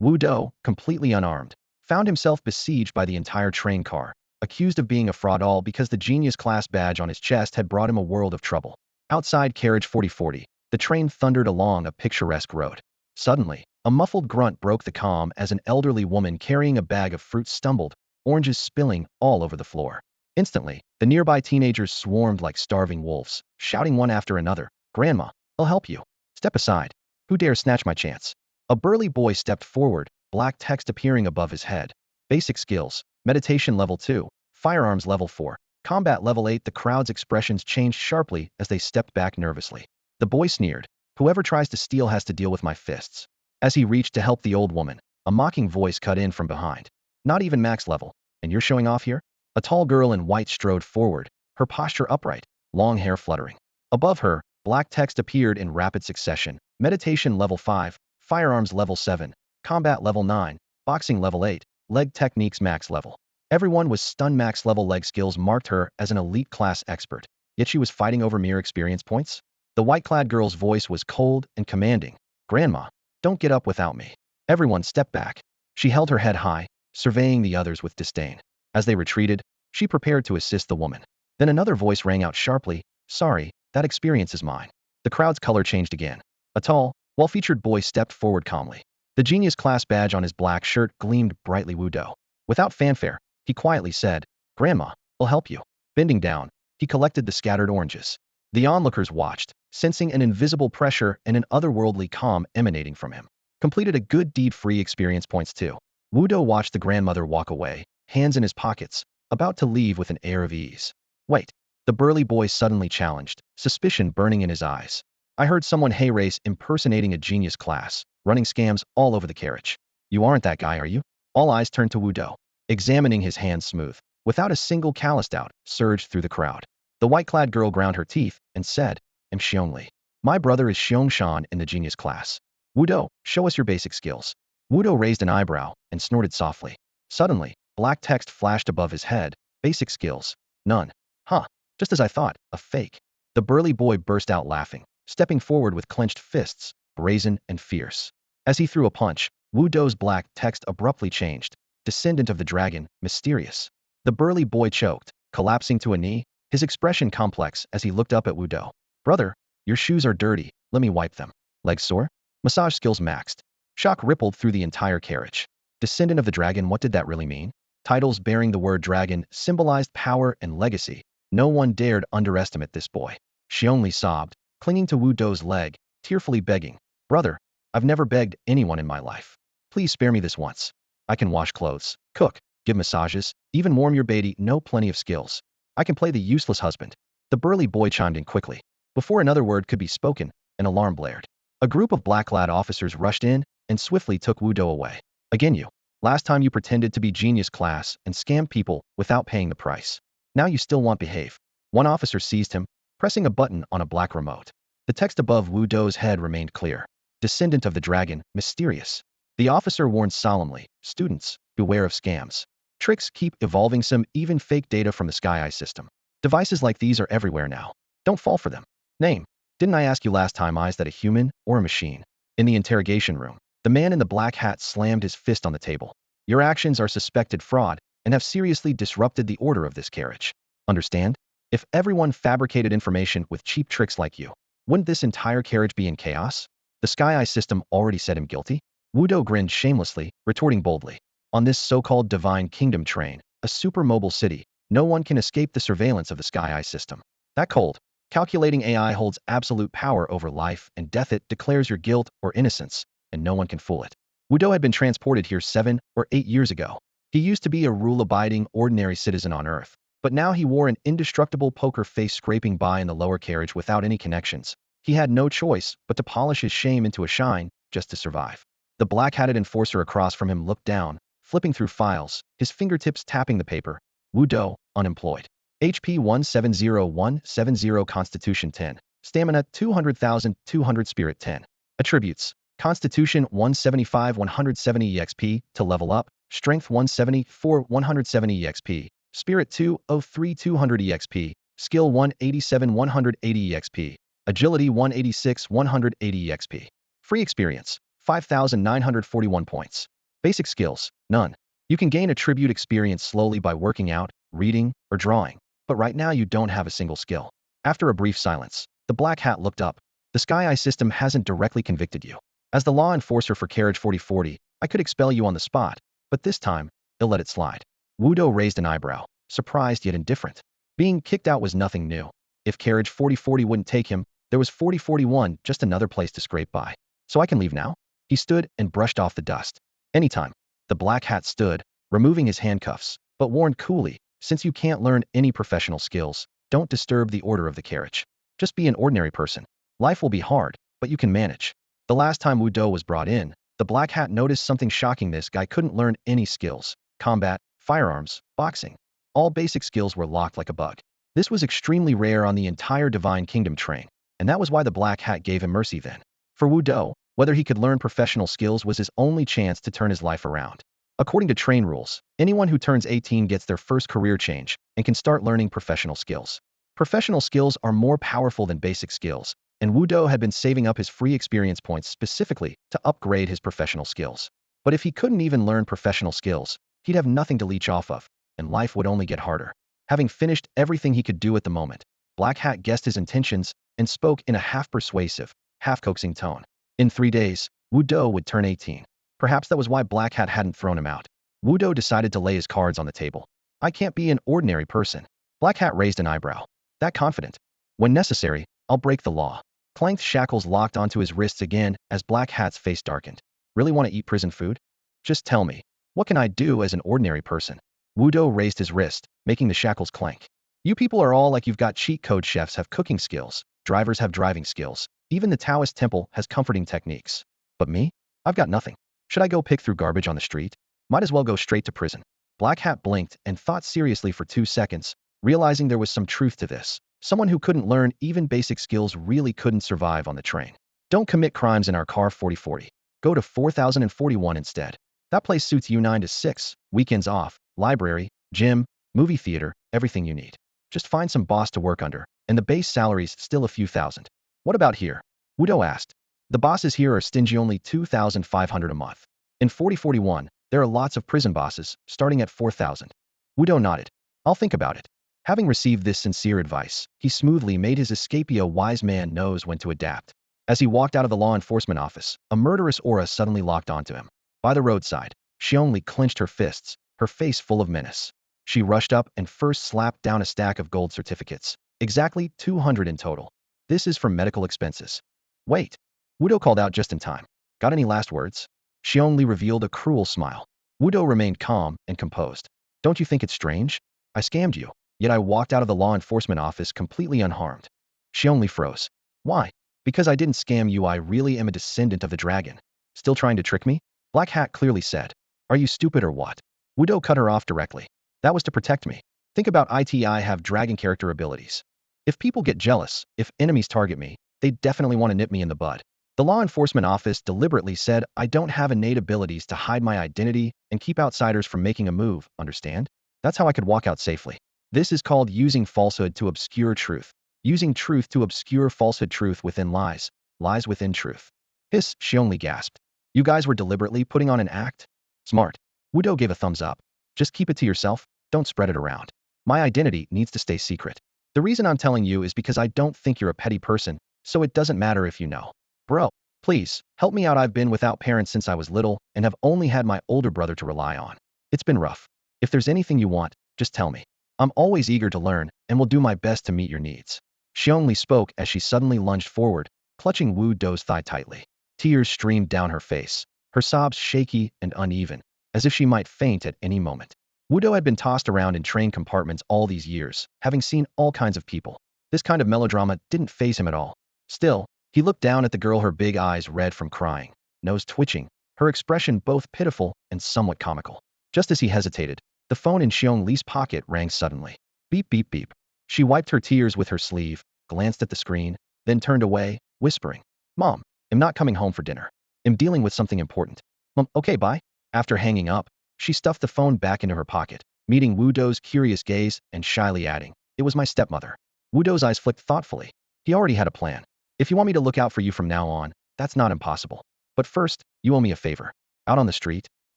Wu Do, completely unarmed, found himself besieged by the entire train car, accused of being a fraud all because the genius class badge on his chest had brought him a world of trouble. Outside carriage 4040, the train thundered along a picturesque road. Suddenly, a muffled grunt broke the calm as an elderly woman carrying a bag of fruit stumbled, oranges spilling all over the floor. Instantly, the nearby teenagers swarmed like starving wolves, shouting one after another, "Grandma, I'll help you. Step aside. Who dares snatch my chance?" A burly boy stepped forward, black text appearing above his head. Basic skills, meditation level 2, firearms level 4, combat level 8. The crowd's expressions changed sharply as they stepped back nervously. The boy sneered, "Whoever tries to steal has to deal with my fists." As he reached to help the old woman, a mocking voice cut in from behind. "Not even max level, and you're showing off here?" A tall girl in white strode forward, her posture upright, long hair fluttering. Above her, black text appeared in rapid succession. Meditation level 5, firearms level 7, combat level 9, boxing level 8, leg techniques max level. Everyone was stunned. Max level leg skills marked her as an elite class expert, yet she was fighting over mere experience points. The white-clad girl's voice was cold and commanding. "Grandma, don't get up without me." Everyone stepped back. She held her head high, surveying the others with disdain. As they retreated, she prepared to assist the woman. Then another voice rang out sharply, "Sorry, that experience is mine." The crowd's color changed again. A tall, well-featured boy stepped forward calmly. The genius class badge on his black shirt gleamed brightly. Wu Do. Without fanfare, he quietly said, "Grandma, I'll help you." Bending down, he collected the scattered oranges. The onlookers watched, sensing an invisible pressure and an otherworldly calm emanating from him. Completed a good deed. Free experience points too. Wu Do watched the grandmother walk away, hands in his pockets, about to leave with an air of ease. "Wait," the burly boy suddenly challenged, suspicion burning in his eyes. "I heard someone hay race impersonating a genius class, running scams all over the carriage. You aren't that guy, are you?" All eyes turned to Wu Do, examining his hands smooth, without a single callous doubt, surged through the crowd. The white-clad girl ground her teeth and said, "I'm Xiong Li. My brother is Xiong Shan in the genius class. Wu Do, show us your basic skills." Wu Do raised an eyebrow and snorted softly. Suddenly, black text flashed above his head. "Basic skills. None." "Huh. Just as I thought, a fake." The burly boy burst out laughing, stepping forward with clenched fists, brazen and fierce. As he threw a punch, Wu Do's black text abruptly changed. "Descendant of the dragon, mysterious." The burly boy choked, collapsing to a knee, his expression complex as he looked up at Wu Do. "Brother, your shoes are dirty, let me wipe them." "Legs sore?" "Massage skills maxed." Shock rippled through the entire carriage. Descendant of the dragon, what did that really mean? Titles bearing the word dragon symbolized power and legacy. No one dared underestimate this boy. Xiong Li sobbed, clinging to Wu Do's leg, tearfully begging, "Brother, I've never begged anyone in my life. Please spare me this once. I can wash clothes, cook, give massages, even warm your baby. No, plenty of skills. I can play the useless husband." The burly boy chimed in quickly. Before another word could be spoken, an alarm blared. A group of black-clad officers rushed in and swiftly took Wu Do away. "Again you. Last time you pretended to be genius class and scammed people without paying the price. Now you still want behave." One officer seized him, pressing a button on a black remote. The text above Wu Do's head remained clear. "Descendant of the dragon, mysterious." The officer warned solemnly, "Students, beware of scams. Tricks keep evolving, some even fake data from the Sky Eye system. Devices like these are everywhere now. Don't fall for them." "Name. Didn't I ask you last time, is that a human or a machine?" In the interrogation room, the man in the black hat slammed his fist on the table. "Your actions are suspected fraud and have seriously disrupted the order of this carriage. Understand? If everyone fabricated information with cheap tricks like you, wouldn't this entire carriage be in chaos? The Sky Eye system already said him guilty." Wu Do grinned shamelessly, retorting boldly, "On this so-called divine kingdom train, a super-mobile city, no one can escape the surveillance of the Sky Eye system. That cold, calculating AI holds absolute power over life and death. It declares your guilt or innocence, and no one can fool it." Wu Do had been transported here 7 or 8 years ago. He used to be a rule-abiding, ordinary citizen on Earth, but now he wore an indestructible poker face, scraping by in the lower carriage without any connections. He had no choice but to polish his shame into a shine just to survive. The black-hatted enforcer across from him looked down, flipping through files, his fingertips tapping the paper. "Wu Do, unemployed. HP 170170, Constitution 10. Stamina 200,200, Spirit 10. Attributes: Constitution 175 170 EXP to level up, Strength 174 170 EXP, Spirit 203 200 EXP, Skill 187 180 EXP, Agility 186 180 EXP. Free experience. 5,941 points. Basic skills, none. You can gain attribute experience slowly by working out, reading, or drawing, but right now you don't have a single skill. After a brief silence, the black hat looked up. The Sky Eye system hasn't directly convicted you. As the law enforcer for Carriage 4040, I could expel you on the spot, but this time, they'll let it slide. Wudo raised an eyebrow, surprised yet indifferent. Being kicked out was nothing new. If Carriage 4040 wouldn't take him, there was 4041, just another place to scrape by. So I can leave now? He stood and brushed off the dust. Anytime. The black hat stood, removing his handcuffs, but warned coolly, since you can't learn any professional skills, don't disturb the order of the carriage. Just be an ordinary person. Life will be hard, but you can manage. The last time Wudo was brought in, the black hat noticed something shocking. This guy couldn't learn any skills. Combat, firearms, boxing. All basic skills were locked like a bug. This was extremely rare on the entire Divine Kingdom train, and that was why the black hat gave him mercy then. For Wudo, whether he could learn professional skills was his only chance to turn his life around. According to train rules, anyone who turns 18 gets their first career change and can start learning professional skills. Professional skills are more powerful than basic skills, and Wudo had been saving up his free experience points specifically to upgrade his professional skills. But if he couldn't even learn professional skills, he'd have nothing to leech off of, and life would only get harder. Having finished everything he could do at the moment, Black Hat guessed his intentions and spoke in a half-persuasive, half-coaxing tone. In 3 days, Wudo would turn 18. Perhaps that was why Black Hat hadn't thrown him out. Wudo decided to lay his cards on the table. I can't be an ordinary person. Black Hat raised an eyebrow. That confident. When necessary, I'll break the law. Clanked shackles locked onto his wrists again as Black Hat's face darkened. Really want to eat prison food? Just tell me. What can I do as an ordinary person? Wudo raised his wrist, making the shackles clank. You people are all like you've got cheat code. Chefs have cooking skills. Drivers have driving skills. Even the Taoist temple has comforting techniques. But me? I've got nothing. Should I go pick through garbage on the street? Might as well go straight to prison. Black Hat blinked and thought seriously for 2 seconds, realizing there was some truth to this. Someone who couldn't learn even basic skills really couldn't survive on the train. Don't commit crimes in our car 4040. Go to 4041 instead. That place suits you 9 to 6, weekends off, library, gym, movie theater, everything you need. Just find some boss to work under, and the base salary's still a few thousand. What about here? Wudo asked. The bosses here are stingy, only 2,500 a month. In 4041, there are lots of prison bosses, starting at 4,000. Wudo nodded. I'll think about it. Having received this sincere advice, he smoothly made his escapee. A wise man knows when to adapt. As he walked out of the law enforcement office, a murderous aura suddenly locked onto him. By the roadside, Xiongli clenched her fists, her face full of menace. She rushed up and first slapped down a stack of gold certificates. Exactly 200 in total. This is for medical expenses. Wait. Wudo called out just in time. Got any last words? Xiongli revealed a cruel smile. Wudo remained calm and composed. Don't you think it's strange? I scammed you, yet I walked out of the law enforcement office completely unharmed. Xiongli froze. Why? Because I didn't scam you. I really am a descendant of the dragon. Still trying to trick me? Black Hat clearly said. Are you stupid or what? Wudo cut her off directly. That was to protect me. Think about it. I have dragon character abilities. If people get jealous, if enemies target me, they definitely want to nip me in the bud. The law enforcement office deliberately said I don't have innate abilities to hide my identity and keep outsiders from making a move, understand? That's how I could walk out safely. This is called using falsehood to obscure truth. Using truth to obscure falsehood. Truth within lies. Lies within truth. Hiss, Xiongli gasped. You guys were deliberately putting on an act? Smart. Wudo gave a thumbs up. Just keep it to yourself. Don't spread it around. My identity needs to stay secret. The reason I'm telling you is because I don't think you're a petty person, so it doesn't matter if you know. Bro, please, help me out. I've been without parents since I was little and have only had my older brother to rely on. It's been rough. If there's anything you want, just tell me. I'm always eager to learn and will do my best to meet your needs. Xiongli spoke as she suddenly lunged forward, clutching Wudo's thigh tightly. Tears streamed down her face, her sobs shaky and uneven, as if she might faint at any moment. Wudo had been tossed around in train compartments all these years, having seen all kinds of people. This kind of melodrama didn't faze him at all. Still, he looked down at the girl, her big eyes red from crying, nose twitching, her expression both pitiful and somewhat comical. Just as he hesitated, the phone in Xiong-Li's pocket rang suddenly. Beep, beep, beep. She wiped her tears with her sleeve, glanced at the screen, then turned away, whispering, Mom, I'm not coming home for dinner. I'm dealing with something important. Mom, okay, bye. After hanging up, she stuffed the phone back into her pocket, meeting Wudo's curious gaze and shyly adding, It was my stepmother. Wudo's eyes flicked thoughtfully. He already had a plan. If you want me to look out for you from now on, that's not impossible. But first, You owe me a favor. Out on the street?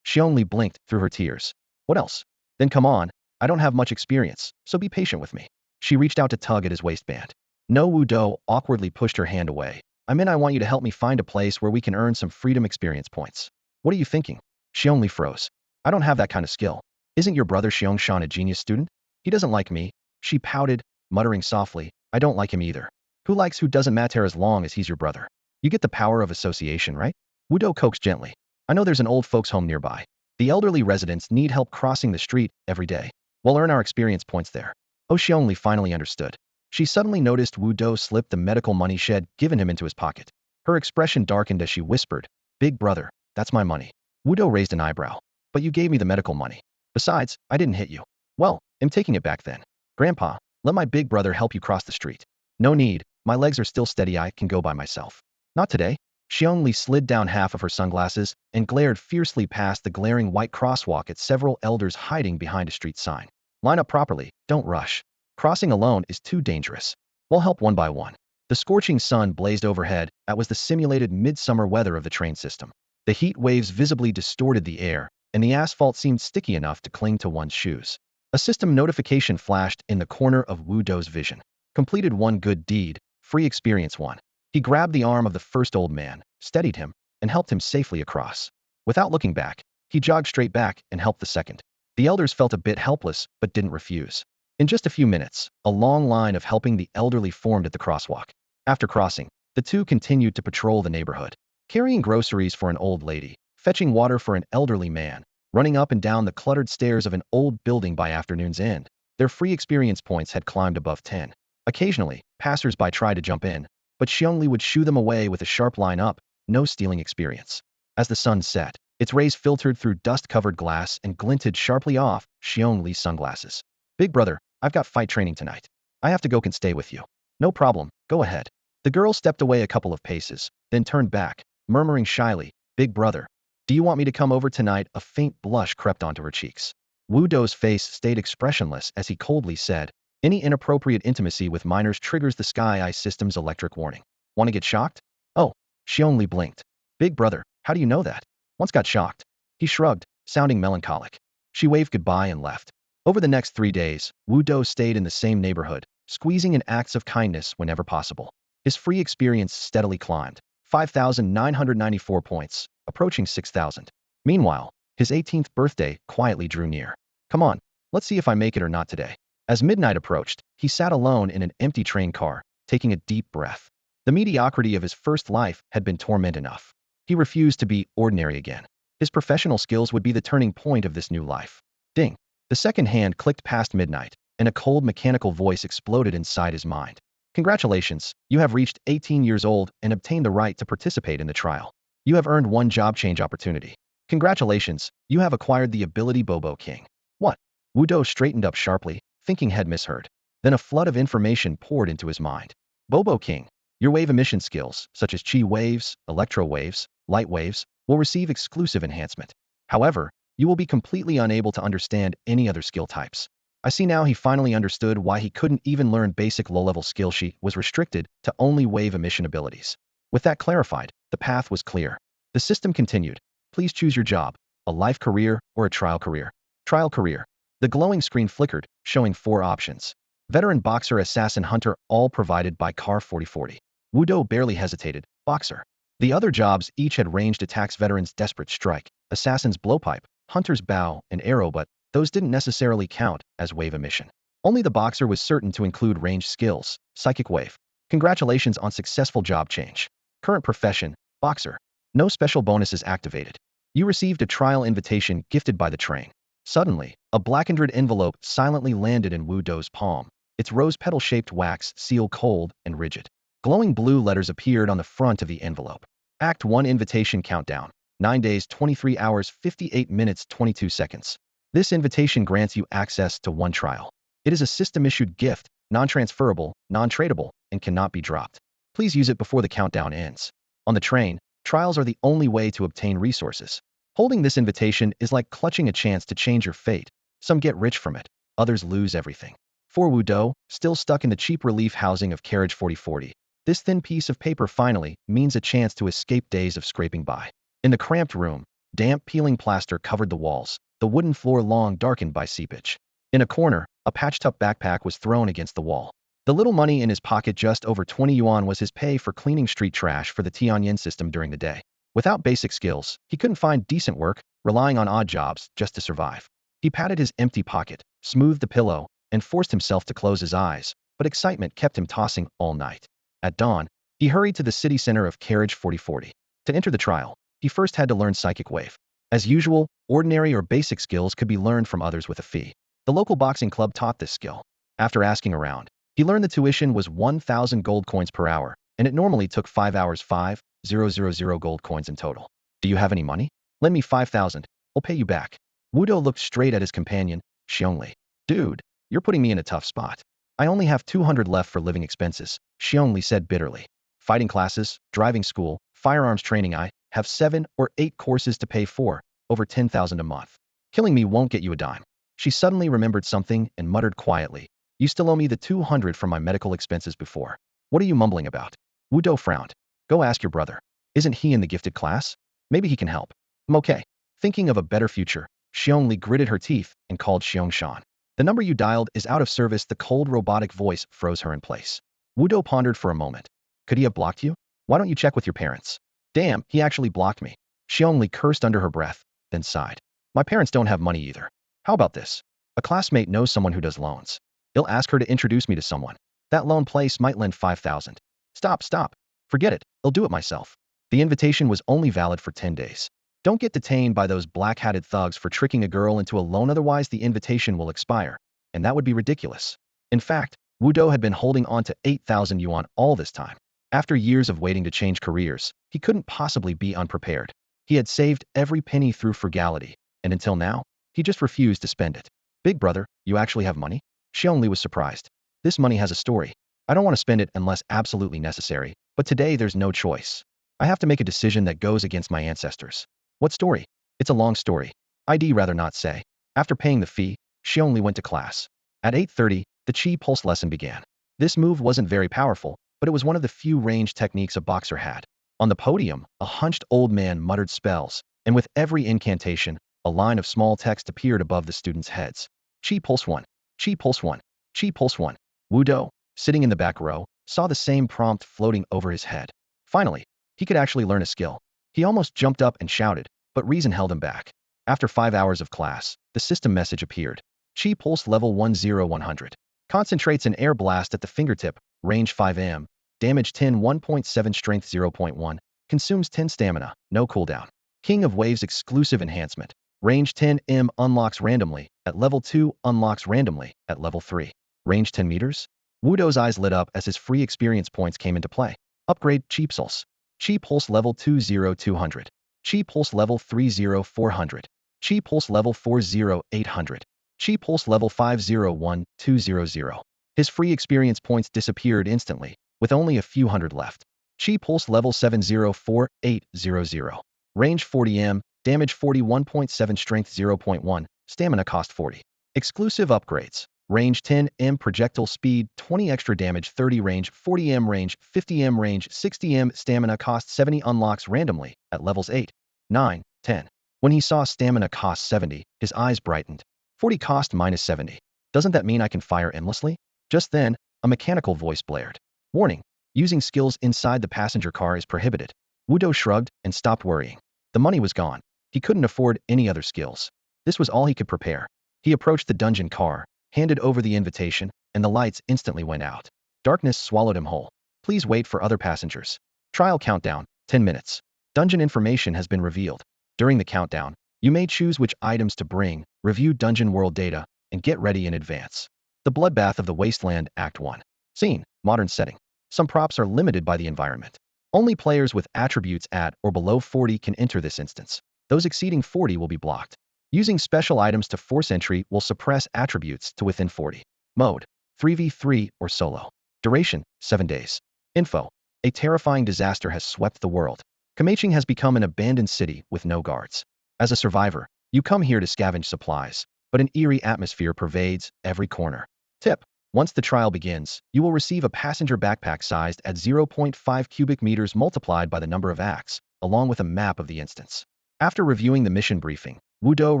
She only blinked through her tears. What else? Then come on. I don't have much experience, so be patient with me. She reached out to tug at his waistband. No, Wu Do awkwardly pushed her hand away. I want you to help me find a place where we can earn some freedom experience points. What are you thinking? She only froze. I don't have that kind of skill. Isn't your brother Xiong a genius student? He doesn't like me. She pouted, muttering softly, I don't like him either. Who likes who doesn't matter as long as he's your brother. You get the power of association, right? Wu Do coaxed gently. I know there's an old folks home nearby. The elderly residents need help crossing the street every day. We'll earn our experience points there. Oh, Xiongli finally understood. She suddenly noticed Wu Do slip the medical money she had given him into his pocket. Her expression darkened as she whispered, Big brother, that's my money. Wu Do raised an eyebrow. But you gave me the medical money. Besides, I didn't hit you. Well, I'm taking it back then. Grandpa, let my big brother help you cross the street. No need, my legs are still steady, I can go by myself. Not today. Xiongli slid down half of her sunglasses and glared fiercely past the glaring white crosswalk at several elders hiding behind a street sign. Line up properly, don't rush. Crossing alone is too dangerous. We'll help one by one. The scorching sun blazed overhead. That was the simulated midsummer weather of the train system. The heat waves visibly distorted the air, and the asphalt seemed sticky enough to cling to one's shoes. A system notification flashed in the corner of Wu Do's vision. Completed one good deed, free experience one. He grabbed the arm of the first old man, steadied him, and helped him safely across. Without looking back, he jogged straight back and helped the second. The elders felt a bit helpless, but didn't refuse. In just a few minutes, a long line of helping the elderly formed at the crosswalk. After crossing, the two continued to patrol the neighborhood, carrying groceries for an old lady, fetching water for an elderly man, running up and down the cluttered stairs of an old building by afternoon's end. Their free experience points had climbed above 10. Occasionally, passers-by tried to jump in, but Xiongli would shoo them away with a sharp line up, no stealing experience. As the sun set, its rays filtered through dust-covered glass and glinted sharply off Xiongli's sunglasses. Big brother, I've got fight training tonight. I have to go, can stay with you. No problem, go ahead. The girl stepped away a couple of paces, then turned back, murmuring shyly, Big brother, do you want me to come over tonight? A faint blush crept onto her cheeks. Wu Do's face stayed expressionless as he coldly said, any inappropriate intimacy with minors triggers the Sky Eye system's electric warning. Want to get shocked? Oh, she only blinked. Big brother, how do you know that? Once got shocked. He shrugged, sounding melancholic. She waved goodbye and left. Over the next 3 days, Wu Do stayed in the same neighborhood, squeezing in acts of kindness whenever possible. His free experience steadily climbed, 5,994 points, approaching 6,000. Meanwhile, his 18th birthday quietly drew near. Come on, let's see if I make it or not today. As midnight approached, he sat alone in an empty train car, taking a deep breath. The mediocrity of his first life had been torment enough. He refused to be ordinary again. His professional skills would be the turning point of this new life. Ding. The second hand clicked past midnight, and a cold mechanical voice exploded inside his mind. Congratulations, you have reached 18 years old and obtained the right to participate in the trial. You have earned one job change opportunity. Congratulations, you have acquired the ability Bobo King. What? Wu Do straightened up sharply, thinking he'd misheard. Then a flood of information poured into his mind. Bobo King, your wave emission skills, such as chi waves, electro waves, light waves, will receive exclusive enhancement. However, you will be completely unable to understand any other skill types. I see now he finally understood why he couldn't even learn basic low-level skill sheet was restricted to only wave emission abilities. With that clarified, the path was clear. The system continued. Please choose your job, a life career or a trial career. Trial career. The glowing screen flickered, showing 4 options. Veteran, boxer, assassin, hunter, all provided by Car 4040. Wu Do barely hesitated. Boxer. The other jobs each had ranged attacks, veterans desperate strike, assassins blowpipe, hunters bow and arrow, but those didn't necessarily count as wave emission. Only the boxer was certain to include ranged skills, psychic wave. Congratulations on successful job change. Current profession, boxer. No special bonuses activated. You received a trial invitation gifted by the train. Suddenly, a blackened envelope silently landed in Wu Do's palm, its rose petal-shaped wax seal cold and rigid. Glowing blue letters appeared on the front of the envelope. Act 1 invitation countdown, 9 days, 23 hours, 58 minutes, 22 seconds. This invitation grants you access to one trial. It is a system-issued gift, non-transferable, non-tradable, and cannot be dropped. Please use it before the countdown ends. On the train, trials are the only way to obtain resources. Holding this invitation is like clutching a chance to change your fate. Some get rich from it, others lose everything. For Wu Do, still stuck in the cheap relief housing of Carriage 4040, this thin piece of paper finally means a chance to escape days of scraping by. In the cramped room, damp peeling plaster covered the walls, the wooden floor long darkened by seepage. In a corner, a patched-up backpack was thrown against the wall. The little money in his pocket, just over 20 yuan, was his pay for cleaning street trash for the Tianyin system during the day. Without basic skills, he couldn't find decent work, relying on odd jobs just to survive. He patted his empty pocket, smoothed the pillow, and forced himself to close his eyes, but excitement kept him tossing all night. At dawn, he hurried to the city center of carriage 4040. To enter the trial, he first had to learn Psychic Wave. As usual, ordinary or basic skills could be learned from others with a fee. The local boxing club taught this skill. After asking around, he learned the tuition was 1,000 gold coins per hour, and it normally took 5 hours 5,000 gold coins in total. Do you have any money? Lend me 5,000. I'll pay you back. Wudo looked straight at his companion, Xiongli. Dude, you're putting me in a tough spot. I only have 200 left for living expenses, Xiongli said bitterly. Fighting classes, driving school, firearms training, I have 7 or 8 courses to pay for, over 10,000 a month. Killing me won't get you a dime. She suddenly remembered something and muttered quietly. You still owe me the 200 from my medical expenses before. What are you mumbling about? Wudo frowned. Go ask your brother. Isn't he in the gifted class? Maybe he can help. I'm okay. Thinking of a better future, Xiongli gritted her teeth and called Xiangshan. The number you dialed is out of service. The cold robotic voice froze her in place. Wudo pondered for a moment. Could he have blocked you? Why don't you check with your parents? Damn, he actually blocked me. Xiongli cursed under her breath, then sighed. My parents don't have money either. How about this? A classmate knows someone who does loans. He'll ask her to introduce me to someone. That loan place might lend 5,000. Stop. Forget it. I'll do it myself. The invitation was only valid for 10 days. Don't get detained by those black-hatted thugs for tricking a girl into a loan, otherwise the invitation will expire. And that would be ridiculous. In fact, Wudo had been holding on to 8,000 yuan all this time. After years of waiting to change careers, he couldn't possibly be unprepared. He had saved every penny through frugality, and until now, he just refused to spend it. Big brother, you actually have money? Xiongli was surprised. This money has a story. I don't want to spend it unless absolutely necessary, but today there's no choice. I have to make a decision that goes against my ancestors. What story? It's a long story. I'd rather not say. After paying the fee, Xiongli went to class. At 8:30, the Chi Pulse lesson began. This move wasn't very powerful, but it was one of the few range techniques a boxer had. On the podium, a hunched old man muttered spells, and with every incantation, a line of small text appeared above the students' heads. Chi Pulse 1. Chi Pulse 1. Chi Pulse 1. Wudo, sitting in the back row, saw the same prompt floating over his head. Finally, he could actually learn a skill. He almost jumped up and shouted, but reason held him back. After 5 hours of class, the system message appeared. Chi Pulse level 10100. Concentrates an air blast at the fingertip, range 5 m, damage 10 1.7 strength 0.1, consumes 10 stamina, no cooldown. King of Waves exclusive enhancement. Range 10 m unlocks randomly, at level 2 unlocks randomly, at level 3. Range 10 meters? Wudo's eyes lit up as his free experience points came into play. Upgrade Chi Pulse. Chi Pulse level 20200. Chi Pulse level 30400. Chi Pulse level 40800. Chi Pulse level 501200. His free experience points disappeared instantly, with only a few hundred left. Chi Pulse level 704800. Range 40 m, damage 41.7 strength 0.1, stamina cost 40. Exclusive upgrades. Range 10 m projectile speed 20 extra damage 30 range 40 m range 50 m range 60 m stamina cost 70 unlocks randomly at levels 8, 9, 10. When he saw stamina cost 70, his eyes brightened. 40 cost minus 70. Doesn't that mean I can fire endlessly? Just then, a mechanical voice blared. Warning, using skills inside the passenger car is prohibited. Wudo shrugged and stopped worrying. The money was gone. He couldn't afford any other skills. This was all he could prepare. He approached the dungeon car, handed over the invitation, and the lights instantly went out. Darkness swallowed him whole. Please wait for other passengers. Trial countdown, 10 minutes. Dungeon information has been revealed. During the countdown, you may choose which items to bring, review dungeon world data, and get ready in advance. The Bloodbath of the Wasteland, Act 1. Scene, modern setting. Some props are limited by the environment. Only players with attributes at or below 40 can enter this instance. Those exceeding 40 will be blocked. Using special items to force entry will suppress attributes to within 40. Mode, 3v3 or solo. Duration, 7 days. Info, a terrifying disaster has swept the world. Kamaching has become an abandoned city with no guards. As a survivor, you come here to scavenge supplies, but an eerie atmosphere pervades every corner. Tip, once the trial begins, you will receive a passenger backpack sized at 0.5 cubic meters multiplied by the number of acts, along with a map of the instance. After reviewing the mission briefing, Wudo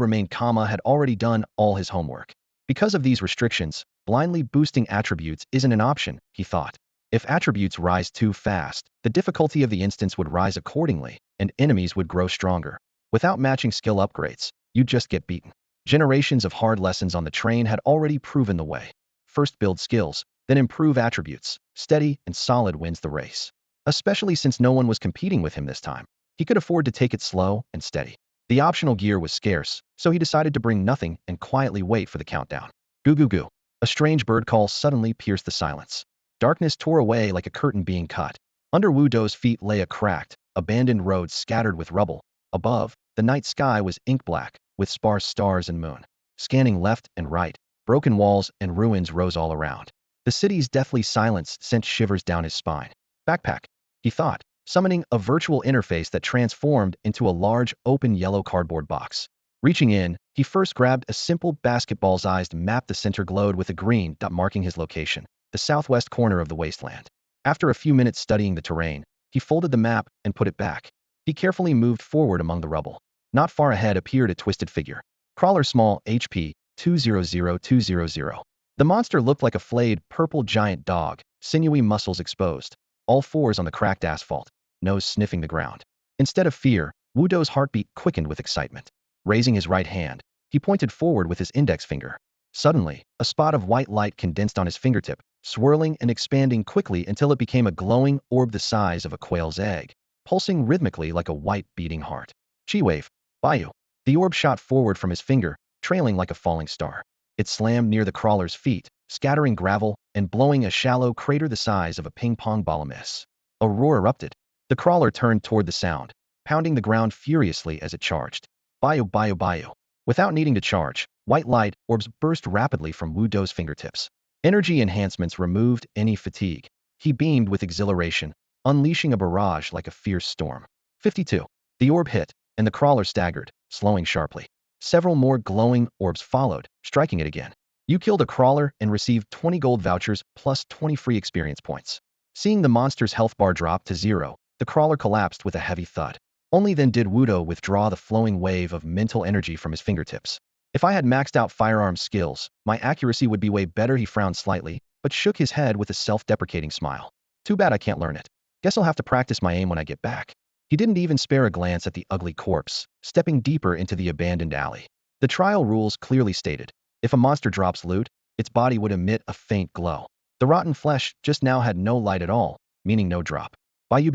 remained calm, had already done all his homework. Because of these restrictions, blindly boosting attributes isn't an option, he thought. If attributes rise too fast, the difficulty of the instance would rise accordingly, and enemies would grow stronger. Without matching skill upgrades, you'd just get beaten. Generations of hard lessons on the train had already proven the way. First build skills, then improve attributes. Steady and solid wins the race. Especially since no one was competing with him this time. He could afford to take it slow and steady. The optional gear was scarce, so he decided to bring nothing and quietly wait for the countdown. Goo goo goo. A strange bird call suddenly pierced the silence. Darkness tore away like a curtain being cut. Under Wudo's feet lay a cracked, abandoned road scattered with rubble. Above, the night sky was ink black, with sparse stars and moon. Scanning left and right, broken walls and ruins rose all around. The city's deathly silence sent shivers down his spine. Backpack, he thought, summoning a virtual interface that transformed into a large, open yellow cardboard box. Reaching in, he first grabbed a simple basketball-sized map. The center glowed with a green dot marking his location, the southwest corner of the wasteland. After a few minutes studying the terrain, he folded the map and put it back. He carefully moved forward among the rubble. Not far ahead appeared a twisted figure. Crawler small, HP 200200. The monster looked like a flayed, purple giant dog, sinewy muscles exposed, all fours on the cracked asphalt, nose sniffing the ground. Instead of fear, Wudo's heartbeat quickened with excitement. Raising his right hand, he pointed forward with his index finger. Suddenly, a spot of white light condensed on his fingertip, swirling and expanding quickly until it became a glowing orb the size of a quail's egg, pulsing rhythmically like a white beating heart. Chi-wave, Bayou. The orb shot forward from his finger, trailing like a falling star. It slammed near the crawler's feet, scattering gravel and blowing a shallow crater the size of a ping-pong ball amiss. A roar erupted. The crawler turned toward the sound, pounding the ground furiously as it charged. Bayou, Bayou, Bayou. Without needing to charge, white light orbs burst rapidly from Wudo's fingertips. Energy enhancements removed any fatigue. He beamed with exhilaration, unleashing a barrage like a fierce storm. 52. The orb hit, and the crawler staggered, slowing sharply. Several more glowing orbs followed, striking it again. You killed a crawler and received 20 gold vouchers plus 20 free experience points. Seeing the monster's health bar drop to 0, the crawler collapsed with a heavy thud. Only then did Wudo withdraw the flowing wave of mental energy from his fingertips. If I had maxed out firearm skills, my accuracy would be way better. He frowned slightly, but shook his head with a self-deprecating smile. Too bad I can't learn it. Guess I'll have to practice my aim when I get back. He didn't even spare a glance at the ugly corpse, stepping deeper into the abandoned alley. The trial rules clearly stated, if a monster drops loot, its body would emit a faint glow. The rotten flesh just now had no light at all, meaning no drop. Bayou.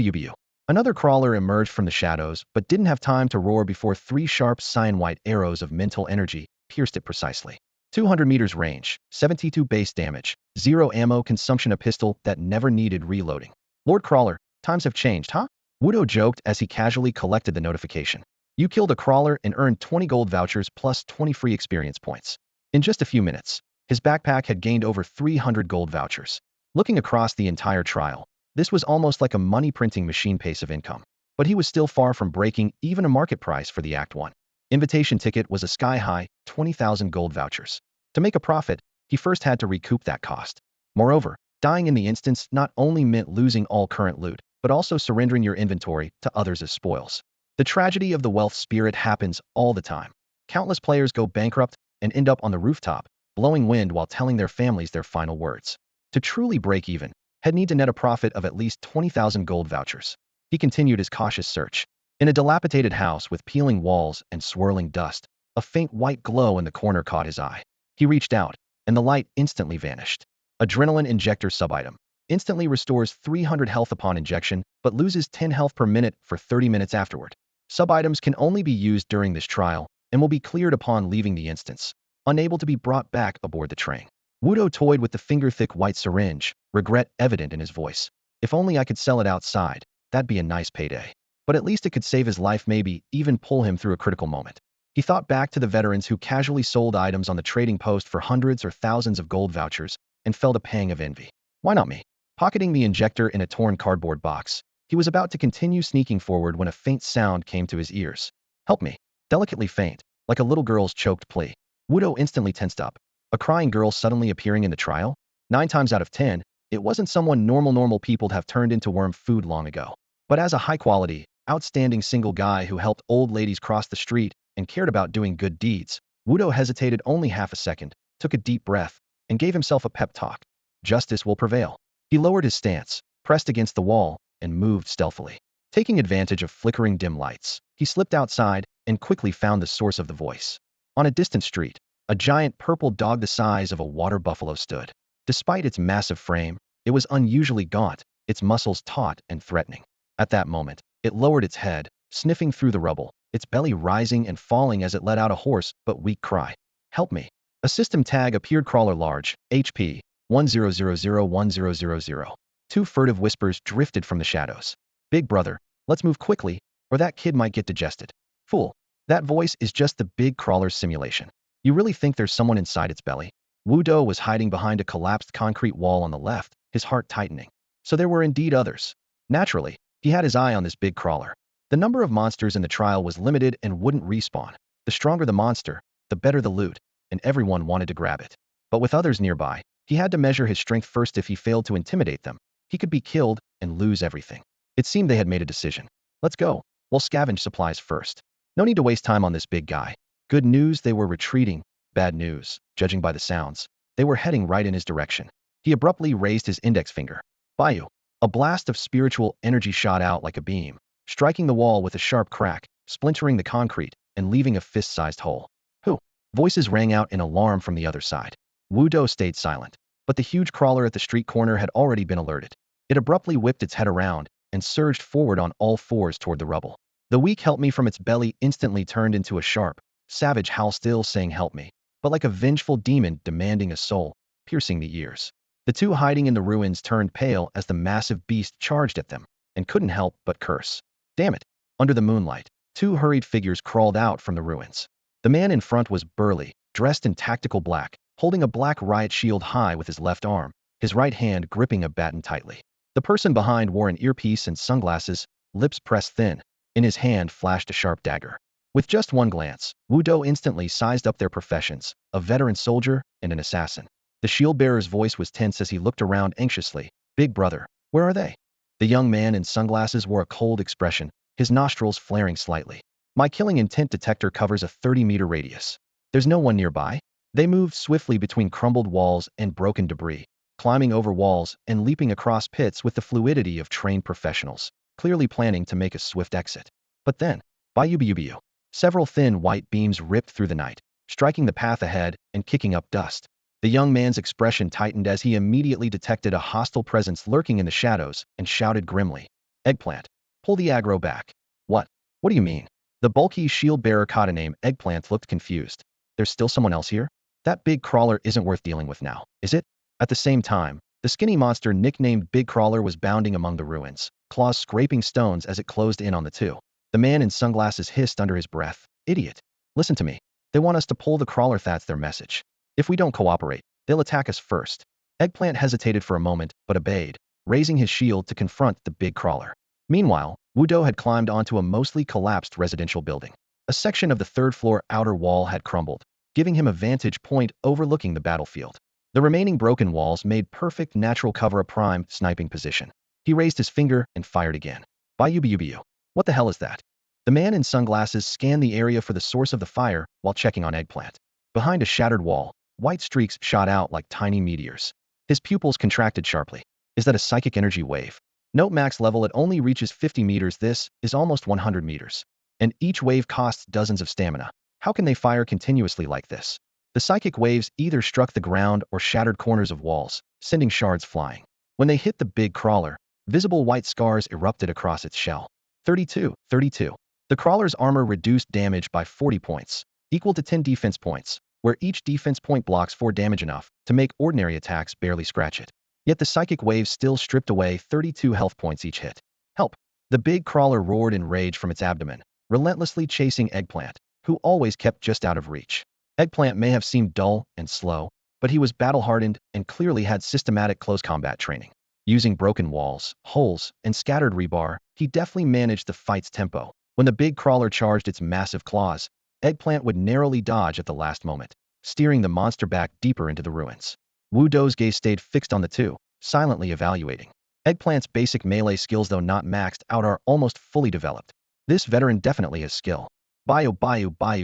Another crawler emerged from the shadows, but didn't have time to roar before 3 sharp cyan-white arrows of mental energy pierced it precisely. 200 meters range, 72 base damage, 0 ammo consumption. A pistol that never needed reloading. Lord Crawler, times have changed, huh? Wudo joked as he casually collected the notification. You killed a crawler and earned 20 gold vouchers plus 20 free experience points. In just a few minutes, his backpack had gained over 300 gold vouchers. Looking across the entire trial, this was almost like a money-printing machine pace of income. But he was still far from breaking even a market price for the Act 1. Invitation ticket was a sky-high 20,000 gold vouchers. To make a profit, he first had to recoup that cost. Moreover, dying in the instance not only meant losing all current loot, but also surrendering your inventory to others as spoils. The tragedy of the wealth spirit happens all the time. Countless players go bankrupt and end up on the rooftop, blowing wind while telling their families their final words. To truly break even, he'd need to net a profit of at least 20,000 gold vouchers. He continued his cautious search. In a dilapidated house with peeling walls and swirling dust, a faint white glow in the corner caught his eye. He reached out, and the light instantly vanished. Adrenaline injector subitem. Instantly restores 300 health upon injection, but loses 10 health per minute for 30 minutes afterward. Sub-items can only be used during this trial, and will be cleared upon leaving the instance, unable to be brought back aboard the train. Wudo toyed with the finger-thick white syringe, regret evident in his voice. If only I could sell it outside, that'd be a nice payday. But at least it could save his life, maybe even pull him through a critical moment. He thought back to the veterans who casually sold items on the trading post for hundreds or thousands of gold vouchers, and felt a pang of envy. Why not me? Pocketing the injector in a torn cardboard box, he was about to continue sneaking forward when a faint sound came to his ears. Help me. Delicately faint, like a little girl's choked plea. Wudo instantly tensed up. A crying girl suddenly appearing in the trial? 9 times out of 10, it wasn't someone normal people'd have turned into worm food long ago. But as a high-quality, outstanding single guy who helped old ladies cross the street and cared about doing good deeds. Wudo hesitated only half a second, took a deep breath, and gave himself a pep talk. Justice will prevail. He lowered his stance, pressed against the wall, and moved stealthily. Taking advantage of flickering dim lights, he slipped outside and quickly found the source of the voice. On a distant street, a giant purple dog the size of a water buffalo stood. Despite its massive frame, it was unusually gaunt, its muscles taut and threatening. At that moment, it lowered its head, sniffing through the rubble, its belly rising and falling as it let out a hoarse but weak cry. Help me. A system tag appeared. Crawler large, HP, 10001000. Two furtive whispers drifted from the shadows. Big brother, let's move quickly, or that kid might get digested. Fool. That voice is just the big crawler's simulation. You really think there's someone inside its belly? Wudo was hiding behind a collapsed concrete wall on the left, his heart tightening. So there were indeed others. Naturally, he had his eye on this big crawler. The number of monsters in the trial was limited and wouldn't respawn. The stronger the monster, the better the loot, and everyone wanted to grab it. But with others nearby, he had to measure his strength first. If he failed to intimidate them, he could be killed and lose everything. It seemed they had made a decision. Let's go. We'll scavenge supplies first. No need to waste time on this big guy. Good news, they were retreating. Bad news, judging by the sounds, they were heading right in his direction. He abruptly raised his index finger. Bayu. A blast of spiritual energy shot out like a beam, striking the wall with a sharp crack, splintering the concrete, and leaving a fist-sized hole. Who? Voices rang out in alarm from the other side. Wudo stayed silent, but the huge crawler at the street corner had already been alerted. It abruptly whipped its head around and surged forward on all fours toward the rubble. The weak "help me" from its belly instantly turned into a sharp, savage howl, still saying help me, but like a vengeful demon demanding a soul, piercing the ears. The two hiding in the ruins turned pale as the massive beast charged at them, and couldn't help but curse. Damn it! Under the moonlight, two hurried figures crawled out from the ruins. The man in front was burly, dressed in tactical black, holding a black riot shield high with his left arm, his right hand gripping a baton tightly. The person behind wore an earpiece and sunglasses, lips pressed thin. In his hand flashed a sharp dagger. With just one glance, Wudo instantly sized up their professions, a veteran soldier and an assassin. The shield-bearer's voice was tense as he looked around anxiously. Big brother, where are they? The young man in sunglasses wore a cold expression, his nostrils flaring slightly. My killing intent detector covers a 30-meter radius. There's no one nearby. They moved swiftly between crumbled walls and broken debris, climbing over walls and leaping across pits with the fluidity of trained professionals, clearly planning to make a swift exit. But then, Bayubiubiu. Several thin white beams ripped through the night, striking the path ahead and kicking up dust. The young man's expression tightened as he immediately detected a hostile presence lurking in the shadows and shouted grimly, Eggplant, pull the aggro back. What? What do you mean? The bulky shield-bearer codename Eggplant looked confused. There's still someone else here? That big crawler isn't worth dealing with now, is it? At the same time, the skinny monster nicknamed Big Crawler was bounding among the ruins, claws scraping stones as it closed in on the two. The man in sunglasses hissed under his breath, Idiot. Listen to me. They want us to pull the crawler, that's their message. If we don't cooperate, they'll attack us first. Eggplant hesitated for a moment, but obeyed, raising his shield to confront the big crawler. Meanwhile, Wudo had climbed onto a mostly collapsed residential building. A section of the third-floor outer wall had crumbled, giving him a vantage point overlooking the battlefield. The remaining broken walls made perfect natural cover, a prime sniping position. He raised his finger and fired again. Bayubiubiu. What the hell is that? The man in sunglasses scanned the area for the source of the fire while checking on Eggplant. Behind a shattered wall, white streaks shot out like tiny meteors. His pupils contracted sharply. Is that a psychic energy wave? Note max level, it only reaches 50 meters. This is almost 100 meters. And each wave costs dozens of stamina. How can they fire continuously like this? The psychic waves either struck the ground or shattered corners of walls, sending shards flying. When they hit the big crawler, visible white scars erupted across its shell. 32. The crawler's armor reduced damage by 40 points, equal to 10 defense points, where each defense point blocks 4 damage, enough to make ordinary attacks barely scratch it. Yet the psychic waves still stripped away 32 health points each hit. Help! The big crawler roared in rage from its abdomen, relentlessly chasing Eggplant, who always kept just out of reach. Eggplant may have seemed dull and slow, but he was battle-hardened and clearly had systematic close combat training. Using broken walls, holes, and scattered rebar, he deftly managed the fight's tempo. When the big crawler charged its massive claws, Eggplant would narrowly dodge at the last moment, steering the monster back deeper into the ruins. Wudo's gaze stayed fixed on the two, silently evaluating. Eggplant's basic melee skills, though not maxed out, are almost fully developed. This veteran definitely has skill. Bayou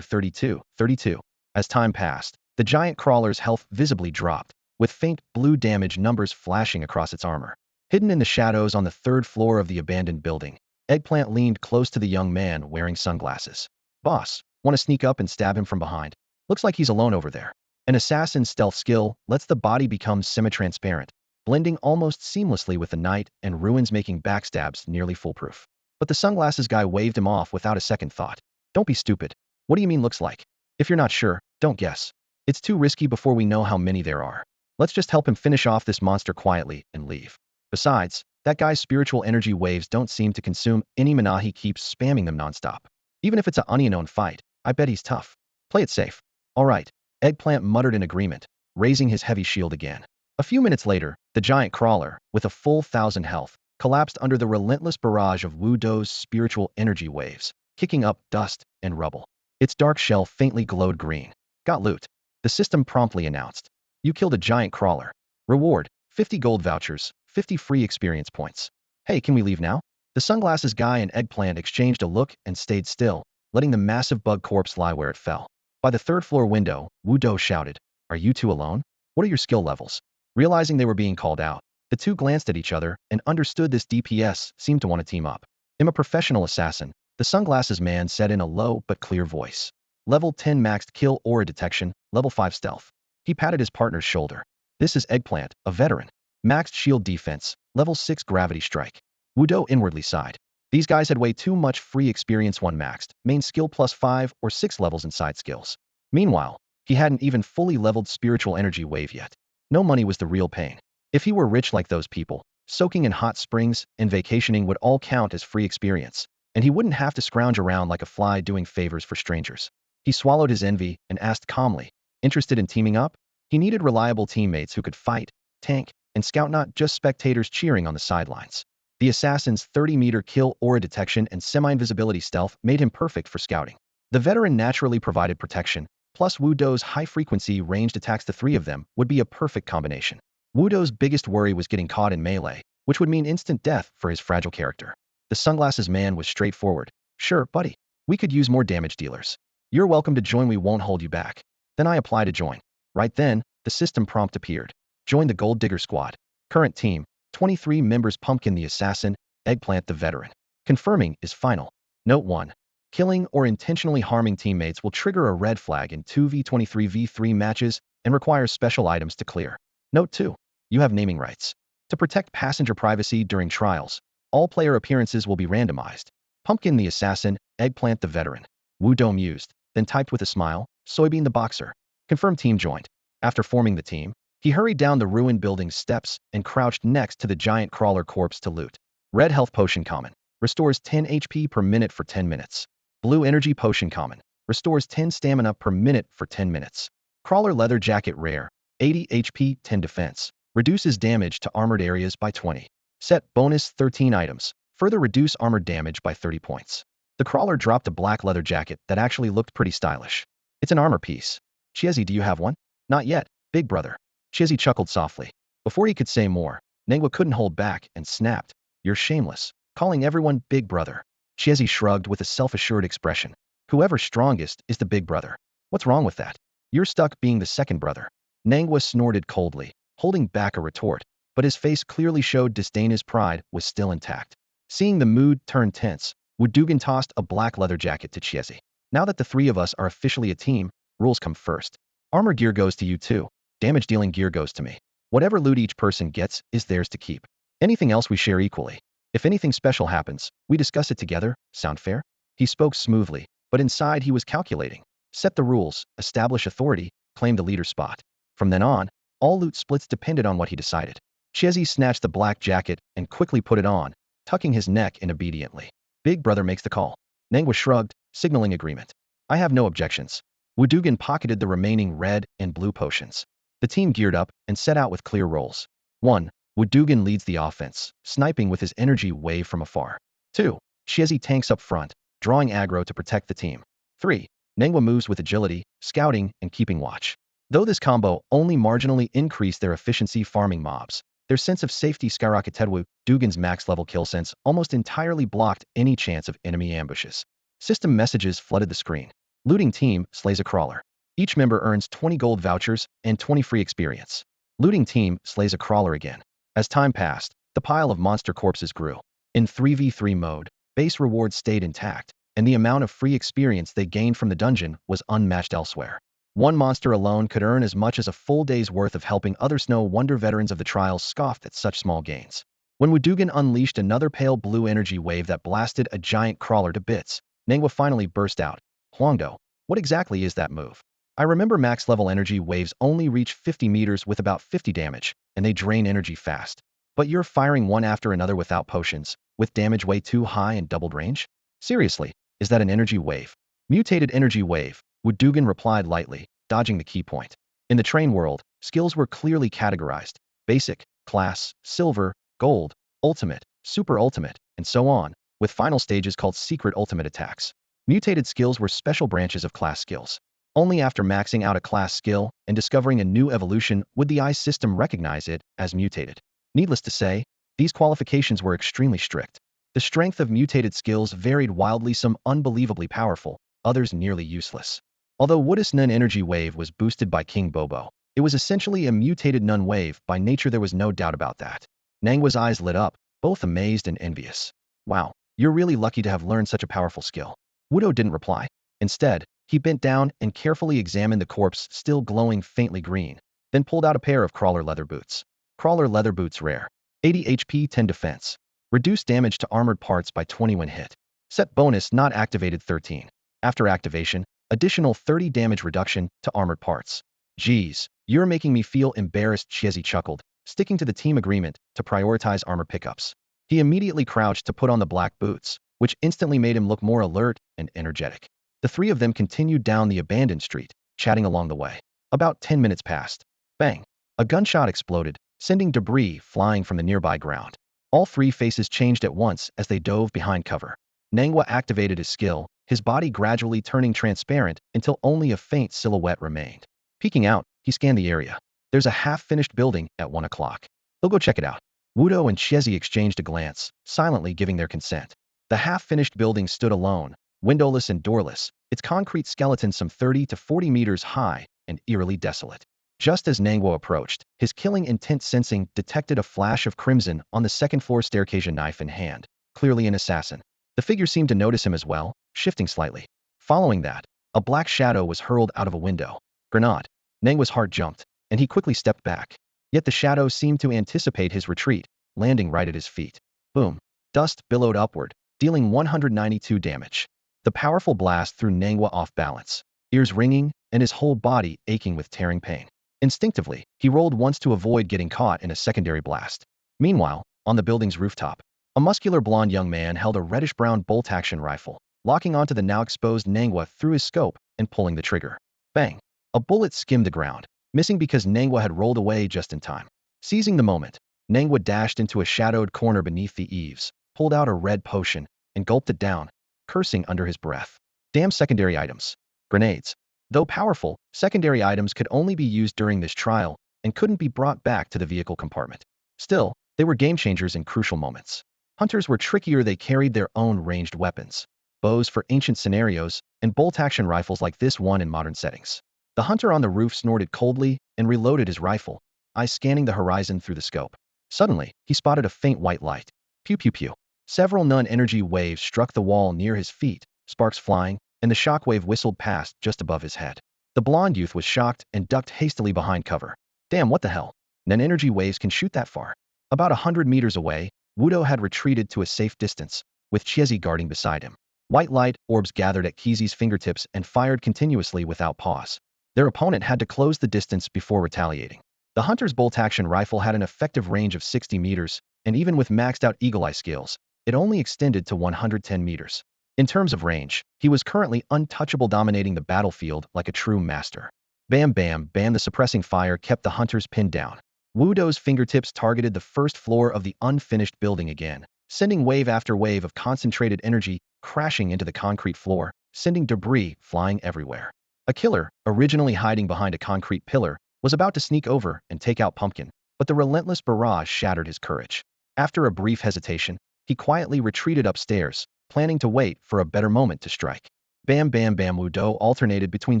32. As time passed, the giant crawler's health visibly dropped, with faint blue damage numbers flashing across its armor. Hidden in the shadows on the third floor of the abandoned building, Eggplant leaned close to the young man wearing sunglasses. Boss, want to sneak up and stab him from behind? Looks like he's alone over there. An assassin's stealth skill lets the body become semi-transparent, blending almost seamlessly with the night and ruins, making backstabs nearly foolproof. But the sunglasses guy waved him off without a second thought. Don't be stupid. What do you mean looks like? If you're not sure, don't guess. It's too risky before we know how many there are. Let's just help him finish off this monster quietly and leave. Besides, that guy's spiritual energy waves don't seem to consume any mana. He keeps spamming them nonstop. Even if it's an unknown fight, I bet he's tough. Play it safe. All right. Eggplant muttered in agreement, raising his heavy shield again. A few minutes later, the giant crawler, with a full 1,000 health, collapsed under the relentless barrage of Wu Dou's spiritual energy waves, kicking up dust and rubble. Its dark shell faintly glowed green. Got loot. The system promptly announced. You killed a giant crawler. Reward, 50 gold vouchers, 50 free experience points. Hey, can we leave now? The sunglasses guy and Eggplant exchanged a look and stayed still, letting the massive bug corpse lie where it fell. By the third floor window, Wu Dou shouted, Are you two alone? What are your skill levels? Realizing they were being called out, the two glanced at each other and understood this DPS seemed to want to team up. I'm a professional assassin, the sunglasses man said in a low but clear voice. Level 10 maxed kill aura detection, level 5 stealth. He patted his partner's shoulder. This is Eggplant, a veteran. Maxed shield defense, level 6 gravity strike. Wu Dou inwardly sighed. These guys had way too much free experience. One maxed, main skill plus 5 or 6 levels in side skills. Meanwhile, he hadn't even fully leveled spiritual energy wave yet. No money was the real pain. If he were rich like those people, soaking in hot springs and vacationing would all count as free experience, and he wouldn't have to scrounge around like a fly doing favors for strangers. He swallowed his envy and asked calmly, interested in teaming up? He needed reliable teammates who could fight, tank, and scout, not just spectators cheering on the sidelines. The assassin's 30-meter kill aura detection and semi-invisibility stealth made him perfect for scouting. The veteran naturally provided protection, plus Wu Dou's high-frequency ranged attacks. The three of them would be a perfect combination. Wu Dou's biggest worry was getting caught in melee, which would mean instant death for his fragile character. The sunglasses man was straightforward. Sure, buddy. We could use more damage dealers. You're welcome to join. We won't hold you back. Then I apply to join. Right then, the system prompt appeared. Join the Gold Digger Squad. Current team, 23 members. Pumpkin the assassin, Eggplant the veteran. Confirming is final. Note 1. Killing or intentionally harming teammates will trigger a red flag in 2v23v3 matches and requires special items to clear. Note 2. You have naming rights. To protect passenger privacy during trials, all player appearances will be randomized. Pumpkin the assassin, Eggplant the veteran. Wu Dou mused, then typed with a smile, Soybean the boxer. Confirm team joined. After forming the team, he hurried down the ruined building's steps and crouched next to the giant crawler corpse to loot. Red health potion common. Restores 10 HP per minute for 10 minutes. Blue energy potion common. Restores 10 stamina per minute for 10 minutes. Crawler leather jacket rare. 80 HP, 10 defense. Reduces damage to armored areas by 20. Set bonus 13 items. Further reduce armored damage by 30 points. The crawler dropped a black leather jacket that actually looked pretty stylish. It's an armor piece. Chiezi, do you have one? Not yet, big brother. Chiezi chuckled softly. Before he could say more, Nengwa couldn't hold back and snapped. You're shameless, calling everyone big brother. Chiezi shrugged with a self-assured expression. Whoever's strongest is the big brother. What's wrong with that? You're stuck being the second brother. Nengwa snorted coldly, holding back a retort, but his face clearly showed disdain. His pride was still intact. Seeing the mood turn tense, Wudugan tossed a black leather jacket to Chiezi. Now that the three of us are officially a team, rules come first. Armor gear goes to you too. Damage dealing gear goes to me. Whatever loot each person gets is theirs to keep. Anything else we share equally. If anything special happens, we discuss it together. Sound fair? He spoke smoothly, but inside he was calculating. Set the rules, establish authority, claim the leader spot. From then on, all loot splits depended on what he decided. Chiezi snatched the black jacket and quickly put it on, tucking his neck in obediently. Big brother makes the call. Nengwa shrugged, signaling agreement. I have no objections. Wudugan pocketed the remaining red and blue potions. The team geared up and set out with clear roles. 1. Wudugan leads the offense, sniping with his energy wave from afar. 2. Chiezi tanks up front, drawing aggro to protect the team. 3. Nengwa moves with agility, scouting, and keeping watch. Though this combo only marginally increased their efficiency farming mobs, Their sense of safety skyrocketed. Dugan's max-level kill sense almost entirely blocked any chance of enemy ambushes. System messages flooded the screen. Looting team slays a crawler. Each member earns 20 gold vouchers and 20 free experience. Looting team slays a crawler again. As time passed, the pile of monster corpses grew. In 3v3 mode, base rewards stayed intact, and the amount of free experience they gained from the dungeon was unmatched elsewhere. One monster alone could earn as much as a full day's worth of helping other Snow Wonder veterans of the trials scoffed at such small gains. When Wudugan unleashed another pale blue energy wave that blasted a giant crawler to bits, Nangwa finally burst out. Huangdo, what exactly is that move? I remember max-level energy waves only reach 50 meters with about 50 damage, and they drain energy fast. But you're firing one after another without potions, with damage way too high and doubled range? Seriously, is that an energy wave? Mutated energy wave, Wudugan replied lightly, dodging the key point. In the train world, skills were clearly categorized: basic, class, silver, gold, ultimate, super ultimate, and so on, with final stages called secret ultimate attacks. Mutated skills were special branches of class skills. Only after maxing out a class skill and discovering a new evolution would the ICE system recognize it as mutated. Needless to say, these qualifications were extremely strict. The strength of mutated skills varied wildly, some unbelievably powerful, others nearly useless. Although Woodus Nun energy wave was boosted by King Bobo, it was essentially a mutated Nun wave by nature, there was no doubt about that. Nangwa's eyes lit up, both amazed and envious. Wow, you're really lucky to have learned such a powerful skill. Wudo didn't reply. Instead, he bent down and carefully examined the corpse still glowing faintly green, then pulled out a pair of crawler leather boots. Crawler leather boots rare. 80 HP 10 defense. Reduce damage to armored parts by 20 when hit. Set bonus not activated 13. After activation, additional 30 damage reduction to armored parts. Geez, you're making me feel embarrassed, Chiesi chuckled, sticking to the team agreement to prioritize armor pickups. He immediately crouched to put on the black boots, which instantly made him look more alert and energetic. The three of them continued down the abandoned street, chatting along the way. About 10 minutes passed. Bang! A gunshot exploded, sending debris flying from the nearby ground. All three faces changed at once as they dove behind cover. Nangwa activated his skill, his body gradually turning transparent until only a faint silhouette remained. Peeking out, he scanned the area. There's a half-finished building at 1 o'clock. He'll go check it out. Wudo and Chiesi exchanged a glance, silently giving their consent. The half-finished building stood alone, windowless and doorless, its concrete skeleton some 30 to 40 meters high and eerily desolate. Just as Nangwa approached, his killing intent sensing detected a flash of crimson on the second-floor staircase, a knife in hand, clearly an assassin. The figure seemed to notice him as well, shifting slightly. Following that, a black shadow was hurled out of a window. Grenade. Nangwa's heart jumped, and he quickly stepped back. Yet the shadow seemed to anticipate his retreat, landing right at his feet. Boom. Dust billowed upward, dealing 192 damage. The powerful blast threw Nangwa off balance, ears ringing and his whole body aching with tearing pain. Instinctively, he rolled once to avoid getting caught in a secondary blast. Meanwhile, on the building's rooftop, a muscular blonde young man held a reddish-brown bolt-action rifle, locking onto the now exposed Nangwa through his scope and pulling the trigger. Bang! A bullet skimmed the ground, missing because Nangwa had rolled away just in time. Seizing the moment, Nangwa dashed into a shadowed corner beneath the eaves, pulled out a red potion, and gulped it down, cursing under his breath. Damn secondary items. Grenades. Though powerful, secondary items could only be used during this trial and couldn't be brought back to the vehicle compartment. Still, they were game changers in crucial moments. Hunters were trickier, they carried their own ranged weapons, bows for ancient scenarios, and bolt-action rifles like this one in modern settings. The hunter on the roof snorted coldly and reloaded his rifle, eyes scanning the horizon through the scope. Suddenly, he spotted a faint white light. Pew pew pew. Several Nun energy waves struck the wall near his feet, sparks flying, and the shockwave whistled past just above his head. The blonde youth was shocked and ducked hastily behind cover. Damn, what the hell? Nun energy waves can shoot that far. About 100 meters away, Wudo had retreated to a safe distance, with Chiesi guarding beside him. White light orbs gathered at Kizi's fingertips and fired continuously without pause. Their opponent had to close the distance before retaliating. The hunter's bolt-action rifle had an effective range of 60 meters, and even with maxed-out eagle eye skills, it only extended to 110 meters. In terms of range, he was currently untouchable, dominating the battlefield like a true master. Bam bam bam, the suppressing fire kept the hunters pinned down. Wudo's fingertips targeted the first floor of the unfinished building again, sending wave after wave of concentrated energy crashing into the concrete floor, sending debris flying everywhere. A killer, originally hiding behind a concrete pillar, was about to sneak over and take out Pumpkin. but the relentless barrage shattered his courage. After a brief hesitation, he quietly retreated upstairs, planning to wait for a better moment to strike. Bam bam bam. Wudo alternated between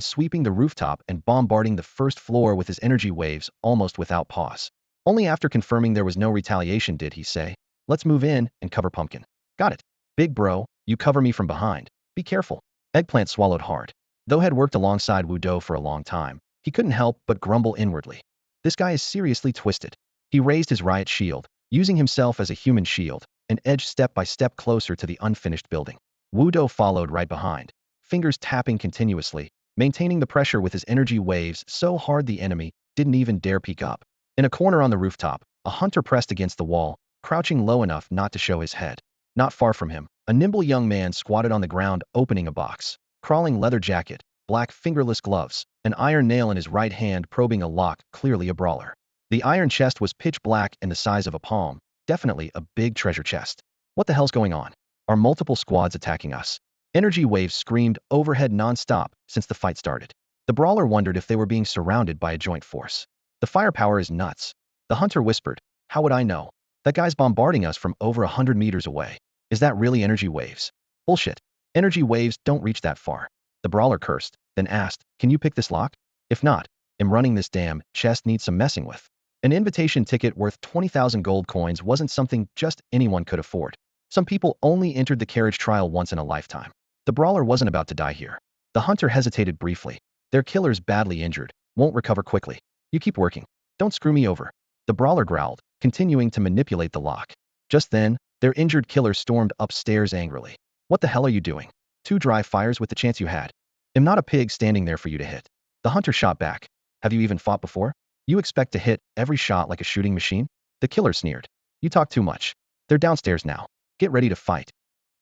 sweeping the rooftop and bombarding the first floor with his energy waves almost without pause. Only after confirming there was no retaliation did he say, "Let's move in and cover Pumpkin." "Got it. Big bro, you cover me from behind. Be careful." Eggplant swallowed hard. Though had worked alongside Wudo for a long time, he couldn't help but grumble inwardly. This guy is seriously twisted. He raised his riot shield, using himself as a human shield, and edged step by step closer to the unfinished building. Wudo followed right behind, fingers tapping continuously, maintaining the pressure with his energy waves so hard the enemy didn't even dare peek up. In a corner on the rooftop, a hunter pressed against the wall, crouching low enough not to show his head. Not far from him, a nimble young man squatted on the ground opening a box. Crawling leather jacket, black fingerless gloves, an iron nail in his right hand probing a lock, clearly a brawler. The iron chest was pitch black and the size of a palm, definitely a big treasure chest. What the hell's going on? Are multiple squads attacking us? Energy waves screamed overhead non-stop since the fight started. The brawler wondered if they were being surrounded by a joint force. The firepower is nuts. The hunter whispered, "How would I know? That guy's bombarding us from over 100 meters away. Is that really energy waves?" "Bullshit. Energy waves don't reach that far." The brawler cursed, then asked, "Can you pick this lock? If not, I'm running this damn chest needs some messing with." An invitation ticket worth 20,000 gold coins wasn't something just anyone could afford. Some people only entered the carriage trial once in a lifetime. The brawler wasn't about to die here. The hunter hesitated briefly. "Their killer's badly injured, won't recover quickly. You keep working. Don't screw me over." The brawler growled, continuing to manipulate the lock. Just then, their injured killer stormed upstairs angrily. "What the hell are you doing? 2 dry fires with the chance you had. I'm not a pig standing there for you to hit." The hunter shot back. "Have you even fought before? You expect to hit every shot like a shooting machine?" The killer sneered. "You talk too much. They're downstairs now. Get ready to fight."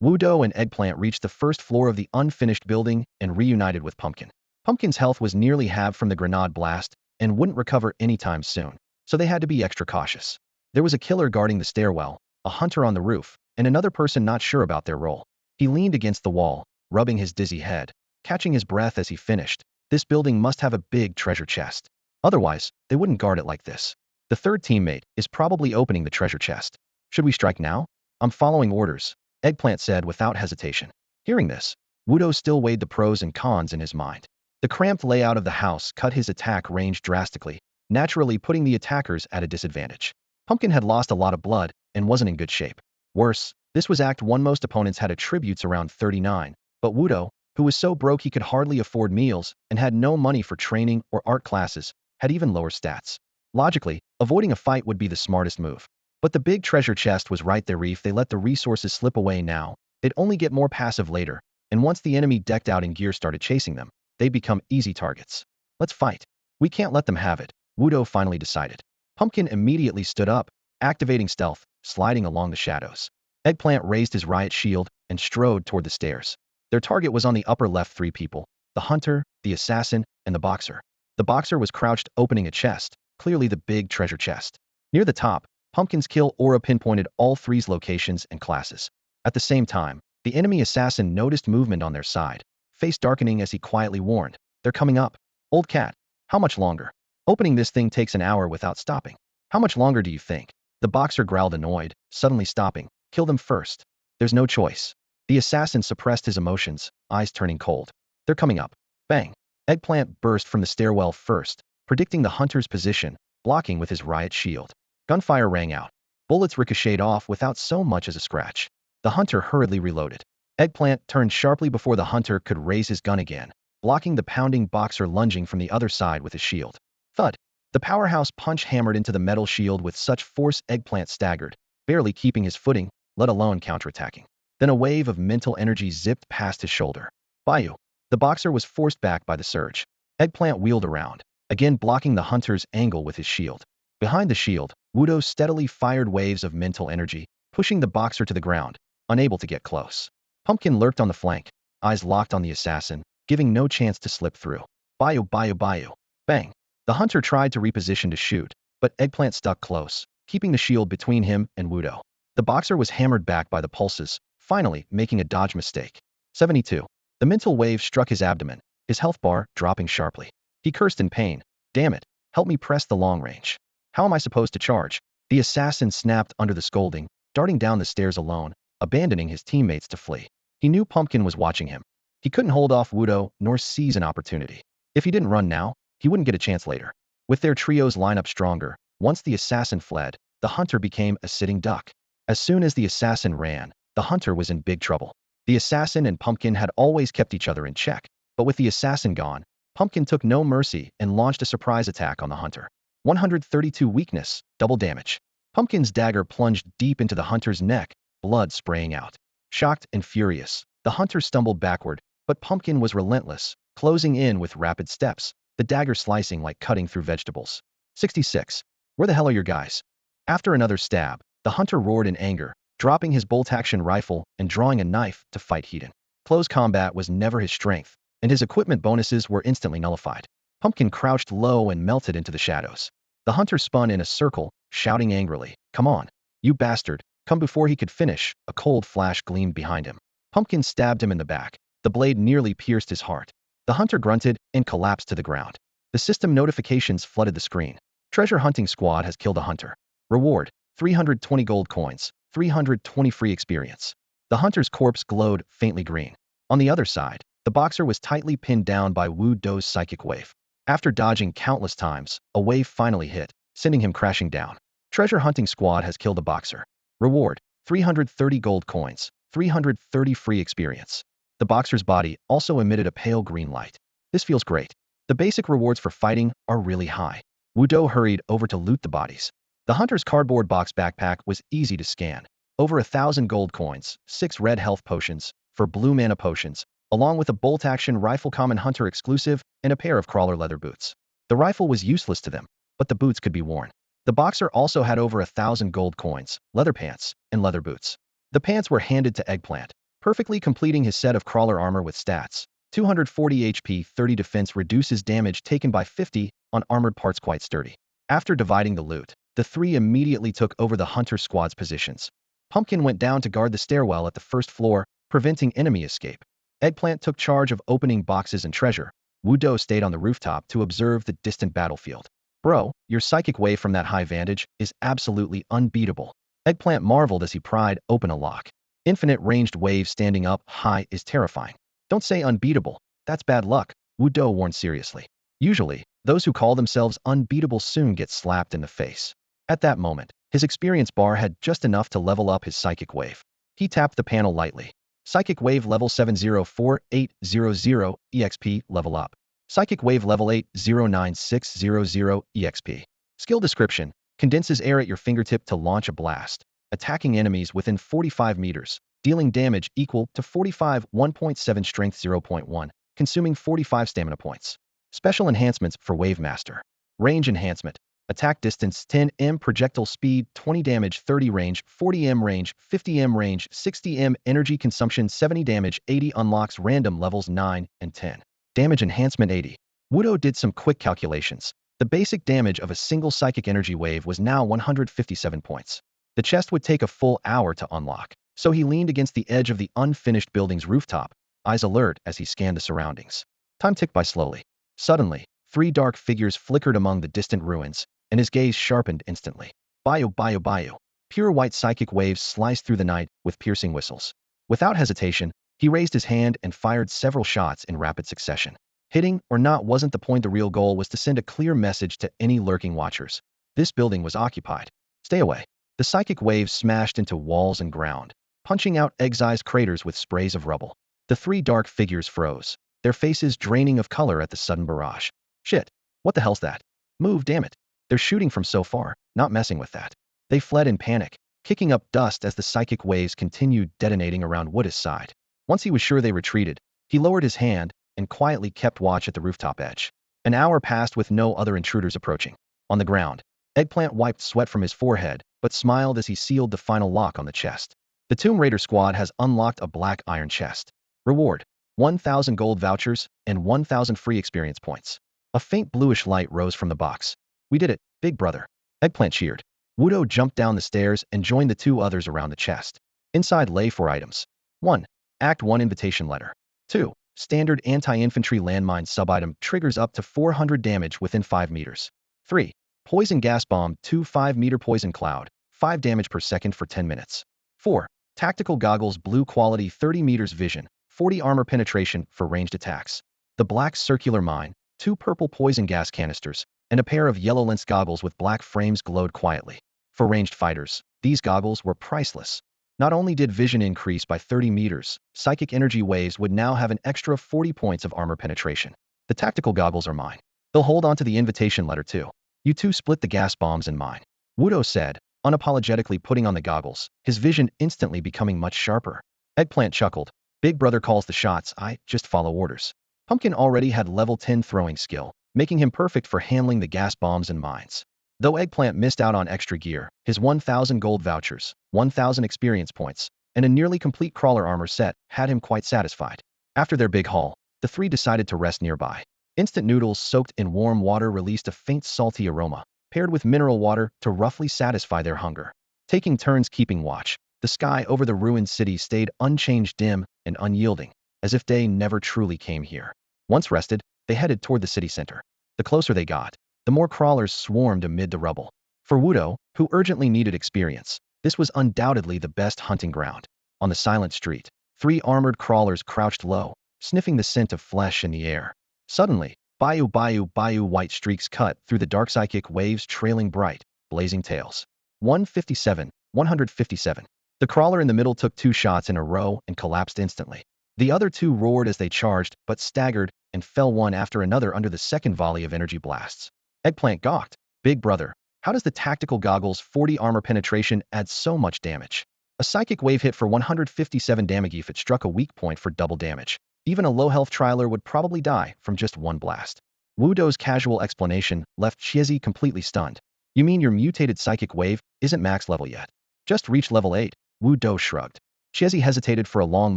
Wudo and Eggplant reached the first floor of the unfinished building and reunited with Pumpkin. Pumpkin's health was nearly halved from the grenade blast and wouldn't recover anytime soon, so they had to be extra cautious. There was a killer guarding the stairwell, a hunter on the roof, and another person not sure about their role. He leaned against the wall, rubbing his dizzy head, catching his breath as he finished. This building must have a big treasure chest. Otherwise, they wouldn't guard it like this. The third teammate is probably opening the treasure chest. "Should we strike now?" "I'm following orders," Eggplant said without hesitation. Hearing this, Wudo still weighed the pros and cons in his mind. The cramped layout of the house cut his attack range drastically, naturally putting the attackers at a disadvantage. Pumpkin had lost a lot of blood and wasn't in good shape. Worse, this was Act 1. Most opponents had attributes around 39, but Wudo, who was so broke he could hardly afford meals and had no money for training or art classes, had even lower stats. Logically, avoiding a fight would be the smartest move. But the big treasure chest was right there. If they let the resources slip away now, they'd only get more passive later, and once the enemy decked out in gear started chasing them, they'd become easy targets. "Let's fight. We can't let them have it," Wudo finally decided. Pumpkin immediately stood up, activating stealth, sliding along the shadows. Eggplant raised his riot shield and strode toward the stairs. Their target was on the upper left. 3 people: the hunter, the assassin, and the boxer. The boxer was crouched opening a chest, clearly the big treasure chest. Near the top, Pumpkin's kill aura pinpointed all 3's locations and classes. At the same time, the enemy assassin noticed movement on their side, face darkening as he quietly warned, "They're coming up. Old cat, how much longer? Opening this thing takes an hour without stopping. How much longer do you think?" The boxer growled, annoyed, suddenly stopping. "Kill them first. There's no choice." The assassin suppressed his emotions, eyes turning cold. "They're coming up." Bang! Eggplant burst from the stairwell first, predicting the hunter's position, blocking with his riot shield. Gunfire rang out. Bullets ricocheted off without so much as a scratch. The hunter hurriedly reloaded. Eggplant turned sharply before the hunter could raise his gun again, blocking the pounding boxer lunging from the other side with his shield. Thud! The powerhouse punch hammered into the metal shield with such force Eggplant staggered, barely keeping his footing, let alone counterattacking. Then a wave of mental energy zipped past his shoulder. "Bayou!" The boxer was forced back by the surge. Eggplant wheeled around, again blocking the hunter's angle with his shield. Behind the shield, Wudo steadily fired waves of mental energy, pushing the boxer to the ground, unable to get close. Pumpkin lurked on the flank, eyes locked on the assassin, giving no chance to slip through. "Bayou, bayou, bayou!" Bang! The hunter tried to reposition to shoot, but Eggplant stuck close, keeping the shield between him and Wudo. The boxer was hammered back by the pulses, finally making a dodge mistake. 72. The mental wave struck his abdomen, his health bar dropping sharply. He cursed in pain. "Damn it, help me press the long range." How am I supposed to charge? The assassin snapped under the scolding, darting down the stairs alone, abandoning his teammates to flee. He knew Pumpkin was watching him. He couldn't hold off Wudo nor seize an opportunity. If he didn't run now, he wouldn't get a chance later. With their trios line up stronger, once the assassin fled, the hunter became a sitting duck. As soon as the assassin ran, the hunter was in big trouble. The assassin and Pumpkin had always kept each other in check, but with the assassin gone, Pumpkin took no mercy and launched a surprise attack on the hunter. 132 weakness, double damage. Pumpkin's dagger plunged deep into the hunter's neck, blood spraying out. Shocked and furious, the hunter stumbled backward, but Pumpkin was relentless, closing in with rapid steps, the dagger slicing like cutting through vegetables. 66. Where the hell are your guys? After another stab, the hunter roared in anger, dropping his bolt-action rifle and drawing a knife to fight Heaton. Close combat was never his strength, and his equipment bonuses were instantly nullified. Pumpkin crouched low and melted into the shadows. The hunter spun in a circle, shouting angrily, "Come on, you bastard!" Come before he could finish, a cold flash gleamed behind him. Pumpkin stabbed him in the back. The blade nearly pierced his heart. The hunter grunted and collapsed to the ground. The system notifications flooded the screen. Treasure hunting squad has killed a hunter. Reward, 320 gold coins, 320 free experience. The hunter's corpse glowed faintly green. On the other side, the boxer was tightly pinned down by Wu Do's psychic wave. After dodging countless times, a wave finally hit, sending him crashing down. Treasure hunting squad has killed a boxer. Reward, 330 gold coins, 330 free experience. The boxer's body also emitted a pale green light. This feels great. The basic rewards for fighting are really high. Wu Do hurried over to loot the bodies. The hunter's cardboard box backpack was easy to scan. Over 1,000 gold coins, 6 red health potions, 4 blue mana potions, along with a bolt-action rifle common hunter exclusive and a pair of crawler leather boots. The rifle was useless to them, but the boots could be worn. The boxer also had over 1,000 gold coins, leather pants, and leather boots. The pants were handed to Eggplant, perfectly completing his set of crawler armor with stats. 240 HP, 30 defense reduces damage taken by 50 on armored parts quite sturdy. After dividing the loot, the three immediately took over the hunter squad's positions. Pumpkin went down to guard the stairwell at the first floor, preventing enemy escape. Eggplant took charge of opening boxes and treasure. Wu Do stayed on the rooftop to observe the distant battlefield. Bro, your psychic wave from that high vantage is absolutely unbeatable. Eggplant marveled as he pried open a lock. Infinite ranged wave standing up high is terrifying. Don't say unbeatable, that's bad luck, Wu Do warned seriously. Usually, those who call themselves unbeatable soon get slapped in the face. At that moment, his experience bar had just enough to level up his psychic wave. He tapped the panel lightly. Psychic wave level 704800 EXP level up. Psychic wave level 809600 EXP. Skill description: condenses air at your fingertip to launch a blast, attacking enemies within 45 meters, dealing damage equal to 45 1.7 strength 0.1, consuming 45 stamina points. Special enhancements for Wave Master. Range enhancement. Attack distance 10 m, projectile speed 20 damage, 30 range, 40 m range, 50 m range, 60 m energy consumption, 70 damage, 80 unlocks random levels 9 and 10. Damage enhancement 80. Wu Do did some quick calculations. The basic damage of a single psychic energy wave was now 157 points. The chest would take a full hour to unlock, so he leaned against the edge of the unfinished building's rooftop, eyes alert as he scanned the surroundings. Time ticked by slowly. Suddenly, 3 dark figures flickered among the distant ruins, and his gaze sharpened instantly. Bio, bio, bio. Pure white psychic waves sliced through the night with piercing whistles. Without hesitation, he raised his hand and fired several shots in rapid succession. Hitting or not wasn't the point. The real goal was to send a clear message to any lurking watchers. This building was occupied. Stay away. The psychic waves smashed into walls and ground, punching out egg-sized craters with sprays of rubble. The 3 dark figures froze, their faces draining of color at the sudden barrage. Shit. What the hell's that? Move, damn it. They're shooting from so far, not messing with that. They fled in panic, kicking up dust as the psychic waves continued detonating around Wood's side. Once he was sure they retreated, he lowered his hand and quietly kept watch at the rooftop edge. An hour passed with no other intruders approaching. On the ground, Eggplant wiped sweat from his forehead, but smiled as he sealed the final lock on the chest. The Tomb Raider squad has unlocked a black iron chest. Reward: 1,000 gold vouchers and 1,000 free experience points. A faint bluish light rose from the box. We did it, big brother. Eggplant cheered. Wu Do jumped down the stairs and joined the 2 others around the chest. Inside lay 4 items. 1. Act 1 invitation letter. 2. Standard anti-infantry landmine sub-item, triggers up to 400 damage within 5 meters. 3. Poison gas bomb, 2 5-meter poison cloud, 5 damage per second for 10 minutes. 4. Tactical goggles, blue quality, 30 meters vision, 40 armor penetration for ranged attacks. The black circular mine, 2 purple poison gas canisters, and a pair of yellow lens goggles with black frames glowed quietly. For ranged fighters, these goggles were priceless. Not only did vision increase by 30 meters, psychic energy waves would now have an extra 40 points of armor penetration. The tactical goggles are mine. They'll hold onto the invitation letter too. You two split the gas bombs and mine, Wudo said, unapologetically putting on the goggles, his vision instantly becoming much sharper. Eggplant chuckled. Big brother calls the shots, I just follow orders. Pumpkin already had level 10 throwing skill, making him perfect for handling the gas bombs and mines. Though Eggplant missed out on extra gear, his 1,000 gold vouchers, 1,000 experience points, and a nearly complete crawler armor set had him quite satisfied. After their big haul, the three decided to rest nearby. Instant noodles soaked in warm water released a faint salty aroma, paired with mineral water to roughly satisfy their hunger. Taking turns keeping watch, the sky over the ruined city stayed unchanged, dim and unyielding, as if day never truly came here. Once rested, they headed toward the city center. The closer they got, the more crawlers swarmed amid the rubble. For Wudo, who urgently needed experience, this was undoubtedly the best hunting ground. On the silent street, 3 armored crawlers crouched low, sniffing the scent of flesh in the air. Suddenly, bayou, white streaks cut through the dark psychic waves trailing bright, blazing tails. 157, 157. The crawler in the middle took 2 shots in a row and collapsed instantly. The other 2 roared as they charged, but staggered and fell one after another under the second volley of energy blasts. Eggplant gawked. Big brother, how does the tactical goggles 40 armor penetration add so much damage? A psychic wave hit for 157 damage if it struck a weak point for double damage. Even a low-health trialer would probably die from just one blast. Wudo's casual explanation left Chiezi completely stunned. You mean your mutated psychic wave isn't max level yet? Just reached level 8, Wudo shrugged. Chiezi hesitated for a long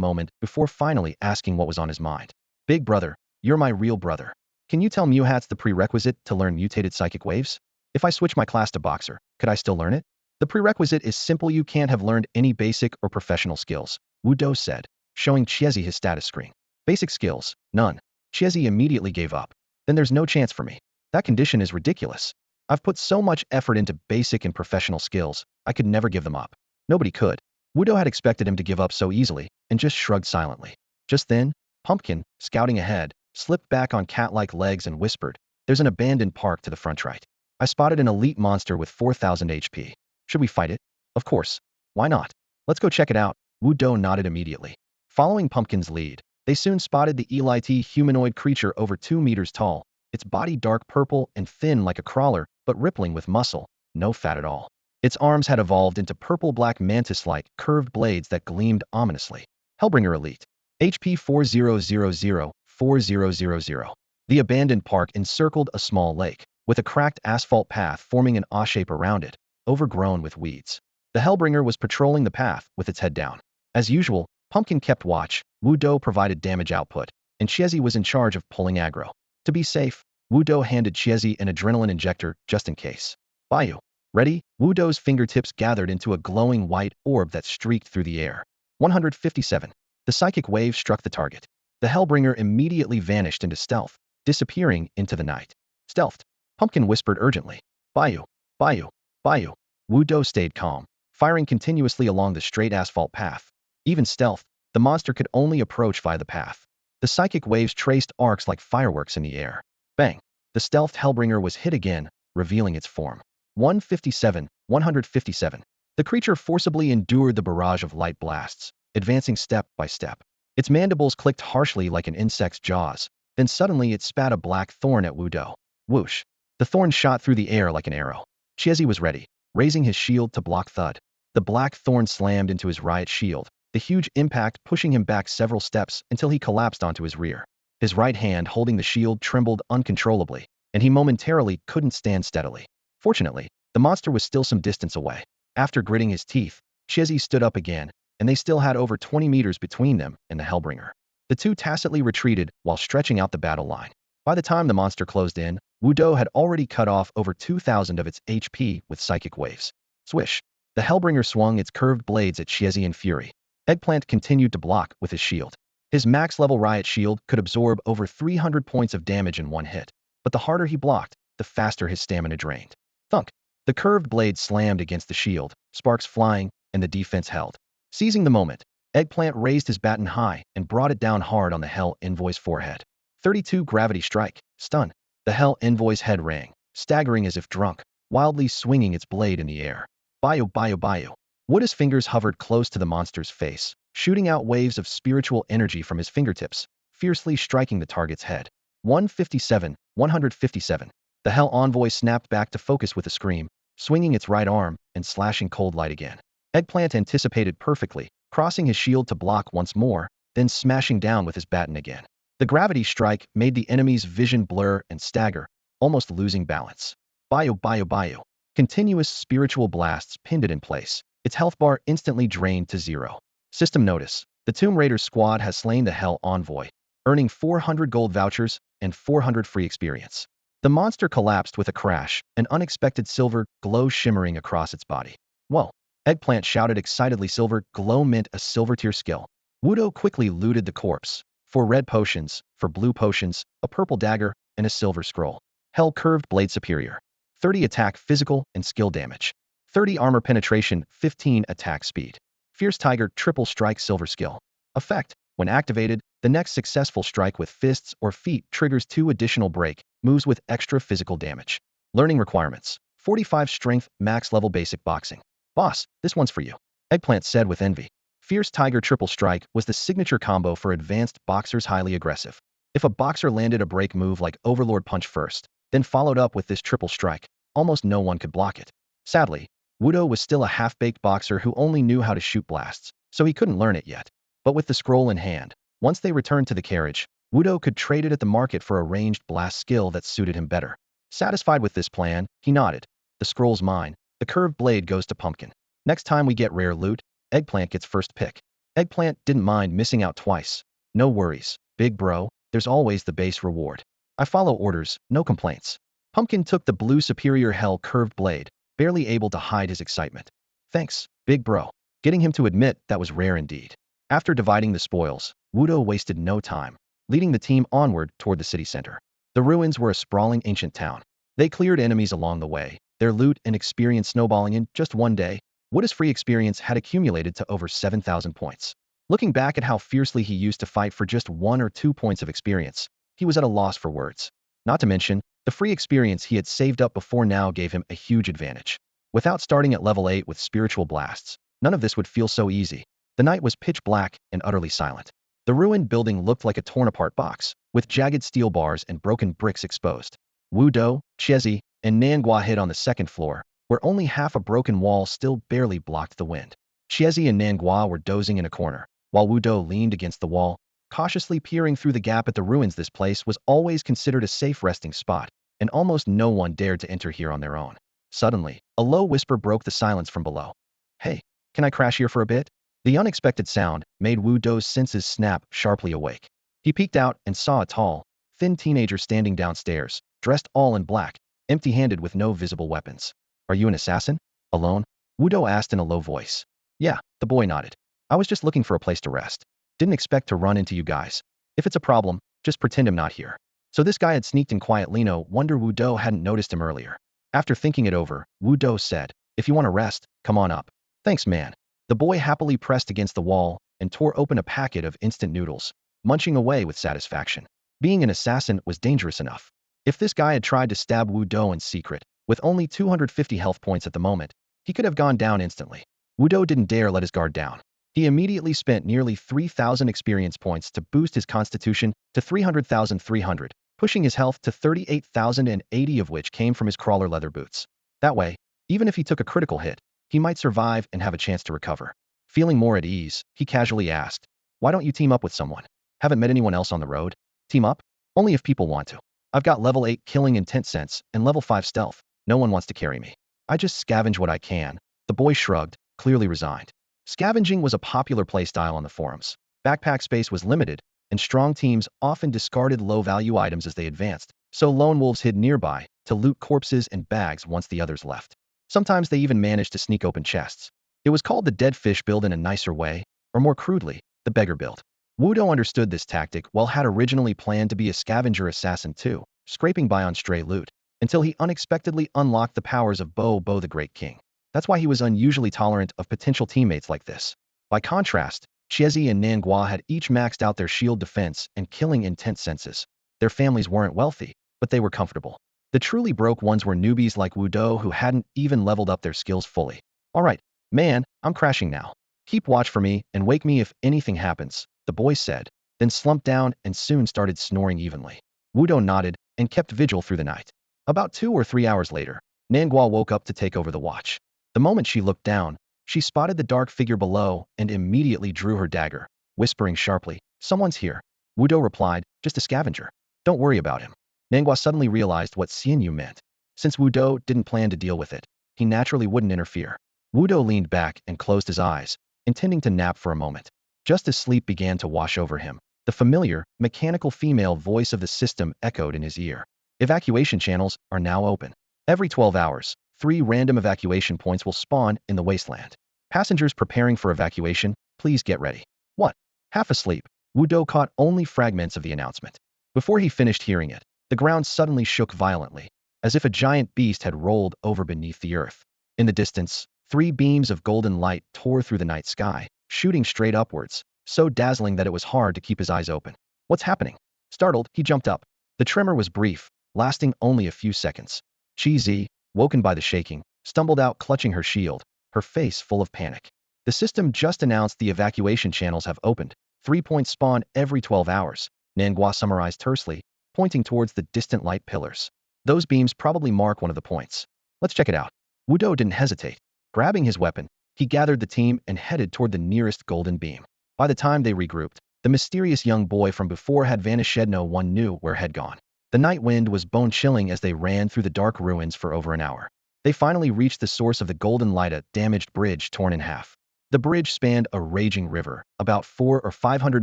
moment before finally asking what was on his mind. Big brother, you're my real brother. Can you tell Muhat's the prerequisite to learn mutated psychic waves? If I switch my class to boxer, could I still learn it? The prerequisite is simple. You can't have learned any basic or professional skills, Wudo said, showing Chiezi his status screen. Basic skills, none. Chiezi immediately gave up. Then there's no chance for me. That condition is ridiculous. I've put so much effort into basic and professional skills, I could never give them up. Nobody could. Wudo had expected him to give up so easily, and just shrugged silently. Just then, Pumpkin, scouting ahead, slipped back on cat-like legs and whispered, there's an abandoned park to the front right. I spotted an elite monster with 4,000 HP. Should we fight it? Of course. Why not? Let's go check it out. Wudo nodded immediately. Following Pumpkin's lead, they soon spotted the elite humanoid creature over 2 meters tall, its body dark purple and thin like a crawler, but rippling with muscle, no fat at all. Its arms had evolved into purple-black mantis-like curved blades that gleamed ominously. Hellbringer Elite. HP 4000-4000. The abandoned park encircled a small lake, with a cracked asphalt path forming an A-shape around it, overgrown with weeds. The Hellbringer was patrolling the path with its head down. As usual, Pumpkin kept watch, Wudo provided damage output, and Chiezi was in charge of pulling aggro. To be safe, Wudo handed Chiezi an adrenaline injector just in case. Bayou. Ready? Wudo's fingertips gathered into a glowing white orb that streaked through the air. 157. The psychic wave struck the target. The Hellbringer immediately vanished into stealth, disappearing into the night. Stealthed. Pumpkin whispered urgently. Bayou. Bayou. Bayou. Wudo stayed calm, firing continuously along the straight asphalt path. Even stealth, the monster could only approach via the path. The psychic waves traced arcs like fireworks in the air. Bang! The stealthed Hellbringer was hit again, revealing its form. 157, 157. The creature forcibly endured the barrage of light blasts, advancing step by step. Its mandibles clicked harshly like an insect's jaws, then suddenly it spat a black thorn at Wudo. Whoosh! The thorn shot through the air like an arrow. Chiezi was ready, raising his shield to block thud. The black thorn slammed into his riot shield, the huge impact pushing him back several steps until he collapsed onto his rear. His right hand holding the shield trembled uncontrollably, and he momentarily couldn't stand steadily. Fortunately, the monster was still some distance away. After gritting his teeth, Chiezi stood up again, and they still had over 20 meters between them and the Hellbringer. The two tacitly retreated while stretching out the battle line. By the time the monster closed in, Wudo had already cut off over 2,000 of its HP with psychic waves. Swish! The Hellbringer swung its curved blades at Chiezi in fury. Eggplant continued to block with his shield. His max-level riot shield could absorb over 300 points of damage in one hit, but the harder he blocked, the faster his stamina drained. Thunk! The curved blade slammed against the shield, sparks flying, and the defense held. Seizing the moment, Eggplant raised his baton high and brought it down hard on the Hell Envoy's forehead. 32 gravity strike, stun. The Hell Envoy's head rang, staggering as if drunk, wildly swinging its blade in the air. Bio bio bio. Wooda's fingers hovered close to the monster's face, shooting out waves of spiritual energy from his fingertips, fiercely striking the target's head. 157, 157. The Hell Envoy snapped back to focus with a scream, swinging its right arm and slashing cold light again. Eggplant anticipated perfectly, crossing his shield to block once more, then smashing down with his baton again. The gravity strike made the enemy's vision blur and stagger, almost losing balance. Bio bio bio. Continuous spiritual blasts pinned it in place, its health bar instantly drained to 0. System notice: the Tomb Raider squad has slain the Hell Envoy, earning 400 gold vouchers and 400 free experience. The monster collapsed with a crash, an unexpected silver glow shimmering across its body. Whoa! Eggplant shouted excitedly. Silver glow meant a silver tier skill. Wudo quickly looted the corpse. 4 red potions, 4 blue potions, a purple dagger, and a silver scroll. Hell Curved Blade Superior. 30 attack physical and skill damage. 30 armor penetration, 15 attack speed. Fierce Tiger Triple Strike Silver Skill. Effect: when activated, the next successful strike with fists or feet triggers 2 additional break moves with extra physical damage. Learning requirements: 45 strength, max level basic boxing. Boss, this one's for you, Eggplant said with envy. Fierce Tiger Triple Strike was the signature combo for advanced boxers, highly aggressive. If a boxer landed a break move like Overlord Punch first, then followed up with this triple strike, almost no one could block it. Sadly, Wudo was still a half-baked boxer who only knew how to shoot blasts, so he couldn't learn it yet. But with the scroll in hand, once they returned to the carriage, Wudo could trade it at the market for a ranged blast skill that suited him better. Satisfied with this plan, he nodded. The scroll's mine. The curved blade goes to Pumpkin. Next time we get rare loot, Eggplant gets first pick. Eggplant didn't mind missing out twice. No worries, big bro, there's always the base reward. I follow orders, no complaints. Pumpkin took the blue superior Hell Curved Blade, barely able to hide his excitement. Thanks, big bro. Getting him to admit that was rare indeed. After dividing the spoils, Wudo wasted no time, leading the team onward toward the city center. The ruins were a sprawling ancient town. They cleared enemies along the way, their loot and experience snowballing in just one day. Wudo's free experience had accumulated to over 7,000 points. Looking back at how fiercely he used to fight for just 1 or 2 points of experience, he was at a loss for words. Not to mention, the free experience he had saved up before now gave him a huge advantage. Without starting at level 8 with spiritual blasts, none of this would feel so easy. The night was pitch black and utterly silent. The ruined building looked like a torn-apart box, with jagged steel bars and broken bricks exposed. Wudo, Chezi, and Nangua hid on the second floor, where only half a broken wall still barely blocked the wind. Chezi and Nangua were dozing in a corner, while Wudo leaned against the wall, cautiously peering through the gap at the ruins. This place was always considered a safe resting spot, and almost no one dared to enter here on their own. Suddenly, a low whisper broke the silence from below. Hey, can I crash here for a bit? The unexpected sound made Wudo's senses snap sharply awake. He peeked out and saw a tall, thin teenager standing downstairs, dressed all in black, empty-handed with no visible weapons. Are you an assassin? Alone? Wudo asked in a low voice. Yeah, the boy nodded. I was just looking for a place to rest. Didn't expect to run into you guys. If it's a problem, just pretend I'm not here. So this guy had sneaked in quietly. No wonder Wudo hadn't noticed him earlier. After thinking it over, Wudo said, if you want to rest, come on up. Thanks, man. The boy happily pressed against the wall and tore open a packet of instant noodles, munching away with satisfaction. Being an assassin was dangerous enough. If this guy had tried to stab Wudo in secret, with only 250 health points at the moment, he could have gone down instantly. Wudo didn't dare let his guard down. He immediately spent nearly 3,000 experience points to boost his constitution to 300,300, pushing his health to 38,080, of which came from his crawler leather boots. That way, even if he took a critical hit, he might survive and have a chance to recover. Feeling more at ease, he casually asked, why don't you team up with someone? Haven't met anyone else on the road? Team up? Only if people want to. I've got level 8 killing intent sense and level 5 stealth. No one wants to carry me. I just scavenge what I can. The boy shrugged, clearly resigned. Scavenging was a popular playstyle on the forums. Backpack space was limited, and strong teams often discarded low-value items as they advanced, so lone wolves hid nearby to loot corpses and bags once the others left. Sometimes they even managed to sneak open chests. It was called the dead fish build in a nicer way, or more crudely, the beggar build. Wudo understood this tactic while had originally planned to be a scavenger assassin too, scraping by on stray loot. until he unexpectedly unlocked the powers of Bo the Great King. That's why he was unusually tolerant of potential teammates like this. By contrast, Chiezi and Nangua had each maxed out their shield defense and killing intent senses. Their families weren't wealthy, but they were comfortable. The truly broke ones were newbies like Wudo who hadn't even leveled up their skills fully. All right, man, I'm crashing now. Keep watch for me and wake me if anything happens, the boy said, then slumped down and soon started snoring evenly. Wudo nodded and kept vigil through the night. About 2 or 3 hours later, Nangua woke up to take over the watch. The moment she looked down, she spotted the dark figure below and immediately drew her dagger, whispering sharply, "Someone's here." Wudo replied, "Just a scavenger. Don't worry about him." Nangua suddenly realized what Xianyu meant. Since Wudo didn't plan to deal with it, he naturally wouldn't interfere. Wudo leaned back and closed his eyes, intending to nap for a moment. Just as sleep began to wash over him, the familiar, mechanical female voice of the system echoed in his ear. Evacuation channels are now open. Every 12 hours, 3 random evacuation points will spawn in the wasteland. Passengers preparing for evacuation, please get ready. What? Half asleep, Wudo caught only fragments of the announcement. Before he finished hearing it, the ground suddenly shook violently, as if a giant beast had rolled over beneath the earth. In the distance, 3 beams of golden light tore through the night sky, shooting straight upwards, so dazzling that it was hard to keep his eyes open. What's happening? Startled, he jumped up. The tremor was brief, lasting only a few seconds. Chi, woken by the shaking, stumbled out clutching her shield, her face full of panic. The system just announced the evacuation channels have opened. 3 points spawn every 12 hours, Nangua summarized tersely, pointing towards the distant light pillars. Those beams probably mark one of the points. Let's check it out. Wudo didn't hesitate. Grabbing his weapon, he gathered the team and headed toward the nearest golden beam. By the time they regrouped, the mysterious young boy from before had vanished. No one knew where had gone. The night wind was bone-chilling as they ran through the dark ruins for over an hour. They finally reached the source of the golden light, a damaged bridge torn in half. The bridge spanned a raging river, about 400 or 500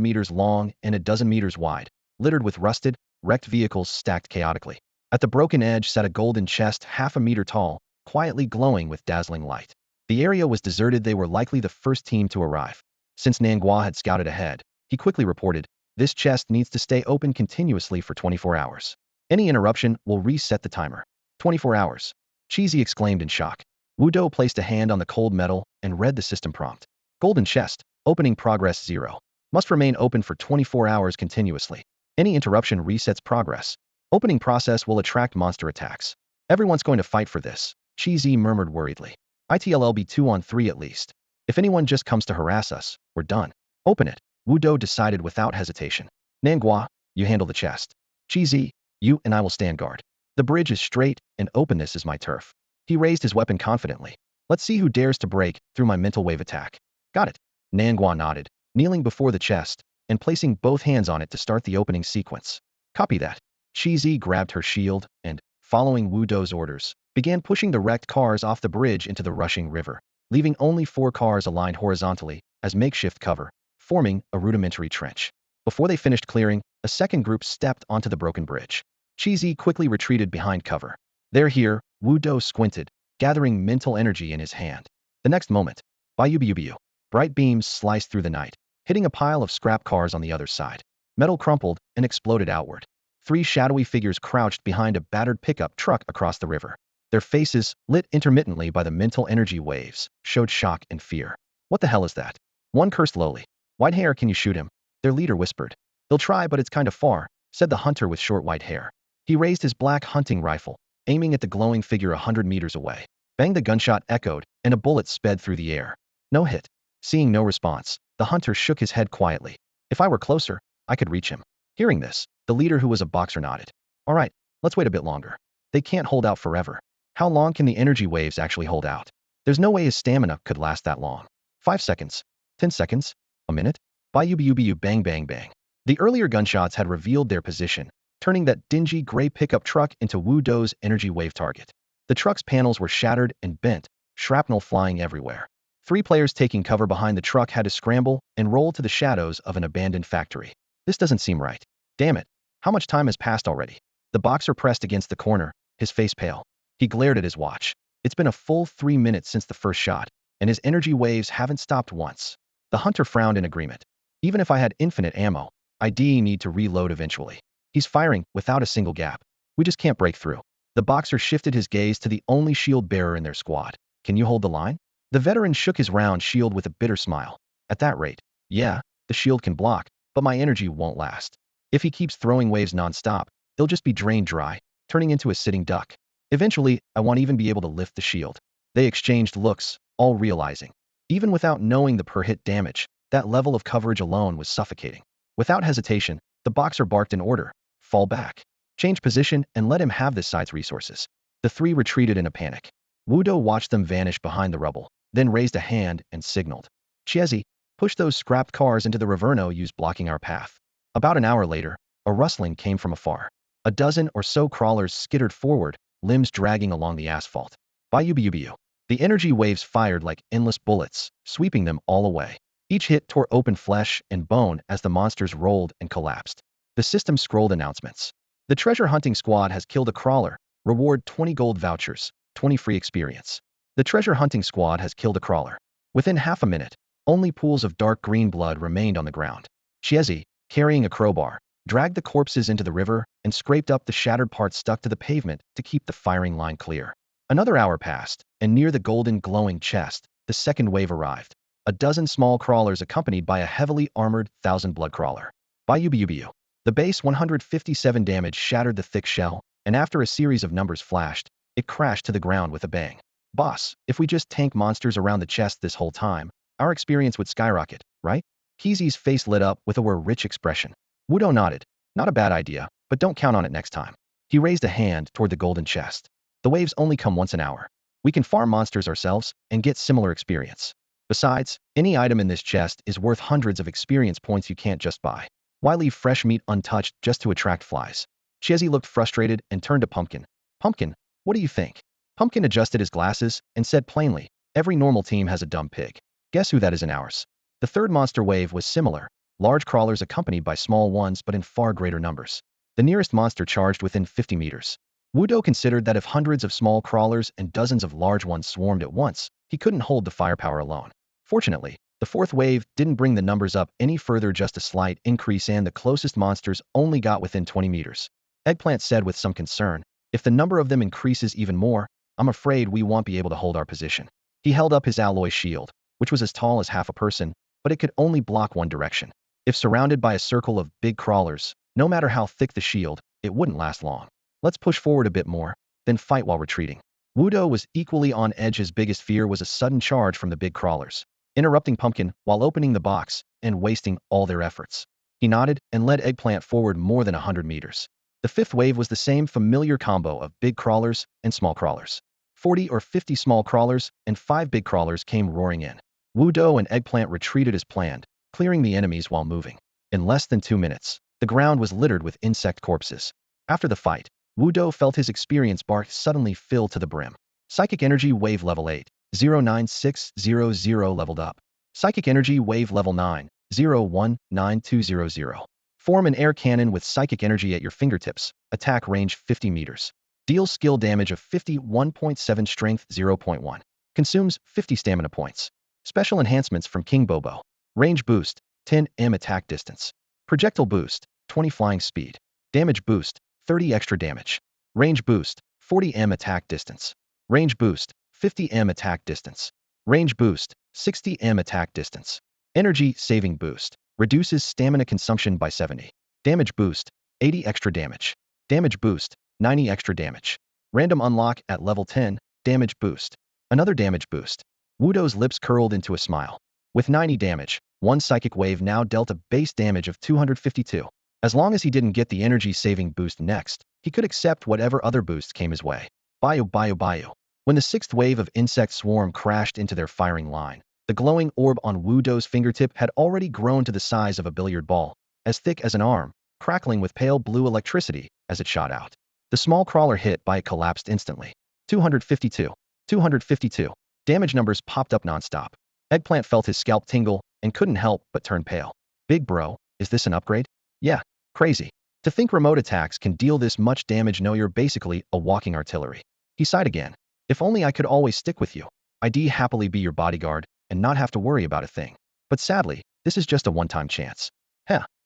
meters long and a dozen meters wide, littered with rusted, wrecked vehicles stacked chaotically. At the broken edge sat a golden chest half a meter tall, quietly glowing with dazzling light. The area was deserted. They were likely the first team to arrive. Since Nangua had scouted ahead, he quickly reported, "This chest needs to stay open continuously for 24 hours. Any interruption will reset the timer." 24 hours. Cheesy exclaimed in shock. Wudo placed a hand on the cold metal and read the system prompt. Golden chest, opening progress 0. Must remain open for 24 hours continuously. Any interruption resets progress. Opening process will attract monster attacks. Everyone's going to fight for this, Cheesy murmured worriedly. It'll be 2 on 3 at least. If anyone just comes to harass us, we're done. Open it, Wudo decided without hesitation. Nangua, you handle the chest. Cheesy, you and I will stand guard. The bridge is straight, and openness is my turf. He raised his weapon confidently. Let's see who dares to break through my mental wave attack. Got it. Nangua nodded, kneeling before the chest and placing both hands on it to start the opening sequence. Copy that. Cheesy grabbed her shield and, following Wudo's orders, began pushing the wrecked cars off the bridge into the rushing river, leaving only 4 cars aligned horizontally as makeshift cover, forming a rudimentary trench. Before they finished clearing, a second group stepped onto the broken bridge. Cheesy quickly retreated behind cover. They're here, Wudo squinted, gathering mental energy in his hand. The next moment, Bayubiubiu. Bright beams sliced through the night, hitting a pile of scrap cars on the other side. Metal crumpled and exploded outward. 3 shadowy figures crouched behind a battered pickup truck across the river. Their faces, lit intermittently by the mental energy waves, showed shock and fear. What the hell is that? One cursed lowly. White hair, can you shoot him? Their leader whispered. They'll try, but it's kind of far, said the hunter with short white hair. He raised his black hunting rifle, aiming at the glowing figure 100 meters away. Bang, the gunshot echoed, and a bullet sped through the air. No hit. Seeing no response, the hunter shook his head quietly. If I were closer, I could reach him. Hearing this, the leader, who was a boxer, nodded. All right, let's wait a bit longer. They can't hold out forever. How long can the energy waves actually hold out? There's no way his stamina could last that long. 5 seconds. 10 seconds. A minute. Bayubiubiu, bang bang bang. The earlier gunshots had revealed their position, turning that dingy gray pickup truck into Wudo's energy wave target. The truck's panels were shattered and bent, shrapnel flying everywhere. 3 players taking cover behind the truck had to scramble and roll to the shadows of an abandoned factory. This doesn't seem right. Damn it. How much time has passed already? The boxer pressed against the corner, his face pale. He glared at his watch. It's been a full 3 minutes since the first shot, and his energy waves haven't stopped once. The hunter frowned in agreement. Even if I had infinite ammo, I'd need to reload eventually. He's firing without a single gap. We just can't break through. The boxer shifted his gaze to the only shield bearer in their squad. Can you hold the line? The veteran shook his round shield with a bitter smile. At that rate, yeah, the shield can block, but my energy won't last. If he keeps throwing waves non-stop, he'll just be drained dry, turning into a sitting duck. Eventually, I won't even be able to lift the shield. They exchanged looks, all realizing. Even without knowing the per-hit damage, that level of coverage alone was suffocating. Without hesitation, the boxer barked an order. Fall back. Change position and let him have this side's resources. The three retreated in a panic. Wudo watched them vanish behind the rubble, then raised a hand and signaled. Chiesi, push those scrapped cars into the Raverno used blocking our path. About an hour later, a rustling came from afar. A dozen or so crawlers skittered forward, limbs dragging along the asphalt. Bayubayubayu. The energy waves fired like endless bullets, sweeping them all away. Each hit tore open flesh and bone as the monsters rolled and collapsed. The system scrolled announcements. The treasure hunting squad has killed a crawler. Reward 20 gold vouchers, 20 free experience. The treasure hunting squad has killed a crawler. Within half a minute, only pools of dark green blood remained on the ground. Chiesi, carrying a crowbar, dragged the corpses into the river and scraped up the shattered parts stuck to the pavement to keep the firing line clear. Another hour passed, and near the golden glowing chest, the second wave arrived. A dozen small crawlers accompanied by a heavily armored 1,000 blood crawler. Bayubayubayu. The base 157 damage shattered the thick shell, and after a series of numbers flashed, it crashed to the ground with a bang. Boss, if we just tank monsters around the chest this whole time, our experience would skyrocket, right? Kizi's face lit up with a rich expression. Wudo nodded. Not a bad idea, but don't count on it next time. He raised a hand toward the golden chest. The waves only come once an hour. We can farm monsters ourselves and get similar experience. Besides, any item in this chest is worth hundreds of experience points you can't just buy. Why leave fresh meat untouched just to attract flies? Chiesi looked frustrated and turned to Pumpkin. Pumpkin, what do you think? Pumpkin adjusted his glasses and said plainly, every normal team has a dumb pig. Guess who that is in ours? The third monster wave was similar, large crawlers accompanied by small ones but in far greater numbers. The nearest monster charged within 50 meters. Wudo considered that if hundreds of small crawlers and dozens of large ones swarmed at once, he couldn't hold the firepower alone. Fortunately, the fourth wave didn't bring the numbers up any further, just a slight increase, and the closest monsters only got within 20 meters. Eggplant said with some concern, if the number of them increases even more, I'm afraid we won't be able to hold our position. He held up his alloy shield, which was as tall as half a person, but it could only block one direction. If surrounded by a circle of big crawlers, no matter how thick the shield, it wouldn't last long. Let's push forward a bit more, then fight while retreating. Wudo was equally on edge. His biggest fear was a sudden charge from the big crawlers, interrupting Pumpkin while opening the box and wasting all their efforts. He nodded and led Eggplant forward more than 100 meters. The fifth wave was the same familiar combo of big crawlers and small crawlers. 40 or 50 small crawlers and 5 big crawlers came roaring in. Wudo and Eggplant retreated as planned, clearing the enemies while moving. In less than 2 minutes, the ground was littered with insect corpses. After the fight, Wudo felt his experience bar suddenly fill to the brim. Psychic Energy Wave Level 8, 09600 leveled up. Psychic Energy Wave Level 9, 019200. Form an air cannon with psychic energy at your fingertips. Attack range 50 meters. Deals skill damage of 51.7, strength 0.1. Consumes 50 stamina points. Special enhancements from King Bobo. Range boost, 10 m attack distance. Projectile boost, 20 flying speed. Damage boost, 30 extra damage. Range boost, 40 m attack distance. Range boost, 50 m attack distance. Range boost, 60 m attack distance. Energy saving boost. Reduces stamina consumption by 70. Damage boost, 80 extra damage. Damage boost, 90 extra damage. Random unlock at level 10, damage boost. Another damage boost. Wudo's lips curled into a smile. With 90 damage, one psychic wave now dealt a base damage of 252. As long as he didn't get the energy saving boost next, he could accept whatever other boosts came his way. Bio. When the sixth wave of insect swarm crashed into their firing line, the glowing orb on Wudo's fingertip had already grown to the size of a billiard ball, as thick as an arm, crackling with pale blue electricity as it shot out. The small crawler hit by it collapsed instantly. 252. 252. Damage numbers popped up nonstop. Eggplant felt his scalp tingle and couldn't help but turn pale. Big bro, is this an upgrade? Yeah, crazy. To think remote attacks can deal this much damage. No, you're basically a walking artillery. He sighed again. If only I could always stick with you. I'd happily be your bodyguard and not have to worry about a thing. But sadly, this is just a one-time chance.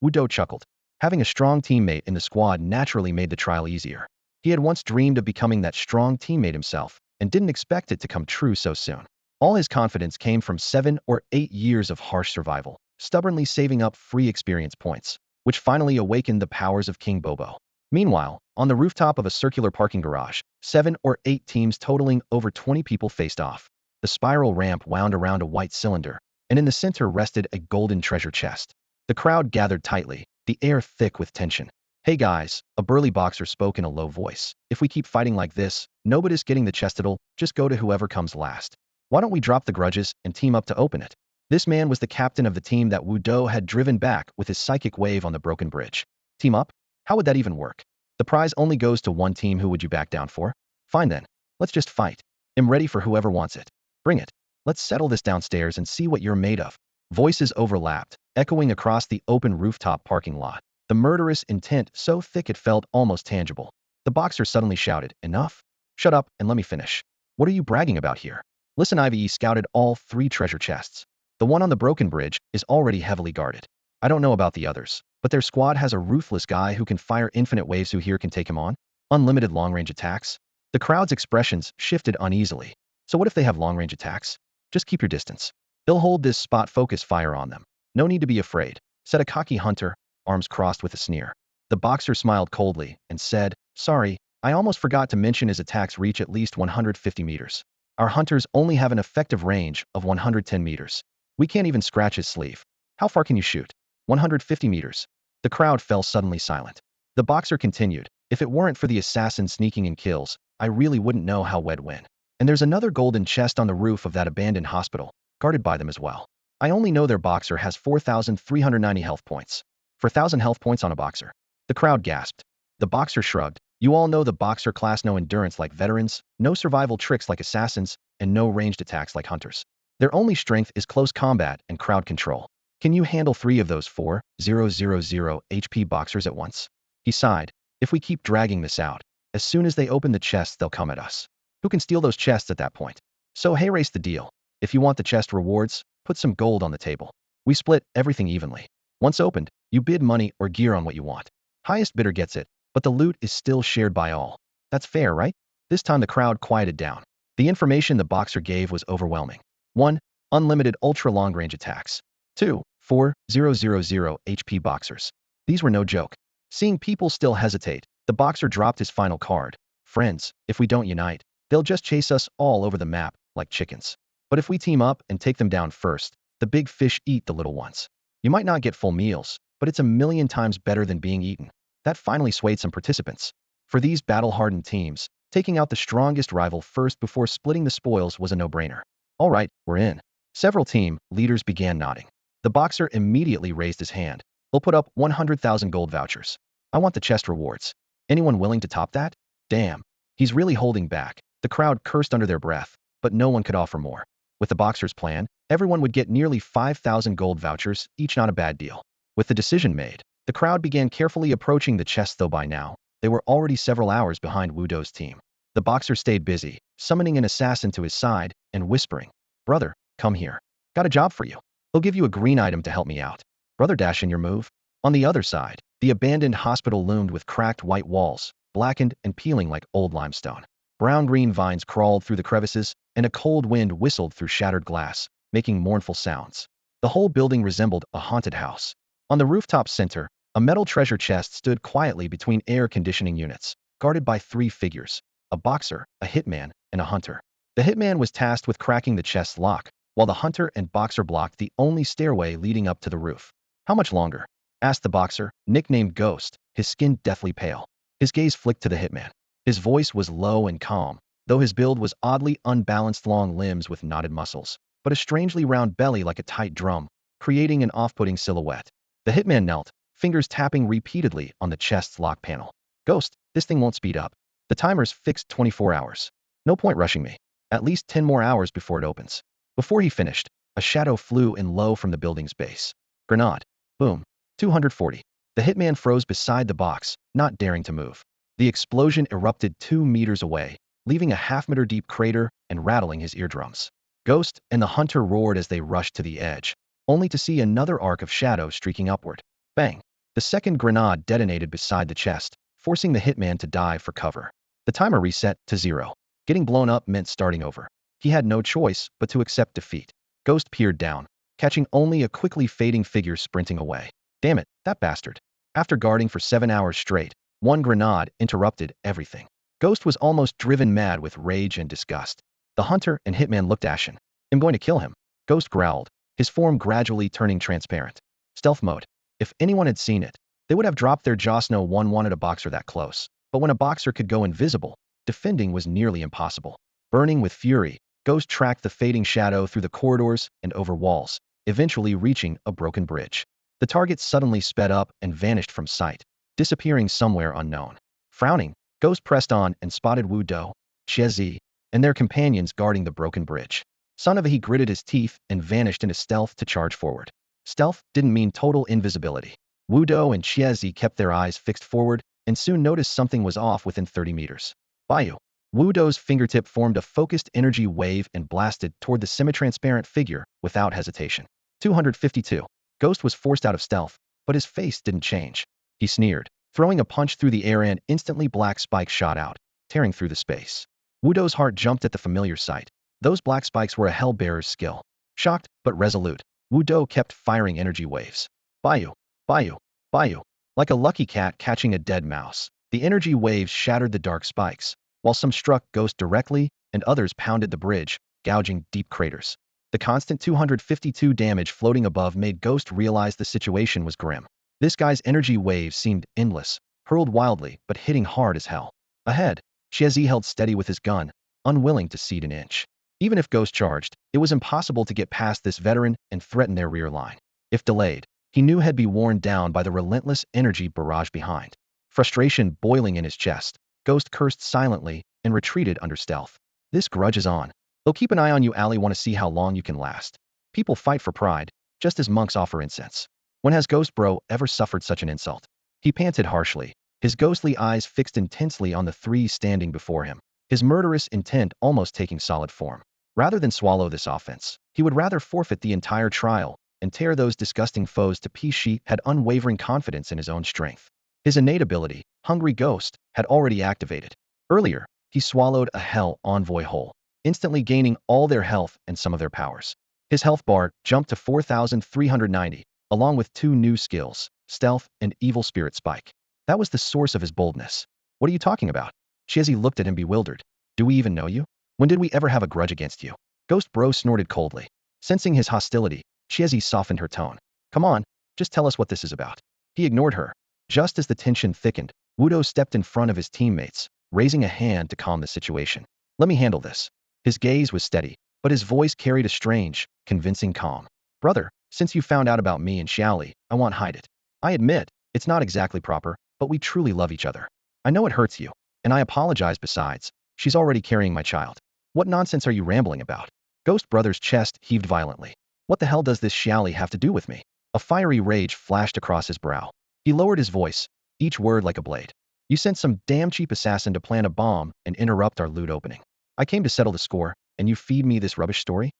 Wudo chuckled. Having a strong teammate in the squad naturally made the trial easier. He had once dreamed of becoming that strong teammate himself and didn't expect it to come true so soon. All his confidence came from 7 or 8 years of harsh survival, stubbornly saving up free experience points, which finally awakened the powers of King Bobo. Meanwhile, on the rooftop of a circular parking garage, 7 or 8 teams totaling over 20 people faced off. The spiral ramp wound around a white cylinder, and in the center rested a golden treasure chest. The crowd gathered tightly, the air thick with tension. "Hey guys," a burly boxer spoke in a low voice. "If we keep fighting like this, nobody's getting the chest. It'll just go to whoever comes last. Why don't we drop the grudges and team up to open it?" This man was the captain of the team that Wu Do had driven back with his psychic wave on the broken bridge. Team up? How would that even work? The prize only goes to one team. Who would you back down for? Fine then. Let's just fight. I'm ready for whoever wants it. Bring it. Let's settle this downstairs and see what you're made of. Voices overlapped, echoing across the open rooftop parking lot. The murderous intent so thick it felt almost tangible. The boxer suddenly shouted, "Enough? Shut up and let me finish. What are you bragging about here?" Listen, Ive scouted all 3 treasure chests. The one on the broken bridge is already heavily guarded. I don't know about the others, but their squad has a ruthless guy who can fire infinite waves. Who here can take him on? Unlimited long-range attacks? The crowd's expressions shifted uneasily. So what if they have long-range attacks? Just keep your distance. They'll hold this spot focus fire on them. No need to be afraid, said a cocky hunter, arms crossed with a sneer. The boxer smiled coldly and said, "Sorry, I almost forgot to mention his attacks reach at least 150 meters. Our hunters only have an effective range of 110 meters. We can't even scratch his sleeve. How far can you shoot? 150 meters. The crowd fell suddenly silent. The boxer continued, "If it weren't for the assassin sneaking in kills, I really wouldn't know how we'd win. And there's another golden chest on the roof of that abandoned hospital, guarded by them as well. I only know their boxer has 4,390 health points. 4,000 health points on a boxer." The crowd gasped. The boxer shrugged. "You all know the boxer class. No endurance like veterans, no survival tricks like assassins, and no ranged attacks like hunters. Their only strength is close combat and crowd control. Can you handle 3 of those 4,000 HP boxers at once?" He sighed. "If we keep dragging this out, as soon as they open the chests, they'll come at us. Who can steal those chests at that point? So hey, race the deal. If you want the chest rewards, put some gold on the table. We split everything evenly. Once opened, you bid money or gear on what you want. Highest bidder gets it, but the loot is still shared by all. That's fair, right?" This time the crowd quieted down. The information the boxer gave was overwhelming. 1. Unlimited ultra long-range attacks. 2. 4,000 HP boxers. These were no joke. Seeing people still hesitate, the boxer dropped his final card. "Friends, if we don't unite, they'll just chase us all over the map like chickens. But if we team up and take them down first, the big fish eat the little ones. You might not get full meals, but it's a million times better than being eaten." That finally swayed some participants. For these battle-hardened teams, taking out the strongest rival first before splitting the spoils was a no-brainer. "All right, we're in." Several team leaders began nodding. The boxer immediately raised his hand. "We'll put up 100,000 gold vouchers. I want the chest rewards. Anyone willing to top that?" "Damn, he's really holding back." The crowd cursed under their breath, but no one could offer more. With the boxer's plan, everyone would get nearly 5,000 gold vouchers, each. Not a bad deal. With the decision made, the crowd began carefully approaching the chests, though by now, they were already several hours behind Wu Do's team. The boxer stayed busy, summoning an assassin to his side and whispering, "Brother, come here. Got a job for you. He'll give you a green item to help me out. Brother, dash in your move." On the other side, the abandoned hospital loomed with cracked white walls, blackened and peeling like old limestone. Brown-green vines crawled through the crevices, and a cold wind whistled through shattered glass, making mournful sounds. The whole building resembled a haunted house. On the rooftop center, a metal treasure chest stood quietly between air conditioning units, guarded by 3 figures: a boxer, a hitman, and a hunter. The hitman was tasked with cracking the chest's lock, while the hunter and boxer blocked the only stairway leading up to the roof. "How much longer?" asked the boxer, nicknamed Ghost, his skin deathly pale. His gaze flicked to the hitman. His voice was low and calm, though his build was oddly unbalanced: long limbs with knotted muscles, but a strangely round belly like a tight drum, creating an off-putting silhouette. The hitman knelt, fingers tapping repeatedly on the chest's lock panel. "Ghost, this thing won't speed up. The timer's fixed 24 hours. No point rushing me. At least 10 more hours before it opens." Before he finished, a shadow flew in low from the building's base. Grenade. Boom. 240. The hitman froze beside the box, not daring to move. The explosion erupted 2 meters away, leaving a half-meter deep crater and rattling his eardrums. Ghost and the hunter roared as they rushed to the edge, only to see another arc of shadow streaking upward. Bang! The second grenade detonated beside the chest, forcing the hitman to dive for cover. The timer reset to 0. Getting blown up meant starting over. He had no choice but to accept defeat. Ghost peered down, catching only a quickly fading figure sprinting away. Damn it, that bastard. After guarding for 7 hours straight, one grenade interrupted everything. Ghost was almost driven mad with rage and disgust. The hunter and hitman looked ashen. I'm going to kill him. Ghost growled, his form gradually turning transparent. Stealth mode. If anyone had seen it, they would have dropped their jaws. No one wanted a boxer that close. But when a boxer could go invisible, defending was nearly impossible. Burning with fury, Ghost tracked the fading shadow through the corridors and over walls, eventually reaching a broken bridge. The target suddenly sped up and vanished from sight, disappearing somewhere unknown. Frowning, Ghost pressed on and spotted Wu Do, Xie, and their companions guarding the broken bridge. Son of a, he gritted his teeth and vanished into stealth to charge forward. Stealth didn't mean total invisibility. Wu Do and Xie kept their eyes fixed forward and soon noticed something was off within 30 meters. Bayou. Wu Do's fingertip formed a focused energy wave and blasted toward the semi-transparent figure without hesitation. 252. Ghost was forced out of stealth, but his face didn't change. He sneered, throwing a punch through the air, and instantly black spikes shot out, tearing through the space. Wu Do's heart jumped at the familiar sight. Those black spikes were a hellbearer's skill. Shocked but resolute, Wu Do kept firing energy waves. Bayou, Bayou, Bayou. Like a lucky cat catching a dead mouse, the energy waves shattered the dark spikes, while some struck Ghost directly and others pounded the bridge, gouging deep craters. The constant 252 damage floating above made Ghost realize the situation was grim. This guy's energy waves seemed endless, hurled wildly but hitting hard as hell. Ahead, Xie held steady with his gun, unwilling to cede an inch. Even if Ghost charged, it was impossible to get past this veteran and threaten their rear line. If delayed, he knew he'd be worn down by the relentless energy barrage behind. Frustration boiling in his chest, Ghost cursed silently and retreated under stealth. This grudge is on. They'll keep an eye on you, Ali. Want to see how long you can last. People fight for pride, just as monks offer incense. When has Ghost Bro ever suffered such an insult? He panted harshly, his ghostly eyes fixed intensely on the three standing before him, his murderous intent almost taking solid form. Rather than swallow this offense, he would rather forfeit the entire trial and tear those disgusting foes to pieces. She had unwavering confidence in his own strength. His innate ability, Hungry Ghost, had already activated. Earlier, he swallowed a Hell Envoy whole, instantly gaining all their health and some of their powers. His health bar jumped to 4,390, along with 2 new skills, Stealth and Evil Spirit Spike. That was the source of his boldness. What are you talking about? Xie looked at him bewildered. Do we even know you? When did we ever have a grudge against you? Ghost Bro snorted coldly. Sensing his hostility, Xie softened her tone. Come on, just tell us what this is about. He ignored her. Just as the tension thickened, Wu Do stepped in front of his teammates, raising a hand to calm the situation. Let me handle this. His gaze was steady, but his voice carried a strange, convincing calm. Brother, since you found out about me and Xiaoli, I won't hide it. I admit, it's not exactly proper, but we truly love each other. I know it hurts you, and I apologize. Besides, she's already carrying my child. What nonsense are you rambling about? Ghost Brother's chest heaved violently. What the hell does this Xiaoli have to do with me? A fiery rage flashed across his brow. He lowered his voice, each word like a blade. You sent some damn cheap assassin to plant a bomb and interrupt our loot opening. I came to settle the score, and you feed me this rubbish story?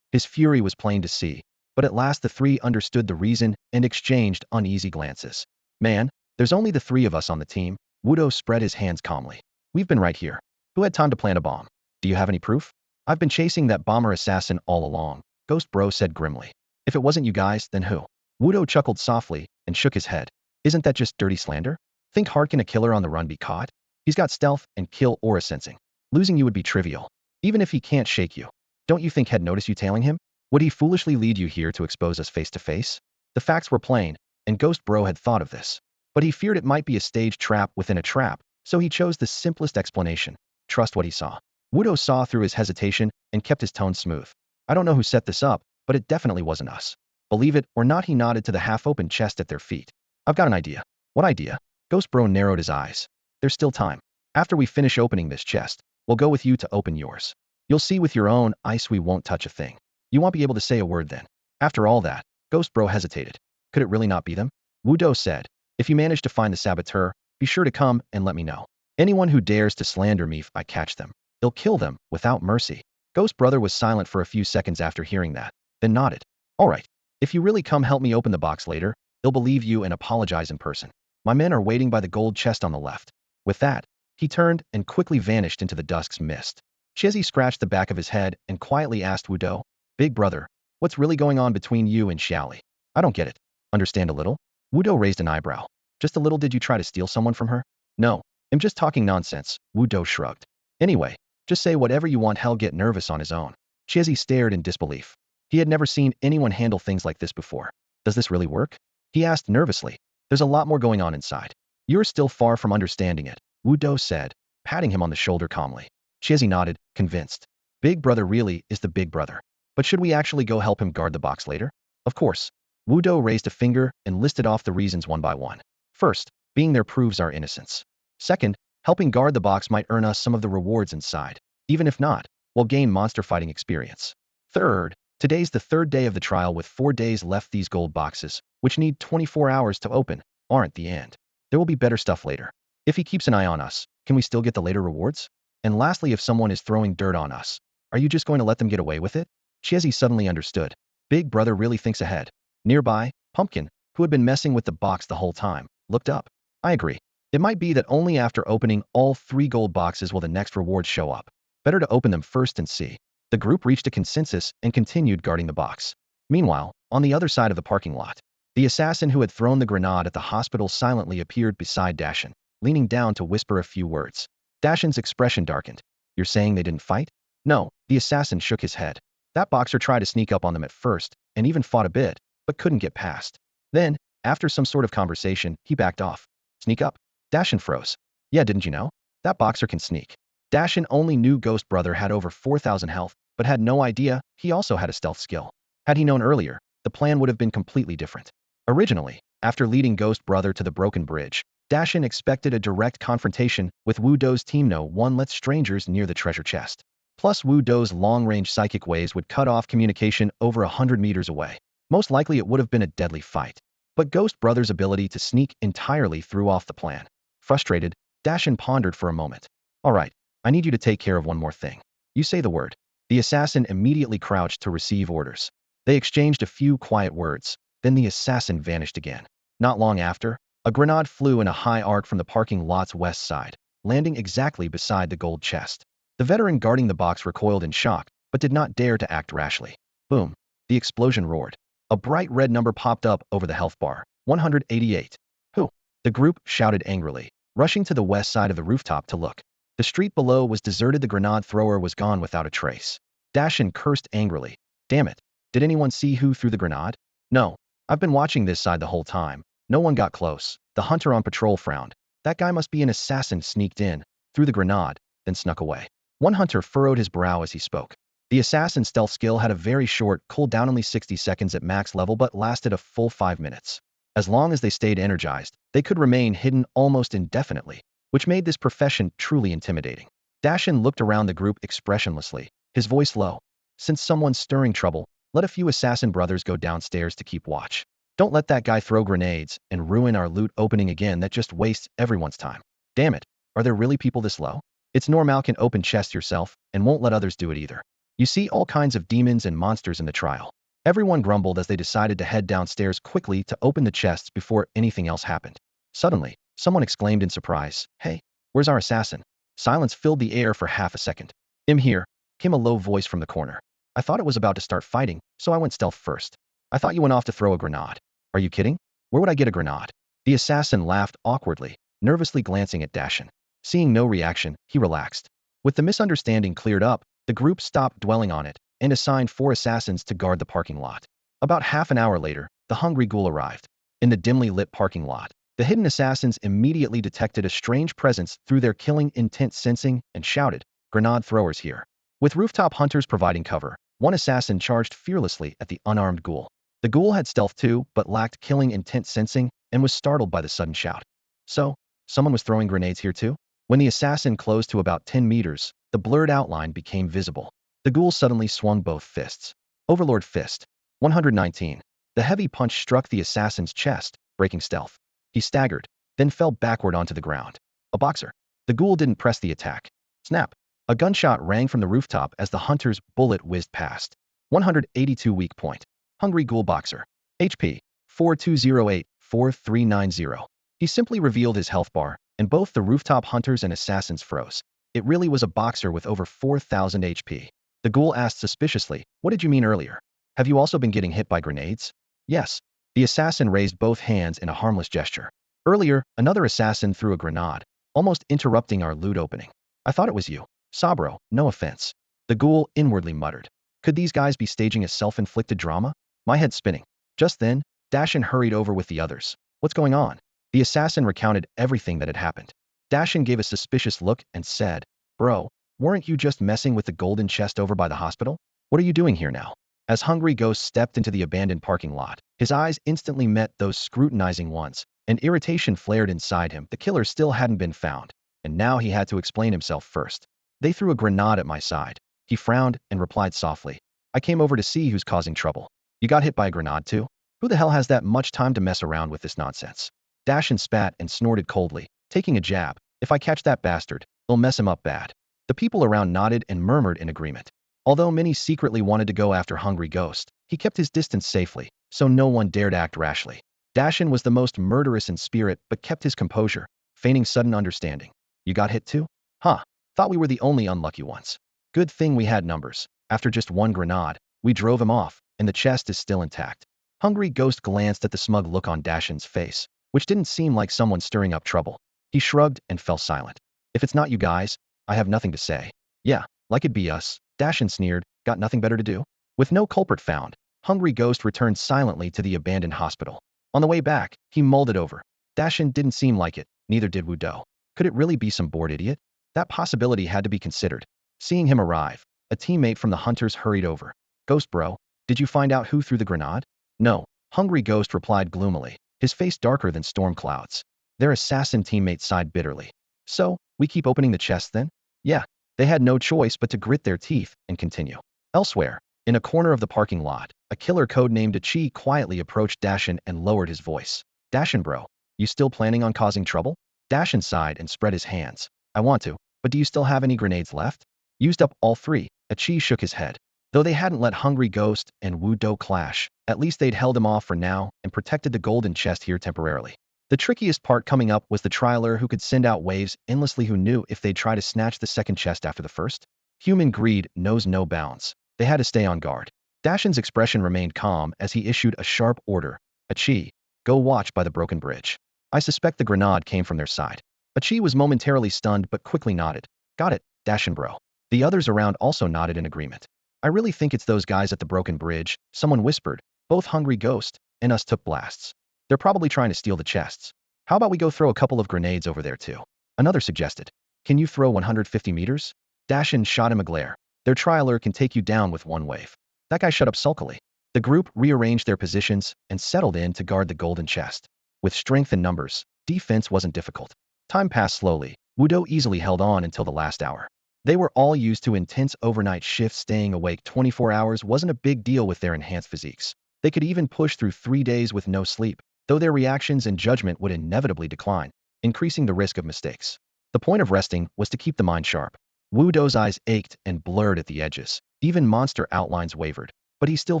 His fury was plain to see, but at last the three understood the reason and exchanged uneasy glances. Man, there's only the 3 of us on the team. Wu Do spread his hands calmly. We've been right here. Who had time to plant a bomb? Do you have any proof? I've been chasing that bomber assassin all along, Ghost Bro said grimly. If it wasn't you guys, then who? Wu Do chuckled softly and shook his head. Isn't that just dirty slander? Think hard, can a killer on the run be caught? He's got stealth and kill aura sensing. Losing you would be trivial, even if he can't shake you. Don't you think he'd notice you tailing him? Would he foolishly lead you here to expose us face to face? The facts were plain, and Ghost Bro had thought of this. But he feared it might be a stage trap within a trap, so he chose the simplest explanation. Trust what he saw. Wu Do saw through his hesitation and kept his tone smooth. I don't know who set this up, but it definitely wasn't us. Believe it or not, he nodded to the half-open chest at their feet. I've got an idea. What idea? Ghost Bro narrowed his eyes. There's still time. After we finish opening this chest, we'll go with you to open yours. You'll see with your own eyes we won't touch a thing. You won't be able to say a word then. After all that, Ghost Bro hesitated. Could it really not be them? Wu Do said, if you manage to find the saboteur, be sure to come and let me know. Anyone who dares to slander me, if I catch them, I'll kill them without mercy. Ghost Brother was silent for a few seconds after hearing that, then nodded. All right. If you really come help me open the box later, I'll believe you and apologize in person. My men are waiting by the gold chest on the left. With that, He turned and quickly vanished into the dusk's mist. Chizzy scratched the back of his head and quietly asked Wudo, "Big brother, what's really going on between you and Xiaoli? I don't get it. Understand a little?" Wudo raised an eyebrow. "Just a little? Did you try to steal someone from her?" "No, I'm just talking nonsense," Wudo shrugged. "Anyway, just say whatever you want. Hell, get nervous on his own." Chizzy stared in disbelief. He had never seen anyone handle things like this before. "Does this really work?" he asked nervously. "There's a lot more going on inside. You're still far from understanding it," Wudo said, patting him on the shoulder calmly. Chizzy nodded, convinced. Big brother really is the big brother. But should we actually go help him guard the box later? Of course. Wudo raised a finger and listed off the reasons one by one. First, being there proves our innocence. Second, helping guard the box might earn us some of the rewards inside. Even if not, we'll gain monster fighting experience. Third, today's the third day of the trial with 4 days left. These gold boxes, which need 24 hours to open, aren't the end. There will be better stuff later. If he keeps an eye on us, can we still get the later rewards? And lastly, if someone is throwing dirt on us, are you just going to let them get away with it? Chizzy suddenly understood. Big brother really thinks ahead. Nearby, Pumpkin, who had been messing with the box the whole time, looked up. "I agree. It might be that only after opening all 3 gold boxes will the next rewards show up. Better to open them first and see." The group reached a consensus and continued guarding the box. Meanwhile, on the other side of the parking lot, the assassin who had thrown the grenade at the hospital silently appeared beside Dashin, leaning down to whisper a few words. Dashin's expression darkened. "You're saying they didn't fight?" "No," the assassin shook his head. "That boxer tried to sneak up on them at first, and even fought a bit, but couldn't get past. Then, after some sort of conversation, he backed off." "Sneak up?" Dashin froze. "Yeah, didn't you know? That boxer can sneak." Dashin only knew Ghost Brother had over 4,000 health, but had no idea he also had a stealth skill. Had he known earlier, the plan would have been completely different. Originally, after leading Ghost Brother to the broken bridge, Dashin expected a direct confrontation with Wudo's team. No one let strangers near the treasure chest. Plus, Wudo's long-range psychic waves would cut off communication over 100 meters away. Most likely it would have been a deadly fight. But Ghost Brother's ability to sneak entirely threw off the plan. Frustrated, Dashin pondered for a moment. "All right, I need you to take care of one more thing. You say the word." The assassin immediately crouched to receive orders. They exchanged a few quiet words, then the assassin vanished again. Not long after, a grenade flew in a high arc from the parking lot's west side, landing exactly beside the gold chest. The veteran guarding the box recoiled in shock, but did not dare to act rashly. Boom! The explosion roared. A bright red number popped up over the health bar. 188. "Who?" The group shouted angrily, rushing to the west side of the rooftop to look. The street below was deserted. The grenade thrower was gone without a trace. Dashin cursed angrily. "Damn it. Did anyone see who threw the grenade?" "No. I've been watching this side the whole time. No one got close." The hunter on patrol frowned. "That guy must be an assassin. Sneaked in, threw the grenade, then snuck away." One hunter furrowed his brow as he spoke. The assassin's stealth skill had a very short cooldown, only 60 seconds at max level, but lasted a full 5 minutes. As long as they stayed energized, they could remain hidden almost indefinitely, which made this profession truly intimidating. Dashin looked around the group expressionlessly, his voice low. "Since someone's stirring trouble, let a few assassin brothers go downstairs to keep watch. Don't let that guy throw grenades and ruin our loot opening again. That just wastes everyone's time." "Damn it, are there really people this low? It's normal. Can open chests yourself, and won't let others do it either. You see all kinds of demons and monsters in the trial." Everyone grumbled as they decided to head downstairs quickly to open the chests before anything else happened. Suddenly, someone exclaimed in surprise, "Hey, where's our assassin?" Silence filled the air for half a second. "I'm here," came a low voice from the corner. "I thought it was about to start fighting, so I went stealth first. I thought you went off to throw a grenade." "Are you kidding? Where would I get a grenade?" The assassin laughed awkwardly, nervously glancing at Dashin. Seeing no reaction, he relaxed. With the misunderstanding cleared up, the group stopped dwelling on it and assigned 4 assassins to guard the parking lot. About half an hour later, the hungry ghoul arrived. In the dimly lit parking lot, the hidden assassins immediately detected a strange presence through their killing intent sensing and shouted, "Grenade throwers here." With rooftop hunters providing cover, one assassin charged fearlessly at the unarmed ghoul. The ghoul had stealth too, but lacked killing intent sensing and was startled by the sudden shout. "So, someone was throwing grenades here too?" When the assassin closed to about 10 meters, the blurred outline became visible. The ghoul suddenly swung both fists. Overlord Fist. 119. The heavy punch struck the assassin's chest, breaking stealth. He staggered, then fell backward onto the ground. A boxer. The ghoul didn't press the attack. Snap. A gunshot rang from the rooftop as the hunter's bullet whizzed past. 182 weak point. Hungry Ghoul Boxer. HP. 4208-4390. He simply revealed his health bar, and both the rooftop hunters and assassins froze. It really was a boxer with over 4,000 HP. The ghoul asked suspiciously, "What did you mean earlier? Have you also been getting hit by grenades?" "Yes." The assassin raised both hands in a harmless gesture. "Earlier, another assassin threw a grenade, almost interrupting our loot opening. I thought it was you. Sabro, no offense." The ghoul inwardly muttered. Could these guys be staging a self-inflicted drama? My head spinning. Just then, Dashin hurried over with the others. "What's going on?" The assassin recounted everything that had happened. Dashin gave a suspicious look and said, "Bro, weren't you just messing with the golden chest over by the hospital? What are you doing here now?" As Hungry Ghost stepped into the abandoned parking lot, his eyes instantly met those scrutinizing ones, and irritation flared inside him. The killer still hadn't been found, and now he had to explain himself first. "They threw a grenade at my side." He frowned and replied softly, "I came over to see who's causing trouble." "You got hit by a grenade too? Who the hell has that much time to mess around with this nonsense?" Dashin spat and snorted coldly, taking a jab. "If I catch that bastard, it'll mess him up bad." The people around nodded and murmured in agreement. Although many secretly wanted to go after Hungry Ghost, he kept his distance safely, so no one dared act rashly. Dashin was the most murderous in spirit but kept his composure, feigning sudden understanding. "You got hit too? Huh, thought we were the only unlucky ones. Good thing we had numbers. After just one grenade, we drove him off, and the chest is still intact." Hungry Ghost glanced at the smug look on Dashin's face, which didn't seem like someone stirring up trouble. He shrugged and fell silent. "If it's not you guys, I have nothing to say." "Yeah, like it'd be us," Dashin sneered. "Got nothing better to do?" With no culprit found, Hungry Ghost returned silently to the abandoned hospital. On the way back, he mulled it over. Dashin didn't seem like it, neither did Wudo. Could it really be some bored idiot? That possibility had to be considered. Seeing him arrive, a teammate from the hunters hurried over. "Ghost bro, did you find out who threw the grenade?" "No," Hungry Ghost replied gloomily, his face darker than storm clouds. Their assassin teammate sighed bitterly. "So, we keep opening the chest then?" "Yeah." They had no choice but to grit their teeth and continue. Elsewhere, in a corner of the parking lot, a killer codenamed Chi quietly approached Dashin and lowered his voice. "Dashin bro, you still planning on causing trouble?" Dashin sighed and spread his hands. "I want to, but do you still have any grenades left?" "Used up all three." Chi shook his head. Though they hadn't let Hungry Ghost and Wudo clash, at least they'd held him off for now and protected the golden chest here temporarily. The trickiest part coming up was the trialer who could send out waves endlessly. Who knew if they'd try to snatch the second chest after the first? Human greed knows no bounds. They had to stay on guard. Dashin's expression remained calm as he issued a sharp order. "Achi, go watch by the broken bridge. I suspect the grenade came from their side." Achi was momentarily stunned but quickly nodded. "Got it, Dashin bro." The others around also nodded in agreement. "I really think it's those guys at the broken bridge," someone whispered. "Both Hungry Ghost and us took blasts. They're probably trying to steal the chests. How about we go throw a couple of grenades over there too?" Another suggested. "Can you throw 150 meters?" Dashin shot him a glare. "Their trialer can take you down with one wave." That guy shut up sulkily. The group rearranged their positions and settled in to guard the golden chest. With strength and numbers, defense wasn't difficult. Time passed slowly. Wudo easily held on until the last hour. They were all used to intense overnight shifts. Staying awake 24 hours wasn't a big deal with their enhanced physiques. They could even push through 3 days with no sleep, though their reactions and judgment would inevitably decline, increasing the risk of mistakes. The point of resting was to keep the mind sharp. Wudo's eyes ached and blurred at the edges. Even monster outlines wavered, but he still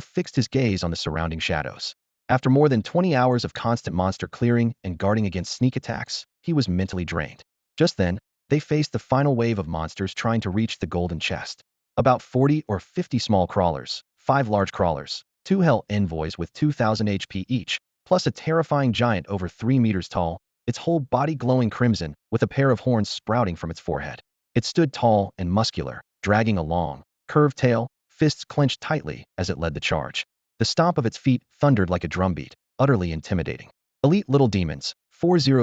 fixed his gaze on the surrounding shadows. After more than 20 hours of constant monster clearing and guarding against sneak attacks, he was mentally drained. Just then, they faced the final wave of monsters trying to reach the golden chest. About 40 or 50 small crawlers, 5 large crawlers, 2 hell envoys with 2,000 HP each, plus a terrifying giant over 3 meters tall, its whole body glowing crimson with a pair of horns sprouting from its forehead. It stood tall and muscular, dragging a long, curved tail, fists clenched tightly as it led the charge. The stomp of its feet thundered like a drumbeat, utterly intimidating. Elite little demons, 4000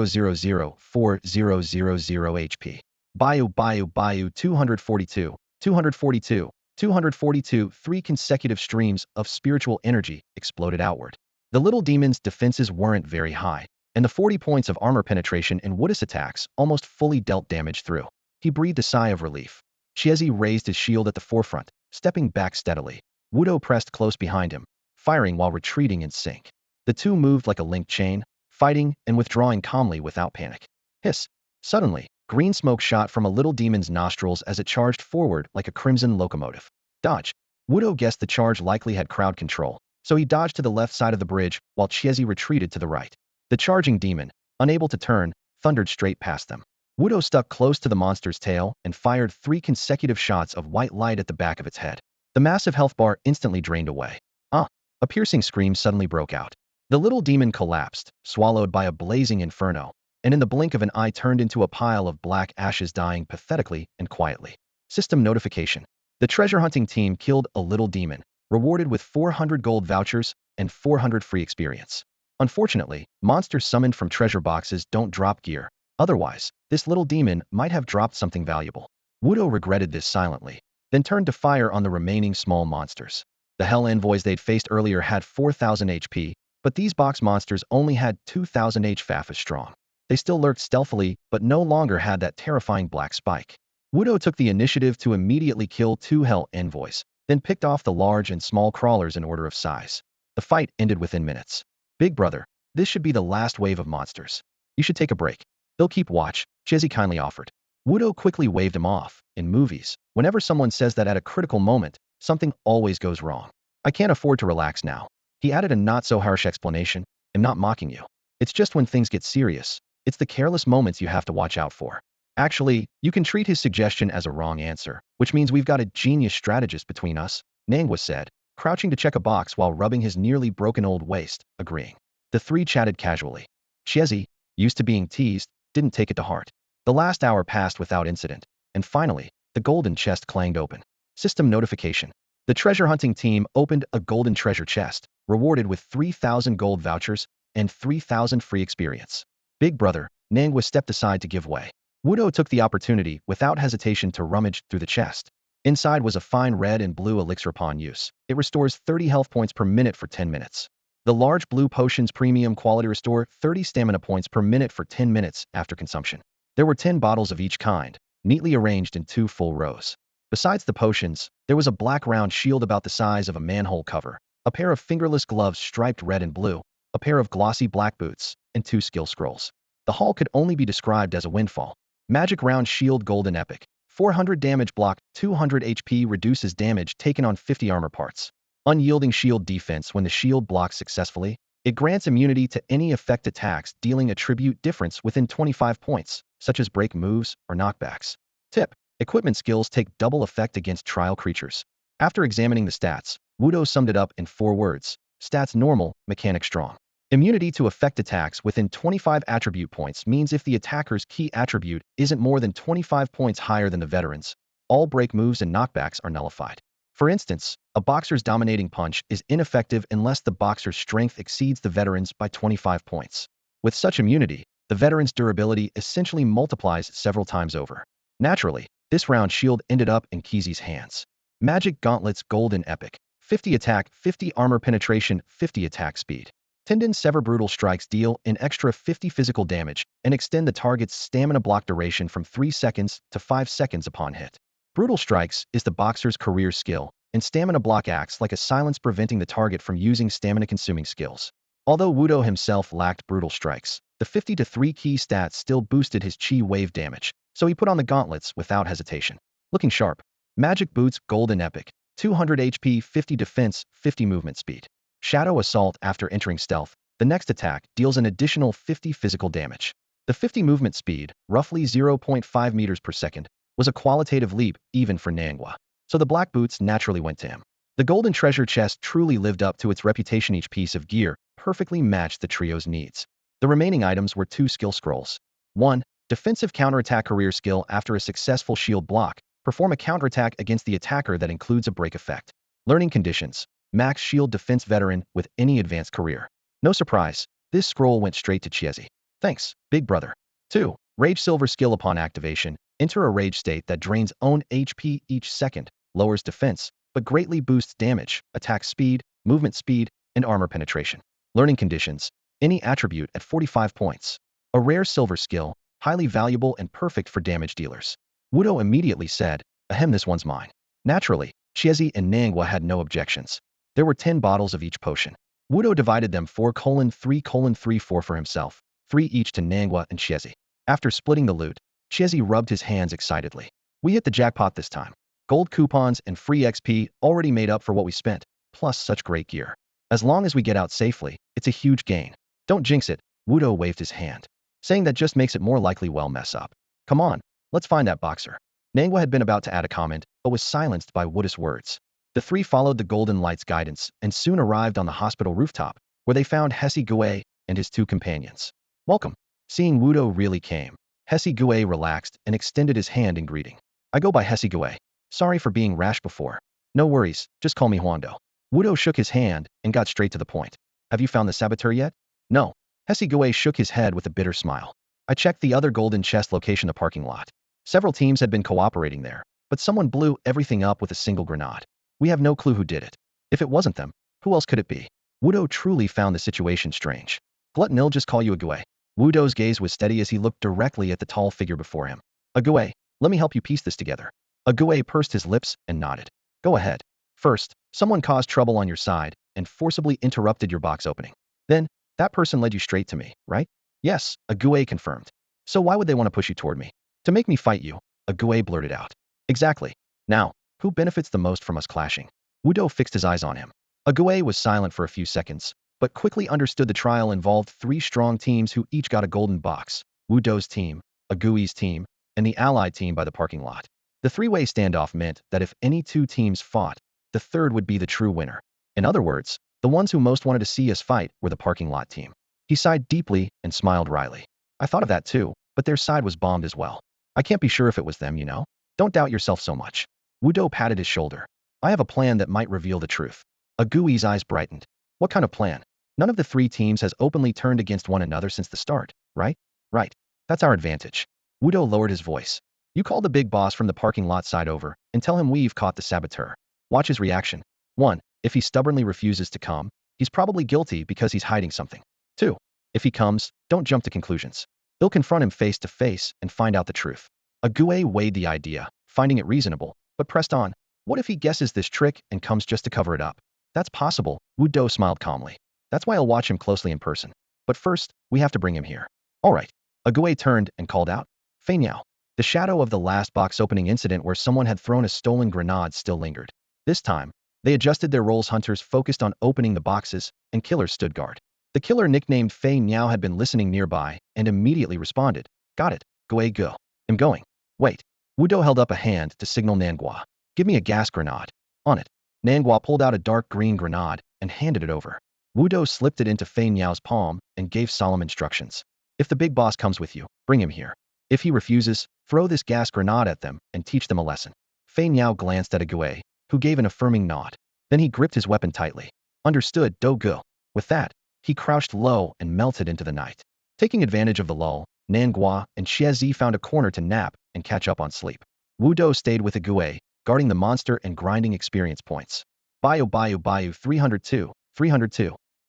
HP. Bayou 242, 242, 242. 3 consecutive streams of spiritual energy exploded outward. The little demon's defenses weren't very high, and the 40 points of armor penetration and Woodus attacks almost fully dealt damage through. He breathed a sigh of relief. Chiesi raised his shield at the forefront, stepping back steadily. Wudo pressed close behind him, firing while retreating in sync. The two moved like a linked chain, fighting and withdrawing calmly without panic. Hiss! Suddenly, green smoke shot from a little demon's nostrils as it charged forward like a crimson locomotive. Dodge! Wudo guessed the charge likely had crowd control, so he dodged to the left side of the bridge while Chiesi retreated to the right. The charging demon, unable to turn, thundered straight past them. Wudo stuck close to the monster's tail and fired 3 consecutive shots of white light at the back of its head. The massive health bar instantly drained away. Ah! A piercing scream suddenly broke out. The little demon collapsed, swallowed by a blazing inferno, and in the blink of an eye turned into a pile of black ashes, dying pathetically and quietly. System notification. The treasure hunting team killed a little demon, rewarded with 400 gold vouchers and 400 free experience. Unfortunately, monsters summoned from treasure boxes don't drop gear. Otherwise, this little demon might have dropped something valuable. Wudo regretted this silently, then turned to fire on the remaining small monsters. The hell envoys they'd faced earlier had 4,000 HP, but these box monsters only had 2,000 HFAF as strong. They still lurked stealthily, but no longer had that terrifying black spike. Wudo took the initiative to immediately kill 2 hell envoys, then picked off the large and small crawlers in order of size. The fight ended within minutes. Big brother, this should be the last wave of monsters. You should take a break. They'll keep watch, Chizzy kindly offered. Wudo quickly waved him off. In movies, whenever someone says that at a critical moment, something always goes wrong. I can't afford to relax now. He added a not-so-harsh explanation. I'm not mocking you. It's just when things get serious, it's the careless moments you have to watch out for. Actually, you can treat his suggestion as a wrong answer, which means we've got a genius strategist between us, Nangwa said, crouching to check a box while rubbing his nearly broken old waist, agreeing. The 3 chatted casually. Chezzy, used to being teased, didn't take it to heart. The last hour passed without incident, and finally, the golden chest clanged open. System notification. The treasure hunting team opened a golden treasure chest, rewarded with 3,000 gold vouchers and 3,000 free experience. Big brother, Nangwa stepped aside to give way. Wudo took the opportunity without hesitation to rummage through the chest. Inside was a fine red and blue elixir upon use. It restores 30 health points per minute for 10 minutes. The large blue potions premium quality restore 30 stamina points per minute for 10 minutes after consumption. There were 10 bottles of each kind, neatly arranged in 2 full rows. Besides the potions, there was a black round shield about the size of a manhole cover, a pair of fingerless gloves striped red and blue, a pair of glossy black boots, and 2 skill scrolls. The haul could only be described as a windfall. Magic round shield golden epic. 400 damage block, 200 HP reduces damage taken on 50 armor parts. Unyielding shield defense. When the shield blocks successfully, it grants immunity to any effect attacks dealing attribute difference within 25 points, such as break moves or knockbacks. Tip. Equipment skills take double effect against trial creatures. After examining the stats, Wudo summed it up in 4 words. Stats normal, mechanic strong. Immunity to effect attacks within 25 attribute points means if the attacker's key attribute isn't more than 25 points higher than the veteran's, all break moves and knockbacks are nullified. For instance, a boxer's dominating punch is ineffective unless the boxer's strength exceeds the veteran's by 25 points. With such immunity, the veteran's durability essentially multiplies several times over. Naturally, this round shield ended up in Kizi's hands. Magic Gauntlets Golden Epic. 50 attack, 50 armor penetration, 50 attack speed. Tendon Sever Brutal Strikes deal an extra 50 physical damage and extend the target's stamina block duration from 3 seconds to 5 seconds upon hit. Brutal Strikes is the boxer's career skill, and stamina block acts like a silence preventing the target from using stamina-consuming skills. Although Wudo himself lacked Brutal Strikes, the 50-3 key stats still boosted his chi wave damage, so he put on the gauntlets without hesitation. Looking sharp. Magic Boots Golden Epic. 200 HP, 50 defense, 50 movement speed. Shadow Assault. After entering stealth, the next attack deals an additional 50 physical damage. The 50 movement speed, roughly 0.5 meters per second, was a qualitative leap even for Nangwa, so the black boots naturally went to him. The golden treasure chest truly lived up to its reputation. Each piece of gear perfectly matched the trio's needs. The remaining items were 2 skill scrolls. 1. Defensive counterattack career skill. After a successful shield block, perform a counterattack against the attacker that includes a break effect. Learning conditions. Max shield defense veteran with any advanced career. No surprise, this scroll went straight to Chiesi. Thanks, big brother. 2. Rage Silver skill. Upon activation, enter a rage state that drains own HP each second, lowers defense, but greatly boosts damage, attack speed, movement speed, and armor penetration. Learning conditions. Any attribute at 45 points. A rare silver skill, highly valuable and perfect for damage dealers. Wudo immediately said, ahem, this one's mine. Naturally, Chiesi and Nangwa had no objections. There were 10 bottles of each potion. Wudo divided them 4:3:3 for himself, 3 each to Nangwa and Chiesi. After splitting the loot, Chiesi rubbed his hands excitedly. We hit the jackpot this time. Gold coupons and free XP already made up for what we spent, plus such great gear. As long as we get out safely, it's a huge gain. Don't jinx it, Wudo waved his hand. saying that just makes it more likely we'll mess up. Come on, let's find that boxer. Nangwa had been about to add a comment, but was silenced by Wooda's words. The three followed the Golden Light's guidance and soon arrived on the hospital rooftop, where they found Hesse Gue and his two companions. Welcome. Seeing Wudo really came, Hesse Gue relaxed and extended his hand in greeting. I go by Hesse Gue. Sorry for being rash before. No worries, just call me Huando. Wudo shook his hand and got straight to the point. Have you found the saboteur yet? No. Hesse Gue shook his head with a bitter smile. I checked the other golden chest location, the parking lot. Several teams had been cooperating there, but someone blew everything up with a single grenade. We have no clue who did it. If it wasn't them, who else could it be? Wudo truly found the situation strange. Glutton'll just call you a Gue. Wudo's gaze was steady as he looked directly at the tall figure before him. A Gue, let me help you piece this together. A Gue pursed his lips and nodded. Go ahead. First, someone caused trouble on your side and forcibly interrupted your box opening. Then, that person led you straight to me, right? Yes, a Gue confirmed. So why would they want to push you toward me? To make me fight you, a Gue blurted out. Exactly. Now, who benefits the most from us clashing? Wudo fixed his eyes on him. A Gue was silent for a few seconds, but quickly understood the trial involved three strong teams who each got a golden box. Wudo's team, a Gui's team, and the allied team by the parking lot. The three-way standoff meant that if any two teams fought, the third would be the true winner. In other words, the ones who most wanted to see us fight were the parking lot team. He sighed deeply and smiled wryly. I thought of that too, but their side was bombed as well. I can't be sure if it was them, you know? Don't doubt yourself so much. Wudo patted his shoulder. I have a plan that might reveal the truth. A Gui's eyes brightened. What kind of plan? None of the three teams has openly turned against one another since the start, right? Right. That's our advantage. Wudo lowered his voice. You call the big boss from the parking lot side over and tell him we've caught the saboteur. Watch his reaction. 1. If he stubbornly refuses to come, he's probably guilty because he's hiding something. 2. If he comes, don't jump to conclusions. They'll confront him face to face and find out the truth. A Gue weighed the idea, finding it reasonable, but pressed on. What if he guesses this trick and comes just to cover it up? That's possible, Wudo smiled calmly. That's why I'll watch him closely in person. But first, we have to bring him here. All right. A Gue turned and called out. Fei Niao. The shadow of the last box opening incident where someone had thrown a stolen grenade still lingered. This time, they adjusted their roles. Hunters focused on opening the boxes, and killers stood guard. The killer nicknamed Fei Niao had been listening nearby and immediately responded. Got it. Gue go. I'm going. Wait. Wudo held up a hand to signal Nangua. Give me a gas grenade. On it. Nangua pulled out a dark green grenade and handed it over. Wudo slipped it into Fei Niao's palm and gave solemn instructions. If the big boss comes with you, bring him here. If he refuses, throw this gas grenade at them and teach them a lesson. Fei Niao glanced at a Gue, who gave an affirming nod. Then he gripped his weapon tightly. Understood, Dogu. With that, he crouched low and melted into the night. Taking advantage of the lull, Nangua and Xiezi found a corner to nap and catch up on sleep. Wudo stayed with a Gue, guarding the monster and grinding experience points. Bayu 302.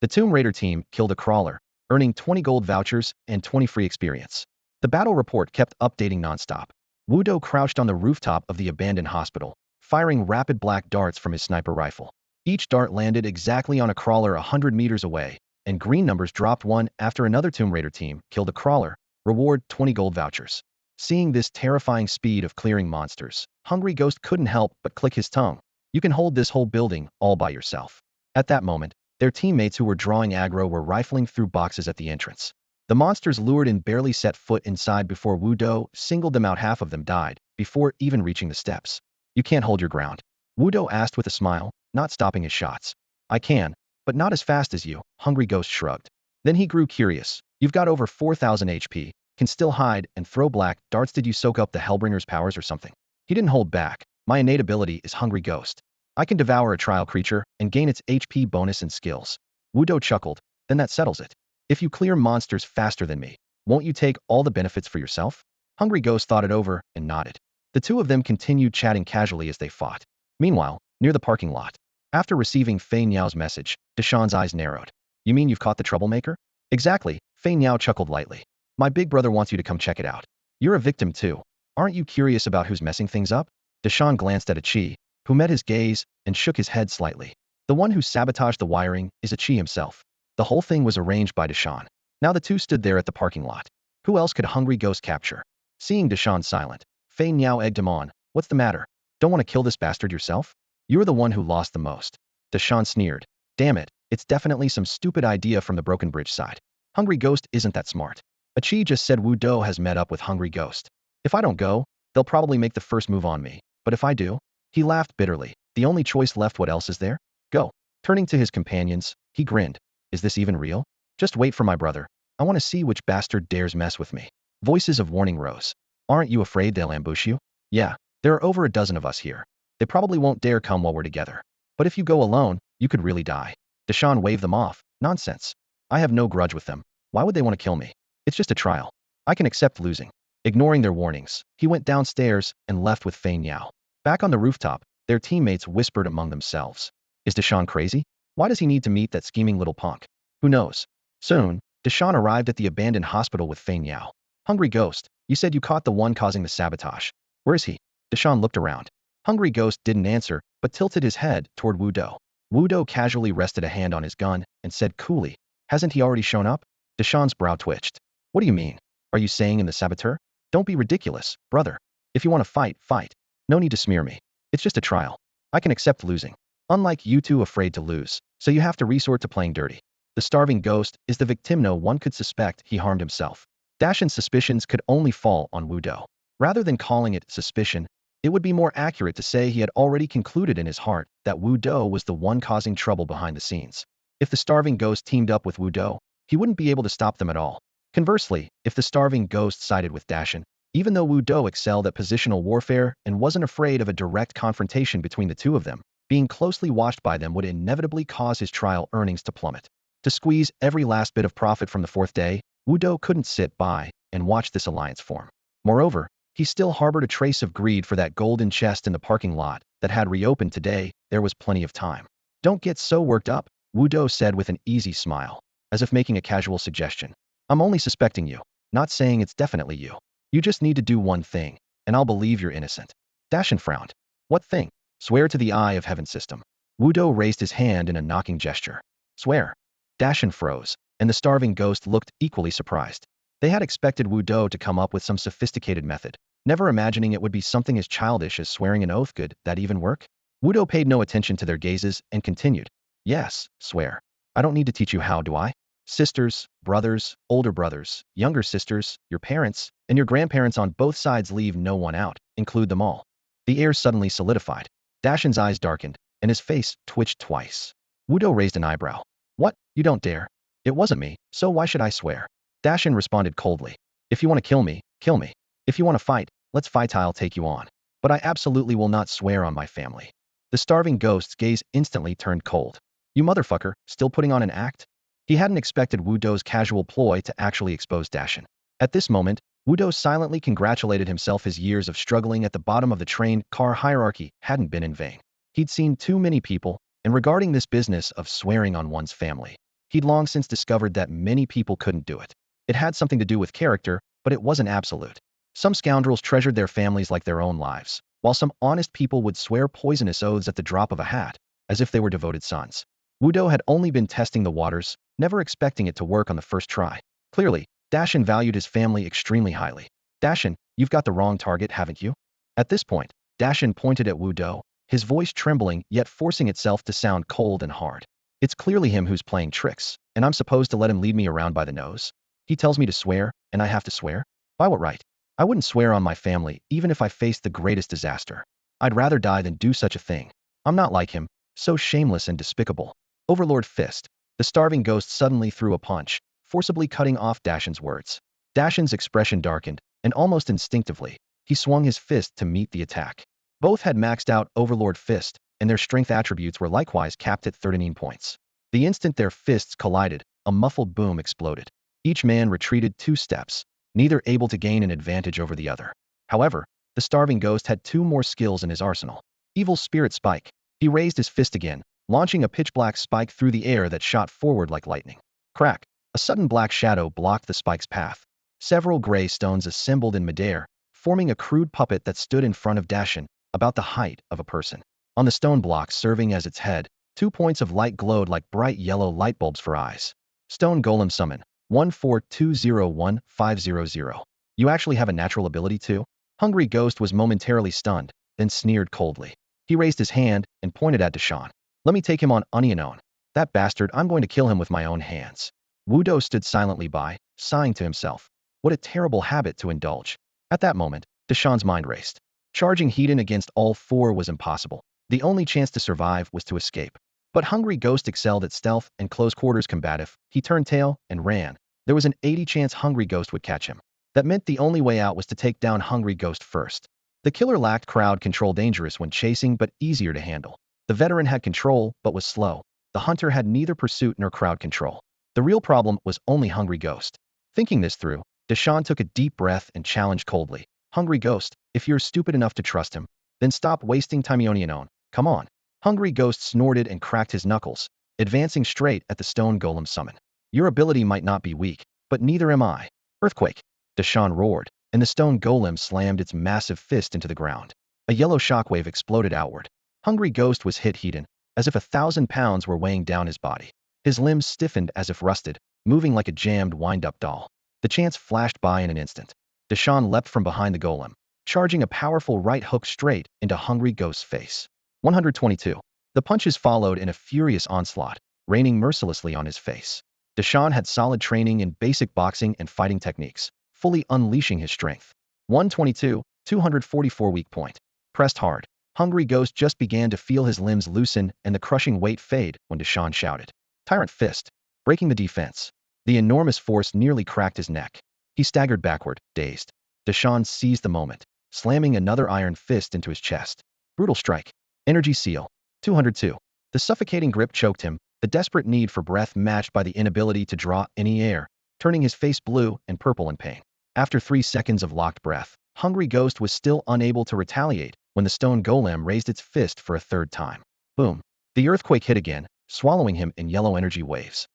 The Tomb Raider team killed a crawler, earning 20 gold vouchers and 20 free experience. The battle report kept updating nonstop. Wudo crouched on the rooftop of the abandoned hospital, firing rapid black darts from his sniper rifle. Each dart landed exactly on a crawler 100 meters away, and green numbers dropped one after another Tomb Raider team killed a crawler, reward 20 gold vouchers. Seeing this terrifying speed of clearing monsters, Hungry Ghost couldn't help but click his tongue. You can hold this whole building all by yourself. At that moment, their teammates who were drawing aggro were rifling through boxes at the entrance. The monsters lured and barely set foot inside before Wudo singled them out. Half of them died before even reaching the steps. You can't hold your ground. Wudo asked with a smile, not stopping his shots. I can, but not as fast as you, Hungry Ghost shrugged. Then he grew curious. You've got over 4,000 HP, can still hide and throw black darts. Did you soak up the Hellbringer's powers or something? He didn't hold back. My innate ability is Hungry Ghost. I can devour a trial creature and gain its HP bonus and skills. Wudo chuckled. Then that settles it. If you clear monsters faster than me, won't you take all the benefits for yourself? Hungry Ghost thought it over and nodded. The two of them continued chatting casually as they fought. Meanwhile, near the parking lot, after receiving Fei Niao's message, Deshawn's eyes narrowed. You mean you've caught the troublemaker? Exactly, Fei Niao chuckled lightly. My big brother wants you to come check it out. You're a victim too. Aren't you curious about who's messing things up? Deshawn glanced at Achi, who met his gaze and shook his head slightly. The one who sabotaged the wiring is Achi himself. The whole thing was arranged by Deshawn. Now the two stood there at the parking lot. Who else could Hungry Ghost capture? Seeing Deshawn silent, Fei Niao egged him on. What's the matter? Don't want to kill this bastard yourself? You're the one who lost the most. Deshawn sneered. Damn it, it's definitely some stupid idea from the Broken Bridge side. Hungry Ghost isn't that smart. Achi just said Wu Do has met up with Hungry Ghost. If I don't go, they'll probably make the first move on me. But if I do? He laughed bitterly. The only choice left, what else is there? Go. Turning to his companions, he grinned. Is this even real? Just wait for my brother. I want to see which bastard dares mess with me. Voices of warning rose. Aren't you afraid they'll ambush you? Yeah, there are over a dozen of us here. They probably won't dare come while we're together. But if you go alone, you could really die. Deshaun waved them off. Nonsense. I have no grudge with them. Why would they want to kill me? It's just a trial. I can accept losing. Ignoring their warnings, he went downstairs and left with Fei Yao. Back on the rooftop, their teammates whispered among themselves. Is Deshaun crazy? Why does he need to meet that scheming little punk? Who knows? Soon, Deshaun arrived at the abandoned hospital with Fei Yao. Hungry Ghost, you said you caught the one causing the sabotage. Where is he? Deshaun looked around. Hungry Ghost didn't answer, but tilted his head toward Wu Do. Wu Do casually rested a hand on his gun and said coolly, hasn't he already shown up? Deshaun's brow twitched. What do you mean? Are you saying in the saboteur? Don't be ridiculous, brother. If you want to fight, fight. No need to smear me. It's just a trial. I can accept losing. Unlike you two afraid to lose, so you have to resort to playing dirty. The starving ghost is the victim. No one could suspect he harmed himself. Dashin's suspicions could only fall on Wu Do. Rather than calling it suspicion, it would be more accurate to say he had already concluded in his heart that Wu Do was the one causing trouble behind the scenes. If the starving ghost teamed up with Wu Do, he wouldn't be able to stop them at all. Conversely, if the starving ghost sided with Dashin, even though Wu Do excelled at positional warfare and wasn't afraid of a direct confrontation between the two of them, being closely watched by them would inevitably cause his trial earnings to plummet. To squeeze every last bit of profit from the fourth day, Wu Do couldn't sit by and watch this alliance form. Moreover, he still harbored a trace of greed for that golden chest in the parking lot that had reopened today. There was plenty of time. Don't get so worked up, Wu Do said with an easy smile, as if making a casual suggestion. I'm only suspecting you, not saying it's definitely you. You just need to do one thing, and I'll believe you're innocent. Dashin frowned. What thing? Swear to the Eye of Heaven system. Wu Do raised his hand in a knocking gesture. Swear. Dashin froze, and the starving ghost looked equally surprised. They had expected Wu Do to come up with some sophisticated method, never imagining it would be something as childish as swearing an oath. Could that even work? Wu Do paid no attention to their gazes and continued. Yes, swear. I don't need to teach you how, do I? Sisters, brothers, older brothers, younger sisters, your parents, and your grandparents on both sides, leave no one out, include them all. The air suddenly solidified. Dashin's eyes darkened, and his face twitched twice. Wu Do raised an eyebrow. What? You don't dare? It wasn't me, so why should I swear? Dashin responded coldly. If you want to kill me, kill me. If you want to fight, let's fight. I'll take you on. But I absolutely will not swear on my family. The starving ghost's gaze instantly turned cold. You motherfucker, still putting on an act? He hadn't expected Wu Do's casual ploy to actually expose Dashin. At this moment, Wu Do silently congratulated himself. His years of struggling at the bottom of the train car hierarchy hadn't been in vain. He'd seen too many people, and regarding this business of swearing on one's family, he'd long since discovered that many people couldn't do it. It had something to do with character, but it wasn't absolute. Some scoundrels treasured their families like their own lives, while some honest people would swear poisonous oaths at the drop of a hat, as if they were devoted sons. Wu Do had only been testing the waters, never expecting it to work on the first try. Clearly, Dashin valued his family extremely highly. Dashin, you've got the wrong target, haven't you? At this point, Dashin pointed at Wu Do, his voice trembling yet forcing itself to sound cold and hard. It's clearly him who's playing tricks, and I'm supposed to let him lead me around by the nose? He tells me to swear, and I have to swear? By what right? I wouldn't swear on my family even if I faced the greatest disaster. I'd rather die than do such a thing. I'm not like him, so shameless and despicable. Overlord Fist. The starving ghost suddenly threw a punch, forcibly cutting off Dashin's words. Dashin's expression darkened, and almost instinctively, he swung his fist to meet the attack. Both had maxed out Overlord Fist, and their strength attributes were likewise capped at 13 points. The instant their fists collided, a muffled boom exploded. Each man retreated 2 steps, neither able to gain an advantage over the other. However, the starving ghost had 2 more skills in his arsenal. Evil Spirit Spike. He raised his fist again, launching a pitch-black spike through the air that shot forward like lightning. Crack! A sudden black shadow blocked the spike's path. Several gray stones assembled in midair, forming a crude puppet that stood in front of Dashin, about the height of a person. On the stone block serving as its head, 2 points of light glowed like bright yellow light bulbs for eyes. Stone Golem Summon. 14201-500. You actually have a natural ability too? Hungry Ghost was momentarily stunned, then sneered coldly. He raised his hand and pointed at Deshaun. Let me take him on Onion. That bastard, I'm going to kill him with my own hands. Wu Do stood silently by, sighing to himself. What a terrible habit to indulge. At that moment, Deshawn's mind raced. Charging Hedon against all four was impossible. The only chance to survive was to escape. But Hungry Ghost excelled at stealth and close-quarters combative. He turned tail and ran. There was an 80 chance Hungry Ghost would catch him. That meant the only way out was to take down Hungry Ghost first. The killer lacked crowd control, dangerous when chasing but easier to handle. The veteran had control but was slow. The hunter had neither pursuit nor crowd control. The real problem was only Hungry Ghost. Thinking this through, Deshawn took a deep breath and challenged coldly. Hungry Ghost, if you're stupid enough to trust him, then stop wasting time on your own. Come on. Hungry Ghost snorted and cracked his knuckles, advancing straight at the stone golem summon. Your ability might not be weak, but neither am I. Earthquake. Deshawn roared, and the stone golem slammed its massive fist into the ground. A yellow shockwave exploded outward. Hungry Ghost was hit Hedon, as if 1,000 pounds were weighing down his body. His limbs stiffened as if rusted, moving like a jammed wind-up doll. The chance flashed by in an instant. Deshawn leapt from behind the golem, charging a powerful right hook straight into Hungry Ghost's face. 122. The punches followed in a furious onslaught, raining mercilessly on his face. Deshawn had solid training in basic boxing and fighting techniques, fully unleashing his strength. 122, 244 weak point. Pressed hard. Hungry Ghost just began to feel his limbs loosen and the crushing weight fade when Deshawn shouted, "Tyrant Fist!" breaking the defense. The enormous force nearly cracked his neck. He staggered backward, dazed. Deshawn seized the moment, slamming another iron fist into his chest. Brutal strike. Energy seal. 202. The suffocating grip choked him, the desperate need for breath matched by the inability to draw any air, turning his face blue and purple in pain. After 3 seconds of locked breath, Hungry Ghost was still unable to retaliate when the stone golem raised its fist for a third time. Boom. The earthquake hit again, swallowing him in yellow energy waves.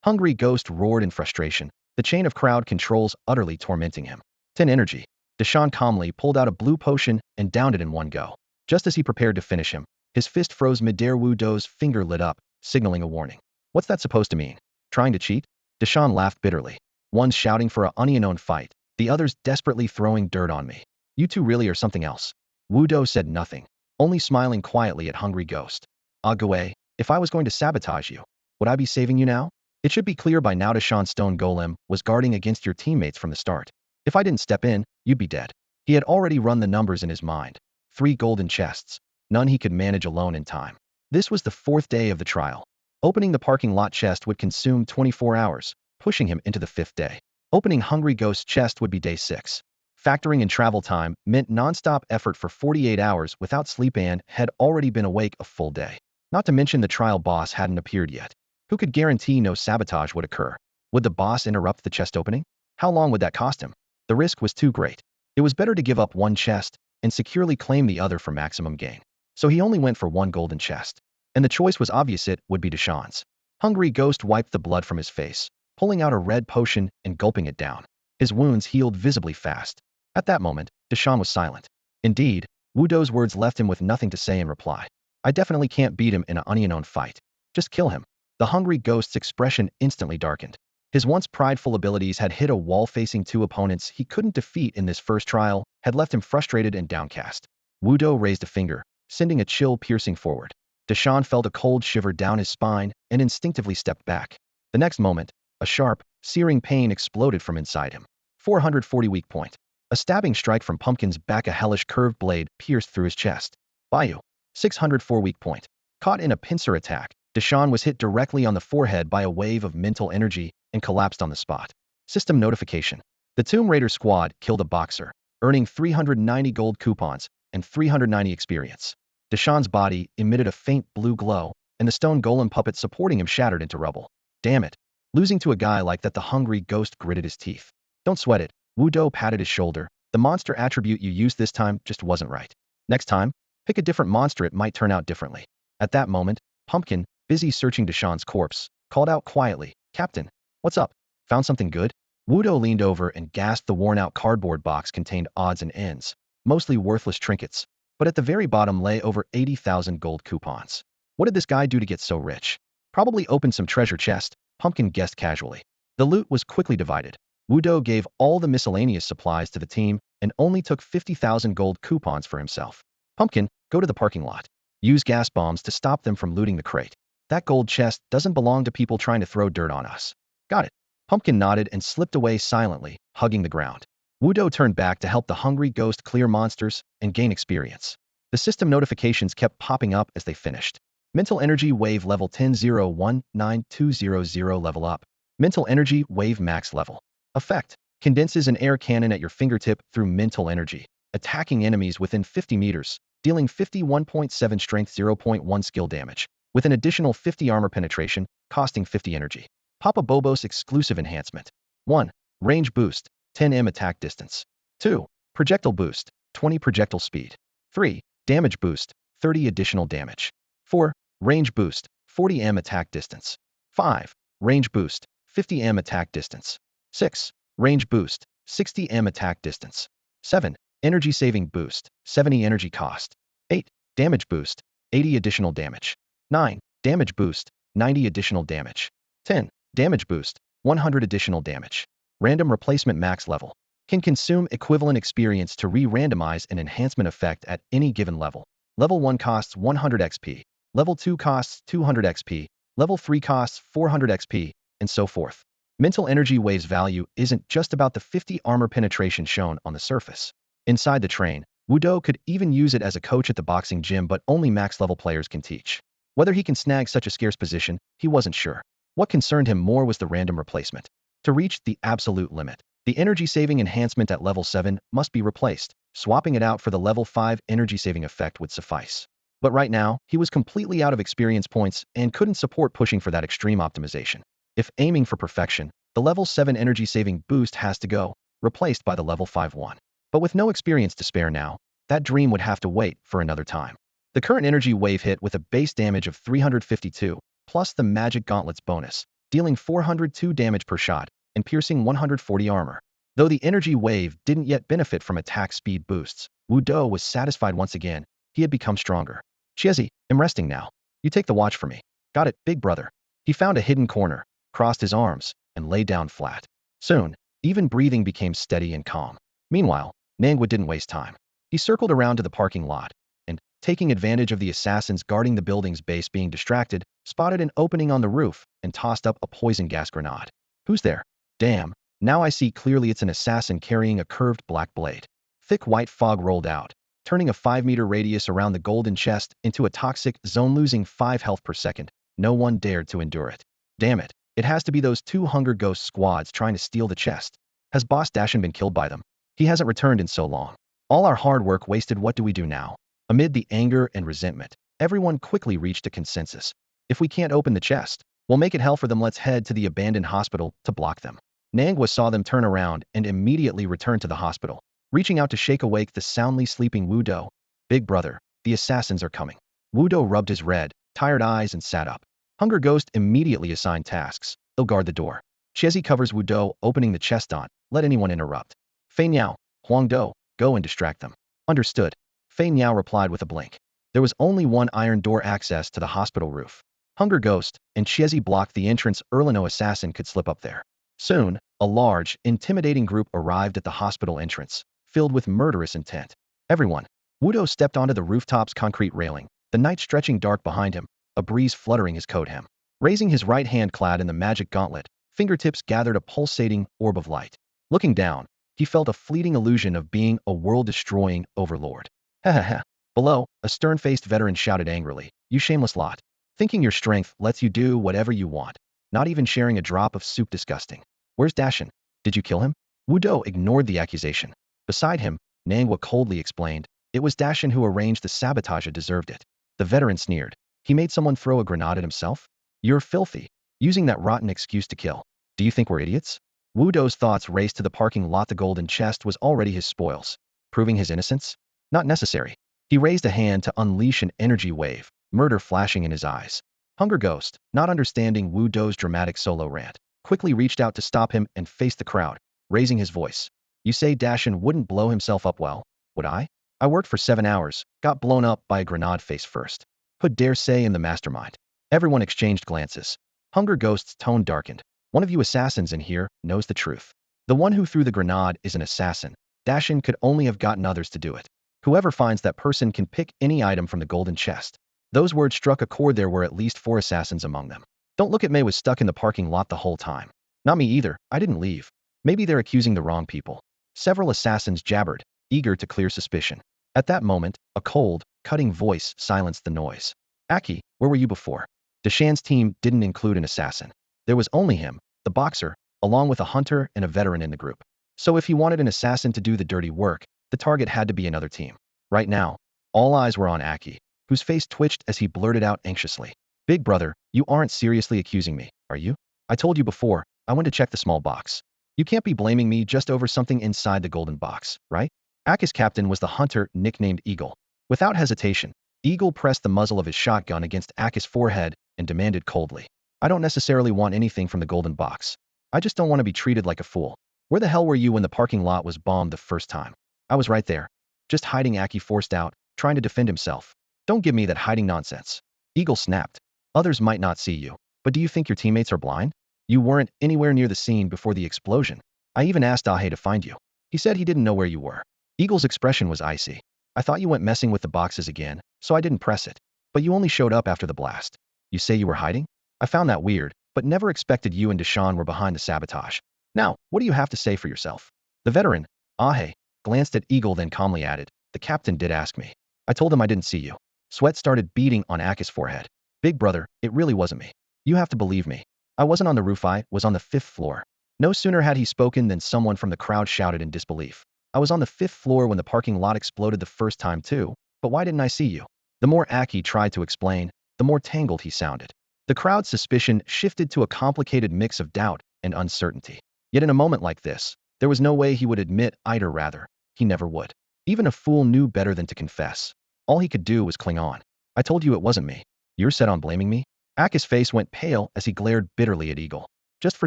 Hungry Ghost roared in frustration, the chain of crowd controls utterly tormenting him. 10 energy. Deshawn calmly pulled out a blue potion and downed it in one go. Just as he prepared to finish him, his fist froze midair. Wu Do's finger lit up, signaling a warning. What's that supposed to mean? Trying to cheat? Deshawn laughed bitterly. One's shouting for a unknown fight, the other's desperately throwing dirt on me. You two really are something else. Wu Do said nothing, only smiling quietly at Hungry Ghost. Go away. If I was going to sabotage you, would I be saving you now? It should be clear by now Deshawn's stone golem was guarding against your teammates from the start. If I didn't step in, you'd be dead. He had already run the numbers in his mind. 3 golden chests, none he could manage alone in time. This was the 4th day of the trial. Opening the parking lot chest would consume 24 hours, pushing him into the 5th day. Opening Hungry Ghost's chest would be day 6. Factoring in travel time meant non-stop effort for 48 hours without sleep and had already been awake a full day. Not to mention the trial boss hadn't appeared yet. Who could guarantee no sabotage would occur? Would the boss interrupt the chest opening? How long would that cost him? The risk was too great. It was better to give up one chest and securely claim the other for maximum gain. So he only went for 1 golden chest. And the choice was obvious, it would be Deshawn's. Hungry Ghost wiped the blood from his face, pulling out a red potion and gulping it down. His wounds healed visibly fast. At that moment, Deshawn was silent. Indeed, Wu Do's words left him with nothing to say in reply. I definitely can't beat him in an unknown fight. Just kill him. The Hungry Ghost's expression instantly darkened. His once prideful abilities had hit a wall. Facing 2 opponents he couldn't defeat in this first trial had left him frustrated and downcast. Wu Do raised a finger, sending a chill piercing forward. Deshawn felt a cold shiver down his spine and instinctively stepped back. The next moment, a sharp, searing pain exploded from inside him. 440 weak point. A stabbing strike from Pumpkin's back, a hellish curved blade pierced through his chest. Bayou. 604 weak point. Caught in a pincer attack, Deshawn was hit directly on the forehead by a wave of mental energy and collapsed on the spot. System notification. The Tomb Raider squad killed a boxer, earning 390 gold coupons and 390 experience. Deshawn's body emitted a faint blue glow, and the stone golem puppet supporting him shattered into rubble. Damn it. Losing to a guy like that, the Hungry Ghost gritted his teeth. Don't sweat it. Wu Do patted his shoulder. The monster attribute you used this time just wasn't right. Next time, pick a different monster, it might turn out differently. At that moment, Pumpkin, busy searching Deshawn's corpse, called out quietly, Captain, what's up? Found something good? Wu Do leaned over and gasped. The worn-out cardboard box contained odds and ends, mostly worthless trinkets, but at the very bottom lay over 80,000 gold coupons. What did this guy do to get so rich? Probably opened some treasure chest, Pumpkin guessed casually. The loot was quickly divided. Wu Do gave all the miscellaneous supplies to the team and only took 50,000 gold coupons for himself. Pumpkin, go to the parking lot. Use gas bombs to stop them from looting the crate. That gold chest doesn't belong to people trying to throw dirt on us. Got it. Pumpkin nodded and slipped away silently, hugging the ground. Wudo turned back to help the hungry ghost clear monsters and gain experience. The system notifications kept popping up as they finished. Mental Energy Wave Level 10-0-1-9-200 level up. Mental Energy Wave Max Level. Effect. Condenses an air cannon at your fingertip through mental energy, attacking enemies within 50 meters, dealing 51.7 strength 0.1 skill damage, with an additional 50 armor penetration, costing 50 energy. Papa Bobo's exclusive enhancement. 1. Range Boost, 10 attack distance. 2. Projectile Boost, 20 projectile speed. 3. Damage Boost, 30 additional damage. 4. Range Boost, 40 attack distance. 5. Range Boost, 50 attack distance. 6. Range Boost, 60 attack distance. 7. Energy Saving Boost, 70 energy cost. 8. Damage Boost, 80 additional damage. 9. Damage Boost, 90 additional damage. 10. Damage Boost, 100 additional damage. Random Replacement Max Level. Can consume equivalent experience to re-randomize an enhancement effect at any given level. Level 1 costs 100 XP. Level 2 costs 200 XP. Level 3 costs 400 XP, and so forth. Mental Energy Wave's value isn't just about the 50 armor penetration shown on the surface. Inside the train, Wudo could even use it as a coach at the boxing gym, but only max-level players can teach. Whether he can snag such a scarce position, he wasn't sure. What concerned him more was the random replacement. To reach the absolute limit, the energy-saving enhancement at level 7 must be replaced. Swapping it out for the level 5 energy-saving effect would suffice. But right now, he was completely out of experience points and couldn't support pushing for that extreme optimization. If aiming for perfection, the level 7 energy-saving boost has to go, replaced by the level 5 one. But with no experience to spare now, that dream would have to wait for another time. The current energy wave hit with a base damage of 352, plus the magic gauntlets bonus, dealing 402 damage per shot and piercing 140 armor. Though the energy wave didn't yet benefit from attack speed boosts, Wudo was satisfied once again. He had become stronger. Chiezi, I'm resting now. You take the watch for me. Got it, big brother. He found a hidden corner, crossed his arms, and lay down flat. Soon, even breathing became steady and calm. Meanwhile, Nangwa didn't waste time. He circled around to the parking lot, and, taking advantage of the assassins guarding the building's base being distracted, spotted an opening on the roof and tossed up a poison gas grenade. Who's there? Damn, now I see clearly it's an assassin carrying a curved black blade. Thick white fog rolled out, turning a 5-meter radius around the golden chest into a toxic zone, losing 5 health per second. No one dared to endure it. Damn it, it has to be those 2 Hunger Ghost squads trying to steal the chest. Has Boss Dashin been killed by them? He hasn't returned in so long. All our hard work wasted. What do we do now? Amid the anger and resentment, everyone quickly reached a consensus. If we can't open the chest, we'll make it hell for them. Let's head to the abandoned hospital to block them. Nangwa saw them turn around and immediately returned to the hospital, reaching out to shake awake the soundly sleeping Wudo. Big brother, the assassins are coming. Wudo rubbed his red, tired eyes and sat up. Hunger Ghost immediately assigned tasks. They'll guard the door. Chiezi covers Wudo, opening the chest on. Let anyone interrupt. Fei Niao, Huang Do, go and distract them. Understood. Fei Niao replied with a blink. There was only one iron door access to the hospital roof. Hunger Ghost and Chiezi blocked the entrance. No assassin could slip up there. Soon, a large, intimidating group arrived at the hospital entrance, filled with murderous intent. Everyone. Wudo stepped onto the rooftop's concrete railing, the night stretching dark behind him, a breeze fluttering his coat hem. Raising his right hand clad in the magic gauntlet, fingertips gathered a pulsating orb of light. Looking down, he felt a fleeting illusion of being a world-destroying overlord. Ha ha ha. Below, a stern-faced veteran shouted angrily, "You shameless lot. Thinking your strength lets you do whatever you want. Not even sharing a drop of soup. Disgusting. Where's Dashin? Did you kill him?" Wudo ignored the accusation. Beside him, Nangwa coldly explained, "It was Dashin who arranged the sabotage. It deserved it." The veteran sneered. "He made someone throw a grenade at himself? You're filthy. Using that rotten excuse to kill. Do you think we're idiots?" Wudo's thoughts raced to the parking lot. The golden chest was already his spoils. Proving his innocence? Not necessary. He raised a hand to unleash an energy wave, murder flashing in his eyes. Hunger Ghost, not understanding Wudo's dramatic solo rant, quickly reached out to stop him and faced the crowd, raising his voice. "You say Dashin wouldn't blow himself up? Well, would I? I worked for 7 hours, got blown up by a grenade face first. Who dare say I'm the mastermind?" Everyone exchanged glances. Hunger Ghost's tone darkened. "One of you assassins in here knows the truth. The one who threw the grenade is an assassin. Dashin could only have gotten others to do it. Whoever finds that person can pick any item from the golden chest." Those words struck a chord. There were at least 4 assassins among them. "Don't look at me. Was stuck in the parking lot the whole time. Not me either, I didn't leave. Maybe they're accusing the wrong people. Several assassins jabbered, eager to clear suspicion. At that moment, a cold, cutting voice silenced the noise. Aki, where were you before? Deshan's team didn't include an assassin. There was only him, the boxer, along with a hunter and a veteran in the group. So if he wanted an assassin to do the dirty work, the target had to be another team. Right now, all eyes were on Aki, whose face twitched as he blurted out anxiously. Big brother, you aren't seriously accusing me, are you? I told you before, I went to check the small box. You can't be blaming me just over something inside the golden box, right? Aki's captain was the hunter nicknamed Eagle. Without hesitation, Eagle pressed the muzzle of his shotgun against Aki's forehead and demanded coldly. I don't necessarily want anything from the golden box. I just don't want to be treated like a fool. Where the hell were you when the parking lot was bombed the first time? I was right there. Just hiding, Aki forced out, trying to defend himself. Don't give me that hiding nonsense. Eagle snapped. Others might not see you, but do you think your teammates are blind? You weren't anywhere near the scene before the explosion. I even asked Ahe to find you. He said he didn't know where you were. Eagle's expression was icy. I thought you went messing with the boxes again, so I didn't press it. But you only showed up after the blast. You say you were hiding? I found that weird, but never expected you and Deshaun were behind the sabotage. Now, what do you have to say for yourself? The veteran, Ahe, glanced at Eagle then calmly added, the captain did ask me. I told him I didn't see you. Sweat started beading on Aki's forehead. Big brother, it really wasn't me. You have to believe me. I wasn't on the roof, I was on the 5th floor. No sooner had he spoken than someone from the crowd shouted in disbelief. I was on the 5th floor when the parking lot exploded the first time too, but why didn't I see you? The more Aki tried to explain, the more tangled he sounded. The crowd's suspicion shifted to a complicated mix of doubt and uncertainty. Yet in a moment like this, there was no way he would admit either, rather, he never would. Even a fool knew better than to confess. All he could do was cling on. I told you it wasn't me. You're set on blaming me? Aki's face went pale as he glared bitterly at Eagle. Just for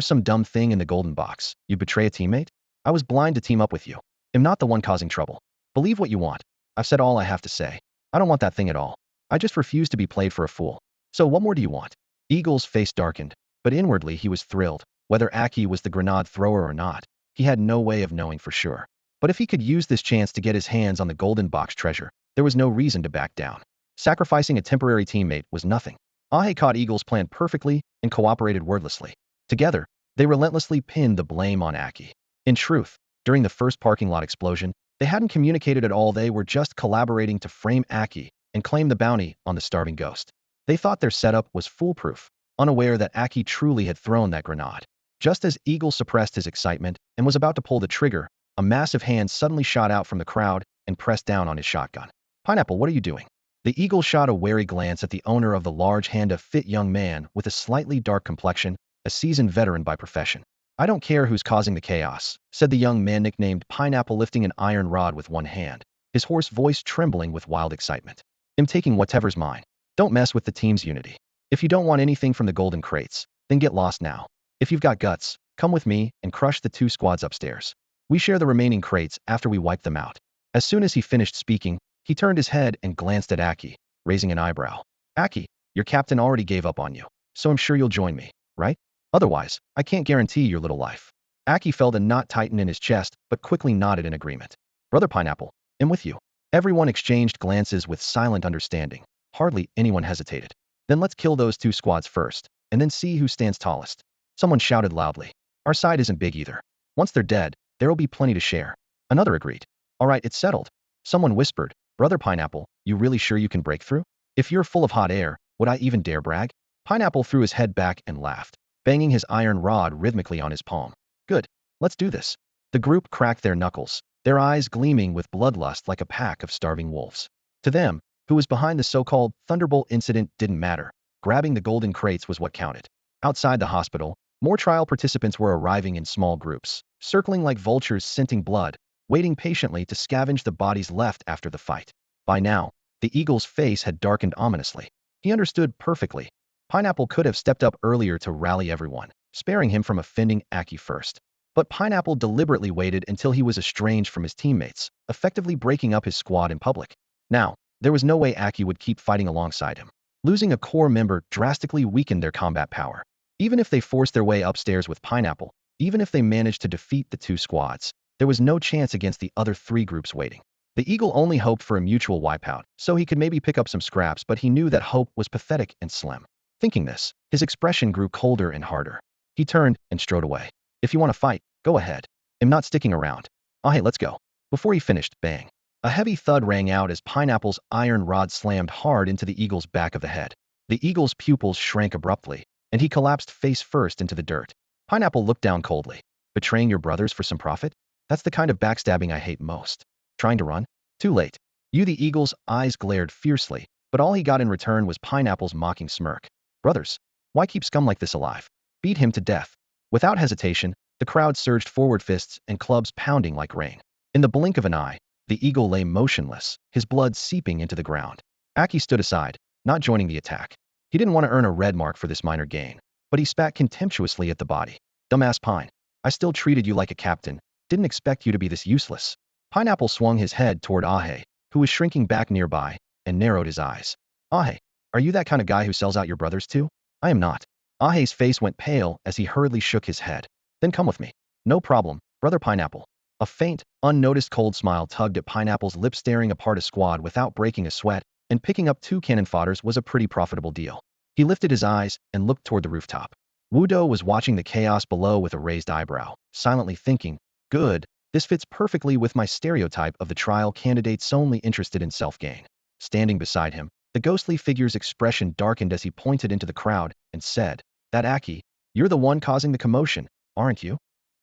some dumb thing in the golden box, you betray a teammate? I was blind to team up with you. I'm not the one causing trouble. Believe what you want. I've said all I have to say. I don't want that thing at all. I just refuse to be played for a fool. So what more do you want? Eagle's face darkened, but inwardly he was thrilled. Whether Aki was the grenade thrower or not, he had no way of knowing for sure. But if he could use this chance to get his hands on the golden box treasure, there was no reason to back down. Sacrificing a temporary teammate was nothing. Ahe caught Eagle's plan perfectly and cooperated wordlessly. Together, they relentlessly pinned the blame on Aki. In truth, during the first parking lot explosion, they hadn't communicated at all. They were just collaborating to frame Aki and claim the bounty on the starving ghost. They thought their setup was foolproof, unaware that Aki truly had thrown that grenade. Just as Eagle suppressed his excitement and was about to pull the trigger, a massive hand suddenly shot out from the crowd and pressed down on his shotgun. Pineapple, what are you doing? The Eagle shot a wary glance at the owner of the large hand, a fit young man with a slightly dark complexion, a seasoned veteran by profession. I don't care who's causing the chaos, said the young man nicknamed Pineapple, lifting an iron rod with one hand, his hoarse voice trembling with wild excitement. I'm taking whatever's mine. Don't mess with the team's unity. If you don't want anything from the golden crates, then get lost now. If you've got guts, come with me and crush the 2 squads upstairs. We share the remaining crates after we wipe them out. As soon as he finished speaking, he turned his head and glanced at Aki, raising an eyebrow. Aki, your captain already gave up on you, so I'm sure you'll join me, right? Otherwise, I can't guarantee your little life. Aki felt a knot tighten in his chest, but quickly nodded in agreement. Brother Pineapple, I'm with you. Everyone exchanged glances with silent understanding. Hardly anyone hesitated. Then let's kill those 2 squads first, and then see who stands tallest. Someone shouted loudly. Our side isn't big either. Once they're dead, there'll be plenty to share. Another agreed. All right, it's settled. Someone whispered. Brother Pineapple, you really sure you can break through? If you're full of hot air, would I even dare brag? Pineapple threw his head back and laughed, banging his iron rod rhythmically on his palm. Good. Let's do this. The group cracked their knuckles, their eyes gleaming with bloodlust like a pack of starving wolves. To them, who was behind the so-called Thunderbolt incident didn't matter. Grabbing the golden crates was what counted. Outside the hospital, more trial participants were arriving in small groups, circling like vultures scenting blood, waiting patiently to scavenge the bodies left after the fight. By now, the Eagle's face had darkened ominously. He understood perfectly. Pineapple could have stepped up earlier to rally everyone, sparing him from offending Aki first. But Pineapple deliberately waited until he was estranged from his teammates, effectively breaking up his squad in public. Now, there was no way Aki would keep fighting alongside him. Losing a core member drastically weakened their combat power. Even if they forced their way upstairs with Pineapple, even if they managed to defeat the 2 squads, there was no chance against the other 3 groups waiting. The Eagle only hoped for a mutual wipeout, so he could maybe pick up some scraps, but he knew that hope was pathetic and slim. Thinking this, his expression grew colder and harder. He turned and strode away. If you want to fight, go ahead. I'm not sticking around. Oh hey, let's go. Before he finished, bang. A heavy thud rang out as Pineapple's iron rod slammed hard into the eagle's back of the head. The eagle's pupils shrank abruptly, and he collapsed face first into the dirt. Pineapple looked down coldly. Betraying your brothers for some profit? That's the kind of backstabbing I hate most. Trying to run? Too late. The eagle's eyes glared fiercely, but all he got in return was Pineapple's mocking smirk. Brothers, why keep scum like this alive? Beat him to death. Without hesitation, the crowd surged forward, fists and clubs pounding like rain. In the blink of an eye, the eagle lay motionless, his blood seeping into the ground. Aki stood aside, not joining the attack. He didn't want to earn a red mark for this minor gain, but he spat contemptuously at the body. Dumbass Pine. I still treated you like a captain. Didn't expect you to be this useless. Pineapple swung his head toward Ahe, who was shrinking back nearby, and narrowed his eyes. Ahe, are you that kind of guy who sells out your brothers too? I am not. Ahe's face went pale as he hurriedly shook his head. Then come with me. No problem, brother Pineapple. A faint, unnoticed cold smile tugged at Pineapple's lips. Staring apart a squad without breaking a sweat, and picking up 2 cannon fodders was a pretty profitable deal. He lifted his eyes and looked toward the rooftop. Wudo was watching the chaos below with a raised eyebrow, silently thinking, good, this fits perfectly with my stereotype of the trial candidates only interested in self-gain. Standing beside him, the ghostly figure's expression darkened as he pointed into the crowd and said, that Aki, you're the one causing the commotion, aren't you?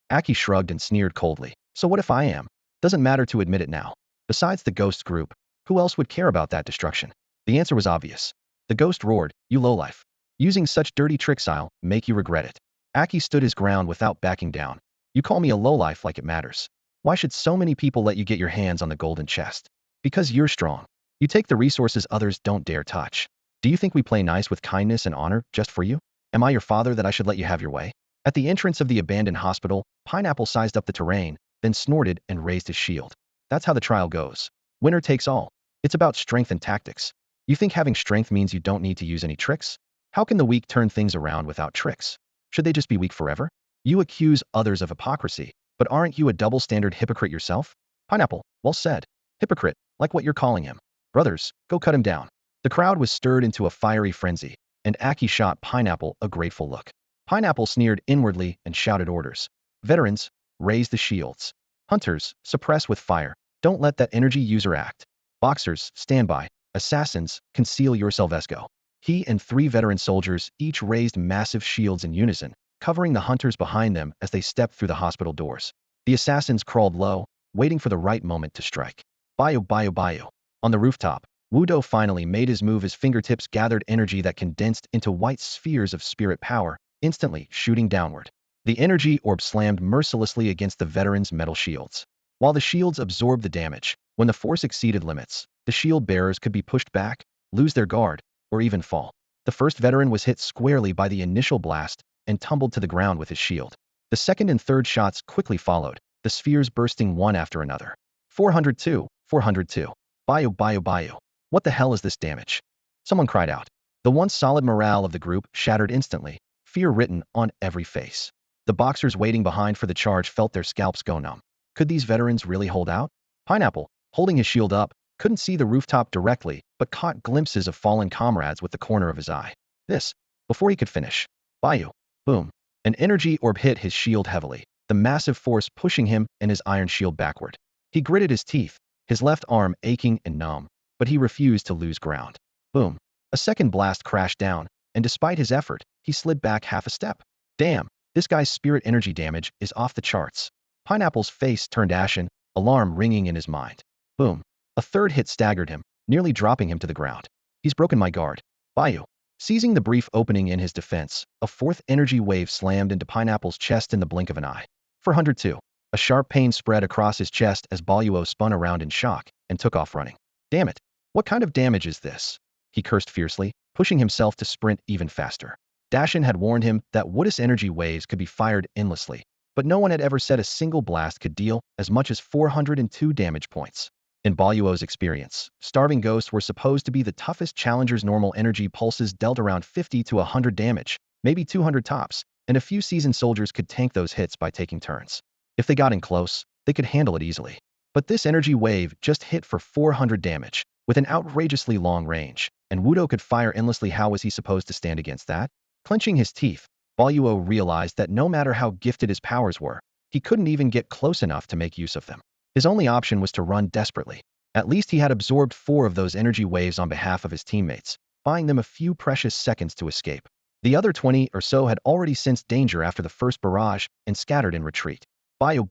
Aki shrugged and sneered coldly. So what if I am? Doesn't matter to admit it now. Besides the ghost group, who else would care about that destruction? The answer was obvious. The ghost roared, you lowlife. Using such dirty tricks I'll make you regret it. Aki stood his ground without backing down. You call me a lowlife like it matters. Why should so many people let you get your hands on the golden chest? Because you're strong. You take the resources others don't dare touch. Do you think we play nice with kindness and honor just for you? Am I your father that I should let you have your way? At the entrance of the abandoned hospital, Pineapple sized up the terrain, then snorted and raised his shield. That's how the trial goes. Winner takes all. It's about strength and tactics. You think having strength means you don't need to use any tricks? How can the weak turn things around without tricks? Should they just be weak forever? You accuse others of hypocrisy, but aren't you a double-standard hypocrite yourself? Pineapple, well said. Hypocrite, like what you're calling him. Brothers, go cut him down. The crowd was stirred into a fiery frenzy, and Aki shot Pineapple a grateful look. Pineapple sneered inwardly and shouted orders. Veterans, raise the shields. Hunters, suppress with fire. Don't let that energy user act. Boxers, stand by. Assassins, conceal yourselves. Go. He and 3 veteran soldiers each raised massive shields in unison, covering the hunters behind them as they stepped through the hospital doors. The assassins crawled low, waiting for the right moment to strike. Bayo. On the rooftop, Wudo finally made his move. His fingertips gathered energy that condensed into white spheres of spirit power, instantly shooting downward. The energy orb slammed mercilessly against the veterans' metal shields. While the shields absorbed the damage, when the force exceeded limits, the shield bearers could be pushed back, lose their guard, or even fall. The first veteran was hit squarely by the initial blast and tumbled to the ground with his shield. The second and third shots quickly followed, the spheres bursting one after another. 402. Bayo. What the hell is this damage? Someone cried out. The once solid morale of the group shattered instantly, fear written on every face. The boxers waiting behind for the charge felt their scalps go numb. Could these veterans really hold out? Pineapple, holding his shield up, couldn't see the rooftop directly, but caught glimpses of fallen comrades with the corner of his eye. Before he could finish. Bayo. Boom. An energy orb hit his shield heavily, the massive force pushing him and his iron shield backward. He gritted his teeth, his left arm aching and numb, but he refused to lose ground. Boom. A second blast crashed down, and despite his effort, he slid back half a step. Damn, this guy's spirit energy damage is off the charts. Pineapple's face turned ashen, alarm ringing in his mind. Boom. A third hit staggered him, nearly dropping him to the ground. He's broken my guard. Bayo. Seizing the brief opening in his defense, a fourth energy wave slammed into Pineapple's chest in the blink of an eye. 402. A sharp pain spread across his chest as Baluo spun around in shock and took off running. Damn it. What kind of damage is this? He cursed fiercely, pushing himself to sprint even faster. Dashin had warned him that Woodus energy waves could be fired endlessly, but no one had ever said a single blast could deal as much as 402 damage points. In Baluo's experience, starving ghosts were supposed to be the toughest challengers. Normal energy pulses dealt around 50 to 100 damage, maybe 200 tops, and a few seasoned soldiers could tank those hits by taking turns. If they got in close, they could handle it easily. But this energy wave just hit for 400 damage, with an outrageously long range, and Wudo could fire endlessly. How was he supposed to stand against that? Clenching his teeth, Boluo realized that no matter how gifted his powers were, he couldn't even get close enough to make use of them. His only option was to run desperately. At least he had absorbed 4 of those energy waves on behalf of his teammates, buying them a few precious seconds to escape. The other 20 or so had already sensed danger after the first barrage and scattered in retreat. Bio.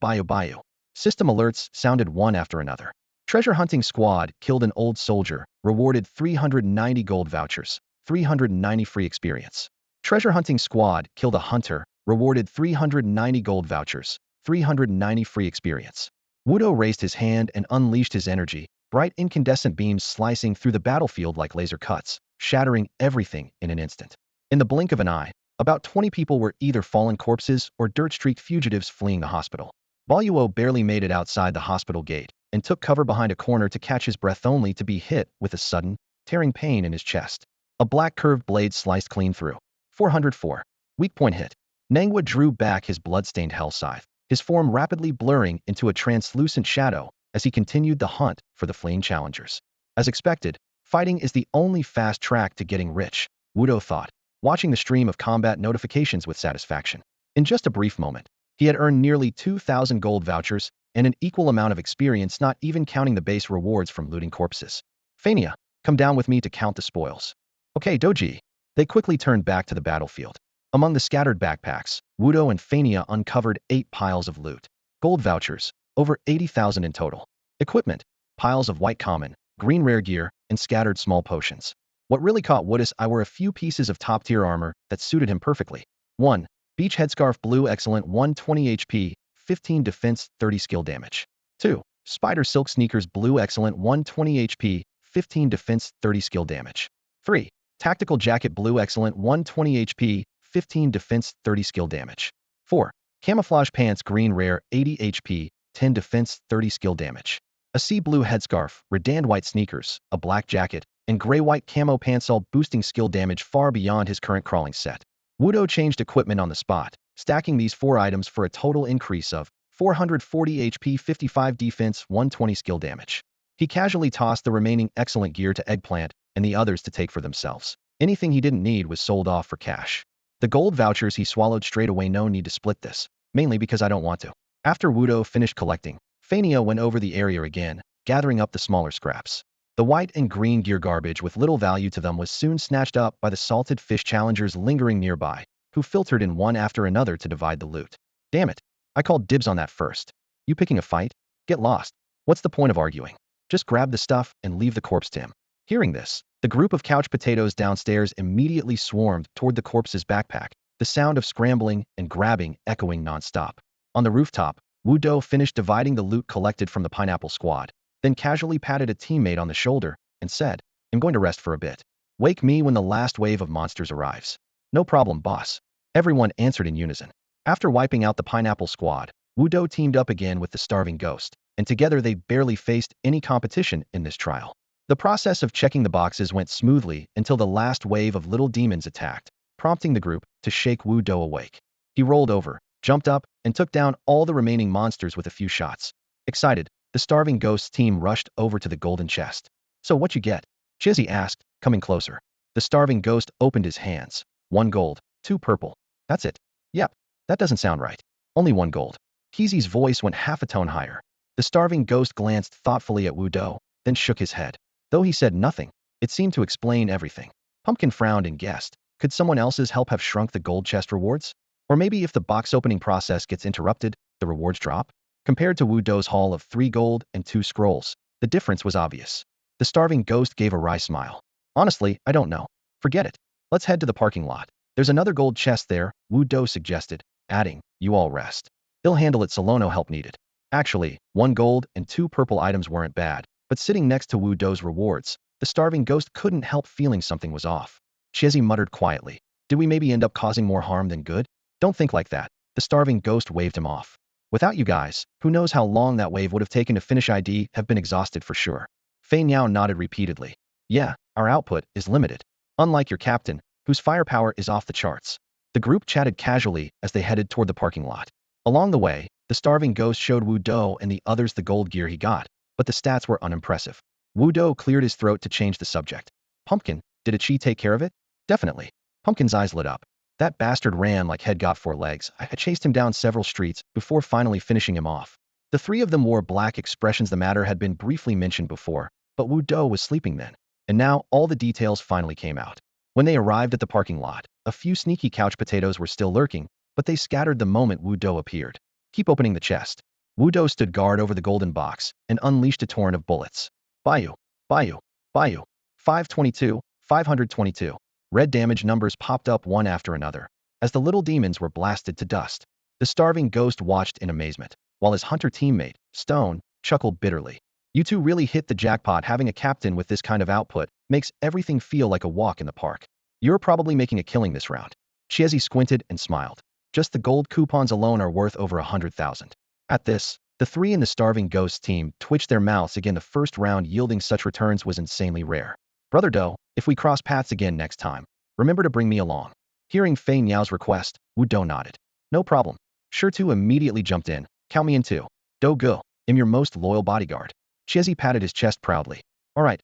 System alerts sounded one after another. Treasure hunting squad killed an old soldier, rewarded 390 gold vouchers, 390 free experience. Treasure hunting squad killed a hunter, rewarded 390 gold vouchers, 390 free experience. Wudo raised his hand and unleashed his energy, bright incandescent beams slicing through the battlefield like laser cuts, shattering everything in an instant. In the blink of an eye, about 20 people were either fallen corpses or dirt-streaked fugitives fleeing the hospital. Boluo barely made it outside the hospital gate and took cover behind a corner to catch his breath only to be hit with a sudden, tearing pain in his chest. A black curved blade sliced clean through. 404. Weak point hit. Nangwa drew back his blood-stained hell scythe, his form rapidly blurring into a translucent shadow as he continued the hunt for the fleeing challengers. As expected, fighting is the only fast track to getting rich, Wudo thought, watching the stream of combat notifications with satisfaction. In just a brief moment, he had earned nearly 2,000 gold vouchers and an equal amount of experience, not even counting the base rewards from looting corpses. Fania, come down with me to count the spoils. Okay, Doji. They quickly turned back to the battlefield. Among the scattered backpacks, Wudo and Fania uncovered 8 piles of loot. Gold vouchers, over 80,000 in total. Equipment, piles of white common, green rare gear, and scattered small potions. What really caught Woodus' eye were a few pieces of top-tier armor that suited him perfectly. 1. Beach headscarf blue excellent 120 HP, 15 defense, 30 skill damage. 2. Spider silk sneakers blue excellent 120 HP, 15 defense, 30 skill damage. 3. Tactical jacket blue excellent 120 HP, 15 defense, 30 skill damage. 4. Camouflage pants green rare 80 HP, 10 defense, 30 skill damage. A sea blue headscarf, redand white sneakers, a black jacket, and gray-white camo pants all boosting skill damage far beyond his current crawling set. Wudo changed equipment on the spot, stacking these 4 items for a total increase of 440 HP, 55 defense, 120 skill damage. He casually tossed the remaining excellent gear to Eggplant and the others to take for themselves. Anything he didn't need was sold off for cash. The gold vouchers he swallowed straight away. No need to split this, mainly because I don't want to. After Wudo finished collecting, Fania went over the area again, gathering up the smaller scraps. The white and green gear garbage with little value to them was soon snatched up by the salted fish challengers lingering nearby, who filtered in one after another to divide the loot. Damn it, I called dibs on that first. You picking a fight? Get lost. What's the point of arguing? Just grab the stuff and leave the corpse to him. Hearing this, the group of couch potatoes downstairs immediately swarmed toward the corpse's backpack, the sound of scrambling and grabbing echoing nonstop. On the rooftop, Wudo finished dividing the loot collected from the pineapple squad, then casually patted a teammate on the shoulder and said, I'm going to rest for a bit. Wake me when the last wave of monsters arrives. No problem, boss. Everyone answered in unison. After wiping out the pineapple squad, Wudo teamed up again with the starving ghost, and together they barely faced any competition in this trial. The process of checking the boxes went smoothly until the last wave of little demons attacked, prompting the group to shake Wudo awake. He rolled over, jumped up, and took down all the remaining monsters with a few shots. Excited, the starving ghost's team rushed over to the golden chest. So what you get? Chizzy asked, coming closer. The starving ghost opened his hands. 1 gold, 2 purple. That's it. Yep, that doesn't sound right. Only 1 gold. Kizi's voice went half a tone higher. The starving ghost glanced thoughtfully at Wudo, then shook his head. Though he said nothing, it seemed to explain everything. Pumpkin frowned and guessed. Could someone else's help have shrunk the gold chest rewards? Or maybe if the box opening process gets interrupted, the rewards drop? Compared to Wudo's haul of 3 gold and 2 scrolls, the difference was obvious. The starving ghost gave a wry smile. Honestly, I don't know. Forget it. Let's head to the parking lot. There's another gold chest there, Wudo suggested, adding, you all rest. He'll handle it, Solono help needed. Actually, 1 gold and 2 purple items weren't bad, but sitting next to Wudo's rewards, the starving ghost couldn't help feeling something was off. Chizzy muttered quietly. Did we maybe end up causing more harm than good? Don't think like that. The starving ghost waved him off. Without you guys, who knows how long that wave would have taken to finish. ID have been exhausted for sure. Fei Niao nodded repeatedly. Yeah, our output is limited. Unlike your captain, whose firepower is off the charts. The group chatted casually as they headed toward the parking lot. Along the way, the starving ghost showed Wudo and the others the gold gear he got, but the stats were unimpressive. Wudo cleared his throat to change the subject. Pumpkin, did Achi take care of it? Definitely. Pumpkin's eyes lit up. That bastard ran like head got four legs. I chased him down several streets before finally finishing him off. The three of them wore black expressions. The matter had been briefly mentioned before, but Wu Do was sleeping then. And now all the details finally came out. When they arrived at the parking lot, a few sneaky couch potatoes were still lurking, but they scattered the moment Wu Do appeared. Keep opening the chest. Wu Do stood guard over the golden box and unleashed a torrent of bullets. Bayou, Bayou, Bayou. 522, 522. Red damage numbers popped up one after another, as the little demons were blasted to dust. The starving ghost watched in amazement, while his hunter teammate, Stone, chuckled bitterly. You two really hit the jackpot. Having a captain with this kind of output makes everything feel like a walk in the park. You're probably making a killing this round. Chiesi squinted and smiled. Just the gold coupons alone are worth over 100,000. At this, the three in the starving ghost team twitched their mouths again. The first round yielding such returns was insanely rare. Brother Do, if we cross paths again next time, remember to bring me along. Hearing Fei Niao's request, Wu Do nodded. No problem. Sure Tu immediately jumped in. Count me in too. Do Gu, I'm your most loyal bodyguard. Chiesi patted his chest proudly. All right,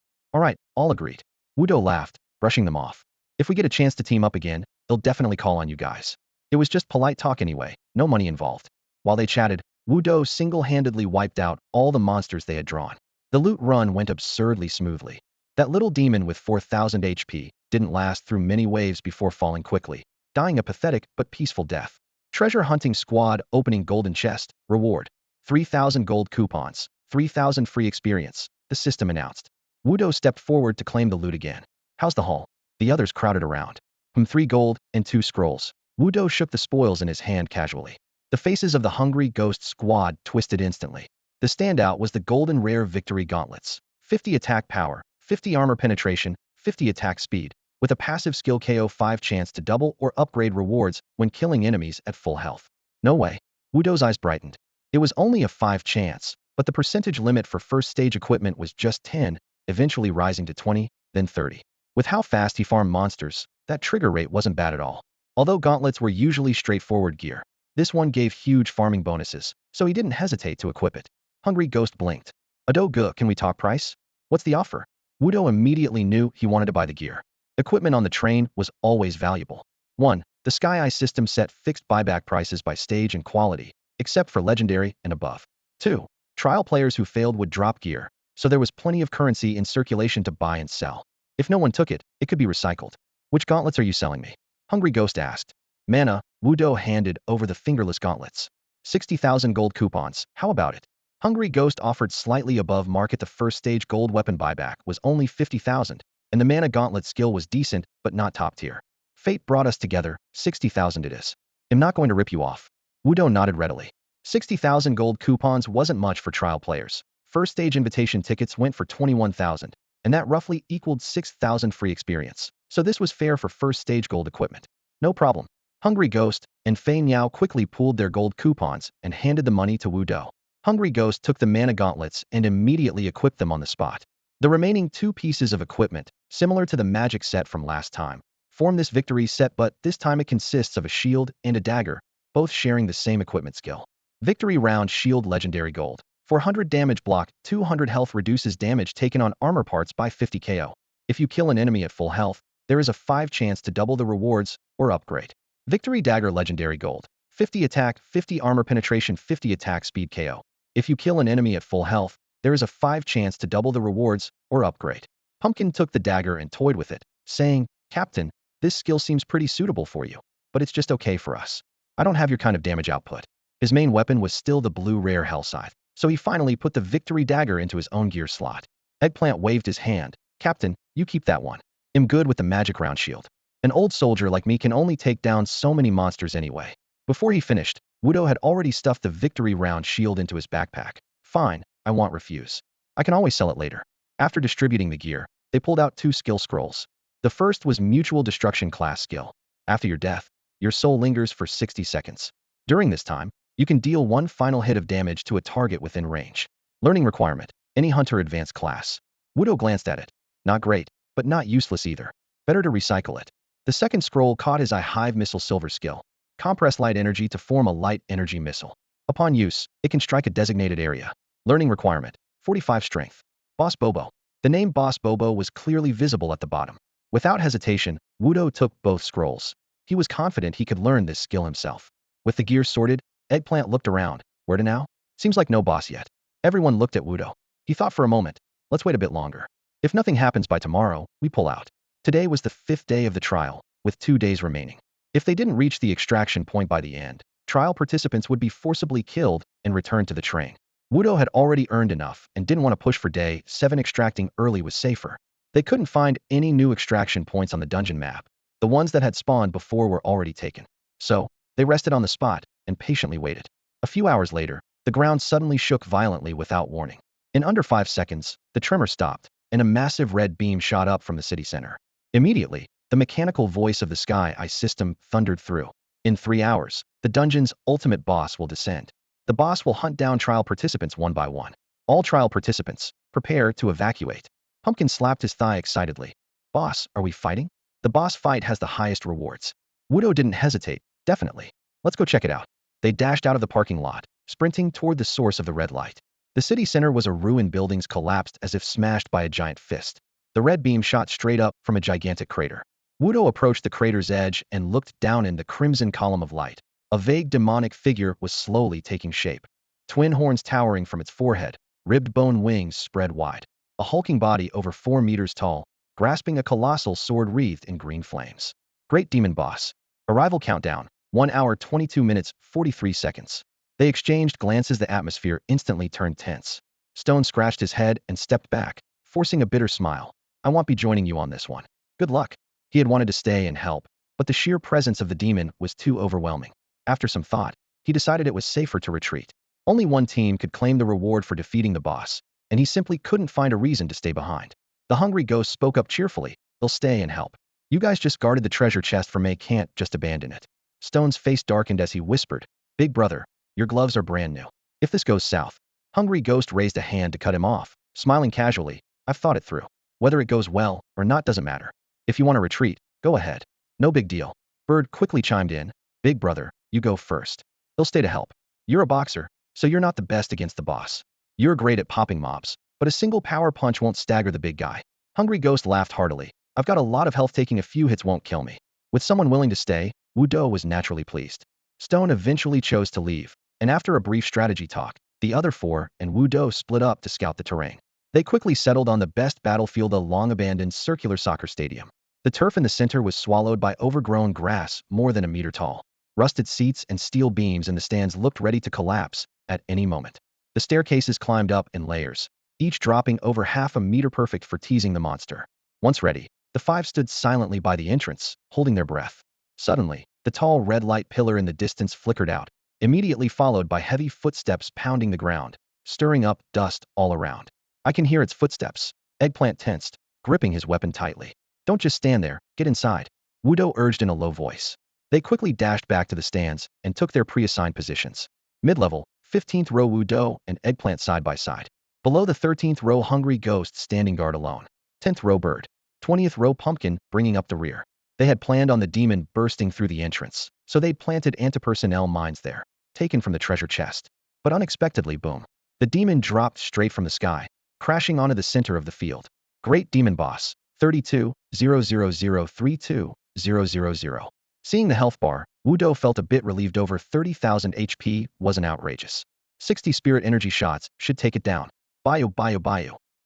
all agreed. Wu Do laughed, brushing them off. If we get a chance to team up again, they'll definitely call on you guys. It was just polite talk anyway, no money involved. While they chatted, Wu Do single-handedly wiped out all the monsters they had drawn. The loot run went absurdly smoothly. That little demon with 4,000 HP didn't last through many waves before falling quickly, dying a pathetic but peaceful death. Treasure hunting squad opening golden chest, reward. 3,000 gold coupons, 3,000 free experience, the system announced. Wu Do stepped forward to claim the loot again. How's the haul? The others crowded around. 3 gold and 2 scrolls. Wu Do shook the spoils in his hand casually. The faces of the hungry ghost squad twisted instantly. The standout was the golden rare victory gauntlets. 50 attack power, 50 armor penetration, 50 attack speed, with a passive skill KO 5 chance to double or upgrade rewards when killing enemies at full health. No way. Wu Do's eyes brightened. It was only a 5 chance, but the percentage limit for first stage equipment was just 10, eventually rising to 20, then 30. With how fast he farmed monsters, that trigger rate wasn't bad at all. Although gauntlets were usually straightforward gear, this one gave huge farming bonuses, so he didn't hesitate to equip it. Hungry Ghost blinked. Ado Gu, can we talk price? What's the offer? Wu Do immediately knew he wanted to buy the gear. Equipment on the train was always valuable. 1. The Sky Eye system set fixed buyback prices by stage and quality, except for legendary and above. 2. Trial players who failed would drop gear, so there was plenty of currency in circulation to buy and sell. If no one took it, it could be recycled. Which gauntlets are you selling me? Hungry Ghost asked. Mana, Wu Do handed over the fingerless gauntlets. 60,000 gold coupons, how about it? Hungry Ghost offered slightly above market. The first stage gold weapon buyback was only 50,000, and the mana gauntlet skill was decent, but not top tier. Fate brought us together, 60,000 it is. I'm not going to rip you off. Wu Do nodded readily. 60,000 gold coupons wasn't much for trial players. First stage invitation tickets went for 21,000, and that roughly equaled 6,000 free experience. So this was fair for first stage gold equipment. No problem. Hungry Ghost and Fei Niao quickly pooled their gold coupons and handed the money to Wu Do. Hungry Ghost took the mana gauntlets and immediately equipped them on the spot. The remaining 2 pieces of equipment, similar to the magic set from last time, form this victory set, but this time it consists of a shield and a dagger, both sharing the same equipment skill. Victory round shield legendary gold. 400 damage block, 200 health reduces damage taken on armor parts by 50 KO. If you kill an enemy at full health, there is a 5 chance to double the rewards or upgrade. Victory dagger legendary gold. 50 attack, 50 armor penetration, 50 attack speed KO. If you kill an enemy at full health, there is a 5 chance to double the rewards or upgrade. Pumpkin took the dagger and toyed with it, saying, Captain, this skill seems pretty suitable for you, but it's just okay for us. I don't have your kind of damage output. His main weapon was still the blue rare Hell Scythe, so he finally put the victory dagger into his own gear slot. Eggplant waved his hand. Captain, you keep that one. I'm good with the magic round shield. An old soldier like me can only take down so many monsters anyway. Before he finished, Wu Do had already stuffed the victory round shield into his backpack. Fine, I won't refuse. I can always sell it later. After distributing the gear, they pulled out 2 skill scrolls. The first was Mutual Destruction class skill. After your death, your soul lingers for 60 seconds. During this time, you can deal 1 final hit of damage to a target within range. Learning requirement, any hunter advanced class. Wu Do glanced at it. Not great, but not useless either. Better to recycle it. The second scroll caught his eye. Hive missile silver skill. Compress light energy to form a light energy missile. Upon use, it can strike a designated area. Learning requirement, 45 strength. Boss Bobo. The name Boss Bobo was clearly visible at the bottom. Without hesitation, Wu Do took both scrolls. He was confident he could learn this skill himself. With the gears sorted, Eggplant looked around. Where to now? Seems like no boss yet. Everyone looked at Wudo. He thought for a moment. Let's wait a bit longer. If nothing happens by tomorrow, we pull out. Today was the 5th day of the trial, with 2 days remaining. If they didn't reach the extraction point by the end, trial participants would be forcibly killed and returned to the train. Wudo had already earned enough and didn't want to push for day 7. Extracting early was safer. They couldn't find any new extraction points on the dungeon map. The ones that had spawned before were already taken. So, they rested on the spot and patiently waited. A few hours later, the ground suddenly shook violently without warning. In under 5 seconds, the tremor stopped, and a massive red beam shot up from the city center. Immediately, the mechanical voice of the Sky Eye system thundered through. In 3 hours, the dungeon's ultimate boss will descend. The boss will hunt down trial participants one by one. All trial participants, prepare to evacuate. Pumpkin slapped his thigh excitedly. Boss, are we fighting? The boss fight has the highest rewards. Wudo didn't hesitate. Definitely. Let's go check it out. They dashed out of the parking lot, sprinting toward the source of the red light. The city center was a ruin. Buildings collapsed as if smashed by a giant fist. The red beam shot straight up from a gigantic crater. Wudo approached the crater's edge and looked down in the crimson column of light. A vague demonic figure was slowly taking shape. Twin horns towering from its forehead, ribbed bone wings spread wide. A hulking body over 4 meters tall, grasping a colossal sword wreathed in green flames. Great Demon Boss. Arrival countdown, 1 hour 22 minutes 43 seconds. They exchanged glances. The atmosphere instantly turned tense. Stone scratched his head and stepped back, forcing a bitter smile. I won't be joining you on this one. Good luck. He had wanted to stay and help, but the sheer presence of the demon was too overwhelming. After some thought, he decided it was safer to retreat. Only one team could claim the reward for defeating the boss, and he simply couldn't find a reason to stay behind. The hungry ghost spoke up cheerfully. They'll stay and help. You guys just guarded the treasure chest for me, can't just abandon it. Stone's face darkened as he whispered, Big brother, your gloves are brand new. If this goes south, Hungry Ghost raised a hand to cut him off, smiling casually. I've thought it through. Whether it goes well or not doesn't matter. If you want to retreat, go ahead. No big deal. Bird quickly chimed in. Big brother, you go first. They'll stay to help. You're a boxer, so you're not the best against the boss. You're great at popping mobs, but a single power punch won't stagger the big guy. Hungry Ghost laughed heartily. I've got a lot of health, taking a few hits won't kill me. With someone willing to stay, Wudo was naturally pleased. Stone eventually chose to leave, and after a brief strategy talk, the other 4 and Wudo split up to scout the terrain. They quickly settled on the best battlefield, a long-abandoned circular soccer stadium. The turf in the center was swallowed by overgrown grass more than a meter tall. Rusted seats and steel beams in the stands looked ready to collapse at any moment. The staircases climbed up in layers, each dropping over half a meter, perfect for teasing the monster. Once ready, the 5 stood silently by the entrance, holding their breath. Suddenly, the tall red light pillar in the distance flickered out, immediately followed by heavy footsteps pounding the ground, stirring up dust all around. I can hear its footsteps. Eggplant tensed, gripping his weapon tightly. Don't just stand there, get inside. Wudo urged in a low voice. They quickly dashed back to the stands and took their pre-assigned positions. Mid-level, 15th row Wudo and Eggplant side by side. Below the 13th row Hungry Ghost standing guard alone. 10th row Bird. 20th row Pumpkin bringing up the rear. They had planned on the demon bursting through the entrance, so they'd planted anti-personnel mines there, taken from the treasure chest. But unexpectedly, boom. The demon dropped straight from the sky, crashing onto the center of the field. Great Demon Boss, 32,00032,000. Seeing the health bar, Wudo felt a bit relieved. Over 30,000 HP wasn't outrageous. 60 spirit energy shots should take it down. Bio.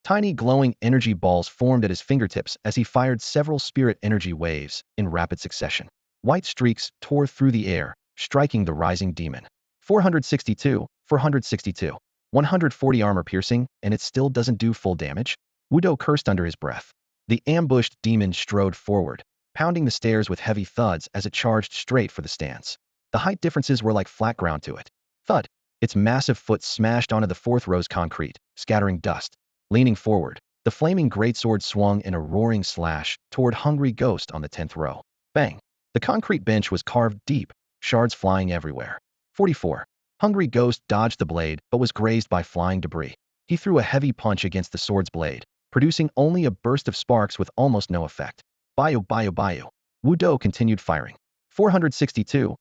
Tiny glowing energy balls formed at his fingertips as he fired several spirit energy waves in rapid succession. White streaks tore through the air, striking the rising demon. 462, 140 armor piercing, and it still doesn't do full damage? Wudo cursed under his breath. The ambushed demon strode forward, pounding the stairs with heavy thuds as it charged straight for the stands. The height differences were like flat ground to it. Thud! Its massive foot smashed onto the 4th row's concrete, scattering dust. Leaning forward, the flaming greatsword swung in a roaring slash toward Hungry Ghost on the 10th row. Bang! The concrete bench was carved deep, shards flying everywhere. 44. Hungry Ghost dodged the blade but was grazed by flying debris. He threw a heavy punch against the sword's blade, producing only a burst of sparks with almost no effect. Bio. Wudo continued firing. 462.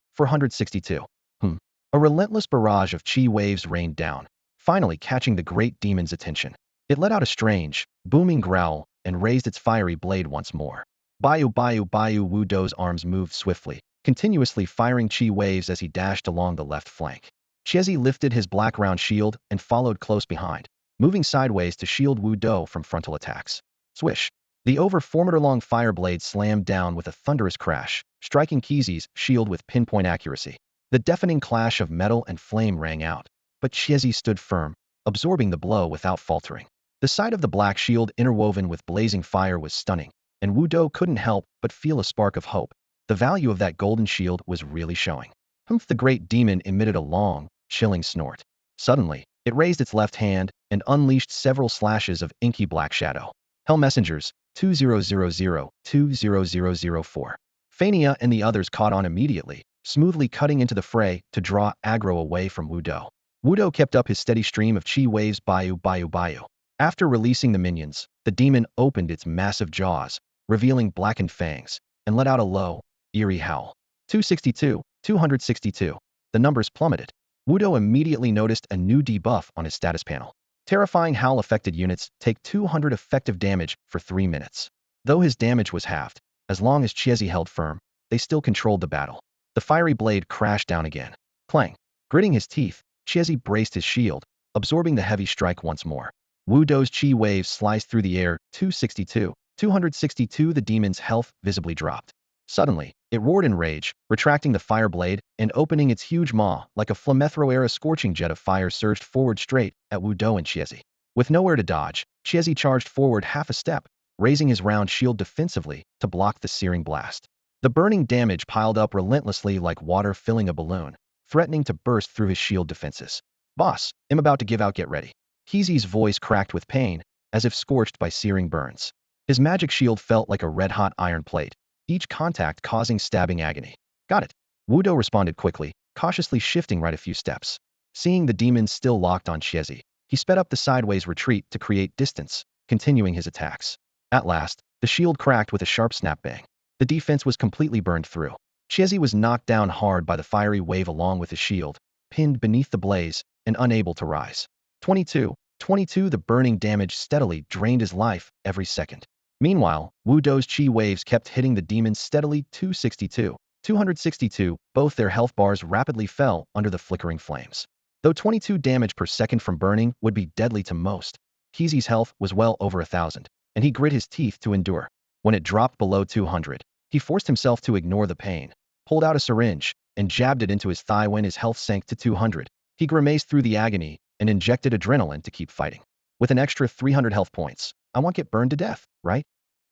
A relentless barrage of chi waves rained down, finally catching the great demon's attention. It let out a strange, booming growl and raised its fiery blade once more. Wudo's arms moved swiftly, continuously firing chi waves as he dashed along the left flank. Chiezi lifted his black round shield and followed close behind, moving sideways to shield Wu Do from frontal attacks. Swish! The over 4-meter-long fire blade slammed down with a thunderous crash, striking Qizi's shield with pinpoint accuracy. The deafening clash of metal and flame rang out, but Chiezi stood firm, absorbing the blow without faltering. The sight of the black shield interwoven with blazing fire was stunning, and Wu Do couldn't help but feel a spark of hope. The value of that golden shield was really showing. Humph! The great demon emitted a long, chilling snort. Suddenly, it raised its left hand and unleashed several slashes of inky black shadow. Hell Messengers, 2000-20004. Fania and the others caught on immediately, smoothly cutting into the fray to draw aggro away from Wu Do. Wu Do kept up his steady stream of chi waves Bayu Bayu Bayu. After releasing the minions, the demon opened its massive jaws, revealing blackened fangs, and let out a low, eerie howl. 262, 262. The numbers plummeted. Wu Do immediately noticed a new debuff on his status panel. Terrifying howl-affected units take 200 effective damage for 3 minutes. Though his damage was halved, as long as Chiezi held firm, they still controlled the battle. The fiery blade crashed down again. Clang! Gritting his teeth, Chiezi braced his shield, absorbing the heavy strike once more. Wu Do's chi waves sliced through the air. 262, 262. The demon's health visibly dropped. Suddenly, it roared in rage, retracting the fire blade and opening its huge maw like a Flamethro-era scorching jet of fire surged forward straight at Wu Do and Chiezi. With nowhere to dodge, Chiezi charged forward half a step, raising his round shield defensively to block the searing blast. The burning damage piled up relentlessly like water filling a balloon, threatening to burst through his shield defenses. Boss, I'm about to give out, get ready. Qizi's voice cracked with pain, as if scorched by searing burns. His magic shield felt like a red-hot iron plate, each contact causing stabbing agony. Got it. Wu Do responded quickly, cautiously shifting right a few steps. Seeing the demons still locked on Chiezi, he sped up the sideways retreat to create distance, continuing his attacks. At last, the shield cracked with a sharp snap bang. The defense was completely burned through. Chiezi was knocked down hard by the fiery wave along with his shield, pinned beneath the blaze, and unable to rise. 22, 22. The burning damage steadily drained his life every second. Meanwhile, Wu Do's chi waves kept hitting the demons steadily. 262, 262. Both their health bars rapidly fell under the flickering flames. Though 22 damage per second from burning would be deadly to most, Qizi's health was well over 1,000, and he grit his teeth to endure. When it dropped below 200, he forced himself to ignore the pain, pulled out a syringe, and jabbed it into his thigh. When his health sank to 200, he grimaced through the agony and injected adrenaline to keep fighting. With an extra 300 health points, I won't get burned to death, right?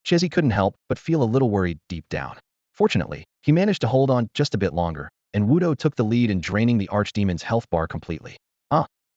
Chiezi couldn't help but feel a little worried deep down. Fortunately, he managed to hold on just a bit longer, and Wu Do took the lead in draining the archdemon's health bar completely.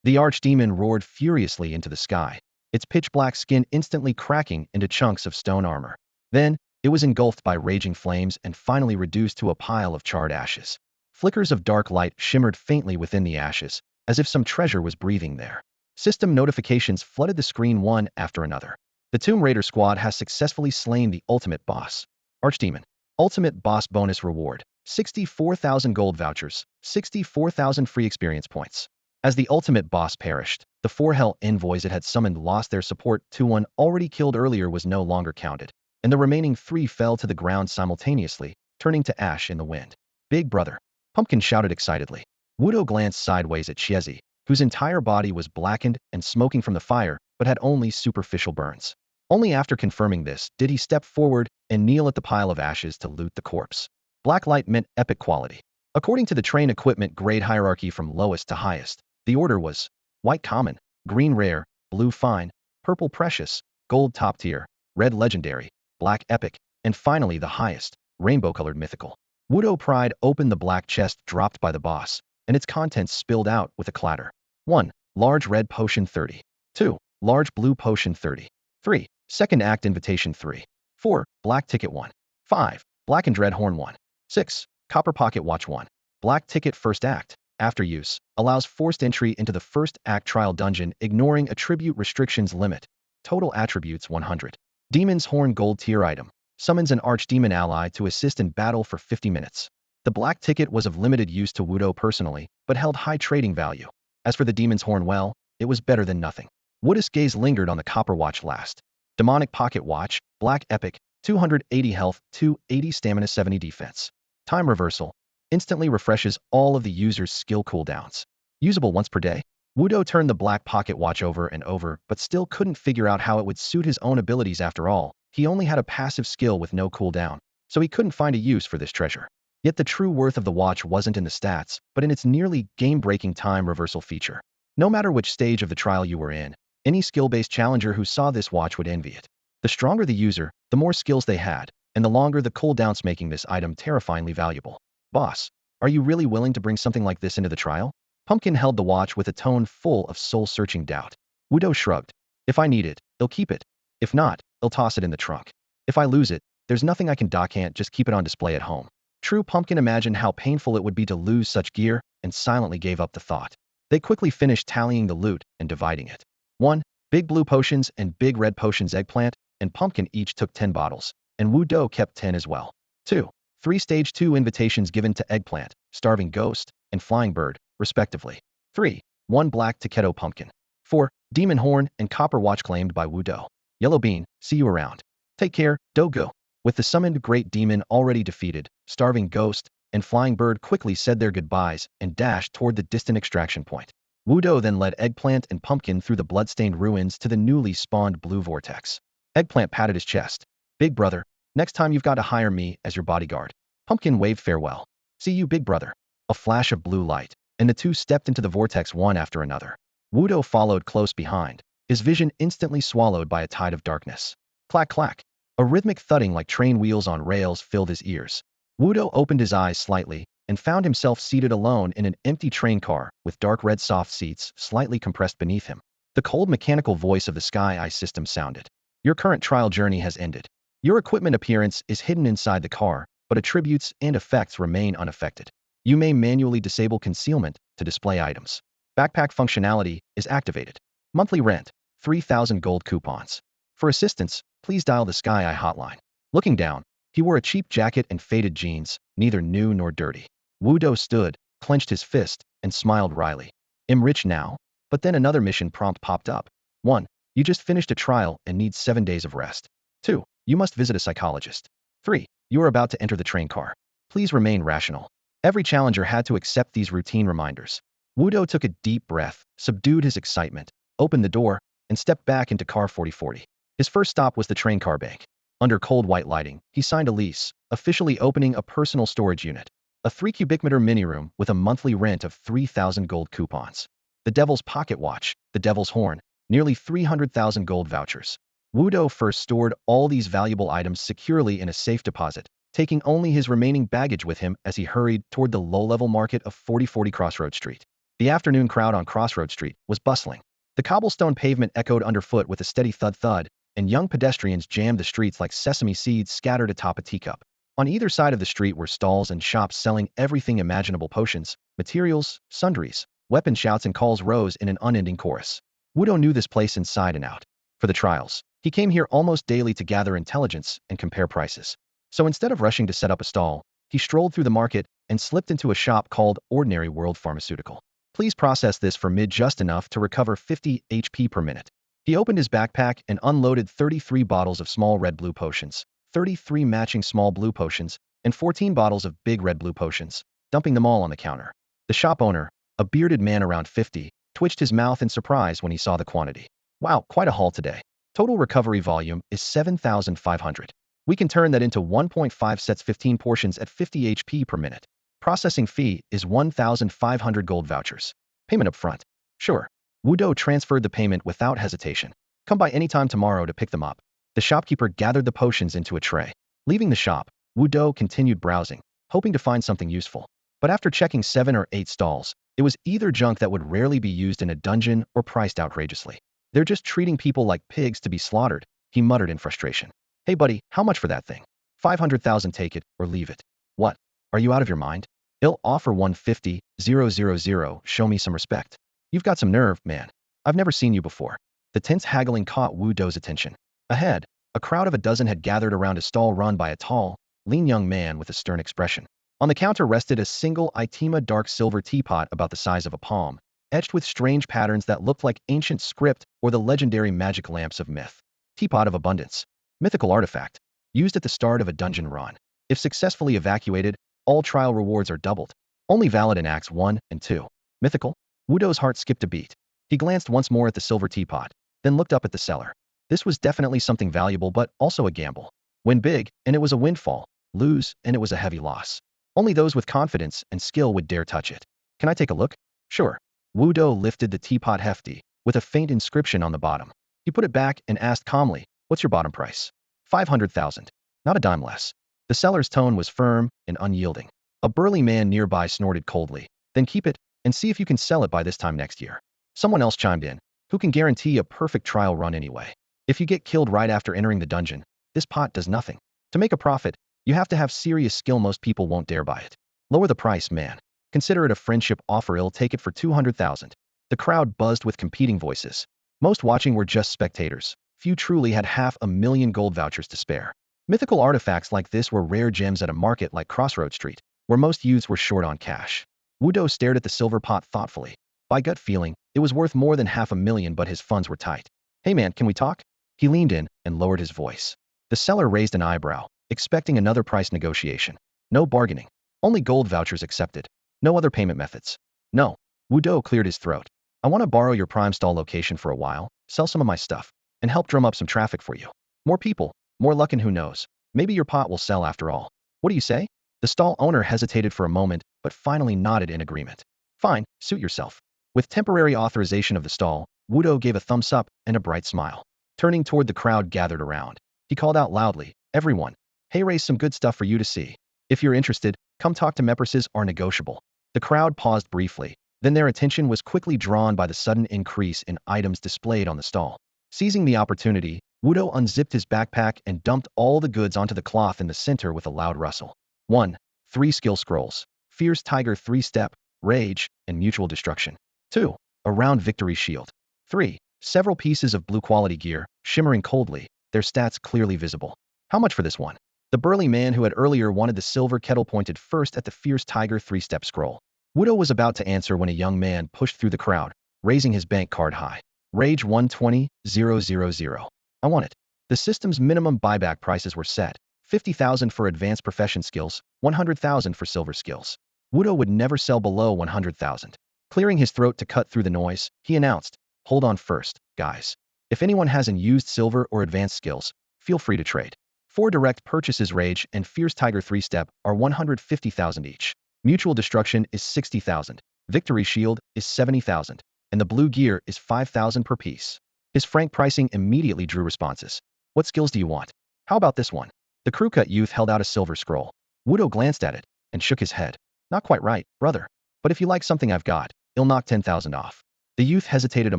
The archdemon roared furiously into the sky, its pitch-black skin instantly cracking into chunks of stone armor. Then, it was engulfed by raging flames and finally reduced to a pile of charred ashes. Flickers of dark light shimmered faintly within the ashes, as if some treasure was breathing there. System notifications flooded the screen one after another. The Tomb Raider squad has successfully slain the ultimate boss. Archdemon. Ultimate boss bonus reward. 64,000 gold vouchers, 64,000 free experience points. As the ultimate boss perished, the 4 hell envoys it had summoned lost their support. 2-1 already killed earlier was no longer counted, and the remaining 3 fell to the ground simultaneously, turning to ash in the wind. Big brother. Pumpkin shouted excitedly. Wu Do glanced sideways at Chiezi, whose entire body was blackened and smoking from the fire, but had only superficial burns. Only after confirming this did he step forward and kneel at the pile of ashes to loot the corpse. Black light meant epic quality. According to the train equipment grade hierarchy from lowest to highest, the order was white common, green rare, blue fine, purple precious, gold top tier, red legendary, black epic, and finally the highest, rainbow-colored mythical. Wu Do pried open the black chest dropped by the boss, and its contents spilled out with a clatter. 1. Large red potion 30. 2. Large blue potion 30. 3. Second act invitation 3. 4. Black ticket 1. 5. Black and dread horn 1. 6. Copper pocket watch 1. Black ticket first act, after use, allows forced entry into the first act trial dungeon ignoring attribute restrictions limit. Total attributes 100. Demon's horn gold tier item. Summons an archdemon ally to assist in battle for 50 minutes. The black ticket was of limited use to Wu Do personally, but held high trading value. As for the demon's horn, well, it was better than nothing. Wood's gaze lingered on the copper watch last. Demonic pocket watch, black epic, 280 health, 280 stamina, 70 defense. Time reversal. Instantly refreshes all of the user's skill cooldowns. Usable once per day. Wudo turned the black pocket watch over and over, but still couldn't figure out how it would suit his own abilities after all. He only had a passive skill with no cooldown, so he couldn't find a use for this treasure. Yet the true worth of the watch wasn't in the stats, but in its nearly game-breaking time reversal feature. No matter which stage of the trial you were in, any skill-based challenger who saw this watch would envy it. The stronger the user, the more skills they had, and the longer the cooldowns, making this item terrifyingly valuable. Boss, are you really willing to bring something like this into the trial? Pumpkin held the watch with a tone full of soul-searching doubt. Wudo shrugged. If I need it, they'll keep it. If not, they'll toss it in the trunk. If I lose it, there's nothing I can do, can't just keep it on display at home. True, Pumpkin imagined how painful it would be to lose such gear and silently gave up the thought. They quickly finished tallying the loot and dividing it. 1. Big blue potions and big red potions. Eggplant and Pumpkin each took 10 bottles, and Wudo kept 10 as well. 2. 3 Stage 2 invitations given to Eggplant, Starving Ghost, and Flying Bird, respectively. 3. 1 black Takedo Pumpkin. 4. Demon Horn and Copper Watch claimed by Wudo. Yellow Bean, see you around. Take care, Dogo. With the summoned Great Demon already defeated, Starving Ghost and Flying Bird quickly said their goodbyes and dashed toward the distant extraction point. Wudo then led Eggplant and Pumpkin through the bloodstained ruins to the newly spawned blue vortex. Eggplant patted his chest. Big brother, next time you've got to hire me as your bodyguard. Pumpkin waved farewell. See you, big brother. A flash of blue light, and the two stepped into the vortex one after another. Wudo followed close behind, his vision instantly swallowed by a tide of darkness. Clack clack. A rhythmic thudding like train wheels on rails filled his ears. Wudo opened his eyes slightly and found himself seated alone in an empty train car with dark red soft seats slightly compressed beneath him. The cold mechanical voice of the Sky Eye system sounded. Your current trial journey has ended. Your equipment appearance is hidden inside the car, but attributes and effects remain unaffected. You may manually disable concealment to display items. Backpack functionality is activated. Monthly rent, 3,000 gold coupons. For assistance, please dial the Sky Eye hotline. Looking down, he wore a cheap jacket and faded jeans, neither new nor dirty. Wudo stood, clenched his fist, and smiled wryly. I'm rich now, but then another mission prompt popped up. 1. You just finished a trial and need 7 days of rest. 2. You must visit a psychologist. 3. You are about to enter the train car. Please remain rational. Every challenger had to accept these routine reminders. Wudo took a deep breath, subdued his excitement, opened the door, and stepped back into car 4040. His first stop was the train car bank. Under cold white lighting, he signed a lease, officially opening a personal storage unit. A 3 cubic meter mini room with a monthly rent of 3,000 gold coupons. The Devil's Pocket Watch, the Devil's Horn, nearly 300,000 gold vouchers. Wudo first stored all these valuable items securely in a safe deposit, taking only his remaining baggage with him as he hurried toward the low-level market of 4040 Crossroad Street. The afternoon crowd on Crossroad Street was bustling. The cobblestone pavement echoed underfoot with a steady thud-thud, and young pedestrians jammed the streets like sesame seeds scattered atop a teacup. On either side of the street were stalls and shops selling everything imaginable: potions, materials, sundries. Weapon shouts and calls rose in an unending chorus. Wudo knew this place inside and out. For the trials, he came here almost daily to gather intelligence and compare prices. So instead of rushing to set up a stall, he strolled through the market and slipped into a shop called Ordinary World Pharmaceutical. Please process this for mid, just enough to recover 50 HP per minute. He opened his backpack and unloaded 33 bottles of small red-blue potions, 33 matching small blue potions, and 14 bottles of big red-blue potions, dumping them all on the counter. The shop owner, a bearded man around 50, twitched his mouth in surprise when he saw the quantity. Wow, quite a haul today. Total recovery volume is 7,500. We can turn that into 1.5 sets, 15 portions at 50 HP per minute. Processing fee is 1,500 gold vouchers. Payment up front. Sure. Wudo transferred the payment without hesitation. Come by anytime tomorrow to pick them up. The shopkeeper gathered the potions into a tray. Leaving the shop, Wudo continued browsing, hoping to find something useful. But after checking 7 or 8 stalls, it was either junk that would rarely be used in a dungeon or priced outrageously. They're just treating people like pigs to be slaughtered, he muttered in frustration. Hey buddy, how much for that thing? 500,000, take it or leave it. What? Are you out of your mind? He'll offer 150,000, show me some respect. You've got some nerve, man. I've never seen you before. The tense haggling caught Wudo's attention. Ahead, a crowd of a dozen had gathered around a stall run by a tall, lean young man with a stern expression. On the counter rested a single Itima dark silver teapot about the size of a palm, etched with strange patterns that looked like ancient script or the legendary magic lamps of myth. Teapot of Abundance. Mythical artifact. Used at the start of a dungeon run. If successfully evacuated, All trial rewards are doubled. Only valid in Acts 1 and 2. Mythical? Wudo's heart skipped a beat. He glanced once more at the silver teapot, then looked up at the seller. This was definitely something valuable but also a gamble. Win big, and it was a windfall. Lose, and it was a heavy loss. Only those with confidence and skill would dare touch it. Can I take a look? Sure. Wudo lifted the teapot hefty, with a faint inscription on the bottom. He put it back and asked calmly, "What's your bottom price?" 500,000. Not a dime less. The seller's tone was firm and unyielding. A burly man nearby snorted coldly. "Then keep it, and see if you can sell it by this time next year." Someone else chimed in. "Who can guarantee a perfect trial run anyway? If you get killed right after entering the dungeon, this pot does nothing. To make a profit, you have to have serious skill. Most people won't dare buy it. Lower the price, man. Consider it a friendship offer. I'll take it for 200,000. The crowd buzzed with competing voices. Most watching were just spectators. Few truly had 500,000 gold vouchers to spare. Mythical artifacts like this were rare gems at a market like Crossroad Street, where most youths were short on cash. Wudo stared at the silver pot thoughtfully. By gut feeling, it was worth more than 500,000, but his funds were tight. "Hey man, can we talk?" He leaned in and lowered his voice. The seller raised an eyebrow, expecting another price negotiation. No bargaining. Only gold vouchers accepted. No other payment methods. "No." Wudo cleared his throat. "I want to borrow your prime stall location for a while, sell some of my stuff, and help drum up some traffic for you. More people, more luck, and who knows, maybe your pot will sell after all. What do you say?" The stall owner hesitated for a moment, but finally nodded in agreement. "Fine, suit yourself." With temporary authorization of the stall, Wudo gave a thumbs up and a bright smile. Turning toward the crowd gathered around, he called out loudly, "Everyone, hey, raise some good stuff for you to see. If you're interested, come talk to me. Prices are negotiable." The crowd paused briefly, then their attention was quickly drawn by the sudden increase in items displayed on the stall. Seizing the opportunity, Wudo unzipped his backpack and dumped all the goods onto the cloth in the center with a loud rustle. 1. 3 skill scrolls. Fierce Tiger 3-step, Rage, and Mutual Destruction. 2. A round victory shield. 3. Several pieces of blue quality gear, shimmering coldly, their stats clearly visible. "How much for this one?" The burly man who had earlier wanted the silver kettle pointed first at the Fierce Tiger 3-step scroll. Wudo was about to answer when a young man pushed through the crowd, raising his bank card high. "Rage 120,000. I want it." The system's minimum buyback prices were set. 50,000 for advanced profession skills, 100,000 for silver skills. Wudo would never sell below 100,000. Clearing his throat to cut through the noise, he announced, "Hold on first, guys. If anyone hasn't used silver or advanced skills, feel free to trade. 4 direct purchases, Rage and Fierce Tiger 3-step, are 150,000 each. Mutual Destruction is 60,000. Victory Shield is 70,000. And the blue gear is 5,000 per piece." His frank pricing immediately drew responses. "What skills do you want? How about this one?" The crew-cut youth held out a silver scroll. Wudo glanced at it and shook his head. "Not quite right, brother. But if you like something I've got, it'll knock 10,000 off." The youth hesitated a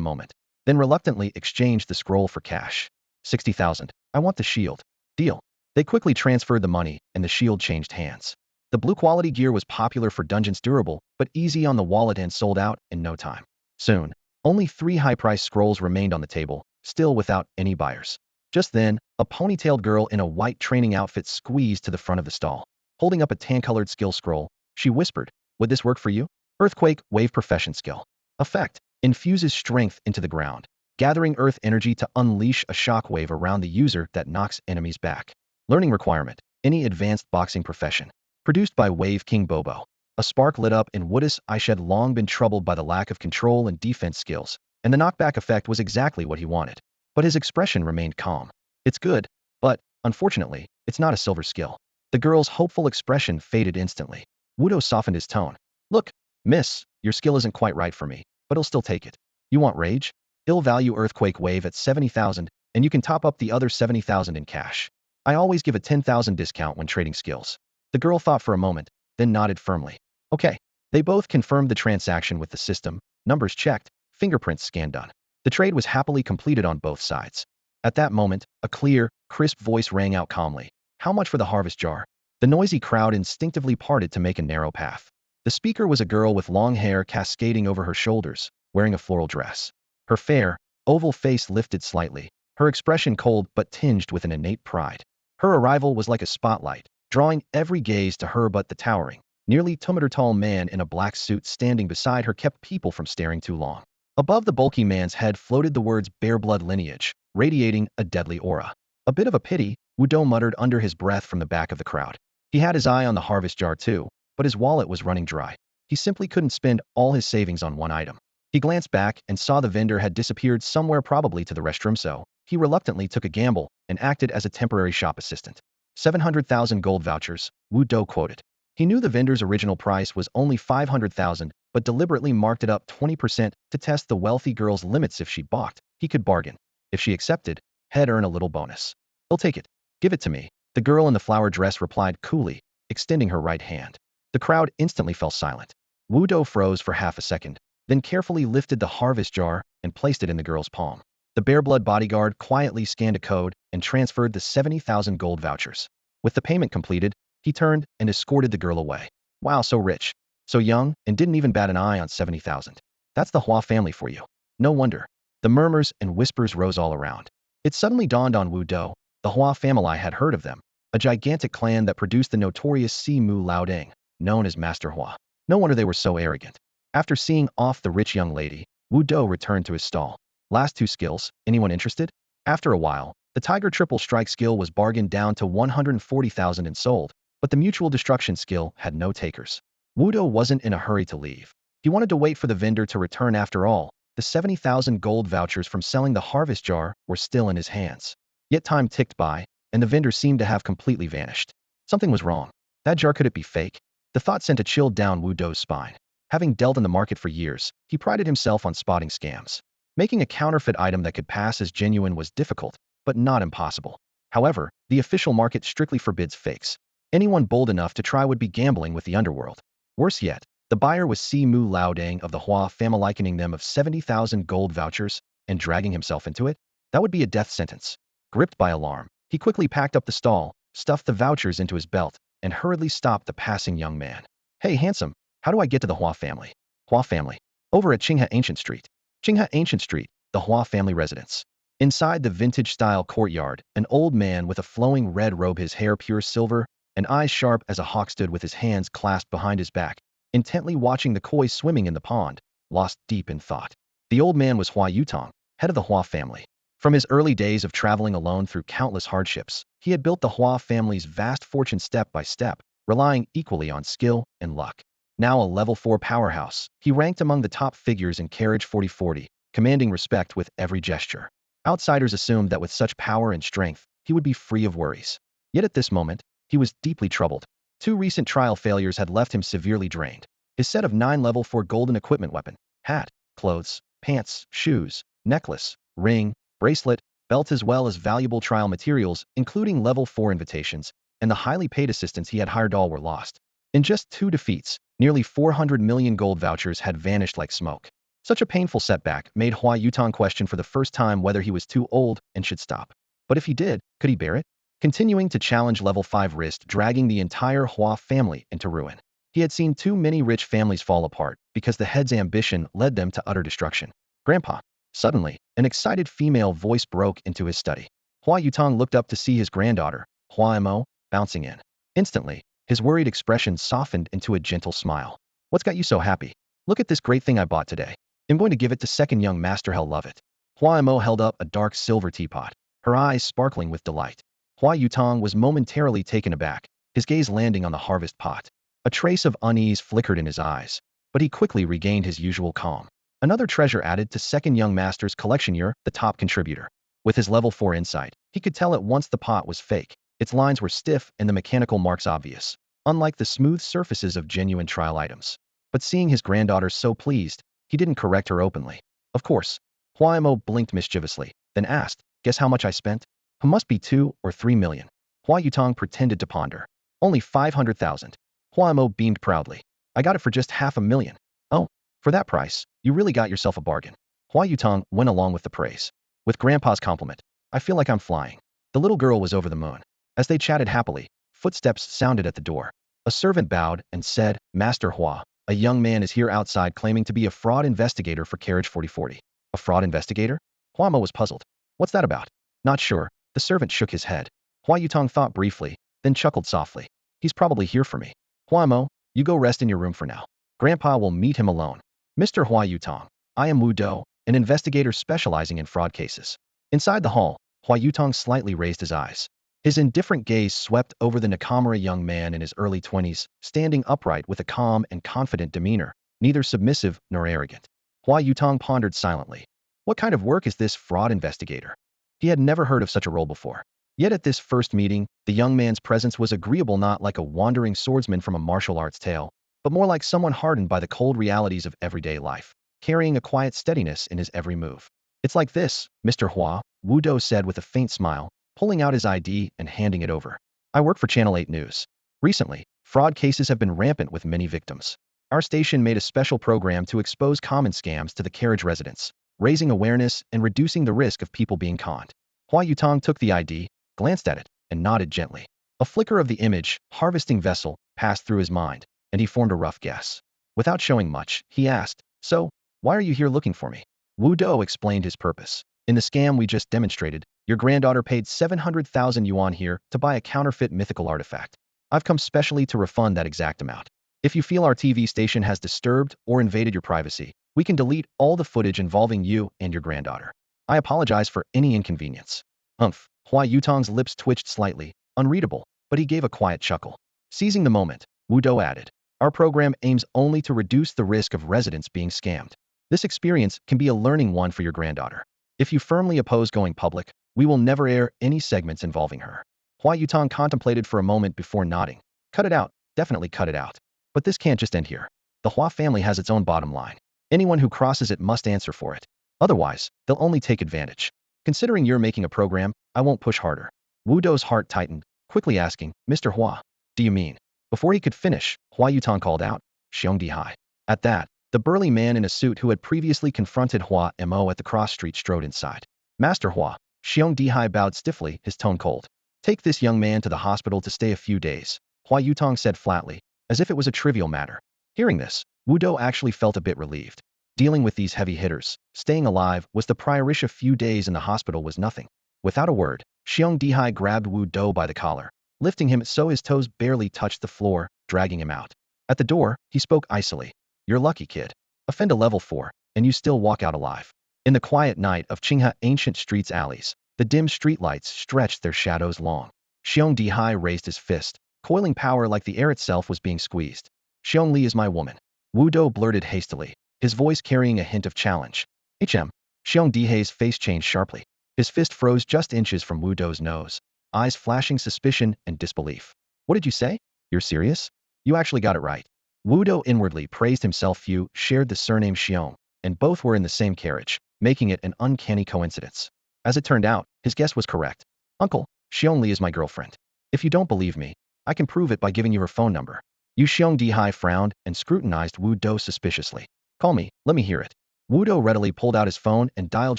moment, then reluctantly exchanged the scroll for cash. 60,000. I want the shield. Deal. They quickly transferred the money, and the shield changed hands. The blue quality gear was popular for dungeons, durable, but easy on the wallet, and sold out in no time. Soon, only 3 high-priced scrolls remained on the table, still without any buyers. Just then, a ponytailed girl in a white training outfit squeezed to the front of the stall. Holding up a tan-colored skill scroll, she whispered, "Would this work for you? Earthquake Wave Profession Skill. Effect: infuses strength into the ground, gathering earth energy to unleash a shockwave around the user that knocks enemies back. Learning requirement: any advanced boxing profession." Produced by Wave King Bobo. A spark lit up in Woodus' eyes. Had long been troubled by the lack of control and defense skills, and the knockback effect was exactly what he wanted. But his expression remained calm. "It's good, but, unfortunately, it's not a silver skill." The girl's hopeful expression faded instantly. Wudo softened his tone. "Look, miss, your skill isn't quite right for me, but I'll still take it. You want Rage? I'll value Earthquake Wave at 70,000, and you can top up the other 70,000 in cash. I always give a 10,000 discount when trading skills." The girl thought for a moment, then nodded firmly. "Okay." They both confirmed the transaction with the system, numbers checked, fingerprints scanned done. The trade was happily completed on both sides. At that moment, a clear, crisp voice rang out calmly. "How much for the harvest jar?" The noisy crowd instinctively parted to make a narrow path. The speaker was a girl with long hair cascading over her shoulders, wearing a floral dress. Her fair, oval face lifted slightly, her expression cold but tinged with an innate pride. Her arrival was like a spotlight, drawing every gaze to her, but the towering, nearly 2-meter tall man in a black suit standing beside her kept people from staring too long. Above the bulky man's head floated the words "Bear Blood Lineage," radiating a deadly aura. "A bit of a pity," Wudo muttered under his breath from the back of the crowd. He had his eye on the harvest jar too, but his wallet was running dry. He simply couldn't spend all his savings on one item. He glanced back and saw the vendor had disappeared somewhere, probably to the restroom, so he reluctantly took a gamble and acted as a temporary shop assistant. 700,000 gold vouchers, Wu Do quoted. He knew the vendor's original price was only 500,000, but deliberately marked it up 20% to test the wealthy girl's limits. If she balked, he could bargain. If she accepted, he'd earn a little bonus. "He'll take it. Give it to me," the girl in the flower dress replied coolly, extending her right hand. The crowd instantly fell silent. Wu Do froze for half a second, then carefully lifted the harvest jar and placed it in the girl's palm. The Bearblood bodyguard quietly scanned a code and transferred the 70,000 gold vouchers. With the payment completed, he turned and escorted the girl away. Wow, so rich, so young, and didn't even bat an eye on 70,000. That's the Hua family for you. No wonder. The murmurs and whispers rose all around. It suddenly dawned on Wu Do. The Hua family had heard of them, a gigantic clan that produced the notorious Si Mu Laoding, known as Master Hua. No wonder they were so arrogant. After seeing off the rich young lady, Wu Do returned to his stall. Last two skills, anyone interested? After a while, the Tiger Triple Strike skill was bargained down to 140,000 and sold, but the Mutual Destruction skill had no takers. Wu Do wasn't in a hurry to leave. He wanted to wait for the vendor to return. After all, the 70,000 gold vouchers from selling the harvest jar were still in his hands. Yet time ticked by, and the vendor seemed to have completely vanished. Something was wrong. That jar, could it be fake? The thought sent a chill down Wu Do's spine. Having dealt in the market for years, he prided himself on spotting scams. Making a counterfeit item that could pass as genuine was difficult, but not impossible. However, the official market strictly forbids fakes. Anyone bold enough to try would be gambling with the underworld. Worse yet, the buyer was Si Mu Laoding of the Hua family, likening them of 70,000 gold vouchers and dragging himself into it. That would be a death sentence. Gripped by alarm, he quickly packed up the stall, stuffed the vouchers into his belt, and hurriedly stopped the passing young man. "Hey, handsome, how do I get to the Hua family?" "Hua family. Over at Qinghe Ancient Street." Qinghe Ancient Street, the Hua family residence. Inside the vintage-style courtyard, an old man with a flowing red robe, his hair pure silver, and eyes sharp as a hawk, stood with his hands clasped behind his back, intently watching the koi swimming in the pond, lost deep in thought. The old man was Hua Yutong, head of the Hua family. From his early days of traveling alone through countless hardships, he had built the Hua family's vast fortune step by step, relying equally on skill and luck. Now a level 4 powerhouse, he ranked among the top figures in carriage 4040, commanding respect with every gesture. Outsiders assumed that with such power and strength, he would be free of worries. Yet at this moment, he was deeply troubled. 2 recent trial failures had left him severely drained. His set of 9 level 4 golden equipment, weapon, hat, clothes, pants, shoes, necklace, ring, bracelet, belt, as well as valuable trial materials, including level 4 invitations, and the highly paid assistants he had hired, all were lost. In just 2 defeats, nearly 400 million gold vouchers had vanished like smoke. Such a painful setback made Hua Yutong question for the first time whether he was too old and should stop. But if he did, could he bear it? Continuing to challenge level 5 risked dragging the entire Hua family into ruin. He had seen too many rich families fall apart because the head's ambition led them to utter destruction. "Grandpa." Suddenly, an excited female voice broke into his study. Hua Yutong looked up to see his granddaughter, Hua Mo, bouncing in. Instantly, his worried expression softened into a gentle smile. "What's got you so happy? Look at this great thing I bought today. I'm going to give it to second young master. He'll love it." Hua Mo held up a dark silver teapot, her eyes sparkling with delight. Hua Yutong was momentarily taken aback, his gaze landing on the harvest pot. A trace of unease flickered in his eyes, but he quickly regained his usual calm. Another treasure added to second young master's collection. You're the top contributor. With his level 4 insight, he could tell at once the pot was fake. Its lines were stiff and the mechanical marks obvious, unlike the smooth surfaces of genuine trial items. But seeing his granddaughter so pleased, he didn't correct her openly. "Of course." Hua Mo blinked mischievously, then asked, "Guess how much I spent?" "It must be 2 or 3 million. Hua Yutong pretended to ponder. "Only 500,000. Hua Mo beamed proudly. "I got it for just 500,000. "Oh, for that price, you really got yourself a bargain." Hua Yutong went along with the praise. "With Grandpa's compliment, I feel like I'm flying." The little girl was over the moon. As they chatted happily, footsteps sounded at the door. A servant bowed and said, "Master Hua, a young man is here outside claiming to be a fraud investigator for carriage 4040. "A fraud investigator?" Hua Mo was puzzled. "What's that about?" "Not sure." The servant shook his head. Hua Yutong thought briefly, then chuckled softly. "He's probably here for me. Hua Mo, you go rest in your room for now. Grandpa will meet him alone." "Mr. Hua Yutong, I am Wu Do, an investigator specializing in fraud cases." Inside the hall, Hua Yutong slightly raised his eyes. His indifferent gaze swept over the Nakamura young man in his early 20s, standing upright with a calm and confident demeanor, neither submissive nor arrogant. Hua Yutong pondered silently. What kind of work is this fraud investigator? He had never heard of such a role before. Yet at this first meeting, the young man's presence was agreeable, not like a wandering swordsman from a martial arts tale, but more like someone hardened by the cold realities of everyday life, carrying a quiet steadiness in his every move. It's like this, Mr. Hua, Wu Do said with a faint smile, pulling out his ID and handing it over. I work for Channel 8 News. Recently, fraud cases have been rampant with many victims. Our station made a special program to expose common scams to the carriage residents, raising awareness and reducing the risk of people being conned. Hua Yutong took the ID, glanced at it, and nodded gently. A flicker of the image, harvesting vessel, passed through his mind, and he formed a rough guess. Without showing much, he asked, So, why are you here looking for me? Wu Do explained his purpose. In the scam we just demonstrated, your granddaughter paid 700,000 yuan here to buy a counterfeit mythical artifact. I've come specially to refund that exact amount. If you feel our TV station has disturbed or invaded your privacy, we can delete all the footage involving you and your granddaughter. I apologize for any inconvenience. Humph. Hua Yutong's lips twitched slightly, unreadable, but he gave a quiet chuckle. Seizing the moment, Wu Do added, Our program aims only to reduce the risk of residents being scammed. This experience can be a learning one for your granddaughter. If you firmly oppose going public, we will never air any segments involving her. Hua Yutong contemplated for a moment before nodding. Cut it out, definitely cut it out. But this can't just end here. The Hua family has its own bottom line. Anyone who crosses it must answer for it. Otherwise, they'll only take advantage. Considering you're making a program, I won't push harder. Wu Do's heart tightened, quickly asking, Mr. Hua, do you mean? Before he could finish, Hua Yutong called out, Xiong Dihai. At that, the burly man in a suit who had previously confronted Hua Mo at the cross street strode inside. Master Hua, Xiong Dihai bowed stiffly, his tone cold. Take this young man to the hospital to stay a few days, Hua Yutong said flatly, as if it was a trivial matter. Hearing this, Wu Do actually felt a bit relieved. Dealing with these heavy hitters, staying alive was the priority. A few days in the hospital was nothing. Without a word, Xiong Dihai grabbed Wu Do by the collar, lifting him so his toes barely touched the floor, dragging him out. At the door, he spoke icily. You're lucky, kid. Offend a level 4, and you still walk out alive. In the quiet night of Qinghe ancient streets alleys, the dim streetlights stretched their shadows long. Xiong Dihai raised his fist, coiling power like the air itself was being squeezed. Xiong Li is my woman. Wu Do blurted hastily, his voice carrying a hint of challenge. Xiong Dihai's face changed sharply. His fist froze just inches from Wu Do's nose, eyes flashing suspicion and disbelief. What did you say? You're serious? You actually got it right. Wu Do inwardly praised himself. Few shared the surname Xiong, and both were in the same carriage, making it an uncanny coincidence. As it turned out, his guess was correct. Uncle, Xiong Li is my girlfriend. If you don't believe me, I can prove it by giving you her phone number. Xiong Dihai frowned and scrutinized Wu Do suspiciously. Call me, let me hear it. Wu Do readily pulled out his phone and dialed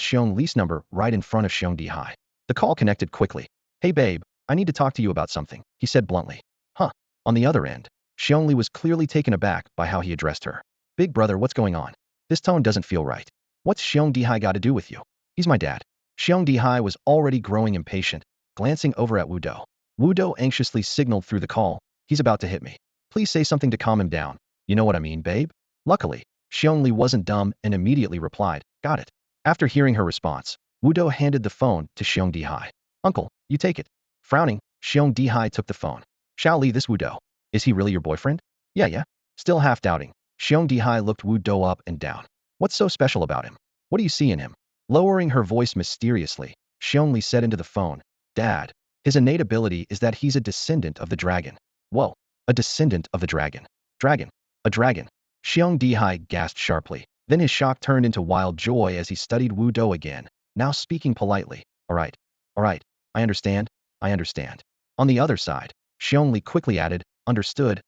Xiong Li's number right in front of Xiong Dihai. The call connected quickly. Hey babe, I need to talk to you about something, he said bluntly. Huh. On the other end, Xiong Li was clearly taken aback by how he addressed her. Big brother, what's going on? This tone doesn't feel right. What's Xiong Dihai got to do with you? He's my dad. Xiong Dihai was already growing impatient, glancing over at Wu Do. Wu Do anxiously signaled through the call. He's about to hit me. Please say something to calm him down. You know what I mean, babe? Luckily, Xiong Li wasn't dumb and immediately replied, got it. After hearing her response, Wu Do handed the phone to Xiong Dihai. Uncle, you take it. Frowning, Xiong Dihai took the phone. Xiao Li, this Wu Do. Is he really your boyfriend? Yeah. Still half doubting, Xiong Dihai looked Wu Do up and down. What's so special about him? What do you see in him? Lowering her voice mysteriously, Xiong Li said into the phone, Dad, his innate ability is that he's a descendant of the dragon. Whoa, a descendant of the dragon. Dragon. A dragon. Xiong Dihai gasped sharply. Then his shock turned into wild joy as he studied Wu Do again, now speaking politely. All right. I understand. On the other side, Xiong Li quickly added, Understood.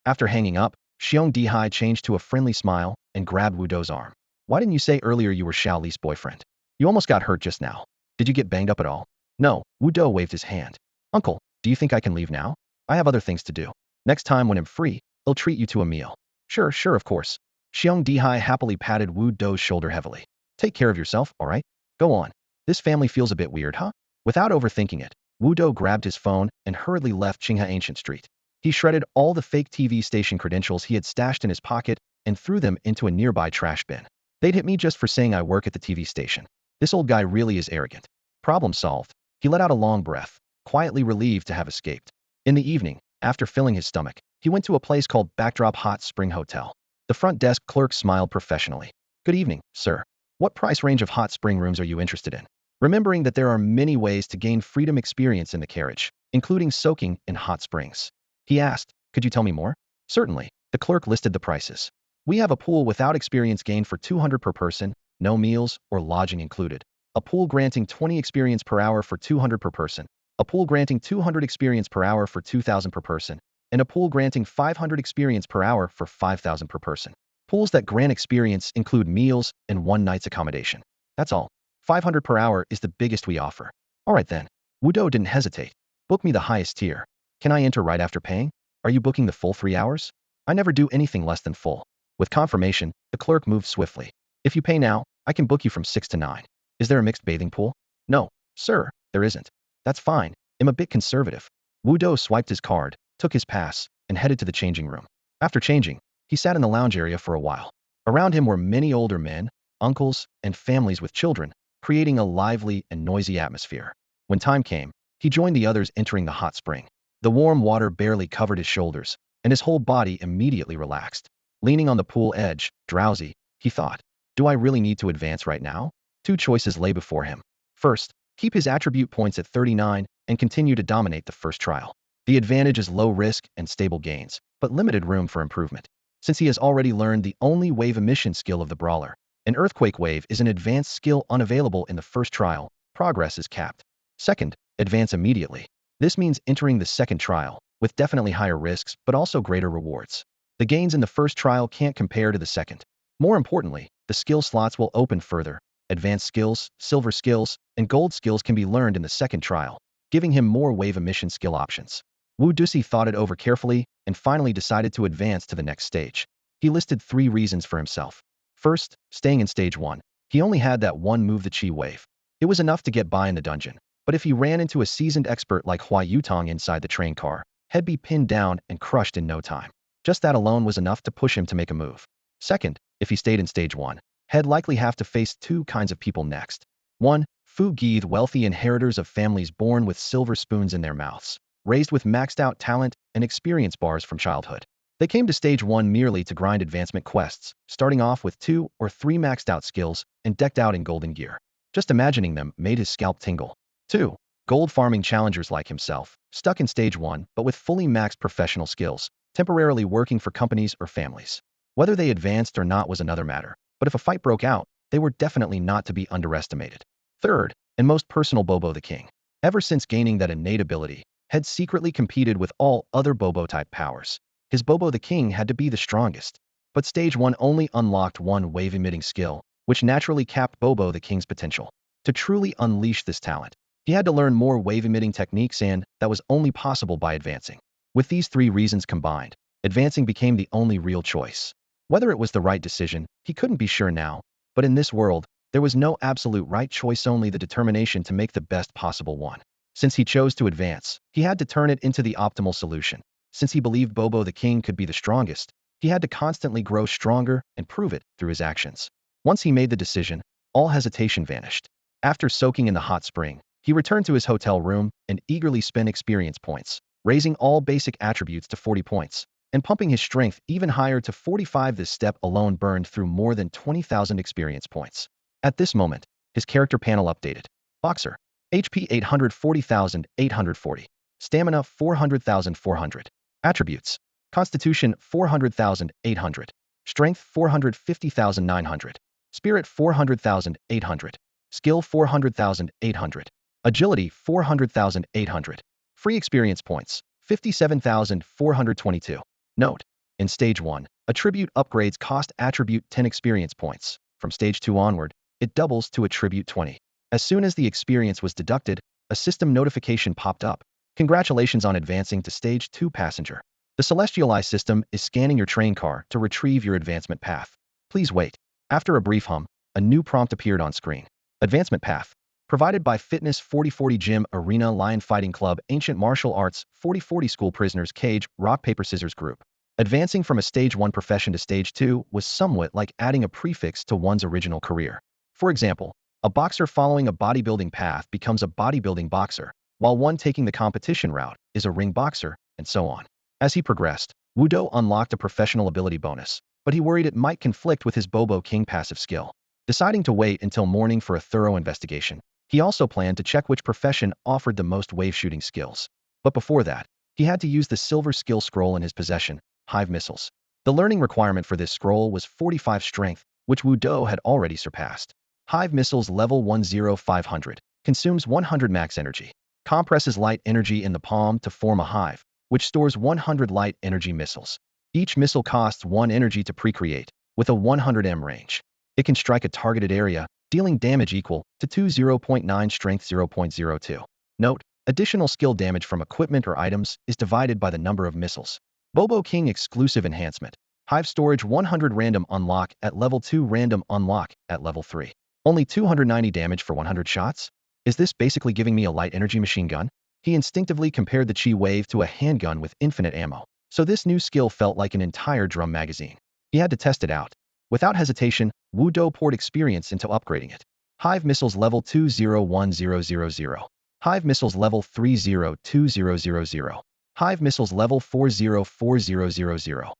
After hanging up, Xiong Dihai changed to a friendly smile and grabbed Wu Do's arm. Why didn't you say earlier you were Xiao Li's boyfriend? You almost got hurt just now. Did you get banged up at all? No, Wu Do waved his hand. Uncle, do you think I can leave now? I have other things to do. Next time when I'm free, I'll treat you to a meal. Sure, of course. Xiong Dihai happily patted Wu Do's shoulder heavily. Take care of yourself, all right? Go on. This family feels a bit weird, huh? Without overthinking it, Wu Do grabbed his phone and hurriedly left Qinghe Ancient Street. He shredded all the fake TV station credentials he had stashed in his pocket and threw them into a nearby trash bin. They'd hit me just for saying I work at the TV station. This old guy really is arrogant. Problem solved. He let out a long breath, quietly relieved to have escaped. In the evening, after filling his stomach, he went to a place called Backdrop Hot Spring Hotel. The front desk clerk smiled professionally. "Good evening, sir. What price range of hot spring rooms are you interested in?" Remembering that there are many ways to gain freedom experience in the carriage, including soaking in hot springs, he asked, "Could you tell me more?" "Certainly." The clerk listed the prices. "We have a pool without experience gain for 200 per person, no meals or lodging included. A pool granting 20 experience per hour for 200 per person. A pool granting 200 experience per hour for 2,000 per person. And a pool granting 500 experience per hour for 5,000 per person. Pools that grant experience include meals and one night's accommodation. That's all. 500 per hour is the biggest we offer." "All right then." Wudo didn't hesitate. "Book me the highest tier. Can I enter right after paying? Are you booking the full 3 hours? I never do anything less than full." With confirmation, the clerk moved swiftly. "If you pay now, I can book you from 6 to 9. Is there a mixed bathing pool?" "No, sir, there isn't." "That's fine. I'm a bit conservative." Wudo swiped his card, took his pass, and headed to the changing room. After changing, he sat in the lounge area for a while. Around him were many older men, uncles, and families with children, creating a lively and noisy atmosphere. When time came, he joined the others entering the hot spring. The warm water barely covered his shoulders, and his whole body immediately relaxed. Leaning on the pool edge, drowsy, he thought, "Do I really need to advance right now?" Two choices lay before him. First, keep his attribute points at 39 and continue to dominate the first trial. The advantage is low risk and stable gains, but limited room for improvement. Since he has already learned the only wave emission skill of the brawler, an earthquake wave is an advanced skill unavailable in the first trial, progress is capped. Second, advance immediately. This means entering the second trial, with definitely higher risks but also greater rewards. The gains in the first trial can't compare to the second. More importantly, the skill slots will open further. Advanced skills, silver skills, and gold skills can be learned in the second trial, giving him more wave emission skill options. Wu Dusi thought it over carefully and finally decided to advance to the next stage. He listed 3 reasons for himself. First, staying in stage 1. He only had that one move, the Chi wave. It was enough to get by in the dungeon. But if he ran into a seasoned expert like Hua Yutong inside the train car, he'd be pinned down and crushed in no time. Just that alone was enough to push him to make a move. Second, if he stayed in stage 1, he'd likely have to face 2 kinds of people next. 1. Fu Gi, wealthy inheritors of families born with silver spoons in their mouths, raised with maxed out talent and experience bars from childhood. They came to stage 1 merely to grind advancement quests, starting off with 2 or 3 maxed out skills and decked out in golden gear. Just imagining them made his scalp tingle. 2. Gold farming challengers like himself, stuck in stage 1 but with fully maxed professional skills, temporarily working for companies or families. Whether they advanced or not was another matter, but if a fight broke out, they were definitely not to be underestimated. Third, and most personal, Bobo the King. Ever since gaining that innate ability, had secretly competed with all other Bobo-type powers. His Bobo the King had to be the strongest. But stage 1 only unlocked one wave-emitting skill, which naturally capped Bobo the King's potential. To truly unleash this talent, he had to learn more wave-emitting techniques, and that was only possible by advancing. With these 3 reasons combined, advancing became the only real choice. Whether it was the right decision, he couldn't be sure now, but in this world, there was no absolute right choice, only the determination to make the best possible one. Since he chose to advance, he had to turn it into the optimal solution. Since he believed Bobo the King could be the strongest, he had to constantly grow stronger and prove it through his actions. Once he made the decision, all hesitation vanished. After soaking in the hot spring, he returned to his hotel room and eagerly spent experience points, raising all basic attributes to 40 points, and pumping his strength even higher to 45. This step alone burned through more than 20,000 experience points. At this moment, his character panel updated. Boxer. HP 840,840. Stamina 400,400. Attributes. Constitution 400,800. Strength 450,900. Spirit 400,800. Skill 400,800. Agility 400,800. Free experience points 57,422. Note: in stage 1, attribute upgrades cost attribute 10 experience points. From stage 2 onward, it doubles to attribute 20. As soon as the experience was deducted, a system notification popped up. Congratulations on advancing to stage 2, passenger. The Celestial Eye system is scanning your train car to retrieve your advancement path. Please wait. After a brief hum, a new prompt appeared on screen. Advancement path. Provided by Fitness 4040 Gym, Arena, Lion Fighting Club, Ancient Martial Arts, 4040 School, Prisoners Cage, Rock Paper Scissors Group. Advancing from a stage 1 profession to stage 2 was somewhat like adding a prefix to one's original career. For example, a boxer following a bodybuilding path becomes a bodybuilding boxer, while one taking the competition route is a ring boxer, and so on. As he progressed, Wudo unlocked a professional ability bonus, but he worried it might conflict with his Bobo King passive skill. Deciding to wait until morning for a thorough investigation, he also planned to check which profession offered the most wave-shooting skills. But before that, he had to use the silver skill scroll in his possession, Hive Missiles. The learning requirement for this scroll was 45 strength, which Wudo had already surpassed. Hive Missiles level 10500, consumes 100 max energy, compresses light energy in the palm to form a hive, which stores 100 light energy missiles. Each missile costs 1 energy to pre-create, with a 100 range. It can strike a targeted area, dealing damage equal to 0.9 strength 0.02. Note, additional skill damage from equipment or items is divided by the number of missiles. Bobo King exclusive enhancement. Hive storage 100 random unlock at level 2 random unlock at level 3. Only 290 damage for 100 shots? Is this basically giving me a light energy machine gun? He instinctively compared the Chi Wave to a handgun with infinite ammo, so this new skill felt like an entire drum magazine. He had to test it out. Without hesitation, Wudo poured experience into upgrading it. Hive Missiles level 201000. Hive Missiles level 302000. Hive Missiles level 404000.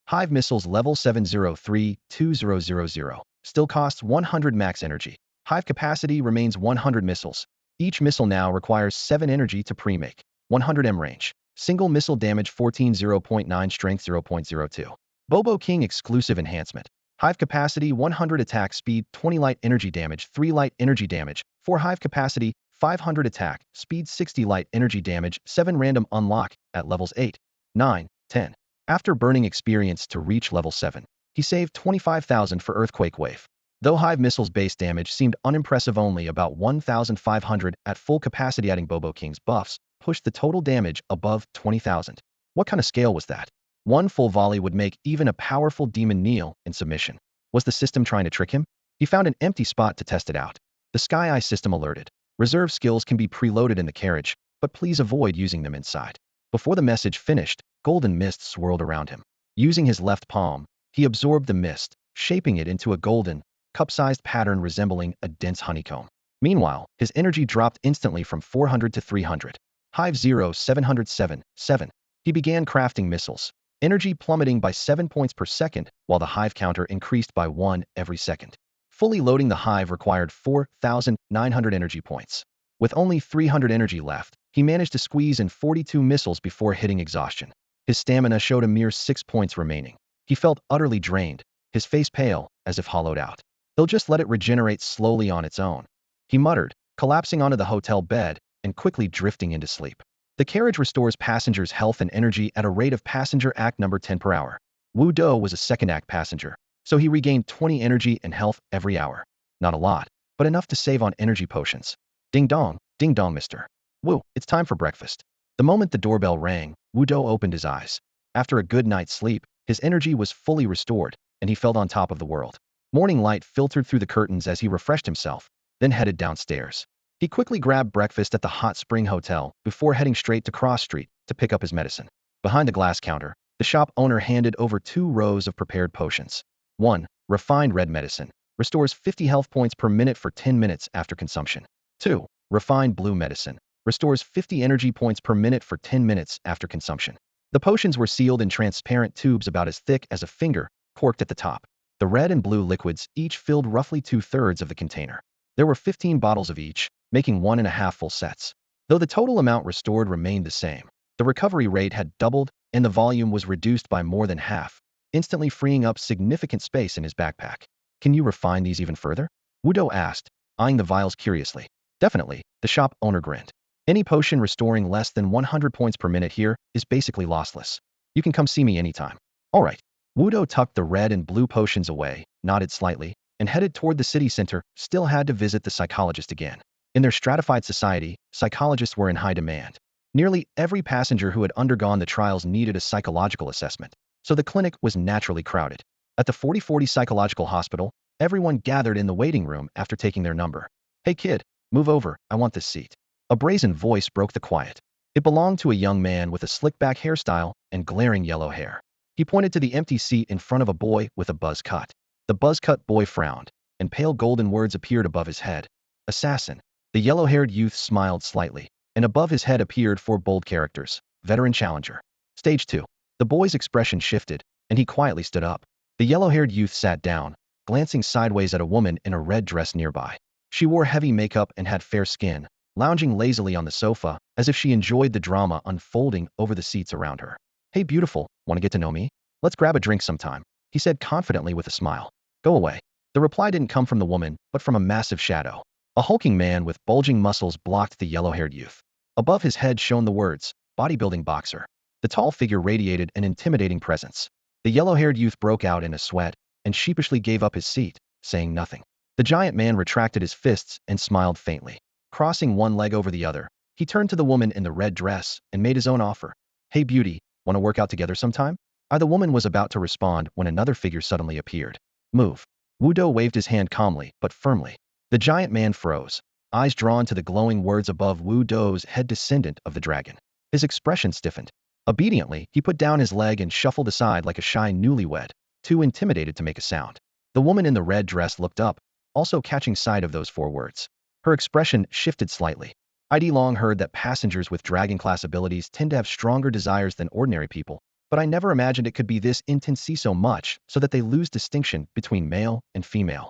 Hive Missiles level 7032000. Still costs 100 max energy. Hive capacity remains 100 missiles. Each missile now requires 7 energy to pre-make. 100 range. Single missile damage 14 0.9 strength 0.02. Bobo King exclusive enhancement. Hive capacity 100 attack speed 20 light energy damage 3 light energy damage 4 hive capacity 500 attack speed 60 light energy damage 7 random unlock at levels 8, 9, 10. After burning experience to reach level 7, he saved 25,000 for Earthquake Wave. Though Hive Missiles base damage seemed unimpressive, only about 1,500 at full capacity, adding Bobo King's buffs pushed the total damage above 20,000. What kind of scale was that? One full volley would make even a powerful demon kneel in submission. Was the system trying to trick him? He found an empty spot to test it out. The Sky Eye system alerted. Reserve skills can be preloaded in the carriage, but please avoid using them inside. Before the message finished, golden mist swirled around him. Using his left palm, he absorbed the mist, shaping it into a golden, cup-sized pattern resembling a dense honeycomb. Meanwhile, his energy dropped instantly from 400 to 300. Hive 0707, 7. He began crafting missiles. Energy plummeting by 7 points per second, while the hive counter increased by 1 every second. Fully loading the hive required 4,900 energy points. With only 300 energy left, he managed to squeeze in 42 missiles before hitting exhaustion. His stamina showed a mere 6 points remaining. He felt utterly drained, his face pale, as if hollowed out. They'll just let it regenerate slowly on its own, he muttered, collapsing onto the hotel bed and quickly drifting into sleep. The carriage restores passengers' health and energy at a rate of passenger act number 10 per hour. Wu Do was a second act passenger, so he regained 20 energy and health every hour. Not a lot, but enough to save on energy potions. Ding dong, Mr. Wu, it's time for breakfast. The moment the doorbell rang, Wu Do opened his eyes. After a good night's sleep, his energy was fully restored, and he felt on top of the world. Morning light filtered through the curtains as he refreshed himself, then headed downstairs. He quickly grabbed breakfast at the Hot Spring Hotel before heading straight to Cross Street to pick up his medicine. Behind the glass counter, the shop owner handed over 2 rows of prepared potions. 1. Refined red medicine. Restores 50 health points per minute for 10 minutes after consumption. 2. Refined blue medicine. Restores 50 energy points per minute for 10 minutes after consumption. The potions were sealed in transparent tubes about as thick as a finger, corked at the top. The red and blue liquids each filled roughly 2/3 of the container. There were 15 bottles of each, making 1.5 full sets. Though the total amount restored remained the same, the recovery rate had doubled and the volume was reduced by more than half, instantly freeing up significant space in his backpack. Can you refine these even further? Wudo asked, eyeing the vials curiously. Definitely, the shop owner grinned. Any potion restoring less than 100 points per minute here is basically lossless. You can come see me anytime. All right. Wudo tucked the red and blue potions away, nodded slightly, and headed toward the city center. Still had to visit the psychologist again. In their stratified society, psychologists were in high demand. Nearly every passenger who had undergone the trials needed a psychological assessment, so the clinic was naturally crowded. At the 4040 Psychological Hospital, everyone gathered in the waiting room after taking their number. Hey kid, move over, I want this seat. A brazen voice broke the quiet. It belonged to a young man with a slick-back hairstyle and glaring yellow hair. He pointed to the empty seat in front of a boy with a buzz cut. The buzz-cut boy frowned, and pale golden words appeared above his head. Assassin. The yellow-haired youth smiled slightly, and above his head appeared 4 bold characters: Veteran Challenger. Stage 2. The boy's expression shifted, and he quietly stood up. The yellow-haired youth sat down, glancing sideways at a woman in a red dress nearby. She wore heavy makeup and had fair skin, lounging lazily on the sofa, as if she enjoyed the drama unfolding over the seats around her. "Hey beautiful, want to get to know me? Let's grab a drink sometime," he said confidently with a smile. "Go away." The reply didn't come from the woman, but from a massive shadow. A hulking man with bulging muscles blocked the yellow-haired youth. Above his head shone the words, "Bodybuilding Boxer." The tall figure radiated an intimidating presence. The yellow-haired youth broke out in a sweat and sheepishly gave up his seat, saying nothing. The giant man retracted his fists and smiled faintly. Crossing one leg over the other, he turned to the woman in the red dress and made his own offer. "Hey beauty, want to work out together sometime?" The woman was about to respond when another figure suddenly appeared. "Move." Wudo waved his hand calmly but firmly. The giant man froze, eyes drawn to the glowing words above Wudo's head, descendant of the dragon. His expression stiffened. Obediently, he put down his leg and shuffled aside like a shy newlywed, too intimidated to make a sound. The woman in the red dress looked up, also catching sight of those 4 words. Her expression shifted slightly. "I'd long heard that passengers with dragon-class abilities tend to have stronger desires than ordinary people, but I never imagined it could be this intense so much so that they lose distinction between male and female."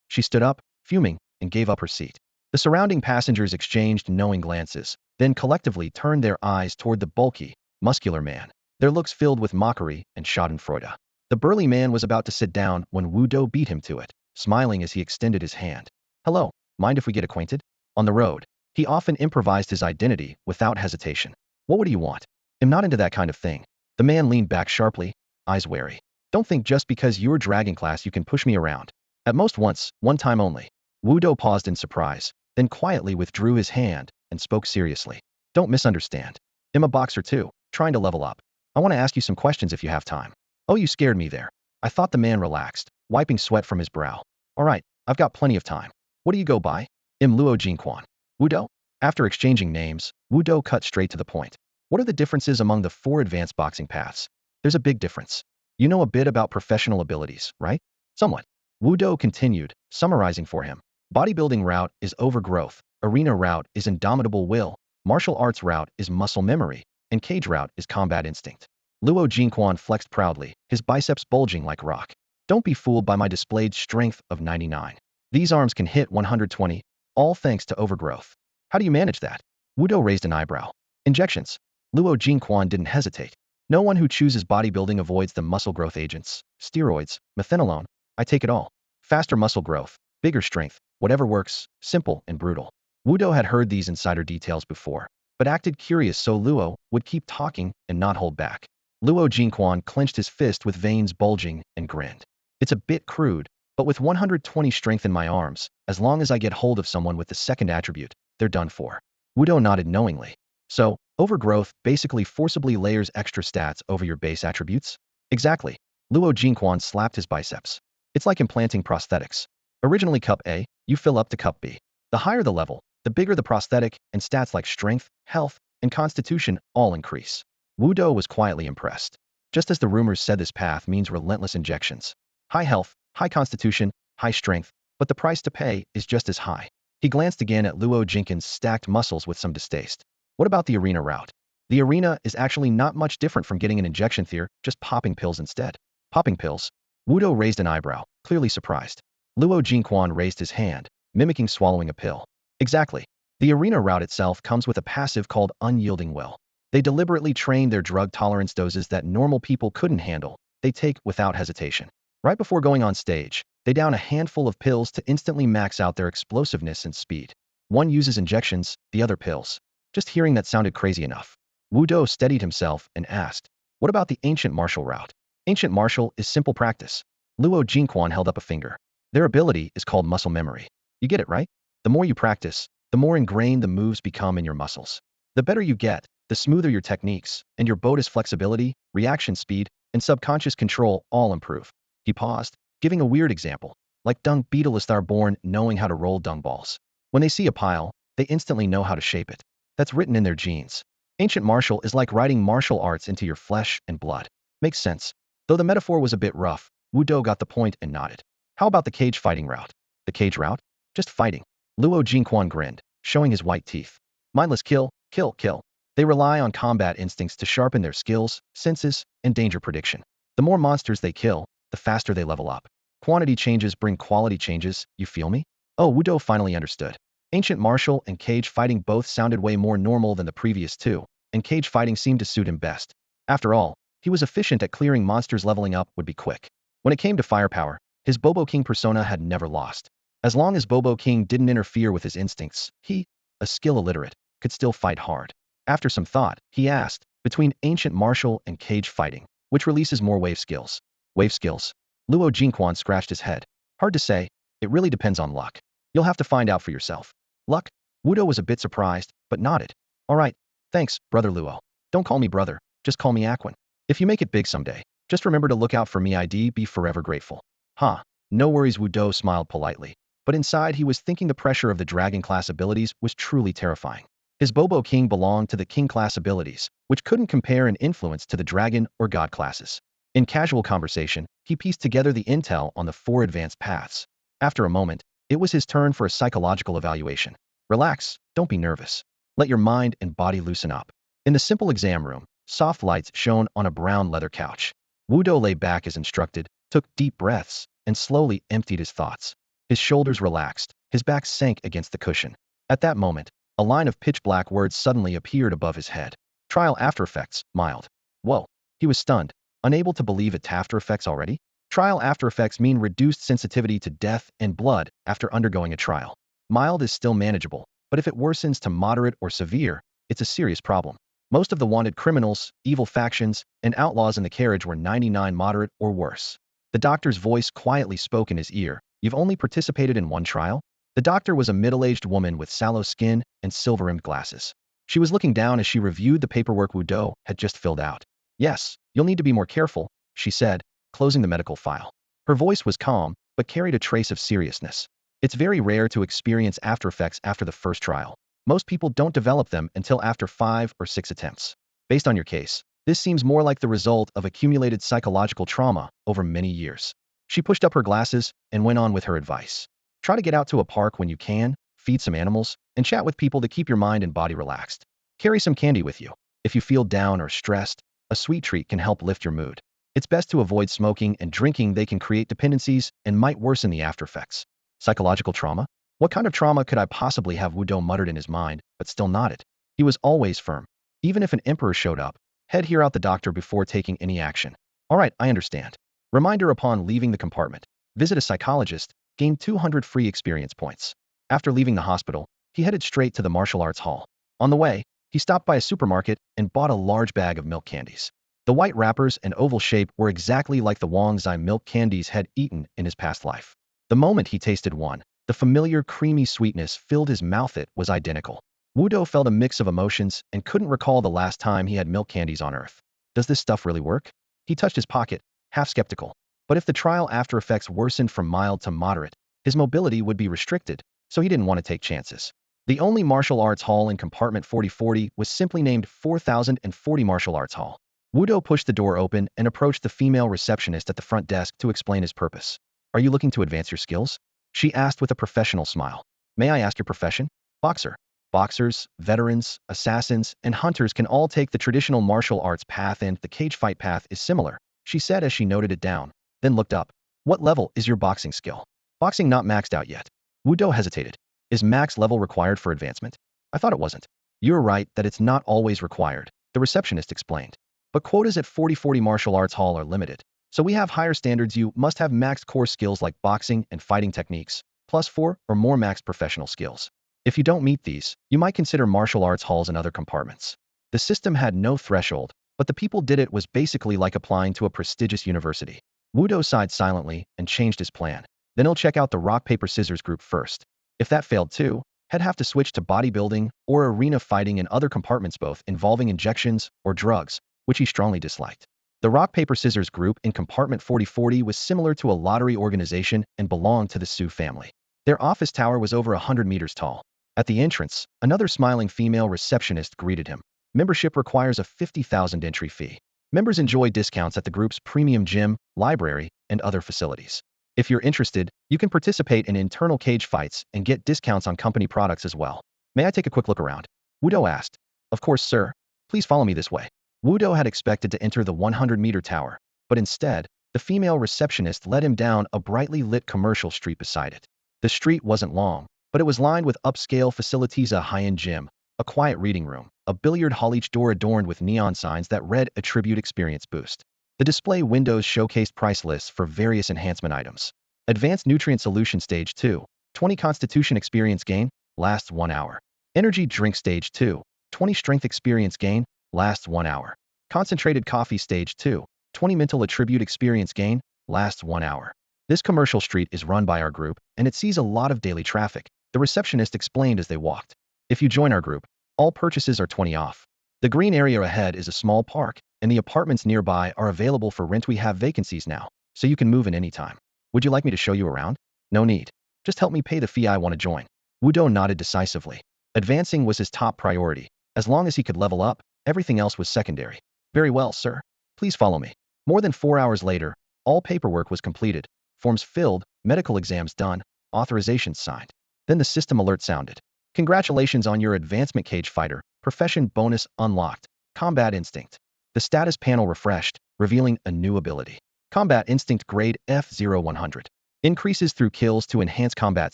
She stood up, fuming, and gave up her seat. The surrounding passengers exchanged knowing glances, then collectively turned their eyes toward the bulky, muscular man, their looks filled with mockery and schadenfreude. The burly man was about to sit down when Wudo beat him to it, smiling as he extended his hand. "Hello, mind if we get acquainted?" On the road, he often improvised his identity without hesitation. "What would you want?" "I'm not into that kind of thing." The man leaned back sharply, eyes wary. "Don't think just because you're dragon class you can push me around. At most once, one time only." Wudo paused in surprise, then quietly withdrew his hand and spoke seriously. "Don't misunderstand. I'm a boxer too, trying to level up. I want to ask you some questions if you have time." "Oh, you scared me there." I thought the man relaxed, wiping sweat from his brow. "All right, I've got plenty of time. What do you go by?" "I'm Luo Jingquan." "Wudo?" After exchanging names, Wudo cut straight to the point. "What are the differences among the 4 advanced boxing paths?" "There's a big difference. You know a bit about professional abilities, right?" "Somewhat." Wudo continued, summarizing for him. "Bodybuilding route is overgrowth, arena route is indomitable will, martial arts route is muscle memory, and cage route is combat instinct." Luo Jingquan flexed proudly, his biceps bulging like rock. "Don't be fooled by my displayed strength of 99. These arms can hit 120, all thanks to overgrowth." "How do you manage that?" Wudo raised an eyebrow. "Injections." Luo Jingquan didn't hesitate. "No one who chooses bodybuilding avoids the muscle growth agents, steroids, methanolone. I take it all. Faster muscle growth, bigger strength, whatever works, simple and brutal." Wudo had heard these insider details before, but acted curious so Luo would keep talking and not hold back. Luo Jingquan clenched his fist with veins bulging and grinned. "It's a bit crude, but with 120 strength in my arms, as long as I get hold of someone with the second attribute, they're done for." Wudo nodded knowingly. "So, overgrowth basically forcibly layers extra stats over your base attributes?" "Exactly." Luo Jingquan slapped his biceps. "It's like implanting prosthetics. Originally cup A, you fill up to cup B. The higher the level, the bigger the prosthetic, and stats like strength, health, and constitution all increase." Wudo was quietly impressed. Just as the rumors said, this path means relentless injections. High health, high constitution, high strength, but the price to pay is just as high. He glanced again at Luo Jingquan's stacked muscles with some distaste. "What about the arena route?" "The arena is actually not much different from getting an injection there, just popping pills instead." "Popping pills?" Wudo raised an eyebrow, clearly surprised. Luo Jingquan raised his hand, mimicking swallowing a pill. "Exactly. The arena route itself comes with a passive called unyielding will. They deliberately train their drug tolerance doses that normal people couldn't handle. They take without hesitation. Right before going on stage, they down a handful of pills to instantly max out their explosiveness and speed. One uses injections, the other pills." Just hearing that sounded crazy enough. Wudo steadied himself and asked, "What about the ancient martial route?" "Ancient martial is simple practice." Luo Jingquan held up a finger. "Their ability is called muscle memory. You get it, right? The more you practice, the more ingrained the moves become in your muscles. The better you get, the smoother your techniques, and your body's flexibility, reaction speed, and subconscious control all improve." He paused, giving a weird example. "Like dung beetles are born knowing how to roll dung balls. When they see a pile, they instantly know how to shape it. That's written in their genes. Ancient martial is like writing martial arts into your flesh and blood." "Makes sense." Though the metaphor was a bit rough, Wudo got the point and nodded. "How about the cage fighting route?" "The cage route? Just fighting." Luo Jingquan grinned, showing his white teeth. "Mindless kill, Kill, kill. They rely on combat instincts to sharpen their skills, senses, and danger prediction. The more monsters they kill, the faster they level up. Quantity changes bring quality changes, you feel me? Oh, Wudo finally understood. Ancient martial and cage fighting both sounded way more normal than the previous two, and cage fighting seemed to suit him best. After all, he was efficient at clearing monsters. Leveling up would be quick. When it came to firepower, his Bobo King persona had never lost. As long as Bobo King didn't interfere with his instincts, he, a skill illiterate, could still fight hard. After some thought, he asked, between ancient martial and cage fighting, which releases more wave skills? Wave skills? Luo Jingquan scratched his head. Hard to say. It really depends on luck. You'll have to find out for yourself. Luck? Wudo was a bit surprised, but nodded. All right. Thanks, Brother Luo. Don't call me brother, just call me Aquin. If you make it big someday, just remember to look out for me. I'd be forever grateful. Huh. No worries. Wudo smiled politely. But inside he was thinking the pressure of the dragon class abilities was truly terrifying. His Bobo King belonged to the King class abilities, which couldn't compare in influence to the dragon or god classes. In casual conversation, he pieced together the intel on the 4 advanced paths. After a moment, it was his turn for a psychological evaluation. Relax, don't be nervous. Let your mind and body loosen up. In the simple exam room, soft lights shone on a brown leather couch. Wudo lay back as instructed, took deep breaths, and slowly emptied his thoughts. His shoulders relaxed, his back sank against the cushion. At that moment, a line of pitch-black words suddenly appeared above his head. Trial after effects, mild. Whoa. He was stunned, unable to believe it. After effects already? Trial after effects mean reduced sensitivity to death and blood after undergoing a trial. Mild is still manageable, but if it worsens to moderate or severe, it's a serious problem. Most of the wanted criminals, evil factions, and outlaws in the carriage were 99 moderate or worse. The doctor's voice quietly spoke in his ear. You've only participated in one trial? The doctor was a middle-aged woman with sallow skin and silver-rimmed glasses. She was looking down as she reviewed the paperwork Wudo had just filled out. Yes, you'll need to be more careful, she said, closing the medical file. Her voice was calm, but carried a trace of seriousness. It's very rare to experience after effects after the first trial. Most people don't develop them until after 5 or 6 attempts. Based on your case, this seems more like the result of accumulated psychological trauma over many years. She pushed up her glasses and went on with her advice. Try to get out to a park when you can, feed some animals, and chat with people to keep your mind and body relaxed. Carry some candy with you. If you feel down or stressed, a sweet treat can help lift your mood. It's best to avoid smoking and drinking. They can create dependencies and might worsen the after effects. Psychological trauma? What kind of trauma could I possibly have? Wudo muttered in his mind, but still nodded. He was always firm. Even if an emperor showed up, hear out the doctor before taking any action. All right, I understand. Reminder upon leaving the compartment. Visit a psychologist, gain 200 free experience points. After leaving the hospital, he headed straight to the martial arts hall. On the way, he stopped by a supermarket and bought a large bag of milk candies. The white wrappers and oval shape were exactly like the Wang Zai milk candies had eaten in his past life. The moment he tasted one, the familiar creamy sweetness filled his mouth. It was identical. Wudo felt a mix of emotions and couldn't recall the last time he had milk candies on Earth. Does this stuff really work? He touched his pocket, half skeptical. But if the trial after effects worsened from mild to moderate, his mobility would be restricted, so he didn't want to take chances. The only martial arts hall in compartment 4040 was simply named 4040 Martial Arts Hall. Wudo pushed the door open and approached the female receptionist at the front desk to explain his purpose. Are you looking to advance your skills? She asked with a professional smile. May I ask your profession? Boxer. Boxers, veterans, assassins, and hunters can all take the traditional martial arts path, and the cage fight path is similar, she said as she noted it down, then looked up. What level is your boxing skill? Boxing not maxed out yet. Wudo hesitated. Is max level required for advancement? I thought it wasn't. You're right that it's not always required, the receptionist explained. But quotas at 4040 Martial Arts Hall are limited, so we have higher standards. You must have maxed core skills like boxing and fighting techniques, plus 4 or more maxed professional skills. If you don't meet these, you might consider martial arts halls in other compartments. The system had no threshold, but the people did it was basically like applying to a prestigious university. Wudo sighed silently and changed his plan. Then he'll check out the rock paper scissors group first. If that failed too, he'd have to switch to bodybuilding or arena fighting in other compartments, both involving injections or drugs, which he strongly disliked. The rock paper scissors group in compartment 4040 was similar to a lottery organization and belonged to the Su family. Their office tower was over 100 meters tall. At the entrance, another smiling female receptionist greeted him. Membership requires a 50,000 entry fee. Members enjoy discounts at the group's premium gym, library, and other facilities. If you're interested, you can participate in internal cage fights and get discounts on company products as well. May I take a quick look around? Wudo asked. Of course, sir. Please follow me this way. Wudo had expected to enter the 100-meter tower, but instead, the female receptionist led him down a brightly lit commercial street beside it. The street wasn't long, but it was lined with upscale facilities: a high-end gym, a quiet reading room, a billiard hall, each door adorned with neon signs that read Attribute Experience Boost. The display windows showcased price lists for various enhancement items. Advanced Nutrient Solution Stage 2, 20 Constitution Experience Gain, lasts 1 hour. Energy Drink Stage 2, 20 Strength Experience Gain, lasts 1 hour. Concentrated Coffee Stage 2, 20 Mental Attribute Experience Gain, lasts 1 hour. This commercial street is run by our group, and it sees a lot of daily traffic, the receptionist explained as they walked. If you join our group, all purchases are 20 off. The green area ahead is a small park, and the apartments nearby are available for rent. We have vacancies now, so you can move in any time. Would you like me to show you around? No need. Just help me pay the fee. I want to join. Wudo nodded decisively. Advancing was his top priority. As long as he could level up, everything else was secondary. Very well, sir. Please follow me. More than 4 hours later, all paperwork was completed, forms filled, medical exams done, authorizations signed. Then the system alert sounded. Congratulations on your advancement, cage fighter. Profession bonus unlocked. Combat instinct. The status panel refreshed, revealing a new ability. Combat instinct grade F0100. Increases through kills to enhance combat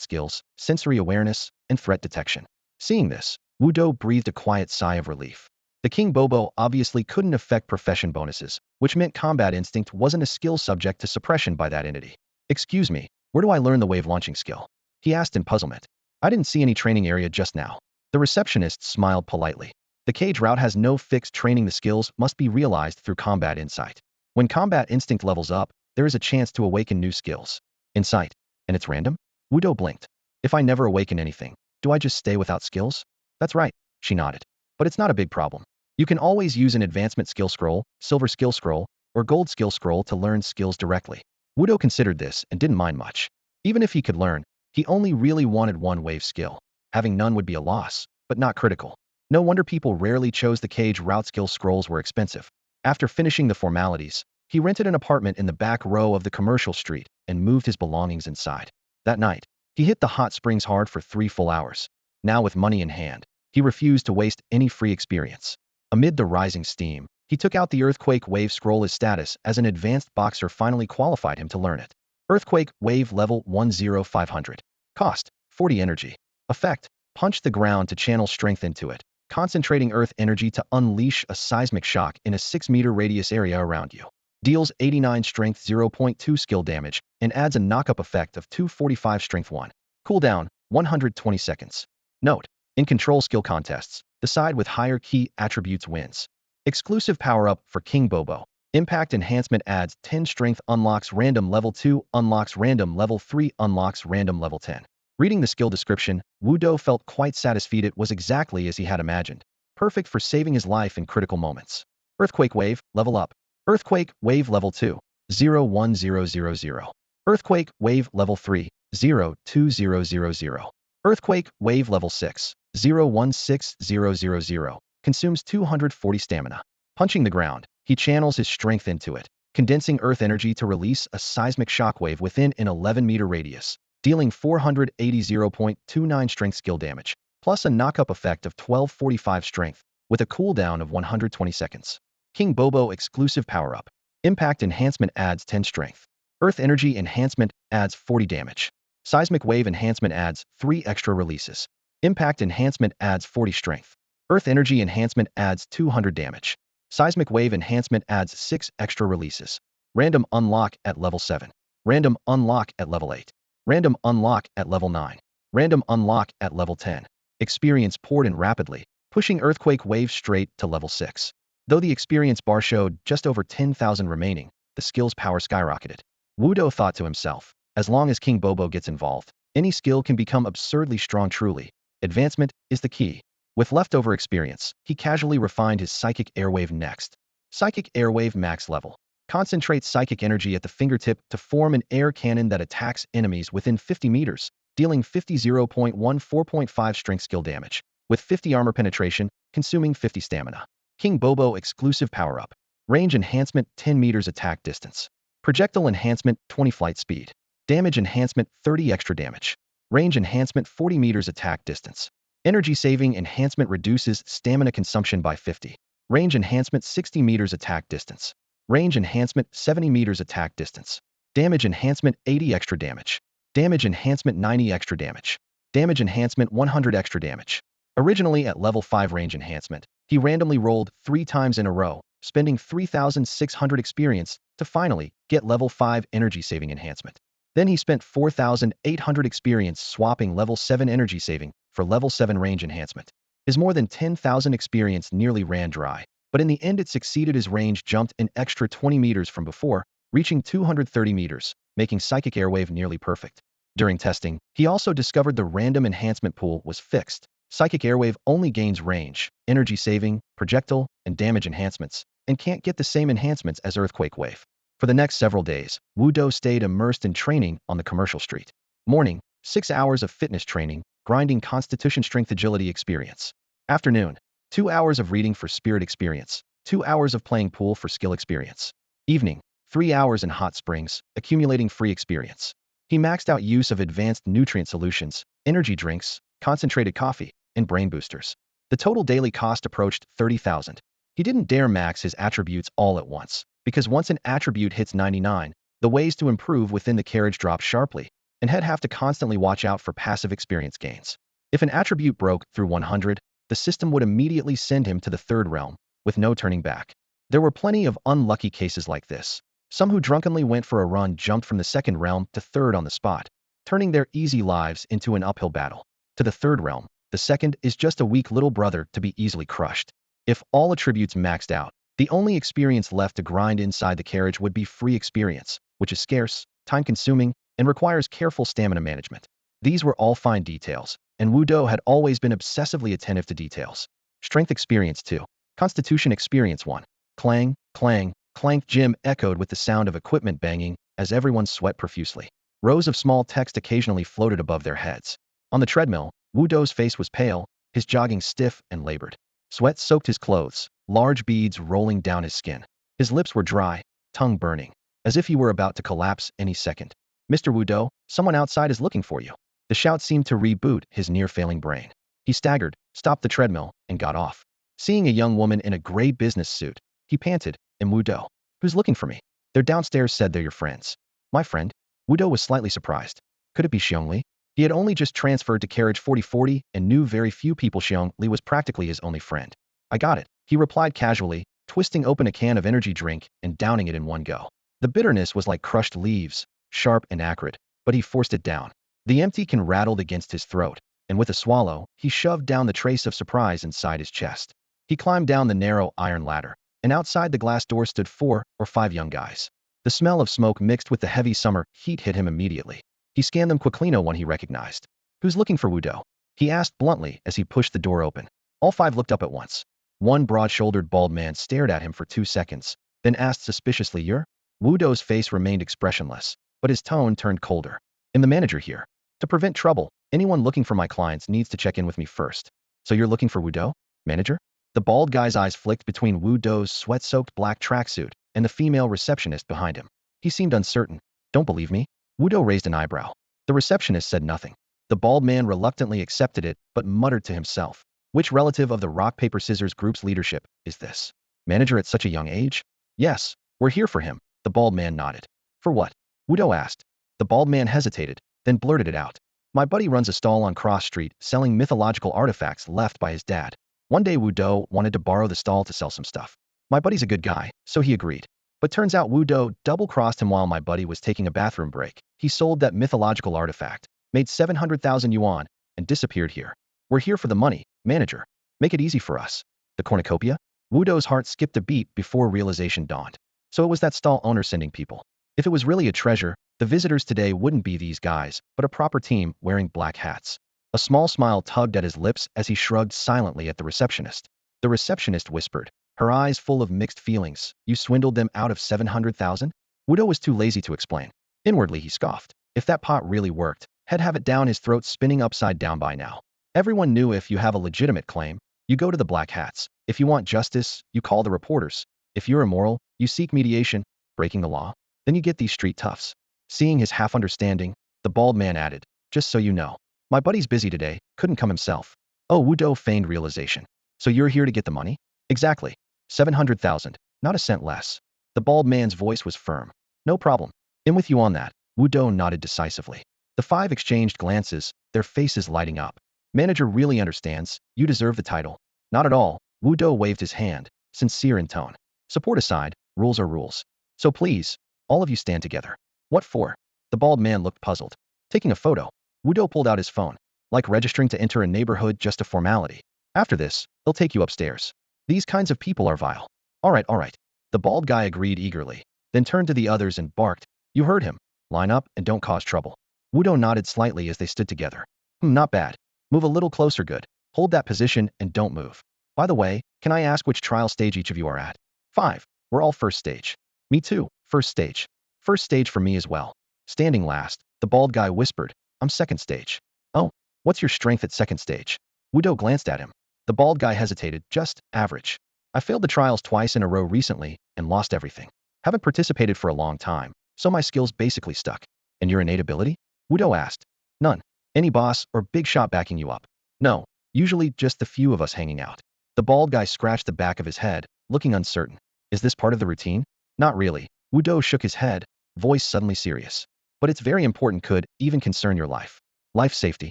skills, sensory awareness, and threat detection. Seeing this, Wudo breathed a quiet sigh of relief. The King Bobo obviously couldn't affect profession bonuses, which meant combat instinct wasn't a skill subject to suppression by that entity. Excuse me, where do I learn the wave launching skill? He asked in puzzlement. I didn't see any training area just now. The receptionist smiled politely. The cage route has no fixed training. The skills must be realized through combat insight. When combat instinct levels up, there is a chance to awaken new skills. Insight. And it's random? Wudo blinked. If I never awaken anything, do I just stay without skills? That's right, she nodded. But it's not a big problem. You can always use an advancement skill scroll, silver skill scroll, or gold skill scroll to learn skills directly. Wudo considered this and didn't mind much. Even if he could learn, he only really wanted one wave skill. Having none would be a loss, but not critical. No wonder people rarely chose the cage route. Skill scrolls were expensive. After finishing the formalities, he rented an apartment in the back row of the commercial street and moved his belongings inside. That night, he hit the hot springs hard for 3 full hours. Now with money in hand, he refused to waste any free experience. Amid the rising steam, he took out the Earthquake Wave scroll. His status as an advanced boxer finally qualified him to learn it. Earthquake Wave Level 10500. Cost, 40 energy. Effect, punch the ground to channel strength into it, concentrating earth energy to unleash a seismic shock in a 6-meter radius area around you. Deals 89 strength 0.2 skill damage, and adds a knock-up effect of 245 strength 1. Cooldown, 120 seconds. Note, in control skill contests, the side with higher key attributes wins. Exclusive power-up for King Bobo. Impact enhancement adds 10 strength, unlocks random level 2, unlocks random level 3, unlocks random level 10. Reading the skill description, Wudo felt quite satisfied. It was exactly as he had imagined. Perfect for saving his life in critical moments. Earthquake Wave, level up. Earthquake Wave Level 2, 01000. Earthquake Wave Level 3, 02000. Earthquake Wave Level 6, 016000. Consumes 240 stamina. Punching the ground, he channels his strength into it, condensing earth energy to release a seismic shockwave within an 11-meter radius, dealing 480.29 strength skill damage, plus a knock-up effect of 1245 strength, with a cooldown of 120 seconds. King Bobo exclusive power-up. Impact enhancement adds 10 strength. Earth energy enhancement adds 40 damage. Seismic wave enhancement adds 3 extra releases. Impact enhancement adds 40 strength. Earth energy enhancement adds 200 damage. Seismic wave enhancement adds 6 extra releases. Random unlock at level 7. Random unlock at level 8. Random unlock at level 9. Random unlock at level 10. Experience poured in rapidly, pushing Earthquake Wave straight to level 6. Though the experience bar showed just over 10,000 remaining, the skill's power skyrocketed. Wudo thought to himself, as long as King Bobo gets involved, any skill can become absurdly strong. Truly, advancement is the key. With leftover experience, he casually refined his Psychic Airwave next. Psychic Airwave max level. Concentrate psychic energy at the fingertip to form an air cannon that attacks enemies within 50 meters, dealing 50.14.5 strength skill damage, with 50 armor penetration, consuming 50 stamina. King Bobo exclusive power-up. Range enhancement 10 meters attack distance. Projectile enhancement 20 flight speed. Damage enhancement 30 extra damage. Range enhancement 40 meters attack distance. Energy-saving enhancement reduces stamina consumption by 50. Range enhancement 60 meters attack distance. Range enhancement 70 meters attack distance. Damage enhancement 80 extra damage. Damage enhancement 90 extra damage. Damage enhancement 100 extra damage. Originally at level 5 range enhancement, he randomly rolled 3 times in a row, spending 3,600 experience to finally get level 5 energy saving enhancement. Then he spent 4,800 experience swapping level 7 energy saving for level 7 range enhancement. His more than 10,000 experience nearly ran dry, but in the end it succeeded. His range jumped an extra 20 meters from before, reaching 230 meters, making Psychic Airwave nearly perfect. During testing, he also discovered the random enhancement pool was fixed. Psychic Airwave only gains range, energy saving, projectile, and damage enhancements, and can't get the same enhancements as Earthquake Wave. For the next several days, Wudo stayed immersed in training on the commercial street. Morning, 6 hours of fitness training, grinding constitution strength agility experience. Afternoon, 2 hours of reading for spirit experience, 2 hours of playing pool for skill experience. Evening, 3 hours in hot springs, accumulating free experience. He maxed out use of advanced nutrient solutions, energy drinks, concentrated coffee, and brain boosters. The total daily cost approached 30,000. He didn't dare max his attributes all at once, because once an attribute hits 99, the ways to improve within the carriage drop sharply, and he'd have to constantly watch out for passive experience gains. If an attribute broke through 100, the system would immediately send him to the third realm, with no turning back. There were plenty of unlucky cases like this. Some who drunkenly went for a run jumped from the second realm to third on the spot, turning their easy lives into an uphill battle. To the third realm, the second is just a weak little brother to be easily crushed. If all attributes maxed out, the only experience left to grind inside the carriage would be free experience, which is scarce, time-consuming, and requires careful stamina management. These were all fine details, and Wudo had always been obsessively attentive to details. Strength experience 2. Constitution experience 1. Clang, clang, clank. Gym echoed with the sound of equipment banging as everyone sweat profusely. Rows of small text occasionally floated above their heads. On the treadmill, Wudo's face was pale, his jogging stiff and labored. Sweat soaked his clothes, large beads rolling down his skin. His lips were dry, tongue burning, as if he were about to collapse any second. Mr. Wudo, someone outside is looking for you. The shout seemed to reboot his near-failing brain. He staggered, stopped the treadmill, and got off. Seeing a young woman in a gray business suit, he panted, Wudo, who's looking for me? They're downstairs, said they're your friends. My friend? Wudo was slightly surprised. Could it be Xiongli? He had only just transferred to carriage 4040 and knew very few people. Xiongli was practically his only friend. I got it, he replied casually, twisting open a can of energy drink and downing it in one go. The bitterness was like crushed leaves, sharp and acrid, but he forced it down. The empty can rattled against his throat, and with a swallow, he shoved down the trace of surprise inside his chest. He climbed down the narrow iron ladder, and outside the glass door stood 4 or 5 young guys. The smell of smoke mixed with the heavy summer heat hit him immediately. He scanned them quickly. No one he recognized. Who's looking for Wudo? He asked bluntly as he pushed the door open. All 5 looked up at once. One broad-shouldered bald man stared at him for 2 seconds, then asked suspiciously, You're? Wudo's face remained expressionless, but his tone turned colder. I'm the manager here. To prevent trouble, anyone looking for my clients needs to check in with me first. So you're looking for Wudo, manager? The bald guy's eyes flicked between Wudo's sweat-soaked black tracksuit and the female receptionist behind him. He seemed uncertain. Don't believe me? Wudo raised an eyebrow. The receptionist said nothing. The bald man reluctantly accepted it, but muttered to himself. Which relative of the rock-paper-scissors group's leadership is this? Manager at such a young age? Yes, we're here for him. The bald man nodded. For what? Wudo asked. The bald man hesitated, then blurted it out. My buddy runs a stall on Cross Street selling mythological artifacts left by his dad. One day Wudo wanted to borrow the stall to sell some stuff. My buddy's a good guy, so he agreed. But turns out Wudo double-crossed him while my buddy was taking a bathroom break. He sold that mythological artifact, made 700,000 yuan, and disappeared here. We're here for the money, manager. Make it easy for us. The cornucopia? Wudo's heart skipped a beat before realization dawned. So it was that stall owner sending people. If it was really a treasure, the visitors today wouldn't be these guys, but a proper team wearing black hats. A small smile tugged at his lips as he shrugged silently at the receptionist. The receptionist whispered, her eyes full of mixed feelings, You swindled them out of 700,000? Wudo was too lazy to explain. Inwardly he scoffed. If that pot really worked, he'd have it down his throat spinning upside down by now. Everyone knew if you have a legitimate claim, you go to the black hats. If you want justice, you call the reporters. If you're immoral, you seek mediation, breaking the law. Then you get these street toughs. Seeing his half-understanding, the bald man added, Just so you know, my buddy's busy today, couldn't come himself. Oh, Wudo feigned realization. So you're here to get the money? Exactly. 700,000, not a cent less. The bald man's voice was firm. No problem. In with you on that. Wudo nodded decisively. The five exchanged glances, their faces lighting up. Manager really understands. You deserve the title. Not at all. Wudo waved his hand, sincere in tone. Support aside, rules are rules. So please, all of you stand together. What for? The bald man looked puzzled. Taking a photo. Wudo pulled out his phone. Like registering to enter a neighborhood, just a formality. After this, they'll take you upstairs. These kinds of people are vile. All right, all right. The bald guy agreed eagerly, then turned to the others and barked. You heard him. Line up and don't cause trouble. Wudo nodded slightly as they stood together. Not bad. Move a little closer, good. Hold that position and don't move. By the way, can I ask which trial stage each of you are at? 5. We're all first stage. Me too, first stage. First stage for me as well. Standing last, the bald guy whispered, I'm second stage. Oh, what's your strength at second stage? Wudo glanced at him. The bald guy hesitated, just average. I failed the trials twice in a row recently and lost everything. Haven't participated for a long time, so my skills basically stuck. And your innate ability? Wudo asked. None. Any boss or big shot backing you up? No. Usually just the few of us hanging out. The bald guy scratched the back of his head, looking uncertain. Is this part of the routine? Not really. Wudo shook his head, voice suddenly serious. But it's very important, could even concern your life. Life safety.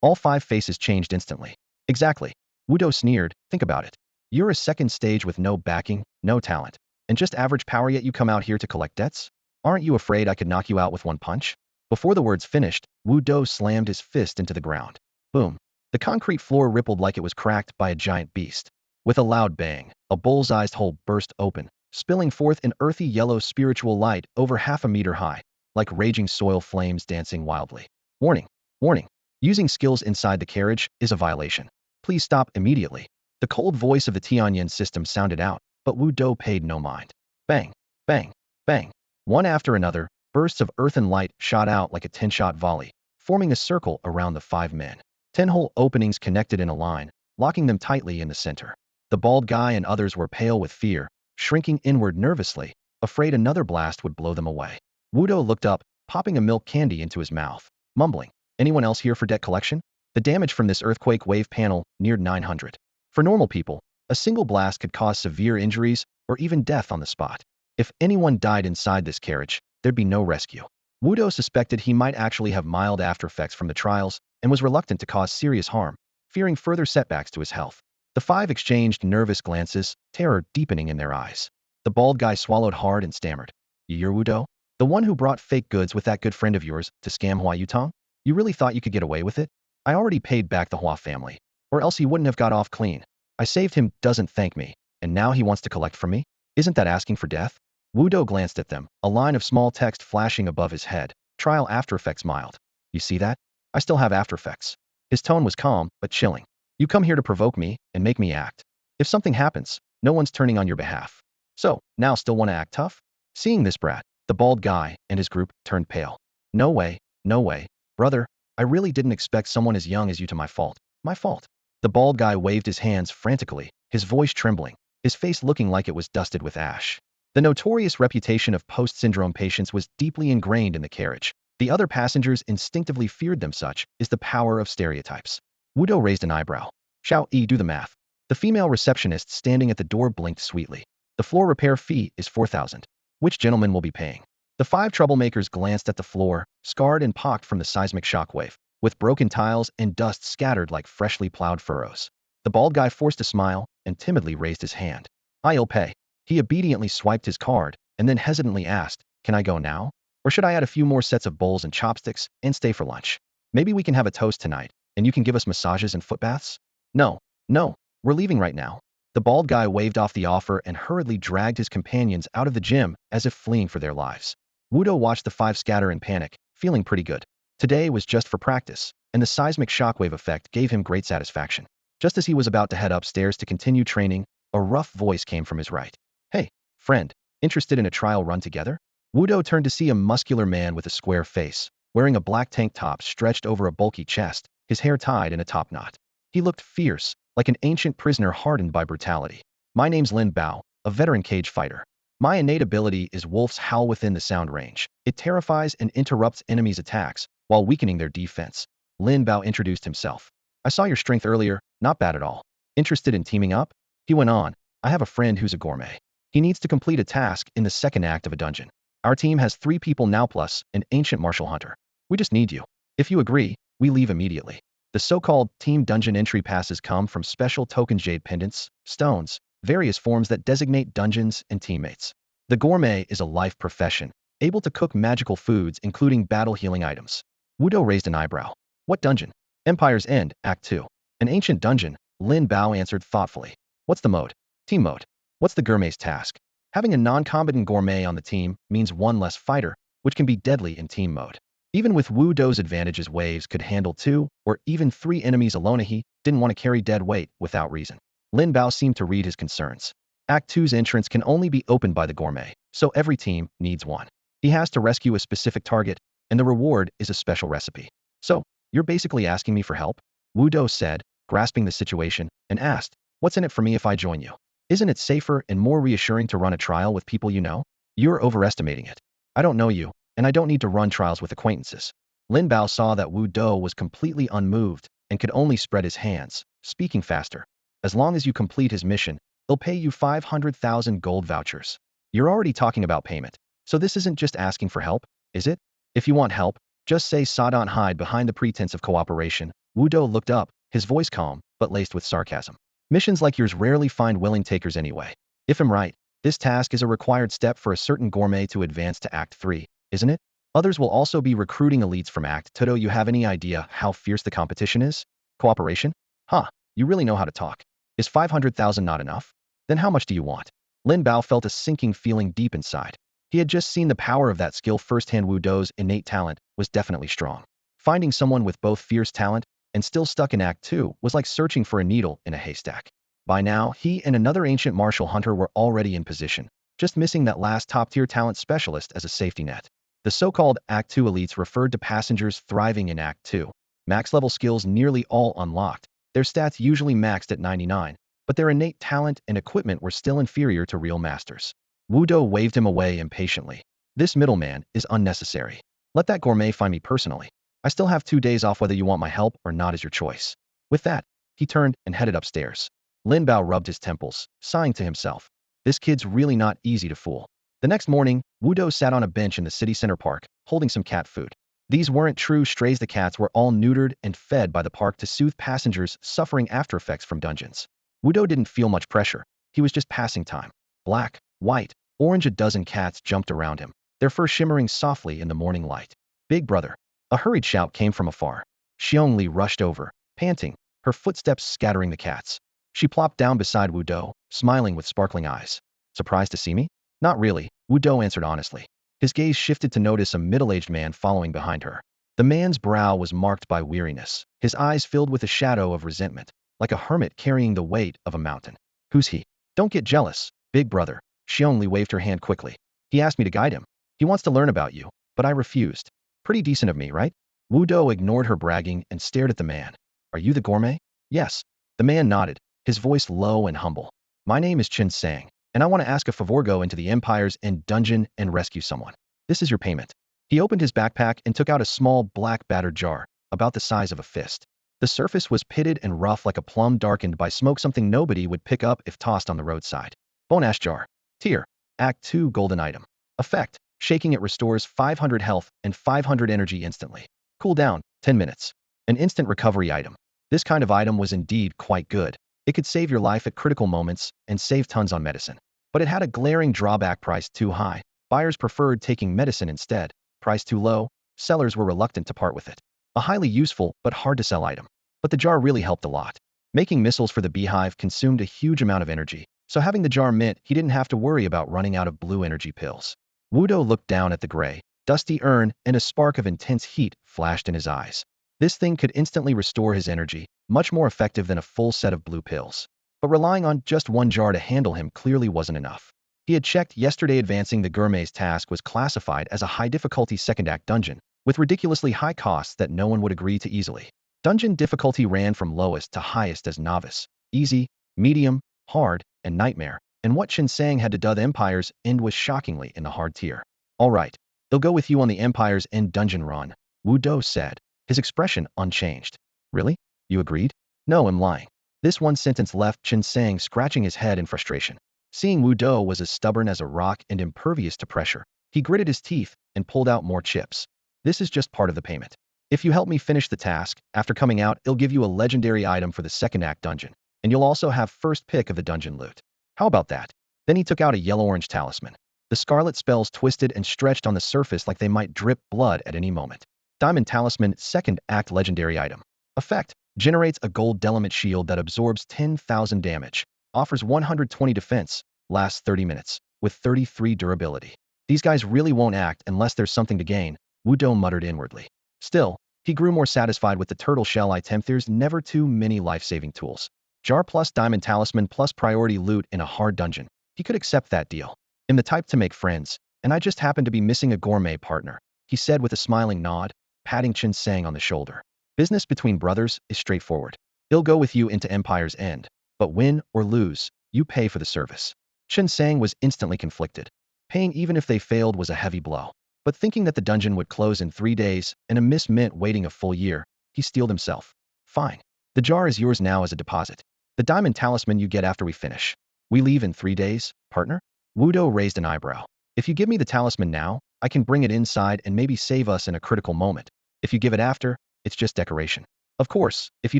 All five faces changed instantly. Exactly. Wudo sneered, think about it. You're a second stage with no backing, no talent, and just average power, yet you come out here to collect debts? Aren't you afraid I could knock you out with one punch? Before the words finished, Wudo slammed his fist into the ground. Boom. The concrete floor rippled like it was cracked by a giant beast. With a loud bang, a bull's-eyed hole burst open, spilling forth an earthy yellow spiritual light over half a meter high, like raging soil flames dancing wildly. Warning. Warning. Using skills inside the carriage is a violation. Please stop immediately. The cold voice of the Tianyan system sounded out, but Wudo paid no mind. Bang. Bang. Bang. One after another, bursts of earthen light shot out like a 10-shot volley, forming a circle around the 5 men. 10 hole openings connected in a line, locking them tightly in the center. The bald guy and others were pale with fear, shrinking inward nervously, afraid another blast would blow them away. Wudo looked up, popping a milk candy into his mouth, mumbling, anyone else here for debt collection? The damage from this earthquake wave panel neared 900. For normal people, a single blast could cause severe injuries or even death on the spot. If anyone died inside this carriage, there'd be no rescue. Wudo suspected he might actually have mild aftereffects from the trials and was reluctant to cause serious harm, fearing further setbacks to his health. The 5 exchanged nervous glances, terror deepening in their eyes. The bald guy swallowed hard and stammered. You're Wudo? The one who brought fake goods with that good friend of yours to scam Hua Yutong? You really thought you could get away with it? I already paid back the Hua family, or else he wouldn't have got off clean. I saved him, doesn't thank me, and now he wants to collect from me? Isn't that asking for death? Wudo glanced at them, a line of small text flashing above his head. Trial after effects mild. You see that? I still have after effects. His tone was calm, but chilling. You come here to provoke me and make me act. If something happens, no one's turning on your behalf. So, now still want to act tough? Seeing this brat, the bald guy and his group turned pale. No way, no way. Brother, I really didn't expect someone as young as you to my fault. My fault. The bald guy waved his hands frantically, his voice trembling, his face looking like it was dusted with ash. The notorious reputation of post-syndrome patients was deeply ingrained in the carriage. The other passengers instinctively feared them. Such is the power of stereotypes. Wudo raised an eyebrow. Shao Yi, do the math. The female receptionist standing at the door blinked sweetly. The floor repair fee is 4,000. Which gentleman will be paying? The 5 troublemakers glanced at the floor, scarred and pocked from the seismic shockwave, with broken tiles and dust scattered like freshly plowed furrows. The bald guy forced a smile and timidly raised his hand. I'll pay. He obediently swiped his card and then hesitantly asked, can I go now? Or should I add a few more sets of bowls and chopsticks and stay for lunch? Maybe we can have a toast tonight, and you can give us massages and foot baths? No, no, we're leaving right now. The bald guy waved off the offer and hurriedly dragged his companions out of the gym as if fleeing for their lives. Wudo watched the 5 scatter in panic, feeling pretty good. Today was just for practice, and the seismic shockwave effect gave him great satisfaction. Just as he was about to head upstairs to continue training, a rough voice came from his right. Hey, friend, interested in a trial run together? Wudo turned to see a muscular man with a square face, wearing a black tank top stretched over a bulky chest, his hair tied in a top knot. He looked fierce, like an ancient prisoner hardened by brutality. My name's Lin Bao, a veteran cage fighter. My innate ability is Wolf's Howl within the sound range. It terrifies and interrupts enemies' attacks, while weakening their defense. Lin Bao introduced himself. I saw your strength earlier, not bad at all. Interested in teaming up? He went on, I have a friend who's a gourmet. He needs to complete a task in the second act of a dungeon. Our team has 3 people now plus an ancient martial hunter. We just need you. If you agree, we leave immediately. The so-called team dungeon entry passes come from special token jade pendants, stones, various forms that designate dungeons and teammates. The gourmet is a life profession, able to cook magical foods including battle-healing items. Wudo raised an eyebrow. What dungeon? Empire's End, Act 2. An ancient dungeon, Lin Bao answered thoughtfully. What's the mode? Team mode. What's the gourmet's task? Having a non-combatant gourmet on the team means one less fighter, which can be deadly in team mode. Even with Wu Do's advantages, waves could handle 2 or even 3 enemies alone. He didn't want to carry dead weight without reason. Lin Bao seemed to read his concerns. Act 2's entrance can only be opened by the gourmet, so every team needs one. He has to rescue a specific target, and the reward is a special recipe. So, you're basically asking me for help? Wu Do said, grasping the situation, and asked, what's in it for me if I join you? Isn't it safer and more reassuring to run a trial with people you know? You're overestimating it. I don't know you, and I don't need to run trials with acquaintances. Lin Bao saw that Wu Do was completely unmoved and could only spread his hands, speaking faster. As long as you complete his mission, he'll pay you 500,000 gold vouchers. You're already talking about payment, so this isn't just asking for help, is it? If you want help, just say so. Don't hide behind the pretense of cooperation. Wu Do looked up, his voice calm, but laced with sarcasm. Missions like yours rarely find willing takers anyway. If I'm right, this task is a required step for a certain gourmet to advance to Act 3, isn't it? Others will also be recruiting elites from Act 2. Do you have any idea how fierce the competition is? Cooperation? Huh, you really know how to talk. Is 500,000 not enough? Then how much do you want? Lin Bao felt a sinking feeling deep inside. He had just seen the power of that skill firsthand. Wu Do's innate talent was definitely strong. Finding someone with both fierce talent and still stuck in Act 2 was like searching for a needle in a haystack. By now, he and another ancient martial hunter were already in position, just missing that last top-tier talent specialist as a safety net. The so-called Act 2 elites referred to passengers thriving in Act 2. Max-level skills nearly all unlocked, their stats usually maxed at 99, but their innate talent and equipment were still inferior to real masters. Wu Do waved him away impatiently. This middleman is unnecessary. Let that gourmet find me personally. I still have 2 days off. Whether you want my help or not is your choice. With that, he turned and headed upstairs. Lin Bao rubbed his temples, sighing to himself. This kid's really not easy to fool. The next morning, Wu Do sat on a bench in the city center park, holding some cat food. These weren't true strays. The cats were all neutered and fed by the park to soothe passengers suffering after effects from dungeons. Wu Do didn't feel much pressure. He was just passing time. Black, white, orange. A dozen cats jumped around him, their fur shimmering softly in the morning light. Big brother. A hurried shout came from afar. Xiongli rushed over, panting, her footsteps scattering the cats. She plopped down beside Wu Do, smiling with sparkling eyes. Surprised to see me? Not really, Wu Do answered honestly. His gaze shifted to notice a middle-aged man following behind her. The man's brow was marked by weariness, his eyes filled with a shadow of resentment, like a hermit carrying the weight of a mountain. Who's he? Don't get jealous, big brother. Xiongli waved her hand quickly. He asked me to guide him. He wants to learn about you, but I refused. Pretty decent of me, right? Wu Do ignored her bragging and stared at the man. Are you the gourmet? Yes. The man nodded, his voice low and humble. My name is Chen Sang, and I want to ask a favor. Go into the Empire's End dungeon and rescue someone. This is your payment. He opened his backpack and took out a small black battered jar, about the size of a fist. The surface was pitted and rough like a plum darkened by smoke, something nobody would pick up if tossed on the roadside. Bone ash jar. Tier. Act 2 golden item. Effect. Shaking it restores 500 health and 500 energy instantly. Cool down, 10 minutes. An instant recovery item. This kind of item was indeed quite good. It could save your life at critical moments and save tons on medicine. But it had a glaring drawback: price too high. Buyers preferred taking medicine instead. Price too low. Sellers were reluctant to part with it. A highly useful but hard to sell item. But the jar really helped a lot. Making missiles for the beehive consumed a huge amount of energy, so having the jar meant he didn't have to worry about running out of blue energy pills. Wu Do looked down at the gray, dusty urn, and a spark of intense heat flashed in his eyes. This thing could instantly restore his energy, much more effective than a full set of blue pills. But relying on just one jar to handle him clearly wasn't enough. He had checked yesterday. Advancing the gourmet's task was classified as a high-difficulty second-act dungeon, with ridiculously high costs that no one would agree to easily. Dungeon difficulty ran from lowest to highest as novice, easy, medium, hard, and nightmare, and what Chen Sang had to do the Empire's End was shockingly in the hard tier. All right, they'll go with you on the Empire's End dungeon run, Wu Do said, his expression unchanged. Really? You agreed? No, I'm lying. This one sentence left Chen Sang scratching his head in frustration. Seeing Wu Do was as stubborn as a rock and impervious to pressure, he gritted his teeth and pulled out more chips. This is just part of the payment. If you help me finish the task, after coming out, I'll give you a legendary item for the second act dungeon, and you'll also have first pick of the dungeon loot. How about that? Then he took out a yellow-orange talisman. The scarlet spells twisted and stretched on the surface like they might drip blood at any moment. Diamond Talisman, second act legendary item. Effect: generates a gold element shield that absorbs 10,000 damage, offers 120 defense, lasts 30 minutes, with 33 durability. These guys really won't act unless there's something to gain, Wu Do muttered inwardly. Still, he grew more satisfied with the turtle shell item. There's never too many life-saving tools. Jar plus Diamond Talisman plus priority loot in a hard dungeon. He could accept that deal. I'm the type to make friends, and I just happen to be missing a gourmet partner, he said with a smiling nod, patting Chen Sang on the shoulder. Business between brothers is straightforward. He'll go with you into Empire's End, but win or lose, you pay for the service. Chen Sang was instantly conflicted. Paying even if they failed was a heavy blow. But thinking that the dungeon would close in 3 days and a miss meant waiting a full year, he steeled himself. Fine. The jar is yours now as a deposit. The diamond talisman you get after we finish. We leave in 3 days, partner? Wu Do raised an eyebrow. If you give me the talisman now, I can bring it inside and maybe save us in a critical moment. If you give it after, it's just decoration. Of course, if you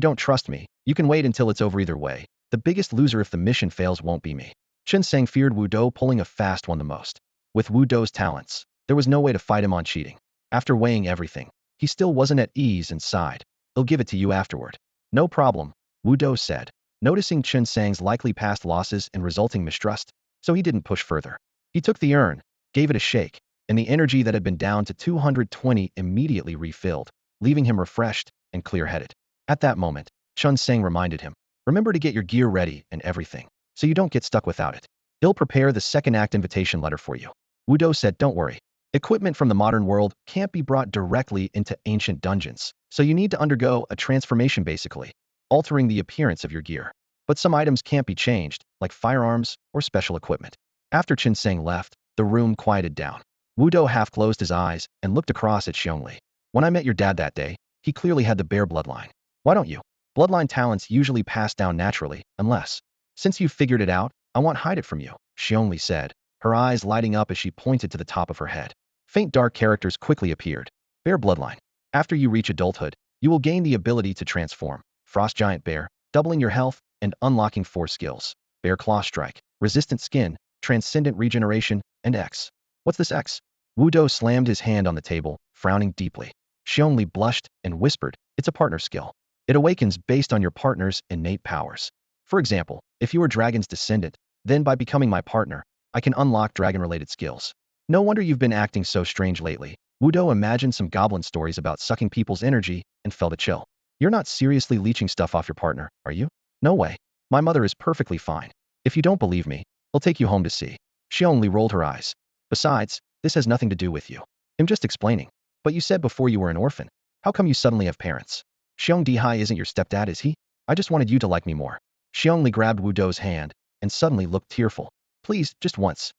don't trust me, you can wait until it's over either way. The biggest loser if the mission fails won't be me. Chen Sang feared Wu Do pulling a fast one the most. With Wu Do's talents, there was no way to fight him on cheating. After weighing everything, he still wasn't at ease and sighed. I'll give it to you afterward. No problem, Wu Do said, noticing Chen Sang's likely past losses and resulting mistrust, so he didn't push further. He took the urn, gave it a shake, and the energy that had been down to 220 immediately refilled, leaving him refreshed and clear-headed. At that moment, Chen Sang reminded him, remember to get your gear ready and everything, so you don't get stuck without it. He'll prepare the second act invitation letter for you. Wu Do said, don't worry. Equipment from the modern world can't be brought directly into ancient dungeons, so you need to undergo a transformation basically, altering the appearance of your gear. But some items can't be changed, like firearms or special equipment. After Chen Sang left, the room quieted down. Wu Do half closed his eyes and looked across at Xiongli. When I met your dad that day, he clearly had the bear bloodline. Why don't you? Bloodline talents usually pass down naturally, unless. Since you've figured it out, I won't hide it from you, Xiongli said, her eyes lighting up as she pointed to the top of her head. Faint dark characters quickly appeared. Bear bloodline. After you reach adulthood, you will gain the ability to transform. Frost Giant Bear, doubling your health and unlocking 4 skills. Bear Claw Strike, resistant skin, transcendent regeneration, and X. What's this X? Wu Do slammed his hand on the table, frowning deeply. Xiongli blushed and whispered, it's a partner skill. It awakens based on your partner's innate powers. For example, if you are Dragon's descendant, then by becoming my partner, I can unlock dragon-related skills. No wonder you've been acting so strange lately. Wu Do imagined some goblin stories about sucking people's energy and felt a chill. You're not seriously leeching stuff off your partner, are you? No way. My mother is perfectly fine. If you don't believe me, I'll take you home to see. Xiongli rolled her eyes. Besides, this has nothing to do with you. I'm just explaining. But you said before you were an orphan. How come you suddenly have parents? Xiong Dihai isn't your stepdad, is he? I just wanted you to like me more. Xiongli grabbed Wu Do's hand and suddenly looked tearful. Please, just once,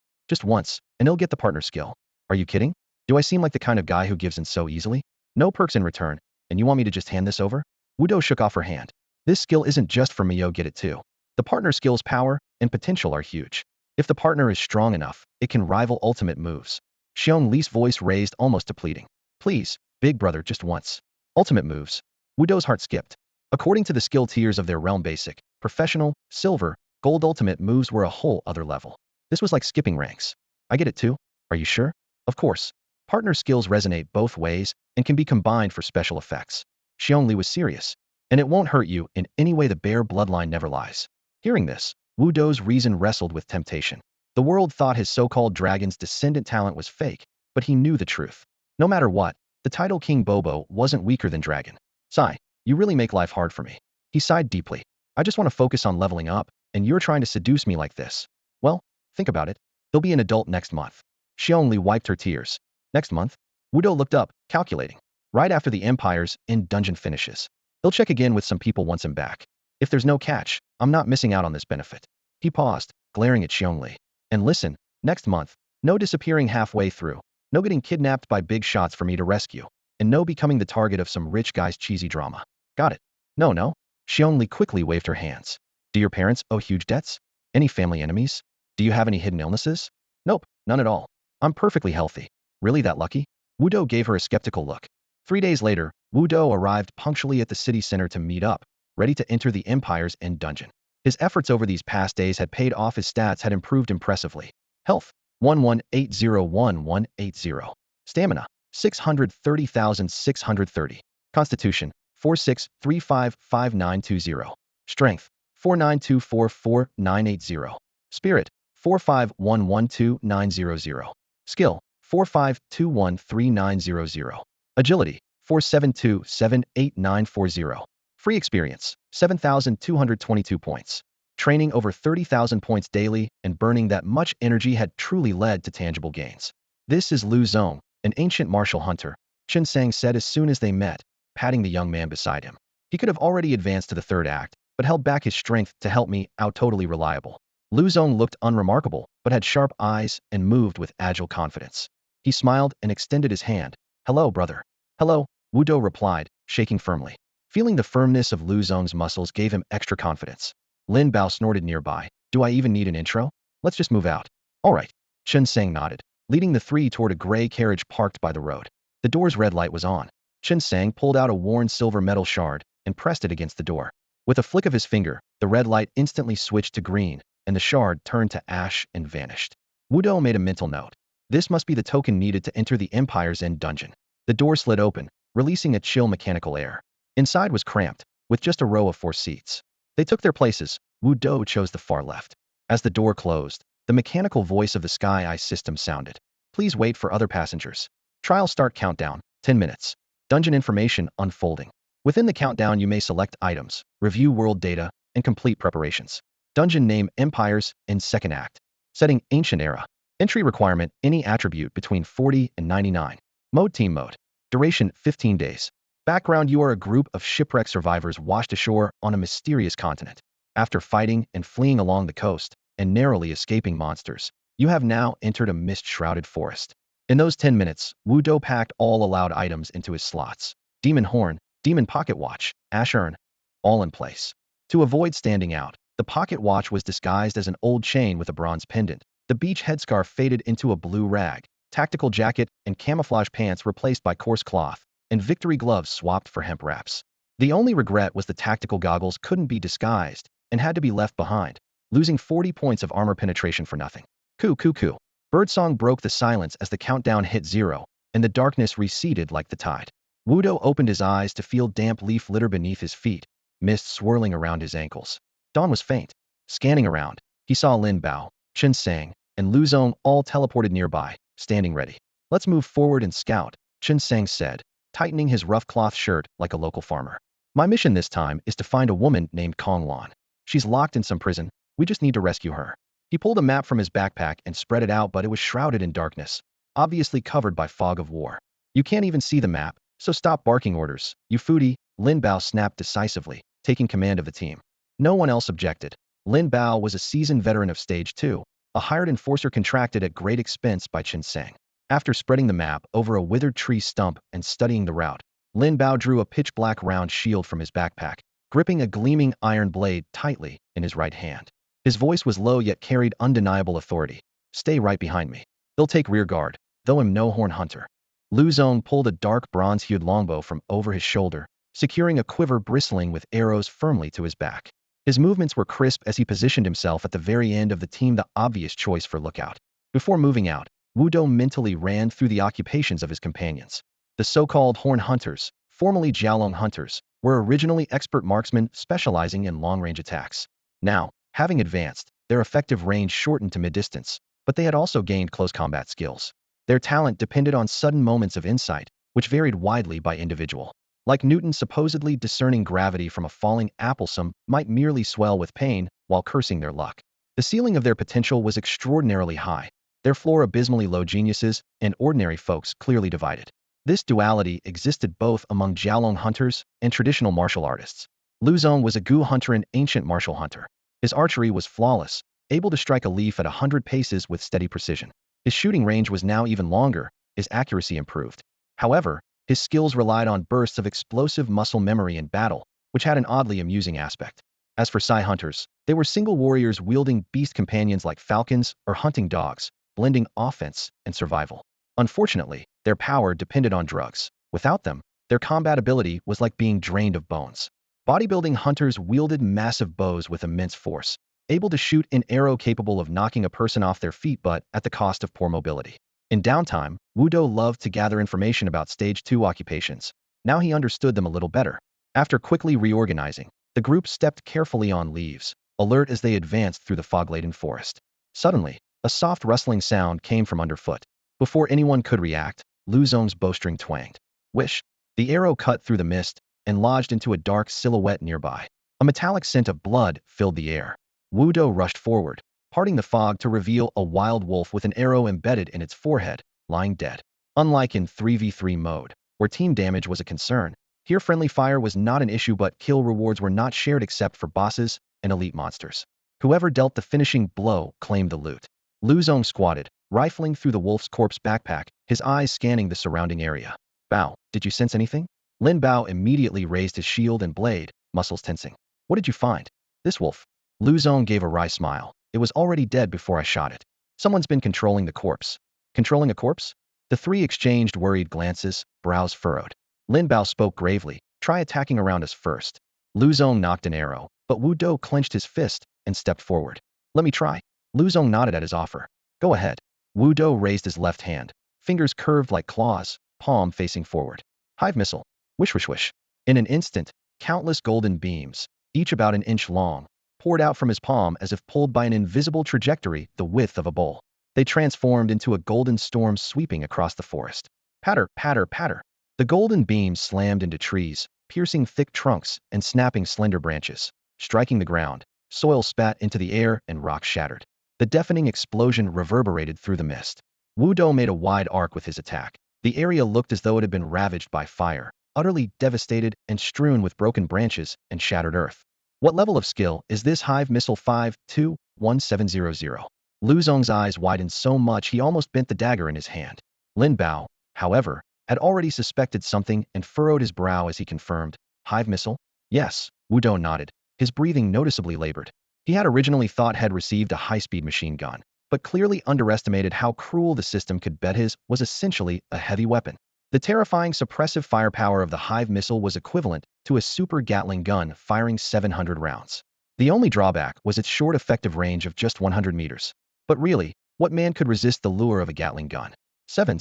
and he'll get the partner skill. Are you kidding? Do I seem like the kind of guy who gives in so easily? No perks in return, and you want me to just hand this over? Wu Do shook off her hand. This skill isn't just for me, yo, get it too. The partner skill's power and potential are huge. If the partner is strong enough, it can rival ultimate moves. Xiong Li's voice raised almost to pleading. Please, big brother, just once. Ultimate moves. Wu Do's heart skipped. According to the skill tiers of their realm, basic, professional, silver, gold, ultimate moves were a whole other level. This was like skipping ranks. I get it too. Are you sure? Of course. Partner skills resonate both ways and can be combined for special effects. Xiongli was serious. And it won't hurt you in any way, the bear bloodline never lies. Hearing this, Wu Do's reason wrestled with temptation. The world thought his so-called dragon's descendant talent was fake, but he knew the truth. No matter what, the title King Bobo wasn't weaker than Dragon. Sigh, you really make life hard for me. He sighed deeply. I just want to focus on leveling up, and you're trying to seduce me like this. Well, think about it. He'll be an adult next month. Xiongli wiped her tears. Next month? Wu Do looked up, calculating. Right after the Empire's End dungeon finishes. He'll check again with some people once I'm back. If there's no catch, I'm not missing out on this benefit. He paused, glaring at Xiongli. And listen, next month, no disappearing halfway through, no getting kidnapped by big shots for me to rescue, and no becoming the target of some rich guy's cheesy drama. Got it? No, She only quickly waved her hands. Do your parents owe huge debts? Any family enemies? Do you have any hidden illnesses? Nope, none at all. I'm perfectly healthy. Really that lucky? Wudo gave her a skeptical look. 3 days later, Wudo arrived punctually at the city center to meet up, ready to enter the Empire's End dungeon. His efforts over these past days had paid off. His stats had improved impressively. Health, 11801180. Stamina, 630,630. Constitution, 46355920. Strength, 49244980. Spirit, 4511290. Skill, 45213900. Agility, 47278940. Free experience, 7,222 points. Training over 30,000 points daily and burning that much energy had truly led to tangible gains. This is Lu Zong, an ancient martial hunter, Chen Sang said as soon as they met, patting the young man beside him. He could have already advanced to the third act, but held back his strength to help me out. Totally reliable. Lu Zong looked unremarkable, but had sharp eyes and moved with agile confidence. He smiled and extended his hand. Hello, brother. Hello, Wudo replied, shaking firmly. Feeling the firmness of Lu Zong's muscles gave him extra confidence. Lin Bao snorted nearby. Do I even need an intro? Let's just move out. All right. Chen Sang nodded, leading the three toward a gray carriage parked by the road. The door's red light was on. Chen Sang pulled out a worn silver metal shard and pressed it against the door. With a flick of his finger, the red light instantly switched to green, and the shard turned to ash and vanished. Wudo made a mental note. This must be the token needed to enter the Empire's End dungeon. The door slid open, releasing a chill mechanical air. Inside was cramped, with just a row of 4 seats. They took their places. Wudo chose the far left. As the door closed, the mechanical voice of the Sky Eye system sounded. Please wait for other passengers. Trial start countdown, 10 minutes. Dungeon information unfolding. Within the countdown you may select items, review world data, and complete preparations. Dungeon name Empires in second act. Setting Ancient Era. Entry requirement any attribute between 40 and 99. Mode Team Mode. Duration 15 days. Background you are a group of shipwreck survivors washed ashore on a mysterious continent. After fighting and fleeing along the coast and narrowly escaping monsters, you have now entered a mist-shrouded forest. In those 10 minutes, Wudo packed all allowed items into his slots. Demon Horn, Demon Pocket Watch, Ash Urn, all in place. To avoid standing out, the pocket watch was disguised as an old chain with a bronze pendant. The beach headscarf faded into a blue rag, tactical jacket and camouflage pants replaced by coarse cloth, and victory gloves swapped for hemp wraps. The only regret was the tactical goggles couldn't be disguised and had to be left behind, losing 40 points of armor penetration for nothing. Coo coo coo. Birdsong broke the silence as the countdown hit 0, and the darkness receded like the tide. Wudo opened his eyes to feel damp leaf litter beneath his feet, mist swirling around his ankles. Dawn was faint. Scanning around, he saw Lin Bao, Chen Sang, and Lu Zong all teleported nearby, standing ready. Let's move forward and scout, Chen Sang said, tightening his rough cloth shirt like a local farmer. My mission this time is to find a woman named Kong Lan. She's locked in some prison. We just need to rescue her. He pulled a map from his backpack and spread it out, but it was shrouded in darkness, obviously covered by fog of war. You can't even see the map, so stop barking orders, you foodie, Lin Bao snapped decisively, taking command of the team. No one else objected. Lin Bao was a seasoned veteran of Stage 2, a hired enforcer contracted at great expense by Chen Sang. After spreading the map over a withered tree stump and studying the route, Lin Bao drew a pitch-black round shield from his backpack, gripping a gleaming iron blade tightly in his right hand. His voice was low yet carried undeniable authority. Stay right behind me. They'll take rear guard, though I'm no horn hunter. Lu Zong pulled a dark bronze-hued longbow from over his shoulder, securing a quiver bristling with arrows firmly to his back. His movements were crisp as he positioned himself at the very end of the team, the obvious choice for lookout. Before moving out, Wudo mentally ran through the occupations of his companions. The so-called horn hunters, formerly Jiaolong hunters, were originally expert marksmen specializing in long-range attacks. Now, having advanced, their effective range shortened to mid-distance, but they had also gained close combat skills. Their talent depended on sudden moments of insight, which varied widely by individual. Like Newton supposedly discerning gravity from a falling apple, some might merely swell with pain while cursing their luck. The ceiling of their potential was extraordinarily high, their floor abysmally low. Geniuses and ordinary folks clearly divided. This duality existed both among Jiaolong hunters and traditional martial artists. Lu Zong was a Gu hunter and ancient martial hunter. His archery was flawless, able to strike a leaf at 100 paces with steady precision. His shooting range was now even longer, his accuracy improved. However, his skills relied on bursts of explosive muscle memory in battle, which had an oddly amusing aspect. As for Psy hunters, they were single warriors wielding beast companions like falcons or hunting dogs, blending offense and survival. Unfortunately, their power depended on drugs. Without them, their combat ability was like being drained of bones. Bodybuilding hunters wielded massive bows with immense force, able to shoot an arrow capable of knocking a person off their feet but at the cost of poor mobility. In downtime, Wudo loved to gather information about Stage 2 occupations. Now he understood them a little better. After quickly reorganizing, the group stepped carefully on leaves, alert as they advanced through the fog-laden forest. Suddenly, a soft rustling sound came from underfoot. Before anyone could react, Lu Zong's bowstring twanged. Whish! The arrow cut through the mist and lodged into a dark silhouette nearby. A metallic scent of blood filled the air. Wudo rushed forward, parting the fog to reveal a wild wolf with an arrow embedded in its forehead, lying dead. Unlike in 3v3 mode, where team damage was a concern, here friendly fire was not an issue but kill rewards were not shared except for bosses and elite monsters. Whoever dealt the finishing blow claimed the loot. Lu Zong squatted, rifling through the wolf's corpse backpack, his eyes scanning the surrounding area. Bao, did you sense anything? Lin Bao immediately raised his shield and blade, muscles tensing. What did you find? This wolf. Lu Zong gave a wry smile. It was already dead before I shot it. Someone's been controlling the corpse. Controlling a corpse? The three exchanged worried glances, brows furrowed. Lin Bao spoke gravely. Try attacking around us first. Lu Zong knocked an arrow, but Wu Do clenched his fist and stepped forward. Let me try. Lu Zong nodded at his offer. Go ahead. Wu Do raised his left hand, fingers curved like claws, palm facing forward. Hive missile. Wish wish wish. In an instant, countless golden beams, each about an inch long, poured out from his palm as if pulled by an invisible trajectory the width of a bowl. They transformed into a golden storm sweeping across the forest. Patter, patter, patter. The golden beams slammed into trees, piercing thick trunks and snapping slender branches. Striking the ground, soil spat into the air and rocks shattered. The deafening explosion reverberated through the mist. Wu Do made a wide arc with his attack. The area looked as though it had been ravaged by fire, utterly devastated and strewn with broken branches and shattered earth. What level of skill is this Hive Missile 521700? Lu Zong's eyes widened so much he almost bent the dagger in his hand. Lin Bao, however, had already suspected something and furrowed his brow as he confirmed, Hive Missile? Yes, Wu Do nodded, his breathing noticeably labored. He had originally thought had received a high-speed machine gun, but clearly underestimated how cruel the system could bet his was essentially a heavy weapon. The terrifying suppressive firepower of the Hive Missile was equivalent to a super Gatling gun firing 700 rounds. The only drawback was its short effective range of just 100 meters. But really, what man could resist the lure of a Gatling gun? 7.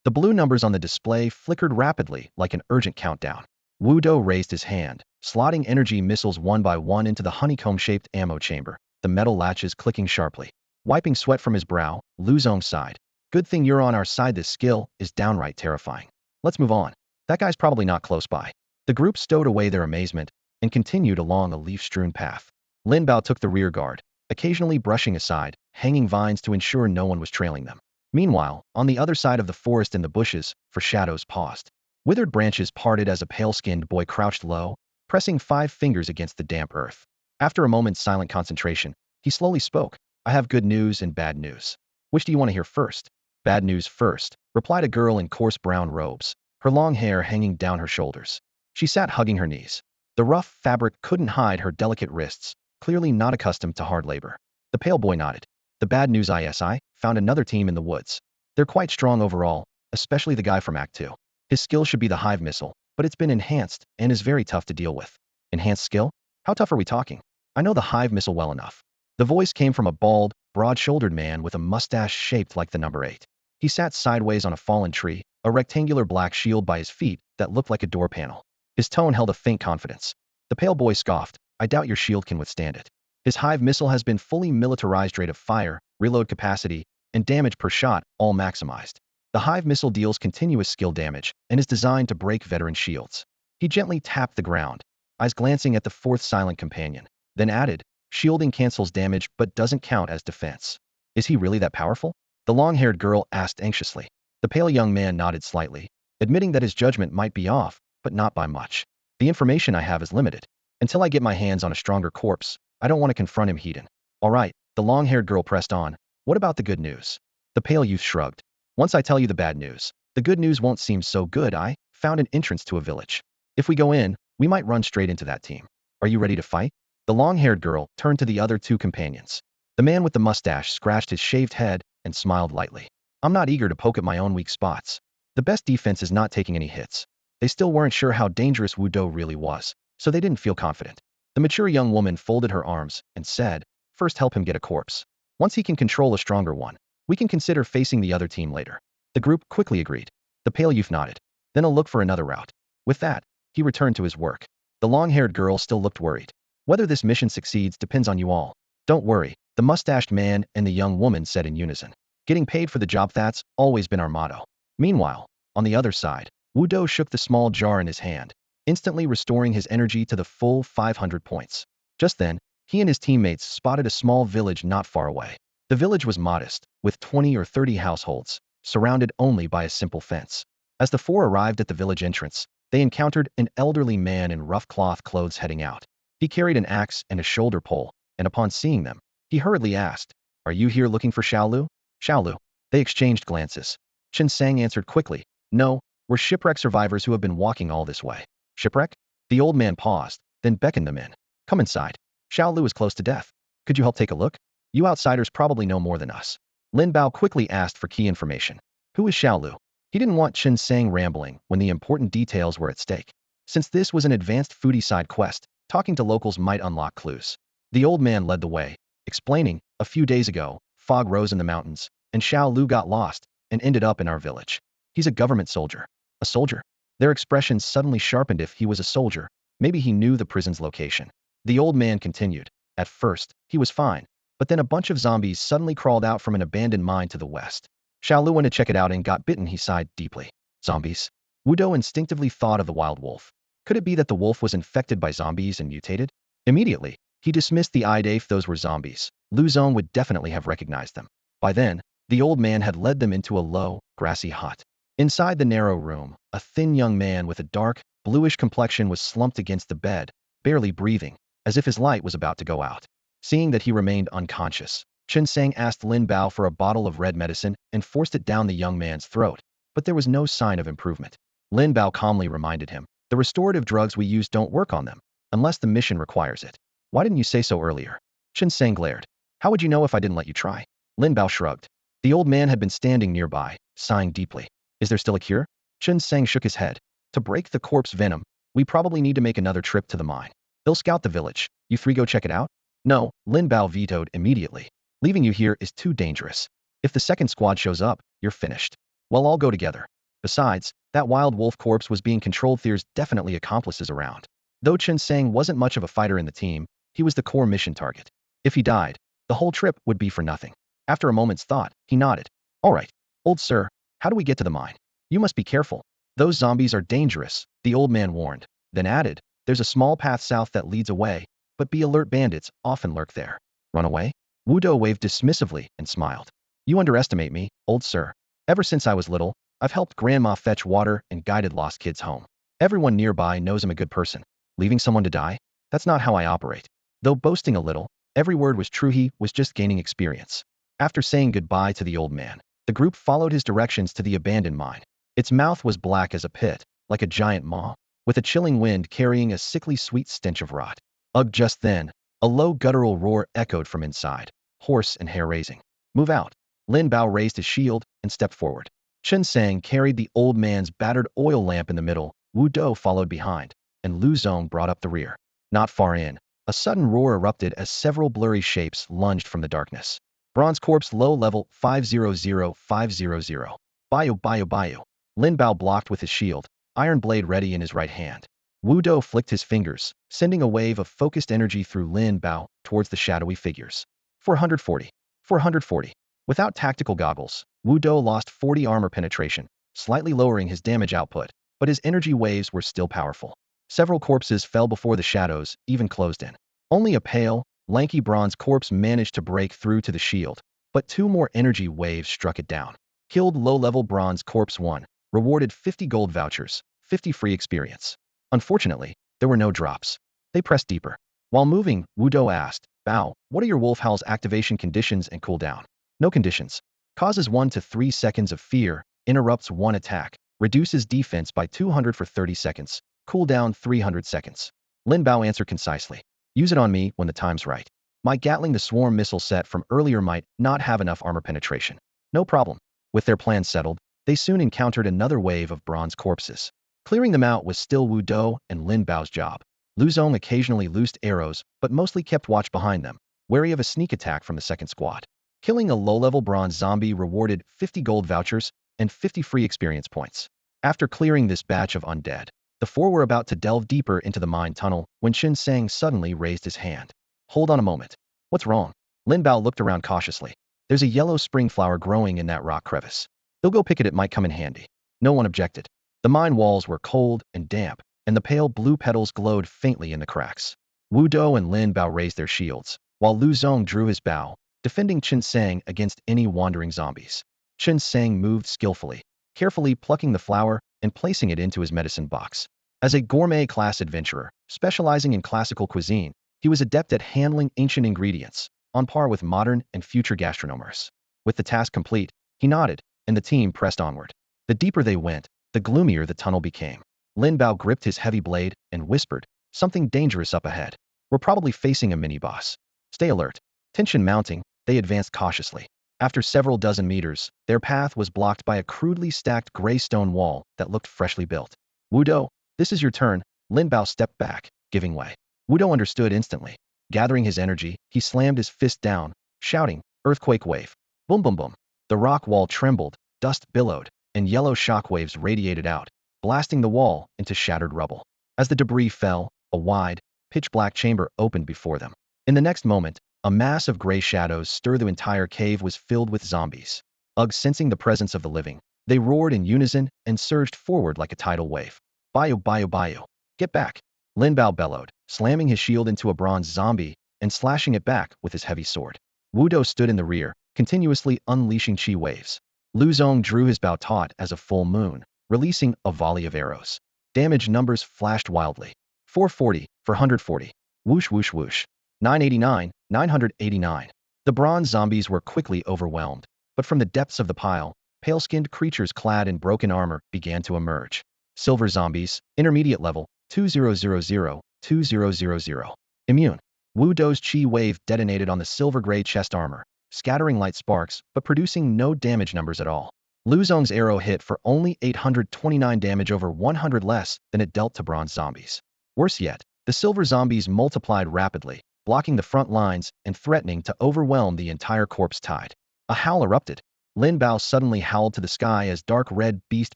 The blue numbers on the display flickered rapidly like an urgent countdown. Wu Do raised his hand, slotting energy missiles one by one into the honeycomb-shaped ammo chamber, the metal latches clicking sharply. Wiping sweat from his brow, Lu Zong sighed. Good thing you're on our side. This skill is downright terrifying. Let's move on. That guy's probably not close by. The group stowed away their amazement and continued along a leaf-strewn path. Lin Bao took the rear guard, occasionally brushing aside hanging vines to ensure no one was trailing them. Meanwhile, on the other side of the forest in the bushes, for shadows paused. Withered branches parted as a pale-skinned boy crouched low, pressing 5 fingers against the damp earth. After a moment's silent concentration, he slowly spoke. I have good news and bad news. Which do you want to hear first? Bad news first, replied a girl in coarse brown robes, her long hair hanging down her shoulders. She sat hugging her knees. The rough fabric couldn't hide her delicate wrists, clearly not accustomed to hard labor. The pale boy nodded. The bad news is I found another team in the woods. They're quite strong overall, especially the guy from Act 2. His skill should be the Hive Missile, but it's been enhanced and is very tough to deal with. Enhanced skill? How tough are we talking? I know the Hive Missile well enough. The voice came from a bald, broad-shouldered man with a mustache shaped like the number 8. He sat sideways on a fallen tree, a rectangular black shield by his feet that looked like a door panel. His tone held a faint confidence. The pale boy scoffed. I doubt your shield can withstand it. His Hive Missile has been fully militarized, rate of fire, reload capacity, and damage per shot, all maximized. The Hive Missile deals continuous skill damage and is designed to break veteran shields. He gently tapped the ground, eyes glancing at the 4th silent companion, then added, shielding cancels damage but doesn't count as defense. Is he really that powerful? The long-haired girl asked anxiously. The pale young man nodded slightly, admitting that his judgment might be off, but not by much. The information I have is limited. Until I get my hands on a stronger corpse, I don't want to confront him heathen. All right, the long-haired girl pressed on. What about the good news? The pale youth shrugged. Once I tell you the bad news, the good news won't seem so good. I found an entrance to a village. If we go in, We might run straight into that team. Are you ready to fight? The long-haired girl turned to the other two companions. The man with the mustache scratched his shaved head and smiled lightly. I'm not eager to poke at my own weak spots. The best defense is not taking any hits. They still weren't sure how dangerous Wu Do really was, so they didn't feel confident. The mature young woman folded her arms and said, first help him get a corpse. Once he can control a stronger one, we can consider facing the other team later. The group quickly agreed. The pale youth nodded. Then I'll look for another route. With that, he returned to his work. The long-haired girl still looked worried. Whether this mission succeeds depends on you all. Don't worry, the mustached man and the young woman said in unison. Getting paid for the job, that's always been our motto. Meanwhile, on the other side, Wu Do shook the small jar in his hand, instantly restoring his energy to the full 500 points. Just then, he and his teammates spotted a small village not far away. The village was modest, with 20 or 30 households, surrounded only by a simple fence. As the four arrived at the village entrance, they encountered an elderly man in rough cloth clothes heading out. He carried an axe and a shoulder pole, and upon seeing them, he hurriedly asked, "Are you here looking for Xiaolu?" "Xiaolu." They exchanged glances. Chen Sang answered quickly, "No, we're shipwreck survivors who have been walking all this way." "Shipwreck?" The old man paused, then beckoned them in. "Come inside. Xiaolu is close to death. Could you help take a look? You outsiders probably know more than us." Lin Bao quickly asked for key information. Who is Xiaolu? He didn't want Chen Sang rambling when the important details were at stake. Since this was an advanced foodie side quest, talking to locals might unlock clues. The old man led the way, explaining, "A few days ago, fog rose in the mountains, and Xiaolu got lost and ended up in our village. He's a government soldier." "A soldier?" Their expressions suddenly sharpened. If he was a soldier, maybe he knew the prison's location. The old man continued. "At first, he was fine, but then a bunch of zombies suddenly crawled out from an abandoned mine to the west. Xiaolu went to check it out and got bitten." He sighed deeply. "Zombies?" Wu Do instinctively thought of the wild wolf. Could it be that the wolf was infected by zombies and mutated? Immediately, he dismissed the idea. If those were zombies, Lu Zong would definitely have recognized them. By then, the old man had led them into a low, grassy hut. Inside the narrow room, a thin young man with a dark, bluish complexion was slumped against the bed, barely breathing, as if his light was about to go out. Seeing that he remained unconscious, Chen Sang asked Lin Bao for a bottle of red medicine and forced it down the young man's throat, but there was no sign of improvement. Lin Bao calmly reminded him, "The restorative drugs we use don't work on them, unless the mission requires it. Why didn't you say so earlier?" Chen Sang glared. "How would you know if I didn't let you try?" Lin Bao shrugged. The old man had been standing nearby, sighing deeply. "Is there still a cure?" Chen Sang shook his head. "To break the corpse venom, we probably need to make another trip to the mine. They'll scout the village. You three go check it out?" "No," Lin Bao vetoed immediately. "Leaving you here is too dangerous. If the second squad shows up, you're finished. We'll all go together. Besides, that wild wolf corpse was being controlled. There's definitely accomplices around." Though Chen Sang wasn't much of a fighter in the team, he was the core mission target. If he died, the whole trip would be for nothing. After a moment's thought, he nodded. "All right, old sir, how do we get to the mine?" "You must be careful. Those zombies are dangerous," the old man warned, then added, "There's a small path south that leads away, but be alert, bandits often lurk there." "Run away?" Wu Do waved dismissively and smiled. "You underestimate me, old sir. Ever since I was little, I've helped Grandma fetch water and guided lost kids home. Everyone nearby knows I'm a good person. Leaving someone to die? That's not how I operate." Though boasting a little, every word was true. He was just gaining experience. After saying goodbye to the old man, the group followed his directions to the abandoned mine. Its mouth was black as a pit, like a giant maw, with a chilling wind carrying a sickly sweet stench of rot. Ugh! Just then, a low guttural roar echoed from inside, hoarse and hair-raising. "Move out." Lin Bao raised his shield and stepped forward. Chen Sang carried the old man's battered oil lamp in the middle, Wu Do followed behind, and Lu Zong brought up the rear. Not far in, a sudden roar erupted as several blurry shapes lunged from the darkness. Bronze corpse low level 500500. Bio. Lin Bao blocked with his shield, iron blade ready in his right hand. Wu Do flicked his fingers, sending a wave of focused energy through Lin Bao towards the shadowy figures. 440. 440. Without tactical goggles, Wu Do lost 40 armor penetration, slightly lowering his damage output, but his energy waves were still powerful. Several corpses fell before the shadows, even closed in. Only a pale, lanky bronze corpse managed to break through to the shield, but 2 more energy waves struck it down. Killed low-level bronze corpse 1, rewarded 50 gold vouchers, 50 free experience. Unfortunately, there were no drops. They pressed deeper. While moving, Wu Do asked, "Bao, what are your Wolf Howl's activation conditions and cooldown?" "No conditions. Causes 1 to 3 seconds of fear, interrupts 1 attack, reduces defense by 200 for 30 seconds, Cooldown 300 seconds. Lin Bao answered concisely. Use it on me when the time's right. My Gatling the Swarm missile set from earlier might not have enough armor penetration. No problem. With their plans settled, they soon encountered another wave of bronze corpses. Clearing them out was still Wu Dou and Lin Bao's job. Lu Zong occasionally loosed arrows, but mostly kept watch behind them, wary of a sneak attack from the second squad. Killing a low-level bronze zombie rewarded 50 gold vouchers and 50 free experience points. After clearing this batch of undead, the four were about to delve deeper into the mine tunnel when Qin Sang suddenly raised his hand. Hold on a moment. What's wrong? Lin Bao looked around cautiously. There's a yellow spring flower growing in that rock crevice. They'll go pick it might come in handy. No one objected. The mine walls were cold and damp, and the pale blue petals glowed faintly in the cracks. Wu Dou and Lin Bao raised their shields, while Lu Zong drew his bow, defending Qin Sang against any wandering zombies. Qin Sang moved skillfully, carefully plucking the flower and placing it into his medicine box. As a gourmet-class adventurer, specializing in classical cuisine, he was adept at handling ancient ingredients, on par with modern and future gastronomers. With the task complete, he nodded, and the team pressed onward. The deeper they went, the gloomier the tunnel became. Lin Bao gripped his heavy blade and whispered, "Something dangerous up ahead. We're probably facing a mini-boss. Stay alert." Tension mounting, they advanced cautiously. After several dozen meters, their path was blocked by a crudely stacked gray stone wall that looked freshly built. Wu Dou, this is your turn. Lin Bao stepped back, giving way. Wu Dou understood instantly. Gathering his energy, he slammed his fist down, shouting, "Earthquake wave." Boom boom boom. The rock wall trembled, dust billowed, and yellow shockwaves radiated out, blasting the wall into shattered rubble. As the debris fell, a wide, pitch-black chamber opened before them. In the next moment, a mass of gray shadows stirred the entire cave was filled with zombies. Ugh, sensing the presence of the living, they roared in unison and surged forward like a tidal wave. "Bio, bio, bio. Get back." Lin Bao bellowed, slamming his shield into a bronze zombie and slashing it back with his heavy sword. Wu Dou stood in the rear, continuously unleashing chi waves. Lu Zong drew his bow taut as a full moon, releasing a volley of arrows. Damage numbers flashed wildly. 440 for 140. Whoosh whoosh whoosh. 989, 989. The bronze zombies were quickly overwhelmed, but from the depths of the pile, pale-skinned creatures clad in broken armor began to emerge. Silver zombies, intermediate level, 2000, 2000. Immune. Wu Dou's chi wave detonated on the silver-gray chest armor, scattering light sparks but producing no damage numbers at all. Lu Zong's arrow hit for only 829 damage, over 100 less than it dealt to bronze zombies. Worse yet, the silver zombies multiplied rapidly, blocking the front lines and threatening to overwhelm the entire corpse tide. A howl erupted. Lin Bao suddenly howled to the sky as dark red beast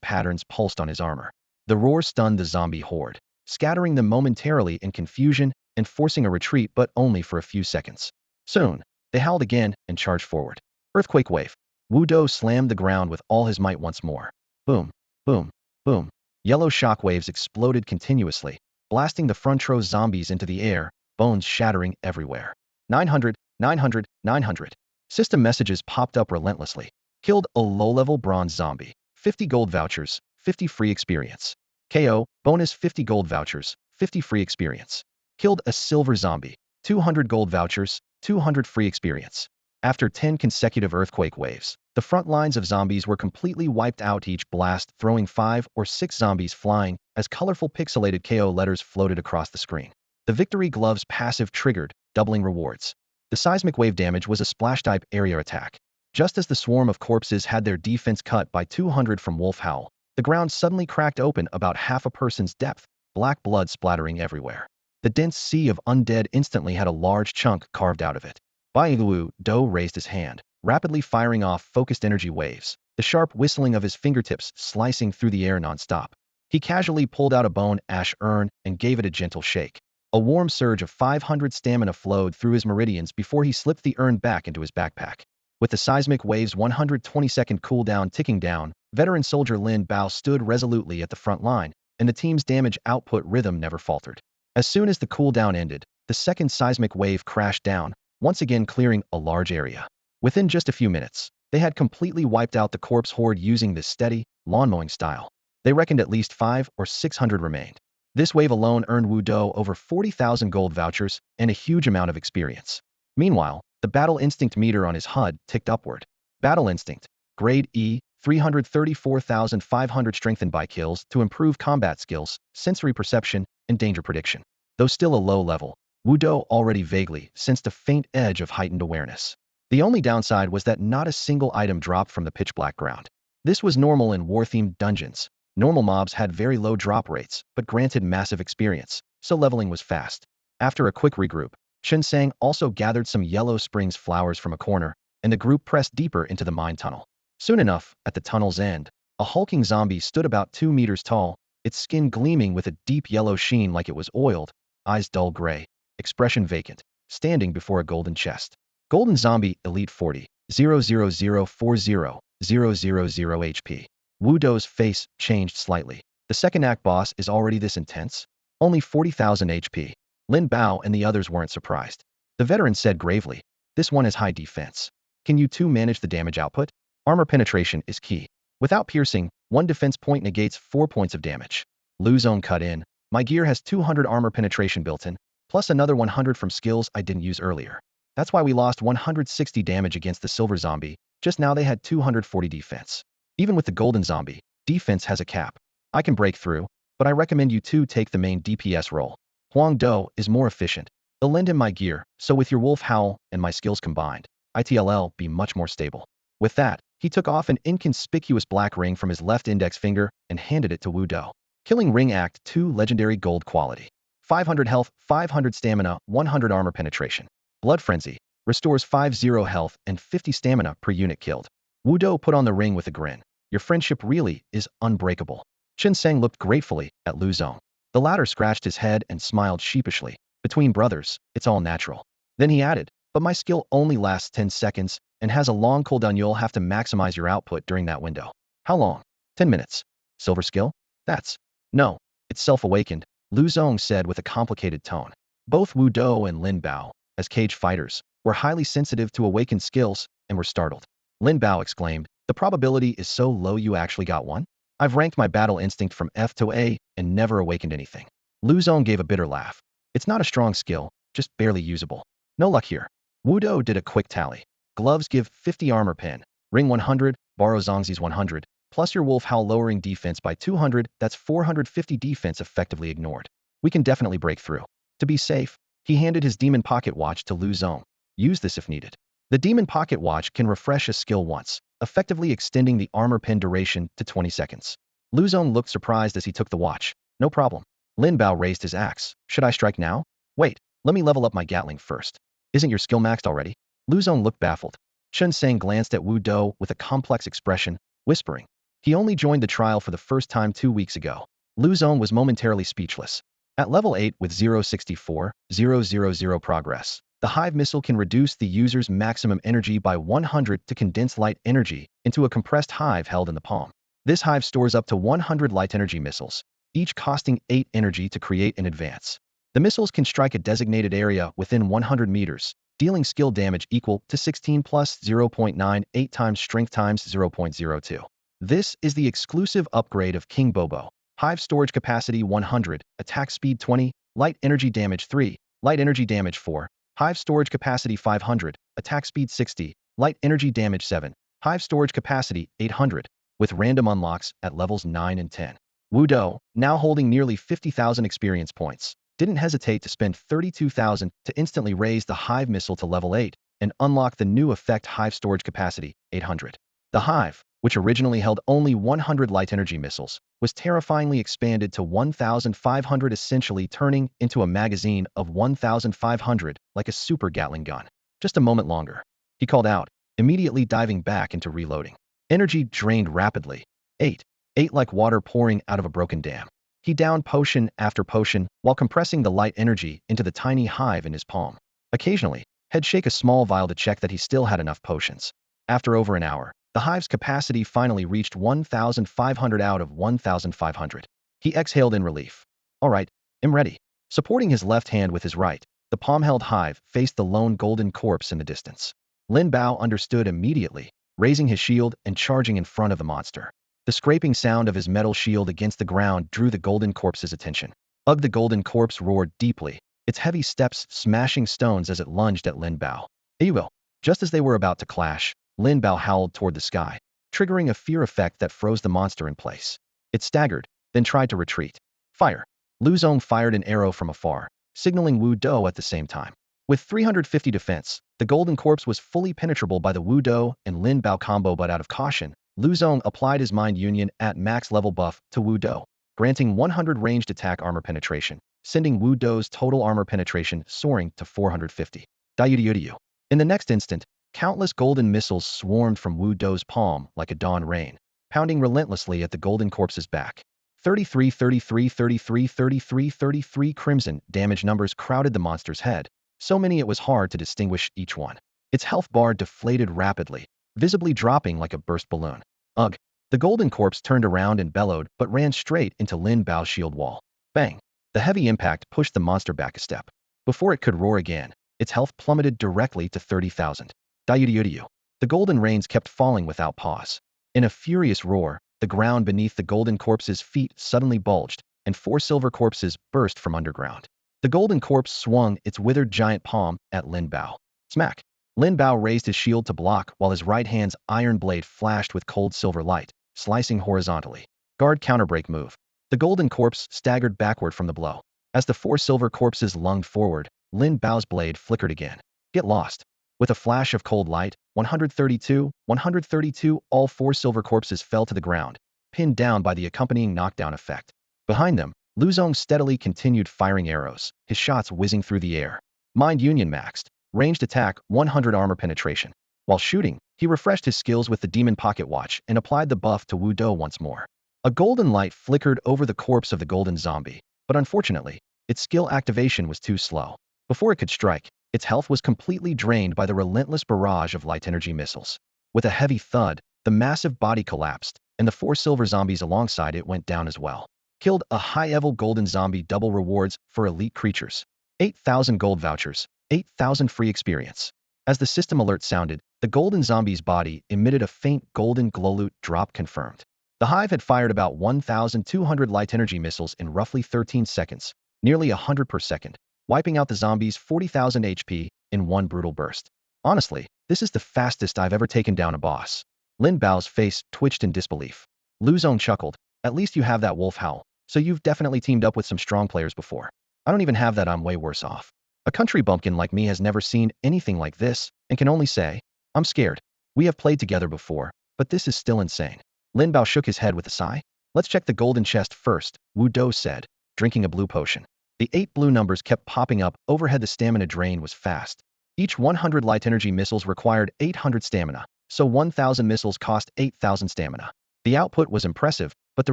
patterns pulsed on his armor. The roar stunned the zombie horde, scattering them momentarily in confusion and forcing a retreat, but only for a few seconds. Soon, they howled again and charged forward. Earthquake wave. Wu Dou slammed the ground with all his might once more. Boom, boom, boom. Yellow shockwaves exploded continuously, blasting the front row zombies into the air, bones shattering everywhere. 900, 900, 900. System messages popped up relentlessly. Killed a low-level bronze zombie. 50 gold vouchers, 50 free experience. KO, bonus 50 gold vouchers, 50 free experience. Killed a silver zombie. 200 gold vouchers, 200 free experience. After 10 consecutive earthquake waves, the front lines of zombies were completely wiped out, each blast throwing 5 or 6 zombies flying as colorful pixelated KO letters floated across the screen. The Victory Gloves passive triggered, doubling rewards. The seismic wave damage was a splash-type area attack. Just as the swarm of corpses had their defense cut by 200 from Wolf Howl, the ground suddenly cracked open about half a person's depth, black blood splattering everywhere. The dense sea of undead instantly had a large chunk carved out of it. Wu Dou raised his hand, rapidly firing off focused energy waves, the sharp whistling of his fingertips slicing through the air non-stop. He casually pulled out a bone ash urn and gave it a gentle shake. A warm surge of 500 stamina flowed through his meridians before he slipped the urn back into his backpack. With the seismic wave's 120-second cooldown ticking down, veteran soldier Lin Bao stood resolutely at the front line, and the team's damage output rhythm never faltered. As soon as the cooldown ended, the second seismic wave crashed down, once again clearing a large area. Within just a few minutes, they had completely wiped out the corpse horde using this steady, lawn-mowing style. They reckoned at least 500 or 600 remained. This wave alone earned Wu Dou over 40,000 gold vouchers and a huge amount of experience. Meanwhile, the battle instinct meter on his HUD ticked upward. Battle instinct, grade E, 334,500 strengthened by kills to improve combat skills, sensory perception, and danger prediction. Though still a low level, Wudo already vaguely sensed a faint edge of heightened awareness. The only downside was that not a single item dropped from the pitch-black ground. This was normal in war-themed dungeons. Normal mobs had very low drop rates, but granted massive experience, so leveling was fast. After a quick regroup, Chen also gathered some yellow springs flowers from a corner, and the group pressed deeper into the mine tunnel. Soon enough, at the tunnel's end, a hulking zombie stood about 2 meters tall, its skin gleaming with a deep yellow sheen like it was oiled, eyes dull gray, expression vacant, standing before a golden chest. Golden Zombie Elite 40, 00040, 000 HP. Wudo's face changed slightly. The second act boss is already this intense? Only 40,000 HP. Lin Bao and the others weren't surprised. The veteran said gravely, "This one has high defense. Can you two manage the damage output? Armor penetration is key. Without piercing, 1 defense point negates 4 points of damage." Lu Zong cut in, "My gear has 200 armor penetration built in, plus another 100 from skills I didn't use earlier. That's why we lost 160 damage against the silver zombie. Just now they had 240 defense. Even with the golden zombie, defense has a cap. I can break through, but I recommend you two take the main DPS role. Huang Do is more efficient. I'll lend him my gear, so with your wolf howl and my skills combined, ITLL be much more stable." With that, he took off an inconspicuous black ring from his left index finger and handed it to Wudo. Killing Ring Act 2 Legendary Gold Quality. 500 health, 500 stamina, 100 armor penetration. Blood Frenzy. Restores 50 health and 50 stamina per unit killed. Wudo put on the ring with a grin. "Your friendship really is unbreakable." Chen Sang looked gratefully at Lu Zong. The latter scratched his head and smiled sheepishly. "Between brothers, it's all natural." Then he added, "But my skill only lasts 10 seconds and has a long cooldown. You'll have to maximize your output during that window." "How long?" 10 minutes. "Silver skill? That's..." "No, it's self-awakened," Lu Zong said with a complicated tone. Both Wu Do and Lin Bao, as cage fighters, were highly sensitive to awakened skills and were startled. Lin Bao exclaimed, "The probability is so low you actually got one? I've ranked my battle instinct from F to A and never awakened anything." Lu Zong gave a bitter laugh. "It's not a strong skill, just barely usable. No luck here." Wu Do did a quick tally. Gloves give 50 armor pen, ring 100, borrow Zongzi's 100, plus your wolf howl lowering defense by 200, that's 450 defense effectively ignored. "We can definitely break through." To be safe, he handed his demon pocket watch to Lu Zong. "Use this if needed." The demon pocket watch can refresh a skill once, effectively extending the armor pen duration to 20 seconds. Lu Zong looked surprised as he took the watch. "No problem." Lin Bao raised his axe. "Should I strike now?" "Wait, let me level up my Gatling first." "Isn't your skill maxed already?" Lu Zong looked baffled. Chen Sang glanced at Wu Do with a complex expression, whispering, "He only joined the trial for the first time 2 weeks ago." Lu Zong was momentarily speechless. At level 8 with 0.64,000 progress, the Hive missile can reduce the user's maximum energy by 100 to condense light energy into a compressed hive held in the palm. This hive stores up to 100 light energy missiles, each costing 8 energy to create in advance. The missiles can strike a designated area within 100 meters, dealing skill damage equal to 16 plus 0.98 times strength times 0.02. This is the exclusive upgrade of King Bobo. Hive storage capacity 100, attack speed 20, light energy damage 3, light energy damage 4, hive storage capacity 500, attack speed 60, light energy damage 7, hive storage capacity 800, with random unlocks at levels 9 and 10. Wu Do, now holding nearly 50,000 experience points, didn't hesitate to spend 32,000 to instantly raise the Hive missile to level 8 and unlock the new effect Hive storage capacity 800. The Hive, which originally held only 100 light energy missiles, was terrifyingly expanded to 1,500, essentially turning into a magazine of 1,500 like a super Gatling gun. "Just a moment longer," he called out, immediately diving back into reloading. Energy drained rapidly. 8 like water pouring out of a broken dam. He downed potion after potion while compressing the light energy into the tiny hive in his palm. Occasionally, he'd shake a small vial to check that he still had enough potions. After over an hour, the hive's capacity finally reached 1,500 out of 1,500. He exhaled in relief. "All right, I'm ready." Supporting his left hand with his right, the palm-held hive faced the lone golden corpse in the distance. Lin Bao understood immediately, raising his shield and charging in front of the monster. The scraping sound of his metal shield against the ground drew the golden corpse's attention. Ugh! The golden corpse roared deeply, its heavy steps smashing stones as it lunged at Lin Bao. "Ewo!" Just as they were about to clash, Lin Bao howled toward the sky. triggering a fear effect that froze the monster in place. It staggered, then tried to retreat. Fire. Lu Zong fired an arrow from afar, signaling Wu Do at the same time. With 350 defense, the Golden Corpse was fully penetrable by the Wu Do and Lin Bao combo, but out of caution, Lu Zong applied his Mind Union at max level buff to Wu Do, granting 100 ranged attack armor penetration, sending Wu Do's total armor penetration soaring to 450. In the next instant, countless golden missiles swarmed from Wu Do's palm like a dawn rain, pounding relentlessly at the Golden Corpse's back. 33, 33, 33, 33, 33 crimson damage numbers crowded the monster's head, so many it was hard to distinguish each one. Its health bar deflated rapidly, visibly dropping like a burst balloon. Ugh! The Golden Corpse turned around and bellowed, but ran straight into Lin Bao's shield wall. Bang! The heavy impact pushed the monster back a step. Before it could roar again, its health plummeted directly to 30,000. The golden rains kept falling without pause. In a furious roar, the ground beneath the Golden Corpse's feet suddenly bulged, and 4 silver corpses burst from underground. The Golden Corpse swung its withered giant palm at Lin Bao. Smack! Lin Bao raised his shield to block while his right hand's iron blade flashed with cold silver light, slicing horizontally. Guard counterbreak move. The Golden Corpse staggered backward from the blow. As the 4 silver corpses lunged forward, Lin Bao's blade flickered again. Get lost. With a flash of cold light, 132, 132, all 4 silver corpses fell to the ground, pinned down by the accompanying knockdown effect. Behind them, Lu Zong steadily continued firing arrows, his shots whizzing through the air. Mind Union maxed. Ranged attack, 100 armor penetration. While shooting, he refreshed his skills with the Demon Pocket Watch and applied the buff to Wu Do once more. A golden light flickered over the corpse of the golden zombie, but unfortunately, its skill activation was too slow. Before it could strike, its health was completely drained by the relentless barrage of light energy missiles. With a heavy thud, the massive body collapsed, and the 4 silver zombies alongside it went down as well. Killed a high-level golden zombie. Double rewards for elite creatures. 8,000 gold vouchers, 8,000 free experience. As the system alert sounded, the golden zombie's body emitted a faint golden glow. Drop confirmed. The Hive had fired about 1,200 light energy missiles in roughly 13 seconds, nearly 100 per second, wiping out the zombies' 40,000 HP in one brutal burst. Honestly, this is the fastest I've ever taken down a boss. Lin Bao's face twitched in disbelief. Lu Zong chuckled. At least you have that wolf howl, so you've definitely teamed up with some strong players before. I don't even have that. I'm way worse off. A country bumpkin like me has never seen anything like this, and can only say, I'm scared. We have played together before, but this is still insane. Lin Bao shook his head with a sigh. Let's check the golden chest first, Wu Do said, drinking a blue potion. The 8 blue numbers kept popping up. Overhead the stamina drain was fast. Each 100 light energy missiles required 800 stamina, so 1,000 missiles cost 8,000 stamina. The output was impressive, but the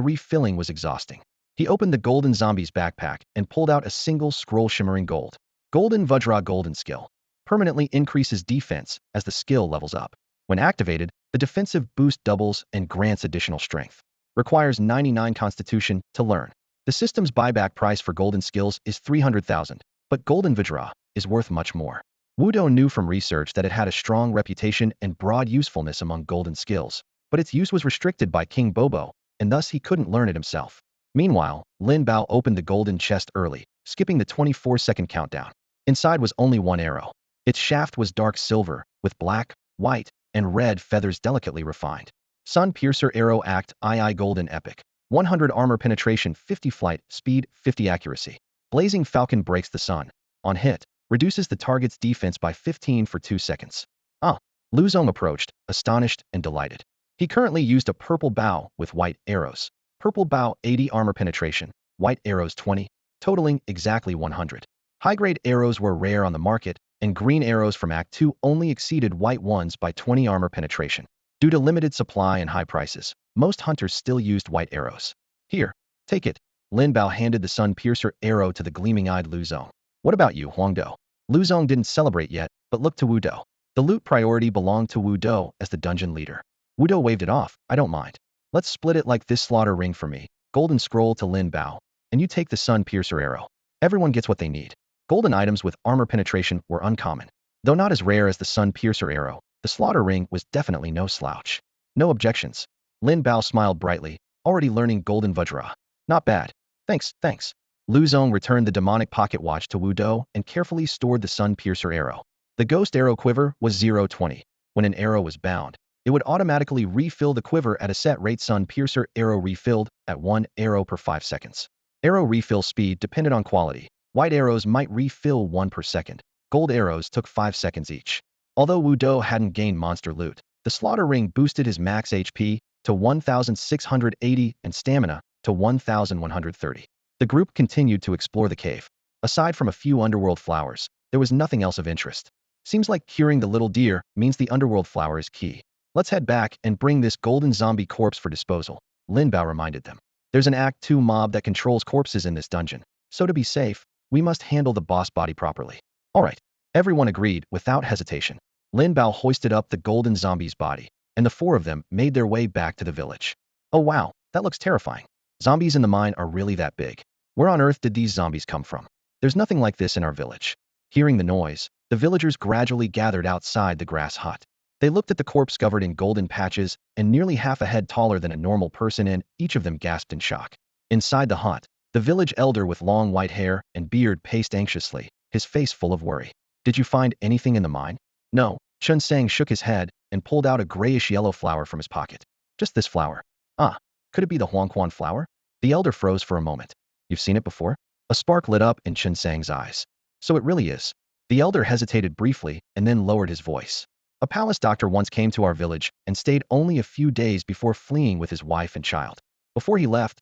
refilling was exhausting. He opened the golden zombie's backpack and pulled out a single scroll shimmering gold. Golden Vajra golden skill. Permanently increases defense as the skill levels up. When activated, the defensive boost doubles and grants additional strength. Requires 99 constitution to learn. The system's buyback price for golden skills is 300,000, but Golden Vajra is worth much more. Wu Do knew from research that it had a strong reputation and broad usefulness among golden skills, but its use was restricted by King Bobo, and thus he couldn't learn it himself. Meanwhile, Lin Bao opened the golden chest early, skipping the 24-second countdown. Inside was only one arrow. Its shaft was dark silver, with black, white, and red feathers delicately refined. Sun Piercer Arrow Act II Golden Epic. 100 armor penetration, 50 flight, speed, 50 accuracy. Blazing Falcon breaks the sun. On hit, reduces the target's defense by 15 for 2 seconds. Lu Zong approached, astonished and delighted. He currently used a purple bow with white arrows. Purple bow 80 armor penetration, white arrows 20, totaling exactly 100. High-grade arrows were rare on the market, and green arrows from Act 2 only exceeded white ones by 20 armor penetration. Due to limited supply and high prices, most hunters still used white arrows. Here, take it. Lin Bao handed the Sun Piercer arrow to the gleaming-eyed Lu Zong. What about you, Huang Do? Lu Zong didn't celebrate yet, but looked to Wu Do. The loot priority belonged to Wu Do as the dungeon leader. Wu Do waved it off. I don't mind. Let's split it like this. Slaughter ring for me. Golden scroll to Lin Bao. And you take the Sun Piercer arrow. Everyone gets what they need. Golden items with armor penetration were uncommon. Though not as rare as the Sun Piercer arrow, the slaughter ring was definitely no slouch. No objections. Lin Bao smiled brightly, already learning Golden Vajra. Not bad. Thanks. Lu Zong returned the demonic pocket watch to Wu Do and carefully stored the Sun Piercer arrow. The ghost arrow quiver was 0-20. When an arrow was bound, It would automatically refill the quiver at a set rate. Sun Piercer arrow refilled at 1 arrow per 5 seconds. Arrow refill speed depended on quality. White arrows might refill 1 per second. Gold arrows took 5 seconds each. Although Wu Do hadn't gained monster loot, the slaughter ring boosted his max HP to 1,680 and stamina to 1,130. The group continued to explore the cave. Aside from a few underworld flowers, there was nothing else of interest. Seems like curing the little deer means the underworld flower is key. Let's head back and bring this golden zombie corpse for disposal, Lin Bao reminded them. There's an Act 2 mob that controls corpses in this dungeon, so to be safe, we must handle the boss body properly. Alright, everyone agreed without hesitation. Lin Bao hoisted up the golden zombie's body, and the four of them made their way back to the village. Oh wow, that looks terrifying. Zombies in the mine are really that big. Where on earth did these zombies come from? There's nothing like this in our village. Hearing the noise, the villagers gradually gathered outside the grass hut. They looked at the corpse covered in golden patches and nearly half a head taller than a normal person, and each of them gasped in shock. Inside the hut, the village elder with long white hair and beard paced anxiously, his face full of worry. Did you find anything in the mine? No. Chun Sang shook his head and pulled out a grayish-yellow flower from his pocket. Just this flower. Ah, could it be the Huangquan flower? The elder froze for a moment. You've seen it before? A spark lit up in Chun Sang's eyes. So it really is. The elder hesitated briefly and then lowered his voice. A palace doctor once came to our village and stayed only a few days before fleeing with his wife and child. Before he left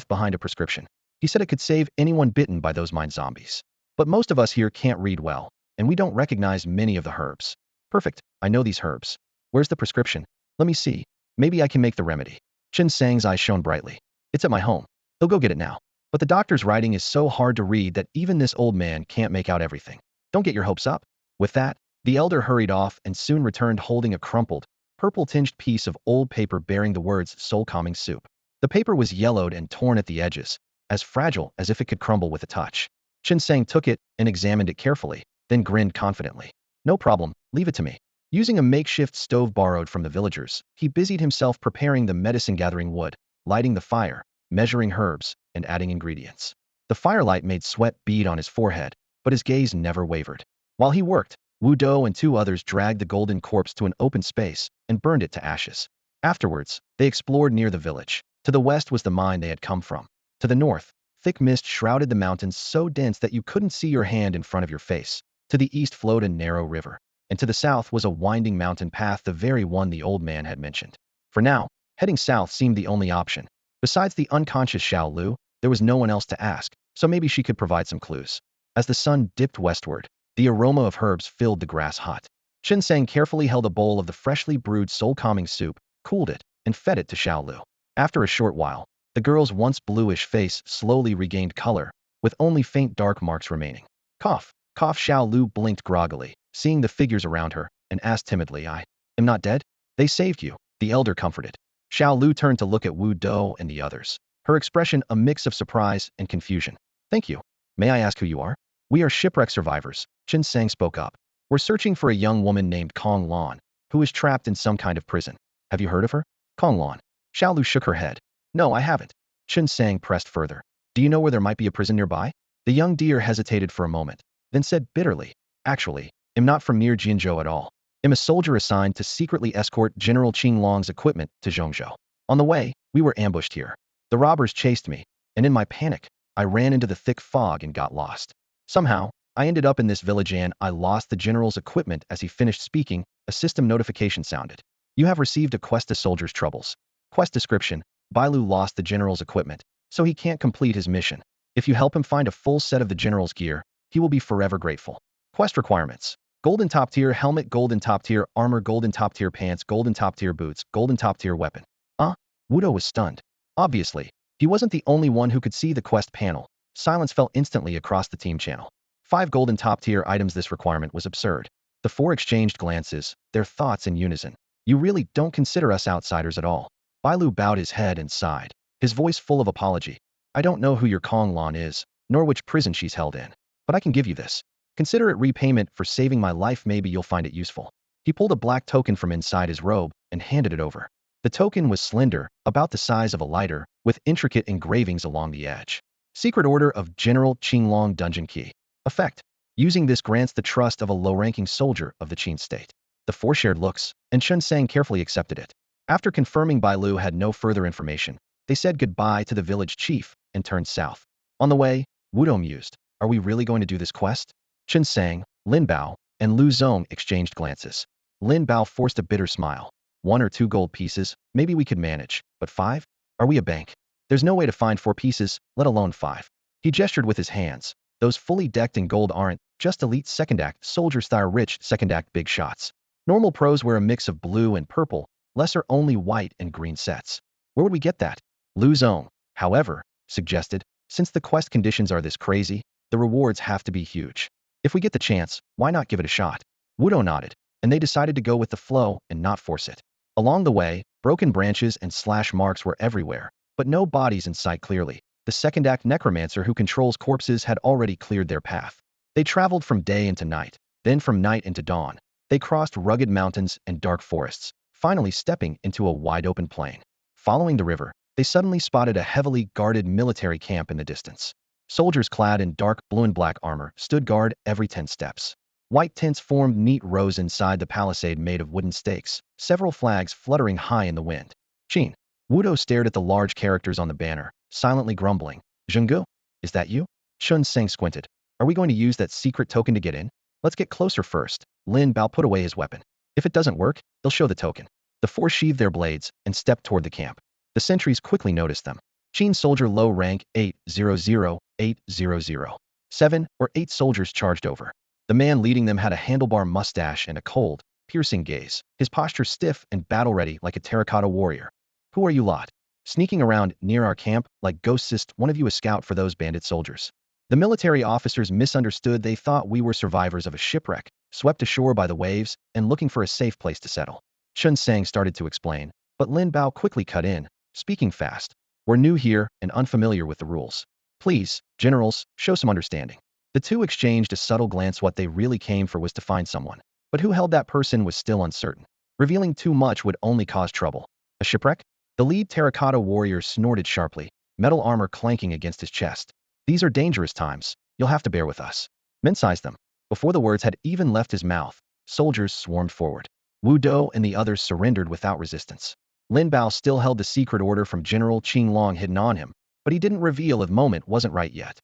behind a prescription. He said it could save anyone bitten by those mine zombies. But most of us here can't read well, and we don't recognize many of the herbs. Perfect, I know these herbs. Where's the prescription? Let me see. Maybe I can make the remedy. Chun Sang's eyes shone brightly. It's at my home. He'll go get it now. But the doctor's writing is so hard to read that even this old man can't make out everything. Don't get your hopes up. With that, the elder hurried off and soon returned holding a crumpled, purple-tinged piece of old paper bearing the words Soul Calming Soup. The paper was yellowed and torn at the edges, as fragile as if it could crumble with a touch. Chun Sang took it and examined it carefully, then grinned confidently. No problem, leave it to me. Using a makeshift stove borrowed from the villagers, he busied himself preparing the medicine-gathering wood, lighting the fire, measuring herbs, and adding ingredients. The firelight made sweat bead on his forehead, but his gaze never wavered. While he worked, Wu Do and two others dragged the golden corpse to an open space and burned it to ashes. Afterwards, they explored near the village. To the west was the mine they had come from. To the north, thick mist shrouded the mountains so dense that you couldn't see your hand in front of your face. To the east flowed a narrow river, and to the south was a winding mountain path, the very one the old man had mentioned. For now, heading south seemed the only option. Besides the unconscious Xiao Lu, there was no one else to ask, so maybe she could provide some clues. As the sun dipped westward, the aroma of herbs filled the grass hut. Chun Sang carefully held a bowl of the freshly brewed soul-calming soup, cooled it, and fed it to Xiao Lu. After a short while, the girl's once bluish face slowly regained color, with only faint dark marks remaining. Cough, cough. Xiao Lu blinked groggily, seeing the figures around her, and asked timidly, I am not dead? They saved you, the elder comforted. Xiao Lu turned to look at Wu Do and the others, her expression a mix of surprise and confusion. Thank you. May I ask who you are? We are shipwreck survivors, Chun Sang spoke up. We're searching for a young woman named Kong Lan, who is trapped in some kind of prison. Have you heard of her? Kong Lan. Xiao Lu shook her head. No, I haven't. Chun Sang pressed further. Do you know where there might be a prison nearby? The young deer hesitated for a moment, then said bitterly, Actually, I'm not from near Jinzhou at all. I'm a soldier assigned to secretly escort General Qing Long's equipment to Zhongzhou. On the way, we were ambushed here. The robbers chased me, and in my panic, I ran into the thick fog and got lost. Somehow, I ended up in this village and I lost the general's equipment. As he finished speaking, a system notification sounded. You have received a quest to soldier's troubles. Quest description, Bailu lost the general's equipment, so he can't complete his mission. If you help him find a full set of the general's gear, he will be forever grateful. Quest requirements. Golden top tier helmet, golden top tier armor, golden top tier pants, golden top tier boots, golden top tier weapon. Wu Do was stunned. Obviously, he wasn't the only one who could see the quest panel. Silence fell instantly across the team channel. 5 golden top tier items. This requirement was absurd. The four exchanged glances, their thoughts in unison. You really don't consider us outsiders at all. Bailu bowed his head and sighed, his voice full of apology. I don't know who your Kong Lan is, nor which prison she's held in. But I can give you this. Consider it repayment for saving my life. Maybe you'll find it useful. He pulled a black token from inside his robe and handed it over. The token was slender, about the size of a lighter, with intricate engravings along the edge. Secret Order of General Qinglong Dungeon Key. Effect. Using this grants the trust of a low-ranking soldier of the Qin state. The four shared looks, and Chun Sang carefully accepted it. After confirming Bai Lu had no further information, they said goodbye to the village chief and turned south. On the way, Wudo mused, "Are we really going to do this quest?" Chun Sang, Lin Bao, and Lu Zong exchanged glances. Lin Bao forced a bitter smile. 1 or 2 gold pieces, maybe we could manage, but 5? Are we a bank? There's no way to find 4 pieces, let alone 5. He gestured with his hands. Those fully decked in gold aren't just elite second act soldier style rich second act big shots. Normal pros wear a mix of blue and purple, lesser only white and green sets. Where would we get that? Lu Zong, however, suggested, since the quest conditions are this crazy, the rewards have to be huge. If we get the chance, why not give it a shot? Wudo nodded, and they decided to go with the flow and not force it. Along the way, broken branches and slash marks were everywhere, but no bodies in sight clearly. The second act necromancer who controls corpses had already cleared their path. They traveled from day into night, then from night into dawn. They crossed rugged mountains and dark forests, finally stepping into a wide-open plain. Following the river, they suddenly spotted a heavily guarded military camp in the distance. Soldiers clad in dark blue and black armor stood guard every 10 steps. White tents formed neat rows inside the palisade made of wooden stakes, several flags fluttering high in the wind. Qin. Wudo stared at the large characters on the banner, silently grumbling. Zhenggu? Is that you? Chun Sang squinted. Are we going to use that secret token to get in? Let's get closer first. Lin Bao put away his weapon. If it doesn't work, they'll show the token. The four sheathed their blades and stepped toward the camp. The sentries quickly noticed them. Qin soldier low rank 800. 7 or 8 soldiers charged over. The man leading them had a handlebar mustache and a cold, piercing gaze, his posture stiff and battle-ready like a terracotta warrior. Who are you lot? Sneaking around near our camp like ghosts, one of you a scout for those bandit soldiers. The military officers misunderstood. They thought we were survivors of a shipwreck, swept ashore by the waves, and looking for a safe place to settle. Chun Sang started to explain, but Lin Bao quickly cut in, speaking fast. We're new here and unfamiliar with the rules. Please, generals, show some understanding. The two exchanged a subtle glance. What they really came for was to find someone. But who held that person was still uncertain. Revealing too much would only cause trouble. A shipwreck? The lead terracotta warrior snorted sharply, metal armor clanking against his chest. These are dangerous times. You'll have to bear with us. Men sized them. Before the words had even left his mouth, soldiers swarmed forward. Wu Do and the others surrendered without resistance. Lin Bao still held the secret order from General Qing Long hidden on him, but he didn't reveal if the moment wasn't right yet.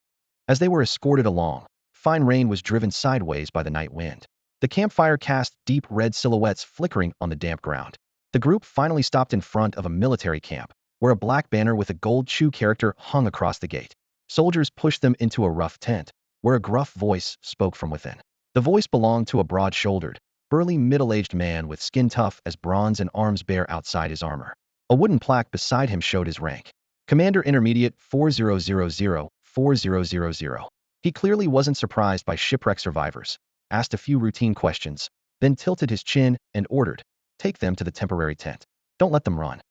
As they were escorted along, fine rain was driven sideways by the night wind. The campfire cast deep red silhouettes flickering on the damp ground. The group finally stopped in front of a military camp, where a black banner with a gold shoe character hung across the gate. Soldiers pushed them into a rough tent, where a gruff voice spoke from within. The voice belonged to a broad-shouldered, burly middle-aged man with skin tough as bronze and arms bare outside his armor. A wooden plaque beside him showed his rank. Commander Intermediate 4000. He clearly wasn't surprised by shipwreck survivors, asked a few routine questions, then tilted his chin and ordered, "Take them to the temporary tent. Don't let them run."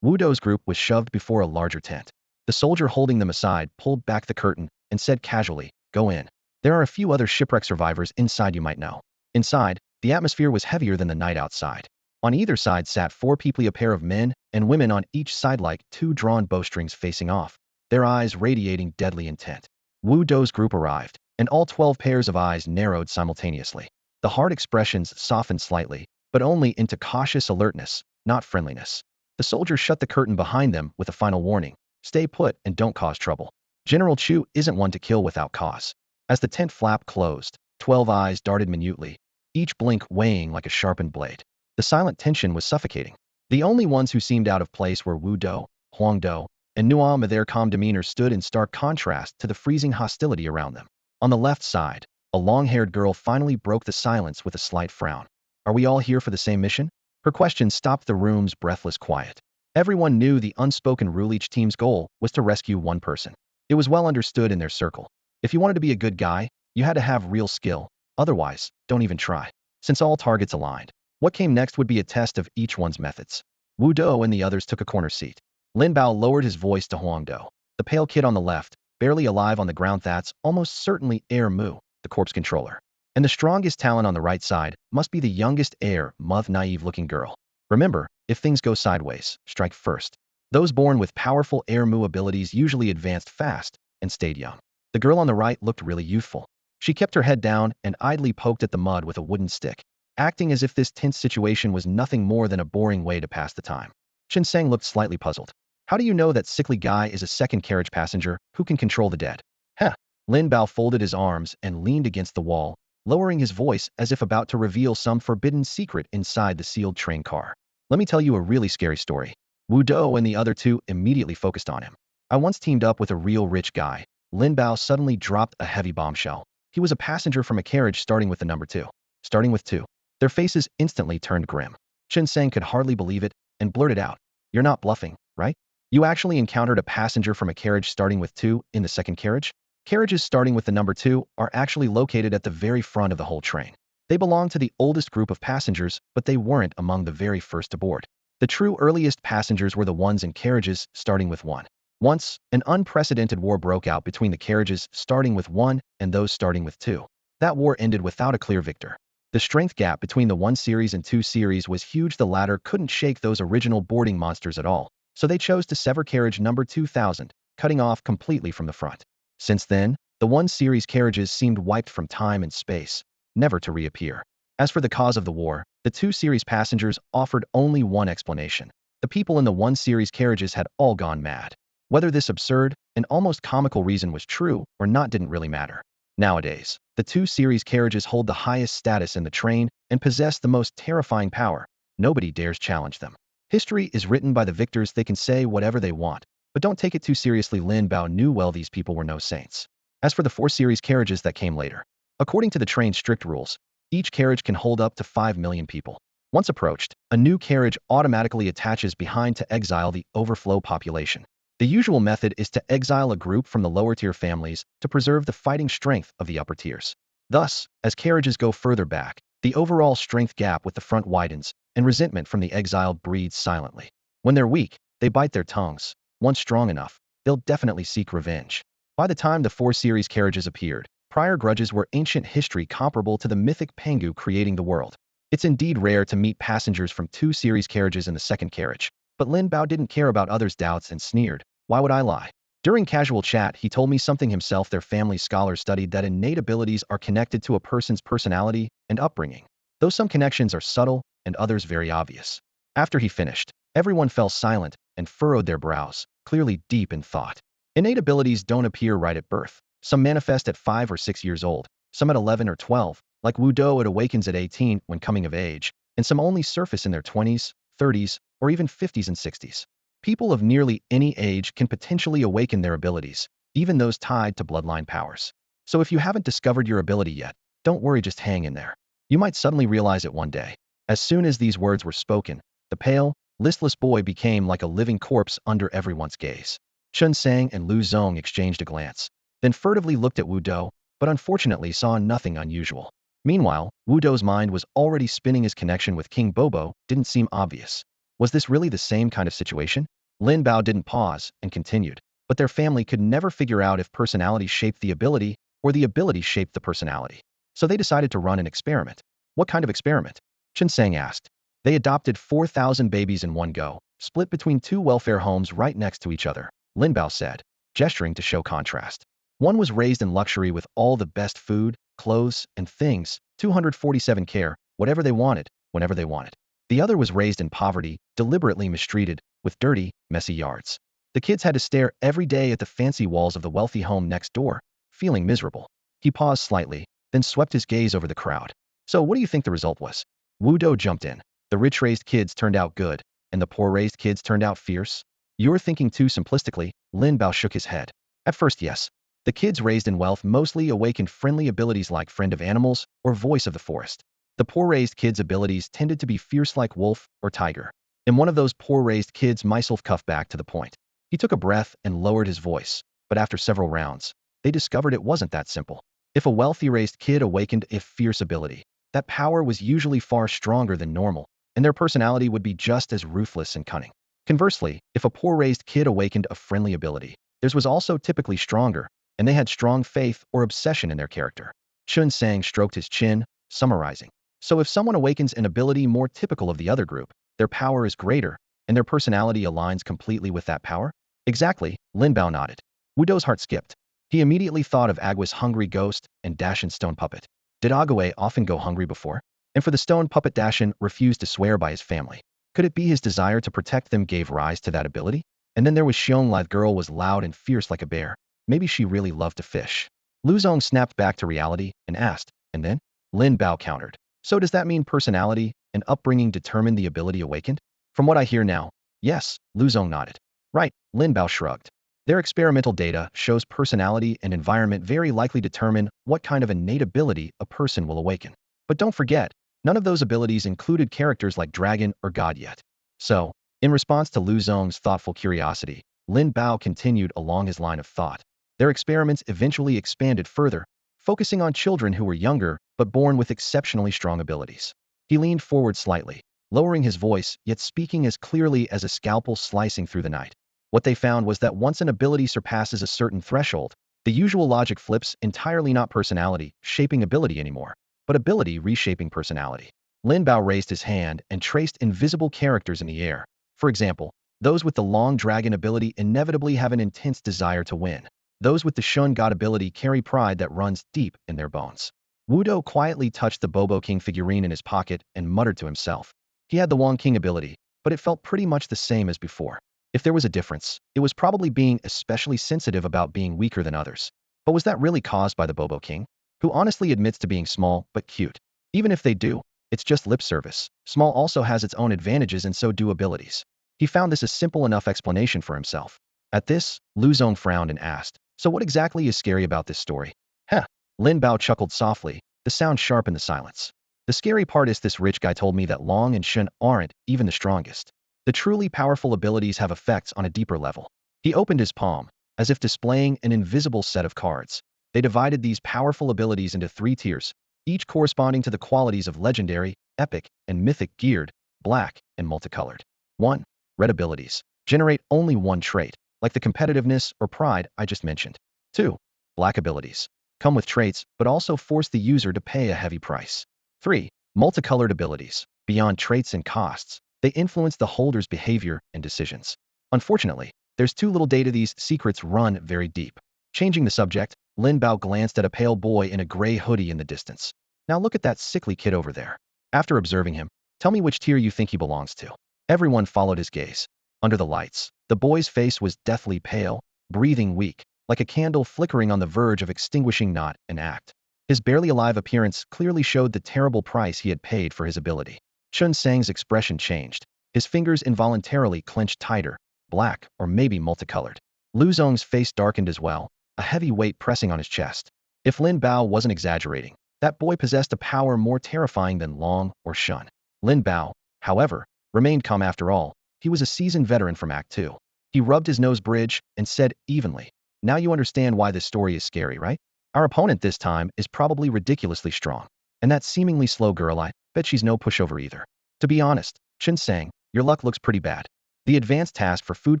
Wu Do's group was shoved before a larger tent. The soldier holding them aside pulled back the curtain and said casually, "Go in. There are a few other shipwreck survivors inside you might know." Inside, the atmosphere was heavier than the night outside. On either side sat 4 people, a pair of men and women on each side like 2 drawn bowstrings facing off, their eyes radiating deadly intent. Wu Do's group arrived, and all 12 pairs of eyes narrowed simultaneously. The hard expressions softened slightly, but only into cautious alertness, not friendliness. The soldier shut the curtain behind them with a final warning, "Stay put and don't cause trouble." General Chu isn't one to kill without cause. As the tent flap closed, 12 eyes darted minutely, each blink weighing like a sharpened blade. The silent tension was suffocating. The only ones who seemed out of place were Wu Do, Huang Do, and Nuam. Their calm demeanor stood in stark contrast to the freezing hostility around them. On the left side, a long-haired girl finally broke the silence with a slight frown. "Are we all here for the same mission?" Her question stopped the room's breathless quiet. Everyone knew the unspoken rule: each team's goal was to rescue one person. It was well understood in their circle. If you wanted to be a good guy, you had to have real skill. Otherwise, don't even try. Since all targets aligned, what came next would be a test of each one's methods. Wu Do and the others took a corner seat. Lin Bao lowered his voice to Huang Do. The pale kid on the left, barely alive on the ground, that's almost certainly Heir Mu, the corpse controller. And the strongest talent on the right side must be the youngest heir, Muth, naive-looking girl. Remember, if things go sideways, strike first. Those born with powerful Heir Mu abilities usually advanced fast and stayed young. The girl on the right looked really youthful. She kept her head down and idly poked at the mud with a wooden stick. acting as if this tense situation was nothing more than a boring way to pass the time. Shinseng looked slightly puzzled. How do you know that sickly guy is a second carriage passenger who can control the dead? Heh. Lin Bao folded his arms and leaned against the wall, lowering his voice as if about to reveal some forbidden secret inside the sealed train car. Let me tell you a really scary story. Wu Do and the other two immediately focused on him. I once teamed up with a real rich guy. Lin Bao suddenly dropped a heavy bombshell. He was a passenger from a carriage starting with the number 2. Starting with 2. Their faces instantly turned grim. Shinseng could hardly believe it and blurted out, "You're not bluffing, right? You actually encountered a passenger from a carriage starting with 2 in the second carriage?" Carriages starting with the number 2 are actually located at the very front of the whole train. They belong to the oldest group of passengers, but they weren't among the very first aboard. The true earliest passengers were the ones in carriages starting with 1. Once, an unprecedented war broke out between the carriages starting with 1 and those starting with 2. That war ended without a clear victor. The strength gap between the 1 series and 2 series was huge. The latter couldn't shake those original boarding monsters at all, so they chose to sever carriage number 2000, cutting off completely from the front. Since then, the 1 series carriages seemed wiped from time and space, never to reappear. As for the cause of the war, the 2 series passengers offered only one explanation. The people in the 1 series carriages had all gone mad. Whether this absurd and almost comical reason was true or not didn't really matter. Nowadays, the 2 series carriages hold the highest status in the train and possess the most terrifying power. Nobody dares challenge them. History is written by the victors. They can say whatever they want, but don't take it too seriously. Lin Bao knew well these people were no saints. As for the 4 series carriages that came later, according to the train's strict rules, each carriage can hold up to 5 million people. Once approached, a new carriage automatically attaches behind to exile the overflow population. The usual method is to exile a group from the lower-tier families to preserve the fighting strength of the upper tiers. Thus, as carriages go further back, the overall strength gap with the front widens, and resentment from the exiled breeds silently. When they're weak, they bite their tongues. Once strong enough, they'll definitely seek revenge. By the time the 4 series carriages appeared, prior grudges were ancient history comparable to the mythic Pengu creating the world. It's indeed rare to meet passengers from 2 series carriages in the second carriage, but Lin Bao didn't care about others' doubts and sneered, "Why would I lie?" During casual chat, he told me something himself. Their family scholars studied that innate abilities are connected to a person's personality and upbringing, though some connections are subtle and others very obvious. After he finished, everyone fell silent and furrowed their brows, clearly deep in thought. Innate abilities don't appear right at birth. Some manifest at 5 or 6 years old, some at 11 or 12, like Wu Do. It awakens at 18 when coming of age, and some only surface in their 20s, 30s, or even 50s and 60s. People of nearly any age can potentially awaken their abilities, even those tied to bloodline powers. So if you haven't discovered your ability yet, don't worry, just hang in there. You might suddenly realize it one day. As soon as these words were spoken, the pale, listless boy became like a living corpse under everyone's gaze. Chun Sang and Lu Zong exchanged a glance, then furtively looked at Wu Do, but unfortunately saw nothing unusual. Meanwhile, Wu Do's mind was already spinning. His connection with King Bobo didn't seem obvious. Was this really the same kind of situation? Lin Bao didn't pause and continued, but their family could never figure out if personality shaped the ability or the ability shaped the personality. So they decided to run an experiment. What kind of experiment? Chun Sang asked. They adopted 4,000 babies in one go, split between 2 welfare homes right next to each other, Lin Bao said, gesturing to show contrast. One was raised in luxury with all the best food, clothes, and things, 247 care, whatever they wanted, whenever they wanted. The other was raised in poverty, deliberately mistreated, with dirty, messy yards. The kids had to stare every day at the fancy walls of the wealthy home next door, feeling miserable. He paused slightly, then swept his gaze over the crowd. So what do you think the result was? Wu Do jumped in. The rich-raised kids turned out good, and the poor-raised kids turned out fierce. You're thinking too simplistically. Lin Bao shook his head. At first, yes. The kids raised in wealth mostly awakened friendly abilities like friend of animals or voice of the forest. The poor-raised kids' abilities tended to be fierce like wolf or tiger. In one of those poor-raised kids, myself cuffed back to the point. He took a breath and lowered his voice, but after several rounds, they discovered it wasn't that simple. If a wealthy-raised kid awakened a fierce ability, that power was usually far stronger than normal, and their personality would be just as ruthless and cunning. Conversely, if a poor-raised kid awakened a friendly ability, theirs was also typically stronger, and they had strong faith or obsession in their character. Chun Sang stroked his chin, summarizing. So if someone awakens an ability more typical of the other group, their power is greater, and their personality aligns completely with that power? Exactly, Lin Bao nodded. Wu Do's heart skipped. He immediately thought of Agua's hungry ghost and Dashin's stone puppet. Did Agua often go hungry before? And for the stone puppet, Dashin refused to swear by his family. Could it be his desire to protect them gave rise to that ability? And then there was Xiong. The girl was loud and fierce like a bear. Maybe she really loved to fish. Lu Zong snapped back to reality and asked, and then? Lin Bao countered. So does that mean personality and upbringing determine the ability awakened? From what I hear now, yes, Lu Zong nodded. Right, Lin Bao shrugged. Their experimental data shows personality and environment very likely determine what kind of innate ability a person will awaken. But don't forget, none of those abilities included characters like dragon or god yet. So, in response to Lu Zong's thoughtful curiosity, Lin Bao continued along his line of thought. Their experiments eventually expanded further, focusing on children who were younger but born with exceptionally strong abilities. He leaned forward slightly, lowering his voice, yet speaking as clearly as a scalpel slicing through the night. What they found was that once an ability surpasses a certain threshold, the usual logic flips entirely, not personality shaping ability anymore, but ability reshaping personality. Lin Bao raised his hand and traced invisible characters in the air. For example, those with the long dragon ability inevitably have an intense desire to win. Those with the Shun God ability carry pride that runs deep in their bones. Wudo quietly touched the Bobo King figurine in his pocket and muttered to himself. He had the Wong King ability, but it felt pretty much the same as before. If there was a difference, it was probably being especially sensitive about being weaker than others. But was that really caused by the Bobo King, who honestly admits to being small but cute? Even if they do, it's just lip service. Small also has its own advantages, and so do abilities. He found this a simple enough explanation for himself. At this, Lu Zong frowned and asked, so what exactly is scary about this story? Heh. Lin Bao chuckled softly, the sound sharp in the silence. The scary part is this rich guy told me that Long and Shun aren't even the strongest. The truly powerful abilities have effects on a deeper level. He opened his palm, as if displaying an invisible set of cards. They divided these powerful abilities into 3 tiers, each corresponding to the qualities of legendary, epic, and mythic, geared, black, and multicolored. 1. Red abilities. Generate only 1 trait, like the competitiveness or pride I just mentioned. 2. Black abilities. Come with traits, but also force the user to pay a heavy price. 3. Multicolored abilities. Beyond traits and costs, they influence the holder's behavior and decisions. Unfortunately, there's too little data. These secrets run very deep. Changing the subject, Lin Bao glanced at a pale boy in a gray hoodie in the distance. Now look at that sickly kid over there. After observing him, tell me which tier you think he belongs to. Everyone followed his gaze. Under the lights, the boy's face was deathly pale, breathing weak, like a candle flickering on the verge of extinguishing. Not an act. His barely alive appearance clearly showed the terrible price he had paid for his ability. Chun Sang's expression changed. His fingers involuntarily clenched tighter, black or maybe multicolored. Lu Zong's face darkened as well, a heavy weight pressing on his chest. If Lin Bao wasn't exaggerating, that boy possessed a power more terrifying than Long or Shun. Lin Bao, however, remained calm. After all, he was a seasoned veteran from Act 2. He rubbed his nose bridge and said evenly, now you understand why this story is scary, right? Our opponent this time is probably ridiculously strong. And that seemingly slow girl, I bet she's no pushover either. To be honest, Chun Sang, your luck looks pretty bad. The advanced task for food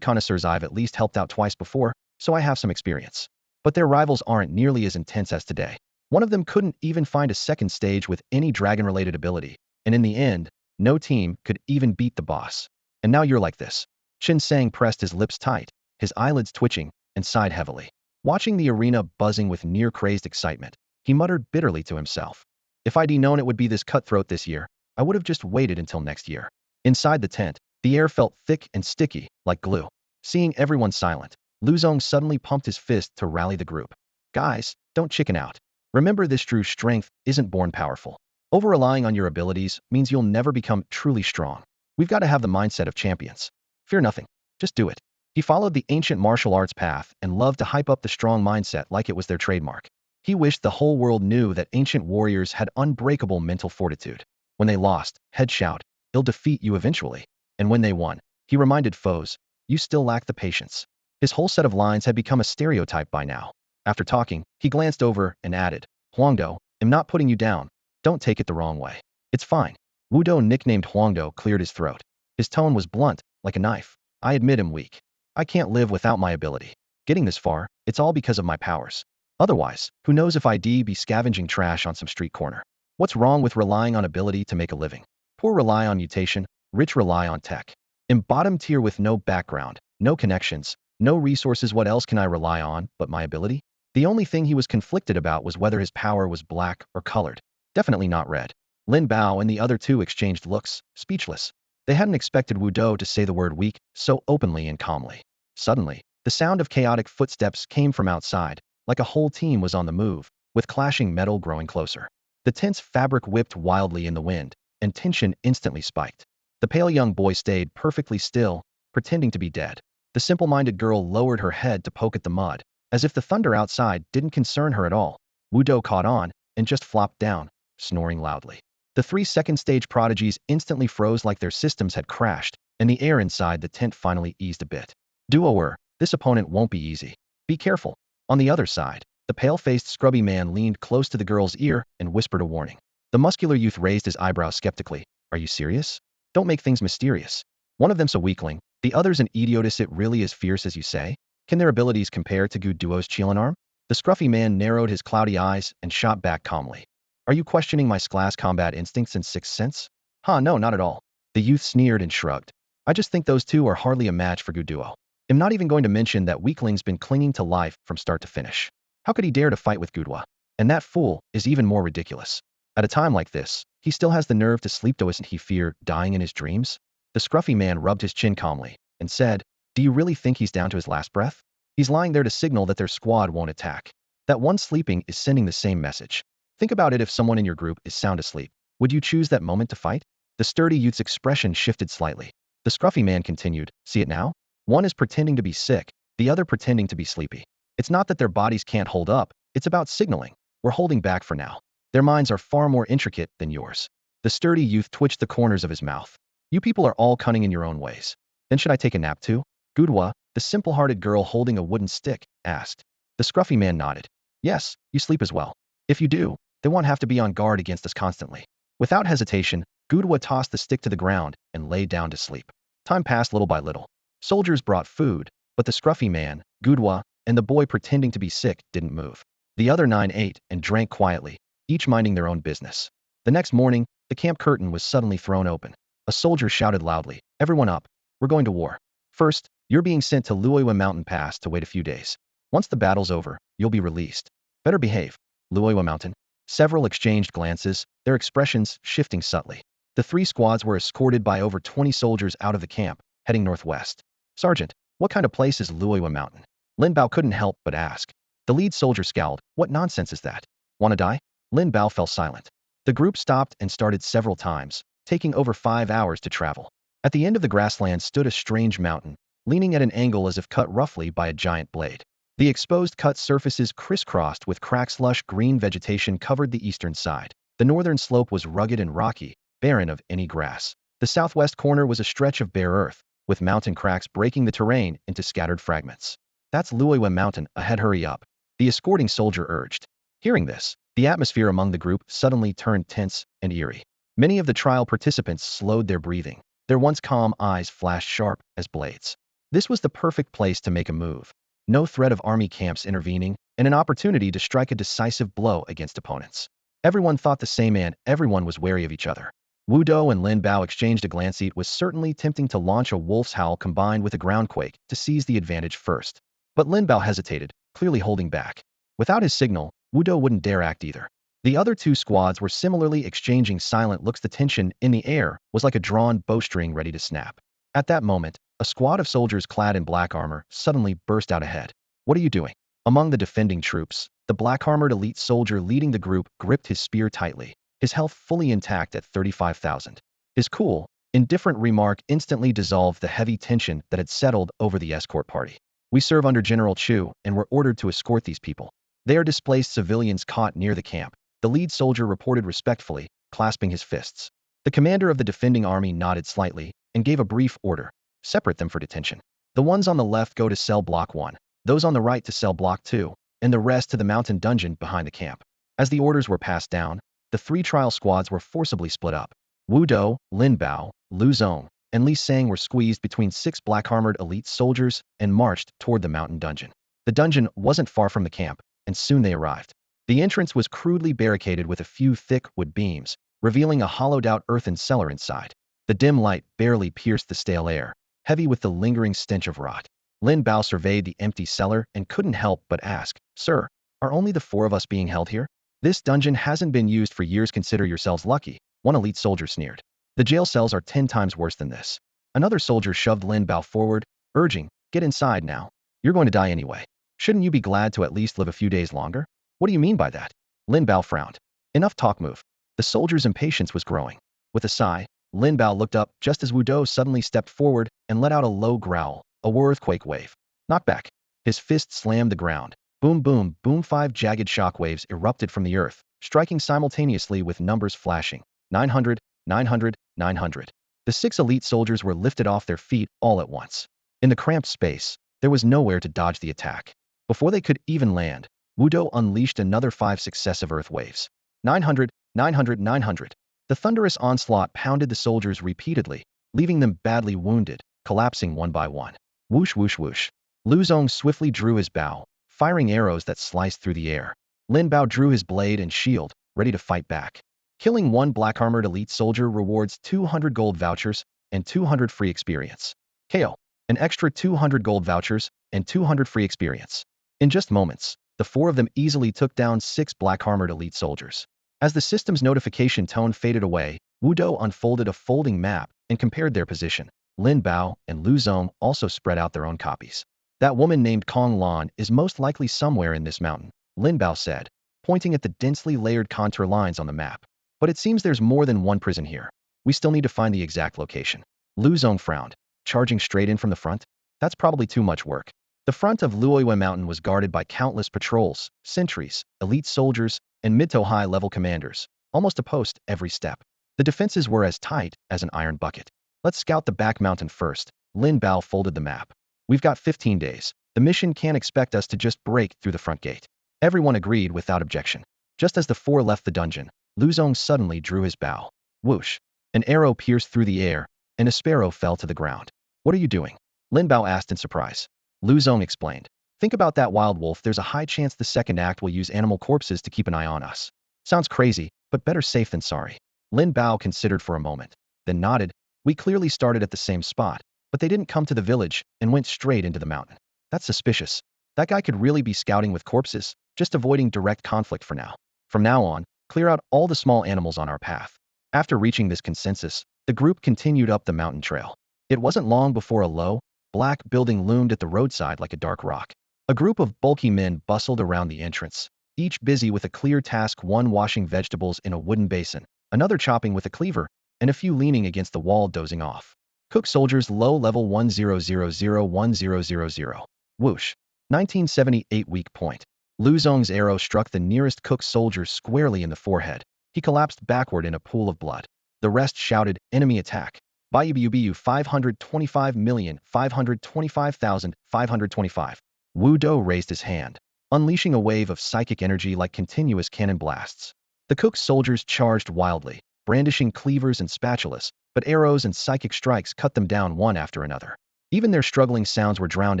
connoisseurs, I've at least helped out twice before, so I have some experience. But their rivals aren't nearly as intense as today. One of them couldn't even find a second stage with any dragon-related ability, and in the end, no team could even beat the boss. And now you're like this. Chun Sang pressed his lips tight, his eyelids twitching, and sighed heavily. Watching the arena buzzing with near-crazed excitement, he muttered bitterly to himself. If I'd known it would be this cutthroat this year, I would have just waited until next year. Inside the tent, the air felt thick and sticky, like glue. Seeing everyone silent, Lu Zong suddenly pumped his fist to rally the group. Guys, don't chicken out. Remember, this true strength isn't born powerful. Over-relying on your abilities means you'll never become truly strong. We've got to have the mindset of champions. Fear nothing. Just do it. He followed the ancient martial arts path and loved to hype up the strong mindset like it was their trademark. He wished the whole world knew that ancient warriors had unbreakable mental fortitude. When they lost, he'd shout, "He'll defeat you eventually." And when they won, he reminded foes, "You still lack the patience." His whole set of lines had become a stereotype by now. After talking, he glanced over and added, "Huangdo, I'm not putting you down. Don't take it the wrong way. It's fine." Wudo, nicknamed Huangdo, cleared his throat. His tone was blunt, like a knife. "I admit I'm weak. I can't live without my ability. Getting this far, it's all because of my powers. Otherwise, who knows if I'd be scavenging trash on some street corner. What's wrong with relying on ability to make a living? Poor rely on mutation, rich rely on tech. In bottom tier with no background, no connections, no resources, what else can I rely on but my ability?" The only thing he was conflicted about was whether his power was black or colored. Definitely not red. Lin Bao and the other two exchanged looks, speechless. They hadn't expected Wu Dou to say the word weak so openly and calmly. Suddenly, the sound of chaotic footsteps came from outside, like a whole team was on the move, with clashing metal growing closer. The tense fabric whipped wildly in the wind, and tension instantly spiked. The pale young boy stayed perfectly still, pretending to be dead. The simple-minded girl lowered her head to poke at the mud, as if the thunder outside didn't concern her at all. Wu Dou caught on, and just flopped down, snoring loudly. The three second-stage prodigies instantly froze like their systems had crashed, and the air inside the tent finally eased a bit. Duoer, this opponent won't be easy. Be careful. On the other side, the pale-faced scrubby man leaned close to the girl's ear and whispered a warning. The muscular youth raised his eyebrows skeptically. Are you serious? Don't make things mysterious. One of them's a weakling, the other's an idiotus. It really is fierce as you say? Can their abilities compare to Gu Duo's Chilan arm? The scruffy man narrowed his cloudy eyes and shot back calmly. Are you questioning my class combat instincts and sixth sense? No, not at all. The youth sneered and shrugged. I just think those two are hardly a match for Gu Duo. I'm not even going to mention that weakling's been clinging to life from start to finish. How could he dare to fight with Gudwa? And that fool is even more ridiculous. At a time like this, he still has the nerve to sleep. Doesn't he fear dying in his dreams? The scruffy man rubbed his chin calmly and said, do you really think he's down to his last breath? He's lying there to signal that their squad won't attack. That one sleeping is sending the same message. Think about it. If someone in your group is sound asleep, would you choose that moment to fight? The sturdy youth's expression shifted slightly. The scruffy man continued, see it now? One is pretending to be sick, the other pretending to be sleepy. It's not that their bodies can't hold up, it's about signaling. We're holding back for now. Their minds are far more intricate than yours. The sturdy youth twitched the corners of his mouth. You people are all cunning in your own ways. Then should I take a nap too? Gudwa, the simple-hearted girl holding a wooden stick, asked. The scruffy man nodded. Yes, you sleep as well. If you do, they won't have to be on guard against us constantly. Without hesitation, Gudwa tossed the stick to the ground and lay down to sleep. Time passed little by little. Soldiers brought food, but the scruffy man, Gudwa, and the boy pretending to be sick didn't move. The other 9 ate and drank quietly, each minding their own business. The next morning, the camp curtain was suddenly thrown open. A soldier shouted loudly, everyone up, we're going to war. First, you're being sent to Luoyua Mountain Pass to wait a few days. Once the battle's over, you'll be released. Better behave. Luoyua Mountain. Several exchanged glances, their expressions shifting subtly. The three squads were escorted by over 20 soldiers out of the camp, heading northwest. Sergeant, what kind of place is Luoyua Mountain? Lin Bao couldn't help but ask. The lead soldier scowled. What nonsense is that? Wanna die? Lin Bao fell silent. The group stopped and started several times, taking over 5 hours to travel. At the end of the grassland stood a strange mountain, leaning at an angle as if cut roughly by a giant blade. The exposed cut surfaces crisscrossed with cracks. Lush green vegetation covered the eastern side. The northern slope was rugged and rocky, barren of any grass. The southwest corner was a stretch of bare earth, with mountain cracks breaking the terrain into scattered fragments. That's Luoyua Mountain ahead, hurry up. The escorting soldier urged. Hearing this, the atmosphere among the group suddenly turned tense and eerie. Many of the trial participants slowed their breathing. Their once calm eyes flashed sharp as blades. This was the perfect place to make a move. No threat of army camps intervening, and an opportunity to strike a decisive blow against opponents. Everyone thought the same and everyone was wary of each other. Wu Dou and Lin Bao exchanged a glance. It was certainly tempting to launch a wolf's howl combined with a groundquake to seize the advantage first. But Lin Bao hesitated, clearly holding back. Without his signal, Wu Dou wouldn't dare act either. The other two squads were similarly exchanging silent looks. The tension in the air was like a drawn bowstring ready to snap. At that moment, a squad of soldiers clad in black armor suddenly burst out ahead. What are you doing? Among the defending troops, the black-armored elite soldier leading the group gripped his spear tightly, his health fully intact at 35,000. His cool, indifferent remark instantly dissolved the heavy tension that had settled over the escort party. We serve under General Chu and were ordered to escort these people. They are displaced civilians caught near the camp. The lead soldier reported respectfully, clasping his fists. The commander of the defending army nodded slightly and gave a brief order. Separate them for detention. The ones on the left go to cell block 1, those on the right to cell block 2, and the rest to the mountain dungeon behind the camp. As the orders were passed down, the 3 trial squads were forcibly split up. Wu Dou, Lin Bao, Lu Zong, and Li Sang were squeezed between 6 black-armored elite soldiers and marched toward the mountain dungeon. The dungeon wasn't far from the camp, and soon they arrived. The entrance was crudely barricaded with a few thick wood beams, revealing a hollowed-out earthen cellar inside. The dim light barely pierced the stale air, heavy with the lingering stench of rot. Lin Bao surveyed the empty cellar and couldn't help but ask, Sir, are only the 4 of us being held here? This dungeon hasn't been used for years. Consider yourselves lucky. One elite soldier sneered. The jail cells are 10 times worse than this. Another soldier shoved Lin Bao forward, urging, get inside now. You're going to die anyway. Shouldn't you be glad to at least live a few days longer? What do you mean by that? Lin Bao frowned. Enough talk, move. The soldier's impatience was growing. With a sigh, Lin Bao looked up just as Wu Dou suddenly stepped forward and let out a low growl, a earthquake wave. Knock back. His fist slammed the ground. Boom, boom, boom. 5 jagged shock waves erupted from the earth, striking simultaneously with numbers flashing. 900, 900, 900. The 6 elite soldiers were lifted off their feet all at once. In the cramped space, there was nowhere to dodge the attack. Before they could even land, Wu Dou unleashed another 5 successive earth waves. 900, 900, 900. The thunderous onslaught pounded the soldiers repeatedly, leaving them badly wounded, collapsing one by one. Whoosh, whoosh, whoosh. Lu Zong swiftly drew his bow, firing arrows that sliced through the air. Lin Bao drew his blade and shield, ready to fight back. Killing one black-armored elite soldier rewards 200 gold vouchers and 200 free experience. KO. An extra 200 gold vouchers and 200 free experience. In just moments, the 4 of them easily took down 6 black-armored elite soldiers. As the system's notification tone faded away, Wu Dou unfolded a folding map and compared their position. Lin Bao and Lu Zong also spread out their own copies. That woman named Kong Lan is most likely somewhere in this mountain, Lin Bao said, pointing at the densely layered contour lines on the map. But it seems there's more than one prison here. We still need to find the exact location. Lu Zong frowned. Charging straight in from the front? That's probably too much work. The front of Luoyue Mountain was guarded by countless patrols, sentries, elite soldiers, and mid to high level commanders, almost a post every step. The defenses were as tight as an iron bucket. Let's scout the back mountain first. Lin Bao folded the map. We've got 15 days. The mission can't expect us to just break through the front gate. Everyone agreed without objection. Just as the 4 left the dungeon, Lu Zong suddenly drew his bow. Whoosh. An arrow pierced through the air, and a sparrow fell to the ground. What are you doing? Lin Bao asked in surprise. Lu Zong explained. Think about that wild wolf. There's a high chance the second act will use animal corpses to keep an eye on us. Sounds crazy, but better safe than sorry. Lin Bao considered for a moment, then nodded. We clearly started at the same spot, but they didn't come to the village and went straight into the mountain. That's suspicious. That guy could really be scouting with corpses, just avoiding direct conflict for now. From now on, clear out all the small animals on our path. After reaching this consensus, the group continued up the mountain trail. It wasn't long before a low, black building loomed at the roadside like a dark rock. A group of bulky men bustled around the entrance, each busy with a clear task, one washing vegetables in a wooden basin, another chopping with a cleaver, and a few leaning against the wall dozing off. Cook soldiers low level 10001000. Whoosh. 1978 weak point. Lu Zong's arrow struck the nearest cook soldier squarely in the forehead. He collapsed backward in a pool of blood. The rest shouted, enemy attack. BU 525,525,525. Wu Dou raised his hand, unleashing a wave of psychic energy like continuous cannon blasts. The cook soldiers charged wildly, brandishing cleavers and spatulas, but arrows and psychic strikes cut them down one after another. Even their struggling sounds were drowned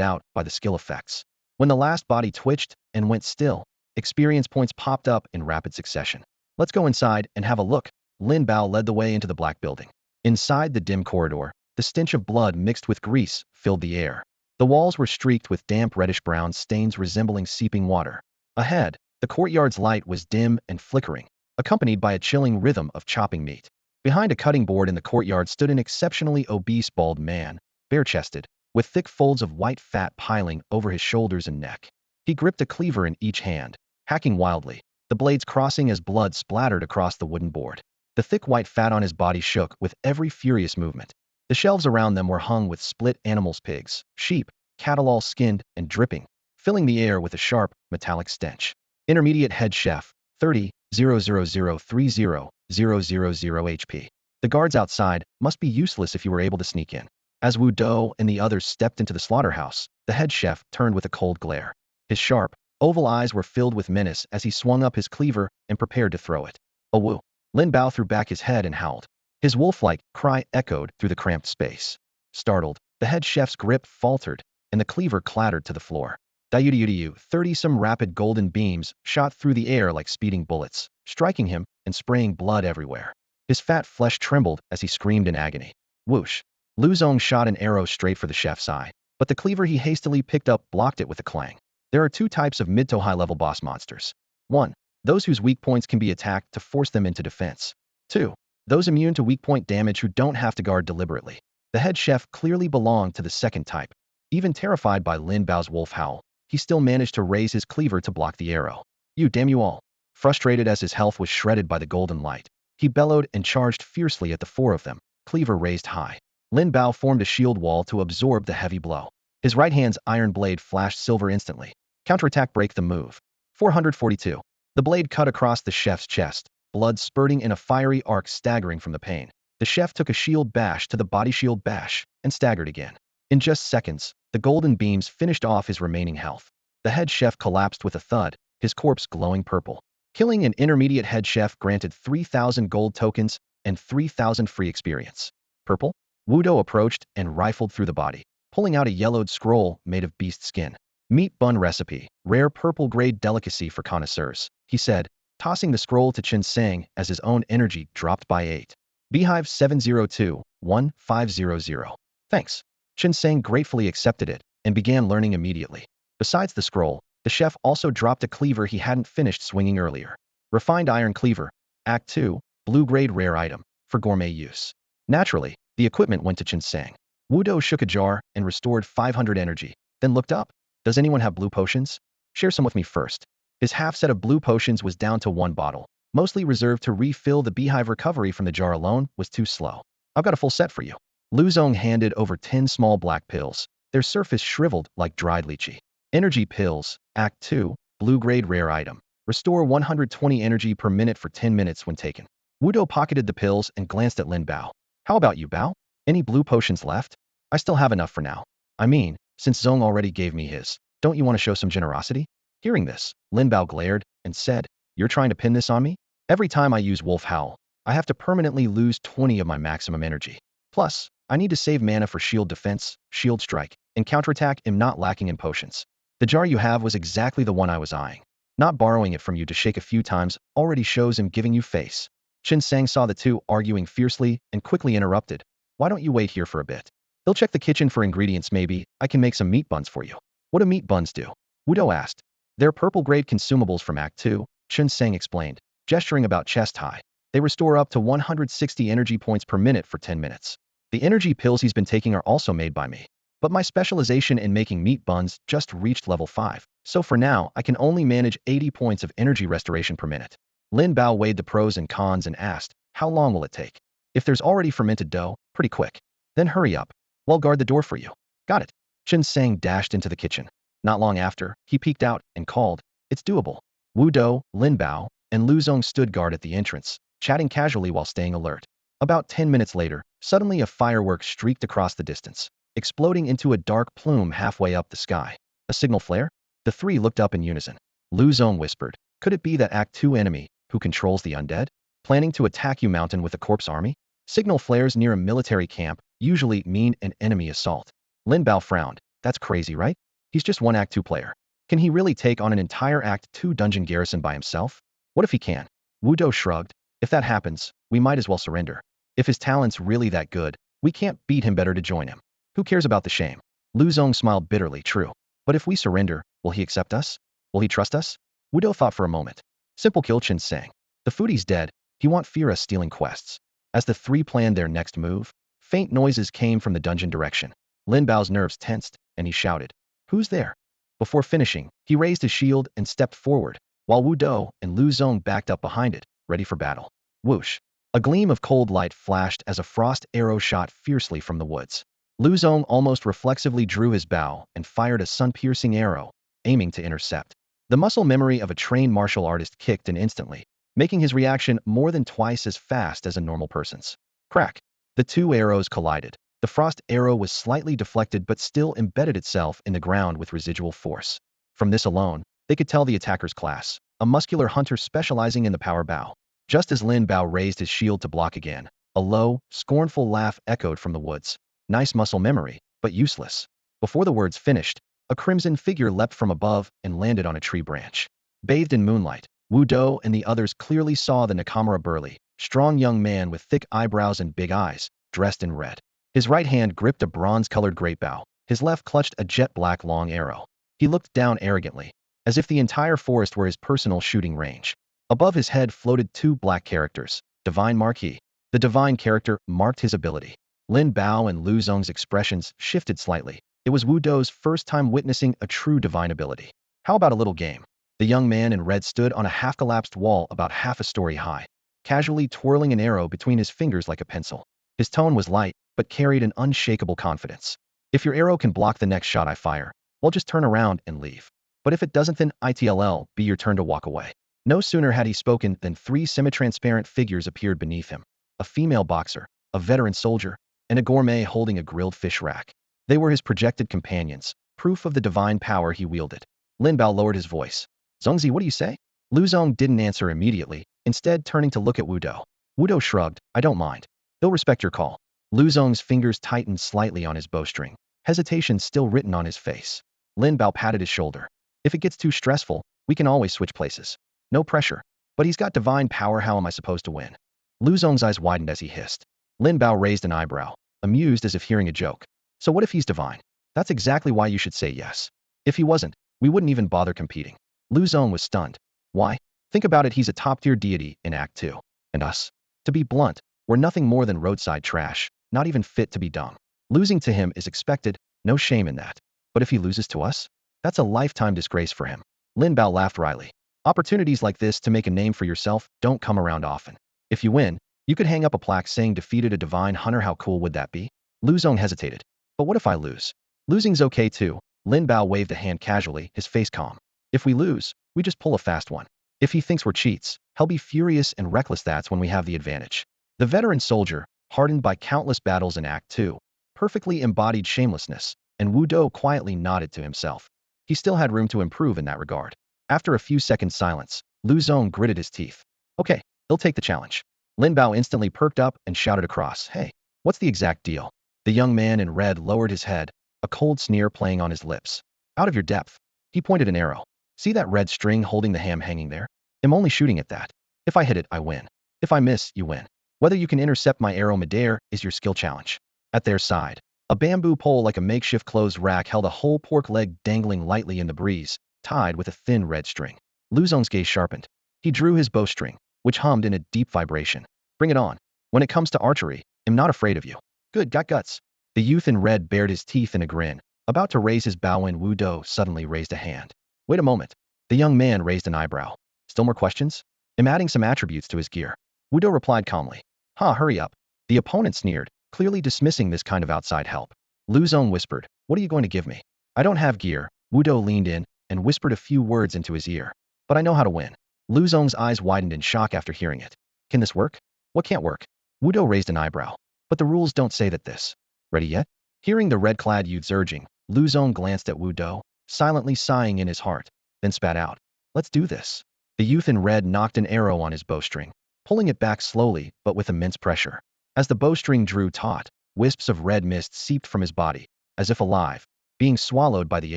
out by the skill effects. When the last body twitched and went still, experience points popped up in rapid succession. Let's go inside and have a look. Lin Bao led the way into the black building. Inside the dim corridor, the stench of blood mixed with grease filled the air. The walls were streaked with damp reddish-brown stains resembling seeping water. Ahead, the courtyard's light was dim and flickering, accompanied by a chilling rhythm of chopping meat. Behind a cutting board in the courtyard stood an exceptionally obese bald man, bare-chested, with thick folds of white fat piling over his shoulders and neck. He gripped a cleaver in each hand, hacking wildly, the blades crossing as blood splattered across the wooden board. The thick white fat on his body shook with every furious movement. The shelves around them were hung with split animals, pigs, sheep, cattle, all skinned and dripping, filling the air with a sharp, metallic stench. Intermediate head chef, 30,00030,000 HP. The guards outside must be useless if you were able to sneak in. As Wu Dou and the others stepped into the slaughterhouse, the head chef turned with a cold glare. His sharp, oval eyes were filled with menace as he swung up his cleaver and prepared to throw it. "Oh, woo!" Lin Bao threw back his head and howled. His wolf-like cry echoed through the cramped space. Startled, the head chef's grip faltered, and the cleaver clattered to the floor. Diu 30. Some rapid golden beams shot through the air like speeding bullets, striking him and spraying blood everywhere. His fat flesh trembled as he screamed in agony. Whoosh! Lu Zong shot an arrow straight for the chef's eye, but the cleaver he hastily picked up blocked it with a clang. There are 2 types of mid to high level boss monsters. 1. Those whose weak points can be attacked to force them into defense. 2. Those immune to weak point damage who don't have to guard deliberately. The head chef clearly belonged to the second type. Even terrified by Lin Bao's wolf howl, he still managed to raise his cleaver to block the arrow. You damn you all. Frustrated as his health was shredded by the golden light, he bellowed and charged fiercely at the four of them, cleaver raised high. Lin Bao formed a shield wall to absorb the heavy blow. His right hand's iron blade flashed silver instantly. Counterattack break the move. 442. The blade cut across the chef's chest, blood spurting in a fiery arc staggering from the pain. The chef took a shield bash to the body shield bash and staggered again. In just seconds, the golden beams finished off his remaining health. The head chef collapsed with a thud, his corpse glowing purple. Killing an intermediate head chef granted 3,000 gold tokens and 3,000 free experience. Purple? Wudo approached and rifled through the body, pulling out a yellowed scroll made of beast skin. Meat bun recipe, rare purple-grade delicacy for connoisseurs, he said, tossing the scroll to Chen Sang as his own energy dropped by 8. Beehive 702-1500. Thanks. Chen Sang gratefully accepted it and began learning immediately. Besides the scroll, the chef also dropped a cleaver he hadn't finished swinging earlier. Refined iron cleaver, Act 2, blue-grade rare item, for gourmet use. Naturally, the equipment went to Chen Sang. Wudo shook a jar and restored 500 energy, then looked up. Does anyone have blue potions? Share some with me first. His half set of blue potions was down to 1 bottle, mostly reserved to refill the beehive. Recovery from the jar alone was too slow. I've got a full set for you. Lu Zong handed over 10 small black pills, their surface shriveled like dried lychee. Energy pills, Act 2, blue-grade rare item. Restore 120 energy per minute for 10 minutes when taken. Wudo pocketed the pills and glanced at Lin Bao. How about you, Bao? Any blue potions left? I still have enough for now. I mean, since Zong already gave me his, don't you want to show some generosity? Hearing this, Lin Bao glared and said, You're trying to pin this on me? Every time I use Wolf Howl, I have to permanently lose 20 of my maximum energy. Plus, I need to save mana for shield defense, shield strike, and counterattack. Am not lacking in potions. The jar you have was exactly the one I was eyeing. Not borrowing it from you to shake a few times already shows him giving you face. Chen Sang saw the two arguing fiercely and quickly interrupted. Why don't you wait here for a bit? They'll check the kitchen for ingredients. Maybe I can make some meat buns for you. What do meat buns do? Wudo asked. They're purple-grade consumables from Act 2, Chen Sang explained, gesturing about chest high. They restore up to 160 energy points per minute for 10 minutes. The energy pills he's been taking are also made by me. But my specialization in making meat buns just reached level 5, so for now I can only manage 80 points of energy restoration per minute. Lin Bao weighed the pros and cons and asked, how long will it take? If there's already fermented dough, pretty quick. Then hurry up. We'll guard the door for you. Got it. Chen Sang dashed into the kitchen. Not long after, he peeked out and called, It's doable. Wu Do, Lin Bao, and Lu Zong stood guard at the entrance, chatting casually while staying alert. About 10 minutes later, suddenly a firework streaked across the distance, exploding into a dark plume halfway up the sky. A signal flare? The three looked up in unison. Lu Zong whispered, Could it be that Act 2 enemy, who controls the undead? Planning to attack you mountain with a corpse army? Signal flares near a military camp usually mean an enemy assault. Lin Bao frowned. That's crazy, right? He's just one Act 2 player. Can he really take on an entire Act 2 dungeon garrison by himself? What if he can? Wu Do shrugged. If that happens, we might as well surrender. If his talent's really that good, we can't beat him. Better to join him. Who cares about the shame? Lu Zong smiled bitterly. True. But if we surrender, will he accept us? Will he trust us? Wu Do thought for a moment. Simple kill. Chen Sang. The foodie's dead. He won't fear us stealing quests. As the three planned their next move, faint noises came from the dungeon direction. Lin Bao's nerves tensed, and he shouted, Who's there? Before finishing, he raised his shield and stepped forward, while Wu Do and Lu Zong backed up behind it, ready for battle. Whoosh! A gleam of cold light flashed as a frost arrow shot fiercely from the woods. Lu Zong almost reflexively drew his bow and fired a sun-piercing arrow, aiming to intercept. The muscle memory of a trained martial artist kicked in instantly, making his reaction more than twice as fast as a normal person's. Crack! The two arrows collided. The frost arrow was slightly deflected but still embedded itself in the ground with residual force. From this alone, they could tell the attacker's class, a muscular hunter specializing in the power bow. Just as Lin Bao raised his shield to block again, a low, scornful laugh echoed from the woods. Nice muscle memory, but useless. Before the words finished, a crimson figure leapt from above and landed on a tree branch. Bathed in moonlight, Wu Do and the others clearly saw the Nakamura burly, strong young man with thick eyebrows and big eyes, dressed in red. His right hand gripped a bronze-colored great bow. His left clutched a jet-black long arrow. He looked down arrogantly, as if the entire forest were his personal shooting range. Above his head floated two black characters, Divine Marquis. The divine character marked his ability. Lin Bao and Lu Zong's expressions shifted slightly. It was Wu Dou's first time witnessing a true divine ability. How about a little game? The young man in red stood on a half-collapsed wall about half a story high, casually twirling an arrow between his fingers like a pencil. His tone was light, but carried an unshakable confidence. If your arrow can block the next shot I fire, well, just turn around and leave. But if it doesn't, then it'll be your turn to walk away. No sooner had he spoken than three semi-transparent figures appeared beneath him. A female boxer, a veteran soldier, and a gourmet holding a grilled fish rack. They were his projected companions, proof of the divine power he wielded. Lin Bao lowered his voice. Zongzi, what do you say? Lu Zong didn't answer immediately, instead turning to look at Wu Dou. Wu Dou shrugged. I don't mind. He'll respect your call. Lu Zong's fingers tightened slightly on his bowstring, hesitation still written on his face. Lin Bao patted his shoulder. If it gets too stressful, we can always switch places. No pressure. But he's got divine power, how am I supposed to win? Lu Zong's eyes widened as he hissed. Lin Bao raised an eyebrow, amused as if hearing a joke. So what if he's divine? That's exactly why you should say yes. If he wasn't, we wouldn't even bother competing. Lu Zong was stunned. Why? Think about it, he's a top-tier deity in Act 2. And us? To be blunt, we're nothing more than roadside trash, not even fit to be dung. Losing to him is expected, no shame in that. But if he loses to us? That's a lifetime disgrace for him. Lin Bao laughed wryly. Opportunities like this to make a name for yourself don't come around often. If you win, you could hang up a plaque saying defeated a divine hunter. How cool would that be? Lu Zong hesitated. But what if I lose? Losing's okay too. Lin Bao waved a hand casually, his face calm. If we lose, we just pull a fast one. If he thinks we're cheats, he'll be furious and reckless. That's when we have the advantage. The veteran soldier, hardened by countless battles in Act 2, perfectly embodied shamelessness, and Wu Dou quietly nodded to himself. He still had room to improve in that regard. After a few seconds' silence, Lu Zong gritted his teeth. Okay, he'll take the challenge. Lin Bao instantly perked up and shouted across, hey, what's the exact deal? The young man in red lowered his head, a cold sneer playing on his lips. Out of your depth. He pointed an arrow. See that red string holding the ham hanging there? I'm only shooting at that. If I hit it, I win. If I miss, you win. Whether you can intercept my arrow midair is your skill challenge. At their side, a bamboo pole like a makeshift clothes rack held a whole pork leg dangling lightly in the breeze, tied with a thin red string. Lu Zong's gaze sharpened. He drew his bowstring, which hummed in a deep vibration. Bring it on. When it comes to archery, I'm not afraid of you. Good, got guts. The youth in red bared his teeth in a grin, about to raise his bow when Wu Dou suddenly raised a hand. Wait a moment. The young man raised an eyebrow. Still more questions? I'm adding some attributes to his gear. Wu Dou replied calmly. Hurry up. The opponent sneered, clearly dismissing this kind of outside help. Lu Zong whispered, what are you going to give me? I don't have gear. Wu Dou leaned in and whispered a few words into his ear. But I know how to win. Lu Zong's eyes widened in shock after hearing it. Can this work? What can't work? Wu Dou raised an eyebrow. But the rules don't say that this. Ready yet? Hearing the red-clad youth's urging, Lu Zong glanced at Wu Dou, silently sighing in his heart, then spat out. Let's do this. The youth in red knocked an arrow on his bowstring, pulling it back slowly but with immense pressure. As the bowstring drew taut, wisps of red mist seeped from his body, as if alive, being swallowed by the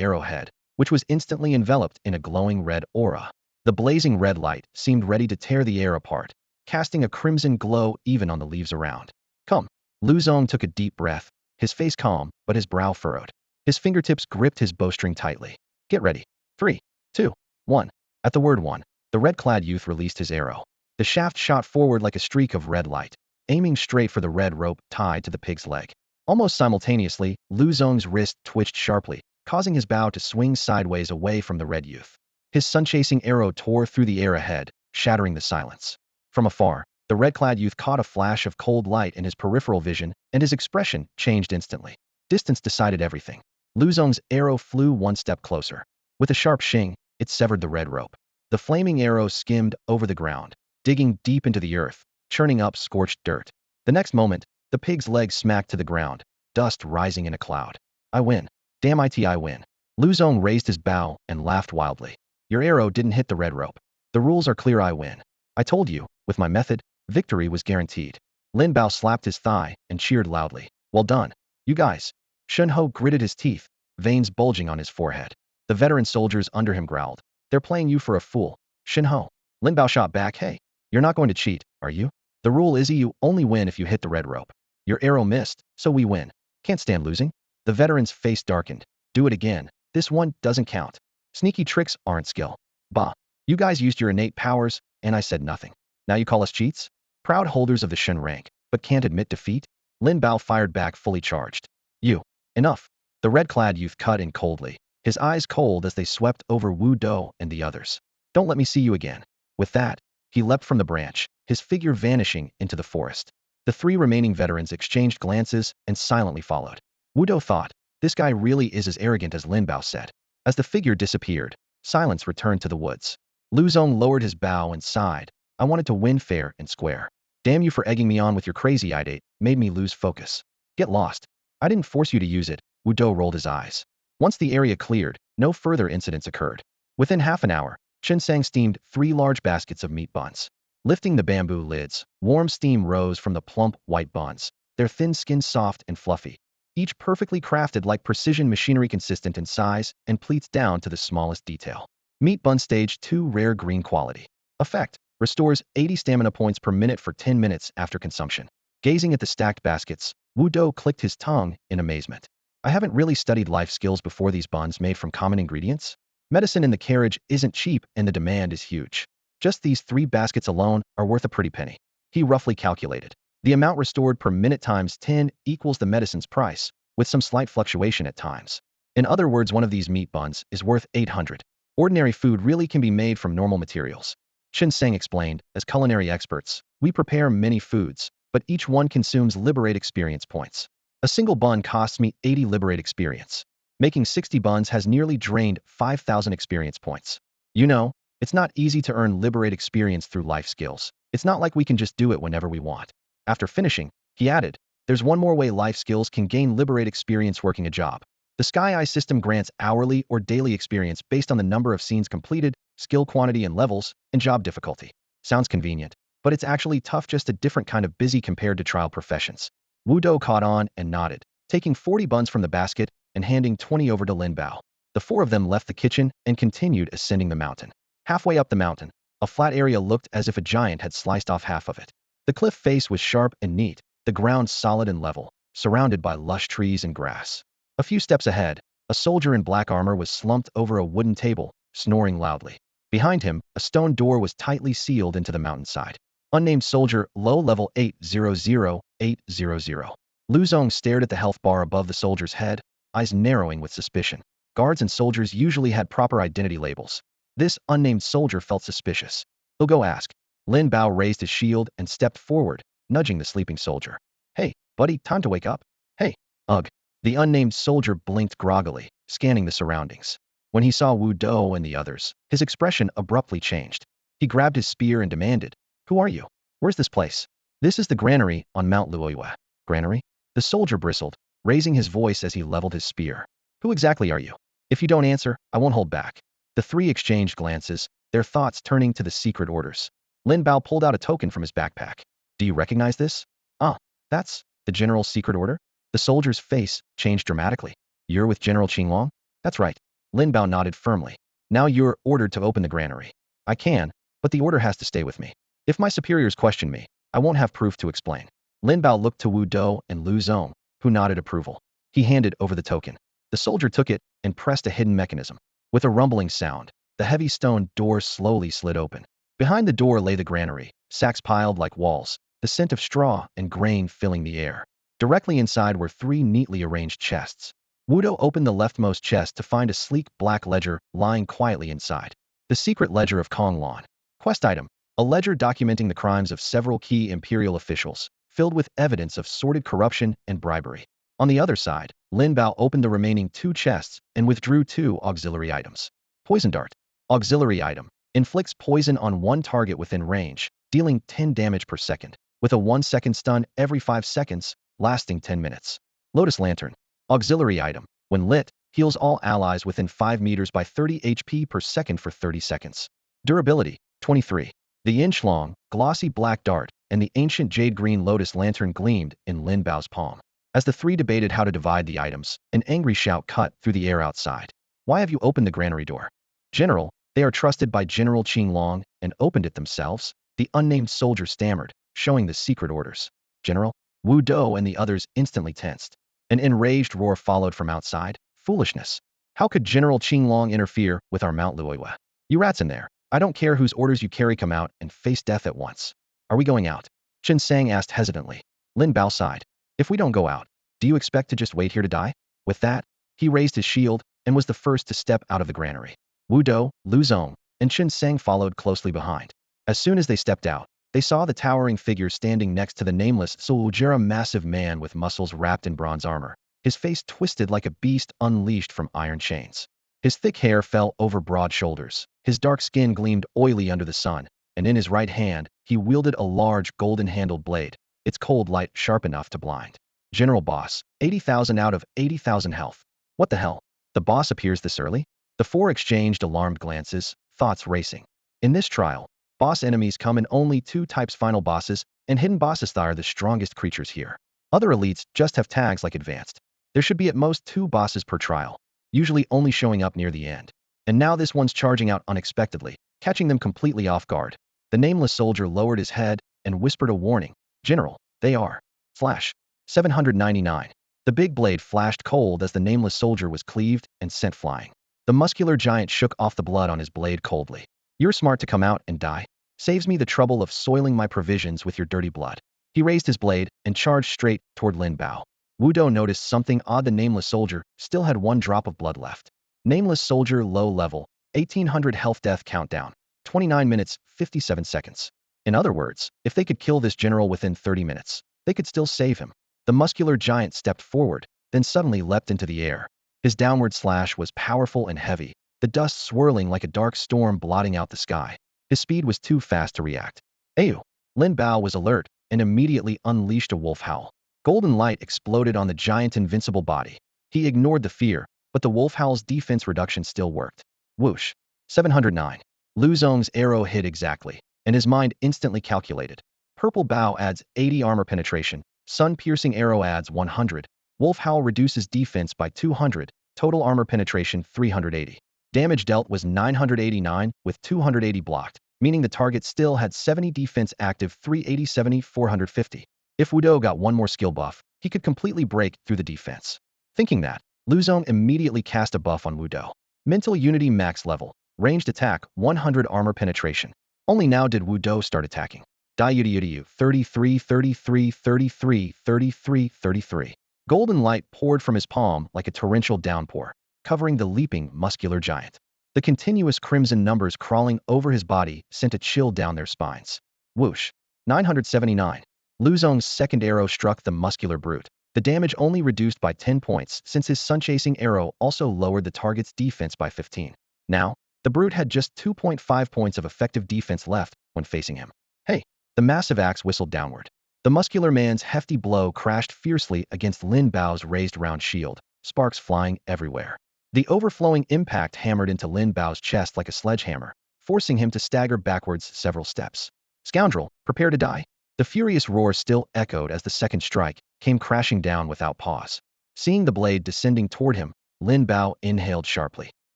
arrowhead, which was instantly enveloped in a glowing red aura. The blazing red light seemed ready to tear the air apart, casting a crimson glow even on the leaves around. Come. Lu Zong took a deep breath, his face calm, but his brow furrowed. His fingertips gripped his bowstring tightly. Get ready. 3, 2, 1. At the word 1, the red-clad youth released his arrow. The shaft shot forward like a streak of red light, aiming straight for the red rope tied to the pig's leg. Almost simultaneously, Lu Zong's wrist twitched sharply, causing his bow to swing sideways away from the red youth. His sun-chasing arrow tore through the air ahead, shattering the silence. From afar, the red-clad youth caught a flash of cold light in his peripheral vision, and his expression changed instantly. Distance decided everything. Lu Zong's arrow flew one step closer. With a sharp shing, it severed the red rope. The flaming arrow skimmed over the ground, digging deep into the earth, churning up scorched dirt. The next moment, the pig's leg smacked to the ground, dust rising in a cloud. I win. Damn it, I win. Lu Zong raised his bow and laughed wildly. Your arrow didn't hit the red rope. The rules are clear, I win. I told you, with my method, victory was guaranteed. Lin Bao slapped his thigh and cheered loudly. Well done. You guys. Shen Ho gritted his teeth, veins bulging on his forehead. The veteran soldiers under him growled. They're playing you for a fool. Shen Ho. Lin Bao shot back. Hey, you're not going to cheat, are you? The rule is you only win if you hit the red rope. Your arrow missed, so we win. Can't stand losing. The veteran's face darkened. Do it again. This one doesn't count. Sneaky tricks aren't skill. Bah. You guys used your innate powers, and I said nothing. Now you call us cheats? Proud holders of the Shen rank. but can't admit defeat? Lin Bao fired back fully charged. You. Enough. The red-clad youth cut in coldly, his eyes cold as they swept over Wu Do and the others. Don't let me see you again. With that, he leapt from the branch, his figure vanishing into the forest. The three remaining veterans exchanged glances and silently followed. Wu Do thought, this guy really is as arrogant as Lin Bao said. As the figure disappeared, silence returned to the woods. Lu Zong lowered his bow and sighed. I wanted to win fair and square. Damn you for egging me on with your crazy innate, made me lose focus. Get lost. I didn't force you to use it. Wu Do rolled his eyes. Once the area cleared, no further incidents occurred. Within half an hour, Chen Sang steamed 3 large baskets of meat buns. Lifting the bamboo lids, warm steam rose from the plump, white buns, their thin skin soft and fluffy, each perfectly crafted like precision machinery consistent in size and pleats down to the smallest detail. Meat bun stage 2 rare green quality. Effect. Restores 80 stamina points per minute for 10 minutes after consumption. Gazing at the stacked baskets, Wu Do clicked his tongue in amazement. I haven't really studied life skills before these buns made from common ingredients. Medicine in the carriage isn't cheap and the demand is huge. Just these 3 baskets alone are worth a pretty penny. He roughly calculated. The amount restored per minute times 10 equals the medicine's price, with some slight fluctuation at times. In other words, one of these meat buns is worth 800. Ordinary food really can be made from normal materials. Chen Sang explained, as culinary experts, we prepare many foods, but each one consumes liberate experience points. A single bun costs me 80 liberate experience. Making 60 buns has nearly drained 5,000 experience points. You know, it's not easy to earn liberate experience through life skills. It's not like we can just do it whenever we want. After finishing, he added, there's one more way life skills can gain liberate experience working a job. The Sky Eye system grants hourly or daily experience based on the number of scenes completed, skill quantity and levels, and job difficulty. Sounds convenient, but it's actually tough, just a different kind of busy compared to trial professions. Wu Do caught on and nodded, taking 40 buns from the basket and handing 20 over to Lin Bao. The 4 of them left the kitchen and continued ascending the mountain. Halfway up the mountain, a flat area looked as if a giant had sliced off half of it. The cliff face was sharp and neat, the ground solid and level, surrounded by lush trees and grass. A few steps ahead, a soldier in black armor was slumped over a wooden table, snoring loudly. Behind him, a stone door was tightly sealed into the mountainside. Unnamed soldier, low level 800800. Lu Zong stared at the health bar above the soldier's head, eyes narrowing with suspicion. Guards and soldiers usually had proper identity labels. This unnamed soldier felt suspicious. He'll go ask. Lin Bao raised his shield and stepped forward, nudging the sleeping soldier. Hey, buddy, time to wake up. Hey, ugh. The unnamed soldier blinked groggily, scanning the surroundings. When he saw Wu Do and the others, his expression abruptly changed. He grabbed his spear and demanded, who are you? Where's this place? This is the granary on Mount Luoyue. Granary? The soldier bristled, raising his voice as he leveled his spear. Who exactly are you? If you don't answer, I won't hold back. The 3 exchanged glances, their thoughts turning to the secret orders. Lin Bao pulled out a token from his backpack. Do you recognize this? Ah, that's the General's secret order? The soldier's face changed dramatically. You're with General Qinglong? That's right. Lin Bao nodded firmly. Now you're ordered to open the granary. I can, but the order has to stay with me. If my superiors question me, I won't have proof to explain. Lin Bao looked to Wu Do and Lu Zong, who nodded approval. He handed over the token. The soldier took it and pressed a hidden mechanism. With a rumbling sound, the heavy stone door slowly slid open. Behind the door lay the granary, sacks piled like walls, the scent of straw and grain filling the air. Directly inside were 3 neatly arranged chests. Wu Do opened the leftmost chest to find a sleek black ledger lying quietly inside. The secret ledger of Kong Lan. Quest item. A ledger documenting the crimes of several key imperial officials, filled with evidence of sordid corruption and bribery. On the other side, Lin Bao opened the remaining 2 chests and withdrew 2 auxiliary items. Poison dart. Auxiliary item. Inflicts poison on one target within range, dealing 10 damage per second, with a 1-second stun every 5 seconds, lasting 10 minutes. Lotus Lantern. Auxiliary item. When lit, heals all allies within 5 meters by 30 HP per second for 30 seconds. Durability. 23. The Inchlong, glossy black dart, and the ancient jade green lotus lantern gleamed in Lin Bao's palm. As the 3 debated how to divide the items, an angry shout cut through the air outside. Why have you opened the granary door? General, they are trusted by General Qinglong and opened it themselves, the unnamed soldier stammered, showing the secret orders. General? Wu Do and the others instantly tensed. An enraged roar followed from outside. Foolishness. How could General Qinglong interfere with our Mount Luoyue? You rats in there. I don't care whose orders you carry, come out and face death at once. Are we going out? Chen Sang asked hesitantly. Lin Bao sighed. If we don't go out, do you expect to just wait here to die? With that, he raised his shield and was the first to step out of the granary. Wu Dou, Lu Zong, and Chen Sang followed closely behind. As soon as they stepped out, they saw the towering figure standing next to the nameless Sulujera, massive man with muscles wrapped in bronze armor, his face twisted like a beast unleashed from iron chains. His thick hair fell over broad shoulders, his dark skin gleamed oily under the sun, and in his right hand, he wielded a large golden-handled blade, its cold light sharp enough to blind. General Boss, 80,000 out of 80,000 health. What the hell? The boss appears this early? The four exchanged alarmed glances, thoughts racing. In this trial, boss enemies come in only two types: final bosses and hidden bosses. They are the strongest creatures here. Other elites just have tags like advanced. There should be at most 2 bosses per trial, usually only showing up near the end. And now this one's charging out unexpectedly, catching them completely off guard. The nameless soldier lowered his head and whispered a warning. General, they are. Flash. 799. The big blade flashed cold as the nameless soldier was cleaved and sent flying. The muscular giant shook off the blood on his blade coldly. You're smart to come out and die. Saves me the trouble of soiling my provisions with your dirty blood. He raised his blade and charged straight toward Lin Bao. Wu Dou noticed something odd. The nameless soldier still had 1 drop of blood left. Nameless soldier, low level, 1800 health, death countdown, 29 minutes, 57 seconds. In other words, if they could kill this general within 30 minutes, they could still save him. The muscular giant stepped forward, then suddenly leapt into the air. His downward slash was powerful and heavy, the dust swirling like a dark storm blotting out the sky. His speed was too fast to react. Ayu! Lin Bao was alert and immediately unleashed a wolf howl. Golden light exploded on the giant's invincible body. He ignored the fear, but the wolf howl's defense reduction still worked. Whoosh. 709. Lu Zong's arrow hit exactly, and his mind instantly calculated. Purple bow adds 80 armor penetration, sun-piercing arrow adds 100, wolf howl reduces defense by 200, total armor penetration 380. Damage dealt was 989 with 280 blocked, meaning the target still had 70 defense active, 380, 70, 450. If Wu Dou got 1 more skill buff, he could completely break through the defense. Thinking that, Lu Zong immediately cast a buff on Wu Dou. Mental Unity max level, ranged attack 100 armor penetration. Only now did Wu Dou start attacking. Diudiudiu 33, 33, 33, 33, 33. Golden light poured from his palm like a torrential downpour, covering the leaping, muscular giant. The continuous crimson numbers crawling over his body sent a chill down their spines. Whoosh. 979. Lu Zong's second arrow struck the muscular brute. The damage only reduced by 10 points since his sun-chasing arrow also lowered the target's defense by 15. Now, the brute had just 2.5 points of effective defense left when facing him. Hey! The massive axe whistled downward. The muscular man's hefty blow crashed fiercely against Lin Bao's raised round shield, sparks flying everywhere. The overflowing impact hammered into Lin Bao's chest like a sledgehammer, forcing him to stagger backwards several steps. Scoundrel, prepare to die. The furious roar still echoed as the second strike came crashing down without pause. Seeing the blade descending toward him, Lin Bao inhaled sharply.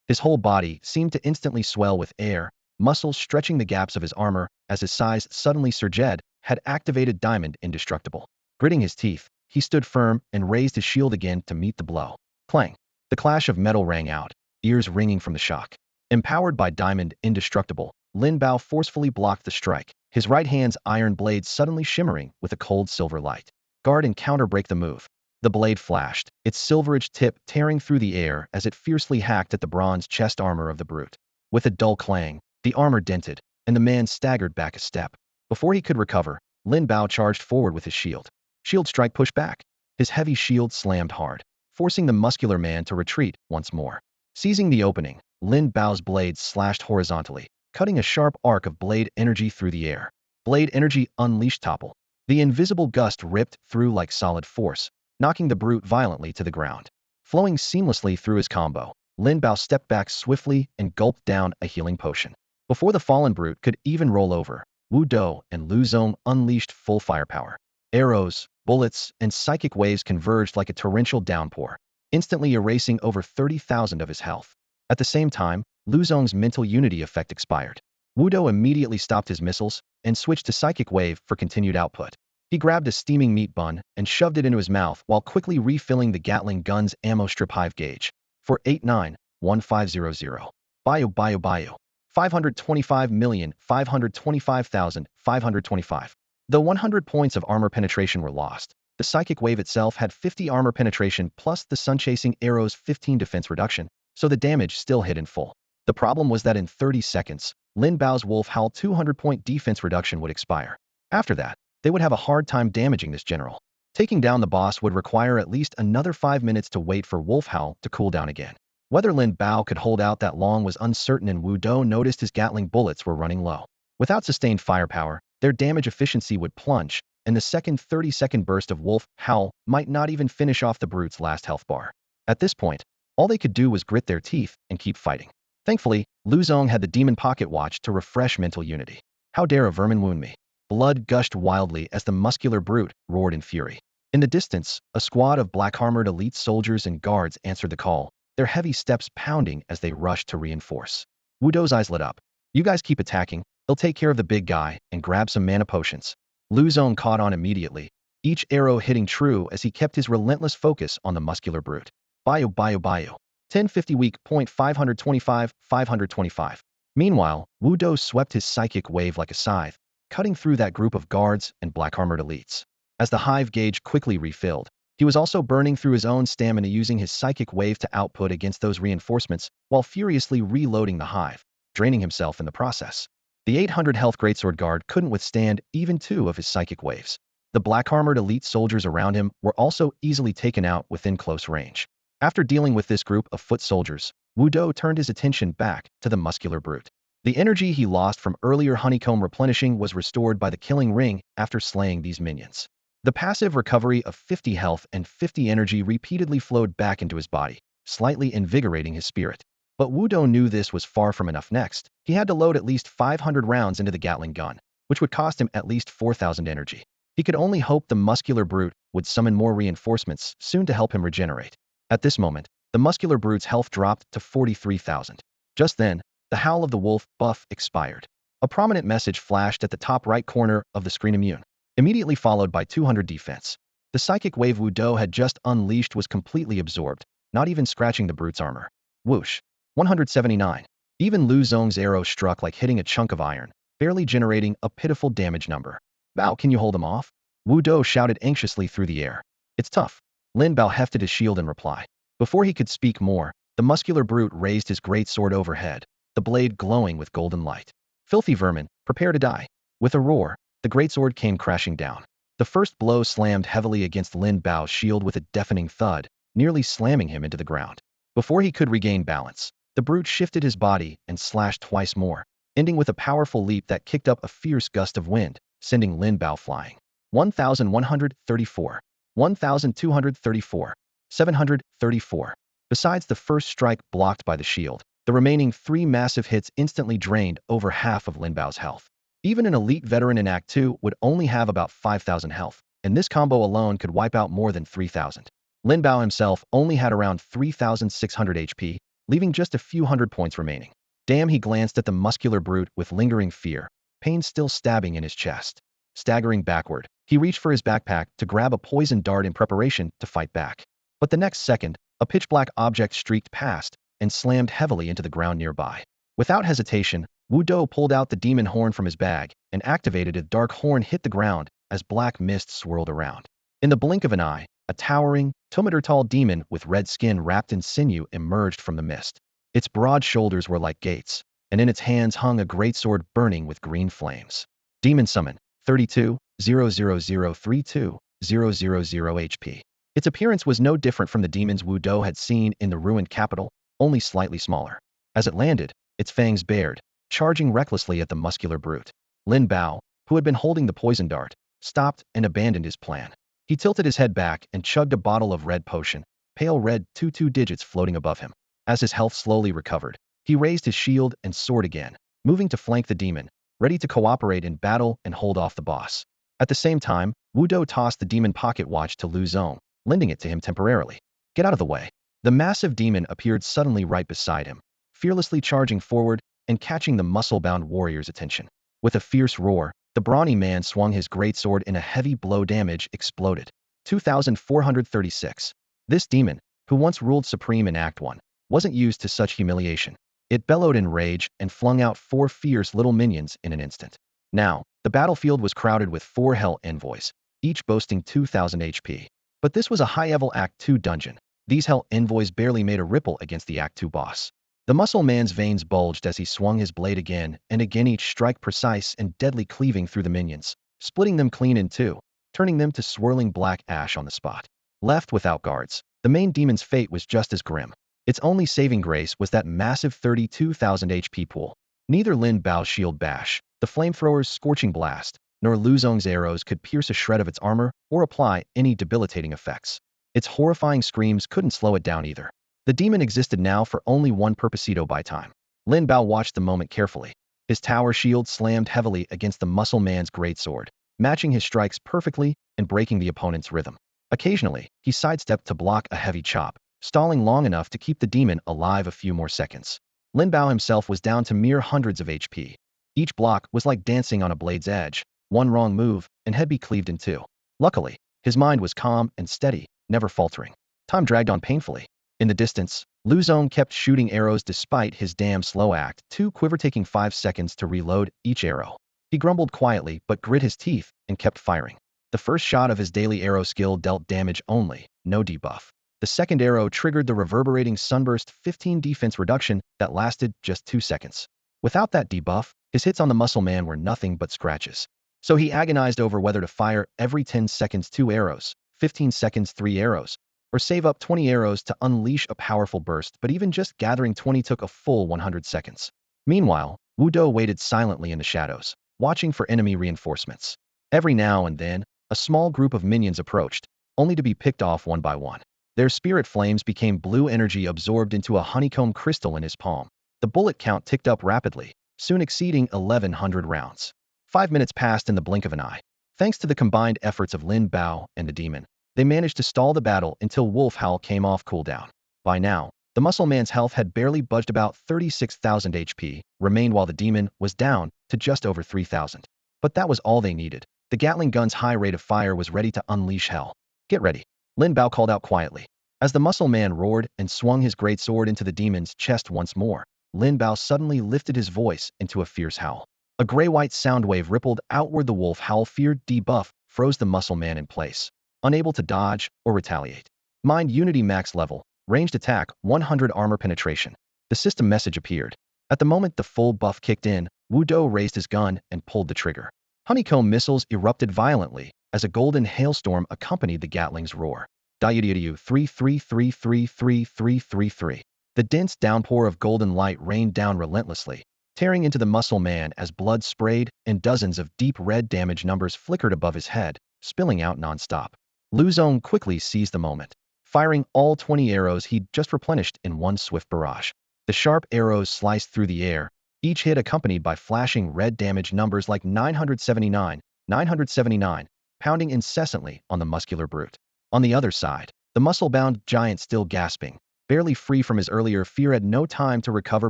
His whole body seemed to instantly swell with air, muscles stretching the gaps of his armor as his size suddenly surged, had activated Diamond Indestructible. Gritting his teeth, he stood firm and raised his shield again to meet the blow. Clang! The clash of metal rang out, ears ringing from the shock. Empowered by Diamond Indestructible, Lin Bao forcefully blocked the strike, his right hand's iron blade suddenly shimmering with a cold silver light. Guard and counter-break the move. The blade flashed, its silver-edged tip tearing through the air as it fiercely hacked at the bronze chest armor of the brute. With a dull clang, the armor dented, and the man staggered back a step. Before he could recover, Lin Bao charged forward with his shield. Shield strike pushed back. His heavy shield slammed hard, forcing the muscular man to retreat once more. Seizing the opening, Lin Bao's blade slashed horizontally, cutting a sharp arc of blade energy through the air. Blade energy unleashed topple. The invisible gust ripped through like solid force, knocking the brute violently to the ground. Flowing seamlessly through his combo, Lin Bao stepped back swiftly and gulped down a healing potion. Before the fallen brute could even roll over, Wu Dou and Lu Zong unleashed full firepower. Arrows, bullets, and psychic waves converged like a torrential downpour, instantly erasing over 30,000 of his health. At the same time, Lu Zong's mental unity effect expired. Wu Dou immediately stopped his missiles and switched to psychic wave for continued output. He grabbed a steaming meat bun and shoved it into his mouth while quickly refilling the Gatling gun's ammo strip hive gauge. For 891500. Bio. 525,525,525. Though 100 points of armor penetration were lost, the psychic wave itself had 50 armor penetration plus the sun-chasing arrow's 15 defense reduction, so the damage still hit in full. The problem was that in 30 seconds, Lin Bao's Wolf Howl 200-point defense reduction would expire. After that, they would have a hard time damaging this general. Taking down the boss would require at least another 5 minutes to wait for Wolf Howl to cool down again. Whether Lin Bao could hold out that long was uncertain, and Wu Dou noticed his Gatling bullets were running low. Without sustained firepower, their damage efficiency would plunge, and the second 30-second burst of Wolf Howl might not even finish off the brute's last health bar. At this point, all they could do was grit their teeth and keep fighting. Thankfully, Lu Zong had the demon pocket watch to refresh mental unity. How dare a vermin wound me? Blood gushed wildly as the muscular brute roared in fury. In the distance, a squad of black-armored elite soldiers and guards answered the call, their heavy steps pounding as they rushed to reinforce. Wu Dou's eyes lit up. You guys keep attacking, he'll take care of the big guy, and grab some mana potions. Lu Zong caught on immediately, each arrow hitting true as he kept his relentless focus on the muscular brute. Bio. 1050 weak, point 525. Meanwhile, Wu Dou swept his psychic wave like a scythe, cutting through that group of guards and black-armored elites. As the hive gauge quickly refilled, he was also burning through his own stamina, using his psychic wave to output against those reinforcements while furiously reloading the hive, draining himself in the process. The 800 health greatsword guard couldn't withstand even 2 of his psychic waves. The black-armored elite soldiers around him were also easily taken out within close range. After dealing with this group of foot soldiers, Wu Dou turned his attention back to the muscular brute. The energy he lost from earlier honeycomb replenishing was restored by the killing ring after slaying these minions. The passive recovery of 50 health and 50 energy repeatedly flowed back into his body, slightly invigorating his spirit. But Wu Dou knew this was far from enough. Next, he had to load at least 500 rounds into the Gatling gun, which would cost him at least 4,000 energy. He could only hope the muscular brute would summon more reinforcements soon to help him regenerate. At this moment, the muscular brute's health dropped to 43,000. Just then, the Howl of the Wolf buff expired. A prominent message flashed at the top right corner of the screen: immune, immediately followed by 200 defense. The psychic wave Wu Dou had just unleashed was completely absorbed, not even scratching the brute's armor. Whoosh. 179. Even Lu Zong's arrow struck like hitting a chunk of iron, barely generating a pitiful damage number. Bao, can you hold him off? Wu Dou shouted anxiously through the air. It's tough. Lin Bao hefted his shield in reply. Before he could speak more, the muscular brute raised his great sword overhead, the blade glowing with golden light. Filthy vermin, prepare to die. With a roar, the greatsword came crashing down. The first blow slammed heavily against Lin Bao's shield with a deafening thud, nearly slamming him into the ground. Before he could regain balance, the brute shifted his body and slashed twice more, ending with a powerful leap that kicked up a fierce gust of wind, sending Lin Bao flying. 1,134. 1,234. 734. Besides the first strike blocked by the shield, the remaining 3 massive hits instantly drained over half of Lin Bao's health. Even an elite veteran in Act 2 would only have about 5,000 health, and this combo alone could wipe out more than 3,000. Lin Bao himself only had around 3,600 HP, leaving just a few hundred points remaining. Damn, he glanced at the muscular brute with lingering fear, pain still stabbing in his chest. Staggering backward, he reached for his backpack to grab a poison dart in preparation to fight back. But the next second, a pitch-black object streaked past and slammed heavily into the ground nearby. Without hesitation, Wu Dou pulled out the demon horn from his bag and activated it. Dark horn hit the ground as black mist swirled around. In the blink of an eye, a towering, 2-meter-tall demon with red skin wrapped in sinew emerged from the mist. Its broad shoulders were like gates, and in its hands hung a greatsword burning with green flames. Demon summon. 32, 00032, 000 HP. Its appearance was no different from the demons Wu Dou had seen in the ruined capital, only slightly smaller. As it landed, its fangs bared, charging recklessly at the muscular brute. Lin Bao, who had been holding the poison dart, stopped and abandoned his plan. He tilted his head back and chugged a bottle of red potion, pale red 22 digits floating above him. As his health slowly recovered, he raised his shield and sword again, moving to flank the demon, ready to cooperate in battle and hold off the boss. At the same time, Wu Dou tossed the demon pocket watch to Lu Zong, lending it to him temporarily. Get out of the way. The massive demon appeared suddenly right beside him, fearlessly charging forward and catching the muscle-bound warrior's attention. With a fierce roar, the brawny man swung his greatsword and a heavy blow. Damage exploded. 2,436. This demon, who once ruled supreme in Act 1, wasn't used to such humiliation. It bellowed in rage and flung out 4 fierce little minions in an instant. Now, The battlefield was crowded with 4 Hell Envoys, each boasting 2,000 HP. But this was a high-level Act 2 dungeon. These Hell Envoys barely made a ripple against the Act 2 boss. The muscle man's veins bulged as he swung his blade again and again, each strike precise and deadly, cleaving through the minions, splitting them clean in two, turning them to swirling black ash on the spot. Left without guards, the main demon's fate was just as grim. Its only saving grace was that massive 32,000 HP pool. Neither Lin Bao's shield bash, the flamethrower's scorching blast, nor Lu Zong's arrows could pierce a shred of its armor or apply any debilitating effects. Its horrifying screams couldn't slow it down either. The demon existed now for only one purposito by time. Lin Bao watched the moment carefully. His tower shield slammed heavily against the muscle man's greatsword, matching his strikes perfectly and breaking the opponent's rhythm. Occasionally, he sidestepped to block a heavy chop, stalling long enough to keep the demon alive a few more seconds. Lin Bao himself was down to mere hundreds of HP. Each block was like dancing on a blade's edge. One wrong move, and he'd be cleaved in two. Luckily, his mind was calm and steady, never faltering. Time dragged on painfully. In the distance, Lu Zong kept shooting arrows despite his damn slow Act 2 quiver taking 5 seconds to reload each arrow. He grumbled quietly but grit his teeth and kept firing. The first shot of his daily arrow skill dealt damage only, no debuff. The second arrow triggered the reverberating sunburst 15 defense reduction that lasted just 2 seconds. Without that debuff, his hits on the muscle man were nothing but scratches. So he agonized over whether to fire every 10 seconds 2 arrows, 15 seconds 3 arrows, or save up 20 arrows to unleash a powerful burst, but even just gathering 20 took a full 100 seconds. Meanwhile, Wu Do waited silently in the shadows, watching for enemy reinforcements. Every now and then, a small group of minions approached, only to be picked off one by one. Their spirit flames became blue energy absorbed into a honeycomb crystal in his palm. The bullet count ticked up rapidly, soon exceeding 1,100 rounds. 5 minutes passed in the blink of an eye. Thanks to the combined efforts of Lin Bao and the demon, they managed to stall the battle until Wolf Howl came off cooldown. By now, the muscle man's health had barely budged. About 36,000 HP remained while the demon was down to just over 3,000. But that was all they needed. The Gatling gun's high rate of fire was ready to unleash hell. Get ready, Lin Bao called out quietly. As the muscle man roared and swung his great sword into the demon's chest once more, Lin Bao suddenly lifted his voice into a fierce howl. A gray-white sound wave rippled outward. The Wolf Howl feared debuff froze the muscle man in place, unable to dodge or retaliate. Mind Unity max level, ranged attack, 100 armor penetration. The system message appeared. At the moment the full buff kicked in, Wu Do raised his gun and pulled the trigger. Honeycomb missiles erupted violently as a golden hailstorm accompanied the Gatling's roar. Diu 333333333. The dense downpour of golden light rained down relentlessly, tearing into the muscle man as blood sprayed and dozens of deep red damage numbers flickered above his head, spilling out non-stop. Lu Zong quickly seized the moment, firing all 20 arrows he'd just replenished in one swift barrage. The sharp arrows sliced through the air, each hit accompanied by flashing red damage numbers like 979, 979, pounding incessantly on the muscular brute. On the other side, the muscle-bound giant, still gasping, barely free from his earlier fear, had no time to recover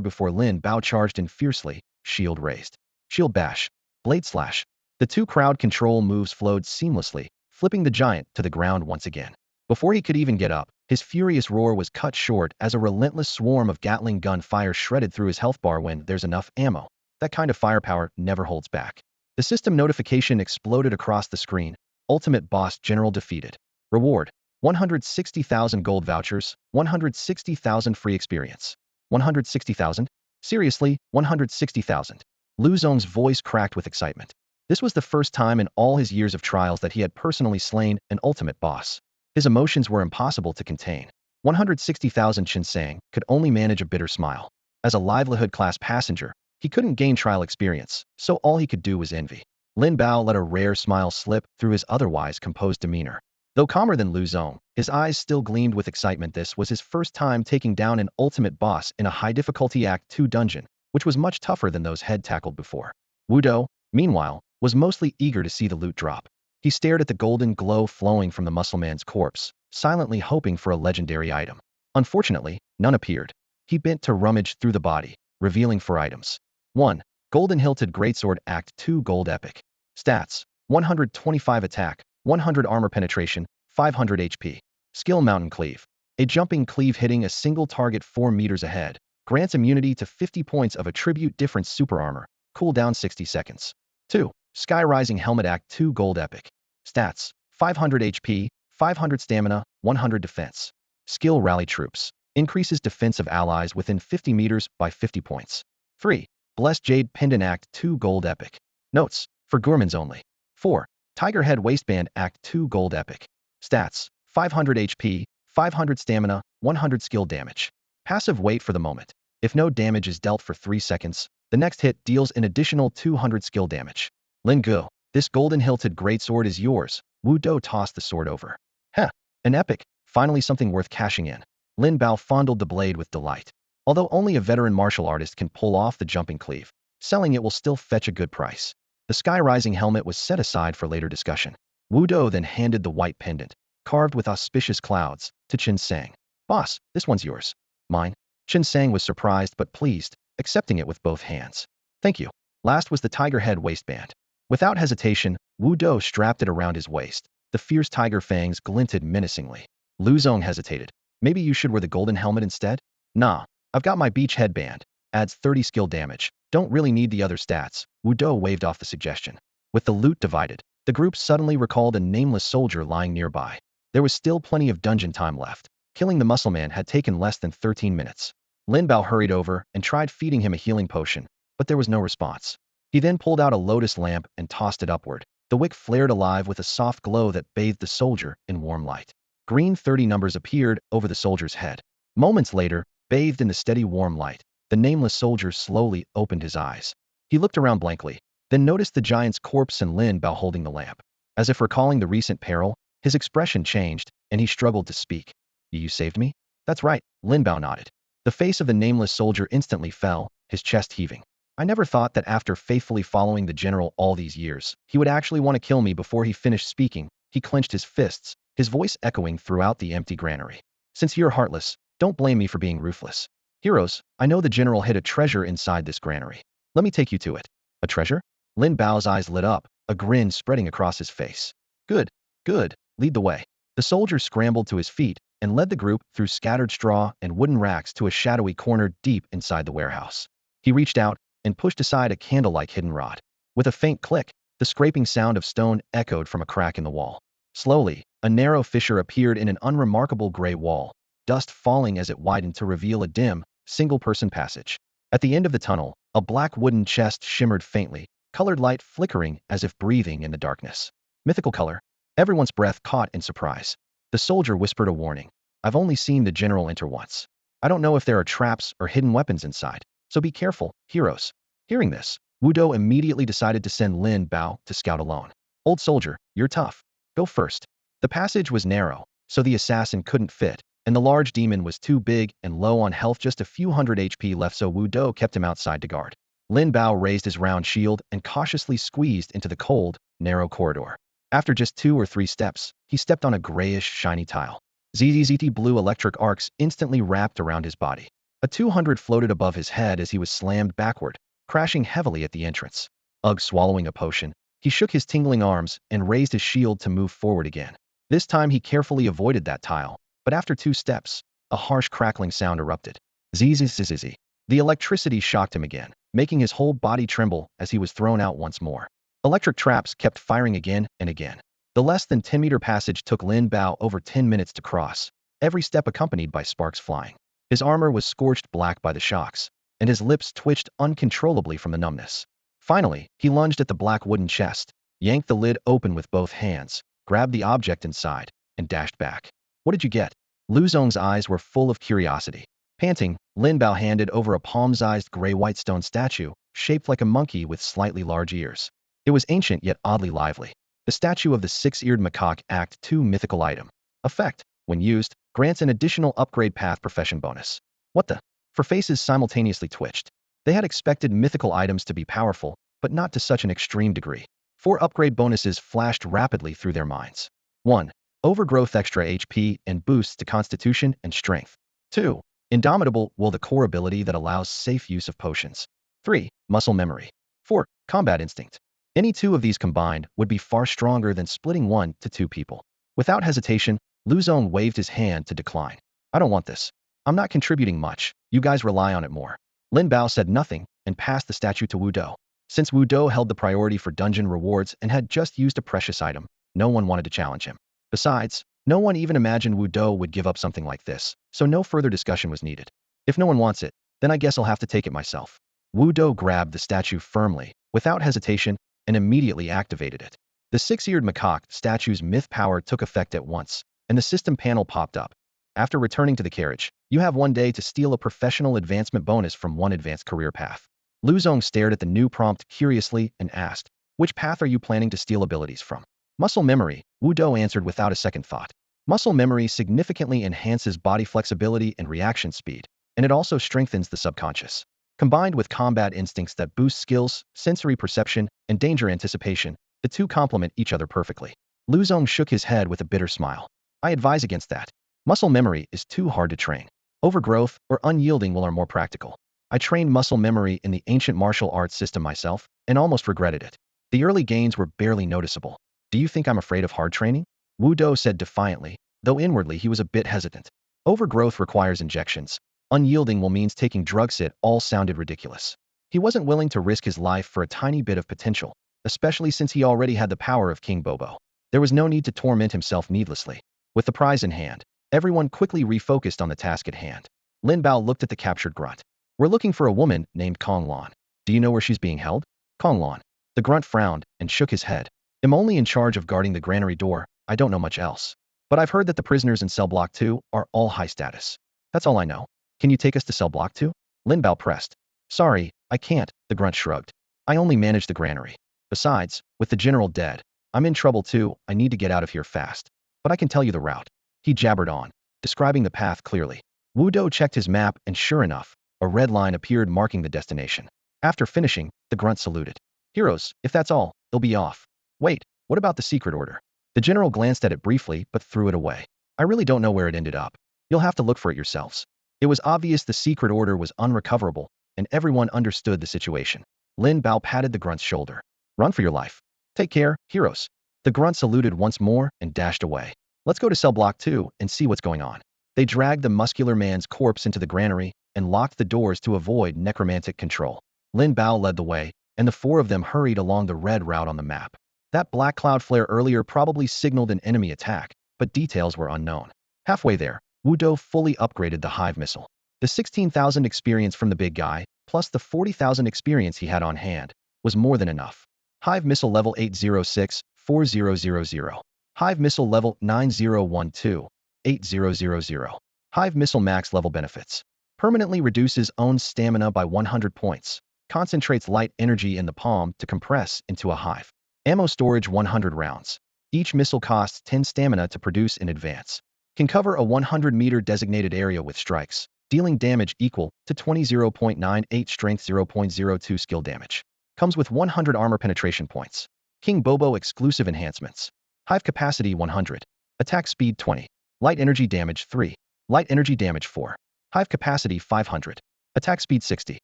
before Lin Bao charged in fiercely, shield raised. Shield bash, blade slash. The two crowd control moves flowed seamlessly, flipping the giant to the ground once again. Before he could even get up, his furious roar was cut short as a relentless swarm of Gatling gun fire shredded through his health bar. When there's enough ammo, that kind of firepower never holds back. The system notification exploded across the screen. Ultimate boss general defeated. Reward: 160,000 gold vouchers, 160,000 free experience. 160,000? Seriously, 160,000. Lu Zong's voice cracked with excitement. This was the first time in all his years of trials that he had personally slain an ultimate boss. His emotions were impossible to contain. 160,000. Chen Sang could only manage a bitter smile. As a livelihood class passenger, he couldn't gain trial experience, so all he could do was envy. Lin Bao let a rare smile slip through his otherwise composed demeanor. Though calmer than Lu Zong, his eyes still gleamed with excitement. This was his first time taking down an ultimate boss in a high-difficulty Act 2 dungeon, which was much tougher than those he'd tackled before. Wu Do, meanwhile, was mostly eager to see the loot drop. He stared at the golden glow flowing from the muscle man's corpse, silently hoping for a legendary item. Unfortunately, none appeared. He bent to rummage through the body, revealing 4 items. 1. Golden hilted greatsword, Act 2 gold epic. Stats: 125 attack, 100 armor penetration, 500 HP. Skill: mountain cleave. A jumping cleave hitting a single target 4 meters ahead. Grants immunity to 50 points of attribute difference super armor. Cooldown 60 seconds. 2. Sky Rising Helmet Act 2 Gold Epic. Stats: 500 HP, 500 Stamina, 100 Defense. Skill Rally Troops. Increases defense of allies within 50 meters by 50 points. 3. Blessed Jade Pendant Act 2 Gold Epic. Notes: for gourmands only. 4. Tiger Head Waistband Act 2 Gold Epic. Stats: 500 HP, 500 Stamina, 100 Skill Damage. Passive Wait for the moment. If no damage is dealt for 3 seconds, the next hit deals an additional 200 skill damage. Lin Go, this golden-hilted greatsword is yours. Wu Do tossed the sword over. Heh, an epic, finally something worth cashing in. Lin Bao fondled the blade with delight. Although only a veteran martial artist can pull off the jumping cleave, selling it will still fetch a good price. The Sky Rising helmet was set aside for later discussion. Wu Do then handed the white pendant, carved with auspicious clouds, to Chen Sang. Boss, this one's yours. Mine? Chen Sang was surprised but pleased, accepting it with both hands. Thank you. Last was the tiger head waistband. Without hesitation, Wu Do strapped it around his waist. The fierce tiger fangs glinted menacingly. Lu Zong hesitated. Maybe you should wear the golden helmet instead? Nah, I've got my beach headband. Adds 30 skill damage. Don't really need the other stats. Wu Do waved off the suggestion. With the loot divided, the group suddenly recalled a nameless soldier lying nearby. There was still plenty of dungeon time left. Killing the muscle man had taken less than 13 minutes. Lin Bao hurried over and tried feeding him a healing potion, but there was no response. He then pulled out a lotus lamp and tossed it upward. The wick flared alive with a soft glow that bathed the soldier in warm light. Green 30 numbers appeared over the soldier's head. Moments later, bathed in the steady warm light, the nameless soldier slowly opened his eyes. He looked around blankly, then noticed the giant's corpse and Lin Bao holding the lamp. As if recalling the recent peril, his expression changed, and he struggled to speak. You saved me? That's right, Lin Bao nodded. The face of the nameless soldier instantly fell, his chest heaving. I never thought that after faithfully following the general all these years, he would actually want to kill me before he finished speaking. He clenched his fists, his voice echoing throughout the empty granary. Since you're heartless, don't blame me for being ruthless. Heroes, I know the general hid a treasure inside this granary. Let me take you to it. A treasure? Lin Bao's eyes lit up, a grin spreading across his face. Good, good, lead the way. The soldier scrambled to his feet and led the group through scattered straw and wooden racks to a shadowy corner deep inside the warehouse. He reached out and pushed aside a candle-like hidden rod. With a faint click, the scraping sound of stone echoed from a crack in the wall. Slowly, a narrow fissure appeared in an unremarkable gray wall, dust falling as it widened to reveal a dim, single-person passage. At the end of the tunnel, a black wooden chest shimmered faintly, colored light flickering as if breathing in the darkness. Mythical color. Everyone's breath caught in surprise. The soldier whispered a warning. I've only seen the general enter once. I don't know if there are traps or hidden weapons inside, so be careful, heroes. Hearing this, Wu Do immediately decided to send Lin Bao to scout alone. Old soldier, you're tough. Go first. The passage was narrow, so the assassin couldn't fit, and the large demon was too big and low on health, just a few hundred HP left, so Wu Do kept him outside to guard. Lin Bao raised his round shield and cautiously squeezed into the cold, narrow corridor. After just 2 or 3 steps, he stepped on a grayish, shiny tile. ZZZT blue electric arcs instantly wrapped around his body. A 200 floated above his head as he was slammed backward, crashing heavily at the entrance. Ugh, swallowing a potion, he shook his tingling arms and raised his shield to move forward again. This time he carefully avoided that tile, but after 2 steps, a harsh crackling sound erupted. Zzzzz. The electricity shocked him again, making his whole body tremble as he was thrown out once more. Electric traps kept firing again and again. The less than 10-meter passage took Lin Bao over 10 minutes to cross, every step accompanied by sparks flying. His armor was scorched black by the shocks, and his lips twitched uncontrollably from the numbness. Finally, he lunged at the black wooden chest, yanked the lid open with both hands, grabbed the object inside, and dashed back. What did you get? Lu Zong's eyes were full of curiosity. Panting, Lin Bao handed over a palm-sized gray-white stone statue, shaped like a monkey with slightly large ears. It was ancient yet oddly lively. The statue of the 6-eared macaque Act 2 mythical item. Effect, when used, grants an additional upgrade path profession bonus. What the? For faces simultaneously twitched. They had expected mythical items to be powerful, but not to such an extreme degree. 4 upgrade bonuses flashed rapidly through their minds. 1. Overgrowth extra HP and boosts to constitution and strength. 2. Indomitable will, the core ability that allows safe use of potions. 3. Muscle memory. 4. Combat instinct. Any 2 of these combined would be far stronger than splitting 1 to 2 people. Without hesitation, Lu Zong waved his hand to decline. I don't want this. I'm not contributing much. You guys rely on it more. Lin Bao said nothing and passed the statue to Wu Do. Since Wu Do held the priority for dungeon rewards and had just used a precious item, no one wanted to challenge him. Besides, no one even imagined Wu Do would give up something like this, so no further discussion was needed. If no one wants it, then I guess I'll have to take it myself. Wu Do grabbed the statue firmly, without hesitation, and immediately activated it. The six-eared macaque statue's myth power took effect at once, and the system panel popped up. After returning to the carriage, you have 1 day to steal a professional advancement bonus from one advanced career path. Lu Zong stared at the new prompt curiously and asked, which path are you planning to steal abilities from? Muscle memory, Wu Do answered without a second thought. Muscle memory significantly enhances body flexibility and reaction speed, and it also strengthens the subconscious. Combined with combat instincts that boost skills, sensory perception, and danger anticipation, the two complement each other perfectly. Lu Zong shook his head with a bitter smile. I advise against that. Muscle memory is too hard to train. Overgrowth or unyielding will are more practical. I trained muscle memory in the ancient martial arts system myself, and almost regretted it. The early gains were barely noticeable. Do you think I'm afraid of hard training? Wu Do said defiantly, though inwardly he was a bit hesitant. Overgrowth requires injections. Unyielding will means taking drugs. It all sounded ridiculous. He wasn't willing to risk his life for a tiny bit of potential, especially since he already had the power of King Bobo. There was no need to torment himself needlessly. With the prize in hand, everyone quickly refocused on the task at hand. Lin Bao looked at the captured grunt. We're looking for a woman named Kong Lan. Do you know where she's being held? Kong Lan. The grunt frowned and shook his head. I'm only in charge of guarding the granary door. I don't know much else. But I've heard that the prisoners in cell block 2 are all high status. That's all I know. Can you take us to cell block 2? Lin Bao pressed. Sorry, I can't, the grunt shrugged. I only manage the granary. Besides, with the general dead, I'm in trouble too. I need to get out of here fast. But I can tell you the route. He jabbered on, describing the path clearly. Wu Do checked his map and sure enough, a red line appeared marking the destination. After finishing, the grunt saluted. Heroes, if that's all, they'll be off. Wait, what about the secret order? The general glanced at it briefly but threw it away. I really don't know where it ended up. You'll have to look for it yourselves. It was obvious the secret order was unrecoverable, and everyone understood the situation. Lin Bao patted the grunt's shoulder. Run for your life. Take care, heroes. The grunt saluted once more and dashed away. Let's go to cell block 2 and see what's going on. They dragged the muscular man's corpse into the granary and locked the doors to avoid necromantic control. Lin Bao led the way, and the four of them hurried along the red route on the map. That black cloud flare earlier probably signaled an enemy attack, but details were unknown. Halfway there, Wu Do fully upgraded the Hive missile. The 16,000 experience from the big guy, plus the 40,000 experience he had on hand, was more than enough. Hive missile level 806-4000. Hive missile level 9012-8000. Hive missile max level benefits. Permanently reduces own stamina by 100 points. Concentrates light energy in the palm to compress into a hive. Ammo storage 100 rounds. Each missile costs 10 stamina to produce in advance. Can cover a 100-meter designated area with strikes, dealing damage equal to 20.98 strength 0.02 skill damage. Comes with 100 armor penetration points. King Bobo exclusive enhancements. Hive capacity 100. Attack speed 20. Light energy damage 3. Light energy damage 4. Hive capacity 500. Attack speed 60.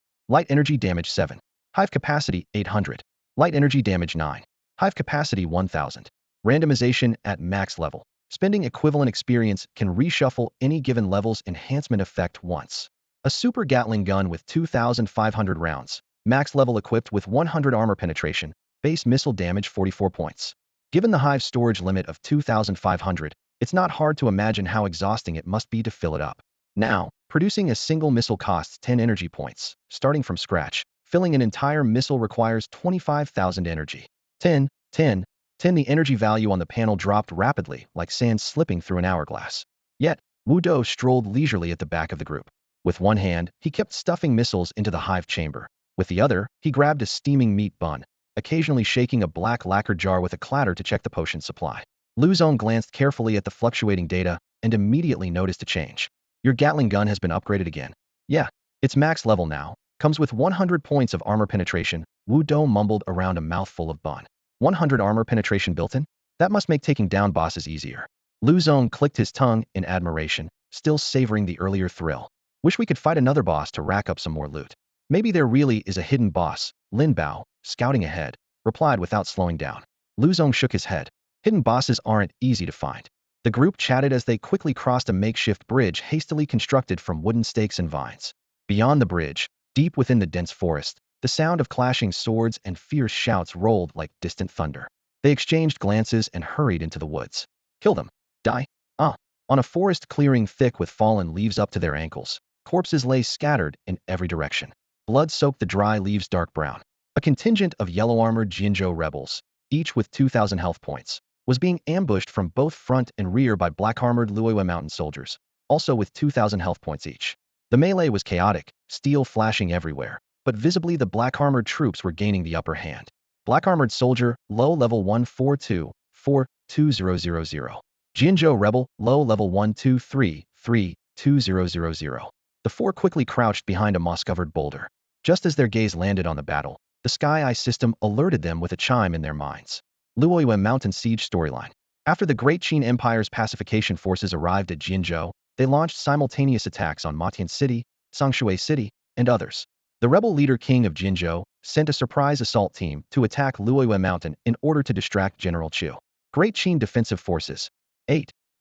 Light energy damage 7. Hive capacity 800. Light energy damage 9. Hive capacity 1000. Randomization at max level. Spending equivalent experience can reshuffle any given level's enhancement effect once. A super Gatling gun with 2,500 rounds. Max level equipped with 100 armor penetration. Base missile damage 44 points. Given the Hive storage limit of 2,500, it's not hard to imagine how exhausting it must be to fill it up. Now, producing a single missile costs 10 energy points. Starting from scratch, filling an entire missile requires 25,000 energy. 10. The energy value on the panel dropped rapidly, like sand slipping through an hourglass. Yet, Wu Do strolled leisurely at the back of the group. With one hand, he kept stuffing missiles into the Hive chamber. With the other, he grabbed a steaming meat bun, occasionally shaking a black lacquered jar with a clatter to check the potion supply. Lu Zong glanced carefully at the fluctuating data and immediately noticed a change. Your Gatling gun has been upgraded again. Yeah, it's max level now. Comes with 100 points of armor penetration. Wu Do mumbled around a mouthful of bun. 100 armor penetration built in? That must make taking down bosses easier. Lu Zong clicked his tongue in admiration, still savoring the earlier thrill. Wish we could fight another boss to rack up some more loot. Maybe there really is a hidden boss. Lin Bao, scouting ahead, replied without slowing down. Lu Zong shook his head. Hidden bosses aren't easy to find. The group chatted as they quickly crossed a makeshift bridge hastily constructed from wooden stakes and vines. Beyond the bridge, deep within the dense forest, The sound of clashing swords and fierce shouts rolled like distant thunder. They exchanged glances and hurried into the woods. Kill them. Die. Ah. On a forest clearing thick with fallen leaves up to their ankles, corpses lay scattered in every direction. Blood soaked the dry leaves dark brown. A contingent of yellow-armored Jinzhou rebels, each with 2,000 health points, was being ambushed from both front and rear by black-armored Luoyue mountain soldiers, also with 2,000 health points each. The melee was chaotic, steel flashing everywhere, but visibly the black-armored troops were gaining the upper hand. Black-armored soldier, low level 142-4-2000. Jinzhou rebel, low level 123-3-2000. The four quickly crouched behind a moss-covered boulder. Just as their gaze landed on the battle, the Sky Eye system alerted them with a chime in their minds. Luoyue Mountain Siege Storyline. After the Great Qin Empire's pacification forces arrived at Jinzhou, they launched simultaneous attacks on Matian City, Sangshui City, and others. The rebel leader king of Jinzhou sent a surprise assault team to attack Luoyue Mountain in order to distract General Chu. Great Qin Defensive Forces.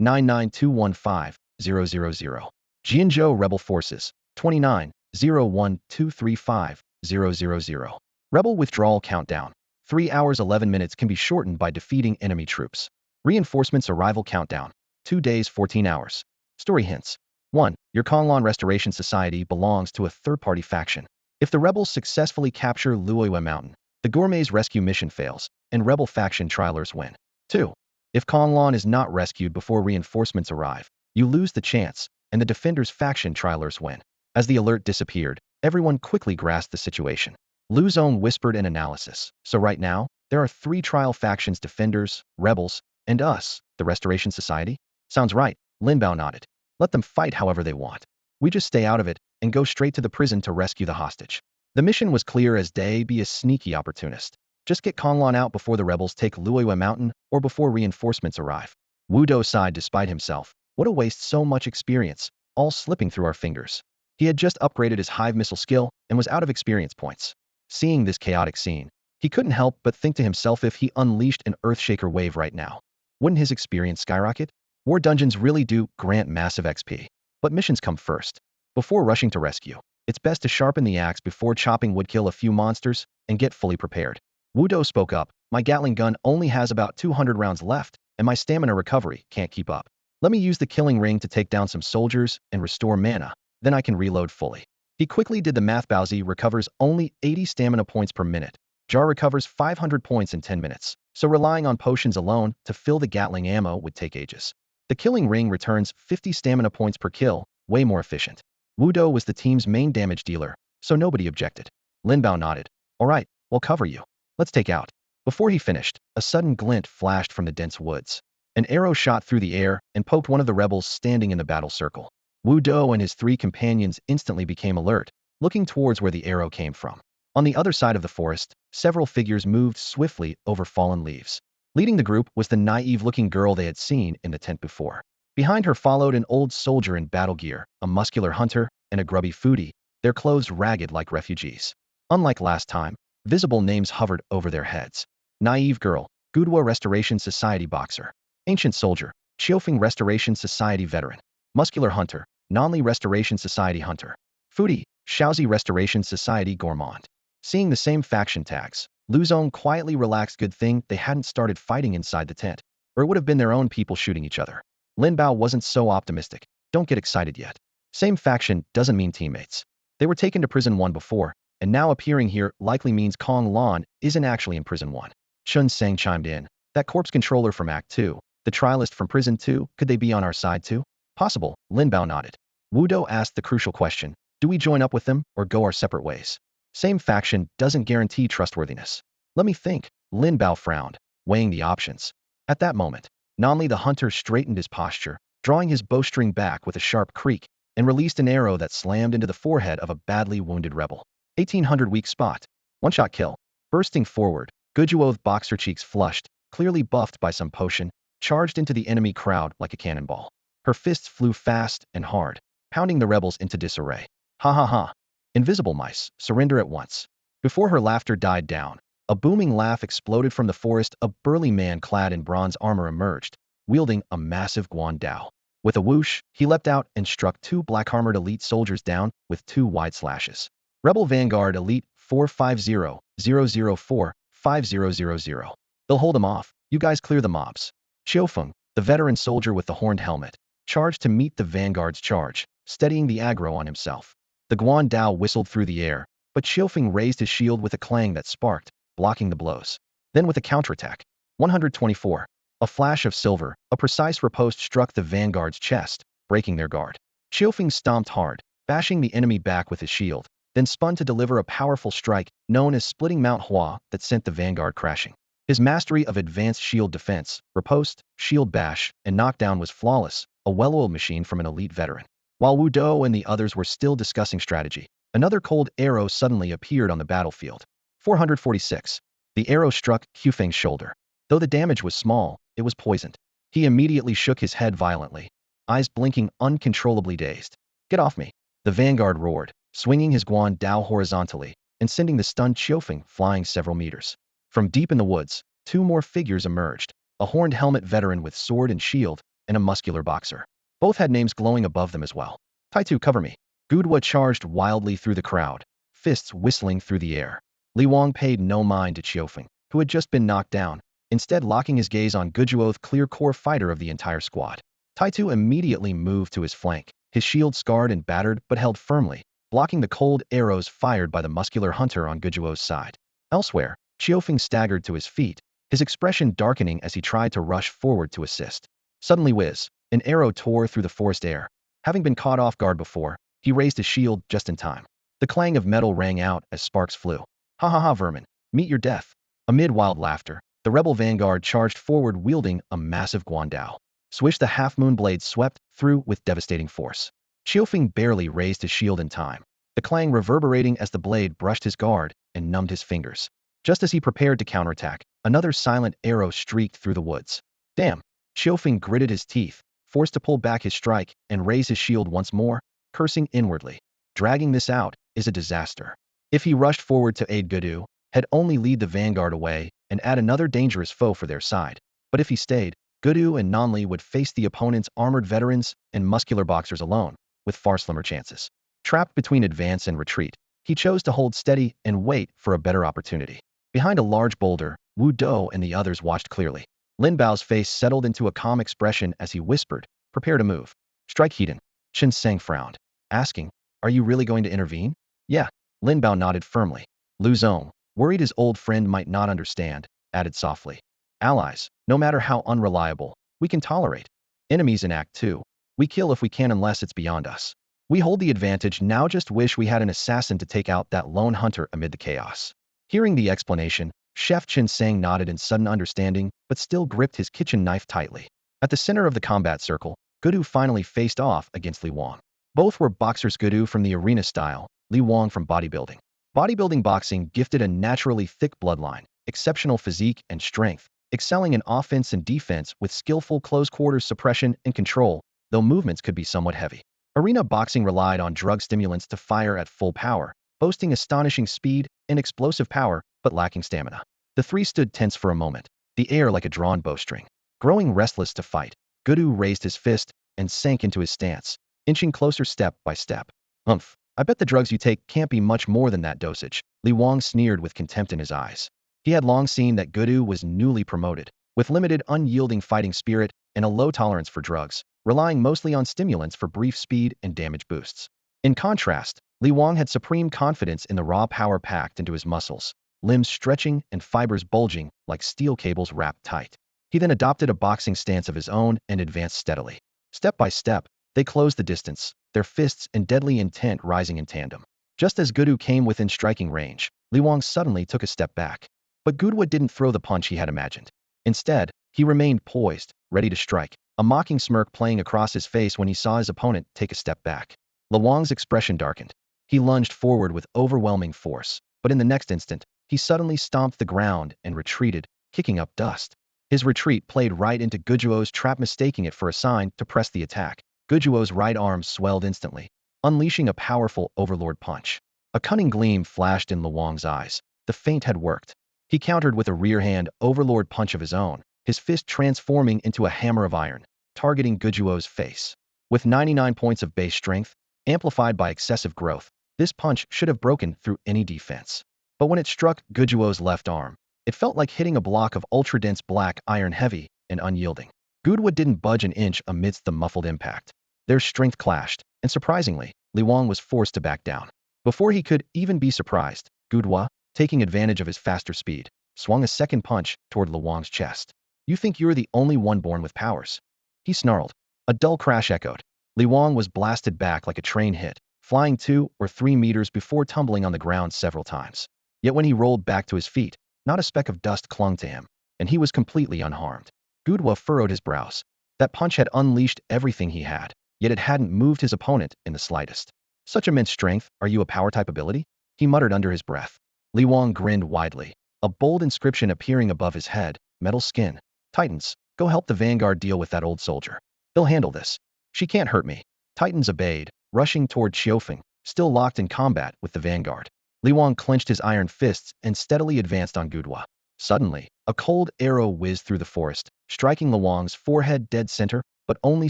8-99215-000. Jinzhou Rebel Forces. 29-01-235-000. Rebel Withdrawal Countdown. 3 hours 11 minutes can be shortened by defeating enemy troops. Reinforcements Arrival Countdown. 2 days 14 hours. Story hints. 1. Your Konglan Restoration Society belongs to a third-party faction. If the rebels successfully capture Luoyue Mountain, the Gourmet's rescue mission fails, and rebel faction trialers win. 2. If Konglan is not rescued before reinforcements arrive, you lose the chance, and the Defenders faction trialers win. As the alert disappeared, everyone quickly grasped the situation. Lu Zong whispered in analysis. So right now, there are 3 trial factions: Defenders, Rebels, and us, the Restoration Society? Sounds right, Lin Bao nodded. Let them fight however they want. We just stay out of it and go straight to the prison to rescue the hostage. The mission was clear as day. Be a sneaky opportunist. Just get Konglan out before the rebels take Luoyue Mountain or before reinforcements arrive. Wu Do sighed despite himself. What a waste, so much experience, all slipping through our fingers. He had just upgraded his hive missile skill and was out of experience points. Seeing this chaotic scene, he couldn't help but think to himself, if he unleashed an Earthshaker wave right now, wouldn't his experience skyrocket? War dungeons really do grant massive XP. But missions come first. Before rushing to rescue, it's best to sharpen the axe before chopping wood, kill a few monsters, and get fully prepared. Wu Do spoke up. My Gatling gun only has about 200 rounds left, and my stamina recovery can't keep up. Let me use the killing ring to take down some soldiers and restore mana, then I can reload fully. He quickly did the math. Baozi recovers only 80 stamina points per minute. Jar recovers 500 points in 10 minutes, so relying on potions alone to fill the Gatling ammo would take ages. The killing ring returns 50 stamina points per kill, way more efficient. Wu Do was the team's main damage dealer, so nobody objected. Lin Bao nodded. All right, we'll cover you. Let's take out. Before he finished, a sudden glint flashed from the dense woods. An arrow shot through the air and poked one of the rebels standing in the battle circle. Wu Do and his 3 companions instantly became alert, looking towards where the arrow came from. On the other side of the forest, several figures moved swiftly over fallen leaves. Leading the group was the naive-looking girl they had seen in the tent before. Behind her followed an old soldier in battle gear, a muscular hunter, and a grubby foodie, their clothes ragged like refugees. Unlike last time, visible names hovered over their heads. Naive girl, Gudwa Restoration Society boxer. Ancient soldier, Chiofeng Restoration Society veteran. Muscular hunter, Nanli Restoration Society hunter. Foodie, Shaozi Restoration Society gourmand. Seeing the same faction tags, Lu Zong quietly relaxed. Good thing they hadn't started fighting inside the tent, or it would have been their own people shooting each other. Lin Bao wasn't so optimistic. Don't get excited yet. Same faction doesn't mean teammates. They were taken to prison 1 before, and now appearing here likely means Konglan isn't actually in prison 1. Chun Sang chimed in. That corpse controller from Act 2, the trialist from prison 2, could they be on our side too? Possible, Lin Bao nodded. Wu Do asked the crucial question. Do we join up with them or go our separate ways? Same faction doesn't guarantee trustworthiness. Let me think, Lin Bao frowned, weighing the options. At that moment, Nanli the hunter straightened his posture, drawing his bowstring back with a sharp creak, and released an arrow that slammed into the forehead of a badly wounded rebel. 1800 weak spot. One-shot kill. Bursting forward, Gujuo's boxer, cheeks flushed, clearly buffed by some potion, charged into the enemy crowd like a cannonball. Her fists flew fast and hard, pounding the rebels into disarray. Ha ha ha. Invisible mice, surrender at once. Before her laughter died down, a booming laugh exploded from the forest. A burly man clad in bronze armor emerged, wielding a massive guandao. With a whoosh, he leapt out and struck 2 black-armored elite soldiers down with 2 wide slashes. Rebel Vanguard Elite 450-004-5000. They'll hold them off. You guys clear the mobs. Qiufeng, the veteran soldier with the horned helmet, charged to meet the Vanguard's charge, steadying the aggro on himself. The Guan Dao whistled through the air, but Qiufeng raised his shield with a clang that sparked, blocking the blows. Then with a counterattack. 124. A flash of silver, a precise riposte struck the Vanguard's chest, breaking their guard. Qiufeng stomped hard, bashing the enemy back with his shield, then spun to deliver a powerful strike known as Splitting Mount Hua that sent the Vanguard crashing. His mastery of advanced shield defense, riposte, shield bash, and knockdown was flawless, a well-oiled machine from an elite veteran. While Wu Dou and the others were still discussing strategy, another cold arrow suddenly appeared on the battlefield. 446. The arrow struck Qiufeng's shoulder. Though the damage was small, it was poisoned. He immediately shook his head violently, eyes blinking uncontrollably dazed. Get off me! The Vanguard roared, swinging his Guan Dao horizontally and sending the stunned Qiufeng flying several meters. From deep in the woods, two more figures emerged, a horned helmet veteran with sword and shield, and a muscular boxer. Both had names glowing above them as well. Taitu, cover me. Gudwa charged wildly through the crowd, fists whistling through the air. Li Wang paid no mind to Qiufeng, who had just been knocked down, instead locking his gaze on Gujuo's clear core fighter of the entire squad. Taitu immediately moved to his flank, his shield scarred and battered but held firmly, blocking the cold arrows fired by the muscular hunter on Gujuo's side. Elsewhere, Qiufeng staggered to his feet, his expression darkening as he tried to rush forward to assist. Suddenly whiz, an arrow tore through the forest air. Having been caught off guard before, he raised his shield just in time. The clang of metal rang out as sparks flew. Ha ha ha, vermin, meet your death. Amid wild laughter, the rebel vanguard charged forward wielding a massive Guan Dao. Swish, the half-moon blade swept through with devastating force. Qiufeng barely raised his shield in time, the clang reverberating as the blade brushed his guard and numbed his fingers. Just as he prepared to counterattack, another silent arrow streaked through the woods. Damn! Qiufeng gritted his teeth, forced to pull back his strike and raise his shield once more, cursing inwardly. Dragging this out is a disaster. If he rushed forward to aid Gudu, he'd only lead the vanguard away and add another dangerous foe for their side. But if he stayed, Gudu and Nanli would face the opponent's armored veterans and muscular boxers alone, with far slimmer chances. Trapped between advance and retreat, he chose to hold steady and wait for a better opportunity. Behind a large boulder, Wu Dou and the others watched clearly. Lin Bao's face settled into a calm expression as he whispered, "Prepare to move." "Strike Heaton." Chen Sang frowned, asking, "Are you really going to intervene?" "Yeah." Lin Bao nodded firmly. Lu Zong, worried his old friend might not understand, added softly, "Allies, no matter how unreliable, we can tolerate. Enemies in Act 2, we kill if we can unless it's beyond us. We hold the advantage now, just wish we had an assassin to take out that lone hunter amid the chaos." Hearing the explanation, Chef Chen Sang nodded in sudden understanding but still gripped his kitchen knife tightly. At the center of the combat circle, Gudu finally faced off against Li Wang. Both were boxers, Gudu from the arena style, Li Wang from bodybuilding. Bodybuilding boxing gifted a naturally thick bloodline, exceptional physique and strength, excelling in offense and defense with skillful close-quarters suppression and control, though movements could be somewhat heavy. Arena boxing relied on drug stimulants to fire at full power, boasting astonishing speed and explosive power, but lacking stamina. The three stood tense for a moment, the air like a drawn bowstring. Growing restless to fight, Gudu raised his fist and sank into his stance, inching closer step by step. "Umph, I bet the drugs you take can't be much more than that dosage." Li Wang sneered with contempt in his eyes. He had long seen that Gudu was newly promoted, with limited unyielding fighting spirit and a low tolerance for drugs, relying mostly on stimulants for brief speed and damage boosts. In contrast, Li Wang had supreme confidence in the raw power packed into his muscles, limbs stretching and fibers bulging like steel cables wrapped tight. He then adopted a boxing stance of his own and advanced steadily. Step by step, they closed the distance, their fists and deadly intent rising in tandem. Just as Gudu came within striking range, Li Wang suddenly took a step back. But Gudwa didn't throw the punch he had imagined. Instead, he remained poised, ready to strike, a mocking smirk playing across his face when he saw his opponent take a step back. Li Wang's expression darkened. He lunged forward with overwhelming force, but in the next instant, he suddenly stomped the ground and retreated, kicking up dust. His retreat played right into Gujuo's trap, mistaking it for a sign to press the attack. Gujuo's right arm swelled instantly, unleashing a powerful overlord punch. A cunning gleam flashed in Li Wang's eyes. The feint had worked. He countered with a rear hand overlord punch of his own, his fist transforming into a hammer of iron, targeting Gujuo's face. With 99 points of base strength, amplified by excessive growth, This punch should have broken through any defense. But when it struck Guduo's left arm, it felt like hitting a block of ultra-dense black iron, heavy and unyielding. Guduo didn't budge an inch amidst the muffled impact. Their strength clashed, and surprisingly, Li Wang was forced to back down. Before he could even be surprised, Guduo, taking advantage of his faster speed, swung a second punch toward Li Wang's chest. "You think you're the only one born with powers?" he snarled. A dull crash echoed. Li Wang was blasted back like a train hit, flying 2 or 3 meters before tumbling on the ground several times. Yet when he rolled back to his feet, not a speck of dust clung to him, and he was completely unharmed. Guduo furrowed his brows. That punch had unleashed everything he had, yet it hadn't moved his opponent in the slightest. "Such immense strength, are you a power-type ability?" he muttered under his breath. Li Wang grinned widely, a bold inscription appearing above his head, "Metal skin. Titans, go help the Vanguard deal with that old soldier. They'll handle this. She can't hurt me." Titans obeyed, rushing toward Xiaofeng, still locked in combat with the Vanguard. Li Wang clenched his iron fists and steadily advanced on Guduo. Suddenly, a cold arrow whizzed through the forest, striking Li Wang's forehead dead center, but only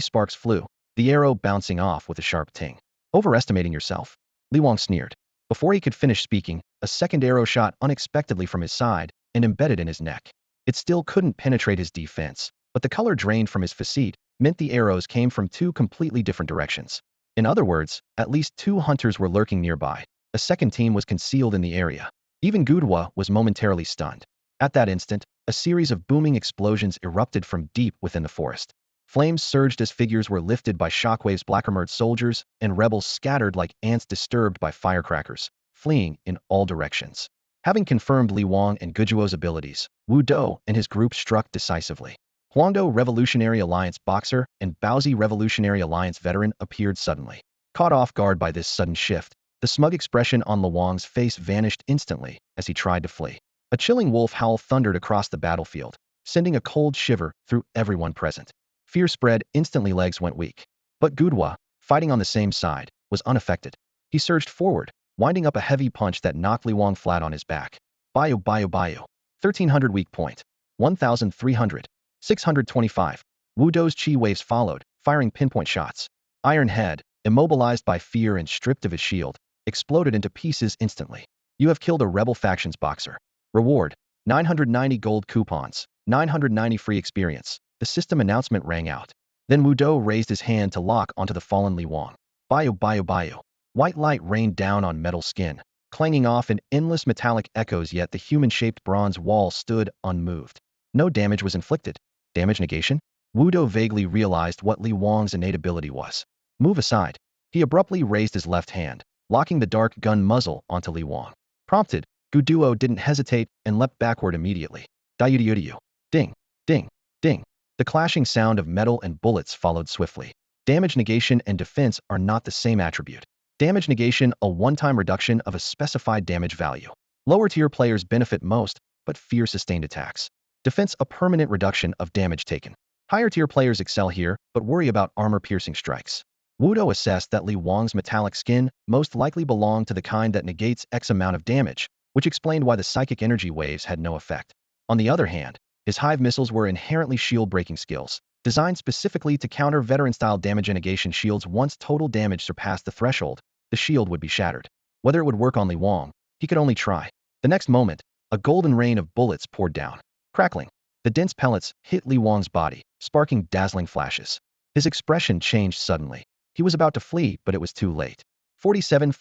sparks flew, the arrow bouncing off with a sharp ting. "Overestimating yourself?" Li Wang sneered. Before he could finish speaking, a second arrow shot unexpectedly from his side and embedded in his neck. It still couldn't penetrate his defense, but the color drained from his facete meant the arrows came from 2 completely different directions. In other words, at least 2 hunters were lurking nearby. A second team was concealed in the area. Even Guduo was momentarily stunned. At that instant, a series of booming explosions erupted from deep within the forest. Flames surged as figures were lifted by shockwaves, black-armored soldiers and rebels scattered like ants disturbed by firecrackers, fleeing in all directions. Having confirmed Li Wang and Guduo's abilities, Wu Dou and his group struck decisively. Huangdo Revolutionary Alliance boxer and Baozi Revolutionary Alliance veteran appeared suddenly. Caught off guard by this sudden shift, the smug expression on Li Wang's face vanished instantly as he tried to flee. A chilling wolf howl thundered across the battlefield, sending a cold shiver through everyone present. Fear spread instantly, legs went weak. But Guduo, fighting on the same side, was unaffected. He surged forward, winding up a heavy punch that knocked Li Wang flat on his back. Bio. 1300 weak point. 1300. 625. Wu Dou's chi waves followed, firing pinpoint shots. Iron Head, immobilized by fear and stripped of his shield, exploded into pieces instantly. "You have killed a rebel factions boxer. Reward, 990 gold coupons, 990 free experience." The system announcement rang out. Then Wu Dou raised his hand to lock onto the fallen Li Wang. Bio. White light rained down on metal skin, clanging off in endless metallic echoes, yet the human-shaped bronze wall stood unmoved. No damage was inflicted. Damage negation? Wu Dou vaguely realized what Li Wang's innate ability was. "Move aside." He abruptly raised his left hand, locking the dark gun muzzle onto Li Wang. Prompted, Guduo didn't hesitate and leapt backward immediately. Ding, ding, ding. The clashing sound of metal and bullets followed swiftly. Damage negation and defense are not the same attribute. Damage negation, a one-time reduction of a specified damage value. Lower-tier players benefit most, but fear sustained attacks. Defense, a permanent reduction of damage taken. Higher-tier players excel here, but worry about armor-piercing strikes. Wu Dou assessed that Li Wang's metallic skin most likely belonged to the kind that negates X amount of damage, which explained why the psychic energy waves had no effect. On the other hand, his hive missiles were inherently shield-breaking skills, designed specifically to counter veteran-style damage negation shields. Once total damage surpassed the threshold, the shield would be shattered. Whether it would work on Li Wang, he could only try. The next moment, a golden rain of bullets poured down. Crackling, the dense pellets hit Li Wang's body, sparking dazzling flashes. His expression changed suddenly. He was about to flee, but it was too late. 47.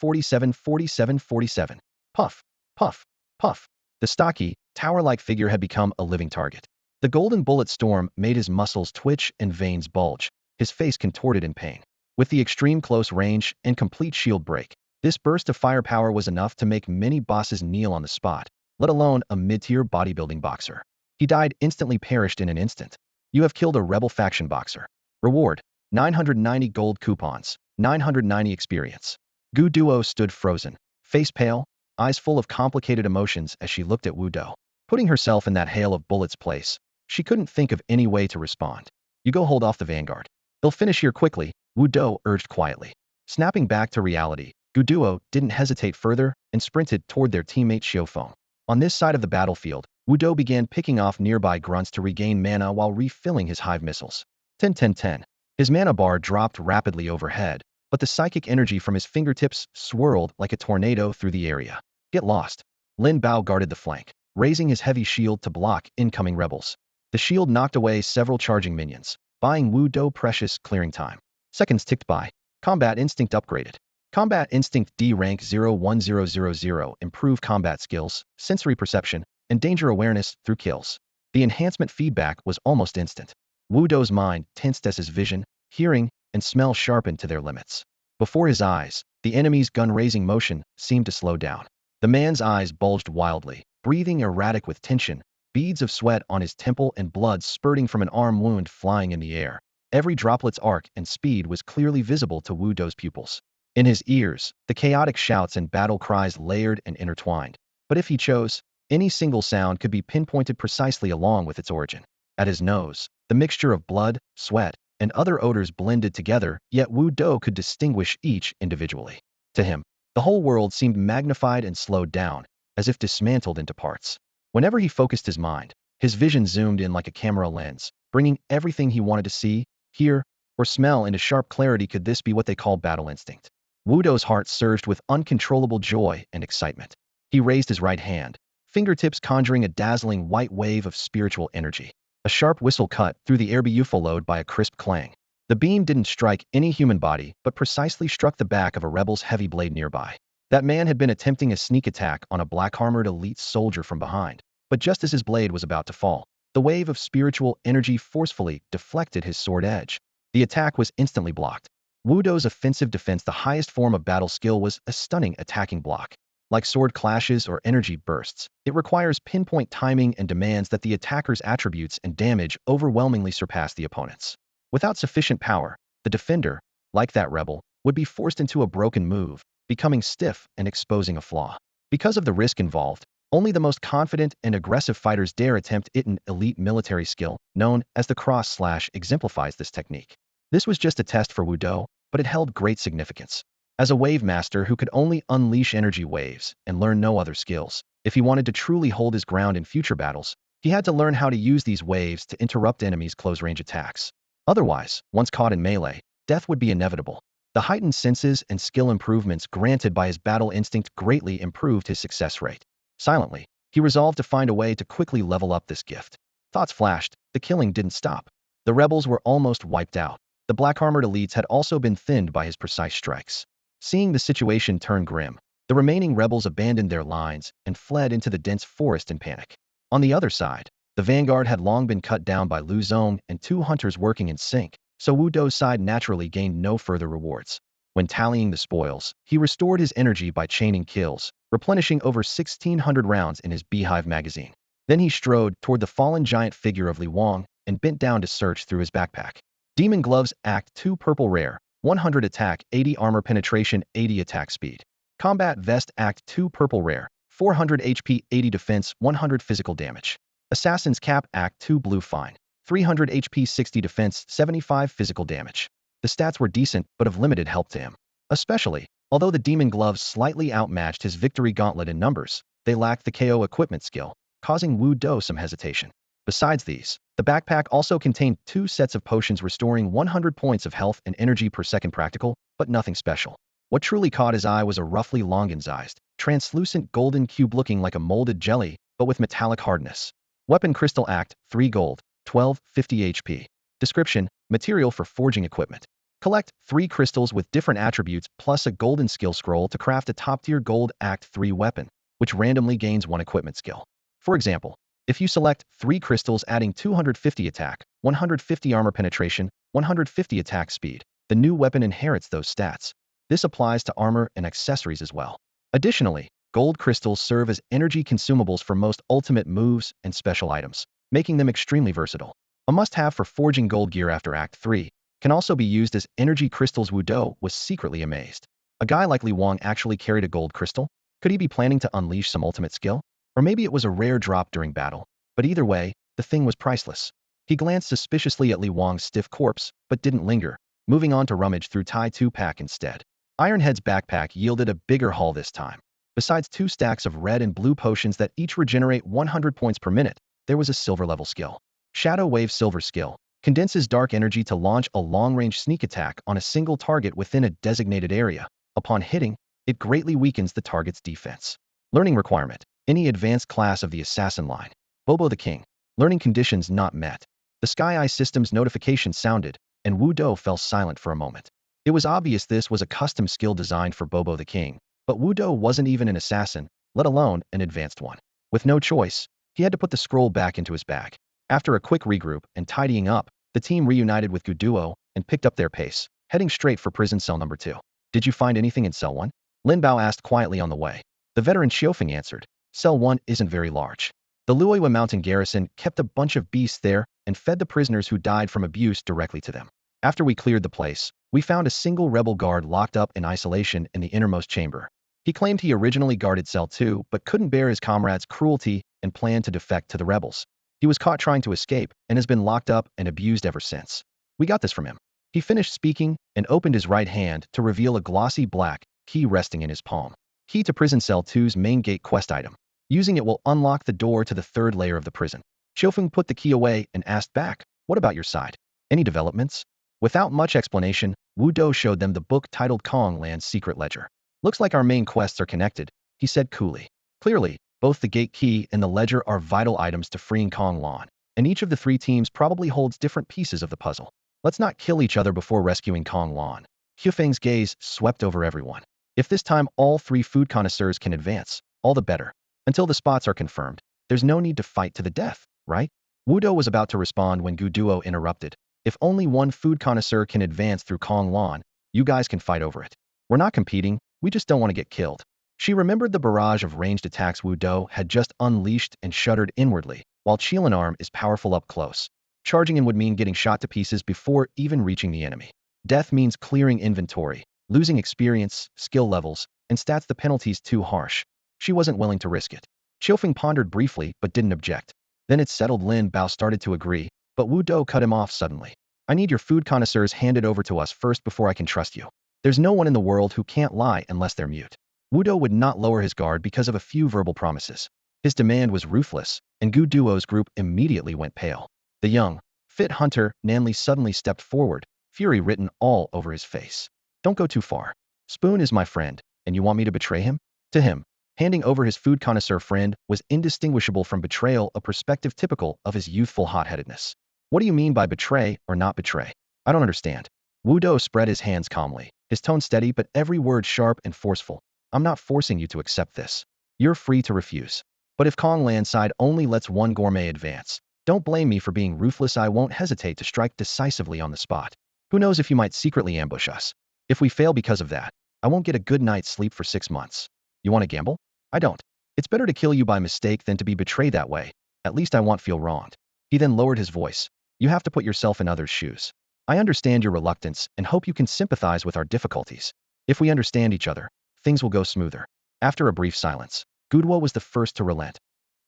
Puff, puff, puff. The stocky, tower-like figure had become a living target. The golden bullet storm made his muscles twitch and veins bulge, his face contorted in pain. With the extreme close range and complete shield break, this burst of firepower was enough to make many bosses kneel on the spot, let alone a mid-tier bodybuilding boxer. He died instantly, perished in an instant. "You have killed a rebel faction boxer. Reward, 990 gold coupons, 990 experience." Guduo stood frozen, face pale, eyes full of complicated emotions as she looked at Wu Dou. Putting herself in that hail of bullets' place, she couldn't think of any way to respond. "You go hold off the Vanguard. They'll finish here quickly," Wu Dou urged quietly. Snapping back to reality, Guduo didn't hesitate further and sprinted toward their teammate Xiaofeng. On this side of the battlefield, Wu Dou began picking off nearby grunts to regain mana while refilling his hive missiles. 10. His mana bar dropped rapidly overhead, but the psychic energy from his fingertips swirled like a tornado through the area. Get lost. Lin Bao guarded the flank, raising his heavy shield to block incoming rebels. The shield knocked away several charging minions, buying Wu Dou precious clearing time. Seconds ticked by. Combat Instinct upgraded. Combat Instinct D rank 01000. Improve combat skills, sensory perception, and danger awareness through kills. The enhancement feedback was almost instant. Wu Dou's mind tensed as his vision, hearing, and smell sharpened to their limits. Before his eyes, the enemy's gun-raising motion seemed to slow down. The man's eyes bulged wildly, breathing erratic with tension, beads of sweat on his temple and blood spurting from an arm wound flying in the air. Every droplet's arc and speed was clearly visible to Wu Dou's pupils. In his ears, the chaotic shouts and battle cries layered and intertwined. But if he chose, any single sound could be pinpointed precisely along with its origin. At his nose, the mixture of blood, sweat, and other odors blended together, yet Wu Dou could distinguish each individually. To him, the whole world seemed magnified and slowed down, as if dismantled into parts. Whenever he focused his mind, his vision zoomed in like a camera lens, bringing everything he wanted to see, hear, or smell into sharp clarity. Could this be what they call battle instinct? Wu Dou's heart surged with uncontrollable joy and excitement. He raised his right hand, fingertips conjuring a dazzling white wave of spiritual energy. A sharp whistle cut through the air, followed by a crisp clang. The beam didn't strike any human body, but precisely struck the back of a rebel's heavy blade nearby. That man had been attempting a sneak attack on a black-armored elite soldier from behind, but just as his blade was about to fall, the wave of spiritual energy forcefully deflected his sword edge. The attack was instantly blocked. Wu Dou's offensive defense, the highest form of battle skill, was a stunning attacking block. Like sword clashes or energy bursts, it requires pinpoint timing and demands that the attacker's attributes and damage overwhelmingly surpass the opponent's. Without sufficient power, the defender, like that rebel, would be forced into a broken move, becoming stiff and exposing a flaw. Because of the risk involved, only the most confident and aggressive fighters dare attempt it. An elite military skill, known as the cross-slash, exemplifies this technique. This was just a test for Wu Dou, but it held great significance. As a wave master who could only unleash energy waves and learn no other skills, if he wanted to truly hold his ground in future battles, he had to learn how to use these waves to interrupt enemies' close-range attacks. Otherwise, once caught in melee, death would be inevitable. The heightened senses and skill improvements granted by his battle instinct greatly improved his success rate. Silently, he resolved to find a way to quickly level up this gift. Thoughts flashed, the killing didn't stop. The rebels were almost wiped out. The black-armored elites had also been thinned by his precise strikes. Seeing the situation turn grim, the remaining rebels abandoned their lines and fled into the dense forest in panic. On the other side, the vanguard had long been cut down by Lu Zong and two hunters working in sync, so Wu Dou's side naturally gained no further rewards. When tallying the spoils, he restored his energy by chaining kills, replenishing over 1,600 rounds in his beehive magazine. Then he strode toward the fallen giant figure of Li Wang and bent down to search through his backpack. Demon Gloves Act 2 Purple Rare, 100 Attack, 80 Armor Penetration, 80 Attack Speed. Combat Vest Act 2 Purple Rare, 400 HP, 80 Defense, 100 Physical Damage. Assassin's Cap Act 2 Blue Fine, 300 HP, 60 Defense, 75 Physical Damage. The stats were decent, but of limited help to him. Especially, although the Demon Gloves slightly outmatched his Victory Gauntlet in numbers, they lacked the KO equipment skill, causing Wu Dou some hesitation. Besides these, the backpack also contained 2 sets of potions restoring 100 points of health and energy per second, practical, but nothing special. What truly caught his eye was a roughly Longan-sized, translucent golden cube looking like a molded jelly, but with metallic hardness. Weapon Crystal Act, 3 gold, 12, 50 HP. Description: material for forging equipment. Collect 3 crystals with different attributes plus a golden skill scroll to craft a top-tier gold Act 3 weapon, which randomly gains 1 equipment skill. For example, if you select 3 crystals adding 250 attack, 150 armor penetration, 150 attack speed, the new weapon inherits those stats. This applies to armor and accessories as well. Additionally, gold crystals serve as energy consumables for most ultimate moves and special items, making them extremely versatile. A must-have for forging gold gear after Act 3, can also be used as energy crystals. Wu Dou was secretly amazed. A guy like Li Wang actually carried a gold crystal? Could he be planning to unleash some ultimate skill? Or maybe it was a rare drop during battle, but either way, the thing was priceless. He glanced suspiciously at Li Wang's stiff corpse, but didn't linger, moving on to rummage through Tai 2 pack instead. Ironhead's backpack yielded a bigger haul this time. Besides 2 stacks of red and blue potions that each regenerate 100 points per minute, there was a silver level skill. Shadow Wave Silver Skill, condenses dark energy to launch a long-range sneak attack on a single target within a designated area. Upon hitting, it greatly weakens the target's defense. Learning requirement. Any advanced class of the assassin line. Bobo the King. Learning conditions not met. The Sky Eye system's notification sounded, and Wu Do fell silent for a moment. It was obvious this was a custom skill designed for Bobo the King, but Wu Do wasn't even an assassin, let alone an advanced one. With no choice, he had to put the scroll back into his bag. After a quick regroup and tidying up, the team reunited with Guduo and picked up their pace, heading straight for prison cell number 2. Did you find anything in cell 1? Lin Bao asked quietly on the way. The veteran Xiaofeng answered, cell 1 isn't very large. The Luoyue mountain garrison kept a bunch of beasts there and fed the prisoners who died from abuse directly to them. After we cleared the place, we found a single rebel guard locked up in isolation in the innermost chamber. He claimed he originally guarded cell 2 but couldn't bear his comrades' cruelty and planned to defect to the rebels. He was caught trying to escape and has been locked up and abused ever since. We got this from him. He finished speaking and opened his right hand to reveal a glossy black key resting in his palm. Key to prison cell 2's main gate quest item. Using it will unlock the door to the 3rd layer of the prison. Xiaofeng put the key away and asked back, what about your side? Any developments? Without much explanation, Wu Do showed them the book titled Kong Land's Secret Ledger. Looks like our main quests are connected, he said coolly. Clearly, both the gate key and the ledger are vital items to freeing Kong Lan, and each of the 3 teams probably holds different pieces of the puzzle. Let's not kill each other before rescuing Kong Lan. Xiaofeng's gaze swept over everyone. If this time all 3 food connoisseurs can advance, all the better. Until the spots are confirmed, there's no need to fight to the death, right? Wu Do was about to respond when Guduo interrupted. If only one food connoisseur can advance through Kong Lan, you guys can fight over it. We're not competing, we just don't want to get killed. She remembered the barrage of ranged attacks Wu Do had just unleashed and shuddered inwardly, while Chilan Arm is powerful up close. Charging in would mean getting shot to pieces before even reaching the enemy. Death means clearing inventory, losing experience, skill levels, and stats the penalties too harsh. She wasn't willing to risk it. Xiaofeng pondered briefly but didn't object. Then it settled. Lin Bao started to agree, but Wu Do cut him off suddenly. I need your food connoisseurs handed over to us first before I can trust you. There's no one in the world who can't lie unless they're mute. Wu Do would not lower his guard because of a few verbal promises. His demand was ruthless, and Gu Duo's group immediately went pale. The young, fit hunter, Nanli suddenly stepped forward, fury written all over his face. Don't go too far. Spoon is my friend, and you want me to betray him? To him, handing over his food connoisseur friend was indistinguishable from betrayal, a perspective typical of his youthful hot-headedness. What do you mean by betray or not betray? I don't understand. Wu Do spread his hands calmly, his tone steady but every word sharp and forceful. I'm not forcing you to accept this. You're free to refuse. But if Kong Land's side only lets one gourmet advance, don't blame me for being ruthless. I won't hesitate to strike decisively on the spot. Who knows if you might secretly ambush us. If we fail because of that, I won't get a good night's sleep for 6 months. You want to gamble? I don't. It's better to kill you by mistake than to be betrayed that way. At least I won't feel wronged. He then lowered his voice. You have to put yourself in others' shoes. I understand your reluctance and hope you can sympathize with our difficulties. If we understand each other, things will go smoother. After a brief silence, Guduo was the first to relent.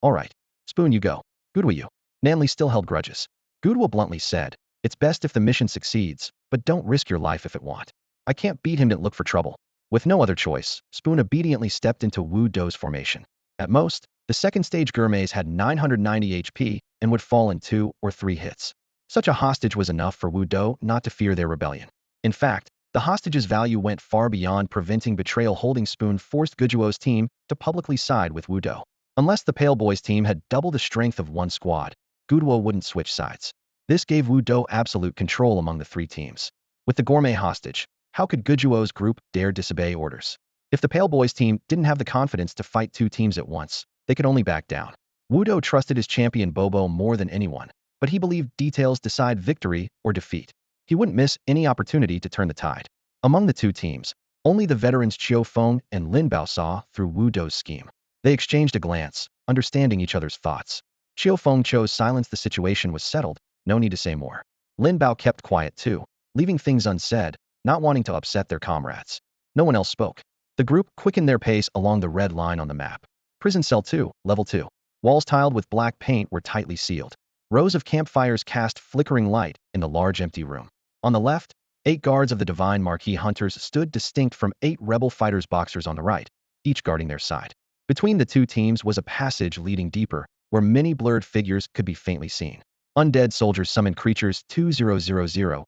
All right. Spoon, you go. Guduo you. Nanli still held grudges. Guduo bluntly said, it's best if the mission succeeds, but don't risk your life if it won't. I can't beat him to look for trouble. With no other choice, Spoon obediently stepped into Wu Do's formation. At most, the second stage gourmets had 990 HP and would fall in 2 or 3 hits. Such a hostage was enough for Wu Do not to fear their rebellion. In fact, the hostage's value went far beyond preventing betrayal. Holding Spoon forced Guduo's team to publicly side with Wu Do. Unless the Pale Boys team had double the strength of one squad, Guduo wouldn't switch sides. This gave Wu Do absolute control among the 3 teams. With the gourmet hostage, how could Guduo's group dare disobey orders? If the Pale Boys team didn't have the confidence to fight 2 teams at once, they could only back down. Wu Do trusted his champion Bobo more than anyone, but he believed details decide victory or defeat. He wouldn't miss any opportunity to turn the tide. Among the 2 teams, only the veterans Xiaofeng and Lin Bao saw through Wu Do's scheme. They exchanged a glance, understanding each other's thoughts. Xiaofeng chose silence. The situation was settled, no need to say more. Lin Bao kept quiet too, leaving things unsaid, not wanting to upset their comrades. No one else spoke. The group quickened their pace along the red line on the map. Prison Cell 2, Level 2. Walls tiled with black paint were tightly sealed. Rows of campfires cast flickering light in the large empty room. On the left, 8 guards of the Divine Marquis Hunters stood distinct from 8 rebel fighters boxers on the right, each guarding their side. Between the 2 teams was a passage leading deeper, where many blurred figures could be faintly seen. Undead soldiers summoned creatures 2000.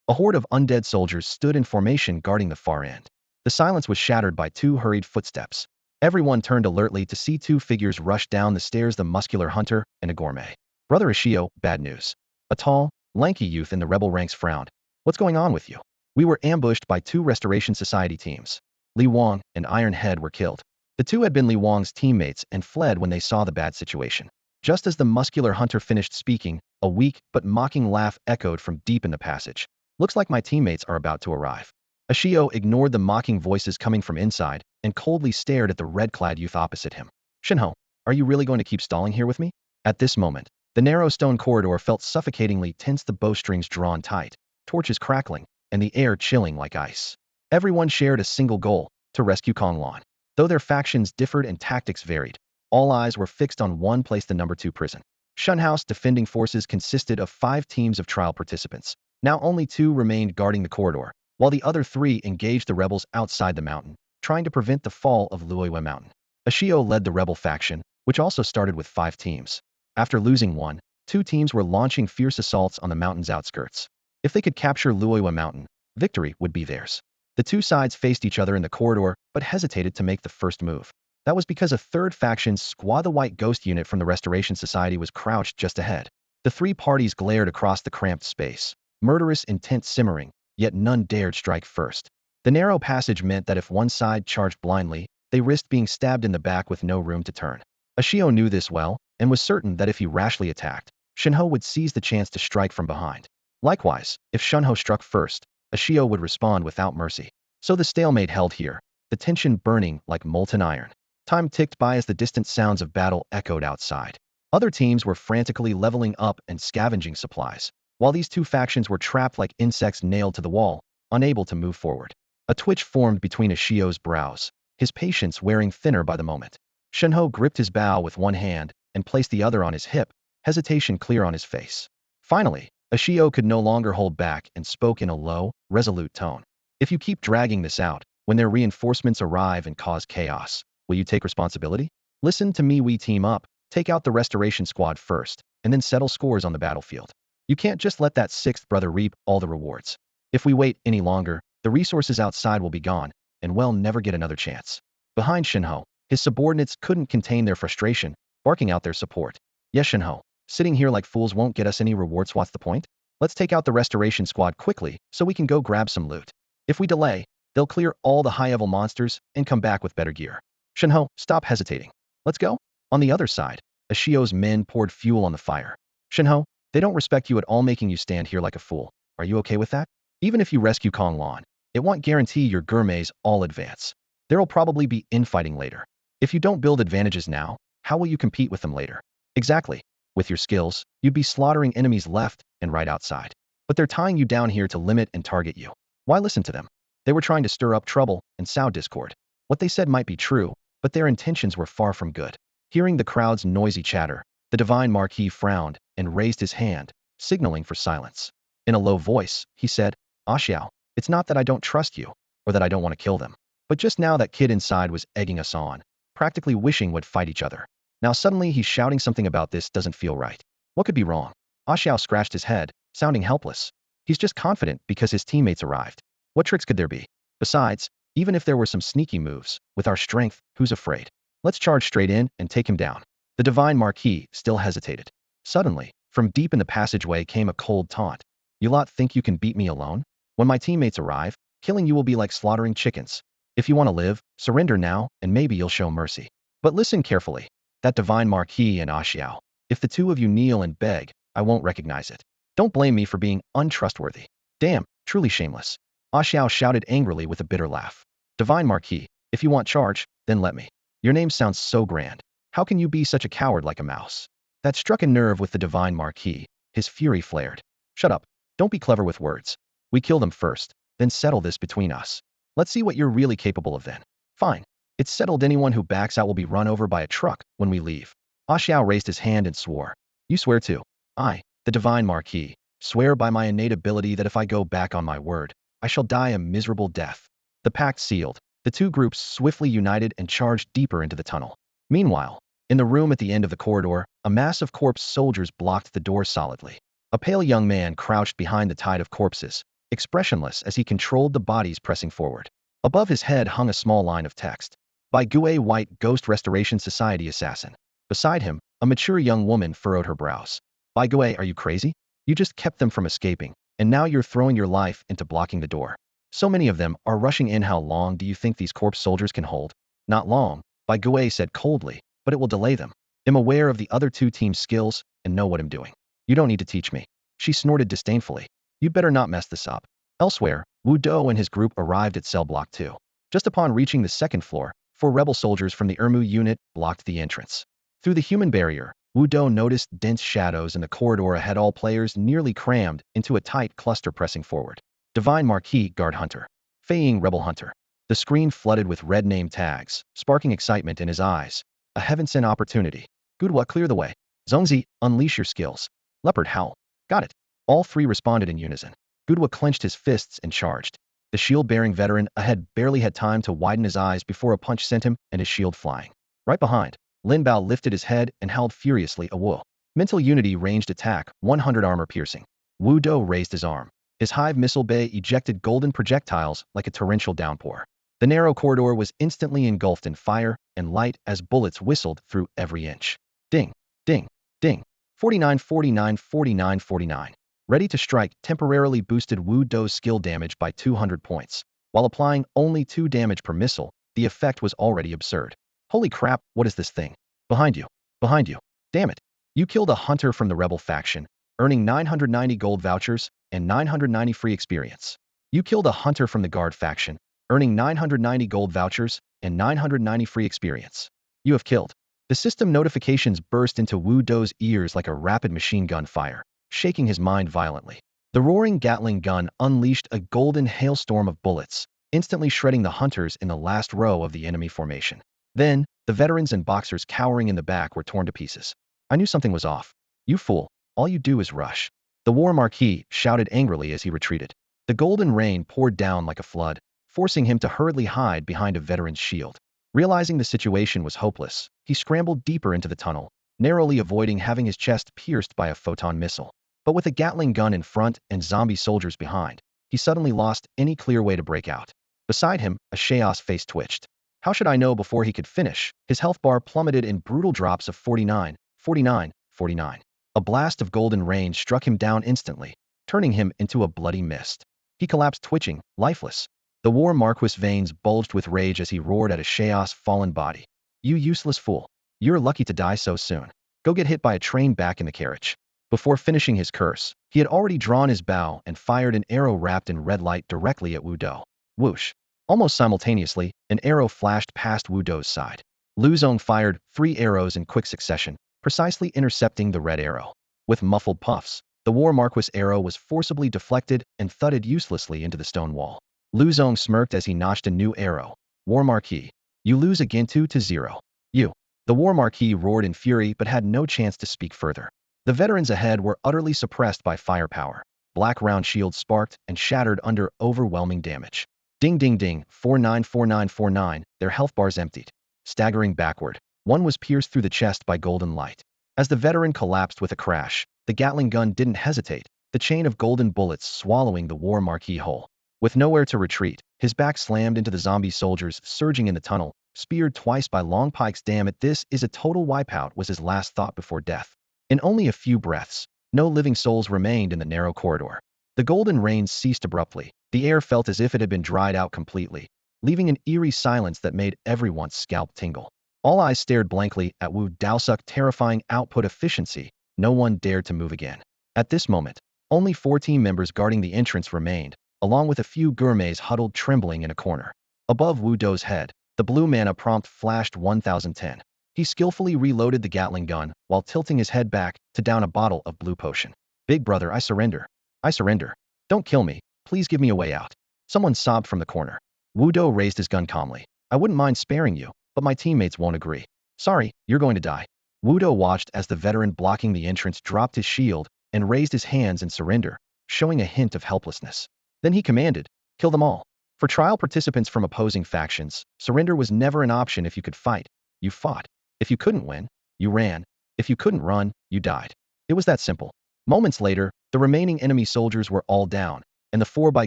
A horde of undead soldiers stood in formation guarding the far end. The silence was shattered by two hurried footsteps. Everyone turned alertly to see two figures rush down the stairs, the muscular hunter and a gourmet. Brother Ishio, bad news. A tall, lanky youth in the rebel ranks frowned. What's going on with you? We were ambushed by two Restoration Society teams. Li Wang and Iron Head were killed. The two had been Li Wang's teammates and fled when they saw the bad situation. Just as the muscular hunter finished speaking, a weak but mocking laugh echoed from deep in the passage. Looks like my teammates are about to arrive. Ashio ignored the mocking voices coming from inside and coldly stared at the red-clad youth opposite him. Shinho, are you really going to keep stalling here with me? At this moment, the narrow stone corridor felt suffocatingly tense, the bowstrings drawn tight, torches crackling, and the air chilling like ice. Everyone shared a single goal, to rescue Konglan. Though their factions differed and tactics varied, all eyes were fixed on one place, the number 2 prison. Shunhouse defending forces consisted of 5 teams of trial participants. Now only 2 remained guarding the corridor, while the other 3 engaged the rebels outside the mountain, trying to prevent the fall of Luoyue Mountain. Ashio led the rebel faction, which also started with 5 teams. After losing one, 2 teams were launching fierce assaults on the mountain's outskirts. If they could capture Luoyue Mountain, victory would be theirs. The 2 sides faced each other in the corridor, but hesitated to make the first move. That was because a third faction's squad, the White Ghost unit from the Restoration Society, was crouched just ahead. The 3 parties glared across the cramped space, murderous intent simmering, yet none dared strike first. The narrow passage meant that if one side charged blindly, they risked being stabbed in the back with no room to turn. Ashio knew this well, and was certain that if he rashly attacked, Shinho would seize the chance to strike from behind. Likewise, if Shunho struck first, Ashio would respond without mercy. So the stalemate held here, the tension burning like molten iron. Time ticked by as the distant sounds of battle echoed outside. Other teams were frantically leveling up and scavenging supplies, while these 2 factions were trapped like insects nailed to the wall, unable to move forward. A twitch formed between Ashio's brows, his patience wearing thinner by the moment. Shinho gripped his bow with one hand and placed the other on his hip, hesitation clear on his face. Finally, Ashio could no longer hold back and spoke in a low, resolute tone. If you keep dragging this out, when their reinforcements arrive and cause chaos, will you take responsibility? Listen to me, we team up, take out the restoration squad first, and then settle scores on the battlefield. You can't just let that 6th brother reap all the rewards. If we wait any longer, the resources outside will be gone, and we'll never get another chance. Behind Shinho, his subordinates couldn't contain their frustration, barking out their support. Yes, Shinho, sitting here like fools won't get us any rewards. What's the point? Let's take out the restoration squad quickly so we can go grab some loot. If we delay, they'll clear all the high-level monsters and come back with better gear. Shinho, stop hesitating. Let's go. On the other side, Ashio's men poured fuel on the fire. Shinho, they don't respect you at all, making you stand here like a fool. Are you okay with that? Even if you rescue Konglan, it won't guarantee your gourmets all advance. There'll probably be infighting later. If you don't build advantages now, how will you compete with them later? Exactly. With your skills, you'd be slaughtering enemies left and right outside. But they're tying you down here to limit and target you. Why listen to them? They were trying to stir up trouble and sow discord. What they said might be true, but their intentions were far from good. Hearing the crowd's noisy chatter, the divine Marquis frowned and raised his hand, signaling for silence. In a low voice, he said, Xiao, it's not that I don't trust you, or that I don't want to kill them. But just now that kid inside was egging us on, practically wishing we'd fight each other. Now suddenly he's shouting something about this doesn't feel right. What could be wrong? Xiao scratched his head, sounding helpless. He's just confident because his teammates arrived. What tricks could there be? Besides, even if there were some sneaky moves, with our strength, who's afraid? Let's charge straight in and take him down. The divine Marquis still hesitated. Suddenly, from deep in the passageway came a cold taunt. You lot think you can beat me alone? When my teammates arrive, killing you will be like slaughtering chickens. If you want to live, surrender now, and maybe you'll show mercy. But listen carefully. That divine Marquis and Xiao. If the 2 of you kneel and beg, I won't recognize it. Don't blame me for being untrustworthy. Damn, truly shameless. Xiao shouted angrily with a bitter laugh. Divine Marquis, if you want charge, then let me. Your name sounds so grand. How can you be such a coward like a mouse? That struck a nerve with the divine Marquis. His fury flared. Shut up. Don't be clever with words. We kill them first, then settle this between us. Let's see what you're really capable of then. Fine. It's settled. Anyone who backs out will be run over by a truck when we leave. Xiao raised his hand and swore. You swear to? I, the divine Marquis, swear by my innate ability that if I go back on my word, I shall die a miserable death. The pact sealed. The 2 groups swiftly united and charged deeper into the tunnel. Meanwhile, In the room at the end of the corridor, a mass of corpse soldiers blocked the door solidly. A pale young man crouched behind the tide of corpses, expressionless as he controlled the bodies pressing forward. Above his head hung a small line of text. By Gue White, Ghost Restoration Society Assassin. Beside him, a mature young woman furrowed her brows. By Gue, are you crazy? You just kept them from escaping, and now you're throwing your life into blocking the door. So many of them are rushing in. How long do you think these corpse soldiers can hold? Not long, By Gue said coldly, but it will delay them. I'm aware of the other two teams' skills and know what I'm doing. You don't need to teach me. She snorted disdainfully. You'd better not mess this up. Elsewhere, Wu Do and his group arrived at cell block 2. Just upon reaching the second floor, 4 rebel soldiers from the Ermu unit blocked the entrance. Through the human barrier, Wu Do noticed dense shadows in the corridor ahead, all players nearly crammed into a tight cluster pressing forward. Divine Marquis Guard Hunter. Fei Ying Rebel Hunter. The screen flooded with red name tags, sparking excitement in his eyes. A heaven-sent opportunity. Gudwa, clear the way. Zongzi, unleash your skills. Leopard Howl. Got it. All 3 responded in unison. Gudwa clenched his fists and charged. The shield-bearing veteran ahead barely had time to widen his eyes before a punch sent him and his shield flying. Right behind, Lin Bao lifted his head and howled furiously. A Wu. Mental Unity ranged attack, 100 armor piercing. Wu Do raised his arm. His hive missile bay ejected golden projectiles like a torrential downpour. The narrow corridor was instantly engulfed in fire and light as bullets whistled through every inch. Ding, ding, ding. 49, 49, 49, 49. Ready to strike temporarily boosted Wu Do's skill damage by 200 points. While applying only 2 damage per missile, the effect was already absurd. Holy crap, what is this thing? Behind you. Behind you. Damn it. You killed a hunter from the rebel faction, earning 990 gold vouchers and 990 free experience. You killed a hunter from the guard faction, earning 990 gold vouchers and 990 free experience. You have killed. The system notifications burst into Wu Do's ears like a rapid machine gun fire, shaking his mind violently. The roaring Gatling gun unleashed a golden hailstorm of bullets, instantly shredding the hunters in the last row of the enemy formation. Then, the veterans and boxers cowering in the back were torn to pieces. I knew something was off. You fool, all you do is rush. The War Marquis shouted angrily as he retreated. The golden rain poured down like a flood, forcing him to hurriedly hide behind a veteran's shield. Realizing the situation was hopeless, he scrambled deeper into the tunnel, narrowly avoiding having his chest pierced by a photon missile. But with a Gatling gun in front and zombie soldiers behind, he suddenly lost any clear way to break out. Beside him, a Chaos face twitched. How should I know? Before he could finish, his health bar plummeted in brutal drops of 49, 49, 49. A blast of golden rain struck him down instantly, turning him into a bloody mist. He collapsed twitching, lifeless. The War Marquis veins bulged with rage as he roared at a Chaos fallen body. You useless fool. You're lucky to die so soon. Go get hit by a train back in the carriage. Before finishing his curse, he had already drawn his bow and fired an arrow wrapped in red light directly at Wu Do. Whoosh. Almost simultaneously, an arrow flashed past Wu Do's side. Lu Zong fired 3 arrows in quick succession, precisely intercepting the red arrow. With muffled puffs, the War Marquis arrow was forcibly deflected and thudded uselessly into the stone wall. Lu Zong smirked as he notched a new arrow. War Marquis. You lose again 2-0. You. The War Marquis roared in fury but had no chance to speak further. The veterans ahead were utterly suppressed by firepower. Black round shields sparked and shattered under overwhelming damage. Ding ding ding, 494949, their health bars emptied. Staggering backward, one was pierced through the chest by golden light. As the veteran collapsed with a crash, the Gatling gun didn't hesitate, the chain of golden bullets swallowing the War Marquis whole. With nowhere to retreat, his back slammed into the zombie soldiers surging in the tunnel, speared twice by long pikes. Damn it, this is a total wipeout, was his last thought before death. In only a few breaths, no living souls remained in the narrow corridor. The golden rain ceased abruptly. The air felt as if it had been dried out completely, leaving an eerie silence that made everyone's scalp tingle. All eyes stared blankly at Wu Daosuk's terrifying output efficiency. No one dared to move again. At this moment, only 4 team members guarding the entrance remained, along with a few gourmets huddled trembling in a corner. Above Wu Do's head, the blue mana prompt flashed 1010. He skillfully reloaded the Gatling gun while tilting his head back to down a bottle of blue potion. Big brother, I surrender. I surrender. Don't kill me. Please give me a way out. Someone sobbed from the corner. Wu Do raised his gun calmly. I wouldn't mind sparing you, but my teammates won't agree. Sorry, you're going to die. Wu Do watched as the veteran blocking the entrance dropped his shield and raised his hands in surrender, showing a hint of helplessness. Then he commanded, kill them all. For trial participants from opposing factions, surrender was never an option. If you could fight, you fought. If you couldn't win, you ran. If you couldn't run, you died. It was that simple. Moments later, the remaining enemy soldiers were all down, and the four Bai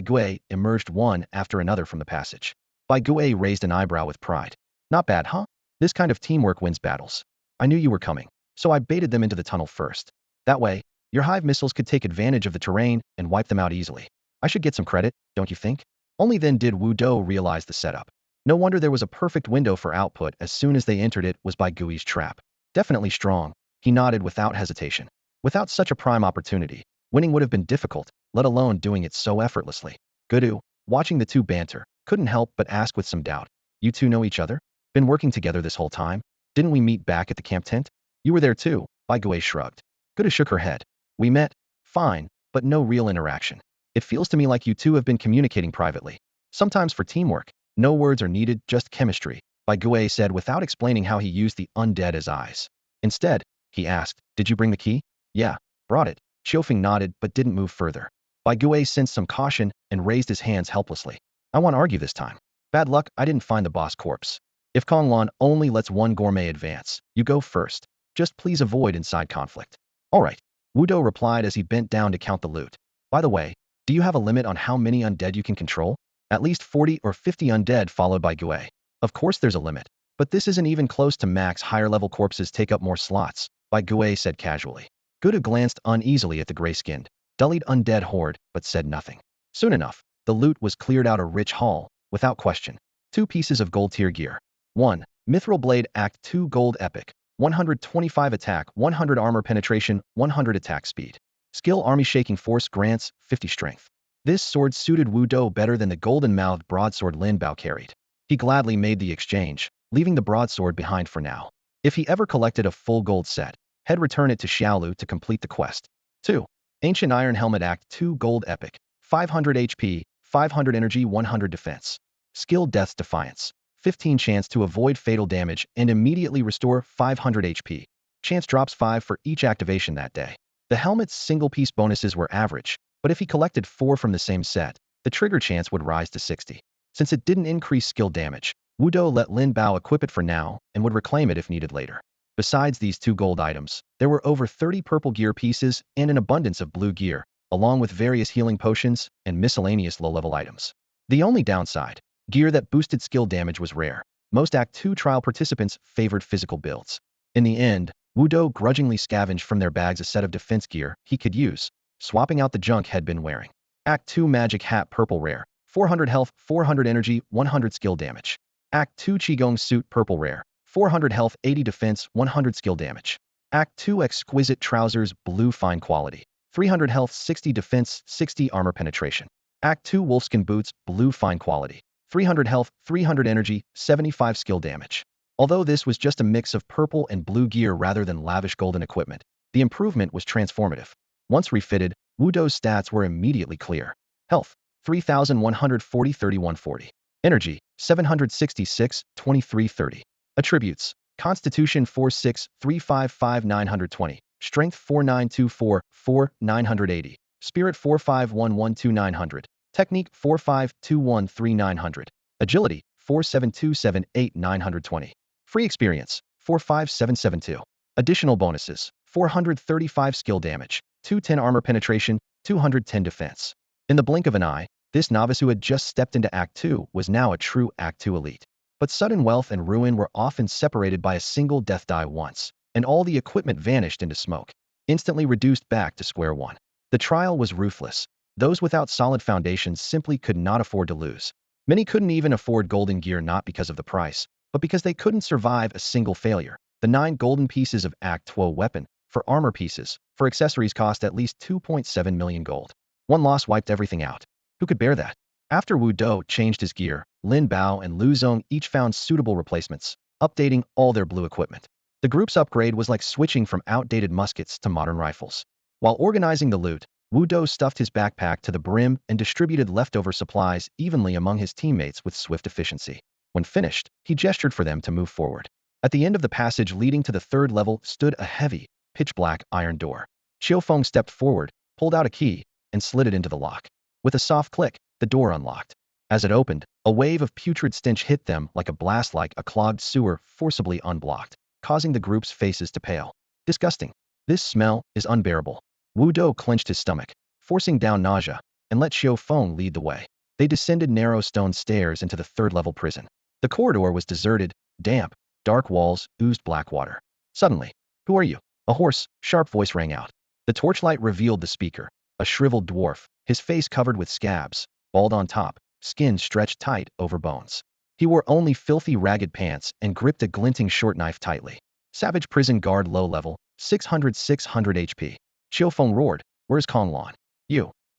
Gui emerged one after another from the passage. Bai Gui raised an eyebrow with pride. Not bad, huh? This kind of teamwork wins battles. I knew you were coming, so I baited them into the tunnel first. That way, your hive missiles could take advantage of the terrain and wipe them out easily. I should get some credit, don't you think? Only then did Wu Do realize the setup. No wonder there was a perfect window for output as soon as they entered it was Bai Gui's trap. Definitely strong, he nodded without hesitation. Without such a prime opportunity, winning would have been difficult, let alone doing it so effortlessly. Gudu, watching the two banter, couldn't help but ask with some doubt. You two know each other? Been working together this whole time? Didn't we meet back at the camp tent? You were there too, Bai Gui shrugged. Gudu shook her head. We met? Fine, but no real interaction. It feels to me like you two have been communicating privately. Sometimes for teamwork, no words are needed, just chemistry, Bai Gui said without explaining how he used the undead as eyes. Instead, he asked, did you bring the key? Yeah, brought it. Xiaofeng nodded but didn't move further. Bai Gui sensed some caution and raised his hands helplessly. I won't argue this time. Bad luck, I didn't find the boss corpse. If Konglan only lets one gourmet advance, you go first. Just please avoid inside conflict. All right, Wu Do replied as he bent down to count the loot. By the way, do you have a limit on how many undead you can control? At least 40 or 50 undead followed by Gui. Of course there's a limit, but this isn't even close to max. Higher level corpses take up more slots, Bai Gui said casually. Gudu glanced uneasily at the gray-skinned, dullied undead horde, but said nothing. Soon enough, the loot was cleared out a rich haul, without question. 2 pieces of gold tier gear. 1. Mithril Blade Act 2 Gold Epic. 125 attack, 100 armor penetration, 100 attack speed. Skill Army Shaking Force grants 50 strength. This sword suited Wu Do better than the golden-mouthed broadsword Lin Bao carried. He gladly made the exchange, leaving the broadsword behind for now. If he ever collected a full gold set, he'd return it to Xiaolu to complete the quest. 2. Ancient Iron Helmet Act 2 Gold Epic. 500 HP, 500 energy, 100 defense. Skill Death's Defiance. 15 chance to avoid fatal damage and immediately restore 500 HP. Chance drops 5 for each activation that day. The helmet's single-piece bonuses were average, but if he collected 4 from the same set, the trigger chance would rise to 60. Since it didn't increase skill damage, Wu Do let Lin Bao equip it for now and would reclaim it if needed later. Besides these 2 gold items, there were over 30 purple gear pieces and an abundance of blue gear, along with various healing potions and miscellaneous low-level items. The only downside, gear that boosted skill damage was rare. Most Act 2 trial participants favored physical builds. In the end, Wu Do grudgingly scavenged from their bags a set of defense gear he could use, swapping out the junk he'd been wearing. Act 2 Magic Hat Purple Rare. 400 health, 400 energy, 100 skill damage. Act 2 Qigong Suit Purple Rare. 400 health, 80 defense, 100 skill damage. Act 2 Exquisite Trousers Blue Fine Quality. 300 health, 60 defense, 60 armor penetration. Act 2 Wolfskin Boots Blue Fine Quality. 300 health, 300 energy, 75 skill damage. Although this was just a mix of purple and blue gear rather than lavish golden equipment, the improvement was transformative. Once refitted, Wu Do's stats were immediately clear. Health, 3,140 3140. Energy, 766 2330. Attributes, Constitution 46 355 920. Strength 4924 4 980. Spirit 4511 900. Technique 4521 900. Agility 47278 920. Free experience 45772. Additional bonuses 435 skill damage, 210 armor penetration, 210 defense. In the blink of an eye, this novice who had just stepped into Act 2 was now a true Act 2 elite. But sudden wealth and ruin were often separated by a single death die once, and all the equipment vanished into smoke, instantly reduced back to square one. The trial was ruthless. Those without solid foundations simply could not afford to lose. Many couldn't even afford golden gear not because of the price, but because they couldn't survive a single failure. The 9 golden pieces of Act 2 weapon, for armor pieces, for accessories cost at least 2.7 million gold. One loss wiped everything out. Who could bear that? After Wu Do changed his gear, Lin Bao and Lu Zong each found suitable replacements, updating all their blue equipment. The group's upgrade was like switching from outdated muskets to modern rifles. While organizing the loot, Wu Do stuffed his backpack to the brim and distributed leftover supplies evenly among his teammates with swift efficiency. When finished, he gestured for them to move forward. At the end of the passage leading to the 3rd level stood a heavy, pitch-black iron door. Xiaofeng stepped forward, pulled out a key, and slid it into the lock. With a soft click, the door unlocked. As it opened, a wave of putrid stench hit them like a blast, like a clogged sewer forcibly unblocked. causing the group's faces to pale. Disgusting. This smell is unbearable. Wu Do clenched his stomach, forcing down nausea, and let Xiao Feng lead the way. They descended narrow stone stairs into the third-level prison. The corridor was deserted, damp, dark walls oozed black water. Suddenly, "Who are you?" A hoarse, sharp voice rang out. The torchlight revealed the speaker, a shriveled dwarf, his face covered with scabs, bald on top, skin stretched tight over bones. He wore only filthy ragged pants and gripped a glinting short knife tightly. Savage prison guard low level, 600 HP. Xiao Feng roared, "Where's Kong Lan?"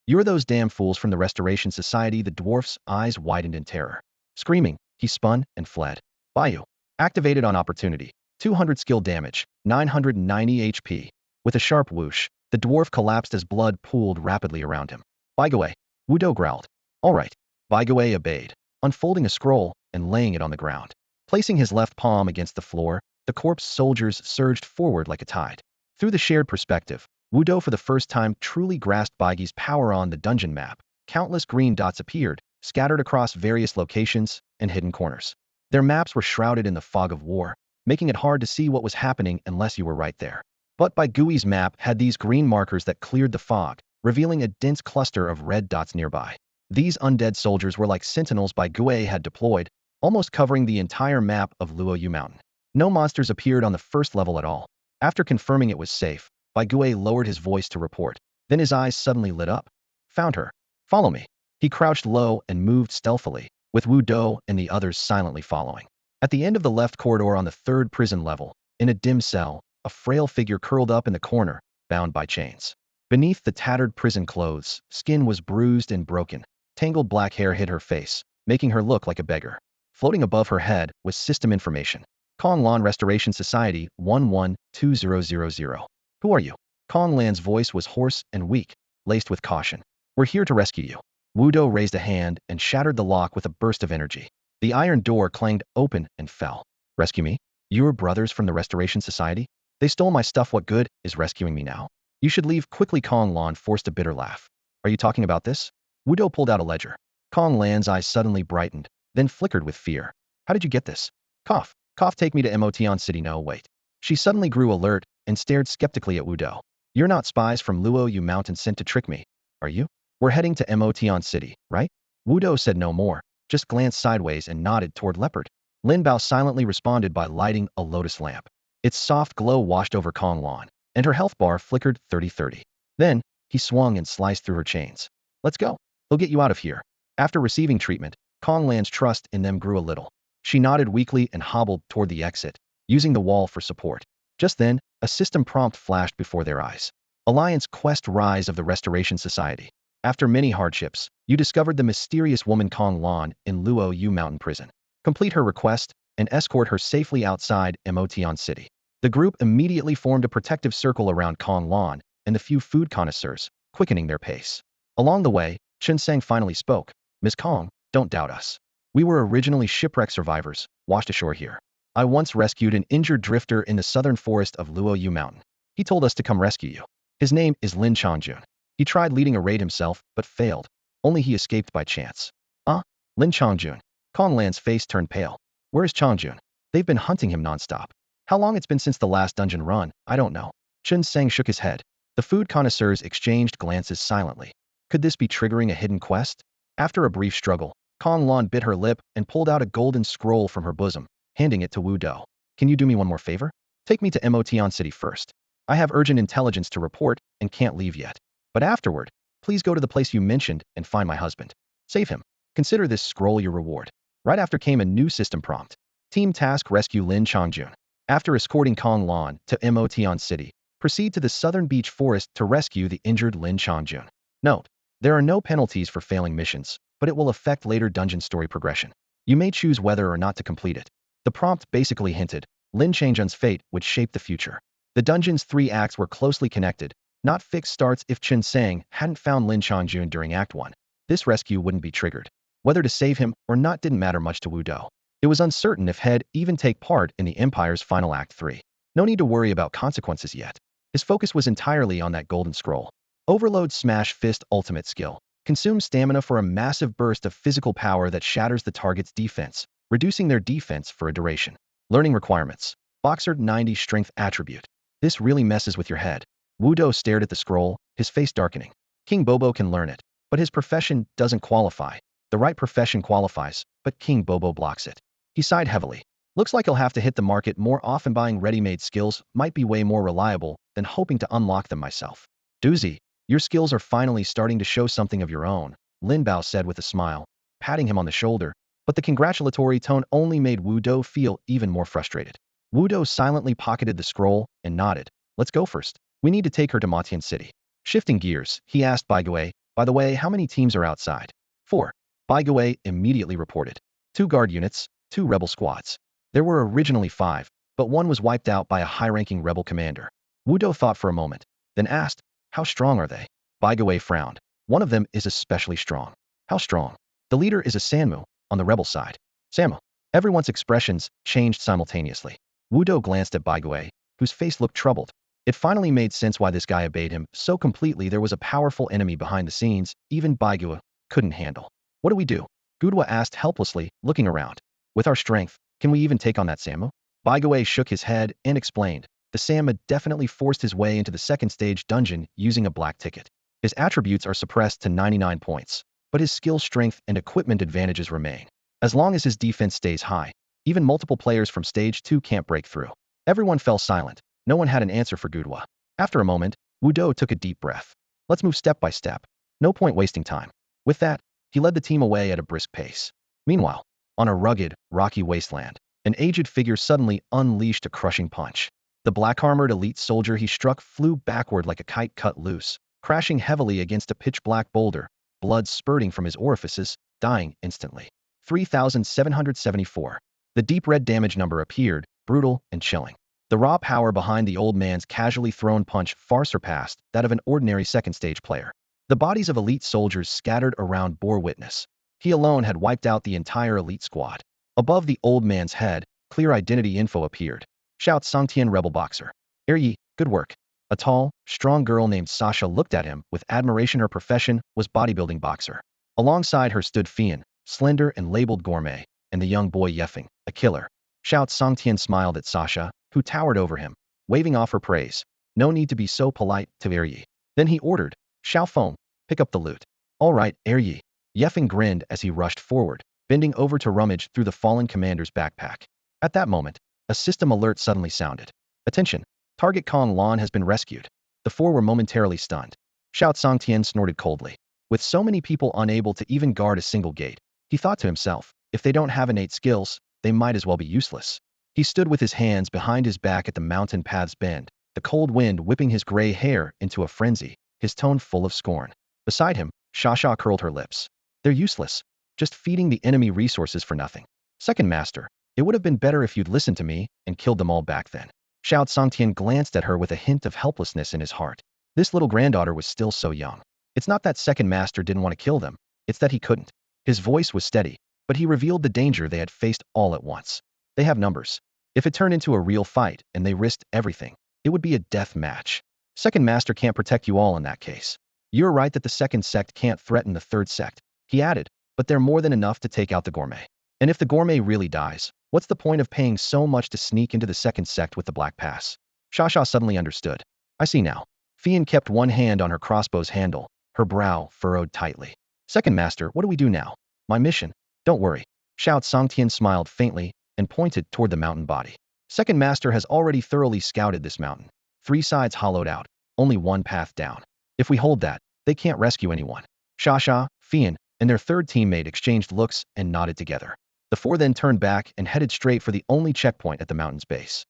You're those damn fools from the Restoration Society." The dwarf's eyes widened in terror. Screaming, he spun and fled. Bayou. Activated on opportunity. 200 skill damage, 990 HP. With a sharp whoosh, the dwarf collapsed as blood pooled rapidly around him. "Baigawei," Wu Do growled. "All right." Baigawei obeyed, unfolding a scroll and laying it on the ground. Placing his left palm against the floor, the corpse soldiers surged forward like a tide. Through the shared perspective, Wu Do for the first time truly grasped Baigai's power on the dungeon map. Countless green dots appeared, scattered across various locations and hidden corners. Their maps were shrouded in the fog of war, making it hard to see what was happening unless you were right there. But Baigui's map had these green markers that cleared the fog, revealing a dense cluster of red dots nearby. These undead soldiers were like sentinels Baigui had deployed, almost covering the entire map of Luoyu Mountain. No monsters appeared on the first level at all. After confirming it was safe, Baigui lowered his voice to report. Then his eyes suddenly lit up. "Found her. Follow me." He crouched low and moved stealthily, with Wu Do and the others silently following. At the end of the left corridor on the third prison level, in a dim cell, a frail figure curled up in the corner, bound by chains. Beneath the tattered prison clothes, skin was bruised and broken. Tangled black hair hid her face, making her look like a beggar. Floating above her head was system information. Kong Lan Restoration Society 112000. "Who are you?" Kong Lan's voice was hoarse and weak, laced with caution. "We're here to rescue you." Wu Do raised a hand and shattered the lock with a burst of energy. The iron door clanged open and fell. "Rescue me? You're brothers from the Restoration Society? They stole my stuff. What good is rescuing me now? You should leave quickly." Kong Lan forced a bitter laugh. "Are you talking about this?" Wu Do pulled out a ledger. Kong Lan's eyes suddenly brightened, then flickered with fear. "How did you get this?" Cough. Cough. "Take me to Emotion City." "No, wait." She suddenly grew alert and stared skeptically at Wu Do. "You're not spies from Luoyu Mountain sent to trick me, are you? We're heading to Emotion City, right?" Wu Do said no more, just glanced sideways and nodded toward Leopard. Lin Bao silently responded by lighting a lotus lamp. Its soft glow washed over Kong Lan, and her health bar flickered 30-30. Then, he swung and sliced through her chains. "Let's go. They'll get you out of here." After receiving treatment, Kong Lan's trust in them grew a little. She nodded weakly and hobbled toward the exit, using the wall for support. Just then, a system prompt flashed before their eyes. "Alliance Quest: Rise of the Restoration Society. After many hardships, you discovered the mysterious woman Kong Lan in Luoyu Mountain Prison. Complete her request and escort her safely outside Emotion City." The group immediately formed a protective circle around Kong Lan and the few food connoisseurs, quickening their pace. Along the way, Chun Sang finally spoke. "Miss Kong, don't doubt us. We were originally shipwreck survivors, washed ashore here. I once rescued an injured drifter in the southern forest of Luoyu Mountain. He told us to come rescue you. His name is Lin Changjun. He tried leading a raid himself, but failed. Only he escaped by chance." "Ah, Lin Changjun." Kong Lan's face turned pale. "Where is Changjun? They've been hunting him nonstop. How long it's been since the last dungeon run, I don't know." Chun Sang shook his head. The food connoisseurs exchanged glances silently. Could this be triggering a hidden quest? After a brief struggle, Kong Lan bit her lip and pulled out a golden scroll from her bosom, handing it to Wu Do. "Can you do me one more favor? Take me to Emotion City first. I have urgent intelligence to report and can't leave yet. But afterward, please go to the place you mentioned and find my husband. Save him. Consider this scroll your reward." Right after came a new system prompt. Team task: rescue Lin Changjun. After escorting Kong Lan to Emotion City, proceed to the southern beach forest to rescue the injured Lin Changjun. Note: there are no penalties for failing missions, but it will affect later dungeon story progression. You may choose whether or not to complete it. The prompt basically hinted Lin Changjun's fate would shape the future. The dungeon's 3 acts were closely connected, not fixed starts. If Chun Sang hadn't found Lin Changjun during Act 1, this rescue wouldn't be triggered. Whether to save him or not didn't matter much to Wu Do. It was uncertain if he'd even take part in the Empire's final Act 3. No need to worry about consequences yet. His focus was entirely on that golden scroll. Overload Smash Fist ultimate skill. Consume stamina for a massive burst of physical power that shatters the target's defense, reducing their defense for a duration. Learning requirements. Boxer 90 strength attribute. This really messes with your head. Wudo stared at the scroll, his face darkening. King Bobo can learn it, but his profession doesn't qualify. The right profession qualifies, but King Bobo blocks it. He sighed heavily. Looks like he'll have to hit the market more often. Buying ready-made skills might be way more reliable than hoping to unlock them myself. Doozy, your skills are finally starting to show something of your own, Lin Bao said with a smile, patting him on the shoulder, but the congratulatory tone only made Wudo feel even more frustrated. Wudo silently pocketed the scroll and nodded. Let's go first. We need to take her to Matian City. Shifting gears, he asked Baigui, by the way, how many teams are outside? 4. Baigui immediately reported. 2 guard units, 2 rebel squads. There were originally 5, but one was wiped out by a high-ranking rebel commander. Wudo thought for a moment, then asked, how strong are they? Baigui frowned. One of them is especially strong. How strong? The leader is a Sanmu, on the rebel side. Sanmu. Everyone's expressions changed simultaneously. Wudo glanced at Baigui, whose face looked troubled. It finally made sense why this guy obeyed him so completely. There was a powerful enemy behind the scenes, even Baigui couldn't handle. What do we do? Gudwa asked helplessly, looking around. With our strength, can we even take on that Sanmu? Baigui shook his head and explained. The Sanmu definitely forced his way into the second stage dungeon using a black ticket. His attributes are suppressed to 99 points, but his skill strength and equipment advantages remain. As long as his defense stays high, even multiple players from stage 2 can't break through. Everyone fell silent. No one had an answer for Gudwa. After a moment, Wudo took a deep breath. Let's move step by step. No point wasting time. With that, he led the team away at a brisk pace. Meanwhile, on a rugged, rocky wasteland, an aged figure suddenly unleashed a crushing punch. The black-armored elite soldier he struck flew backward like a kite cut loose, crashing heavily against a pitch-black boulder, blood spurting from his orifices, dying instantly. 3,774. The deep red damage number appeared, brutal and chilling. The raw power behind the old man's casually thrown punch far surpassed that of an ordinary second-stage player. The bodies of elite soldiers scattered around bore witness. He alone had wiped out the entire elite squad. Above the old man's head, clear identity info appeared. Shout Songtian Rebel Boxer. Yi, good work. A tall, strong girl named Sasha looked at him with admiration. Her profession was bodybuilding boxer. Alongside her stood Fian, slender and labeled gourmet, and the young boy Yefeng, a killer. Shout Songtian smiled at Sasha, who towered over him, waving off her praise. No need to be so polite to Yi. Then he ordered, Xiao Feng, pick up the loot. All right, Yi. Yefeng grinned as he rushed forward, bending over to rummage through the fallen commander's backpack. At that moment, a system alert suddenly sounded. Attention, target Kong Lan has been rescued. The 4 were momentarily stunned. Shout Songtian snorted coldly. With so many people unable to even guard a single gate, he thought to himself, if they don't have innate skills, they might as well be useless. He stood with his hands behind his back at the mountain path's bend, the cold wind whipping his gray hair into a frenzy, his tone full of scorn. Beside him, Shasha curled her lips. They're useless, just feeding the enemy resources for nothing. Second Master, it would have been better if you'd listened to me and killed them all back then. Xiao Songtian glanced at her with a hint of helplessness in his heart. This little granddaughter was still so young. It's not that Second Master didn't want to kill them, it's that he couldn't. His voice was steady, but he revealed the danger they had faced all at once. They have numbers. If it turned into a real fight and they risked everything, it would be a death match. Second Master can't protect you all in that case. You're right that the second sect can't threaten the third sect, he added, but they're more than enough to take out the gourmet. And if the gourmet really dies, what's the point of paying so much to sneak into the second sect with the Black Pass? Shasha suddenly understood. I see now. Fian kept one hand on her crossbow's handle, her brow furrowed tightly. Second Master, what do we do now? My mission? Don't worry. Shout Songtian smiled faintly and pointed toward the mountain body. Second Master has already thoroughly scouted this mountain. 3 sides hollowed out, only one path down. If we hold that, they can't rescue anyone. Shasha, Fian, and their third teammate exchanged looks and nodded together. The 4 then turned back and headed straight for the only checkpoint at the mountain's base.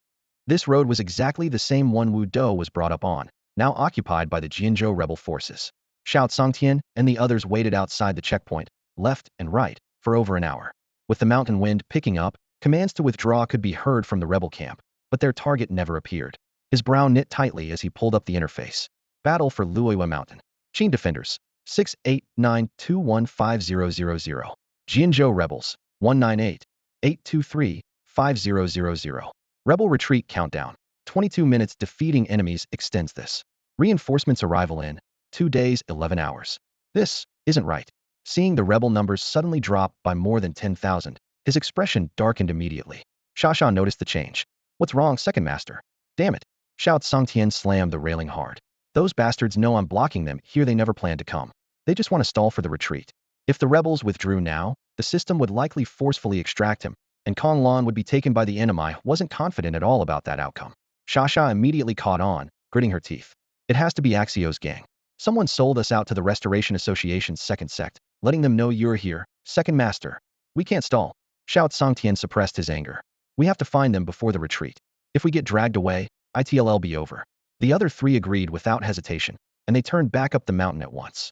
This road was exactly the same one Wu Do was brought up on, now occupied by the Jianzhou rebel forces. Shout Songtian and the others waited outside the checkpoint, left and right, for over an hour. With the mountain wind picking up, commands to withdraw could be heard from the rebel camp, but their target never appeared. His brow knit tightly as he pulled up the interface. Battle for Luoyua Mountain. Qing Defenders, 689215000. Jianzhou Rebels, 198-823-5000. Rebel Retreat Countdown. 22 minutes defeating enemies extends this. Reinforcements arrival in 2 days, 11 hours. This isn't right. Seeing the rebel numbers suddenly drop by more than 10,000, his expression darkened immediately. Shasha noticed the change. What's wrong, second master? Damn it! Shouts Song Tian slammed the railing hard. Those bastards know I'm blocking them here, they never planned to come. They just want to stall for the retreat. If the rebels withdrew now, the system would likely forcefully extract him, and Kong Lan would be taken by the enemy. Wasn't confident at all about that outcome. Shasha immediately caught on, gritting her teeth. It has to be Axio's gang. Someone sold us out to the Restoration Association's second sect, letting them know you're here, second master. We can't stall. Shouts Song Tian suppressed his anger. We have to find them before the retreat. If we get dragged away, it'll be over. The other three agreed without hesitation, and they turned back up the mountain at once.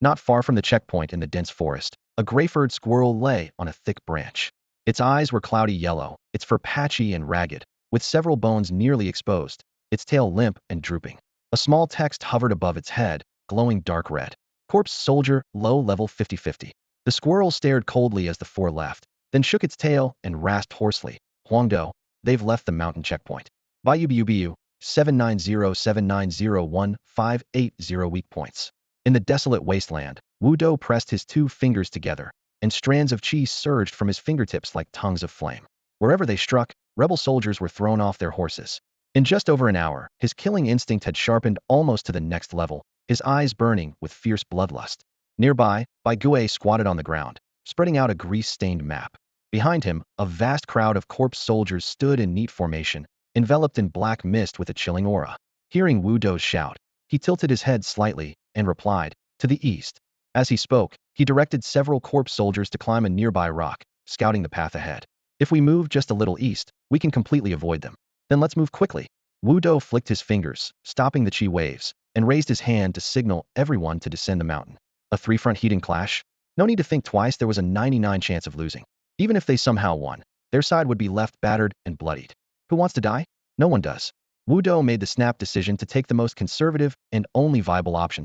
Not far from the checkpoint in the dense forest, a gray-furred squirrel lay on a thick branch. Its eyes were cloudy yellow, its fur patchy and ragged, with several bones nearly exposed, its tail limp and drooping. A small text hovered above its head, glowing dark red. Corpse Soldier, low level 50-50. The squirrel stared coldly as the four left, then shook its tail and rasped hoarsely. Huangdo, they've left the mountain checkpoint. Bubu 7907901-580 weak points. In the desolate wasteland, Wu Do pressed his two fingers together, and strands of chi surged from his fingertips like tongues of flame. Wherever they struck, rebel soldiers were thrown off their horses. In just over an hour, his killing instinct had sharpened almost to the next level, his eyes burning with fierce bloodlust. Nearby, Bai Gue squatted on the ground, spreading out a grease-stained map. Behind him, a vast crowd of corpse soldiers stood in neat formation, enveloped in black mist with a chilling aura. Hearing Wu Do's shout, he tilted his head slightly and replied, "To the east." As he spoke, he directed several corpse soldiers to climb a nearby rock, scouting the path ahead. If we move just a little east, we can completely avoid them. Then let's move quickly. Wu Do flicked his fingers, stopping the chi waves, and raised his hand to signal everyone to descend the mountain. A three-front heating clash? No need to think twice, there was a 99 chance of losing. Even if they somehow won, their side would be left battered and bloodied. Who wants to die? No one does. Wu Do made the snap decision to take the most conservative and only viable option: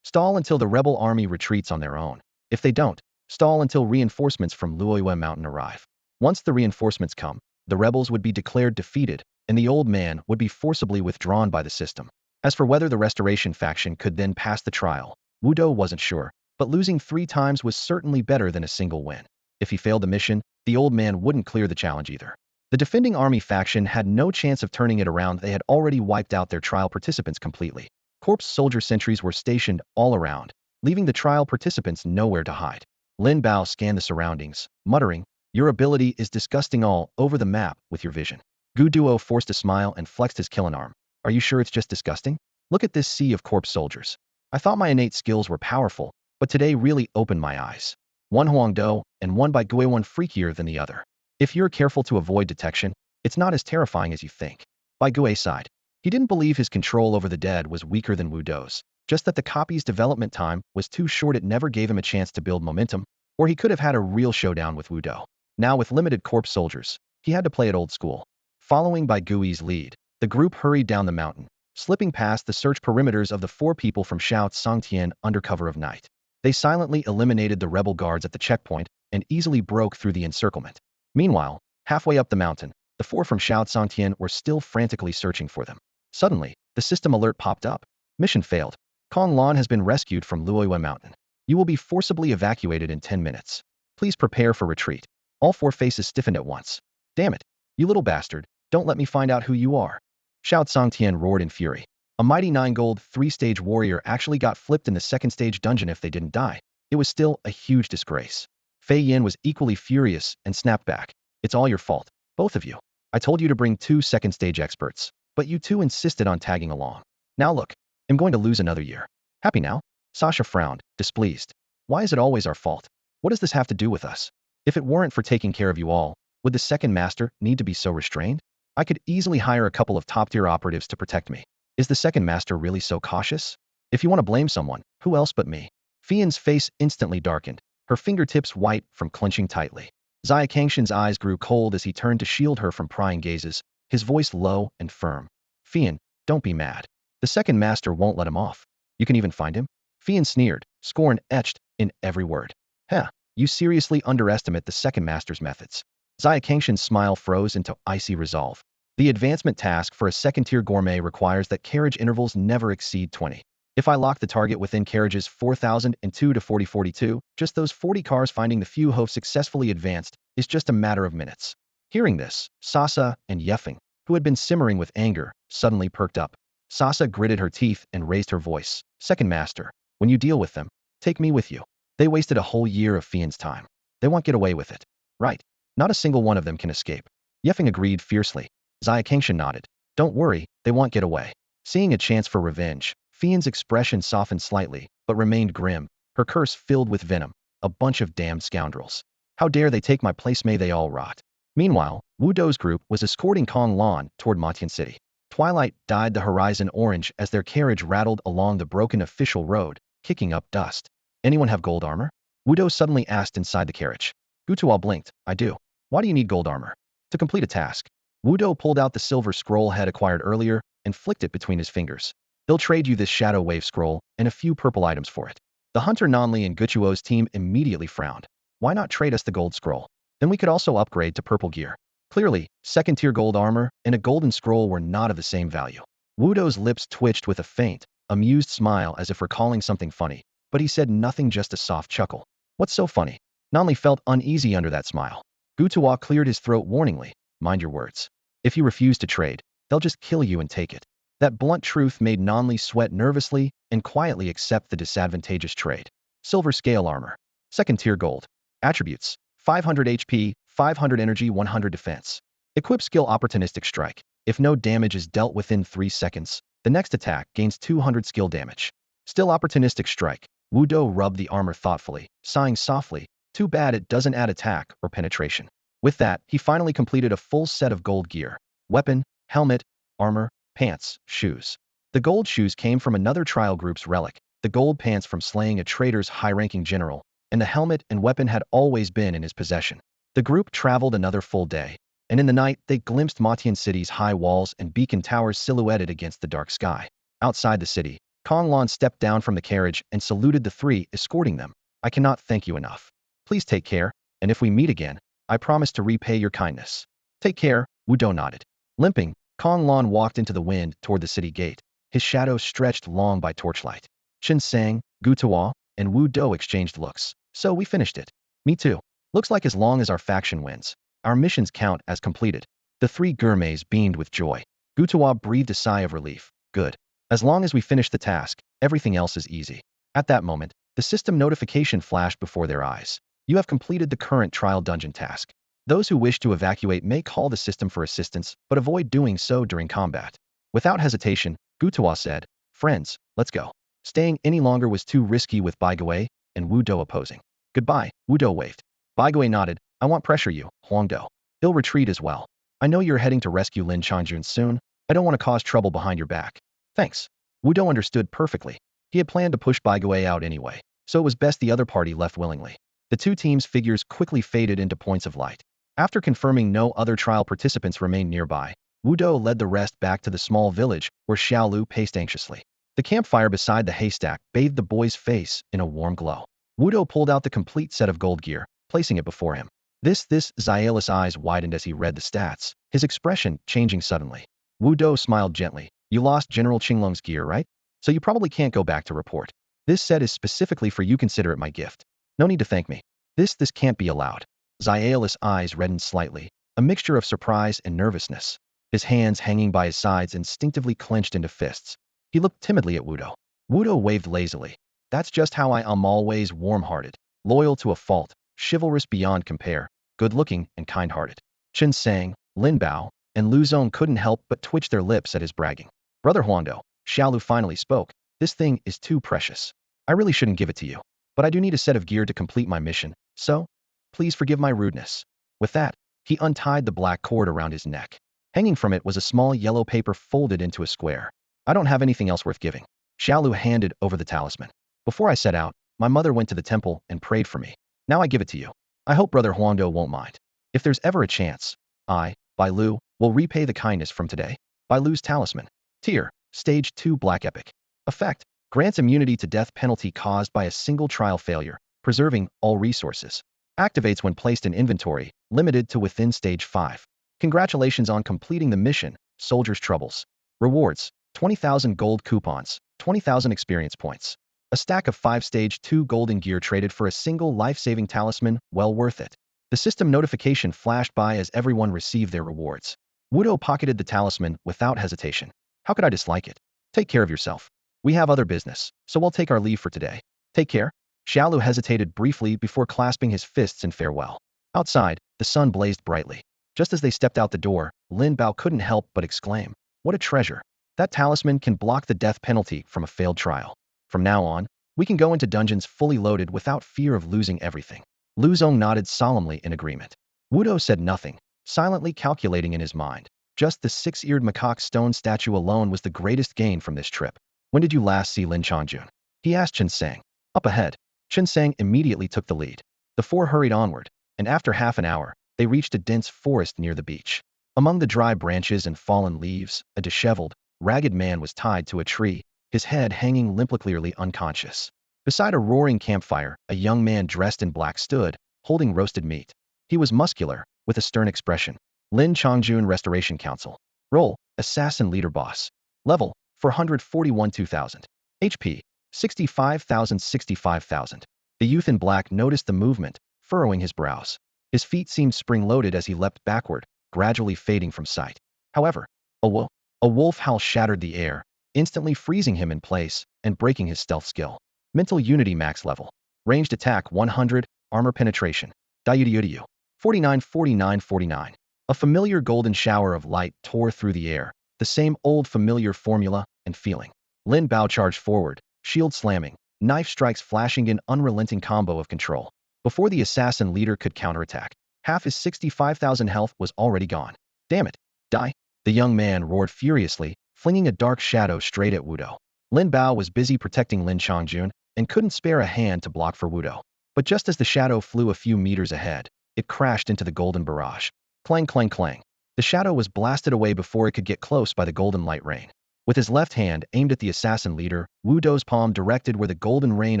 stall until the rebel army retreats on their own. If they don't, stall until reinforcements from Luoyue Mountain arrive. Once the reinforcements come, the rebels would be declared defeated, and the old man would be forcibly withdrawn by the system. As for whether the Restoration faction could then pass the trial, Wu Do wasn't sure, but losing 3 times was certainly better than a single win. If he failed the mission, the old man wouldn't clear the challenge either. The defending army faction had no chance of turning it around. They had already wiped out their trial participants completely. Corpse soldier sentries were stationed all around, leaving the trial participants nowhere to hide. Lin Bao scanned the surroundings, muttering, "Your ability is disgusting all over the map with your vision." Gu Duo forced a smile and flexed his killing arm. "Are you sure it's just disgusting? Look at this sea of corpse soldiers. I thought my innate skills were powerful, but today really opened my eyes. One Huangdo and one Bai Gue, one freakier than the other. If you're careful to avoid detection, it's not as terrifying as you think." Bai Gue sighed. He didn't believe his control over the dead was weaker than Wu Do's, just that the copy's development time was too short. It never gave him a chance to build momentum, or he could have had a real showdown with Wu Do. Now with limited corpse soldiers, he had to play it old school. Following Bai Gui's lead, the group hurried down the mountain, slipping past the search perimeters of the 4 people from Shouts Songtian under cover of night. They silently eliminated the rebel guards at the checkpoint and easily broke through the encirclement. Meanwhile, halfway up the mountain, the 4 from Shouts Songtian were still frantically searching for them. Suddenly, the system alert popped up. "Mission failed. Kong Lan has been rescued from Luoyue Mountain. You will be forcibly evacuated in 10 minutes. Please prepare for retreat." All 4 faces stiffened at once. "Damn it, you little bastard, don't let me find out who you are." Shout Songtian roared in fury. A mighty 9 gold 3-stage warrior actually got flipped in the 2nd stage dungeon. If they didn't die, it was still a huge disgrace. Fei Yin was equally furious and snapped back. "It's all your fault, both of you. I told you to bring 2 2nd stage experts, but you 2 insisted on tagging along. Now look, I'm going to lose another year. Happy now?" Sasha frowned, displeased. "Why is it always our fault? What does this have to do with us? If it weren't for taking care of you all, would the second master need to be so restrained? I could easily hire a couple of top-tier operatives to protect me. Is the second master really so cautious? If you want to blame someone, who else but me?" Fian's face instantly darkened, her fingertips white from clenching tightly. Zia Kangshan's eyes grew cold as he turned to shield her from prying gazes, his voice low and firm. "Fian, don't be mad. The second master won't let him off. You can even find him?" Fian sneered, scorn etched in every word. "Heh, you seriously underestimate the second master's methods." Zia Kangshan's smile froze into icy resolve. "The advancement task for a second-tier gourmet requires that carriage intervals never exceed 20. If I lock the target within carriages 4002 to 4042, just those 40 cars finding the few who've successfully advanced is just a matter of minutes." Hearing this, Sasa and Yefeng, who had been simmering with anger, suddenly perked up. Sasa gritted her teeth and raised her voice. Second master, when you deal with them, take me with you. They wasted a whole year of Fian's time. They won't get away with it. Right. Not a single one of them can escape. Yefeng agreed fiercely. Zia Kangshan nodded. Don't worry, they won't get away. Seeing a chance for revenge, Fian's expression softened slightly, but remained grim, her curse filled with venom. A bunch of damned scoundrels. How dare they take my place, may they all rot. Meanwhile, Wu Dou's group was escorting Kong Lan toward Matian City. Twilight dyed the horizon orange as their carriage rattled along the broken official road, kicking up dust. Anyone have gold armor? Wu Dou suddenly asked inside the carriage. Gutuo blinked. I do. Why do you need gold armor? To complete a task. Wu Dou pulled out the silver scroll had acquired earlier and flicked it between his fingers. They'll trade you this shadow wave scroll and a few purple items for it. The hunter Nanli and Gutuo's team immediately frowned. Why not trade us the gold scroll? Then we could also upgrade to purple gear. Clearly, second-tier gold armor and a golden scroll were not of the same value. Wu Dou's lips twitched with a faint, amused smile as if recalling something funny, but he said nothing, just a soft chuckle. What's so funny? Nanli felt uneasy under that smile. Gutuo cleared his throat warningly. Mind your words. If you refuse to trade, they'll just kill you and take it. That blunt truth made Nanli sweat nervously and quietly accept the disadvantageous trade. Silver scale armor. Second-tier gold. Attributes. 500 HP, 500 energy, 100 defense. Equip skill opportunistic strike. If no damage is dealt within 3 seconds, the next attack gains 200 skill damage. Still opportunistic strike. Wu Dou rubbed the armor thoughtfully, sighing softly. Too bad it doesn't add attack or penetration. With that, he finally completed a full set of gold gear. Weapon, helmet, armor, pants, shoes. The gold shoes came from another trial group's relic, the gold pants from slaying a traitor's high-ranking general, and the helmet and weapon had always been in his possession. The group traveled another full day, and in the night they glimpsed Matian City's high walls and beacon towers silhouetted against the dark sky. Outside the city, Kong Lan stepped down from the carriage and saluted the three escorting them. I cannot thank you enough. Please take care, and if we meet again, I promise to repay your kindness. Take care, Wu Dou nodded. Limping, Kong Lan walked into the wind toward the city gate, his shadow stretched long by torchlight. Chen Sang, Gutuo, and Wu Dou exchanged looks. So we finished it. Me too. Looks like as long as our faction wins, our missions count as completed. The three gourmets beamed with joy. Gutuo breathed a sigh of relief. Good. As long as we finish the task, everything else is easy. At that moment, the system notification flashed before their eyes. You have completed the current trial dungeon task. Those who wish to evacuate may call the system for assistance, but avoid doing so during combat. Without hesitation, Gutuo said, Friends, let's go. Staying any longer was too risky with Baigui and Wu Dou opposing. Goodbye, Wu Dou waved. Baigui nodded. I won't pressure you, Huang Dou. He'll retreat as well. I know you're heading to rescue Lin Changjun soon. I don't want to cause trouble behind your back. Thanks. Wu Dou understood perfectly. He had planned to push Baigui out anyway, so it was best the other party left willingly. The two teams' figures quickly faded into points of light. After confirming no other trial participants remained nearby, Wu Dou led the rest back to the small village where Xiaolu paced anxiously. The campfire beside the haystack bathed the boy's face in a warm glow. Wu Dou pulled out the complete set of gold gear, placing it before him. This Xiaolu's eyes widened as he read the stats, his expression changing suddenly. Wu Dou smiled gently. You lost General Qinglong's gear, right? So you probably can't go back to report. This set is specifically for you, consider it my gift. No need to thank me. This can't be allowed. Xiaolu's eyes reddened slightly, a mixture of surprise and nervousness. His hands hanging by his sides instinctively clenched into fists. He looked timidly at Wu Dou. Wu Dou waved lazily. That's just how I am, always warm-hearted, loyal to a fault, chivalrous beyond compare, good-looking and kind-hearted. Chen Sang, Lin Bao, and Lu Zong couldn't help but twitch their lips at his bragging. Brother Huangdo, Xiaolu finally spoke. This thing is too precious. I really shouldn't give it to you. But I do need a set of gear to complete my mission, so please forgive my rudeness. With that, he untied the black cord around his neck. Hanging from it was a small yellow paper folded into a square. I don't have anything else worth giving. Xiaolu handed over the talisman. Before I set out, my mother went to the temple and prayed for me. Now I give it to you. I hope Brother Huangdo won't mind. If there's ever a chance, I, Bai Lu, will repay the kindness from today. Bai Lu's talisman. Tier, Stage 2 Black Epic. Effect, grants immunity to death penalty caused by a single trial failure, preserving all resources. Activates when placed in inventory, limited to within Stage 5. Congratulations on completing the mission, Soldier's Troubles. Rewards, 20,000 gold coupons, 20,000 experience points. A stack of 5 Stage 2 golden gear traded for a single life-saving talisman, well worth it. The system notification flashed by as everyone received their rewards. Wudo pocketed the talisman without hesitation. How could I dislike it? Take care of yourself. We have other business, so we'll take our leave for today. Take care. Xiaolu hesitated briefly before clasping his fists in farewell. Outside, the sun blazed brightly. Just as they stepped out the door, Lin Bao couldn't help but exclaim, "What a treasure! That talisman can block the death penalty from a failed trial. From now on, we can go into dungeons fully loaded without fear of losing everything." Lu Zong nodded solemnly in agreement. Wudo said nothing, silently calculating in his mind. Just the six-eared macaque stone statue alone was the greatest gain from this trip. "When did you last see Lin Changjun?" he asked Chen Sang. "Up ahead." Chen Sang immediately took the lead. The four hurried onward, and after half an hour, they reached a dense forest near the beach. Among the dry branches and fallen leaves, a disheveled, ragged man was tied to a tree, his head hanging limply, clearly unconscious. Beside a roaring campfire, a young man dressed in black stood, holding roasted meat. He was muscular, with a stern expression. Lin Changjun Restoration Council. Role: Assassin Leader Boss. Level: 441 2000. HP: 65,000 65,000. The youth in black noticed the movement, furrowing his brows. His feet seemed spring-loaded as he leapt backward, gradually fading from sight. However, a wolf howl shattered the air, instantly freezing him in place and breaking his stealth skill. Mental Unity max level. Ranged attack 100, armor penetration. Diudiudiu. 49 49 49. A familiar golden shower of light tore through the air, the same old familiar formula and feeling. Lin Bao charged forward, shield slamming, knife strikes flashing in unrelenting combo of control. Before the assassin leader could counterattack, half his 65,000 health was already gone. "Damn it! Die!" The young man roared furiously, flinging a dark shadow straight at Wudo. Lin Bao was busy protecting Lin Changjun and couldn't spare a hand to block for Wudo. But just as the shadow flew a few meters ahead, it crashed into the golden barrage. Clang, clang, clang. The shadow was blasted away before it could get close by the golden light rain. With his left hand aimed at the assassin leader, Wudo's palm directed where the golden rain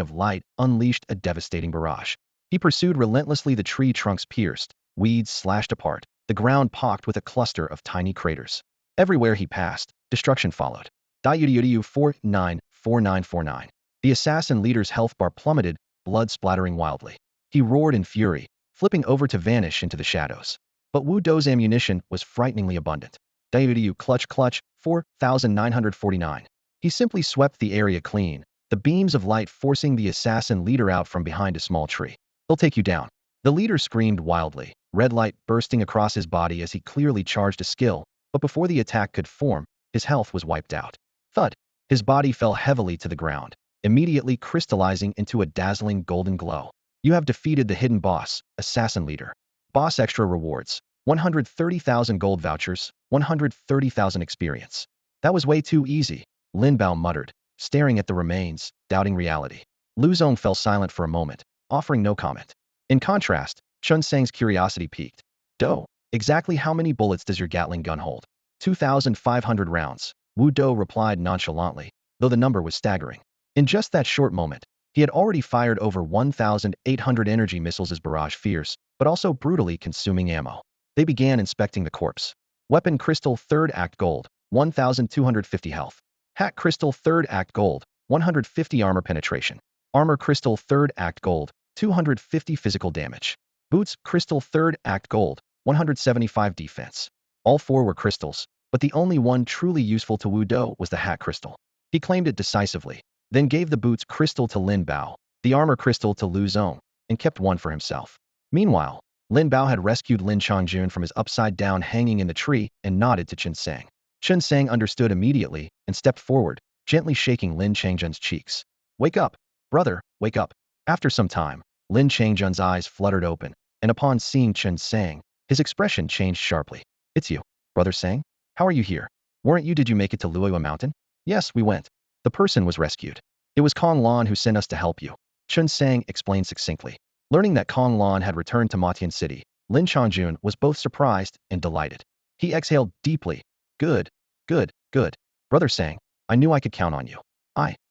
of light unleashed a devastating barrage. He pursued relentlessly. The tree trunks pierced, weeds slashed apart, the ground pocked with a cluster of tiny craters. Everywhere he passed, destruction followed. Diudiudiu 494949. The assassin leader's health bar plummeted, blood splattering wildly. He roared in fury, flipping over to vanish into the shadows. But Wu Dou's ammunition was frighteningly abundant. Diudiu clutch clutch 4949. He simply swept the area clean, the beams of light forcing the assassin leader out from behind a small tree. "They'll take you down." The leader screamed wildly, red light bursting across his body as he clearly charged a skill, but before the attack could form, his health was wiped out. Thud! His body fell heavily to the ground, immediately crystallizing into a dazzling golden glow. "You have defeated the hidden boss, assassin leader. Boss extra rewards: 130,000 gold vouchers, 130,000 experience." "That was way too easy," Lin Bao muttered, staring at the remains, doubting reality. Lu Zong fell silent for a moment, offering no comment. In contrast, Chun Sang's curiosity piqued. "Do, exactly how many bullets does your Gatling gun hold?" 2,500 rounds, Wu Do replied nonchalantly, though the number was staggering. In just that short moment, he had already fired over 1,800 energy missiles as barrage fierce, but also brutally consuming ammo. They began inspecting the corpse. Weapon Crystal 3rd Act Gold, 1,250 health. Hat Crystal 3rd Act Gold, 150 armor penetration. Armor Crystal 3rd Act Gold, 250 physical damage. Boots Crystal 3rd Act Gold, 175 defense. All four were crystals, but the only one truly useful to Wu Do was the hat crystal. He claimed it decisively, then gave the boots crystal to Lin Bao, the armor crystal to Lu Zong, and kept one for himself. Meanwhile, Lin Bao had rescued Lin Changjun from his upside-down hanging in the tree and nodded to Chen Sang. Chen Sang understood immediately and stepped forward, gently shaking Lin Changjun's cheeks. "Wake up, brother, wake up." After some time, Lin Changjun's eyes fluttered open, and upon seeing Chen Sang, his expression changed sharply. "It's you, brother Sang? How are you here? Weren't you? Did you make it to Luoyua Mountain?" "Yes, we went. The person was rescued. It was Kong Lan who sent us to help you," Chen Sang explained succinctly. Learning that Kong Lan had returned to Matian City, Lin Changjun was both surprised and delighted. He exhaled deeply. "Good, good, good. Brother Sang, I knew I could count on you.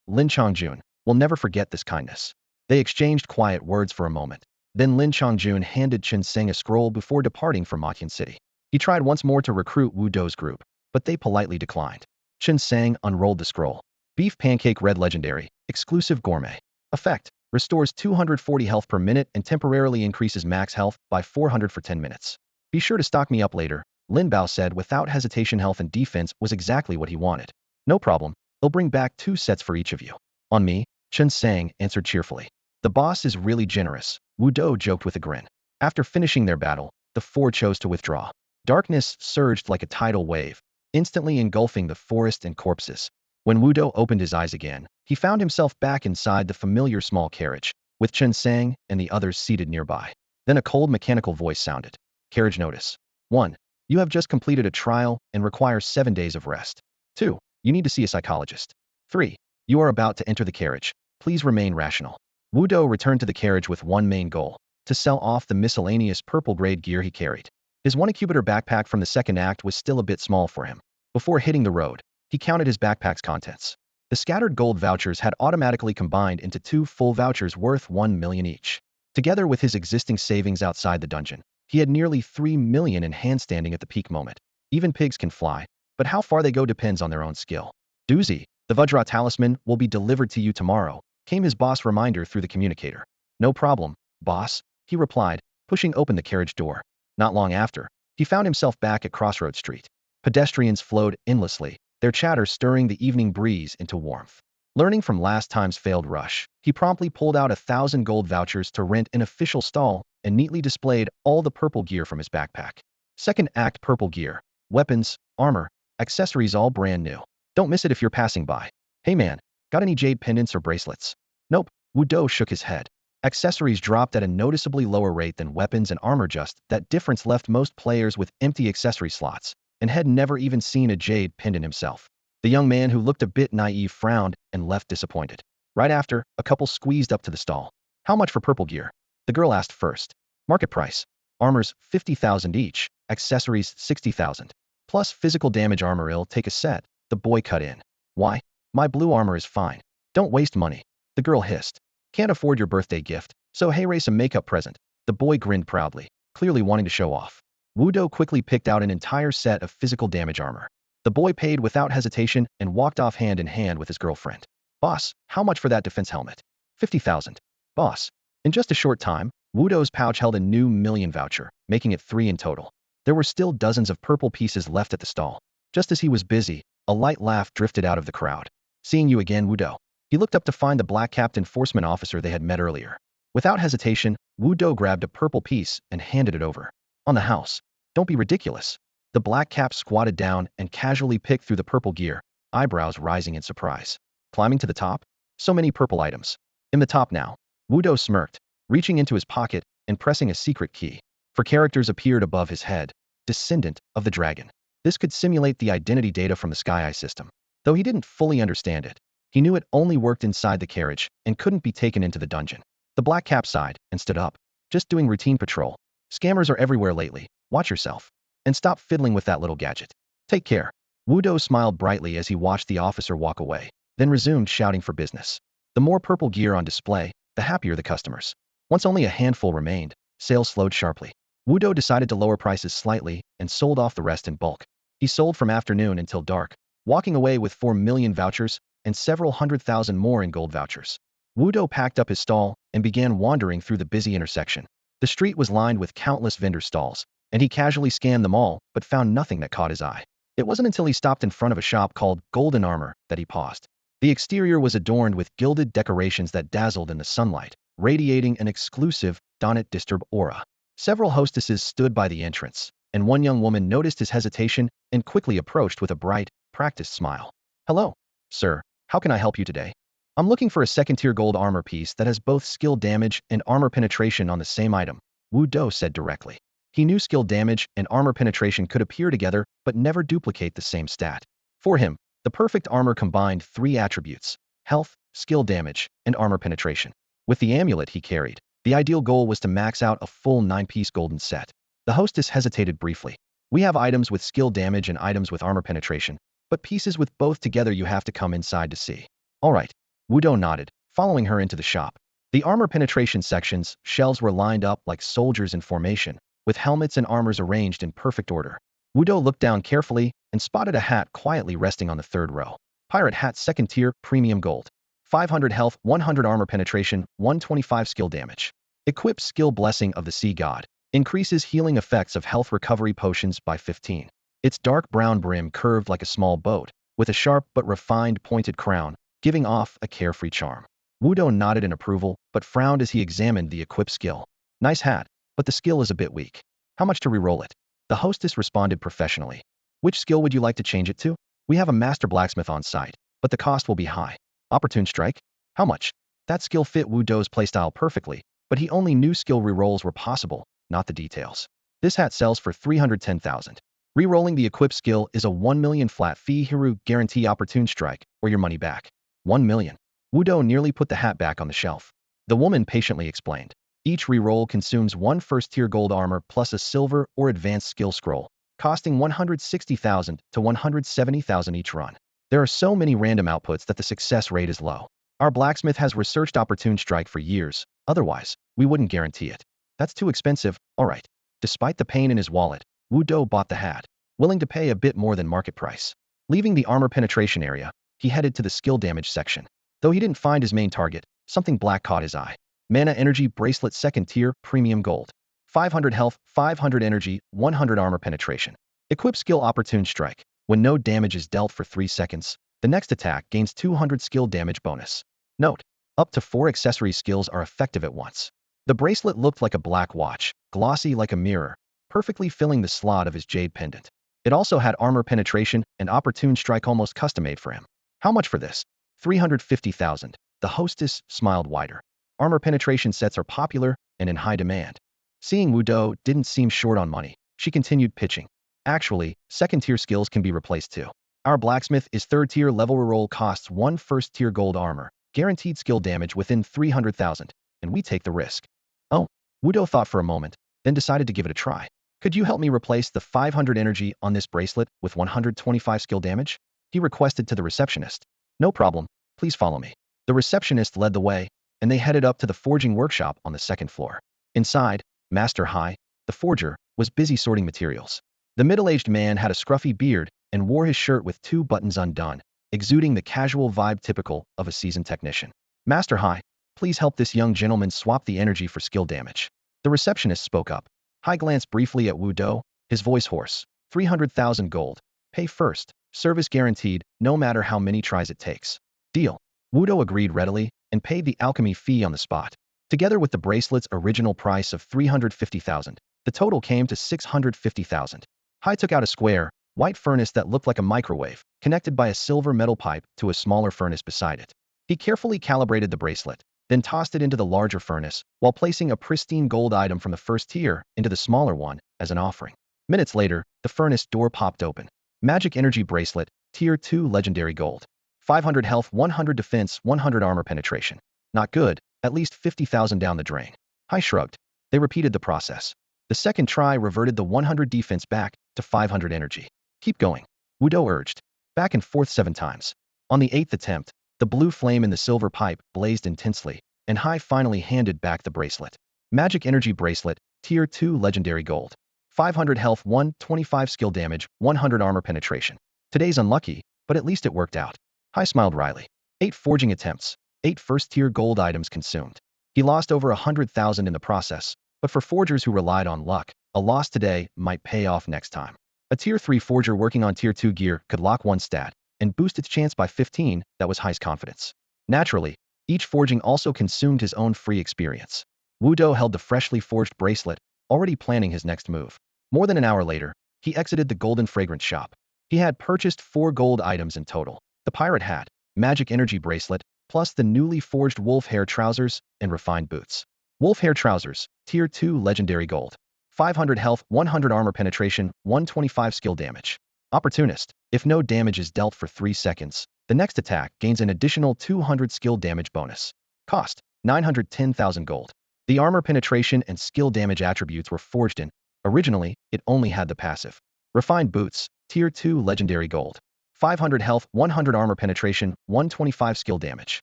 Lin Changjun, will never forget this kindness." They exchanged quiet words for a moment. Then Lin Changjun handed Chen Sang a scroll before departing for Matian City. He tried once more to recruit Wu Dou's group, but they politely declined. Chen Sang unrolled the scroll. Beef Pancake Red Legendary, Exclusive Gourmet. Effect: restores 240 health per minute and temporarily increases max health by 400 for 10 minutes. Be sure to stock me up later. Lin Bao said without hesitation. Health and defense was exactly what he wanted. No problem, they'll bring back 2 sets for each of you. On me, Chen Sang answered cheerfully. The boss is really generous, Wu Dou joked with a grin. After finishing their battle, the 4 chose to withdraw. Darkness surged like a tidal wave, instantly engulfing the forest and corpses. When Wu Dou opened his eyes again, he found himself back inside the familiar small carriage, with Chen Sang and the others seated nearby. Then a cold mechanical voice sounded. Carriage notice. 1. You have just completed a trial and require 7 days of rest. 2. You need to see a psychologist. 3. You are about to enter the carriage. Please remain rational. Wu Dou returned to the carriage with one main goal: to sell off the miscellaneous purple-grade gear he carried. His 1-incubator backpack from the second act was still a bit small for him. Before hitting the road, he counted his backpack's contents. The scattered gold vouchers had automatically combined into 2 full vouchers worth 1 million each. Together with his existing savings outside the dungeon, he had nearly 3 million in handstanding at the peak moment. Even pigs can fly, but how far they go depends on their own skill. Doozy, the Vajra talisman will be delivered to you tomorrow, came his boss reminder through the communicator. No problem, boss, he replied, pushing open the carriage door. Not long after, he found himself back at Crossroads Street. Pedestrians flowed endlessly, their chatter stirring the evening breeze into warmth. Learning from last time's failed rush, he promptly pulled out 1,000 gold vouchers to rent an official stall and neatly displayed all the purple gear from his backpack. Second act purple gear, weapons, armor, accessories all brand new. Don't miss it if you're passing by. Hey man, got any jade pendants or bracelets? Nope, Wu Dou shook his head. Accessories dropped at a noticeably lower rate than weapons and armor. Just that difference left most players with empty accessory slots, and had never even seen a jade pendant himself. The young man, who looked a bit naive, frowned and left disappointed. Right after, a couple squeezed up to the stall. How much for purple gear? The girl asked first. Market price. Armors 50,000 each, accessories 60,000. Plus physical damage armor. I'll take a set, the boy cut in. Why? My blue armor is fine. Don't waste money. The girl hissed. Can't afford your birthday gift, so hey, race a makeup present. The boy grinned proudly, clearly wanting to show off. Wu Dou quickly picked out an entire set of physical damage armor. The boy paid without hesitation and walked off hand in hand with his girlfriend. Boss, how much for that defense helmet? 50,000. Boss. In just a short time, Wu Dou's pouch held a new million voucher, making it 3 in total. There were still dozens of purple pieces left at the stall. Just as he was busy, a light laugh drifted out of the crowd. Seeing you again, Wu Dou. He looked up to find the black-capped enforcement officer they had met earlier. Without hesitation, Wu Dou grabbed a purple piece and handed it over. On the house. Don't be ridiculous. The black cap squatted down and casually picked through the purple gear, eyebrows rising in surprise. Climbing to the top? So many purple items. In the top now. Wu Dou smirked, reaching into his pocket and pressing a secret key. 4 characters appeared above his head. Descendant of the dragon. This could simulate the identity data from the Sky Eye system. Though he didn't fully understand it, he knew it only worked inside the carriage and couldn't be taken into the dungeon. The black cap sighed and stood up. Just doing routine patrol. Scammers are everywhere lately. Watch yourself. And stop fiddling with that little gadget. Take care. Wu Dou smiled brightly as he watched the officer walk away, then resumed shouting for business. The more purple gear on display, the happier the customers. Once only a handful remained, sales slowed sharply. Wu Dou decided to lower prices slightly and sold off the rest in bulk. He sold from afternoon until dark, walking away with 4 million vouchers and several 100,000 more in gold vouchers. Wu Dou packed up his stall and began wandering through the busy intersection. The street was lined with countless vendor stalls, and he casually scanned them all but found nothing that caught his eye. It wasn't until he stopped in front of a shop called Golden Armor that he paused. The exterior was adorned with gilded decorations that dazzled in the sunlight, radiating an exclusive, don't disturb aura. Several hostesses stood by the entrance, and one young woman noticed his hesitation and quickly approached with a bright, practiced smile. Hello, sir, how can I help you today? I'm looking for a second-tier gold armor piece that has both skill damage and armor penetration on the same item, Wu Dou said directly. He knew skill damage and armor penetration could appear together but never duplicate the same stat. For him, the perfect armor combined 3 attributes: health, skill damage, and armor penetration. With the amulet he carried, the ideal goal was to max out a full 9-piece golden set. The hostess hesitated briefly. We have items with skill damage and items with armor penetration, but pieces with both together you have to come inside to see. All right. Wu Dou nodded, following her into the shop. The armor penetration section's shelves were lined up like soldiers in formation, with helmets and armors arranged in perfect order. Wu Dou looked down carefully and spotted a hat quietly resting on the 3rd row. Pirate hat, second tier, premium gold. 500 health, 100 armor penetration, 125 skill damage. Equip skill blessing of the sea god. Increases healing effects of health recovery potions by 15. Its dark brown brim curved like a small boat, with a sharp but refined pointed crown, giving off a carefree charm. Wudo nodded in approval, but frowned as he examined the equip skill. Nice hat, but the skill is a bit weak. How much to re-roll it? The hostess responded professionally. Which skill would you like to change it to? We have a master blacksmith on site, but the cost will be high. Opportune strike? How much? That skill fit Wudo's playstyle perfectly, but he only knew skill re-rolls were possible, not the details. This hat sells for 310,000. Re-rolling the equip skill is a 1 million flat fee Hiru guarantee opportune strike, or your money back. 1 million. Wudo nearly put the hat back on the shelf. The woman patiently explained. Each re-roll consumes one first-tier gold armor plus a silver or advanced skill scroll, costing 160,000 to 170,000 each run. There are so many random outputs that the success rate is low. Our blacksmith has researched opportune strike for years, otherwise, we wouldn't guarantee it. That's too expensive, alright. Despite the pain in his wallet, Wudo bought the hat, willing to pay a bit more than market price. Leaving the armor penetration area, he headed to the skill damage section. Though he didn't find his main target, something black caught his eye. Mana Energy Bracelet 2nd Tier, Premium Gold. 500 health, 500 energy, 100 armor penetration. Equip skill Opportune Strike. When no damage is dealt for 3 seconds, the next attack gains 200 skill damage bonus. Note: up to 4 accessory skills are effective at once. The bracelet looked like a black watch, glossy like a mirror, perfectly filling the slot of his jade pendant. It also had armor penetration and opportune strike almost custom-made for him. How much for this? 350,000. The hostess smiled wider. Armor penetration sets are popular and in high demand. Seeing Wudo didn't seem short on money, she continued pitching. Actually, second-tier skills can be replaced too. Our blacksmith is third-tier level reroll costs 1 first-tier gold armor, guaranteed skill damage within 300,000, and we take the risk. Oh, Wudo thought for a moment, then decided to give it a try. Could you help me replace the 500 energy on this bracelet with 125 skill damage? He requested to the receptionist. No problem, please follow me. The receptionist led the way, and they headed up to the forging workshop on the 2nd floor. Inside, Master Hai, the forger, was busy sorting materials. The middle-aged man had a scruffy beard and wore his shirt with 2 buttons undone, exuding the casual vibe typical of a seasoned technician. Master Hai, please help this young gentleman swap the energy for skill damage. The receptionist spoke up. Hai glanced briefly at Wudo, his voice hoarse. 300,000 gold. Pay first. Service guaranteed, no matter how many tries it takes. Deal. Wudo agreed readily and paid the alchemy fee on the spot. Together with the bracelet's original price of 350,000, the total came to 650,000. Hai took out a square, white furnace that looked like a microwave, connected by a silver metal pipe to a smaller furnace beside it. He carefully calibrated the bracelet, then tossed it into the larger furnace, while placing a pristine gold item from the first tier into the smaller one as an offering. Minutes later, the furnace door popped open. Magic Energy Bracelet, Tier 2 Legendary Gold. 500 health, 100 defense, 100 armor penetration. Not good, at least 50,000 down the drain. Hai shrugged. They repeated the process. The second try reverted the 100 defense back to 500 energy. Keep going, Wudo urged. Back and forth 7 times. On the 8th attempt, the blue flame in the silver pipe blazed intensely, and Hai finally handed back the bracelet. Magic Energy Bracelet, Tier 2 Legendary Gold. 500 health, 125 skill damage, 100 armor penetration. Today's unlucky, but at least it worked out. Hai smiled wryly. 8 forging attempts, 8 first-tier gold items consumed. He lost over 100,000 in the process, but for forgers who relied on luck, a loss today might pay off next time. A Tier 3 forger working on Tier 2 gear could lock one stat and boost its chance by 15. That was Hai's confidence. Naturally, each forging also consumed his own free experience. Wudo held the freshly forged bracelet, already planning his next move. More than an hour later, he exited the golden fragrance shop. He had purchased 4 gold items in total: the pirate hat, magic energy bracelet, plus the newly forged wolf hair trousers and refined boots. Wolf hair trousers, Tier 2 Legendary Gold. 500 health, 100 armor penetration, 125 skill damage. Opportunist. If no damage is dealt for 3 seconds, the next attack gains an additional 200 skill damage bonus. Cost: 910,000 gold. The armor penetration and skill damage attributes were forged in. Originally, it only had the passive. Refined boots, Tier 2 Legendary Gold. 500 health, 100 armor penetration, 125 skill damage.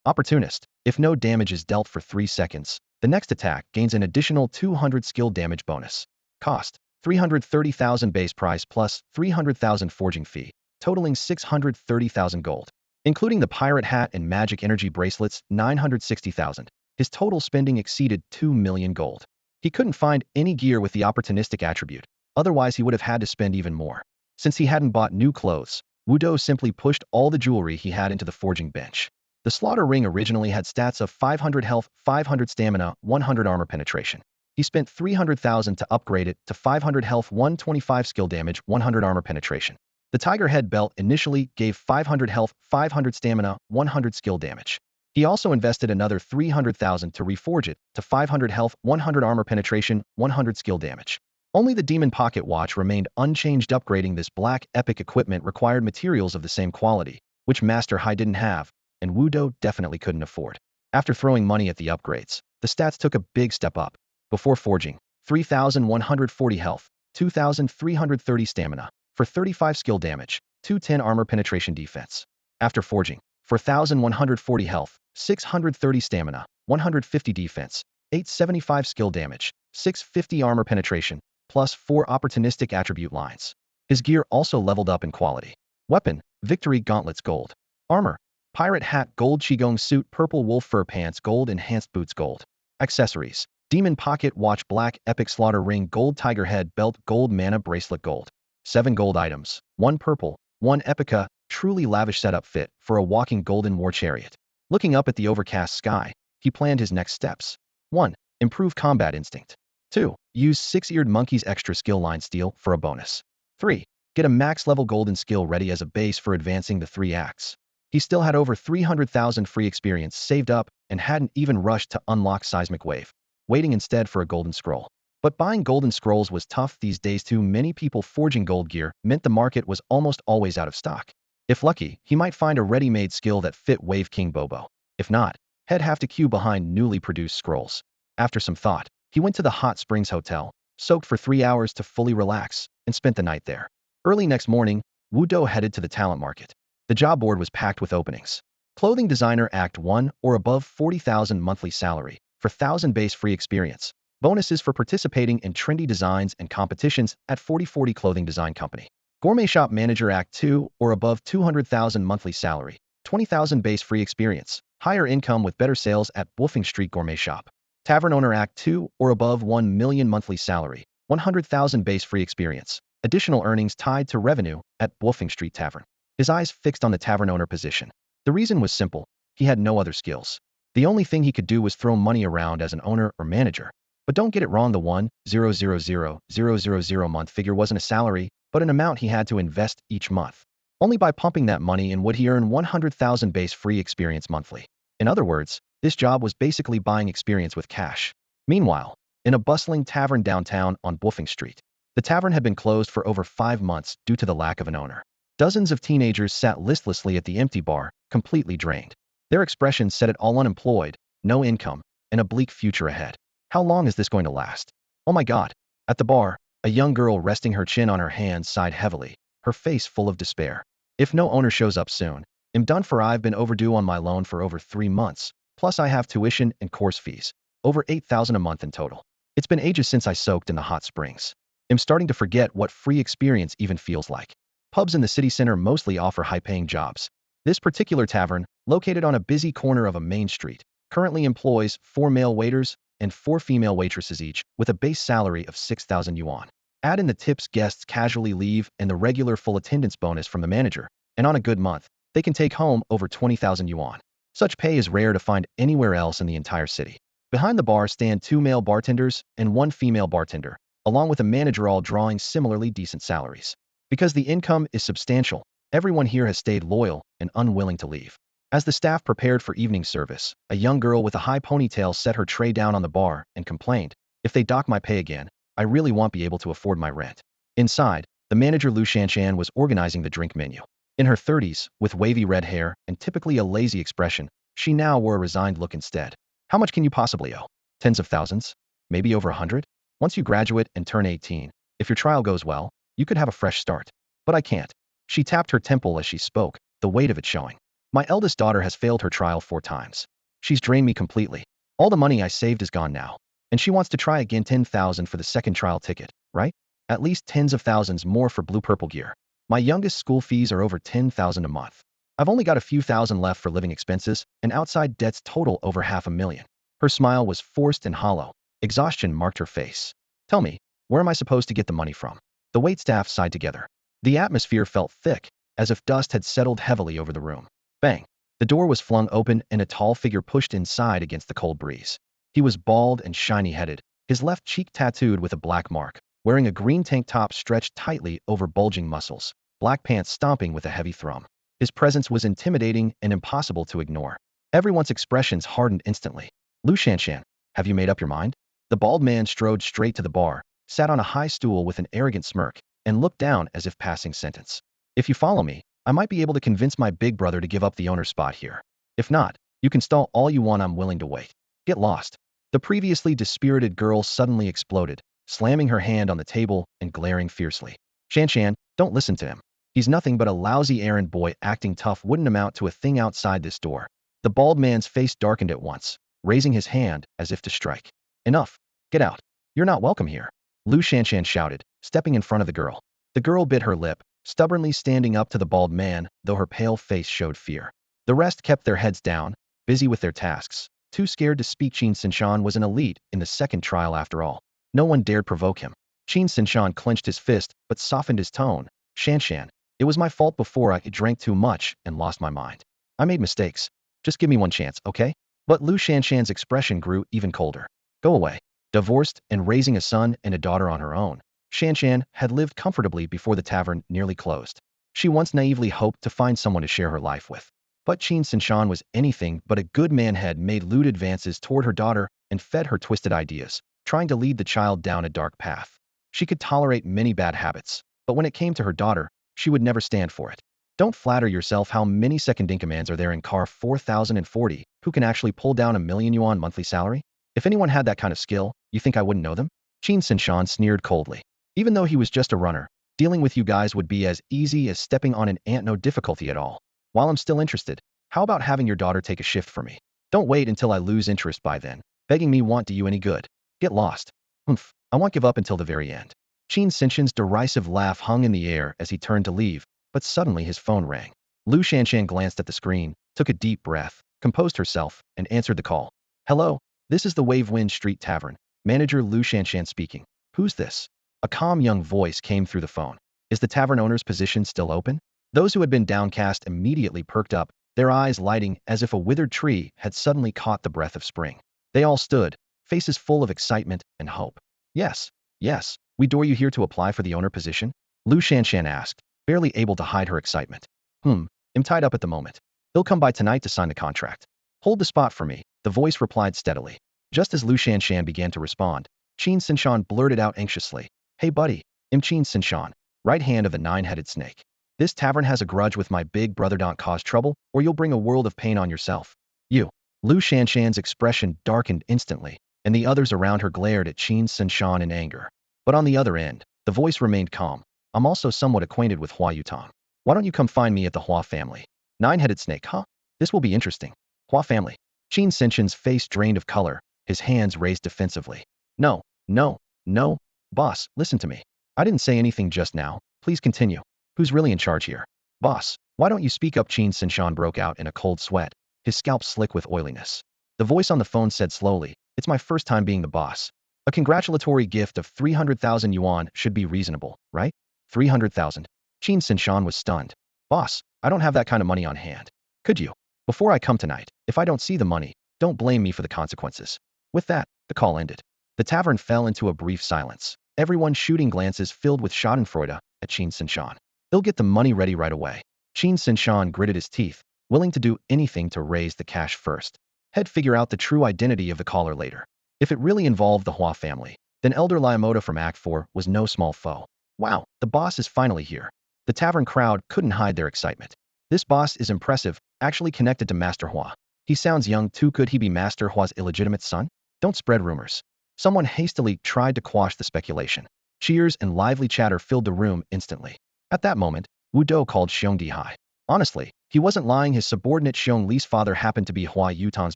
Opportunist. If no damage is dealt for 3 seconds, the next attack gains an additional 200 skill damage bonus. Cost: 330,000 base price plus 300,000 forging fee, totaling 630,000 gold. Including the pirate hat and magic energy bracelets, 960,000. His total spending exceeded 2 million gold. He couldn't find any gear with the opportunistic attribute, otherwise he would have had to spend even more. Since he hadn't bought new clothes, Wudo simply pushed all the jewelry he had into the forging bench. The slaughter ring originally had stats of 500 health, 500 stamina, 100 armor penetration. He spent 300,000 to upgrade it to 500 health, 125 skill damage, 100 armor penetration. The Tiger Head belt initially gave 500 health, 500 stamina, 100 skill damage. He also invested another 300,000 to reforge it to 500 health, 100 armor penetration, 100 skill damage. Only the Demon Pocket Watch remained unchanged. Upgrading this black epic equipment required materials of the same quality, which Master Hai didn't have, and Wudo definitely couldn't afford. After throwing money at the upgrades, the stats took a big step up. Before forging, 3,140 health, 2,330 stamina, for 35 skill damage, 210 armor penetration defense. After forging, 4,140 health, 630 stamina, 150 defense, 875 skill damage, 650 armor penetration, plus 4 opportunistic attribute lines. His gear also leveled up in quality. Weapon, Victory Gauntlets Gold. Armor, Pirate Hat Gold, Qigong Suit Purple, Wolf Fur Pants Gold, Enhanced Boots Gold. Accessories, Demon Pocket Watch Black, Epic Slaughter Ring Gold, Tiger Head Belt Gold, Mana Bracelet Gold. 7 gold items, 1 purple, 1 epica, truly lavish setup fit for a walking golden war chariot. Looking up at the overcast sky, he planned his next steps. 1. Improve combat instinct. 2. Use 6-eared monkey's extra skill line steal for a bonus. 3. Get a max level golden skill ready as a base for advancing the 3 acts. He still had over 300,000 free experience saved up and hadn't even rushed to unlock Seismic Wave, waiting instead for a golden scroll. But buying golden scrolls was tough these days. Too many people forging gold gear meant the market was almost always out of stock. If lucky, he might find a ready-made skill that fit Wave King Bobo. If not, he'd have to queue behind newly produced scrolls. After some thought, he went to the Hot Springs Hotel, soaked for 3 hours to fully relax, and spent the night there. Early next morning, Wudo headed to the talent market. The job board was packed with openings. Clothing designer Act 1 or above 40,000 monthly salary for 1,000 base free experience. Bonuses for participating in trendy designs and competitions at 4040 Clothing Design Company. Gourmet Shop Manager Act 2 or above 200,000 monthly salary, 20,000 base free experience. Higher income with better sales at Wolfing Street Gourmet Shop. Tavern Owner Act 2 or above 1 million monthly salary, 100,000 base free experience. Additional earnings tied to revenue at Wolfing Street Tavern. His eyes fixed on the tavern owner position. The reason was simple. He had no other skills. The only thing he could do was throw money around as an owner or manager. But don't get it wrong, the 1,000,000 month figure wasn't a salary, but an amount he had to invest each month. Only by pumping that money in would he earn 100,000 base free experience monthly. In other words, this job was basically buying experience with cash. Meanwhile, in a bustling tavern downtown on Wolfing Street, the tavern had been closed for over 5 months due to the lack of an owner. Dozens of teenagers sat listlessly at the empty bar, completely drained. Their expressions said it all: unemployed, no income, and a bleak future ahead. How long is this going to last? Oh my God. At the bar, a young girl resting her chin on her hands sighed heavily, her face full of despair. If no owner shows up soon, I'm done for. I've been overdue on my loan for over 3 months, plus I have tuition and course fees, over 8,000 a month in total. It's been ages since I soaked in the hot springs. I'm starting to forget what free experience even feels like. Pubs in the city center mostly offer high-paying jobs. This particular tavern, located on a busy corner of a main street, currently employs 4 male waiters and 4 female waitresses each, with a base salary of 6,000 yuan. Add in the tips guests casually leave and the regular full attendance bonus from the manager, and on a good month, they can take home over 20,000 yuan. Such pay is rare to find anywhere else in the entire city. Behind the bar stand 2 male bartenders and 1 female bartender, along with a manager, all drawing similarly decent salaries. Because the income is substantial, everyone here has stayed loyal and unwilling to leave. As the staff prepared for evening service, a young girl with a high ponytail set her tray down on the bar and complained, "If they dock my pay again, I really won't be able to afford my rent." Inside, the manager Lu Shanshan was organizing the drink menu. In her 30s, with wavy red hair and typically a lazy expression, she now wore a resigned look instead. "How much can you possibly owe? Tens of thousands? Maybe over 100? Once you graduate and turn 18, if your trial goes well, you could have a fresh start. But I can't." She tapped her temple as she spoke, the weight of it showing. "My eldest daughter has failed her trial 4 times. She's drained me completely. All the money I saved is gone now. And she wants to try again. 10,000 for the second trial ticket, right? At least tens of thousands more for blue-purple gear. My youngest school fees are over 10,000 a month. I've only got a few thousand left for living expenses, and outside debts total over 500,000. Her smile was forced and hollow. Exhaustion marked her face. Tell me, where am I supposed to get the money from? The waitstaff sighed together. The atmosphere felt thick, as if dust had settled heavily over the room. Bang! The door was flung open and a tall figure pushed inside against the cold breeze. He was bald and shiny-headed, his left cheek tattooed with a black mark, wearing a green tank top stretched tightly over bulging muscles, black pants stomping with a heavy thrum. His presence was intimidating and impossible to ignore. Everyone's expressions hardened instantly. Lu Shanshan, have you made up your mind? The bald man strode straight to the bar, sat on a high stool with an arrogant smirk, and looked down as if passing sentence. If you follow me, I might be able to convince my big brother to give up the owner's spot here. If not, you can stall all you want, I'm willing to wait. Get lost. The previously dispirited girl suddenly exploded, slamming her hand on the table and glaring fiercely. Shanshan, don't listen to him. He's nothing but a lousy errand boy. Acting tough wouldn't amount to a thing outside this door. The bald man's face darkened at once, raising his hand as if to strike. Enough. Get out. You're not welcome here. Lu Shanshan shouted, stepping in front of the girl. The girl bit her lip, stubbornly standing up to the bald man, though her pale face showed fear. The rest kept their heads down, busy with their tasks, too scared to speak. Qin Sinshan was an elite in the second trial after all. No one dared provoke him. Qin Sinshan clenched his fist, but softened his tone. Shanshan, it was my fault before. I drank too much and lost my mind. I made mistakes. Just give me one chance, okay? But Lu Shanshan's expression grew even colder. Go away. Divorced and raising a son and a daughter on her own, Shanshan had lived comfortably before the tavern nearly closed. She once naively hoped to find someone to share her life with. But Qin Sinshan was anything but a good man. Had made lewd advances toward her daughter and fed her twisted ideas, trying to lead the child down a dark path. She could tolerate many bad habits, but when it came to her daughter, she would never stand for it. Don't flatter yourself. How many second-in-commands are there in car 4040 who can actually pull down $1,000,000 monthly salary? If anyone had that kind of skill, you think I wouldn't know them? Qin Sinshan sneered coldly. Even though he was just a runner, dealing with you guys would be as easy as stepping on an ant. No difficulty at all. While I'm still interested, how about having your daughter take a shift for me? Don't wait until I lose interest by then. Begging me won't do you any good. Get lost. Humph, I won't give up until the very end. Qin Sinshan's derisive laugh hung in the air as he turned to leave, but suddenly his phone rang. Lu Shanshan glanced at the screen, took a deep breath, composed herself, and answered the call. Hello, this is the Wavewind Street Tavern. Manager Lu Shanshan speaking. Who's this? A calm young voice came through the phone. Is the tavern owner's position still open? Those who had been downcast immediately perked up, their eyes lighting as if a withered tree had suddenly caught the breath of spring. They all stood, faces full of excitement and hope. Yes, yes, we dare you here to apply for the owner position? Lu Shanshan asked, barely able to hide her excitement. I'm tied up at the moment. They'll come by tonight to sign the contract. Hold the spot for me, the voice replied steadily. Just as Lu Shanshan began to respond, Qin Sinshan blurted out anxiously. Hey buddy, I'm Qin Sinshan, right hand of the nine-headed snake. This tavern has a grudge with my big brother. Don't cause trouble, or you'll bring a world of pain on yourself. You. Lu Shanshan's expression darkened instantly, and the others around her glared at Qin Sinshan in anger. But on the other end, the voice remained calm. I'm also somewhat acquainted with Hua Yutong. Why don't you come find me at the Hua family? Nine-headed snake, huh? This will be interesting. Hua family. Qin Sinshan's face drained of color, his hands raised defensively. No, no, no. Boss, listen to me. I didn't say anything just now. Please continue. Who's really in charge here? Boss, why don't you speak up? Qin Sinshan broke out in a cold sweat, his scalp slick with oiliness. The voice on the phone said slowly, it's my first time being the boss. A congratulatory gift of 300,000 yuan should be reasonable, right? 300,000. Qin Sinshan was stunned. Boss, I don't have that kind of money on hand. Could you? Before I come tonight, if I don't see the money, don't blame me for the consequences. With that, the call ended. The tavern fell into a brief silence, everyone shooting glances filled with schadenfreude at Qin Sinshan. He'll get the money ready right away. Qin Sinshan gritted his teeth, willing to do anything to raise the cash first. He'd figure out the true identity of the caller later. If it really involved the Hua family, then Elder Liamoda from Act 4 was no small foe. Wow, the boss is finally here. The tavern crowd couldn't hide their excitement. This boss is impressive, actually connected to Master Hua. He sounds young too. Could he be Master Hua's illegitimate son? Don't spread rumors. Someone hastily tried to quash the speculation. Cheers and lively chatter filled the room instantly. At that moment, Wu Dou called Xiong Dihai. Honestly, he wasn't lying. His subordinate Xiong Li's father happened to be Hua Yutong's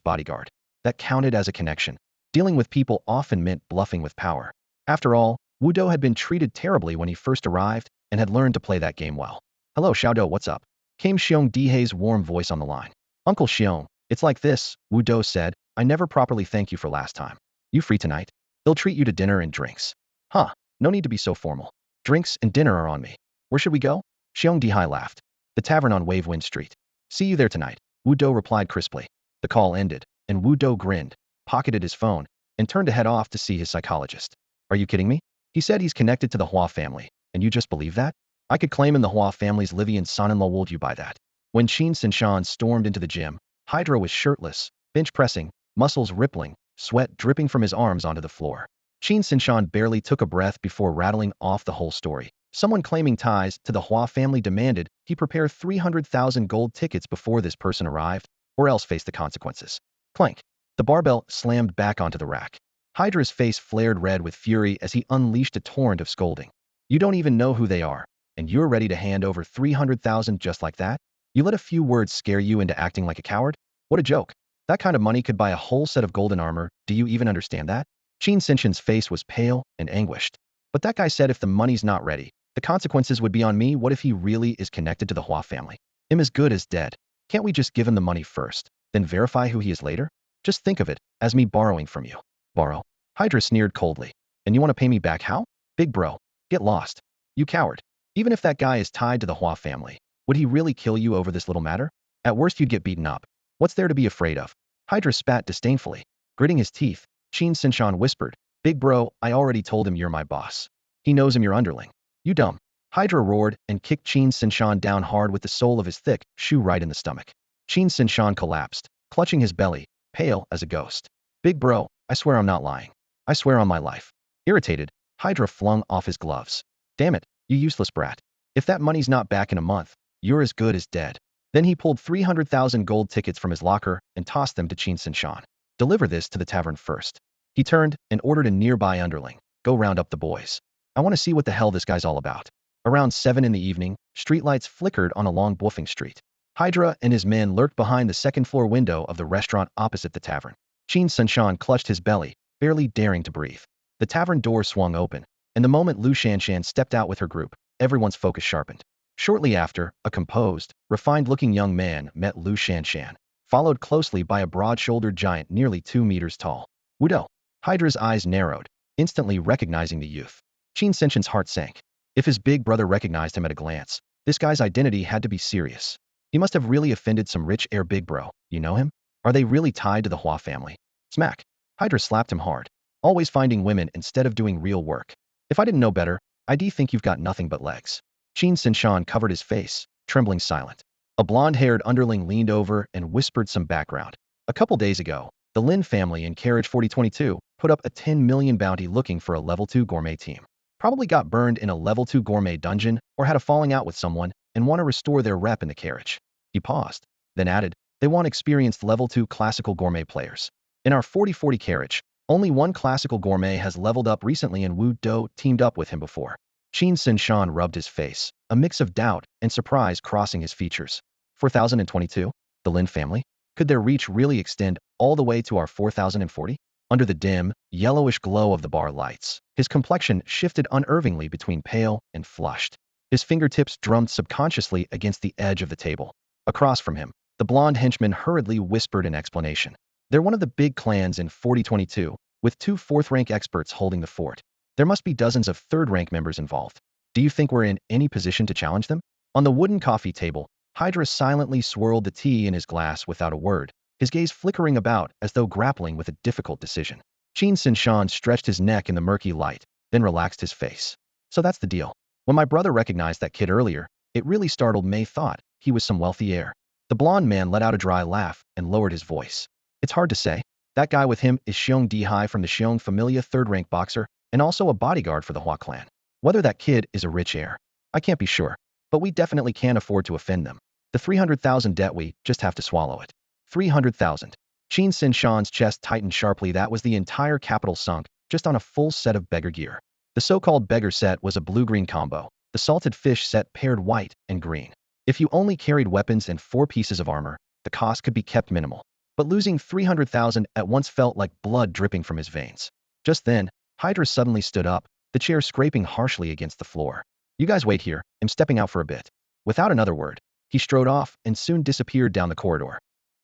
bodyguard. That counted as a connection. Dealing with people often meant bluffing with power. After all, Wu Dou had been treated terribly when he first arrived and had learned to play that game well. Hello Xiaodou, what's up? Came Xiong Dihai's warm voice on the line. Uncle Xiong, it's like this, Wu Dou said. I never properly thanked you for last time. You free tonight? They'll treat you to dinner and drinks. Huh, no need to be so formal. Drinks and dinner are on me. Where should we go? Xiong Dihai laughed. The tavern on Wavewind Street. See you there tonight, Wu Do replied crisply. The call ended, and Wu Do grinned, pocketed his phone, and turned to head off to see his psychologist. Are you kidding me? He said he's connected to the Hua family, and you just believe that? I could claim in the Hua family's Livian son-in-law would you buy that? When Qin Sinshan stormed into the gym, Hydra was shirtless, bench pressing, muscles rippling, sweat dripping from his arms onto the floor. Qin Sinshan barely took a breath before rattling off the whole story. Someone claiming ties to the Hua family demanded he prepare 300,000 gold tickets before this person arrived, or else face the consequences. Clank. The barbell slammed back onto the rack. Hydra's face flared red with fury as he unleashed a torrent of scolding. You don't even know who they are, and you're ready to hand over 300,000 just like that? You let a few words scare you into acting like a coward? What a joke. That kind of money could buy a whole set of golden armor. Do you even understand that? Qin Sinshan's face was pale and anguished. But that guy said if the money's not ready, the consequences would be on me. What if he really is connected to the Hua family? Him as good as dead. Can't we just give him the money first, then verify who he is later? Just think of it as me borrowing from you. Borrow? Hydra sneered coldly. And you want to pay me back how? Big bro. Get lost. You coward. Even if that guy is tied to the Hua family, would he really kill you over this little matter? At worst you'd get beaten up. What's there to be afraid of? Hydra spat disdainfully. Gritting his teeth, Qin Sinshan whispered, Big bro, I already told him you're my boss. He knows I'm your underling. You dumb. Hydra roared and kicked Qin Sinshan down hard with the sole of his thick shoe right in the stomach. Qin Sinshan collapsed, clutching his belly, pale as a ghost. Big bro, I swear I'm not lying. I swear on my life. Irritated, Hydra flung off his gloves. Damn it, you useless brat. If that money's not back in a month, you're as good as dead. Then he pulled 300,000 gold tickets from his locker and tossed them to Qin Sinshan. Deliver this to the tavern first. He turned and ordered a nearby underling. Go round up the boys. I want to see what the hell this guy's all about. Around 7 in the evening, streetlights flickered on a long Boofing street. Hydra and his men lurked behind the second-floor window of the restaurant opposite the tavern. Qin Sinshan clutched his belly, barely daring to breathe. The tavern door swung open, and the moment Lu Shanshan stepped out with her group, everyone's focus sharpened. Shortly after, a composed, refined-looking young man met Lu Shanshan, followed closely by a broad-shouldered giant nearly 2 meters tall. Wudo. Hydra's eyes narrowed, instantly recognizing the youth. Qin Sinshan's heart sank. If his big brother recognized him at a glance, this guy's identity had to be serious. He must have really offended some rich heir big bro. You know him? Are they really tied to the Hua family? Smack. Hydra slapped him hard. Always finding women instead of doing real work. If I didn't know better, I'd think you've got nothing but legs. Qin Sinshan covered his face, trembling silent. A blonde-haired underling leaned over and whispered some background. A couple days ago, the Lin family in Carriage 4022 put up a 10 million bounty looking for a level 2 gourmet team. Probably got burned in a level 2 gourmet dungeon or had a falling out with someone and want to restore their rep in the carriage. He paused, then added, they want experienced level 2 classical gourmet players. In our 4040 carriage, only one classical gourmet has leveled up recently and Wu Do teamed up with him before. Qin Sinshan rubbed his face, a mix of doubt and surprise crossing his features. 4022? The Lin family? Could their reach really extend all the way to our 4040? Under the dim, yellowish glow of the bar lights, his complexion shifted unervingly between pale and flushed. His fingertips drummed subconsciously against the edge of the table. Across from him, the blonde henchman hurriedly whispered an explanation. They're one of the big clans in 4022, with 2 4th-rank experts holding the fort. There must be dozens of 3rd-rank members involved. Do you think we're in any position to challenge them? On the wooden coffee table, Hydra silently swirled the tea in his glass without a word, his gaze flickering about as though grappling with a difficult decision. Qin Sinshan stretched his neck in the murky light, then relaxed his face. So that's the deal. When my brother recognized that kid earlier, it really startled me. Thought he was some wealthy heir. The blonde man let out a dry laugh and lowered his voice. It's hard to say. That guy with him is Xiong Dihai from the Xiong Familia 3rd-rank boxer, and also a bodyguard for the Hua clan. Whether that kid is a rich heir, I can't be sure, but we definitely can't afford to offend them. The 300,000 debt, we just have to swallow it. 300,000. Qin Sinshan's chest tightened sharply. That was the entire capital sunk, just on a full set of beggar gear. The so-called beggar set was a blue-green combo. The salted fish set paired white and green. If you only carried weapons and 4 pieces of armor, the cost could be kept minimal. But losing 300,000 at once felt like blood dripping from his veins. Just then, Hydra suddenly stood up, the chair scraping harshly against the floor. You guys wait here, I'm stepping out for a bit. Without another word, he strode off and soon disappeared down the corridor.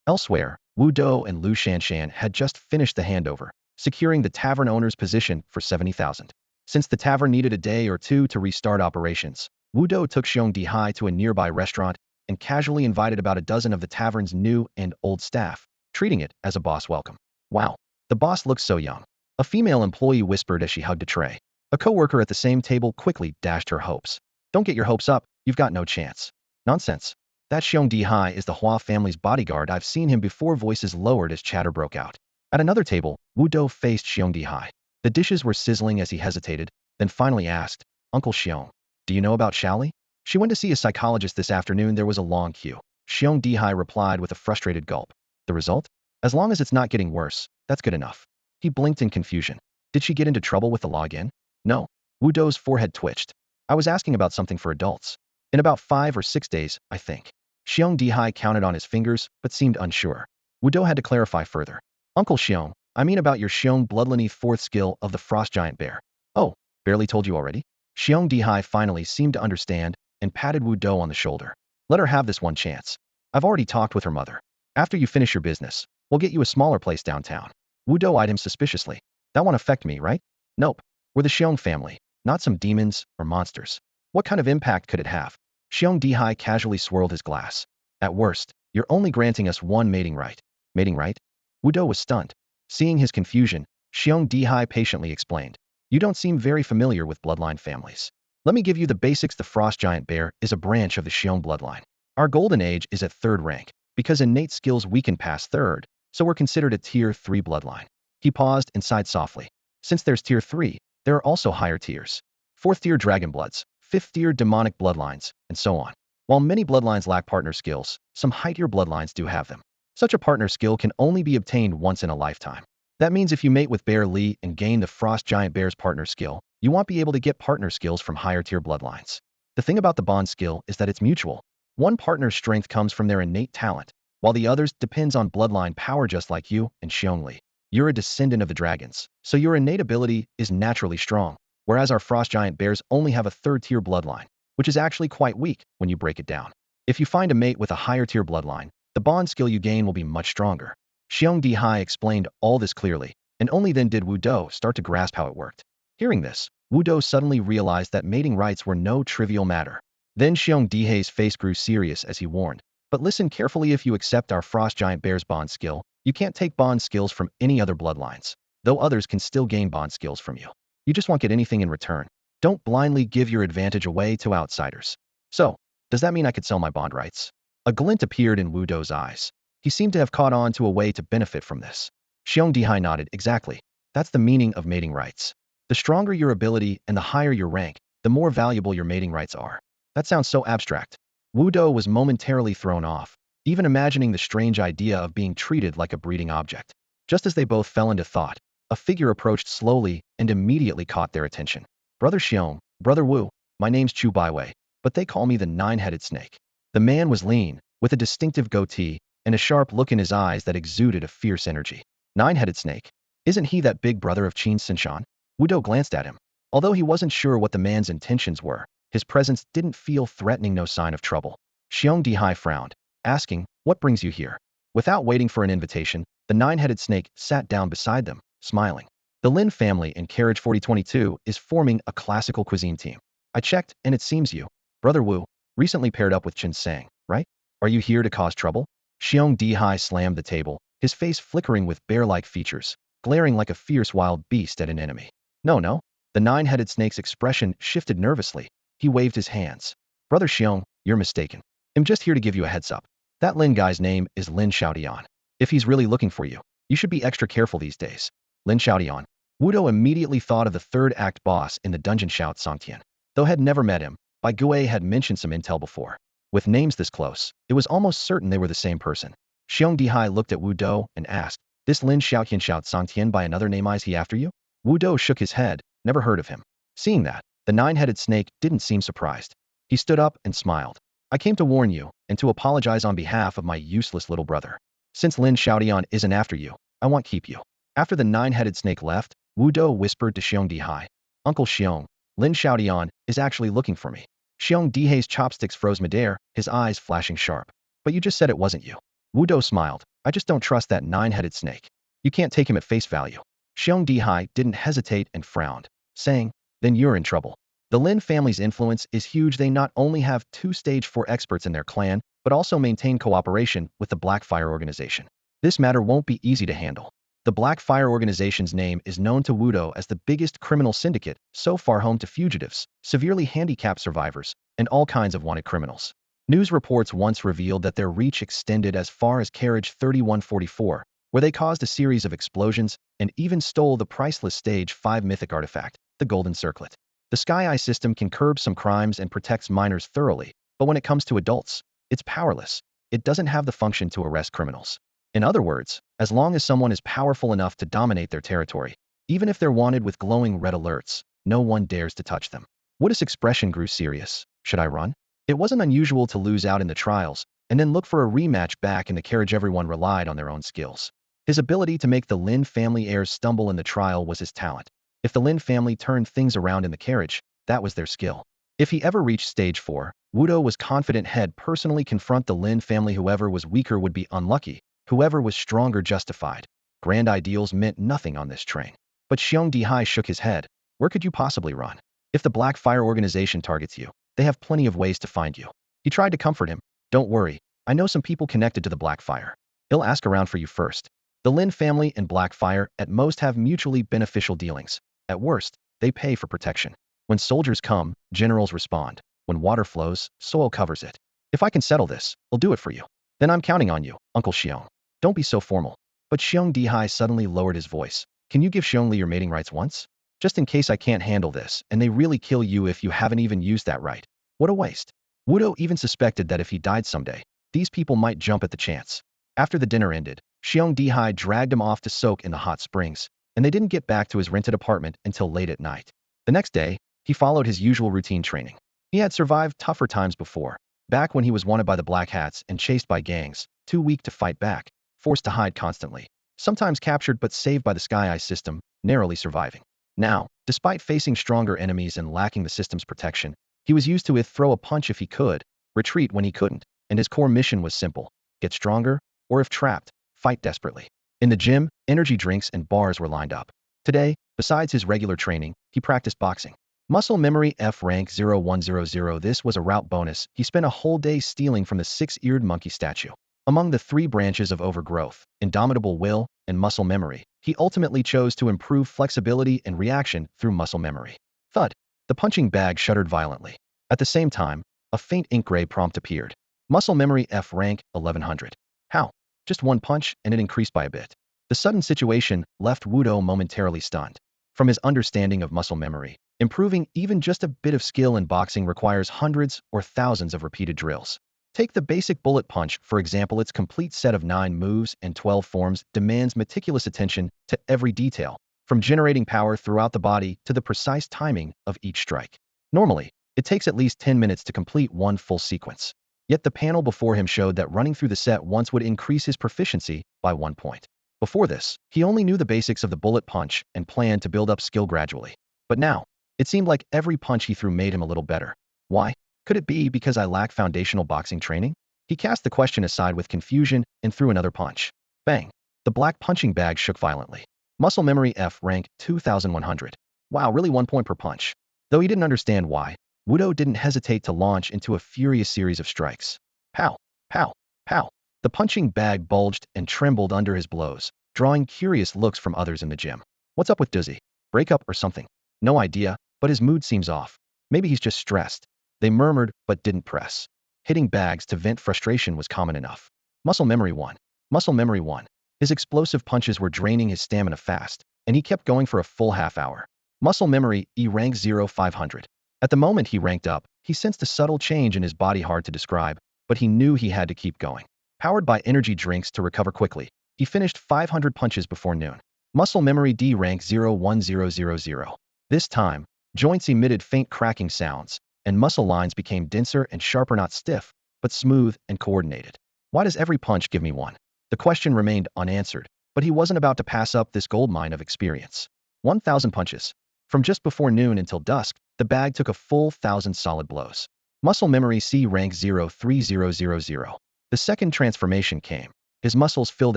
Elsewhere, Wu Do and Lu Shanshan had just finished the handover. securing the tavern owner's position for 70,000. Since the tavern needed a day or two to restart operations, Wudo took Xiong Dihai to a nearby restaurant and casually invited about a dozen of the tavern's new and old staff, treating it as a boss welcome. Wow, the boss looks so young. A female employee whispered as she hugged a tray. A coworker at the same table quickly dashed her hopes. Don't get your hopes up, you've got no chance. Nonsense. That Xiong Dihai is the Hua family's bodyguard. I've seen him before. Voices lowered as chatter broke out. At another table, Wu Dou faced Xiong Dihai. The dishes were sizzling as he hesitated, then finally asked, Uncle Xiong, do you know about Shaoli? She went to see a psychologist this afternoon. There was a long queue. Xiong Dihai replied with a frustrated gulp. The result? As long as it's not getting worse, that's good enough. He blinked in confusion. Did she get into trouble with the law again? No. Wu Dou's forehead twitched. I was asking about something for adults. In about 5 or 6 days, I think. Xiong Dihai counted on his fingers, but seemed unsure. Wu Dou had to clarify further. Uncle Xiong, I mean about your Xiong bloodlineal fourth skill of the frost giant bear. Oh, barely told you already? Xiong Dihai finally seemed to understand and patted Wu Dou on the shoulder. Let her have this one chance. I've already talked with her mother. After you finish your business, we'll get you a smaller place downtown. Wu Dou eyed him suspiciously. That won't affect me, right? Nope. We're the Xiong family, not some demons or monsters. What kind of impact could it have? Xiong Dihai casually swirled his glass. At worst, you're only granting us one mating right. Mating right? Wu Dou was stunned. Seeing his confusion, Xiong Dihai patiently explained. You don't seem very familiar with bloodline families. Let me give you the basics. The frost giant bear is a branch of the Xiong bloodline. Our golden age is at 3rd rank, because innate skills weaken past 3rd, so we're considered a tier 3 bloodline. He paused and sighed softly. Since there's tier 3, there are also higher tiers. 4th tier dragon bloods, 5th tier demonic bloodlines, and so on. While many bloodlines lack partner skills, some high-tier bloodlines do have them. Such a partner skill can only be obtained once in a lifetime. That means if you mate with Bear Li and gain the Frost Giant Bear's partner skill, you won't be able to get partner skills from higher-tier bloodlines. The thing about the bond skill is that it's mutual. One partner's strength comes from their innate talent, while the other's depends on bloodline power. Just like you and Xiongli. You're a descendant of the dragons, so your innate ability is naturally strong. Whereas our frost giant bears only have a 3rd-tier bloodline, which is actually quite weak when you break it down. If you find a mate with a higher-tier bloodline, the bond skill you gain will be much stronger. Xiong Dihai explained all this clearly, and only then did Wu Dou start to grasp how it worked. Hearing this, Wu Dou suddenly realized that mating rights were no trivial matter. Then Xiong Dihai's face grew serious as he warned, but listen carefully. If you accept our frost giant bear's bond skill, you can't take bond skills from any other bloodlines, though others can still gain bond skills from you. You just won't get anything in return. Don't blindly give your advantage away to outsiders. So, does that mean I could sell my bond rights? A glint appeared in Wu Dou's eyes. He seemed to have caught on to a way to benefit from this. Xiong Dihai nodded. Exactly. That's the meaning of mating rights. The stronger your ability and the higher your rank, the more valuable your mating rights are. That sounds so abstract. Wu Dou was momentarily thrown off, even imagining the strange idea of being treated like a breeding object. Just as they both fell into thought, a figure approached slowly and immediately caught their attention. Brother Xiong, Brother Wu, my name's Chu Baiwei, but they call me the nine-headed snake. The man was lean, with a distinctive goatee, and a sharp look in his eyes that exuded a fierce energy. Nine-headed snake? Isn't he that big brother of Qin Sinshan? Wu Dou glanced at him. Although he wasn't sure what the man's intentions were, his presence didn't feel threatening. No sign of trouble. Xiong Dihai frowned, asking, what brings you here? Without waiting for an invitation, the nine-headed snake sat down beside them, smiling. The Lin family in Carriage 4022 is forming a classical cuisine team. I checked, and it seems you, Brother Wu, recently paired up with Chen Sang, right? Are you here to cause trouble? Xiong Dihai slammed the table, his face flickering with bear-like features, glaring like a fierce wild beast at an enemy. No. The nine-headed snake's expression shifted nervously. He waved his hands. Brother Xiong, you're mistaken. I'm just here to give you a heads up. That Lin guy's name is Lin Xiaodian. If he's really looking for you, you should be extra careful these days. Lin Xiaodian. Wu Dou immediately thought of the 3rd act boss in the dungeon Xiao Songtian. Though had never met him, Bai Gui had mentioned some intel before. With names this close, it was almost certain they were the same person. Xiong Dihai looked at Wu Dou and asked, this Lin Xiaotian Xiao Songtian by another name, is he after you? Wu Dou shook his head, never heard of him. Seeing that, the nine-headed snake didn't seem surprised. He stood up and smiled. I came to warn you, and to apologize on behalf of my useless little brother. Since Lin Xiaodian isn't after you, I won't keep you. After the nine-headed snake left, Wu Dou whispered to Xiong Dihai, Uncle Xiong, Lin Xiaodian is actually looking for me. Xiong Dihai's chopsticks froze midair, his eyes flashing sharp. But you just said it wasn't you. Wu Dou smiled. I just don't trust that nine-headed snake. You can't take him at face value. Xiong Dihai didn't hesitate and frowned, saying, "Then you're in trouble." The Lin family's influence is huge. They not only have two Stage 4 experts in their clan, but also maintain cooperation with the Blackfire organization. This matter won't be easy to handle. The Blackfire organization's name is known to Wudo as the biggest criminal syndicate, so far home to fugitives, severely handicapped survivors, and all kinds of wanted criminals. News reports once revealed that their reach extended as far as Carriage 3144, where they caused a series of explosions and even stole the priceless Stage 5 mythic artifact, the Golden Circlet. The Sky Eye system can curb some crimes and protects minors thoroughly, but when it comes to adults, it's powerless. It doesn't have the function to arrest criminals. In other words, as long as someone is powerful enough to dominate their territory, even if they're wanted with glowing red alerts, no one dares to touch them. Wood's expression grew serious. Should I run? It wasn't unusual to lose out in the trials, and then look for a rematch back in the carriage. Everyone relied on their own skills. His ability to make the Lin family heirs stumble in the trial was his talent. If the Lin family turned things around in the carriage, that was their skill. If he ever reached Stage 4, Wudo was confident he'd personally confront the Lin family. Whoever was weaker would be unlucky, whoever was stronger justified. Grand ideals meant nothing on this train. But Xiong Dihai shook his head. Where could you possibly run? If the Blackfire organization targets you, they have plenty of ways to find you. He tried to comfort him. Don't worry, I know some people connected to the Blackfire. They'll ask around for you first. The Lin family and Blackfire at most have mutually beneficial dealings. At worst, they pay for protection. When soldiers come, generals respond. When water flows, soil covers it. If I can settle this, I'll do it for you. Then I'm counting on you, Uncle Xiong. Don't be so formal. But Xiong Dihai suddenly lowered his voice. Can you give Xiongli your mating rights once? Just in case I can't handle this, and they really kill you if you haven't even used that right. What a waste. Wudo even suspected that if he died someday, these people might jump at the chance. After the dinner ended, Xiong Dihai dragged him off to soak in the hot springs, and they didn't get back to his rented apartment until late at night. The next day, he followed his usual routine training. He had survived tougher times before, back when he was wanted by the Black Hats and chased by gangs, too weak to fight back, forced to hide constantly, sometimes captured but saved by the Sky Eye system, narrowly surviving. Now, despite facing stronger enemies and lacking the system's protection, he was used to it: throw a punch if he could, retreat when he couldn't, and his core mission was simple: get stronger, or if trapped, fight desperately. In the gym, energy drinks and bars were lined up. Today, besides his regular training, he practiced boxing. Muscle memory F rank 0100. This was a route bonus. He spent a whole day stealing from the six-eared monkey statue. Among the three branches of overgrowth, indomitable will and muscle memory, he ultimately chose to improve flexibility and reaction through muscle memory. Thud. The punching bag shuddered violently. At the same time, a faint ink gray prompt appeared. Muscle memory F rank 1100. How? Just one punch, and it increased by a bit. The sudden situation left Wudo momentarily stunned. From his understanding of muscle memory, improving even just a bit of skill in boxing requires hundreds or thousands of repeated drills. Take the basic bullet punch, for example. Its complete set of 9 moves and 12 forms demands meticulous attention to every detail, from generating power throughout the body to the precise timing of each strike. Normally, it takes at least 10 minutes to complete one full sequence. Yet the panel before him showed that running through the set once would increase his proficiency by 1 point. Before this, he only knew the basics of the bullet punch and planned to build up skill gradually. But now, it seemed like every punch he threw made him a little better. Why? Could it be because I lack foundational boxing training? He cast the question aside with confusion and threw another punch. Bang! The black punching bag shook violently. Muscle memory F rank 2100. Wow, really 1 point per punch. Though he didn't understand why, Wudo didn't hesitate to launch into a furious series of strikes. Pow! Pow! Pow! The punching bag bulged and trembled under his blows, drawing curious looks from others in the gym. What's up with Dizzy? Break up or something? No idea, but his mood seems off. Maybe he's just stressed. They murmured but didn't press. Hitting bags to vent frustration was common enough. Muscle memory 1. Muscle memory 1. His explosive punches were draining his stamina fast, and he kept going for a full half hour. Muscle memory E rank 0500. At the moment he ranked up, he sensed a subtle change in his body, hard to describe, but he knew he had to keep going. Powered by energy drinks to recover quickly, he finished 500 punches before noon. Muscle memory D rank 01000. This time, joints emitted faint cracking sounds, and muscle lines became denser and sharper, not stiff, but smooth and coordinated. Why does every punch give me 1? The question remained unanswered, but he wasn't about to pass up this goldmine of experience. 1,000 punches. From just before noon until dusk, the bag took a full 1,000 solid blows. Muscle memory C rank 03000. The second transformation came. His muscles filled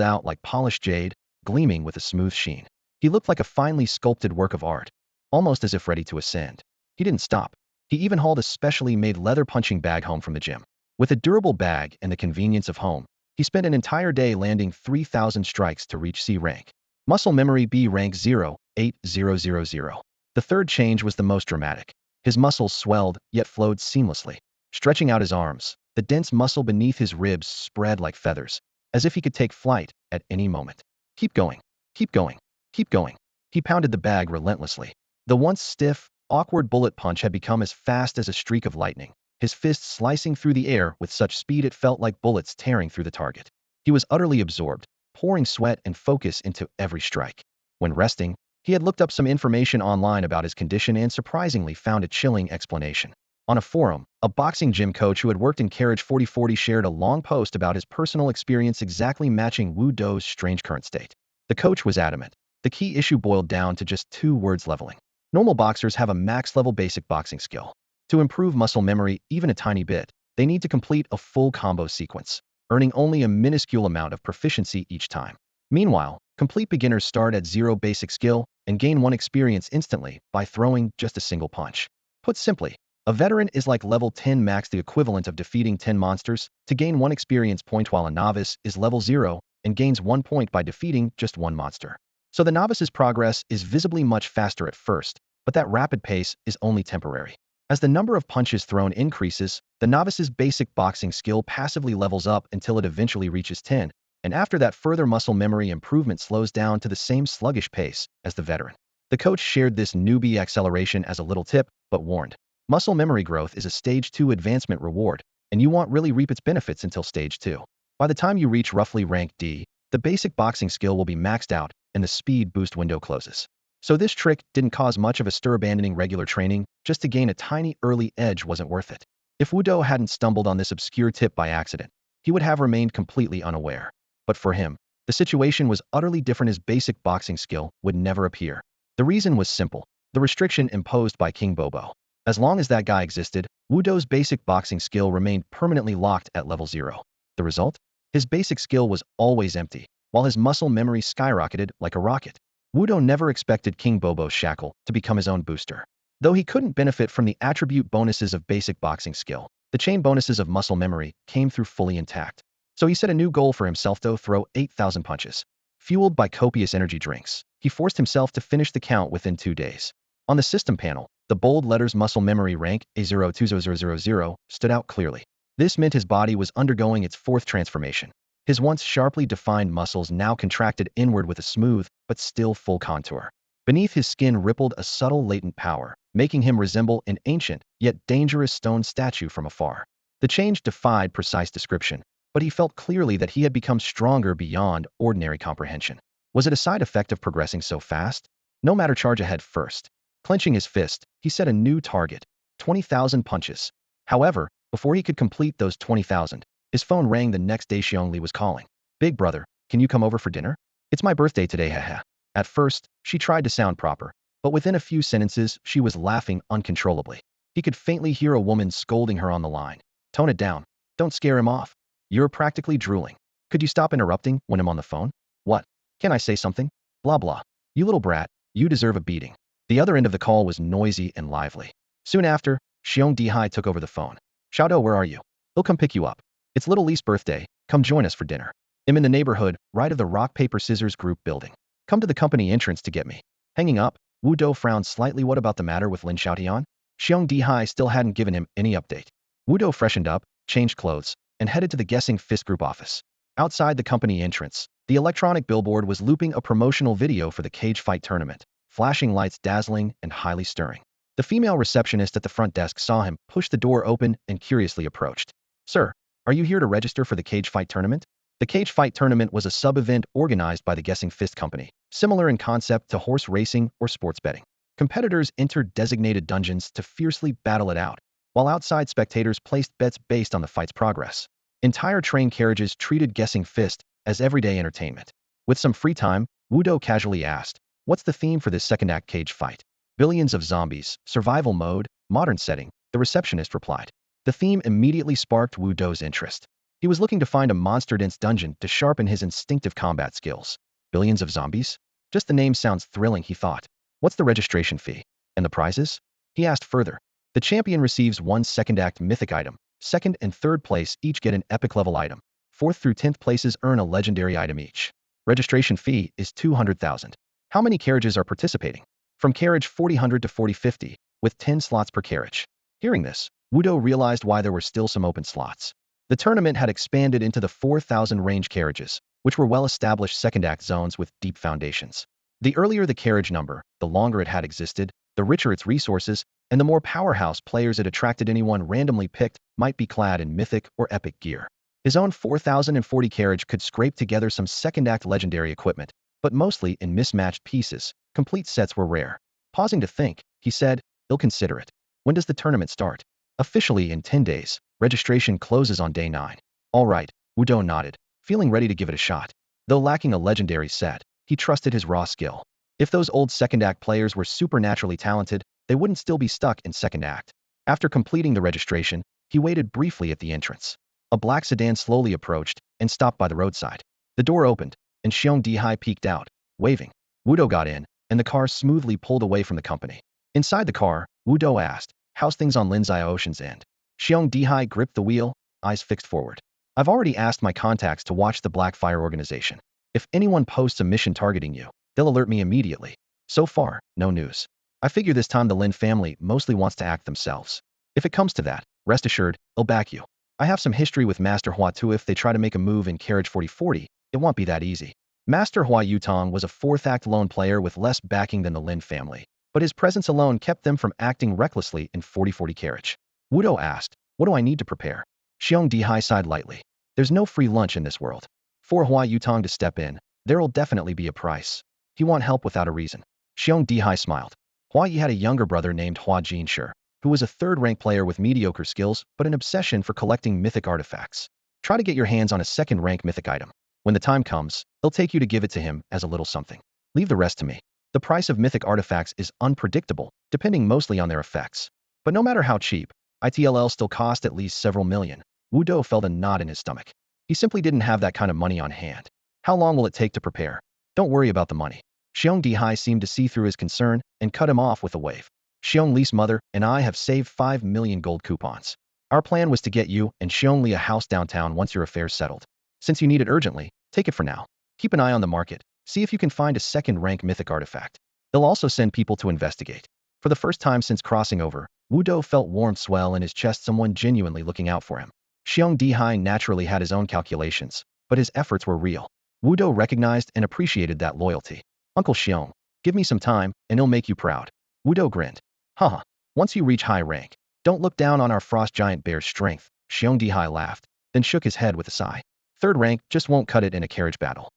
out like polished jade, gleaming with a smooth sheen. He looked like a finely sculpted work of art, almost as if ready to ascend. He didn't stop. He even hauled a specially made leather punching bag home from the gym. With a durable bag and the convenience of home, he spent an entire day landing 3,000 strikes to reach C rank. Muscle memory B rank 0.8000. The third change was the most dramatic. His muscles swelled, yet flowed seamlessly. Stretching out his arms, the dense muscle beneath his ribs spread like feathers, as if he could take flight at any moment. Keep going, keep going, keep going. He pounded the bag relentlessly. The once stiff, awkward bullet punch had become as fast as a streak of lightning, his fists slicing through the air with such speed it felt like bullets tearing through the target. He was utterly absorbed, pouring sweat and focus into every strike. When resting, he had looked up some information online about his condition and surprisingly found a chilling explanation. On a forum, a boxing gym coach who had worked in Carriage 4040 shared a long post about his personal experience exactly matching Wu Dou's strange current state. The coach was adamant. The key issue boiled down to just 2 words: leveling. Normal boxers have a max-level basic boxing skill. To improve muscle memory even a tiny bit, they need to complete a full combo sequence, earning only a minuscule amount of proficiency each time. Meanwhile, complete beginners start at 0 basic skill and gain 1 experience instantly by throwing just a single punch. Put simply, a veteran is like level 10 max, the equivalent of defeating 10 monsters, to gain 1 experience point, while a novice is level 0 and gains 1 point by defeating just 1 monster. So the novice's progress is visibly much faster at first, but that rapid pace is only temporary. As the number of punches thrown increases, the novice's basic boxing skill passively levels up until it eventually reaches 10, and after that further muscle memory improvement slows down to the same sluggish pace as the veteran. The coach shared this newbie acceleration as a little tip, but warned, muscle memory growth is a stage 2 advancement reward, and you won't really reap its benefits until stage 2. By the time you reach roughly rank D, the basic boxing skill will be maxed out and the speed boost window closes. So this trick didn't cause much of a stir. Abandoning regular training just to gain a tiny early edge wasn't worth it. If Wu Dou hadn't stumbled on this obscure tip by accident, he would have remained completely unaware. But for him, the situation was utterly different. His basic boxing skill would never appear. The reason was simple: the restriction imposed by King Bobo. As long as that guy existed, Wu Dou's basic boxing skill remained permanently locked at level 0. The result? His basic skill was always empty, while his muscle memory skyrocketed like a rocket. Wu Dou never expected King Bobo's shackle to become his own booster. Though he couldn't benefit from the attribute bonuses of basic boxing skill, the chain bonuses of muscle memory came through fully intact. So he set a new goal for himself: to throw 8,000 punches. Fueled by copious energy drinks, he forced himself to finish the count within 2 days. On the system panel, the bold letters muscle memory rank A02000 stood out clearly. This meant his body was undergoing its 4th transformation. His once sharply defined muscles now contracted inward with a smooth, but still full contour. Beneath his skin rippled a subtle latent power, making him resemble an ancient, yet dangerous stone statue from afar. The change defied precise description, but he felt clearly that he had become stronger beyond ordinary comprehension. Was it a side effect of progressing so fast? No matter, charge ahead first. Clenching his fist, he set a new target: 20,000 punches. However, before he could complete those 20,000, his phone rang. The next day, Xiongli was calling. "Big brother, can you come over for dinner? It's my birthday today, haha." At first, she tried to sound proper, but within a few sentences, she was laughing uncontrollably. He could faintly hear a woman scolding her on the line. "Tone it down. Don't scare him off. You're practically drooling. Could you stop interrupting when I'm on the phone?" "What? Can I say something? Blah blah. You little brat, you deserve a beating." The other end of the call was noisy and lively. Soon after, Xiong Dihai took over the phone. "Xiaodou, where are you? He'll come pick you up. It's little Li's birthday. Come join us for dinner. I'm in the neighborhood, right of the rock paper scissors group building. Come to the company entrance to get me." Hanging up, Wu Dou frowned slightly. What about the matter with Lin Xiaotian? Xiong Dihai still hadn't given him any update. Wu Dou freshened up, changed clothes, and headed to the Guessing Fist Group office. Outside the company entrance, the electronic billboard was looping a promotional video for the cage fight tournament, flashing lights dazzling and highly stirring. The female receptionist at the front desk saw him, pushed the door open, and curiously approached. "Sir, are you here to register for the cage fight tournament?" The cage fight tournament was a sub-event organized by the Guessing Fist Company, similar in concept to horse racing or sports betting. Competitors entered designated dungeons to fiercely battle it out, while outside spectators placed bets based on the fight's progress. Entire train carriages treated Guessing Fist as everyday entertainment. With some free time, Wu Dou casually asked, "What's the theme for this second act cage fight?" "Billions of zombies, survival mode, modern setting," the receptionist replied. The theme immediately sparked Wu Dou's interest. He was looking to find a monster-dense dungeon to sharpen his instinctive combat skills. Billions of zombies? Just the name sounds thrilling, he thought. What's the registration fee? And the prizes? He asked further. The champion receives one second act mythic item. Second and third place each get an epic level item. Fourth through 10th places earn a legendary item each. Registration fee is 200,000. How many carriages are participating? From carriage 4000 to 4050, with 10 slots per carriage. Hearing this, Wudo realized why there were still some open slots. The tournament had expanded into the 4,000 range carriages, which were well-established second act zones with deep foundations. The earlier the carriage number, the longer it had existed, the richer its resources, and the more powerhouse players it attracted. Anyone randomly picked might be clad in mythic or epic gear. His own 4040 carriage could scrape together some second act legendary equipment, but mostly in mismatched pieces. Complete sets were rare. Pausing to think, he said, "He'll consider it." When does the tournament start? Officially in 10 days. Registration closes on day 9. All right, Wudo nodded, feeling ready to give it a shot. Though lacking a legendary set, he trusted his raw skill. If those old second act players were supernaturally talented, they wouldn't still be stuck in second act. After completing the registration, he waited briefly at the entrance. A black sedan slowly approached and stopped by the roadside. The door opened, and Xiong Dihai peeked out, waving. Wudo got in, and the car smoothly pulled away from the company. Inside the car, Wudo asked, "How's things on Linzai Ocean's End?" Xiong Dihai gripped the wheel, eyes fixed forward. "I've already asked my contacts to watch the Blackfire organization. If anyone posts a mission targeting you, they'll alert me immediately. So far, no news. I figure this time the Lin family mostly wants to act themselves. If it comes to that, rest assured, they'll back you. I have some history with Master Hua too. If they try to make a move in carriage 4040, it won't be that easy." Master Hua Yutong was a fourth act lone player with less backing than the Lin family, but his presence alone kept them from acting recklessly in 4040 carriage. Wudo asked, "What do I need to prepare?" Xiong Dihai sighed lightly. "There's no free lunch in this world. For Hua Yutong to step in, there'll definitely be a price. He won't help without a reason." Xiong Dihai smiled. Hua Yi had a younger brother named Hua Jinshi, who was a third-rank player with mediocre skills but an obsession for collecting mythic artifacts. Try to get your hands on a second-rank mythic item. When the time comes, he'll take you to give it to him as a little something. Leave the rest to me. The price of mythic artifacts is unpredictable, depending mostly on their effects. But no matter how cheap, ITLL still cost at least several million. Wudo felt a knot in his stomach. He simply didn't have that kind of money on hand. How long will it take to prepare? Don't worry about the money. Xiong Dihai seemed to see through his concern and cut him off with a wave. Xiong Li's mother and I have saved 5 million gold coupons. Our plan was to get you and Xiong Li a house downtown once your affairs settled. Since you need it urgently, take it for now. Keep an eye on the market. See if you can find a second-rank mythic artifact. They'll also send people to investigate." For the first time since crossing over, Wudo felt warmth swell in his chest, someone genuinely looking out for him. Xiong Dihai naturally had his own calculations, but his efforts were real. Wudo recognized and appreciated that loyalty. "Uncle Xiong, give me some time, and it'll make you proud." Wudo grinned. "Haha, once you reach high rank, don't look down on our frost giant bear's strength." Xiong Dihai laughed, then shook his head with a sigh. Third rank just won't cut it in a carriage battle.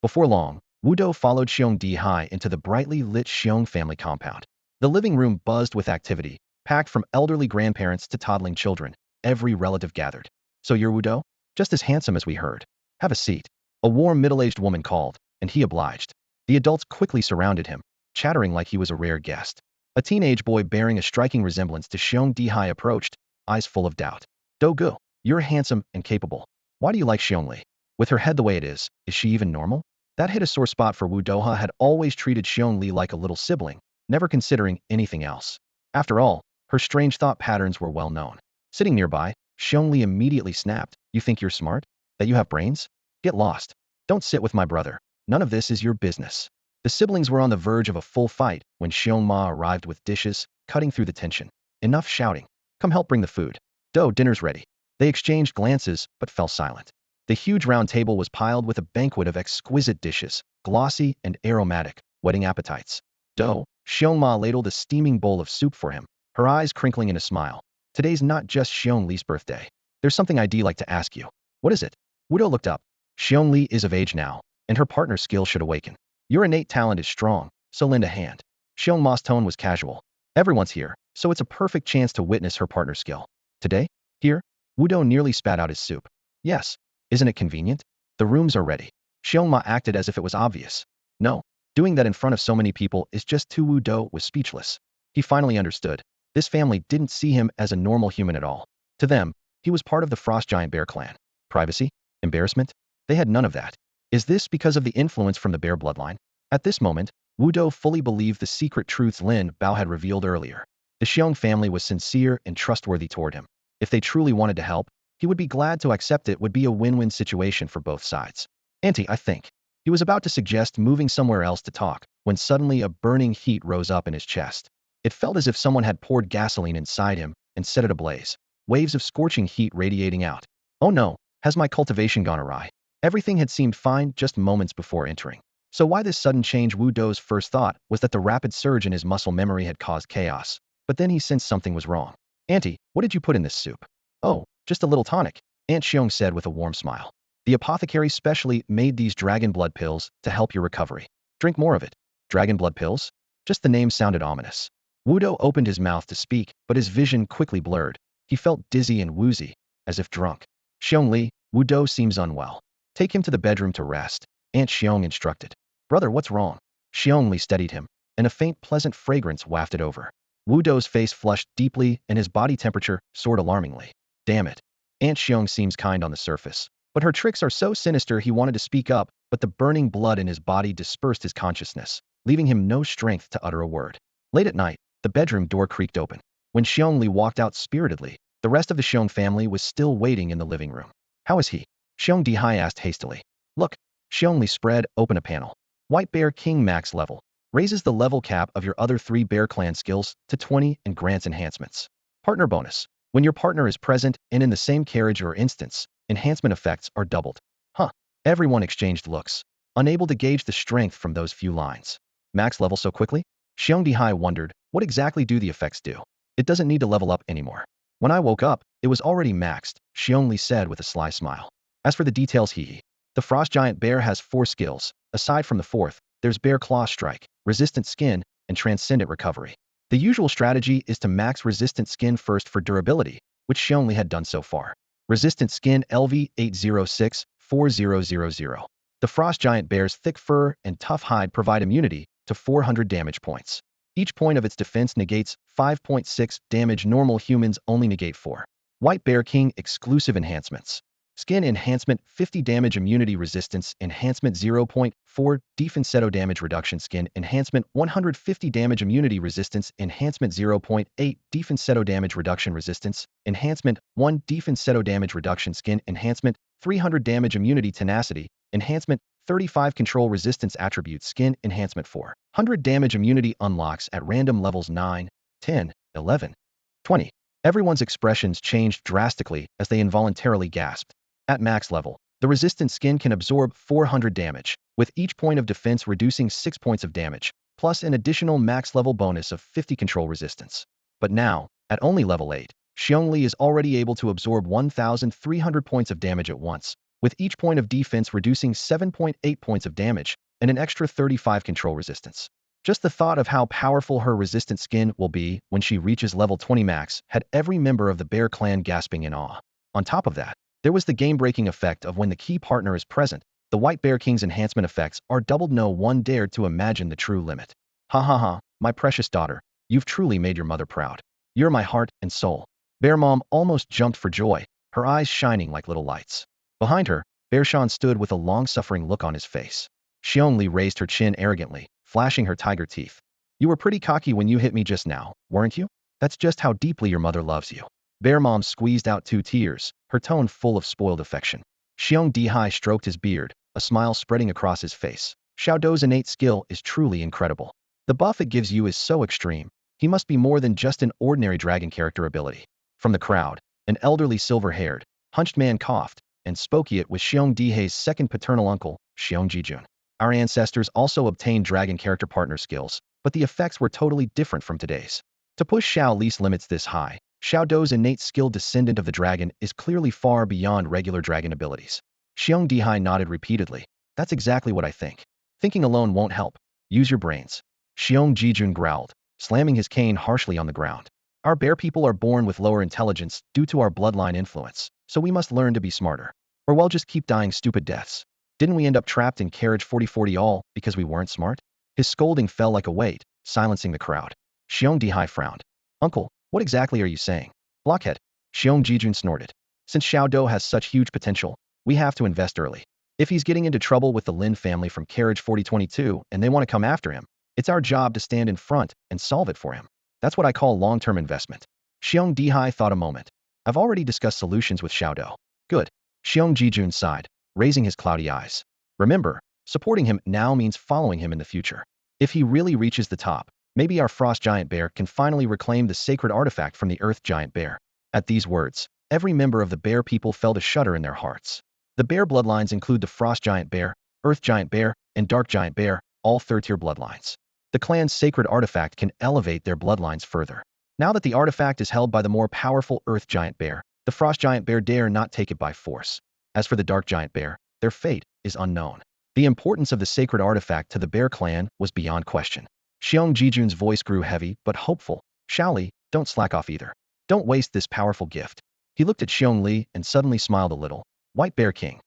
Before long, Wudo followed Xiong Dihai into the brightly lit Xiong family compound. The living room buzzed with activity, packed from elderly grandparents to toddling children, every relative gathered. "So you're Wudo? Just as handsome as we heard. Have a seat." A warm middle-aged woman called, and he obliged. The adults quickly surrounded him, chattering like he was a rare guest. A teenage boy bearing a striking resemblance to Xiong Dihai approached, eyes full of doubt. "Dogu, you're handsome and capable. Why do you like Xiong Li? With her head the way it is she even normal?" That hit a sore spot for Wu Doha had always treated Xiong Li like a little sibling, never considering anything else. After all, her strange thought patterns were well known. Sitting nearby, Xiong Li immediately snapped. "You think you're smart? That you have brains? Get lost. Don't sit with my brother. None of this is your business." The siblings were on the verge of a full fight when Xiong Ma arrived with dishes, cutting through the tension. "Enough shouting. Come help bring the food. Dinner's ready." They exchanged glances, but fell silent. The huge round table was piled with a banquet of exquisite dishes, glossy and aromatic, whetting appetites. Xiong Ma ladled a steaming bowl of soup for him, her eyes crinkling in a smile. "Today's not just Xiong Li's birthday. There's something I'd like to ask you." "What is it?" Wudo looked up. "Xiong Li is of age now, and her partner's skill should awaken. Your innate talent is strong, so lend a hand." Xiong Ma's tone was casual. "Everyone's here, so it's a perfect chance to witness her partner's skill." "Today? Here?" Wudo nearly spat out his soup. "Yes. Isn't it convenient? The rooms are ready." Xiong Ma acted as if it was obvious. "No. Doing that in front of so many people is just too." Wudo was speechless. He finally understood. This family didn't see him as a normal human at all. To them, he was part of the Frost Giant Bear clan. Privacy? Embarrassment? They had none of that. Is this because of the influence from the bear bloodline? At this moment, Wu Do fully believed the secret truths Lin Bao had revealed earlier. The Xiong family was sincere and trustworthy toward him. If they truly wanted to help, he would be glad to accept. It would be a win-win situation for both sides. Auntie, I think. He was about to suggest moving somewhere else to talk, when suddenly a burning heat rose up in his chest. It felt as if someone had poured gasoline inside him and set it ablaze. Waves of scorching heat radiating out. Oh no, has my cultivation gone awry? Everything had seemed fine just moments before entering. So why this sudden change? Wu Do's first thought was that the rapid surge in his muscle memory had caused chaos. But then he sensed something was wrong. Auntie, what did you put in this soup? Oh, just a little tonic, Aunt Xiong said with a warm smile. The apothecary specially made these dragon blood pills to help your recovery. Drink more of it. Dragon blood pills? Just the name sounded ominous. Wu Do opened his mouth to speak, but his vision quickly blurred. He felt dizzy and woozy, as if drunk. Xiong Li, Wu Do seems unwell. Take him to the bedroom to rest, Aunt Xiong instructed. Brother, what's wrong? Xiong Li steadied him, and a faint pleasant fragrance wafted over. Wu Do's face flushed deeply and his body temperature soared alarmingly. Damn it. Aunt Xiong seems kind on the surface, but her tricks are so sinister. He wanted to speak up, but the burning blood in his body dispersed his consciousness, leaving him no strength to utter a word. Late at night, the bedroom door creaked open. When Xiong Li walked out spiritedly, the rest of the Xiong family was still waiting in the living room. How is he? Xiong Dihai asked hastily. Look. Xiong Li spread open a panel. White Bear King max level. Raises the level cap of your other 3 Bear Clan skills to 20 and grants enhancements. Partner bonus. When your partner is present and in the same carriage or instance, enhancement effects are doubled. Huh. Everyone exchanged looks, unable to gauge the strength from those few lines. Max level so quickly? Xiong Dihai wondered, what exactly do the effects do? It doesn't need to level up anymore. When I woke up, it was already maxed, Xiong Li said with a sly smile. As for the details, the Frost Giant Bear has 4 skills. Aside from the 4th, there's Bear Claw Strike, Resistant Skin, and Transcendent Recovery. The usual strategy is to max Resistant Skin first for durability, which Xiong Li had done so far. Resistant Skin LV 806-4000. The Frost Giant Bear's thick fur and tough hide provide immunity to 400 damage points. Each point of its defense negates 5.6 damage. Normal humans only negate 4. White Bear King exclusive enhancements. Skin Enhancement 50 damage immunity resistance enhancement 0.4 defensetto damage reduction skin enhancement 150 damage immunity resistance enhancement 0.8 defensetto damage reduction resistance enhancement 1 defensetto damage reduction skin enhancement 300 damage immunity tenacity enhancement 35 control resistance attribute skin enhancement 400 damage immunity unlocks at random levels 9, 10, 11, 20. Everyone's expressions changed drastically as they involuntarily gasped. At max level, the resistant skin can absorb 400 damage, with each point of defense reducing 6 points of damage, plus an additional max level bonus of 50 control resistance. But now, at only level 8, Xiong Li is already able to absorb 1,300 points of damage at once, with each point of defense reducing 7.8 points of damage and an extra 35 control resistance. Just the thought of how powerful her resistant skin will be when she reaches level 20 max had every member of the Bear Clan gasping in awe. On top of that, there was the game-breaking effect of when the key partner is present, the White Bear King's enhancement effects are doubled. No one dared to imagine the true limit. Ha ha ha, my precious daughter, you've truly made your mother proud. You're my heart and soul. Bear Mom almost jumped for joy, her eyes shining like little lights. Behind her, Bear Shan stood with a long-suffering look on his face. Xiong Li raised her chin arrogantly, flashing her tiger teeth. You were pretty cocky when you hit me just now, weren't you? That's just how deeply your mother loves you. Bear Mom squeezed out 2 tears, her tone full of spoiled affection. Xiong Dihai stroked his beard, a smile spreading across his face. Xiao Dou's innate skill is truly incredible. The buff it gives you is so extreme. He must be more than just an ordinary dragon character ability. From the crowd, an elderly silver-haired, hunched man coughed and spoke. It was Xiong Dihai's second paternal uncle, Xiong Jijun. Our ancestors also obtained dragon character partner skills, but the effects were totally different from today's. To push Xiao Li's limits this high, Xiao Dou's innate skill descendant of the dragon is clearly far beyond regular dragon abilities. Xiong Dihai nodded repeatedly. That's exactly what I think. Thinking alone won't help. Use your brains. Xiong Jijun growled, slamming his cane harshly on the ground. Our bear people are born with lower intelligence due to our bloodline influence, so we must learn to be smarter. Or we'll just keep dying stupid deaths. Didn't we end up trapped in carriage 4040 all because we weren't smart? His scolding fell like a weight, silencing the crowd. Xiong Dihai frowned. Uncle, what exactly are you saying? Blockhead. Xiong Jijun snorted. Since Xiao Dou has such huge potential, we have to invest early. If he's getting into trouble with the Lin family from Carriage 4022 and they want to come after him, it's our job to stand in front and solve it for him. That's what I call long-term investment. Xiong Dihai thought a moment. I've already discussed solutions with Xiaodou. Good. Xiong Jijun sighed, raising his cloudy eyes. Remember, supporting him now means following him in the future. If he really reaches the top, maybe our frost giant bear can finally reclaim the sacred artifact from the earth giant bear. At these words, every member of the bear people felt a shudder in their hearts. The bear bloodlines include the frost giant bear, earth giant bear, and dark giant bear, all third-tier bloodlines. The clan's sacred artifact can elevate their bloodlines further. Now that the artifact is held by the more powerful earth giant bear, the frost giant bear dare not take it by force. As for the dark giant bear, their fate is unknown. The importance of the sacred artifact to the bear clan was beyond question. Xiong Jijun's voice grew heavy but hopeful. Shaoli, don't slack off either. Don't waste this powerful gift. He looked at Xiong Li and suddenly smiled a little. White Bear King.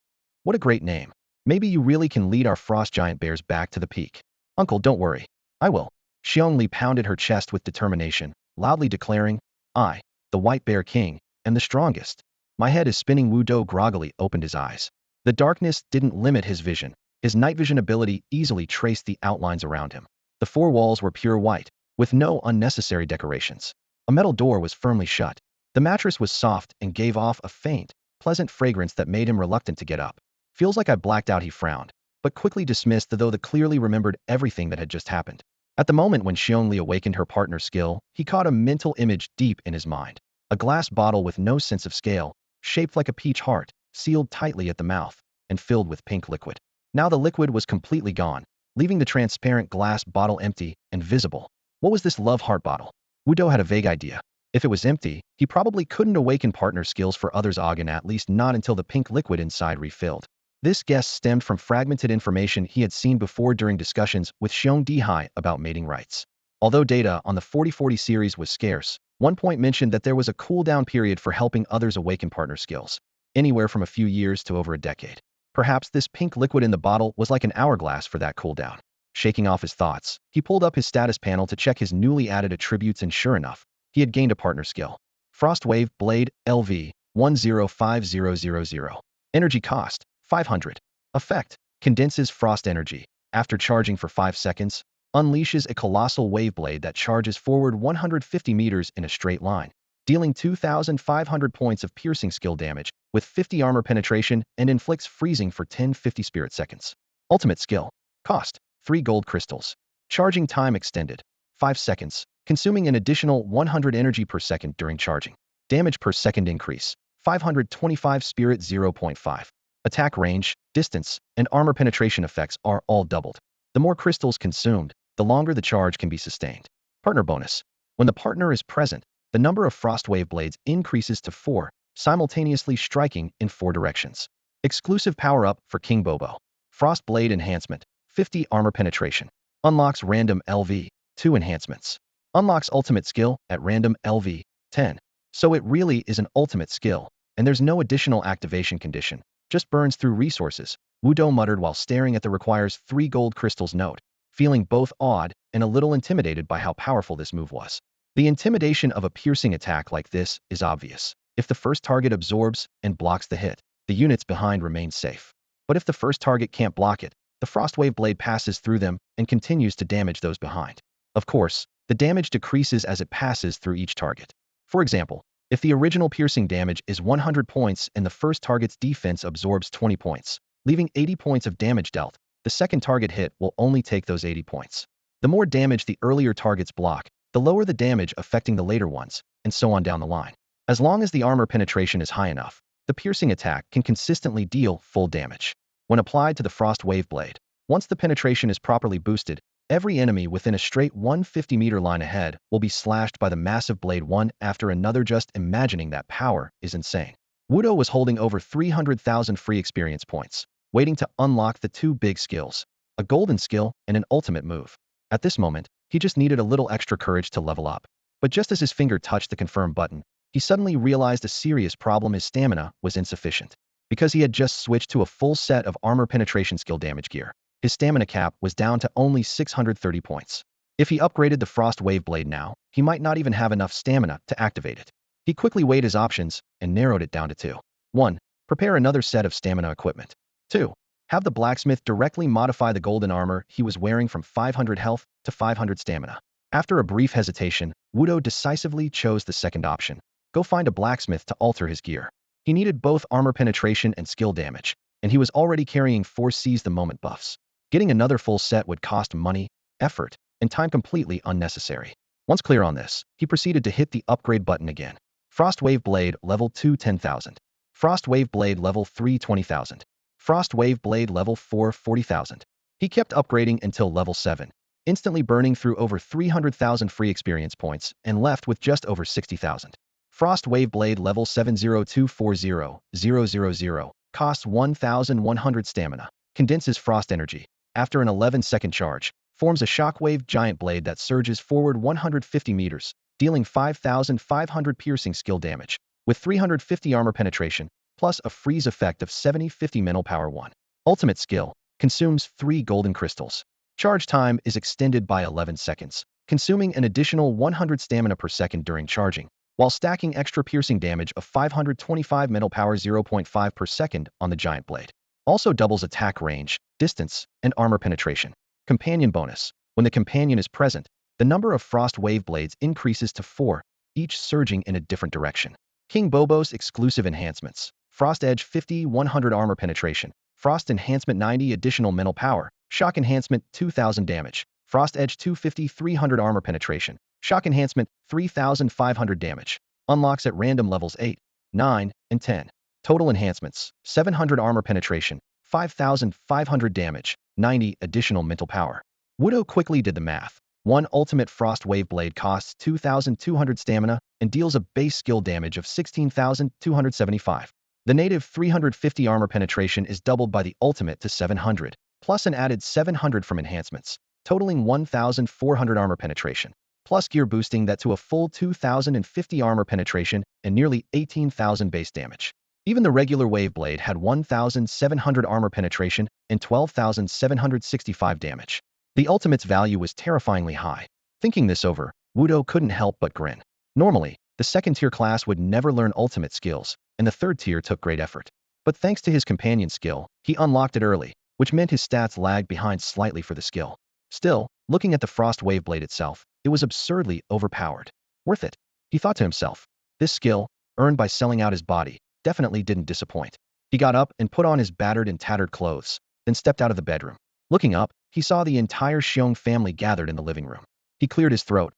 What a great name. Maybe you really can lead our frost giant bears back to the peak. Uncle, don't worry. I will. Xiong Li pounded her chest with determination, loudly declaring, I, the White Bear King, am the strongest. My head is spinning. Wu Dou groggily opened his eyes. The darkness didn't limit his vision. His night vision ability easily traced the outlines around him. The four walls were pure white, with no unnecessary decorations. A metal door was firmly shut. The mattress was soft and gave off a faint, pleasant fragrance that made him reluctant to get up. Feels like I blacked out, he frowned, but quickly dismissed though the clearly remembered everything that had just happened. At the moment when Xiong Li awakened her partner's skill, he caught a mental image deep in his mind. A glass bottle with no sense of scale, shaped like a peach heart, sealed tightly at the mouth, and filled with pink liquid. Now the liquid was completely gone, leaving the transparent glass bottle empty and visible. What was this love heart bottle? Wu Dou had a vague idea. If it was empty, he probably couldn't awaken partner skills for others' Ogden, at least not until the pink liquid inside refilled. This guess stemmed from fragmented information he had seen before during discussions with Xiong Dihai about mating rights. Although data on the 4040 series was scarce, one point mentioned that there was a cooldown period for helping others awaken partner skills, anywhere from a few years to over a decade. Perhaps this pink liquid in the bottle was like an hourglass for that cooldown. Shaking off his thoughts, he pulled up his status panel to check his newly added attributes, and sure enough, he had gained a partner skill. Frost Wave Blade LV 105000. Energy cost 500. Effect: condenses frost energy. After charging for 5 seconds, unleashes a colossal wave blade that charges forward 150 meters in a straight line, dealing 2,500 points of piercing skill damage with 50 armor penetration, and inflicts freezing for 10-50 spirit seconds. Ultimate skill. Cost: 3 gold crystals. Charging time extended 5 seconds, consuming an additional 100 energy per second during charging. Damage per second increase 525 spirit 0.5. Attack range, distance, and armor penetration effects are all doubled. The more crystals consumed, the longer the charge can be sustained. Partner bonus. When the partner is present, the number of frost wave blades increases to 4, simultaneously striking in 4 directions. Exclusive power-up for King Bobo. Frost Blade Enhancement, 50 armor penetration. Unlocks random LV, 2 enhancements. Unlocks ultimate skill at random LV, 10. So it really is an ultimate skill, and there's no additional activation condition, just burns through resources, Wu Dou muttered while staring at the requires 3 gold crystals note, feeling both awed and a little intimidated by how powerful this move was. The intimidation of a piercing attack like this is obvious. If the first target absorbs and blocks the hit, the units behind remain safe. But if the first target can't block it, the Frostwave Blade passes through them and continues to damage those behind. Of course, the damage decreases as it passes through each target. For example, if the original piercing damage is 100 points and the first target's defense absorbs 20 points, leaving 80 points of damage dealt, the second target hit will only take those 80 points. The more damage the earlier targets block, the lower the damage affecting the later ones, and so on down the line. As long as the armor penetration is high enough, the piercing attack can consistently deal full damage. When applied to the Frost Wave Blade, once the penetration is properly boosted, every enemy within a straight 150-meter line ahead will be slashed by the massive blade one after another. Just imagining that power is insane. Wu Dou was holding over 300,000 free experience points, waiting to unlock the 2 big skills, a golden skill and an ultimate move. At this moment, he just needed a little extra courage to level up. But just as his finger touched the confirm button, he suddenly realized a serious problem: his stamina was insufficient. Because he had just switched to a full set of armor penetration skill damage gear, his stamina cap was down to only 630 points. If he upgraded the Frost Wave Blade now, he might not even have enough stamina to activate it. He quickly weighed his options and narrowed it down to 2. 1. Prepare another set of stamina equipment. 2. Have the blacksmith directly modify the golden armor he was wearing from 500 health to 500 stamina. After a brief hesitation, Wudo decisively chose the second option. Go find a blacksmith to alter his gear. He needed both armor penetration and skill damage, and he was already carrying 4 Seize the Moment buffs. Getting another full set would cost money, effort, and time completely unnecessary. Once clear on this, he proceeded to hit the upgrade button again. Frost Wave Blade level 2 10,000. Frost Wave Blade level 3 20,000. Frost Wave Blade level 4 40,000. He kept upgrading until level 7, instantly burning through over 300,000 free experience points and left with just over 60,000. Frost Wave Blade level 70240000 costs 1,100 stamina. Condenses frost energy. After an 11-second charge, forms a shockwave giant blade that surges forward 150 meters, dealing 5,500 piercing skill damage, with 350 armor penetration, plus a freeze effect of 70-50 mental power 1. Ultimate skill, consumes 3 golden crystals. Charge time is extended by 11 seconds, consuming an additional 100 stamina per second during charging, while stacking extra piercing damage of 525 mental power 0.5 per second on the giant blade. Also doubles attack range, distance, and armor penetration. Companion bonus. When the companion is present, the number of Frost Wave Blades increases to 4, each surging in a different direction. King Bobo's exclusive enhancements. Frost Edge 50 100 armor penetration. Frost Enhancement 90 additional mental power. Shock Enhancement 2000 damage. Frost Edge 250 300 armor penetration. Shock Enhancement 3500 damage. Unlocks at random levels 8, 9, and 10. Total enhancements: 700 armor penetration, 5,500 damage, 90 additional mental power. Wudo quickly did the math. One ultimate Frost Wave Blade costs 2,200 stamina and deals a base skill damage of 16,275. The native 350 armor penetration is doubled by the ultimate to 700, plus an added 700 from enhancements, totaling 1,400 armor penetration, plus gear boosting that to a full 2,050 armor penetration and nearly 18,000 base damage. Even the regular Wave Blade had 1,700 armor penetration and 12,765 damage. The ultimate's value was terrifyingly high. Thinking this over, Wudo couldn't help but grin. Normally, the second-tier class would never learn ultimate skills, and the third tier took great effort. But thanks to his companion skill, he unlocked it early, which meant his stats lagged behind slightly for the skill. Still, looking at the Frost Wave Blade itself, it was absurdly overpowered. Worth it, he thought to himself. This skill, earned by selling out his body, definitely didn't disappoint. He got up and put on his battered and tattered clothes, then stepped out of the bedroom. Looking up, he saw the entire Xiong family gathered in the living room. He cleared his throat.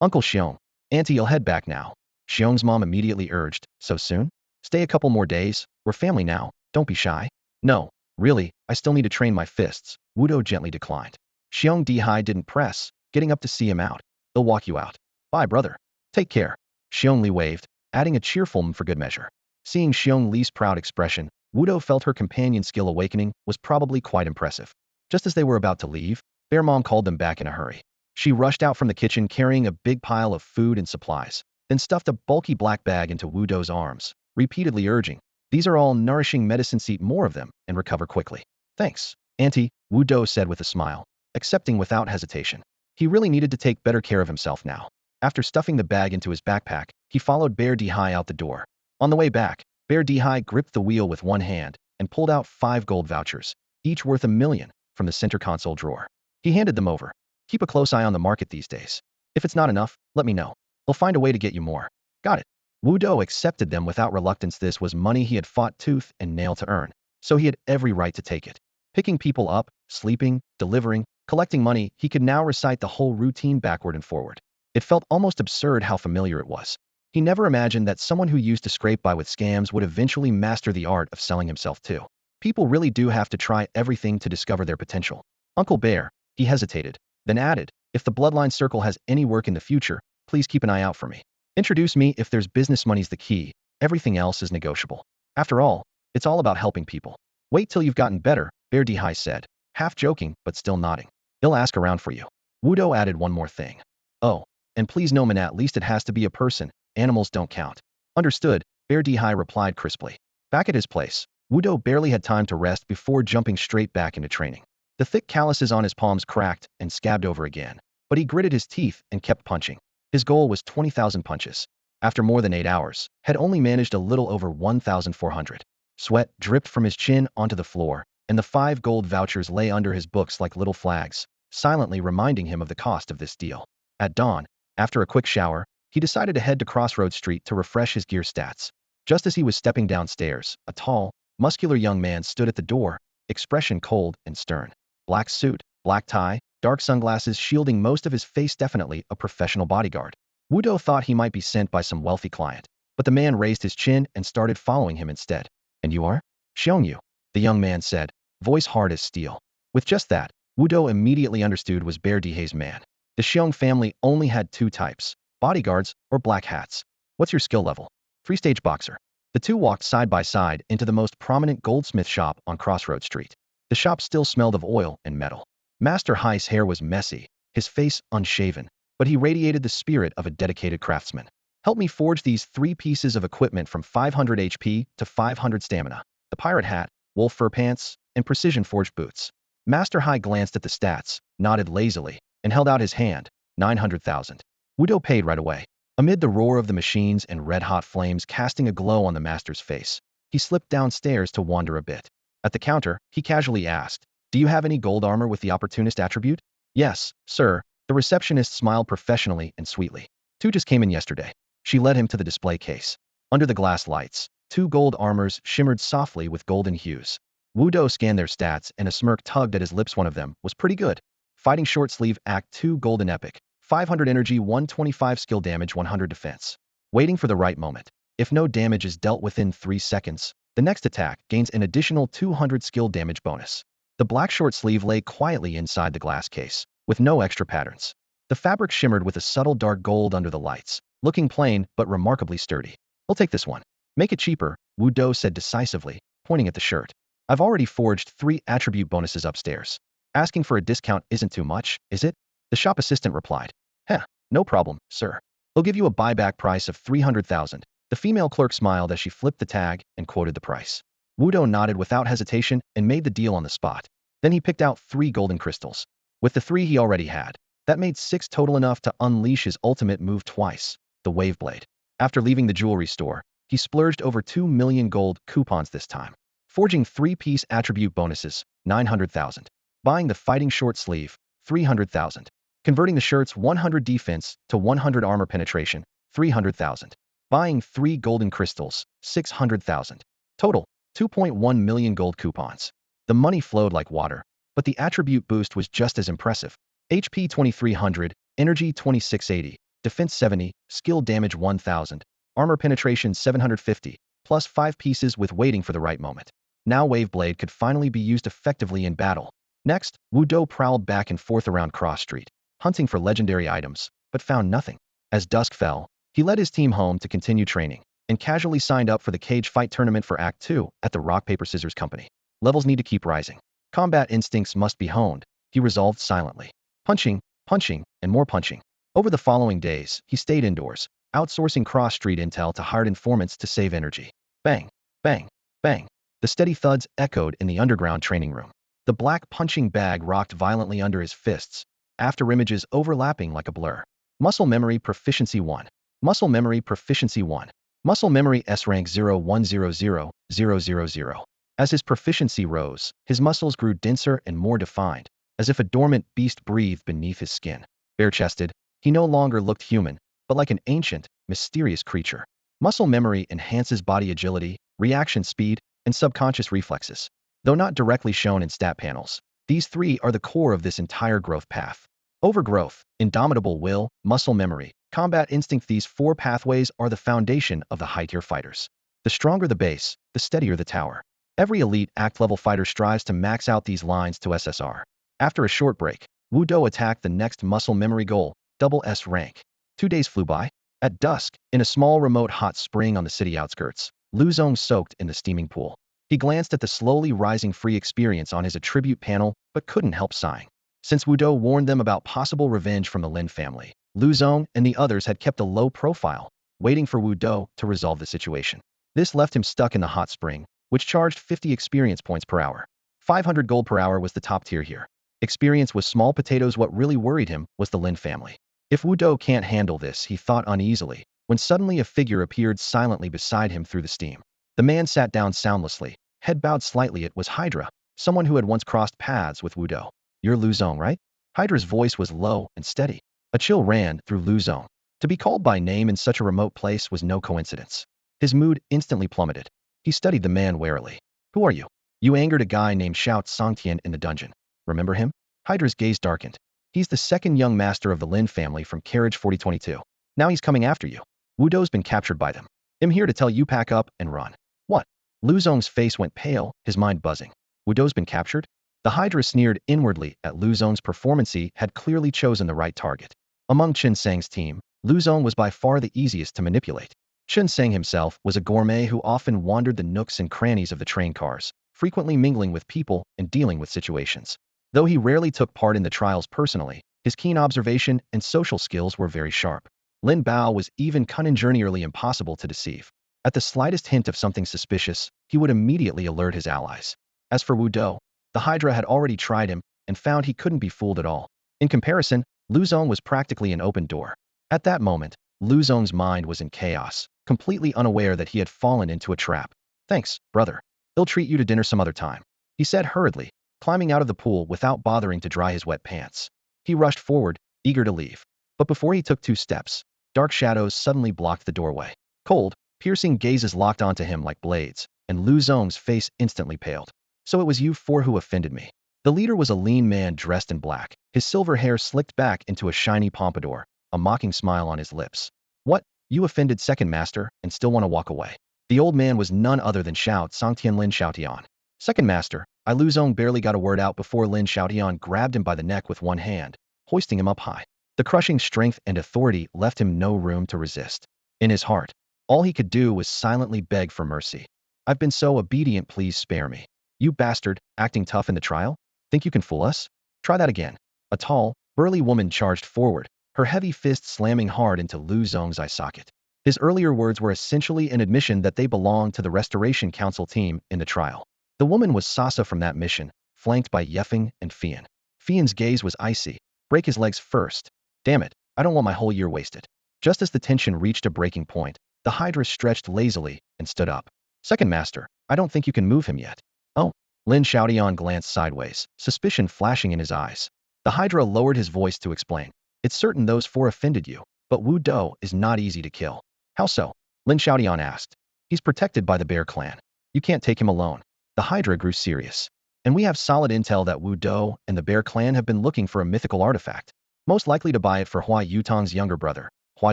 Uncle Xiong. Auntie, you'll head back now. Xiong's mom immediately urged. So soon? Stay a couple more days. We're family now. Don't be shy. No, really, I still need to train my fists. Wudo gently declined. Xiong Dihai didn't press, getting up to see him out. They'll walk you out. Bye, brother. Take care. Xiong Li waved, adding a cheerful for good measure. Seeing Xiong Li's proud expression, Wudo felt her companion's skill awakening was probably quite impressive. Just as they were about to leave, Bear Mom called them back in a hurry. She rushed out from the kitchen carrying a big pile of food and supplies, then stuffed a bulky black bag into Wudo's arms, repeatedly urging, "These are all nourishing medicines, eat more of them and recover quickly." "Thanks, Auntie," Wudo said with a smile, accepting without hesitation. He really needed to take better care of himself now. After stuffing the bag into his backpack, he followed Bear Dihai out the door. On the way back, Bear Dihai gripped the wheel with one hand and pulled out 5 gold vouchers, each worth 1,000,000, from the center console drawer. He handed them over. "Keep a close eye on the market these days. If it's not enough, let me know. We'll find a way to get you more." "Got it." Wudo accepted them without reluctance. This was money he had fought tooth and nail to earn, so he had every right to take it. Picking people up, sleeping, delivering, collecting money, he could now recite the whole routine backward and forward. It felt almost absurd how familiar it was. He never imagined that someone who used to scrape by with scams would eventually master the art of selling himself too. People really do have to try everything to discover their potential. "Uncle Bear," he hesitated, then added, "if the Bloodline Circle has any work in the future, please keep an eye out for me. Introduce me if there's business. Money's the key. Everything else is negotiable. After all, it's all about helping people." "Wait till you've gotten better," Bear Dihai said, half joking but still nodding. "They'll ask around for you." Wudo added one more thing. "Oh, and please know, man, at least it has to be a person. Animals don't count." "Understood," Bear Dihai replied crisply. Back at his place, Wudo barely had time to rest before jumping straight back into training. The thick calluses on his palms cracked and scabbed over again, but he gritted his teeth and kept punching. His goal was 20,000 punches. After more than 8 hours, had only managed a little over 1,400. Sweat dripped from his chin onto the floor, and the 5 gold vouchers lay under his books like little flags, silently reminding him of the cost of this deal. At dawn, after a quick shower, he decided to head to Crossroads Street to refresh his gear stats. Just as he was stepping downstairs, a tall, muscular young man stood at the door, expression cold and stern. Black suit, black tie, dark sunglasses shielding most of his face, definitely a professional bodyguard. Wudo thought he might be sent by some wealthy client, but the man raised his chin and started following him instead. "And you are?" "Xiongyu," the young man said, voice hard as steel. With just that, Wudo immediately understood was Bear Dihei's man. The Xiong family only had 2 types, bodyguards or black hats. "What's your skill level?" "Free-stage boxer." The two walked side by side into the most prominent goldsmith shop on Crossroads Street. The shop still smelled of oil and metal. Master Hai's hair was messy, his face unshaven, but he radiated the spirit of a dedicated craftsman. "Help me forge these 3 pieces of equipment from 500 HP to 500 stamina. The pirate hat, wolf fur pants, and precision-forged boots." Master Hai glanced at the stats, nodded lazily, and held out his hand. 900,000. Wudo paid right away. Amid the roar of the machines and red-hot flames casting a glow on the master's face, he slipped downstairs to wander a bit. At the counter, he casually asked, "Do you have any gold armor with the opportunist attribute?" "Yes, sir." The receptionist smiled professionally and sweetly. "2 just came in yesterday." She led him to the display case. Under the glass lights, 2 gold armors shimmered softly with golden hues. Wudo scanned their stats and a smirk tugged at his lips. One of them was pretty good. Fighting short sleeve Act 2 Golden Epic. 500 energy, 125 skill damage, 100 defense. Waiting for the right moment. If no damage is dealt within 3 seconds, the next attack gains an additional 200 skill damage bonus. The black short sleeve lay quietly inside the glass case, with no extra patterns. The fabric shimmered with a subtle dark gold under the lights, looking plain but remarkably sturdy. "I'll take this one." "Make it cheaper," Wudo said decisively, pointing at the shirt. "I've already forged 3 attribute bonuses upstairs. Asking for a discount isn't too much, is it?" The shop assistant replied. "Heh, no problem, sir. I'll give you a buyback price of 300,000. The female clerk smiled as she flipped the tag and quoted the price. Wudo nodded without hesitation and made the deal on the spot. Then he picked out 3 golden crystals. With the 3 he already had, that made 6 total, enough to unleash his ultimate move twice, the Wave Blade. After leaving the jewelry store, he splurged over 2 million gold coupons this time. Forging 3-piece attribute bonuses, 900,000. Buying the fighting short sleeve, 300,000. Converting the shirt's 100 defense to 100 armor penetration, 300,000. Buying 3 golden crystals, 600,000. Total, 2.1 million gold coupons. The money flowed like water, but the attribute boost was just as impressive. HP 2300, energy 2680, defense 70, skill damage 1000, armor penetration 750, plus 5 pieces with waiting for the right moment. Now Wave Blade could finally be used effectively in battle. Next, Wudo prowled back and forth around Cross Street, hunting for legendary items, but found nothing. As dusk fell, he led his team home to continue training, and casually signed up for the cage fight tournament for Act 2 at the Rock Paper Scissors Company. Levels need to keep rising. Combat instincts must be honed, he resolved silently. Punching, punching, and more punching. Over the following days, he stayed indoors, outsourcing cross-street intel to hired informants to save energy. Bang, bang, bang. The steady thuds echoed in the underground training room. The black punching bag rocked violently under his fists, after images overlapping like a blur. Muscle Memory Proficiency 1. Muscle Memory Proficiency 1. Muscle Memory S rank 0100000. As his proficiency rose, his muscles grew denser and more defined, as if a dormant beast breathed beneath his skin. Bare-chested, he no longer looked human, but like an ancient, mysterious creature. Muscle memory enhances body agility, reaction speed, and subconscious reflexes. Though not directly shown in stat panels, these 3 are the core of this entire growth path. Overgrowth, indomitable will, muscle memory, combat instinct. These 4 pathways are the foundation of the high-tier fighters. The stronger the base, the steadier the tower. Every elite act-level fighter strives to max out these lines to SSR. After a short break, Wudo attacked the next muscle memory goal, double S rank. 2 days flew by. At dusk, in a small remote hot spring on the city outskirts, Lu Zong soaked in the steaming pool. He glanced at the slowly rising free experience on his attribute panel, but couldn't help sighing. Since Wudo warned them about possible revenge from the Lin family, Lu Zong and the others had kept a low profile, waiting for Wudo to resolve the situation. This left him stuck in the hot spring, which charged 50 experience points per hour. 500 gold per hour was the top tier here. Experience was small potatoes. What really worried him was the Lin family. If Wudo can't handle this, he thought uneasily, when suddenly a figure appeared silently beside him through the steam. The man sat down soundlessly, head bowed slightly. It was Hydra. someone who had once crossed paths with Wudou. You're Lu Zong, right? Hydra's voice was low and steady. A chill ran through Lu Zong. To be called by name in such a remote place was no coincidence. His mood instantly plummeted. He studied the man warily. Who are you? You angered a guy named Xiao Songtian in the dungeon. Remember him? Hydra's gaze darkened. He's the second young master of the Lin family from Carriage 4022. Now he's coming after you. Wudou's been captured by them. I'm here to tell you pack up and run. What? Lu Zong's face went pale, his mind buzzing. Wudou's been captured? The Hydra sneered inwardly at Lu Zong's performance. He had clearly chosen the right target. Among Chen Sang's team, Lu Zong was by far the easiest to manipulate. Chen Sang himself was a gourmet who often wandered the nooks and crannies of the train cars, frequently mingling with people and dealing with situations. Though he rarely took part in the trials personally, his keen observation and social skills were very sharp. Lin Bao was even cunningerly impossible to deceive. At the slightest hint of something suspicious, he would immediately alert his allies. As for Wudou, the Hydra had already tried him and found he couldn't be fooled at all. In comparison, Lu Zong was practically an open door. At that moment, Lu Zong's mind was in chaos, completely unaware that he had fallen into a trap. Thanks, brother. I'll treat you to dinner some other time, he said hurriedly, climbing out of the pool without bothering to dry his wet pants. He rushed forward, eager to leave. But before he took 2 steps, dark shadows suddenly blocked the doorway. Cold, piercing gazes locked onto him like blades, and Lu Zong's face instantly paled. So it was you 4 who offended me. The leader was a lean man dressed in black, his silver hair slicked back into a shiny pompadour, a mocking smile on his lips. What? You offended second master and still want to walk away? The old man was none other than Xiao Songtian Lin Xiaotian. Second master, Lu Zong barely got a word out before Lin Xiaotian grabbed him by the neck with one hand, hoisting him up high. The crushing strength and authority left him no room to resist. In his heart, all he could do was silently beg for mercy. I've been so obedient, please spare me. You bastard, acting tough in the trial? Think you can fool us? Try that again. A tall, burly woman charged forward, her heavy fist slamming hard into Lu Zong's eye socket. His earlier words were essentially an admission that they belonged to the Restoration Council team in the trial. The woman was Sasa from that mission, flanked by Yefeng and Fian. Fian's gaze was icy. Break his legs first. Damn it, I don't want my whole year wasted. Just as the tension reached a breaking point, the Hydra stretched lazily and stood up. Second master, I don't think you can move him yet. Oh. Lin Xiaotian glanced sideways, suspicion flashing in his eyes. The Hydra lowered his voice to explain. It's certain those 4 offended you, but Wudou is not easy to kill. How so? Lin Xiaotian asked. He's protected by the Bear clan. You can't take him alone. The Hydra grew serious. And we have solid intel that Wudou and the Bear clan have been looking for a mythical artifact, most likely to buy it for Hua Yutong's younger brother, Hua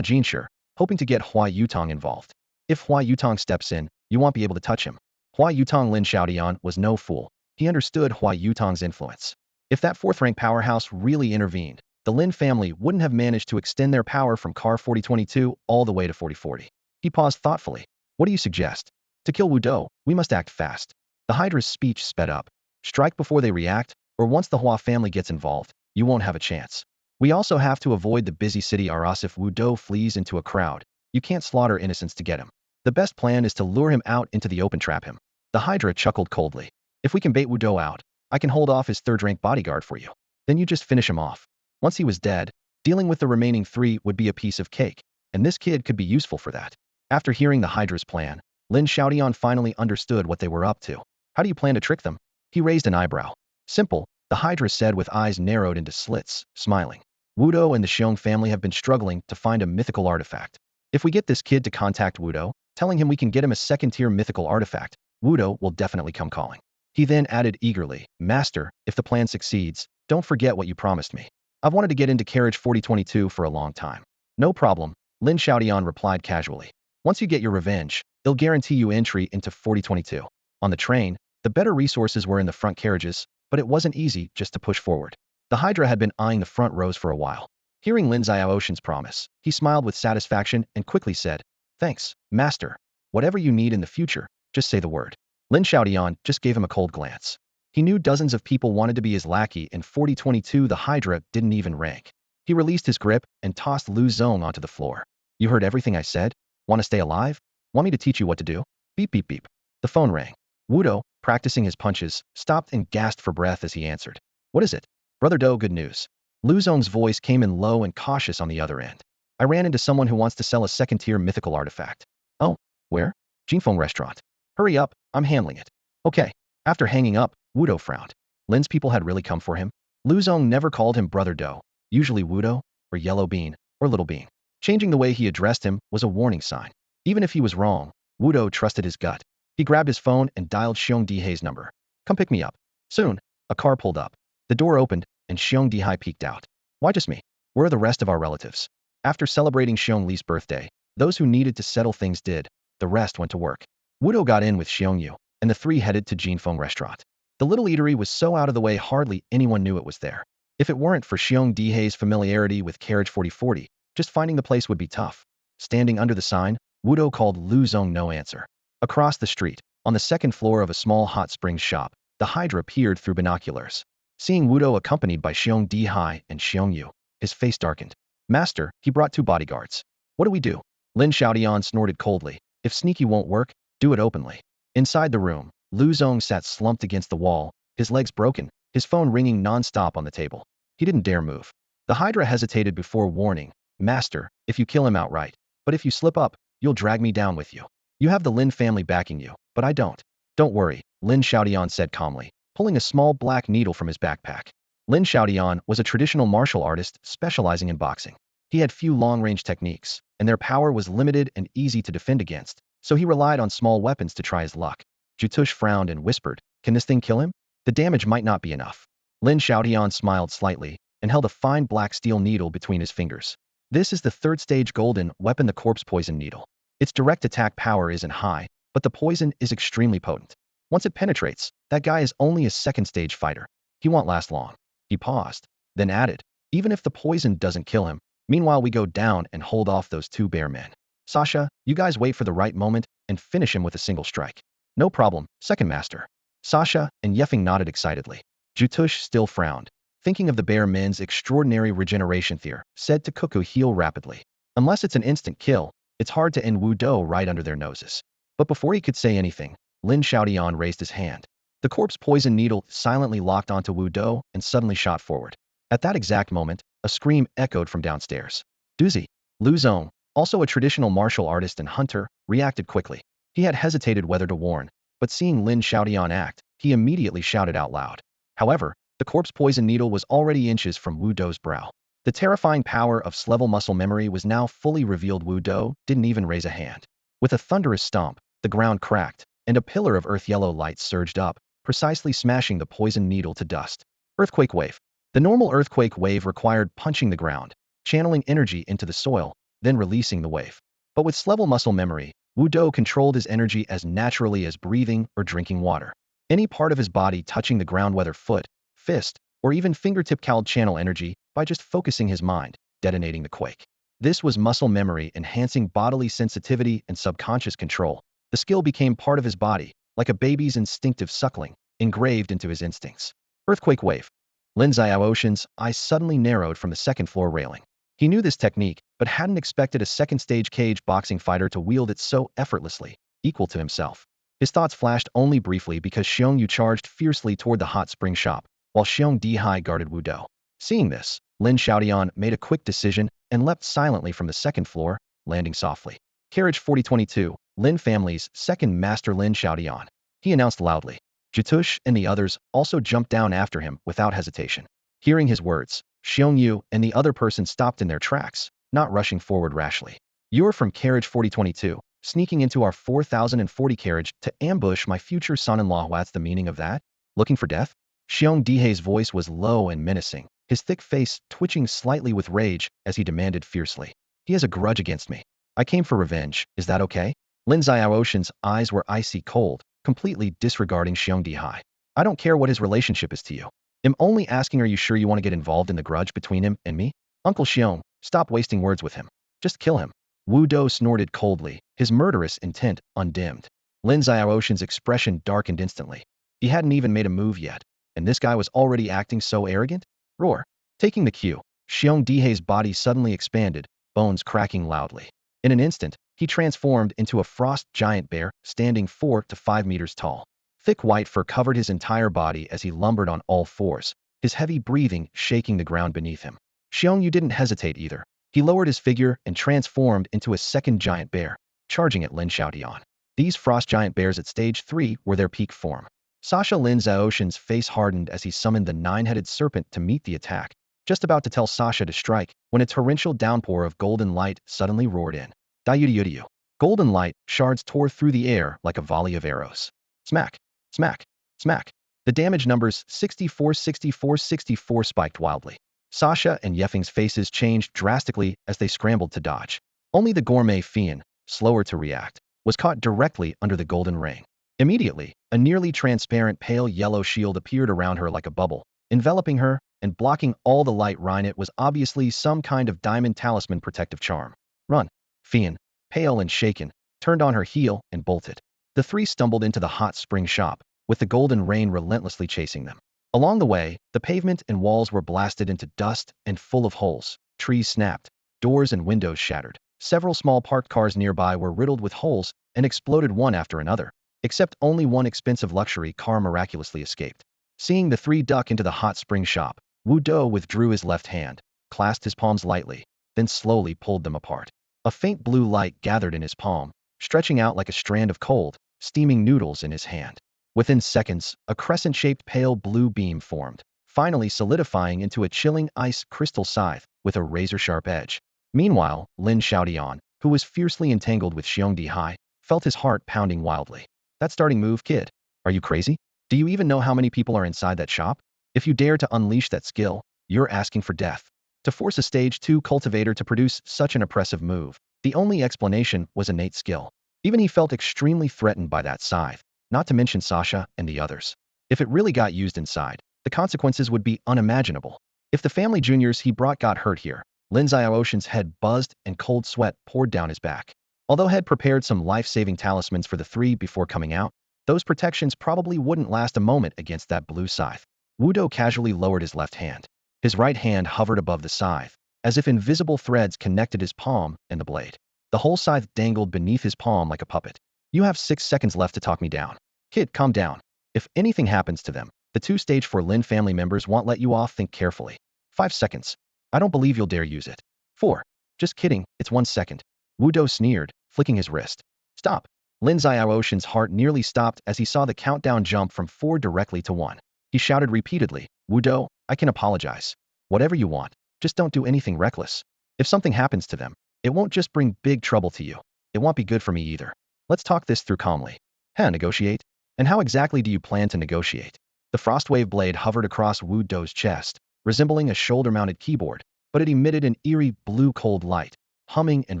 Jinshi, hoping to get Hua Yutong involved. If Hua Yutong steps in, you won't be able to touch him. Hua Yutong Lin Xiaotian was no fool. He understood Hua Yutong's influence. If that 4th-rank powerhouse really intervened, the Lin family wouldn't have managed to extend their power from CAR 4022 all the way to 4040. He paused thoughtfully. What do you suggest? To kill Wudou, we must act fast. The Hydra's speech sped up. Strike before they react, or once the Hua family gets involved, you won't have a chance. We also have to avoid the busy city Arras if Wudou flees into a crowd. You can't slaughter innocents to get him. The best plan is to lure him out into the open, trap him. The Hydra chuckled coldly. If we can bait Wudou out, I can hold off his 3rd-rank bodyguard for you. Then you just finish him off. Once he was dead, dealing with the remaining 3 would be a piece of cake, and this kid could be useful for that. After hearing the Hydra's plan, Lin Xiaotian finally understood what they were up to. How do you plan to trick them? He raised an eyebrow. Simple, the Hydra said with eyes narrowed into slits, smiling. Wudou and the Xiong family have been struggling to find a mythical artifact. If we get this kid to contact Wudou, telling him we can get him a 2nd-tier mythical artifact, Wudou will definitely come calling. He then added eagerly, Master, if the plan succeeds, don't forget what you promised me. I've wanted to get into Carriage 4022 for a long time. No problem, Lin Xiaotian replied casually. Once you get your revenge, it'll guarantee you entry into 4022. On the train, the better resources were in the front carriages, but it wasn't easy just to push forward. The Hydra had been eyeing the front rows for a while. Hearing Lin Xiaotian's promise, he smiled with satisfaction and quickly said, Thanks, Master. Whatever you need in the future, just say the word. Lin Xiaotian just gave him a cold glance. He knew dozens of people wanted to be his lackey in 4022. The Hydra didn't even rank. He released his grip and tossed Lu Zong onto the floor. You heard everything I said? Want to stay alive? Want me to teach you what to do? Beep beep beep. The phone rang. Wudou, practicing his punches, stopped and gasped for breath as he answered. What is it? Brother Do, good news. Lu Zong's voice came in low and cautious on the other end. I ran into someone who wants to sell a 2nd-tier mythical artifact. Oh, where? Jinfeng restaurant. Hurry up, I'm handling it. Okay. After hanging up, Wudo frowned. Lin's people had really come for him? Lu Zong never called him Brother Do, usually Wudo, or Yellow Bean, or Little Bean. Changing the way he addressed him was a warning sign. Even if he was wrong, Wudo trusted his gut. He grabbed his phone and dialed Xiong Dihai's number. Come pick me up. Soon, a car pulled up. The door opened, and Xiong Dihai peeked out. Why just me? Where are the rest of our relatives? After celebrating Xiong Li's birthday, those who needed to settle things did. The rest went to work. Wudo got in with Xiong Yu, and the three headed to Jinfeng restaurant. The little eatery was so out of the way hardly anyone knew it was there. If it weren't for Xiong Dihai's familiarity with carriage 4040, just finding the place would be tough. Standing under the sign, Wudo called Lu Zong no answer. Across the street, on the second floor of a small hot springs shop, the Hydra peered through binoculars. Seeing Wudo accompanied by Xiong Dihai and Xiong Yu, his face darkened. Master, he brought 2 bodyguards. What do we do? Lin Xiaodian snorted coldly. If sneaky won't work, do it openly. Inside the room, Lu Zong sat slumped against the wall, his legs broken, his phone ringing non-stop on the table. He didn't dare move. The Hydra hesitated before warning, Master, if you kill him outright. But if you slip up, you'll drag me down with you. You have the Lin family backing you, but I don't. Don't worry, Lin Xiaodian said calmly, pulling a small black needle from his backpack. Lin Xiaodian was a traditional martial artist specializing in boxing. He had few long-range techniques, and their power was limited and easy to defend against, so he relied on small weapons to try his luck. Jutush frowned and whispered, Can this thing kill him? The damage might not be enough. Lin Xiaodian smiled slightly and held a fine black steel needle between his fingers. This is the 3rd stage golden weapon, the corpse poison needle. Its direct attack power isn't high, but the poison is extremely potent. Once it penetrates, that guy is only a 2nd stage fighter. He won't last long. He paused, then added, even if the poison doesn't kill him, meanwhile we go down and hold off those 2 bear men. Sasha, you guys wait for the right moment and finish him with a single strike. No problem, second master. Sasha and Yefeng nodded excitedly. Jutush still frowned, thinking of the bear men's extraordinary regeneration theory, said to Cuckoo heal rapidly. Unless it's an instant kill, it's hard to end Wu Do right under their noses. But before he could say anything, Lin Xiaodian raised his hand. The corpse poison needle silently locked onto Wu Do and suddenly shot forward. At that exact moment, a scream echoed from downstairs. Duzi. Lu Zong, also a traditional martial artist and hunter, reacted quickly. He had hesitated whether to warn, but seeing Lin Xiaodian act, he immediately shouted out loud. However, the corpse poison needle was already inches from Wu Do's brow. The terrifying power of Slevel muscle memory was now fully revealed. Wu Do didn't even raise a hand. With a thunderous stomp, the ground cracked, and a pillar of earth-yellow light surged up, precisely smashing the poison needle to dust. Earthquake wave. The normal earthquake wave required punching the ground, channeling energy into the soil, then releasing the wave. But with Slevel muscle memory, Wu Do controlled his energy as naturally as breathing or drinking water. Any part of his body touching the ground, whether foot, fist, or even fingertip, could channel energy by just focusing his mind, detonating the quake. This was muscle memory enhancing bodily sensitivity and subconscious control. The skill became part of his body, like a baby's instinctive suckling, engraved into his instincts. Earthquake wave. Lin Xiaoshan's eyes suddenly narrowed from the 2nd floor railing. He knew this technique, but hadn't expected a 2nd stage cage boxing fighter to wield it so effortlessly, equal to himself. His thoughts flashed only briefly because Xiong Yu charged fiercely toward the hot spring shop, while Xiong Dihai guarded Wu Do. Seeing this, Lin Xiaodian made a quick decision and leapt silently from the 2nd floor, landing softly. Carriage 4022, Lin family's 2nd master Lin Xiaodian. He announced loudly. Jutush and the others also jumped down after him without hesitation. Hearing his words, Xiong Yu and the other person stopped in their tracks, not rushing forward rashly. You're from Carriage 4022, sneaking into our 4040 carriage to ambush my future son-in-law. What's the meaning of that? Looking for death? Xiong Dihai's voice was low and menacing, his thick face twitching slightly with rage as he demanded fiercely. He has a grudge against me. I came for revenge, is that okay? Lin Xiaoshan's eyes were icy cold, completely disregarding Xiong Dihai. I don't care what his relationship is to you. I'm only asking, are you sure you want to get involved in the grudge between him and me? Uncle Xiong, stop wasting words with him. Just kill him. Wu Do snorted coldly, his murderous intent undimmed. Lin Xiaoshan's expression darkened instantly. He hadn't even made a move yet, and this guy was already acting so arrogant? Roar. Taking the cue, Xiong Dihai's body suddenly expanded, bones cracking loudly. In an instant, he transformed into a frost giant bear, standing 4 to 5 meters tall. Thick white fur covered his entire body as he lumbered on all fours, his heavy breathing shaking the ground beneath him. Xiong Yu didn't hesitate either. He lowered his figure and transformed into a 2nd giant bear, charging at Lin Xiaodian. These frost giant bears at stage 3 were their peak form. Sasha Lin Zhaoshan's face hardened as he summoned the nine-headed serpent to meet the attack, just about to tell Sasha to strike, when a torrential downpour of golden light suddenly roared in. Dayudyudyu. Golden light shards tore through the air like a volley of arrows. Smack, smack, smack. The damage numbers 64, 64, 64 spiked wildly. Sasha and Yefeng's faces changed drastically as they scrambled to dodge. Only the gourmet Fian, slower to react, was caught directly under the golden ring. Immediately, a nearly transparent pale yellow shield appeared around her like a bubble, enveloping her and blocking all the light. It was obviously some kind of diamond talisman protective charm. Run! Fian, pale and shaken, turned on her heel and bolted. The three stumbled into the hot spring shop, with the golden rain relentlessly chasing them. Along the way, the pavement and walls were blasted into dust and full of holes. Trees snapped, doors and windows shattered. Several small parked cars nearby were riddled with holes and exploded one after another, except only one expensive luxury car miraculously escaped. Seeing the three duck into the hot spring shop, Wu Do withdrew his left hand, clasped his palms lightly, then slowly pulled them apart. A faint blue light gathered in his palm, stretching out like a strand of cold, steaming noodles in his hand. Within seconds, a crescent-shaped pale blue beam formed, finally solidifying into a chilling ice crystal scythe with a razor-sharp edge. Meanwhile, Lin Xiaodian, who was fiercely entangled with Xiong Dihai, felt his heart pounding wildly. That starting move, kid. Are you crazy? Do you even know how many people are inside that shop? If you dare to unleash that skill, you're asking for death. To force a Stage 2 cultivator to produce such an oppressive move, the only explanation was innate skill. Even he felt extremely threatened by that scythe, not to mention Sasha and the others. If it really got used inside, the consequences would be unimaginable. If the family juniors he brought got hurt here, Lin Xiaoshan's head buzzed and cold sweat poured down his back. Although he had prepared some life-saving talismans for the three before coming out, those protections probably wouldn't last a moment against that blue scythe. Wu Do casually lowered his left hand. His right hand hovered above the scythe, as if invisible threads connected his palm and the blade. The whole scythe dangled beneath his palm like a puppet. You have 6 seconds left to talk me down. Kid, calm down. If anything happens to them, the 2 Stage 4 Lin family members won't let you off. Think carefully. 5 seconds. I don't believe you'll dare use it. 4. Just kidding, it's 1 second. Wu Do sneered, flicking his wrist. Stop. Lin Xiaoshan's heart nearly stopped as he saw the countdown jump from 4 directly to 1. He shouted repeatedly, Wu Do, I can apologize. Whatever you want, just don't do anything reckless. If something happens to them, it won't just bring big trouble to you. It won't be good for me either. Let's talk this through calmly. Negotiate? And how exactly do you plan to negotiate? The frostwave blade hovered across Wu Do's chest, resembling a shoulder-mounted keyboard, but it emitted an eerie blue cold light, humming and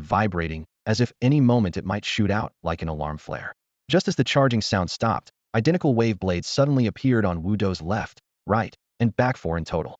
vibrating as if any moment it might shoot out like an alarm flare. Just as the charging sound stopped, identical wave blades suddenly appeared on Wu Do's left, right, and back 4 in total.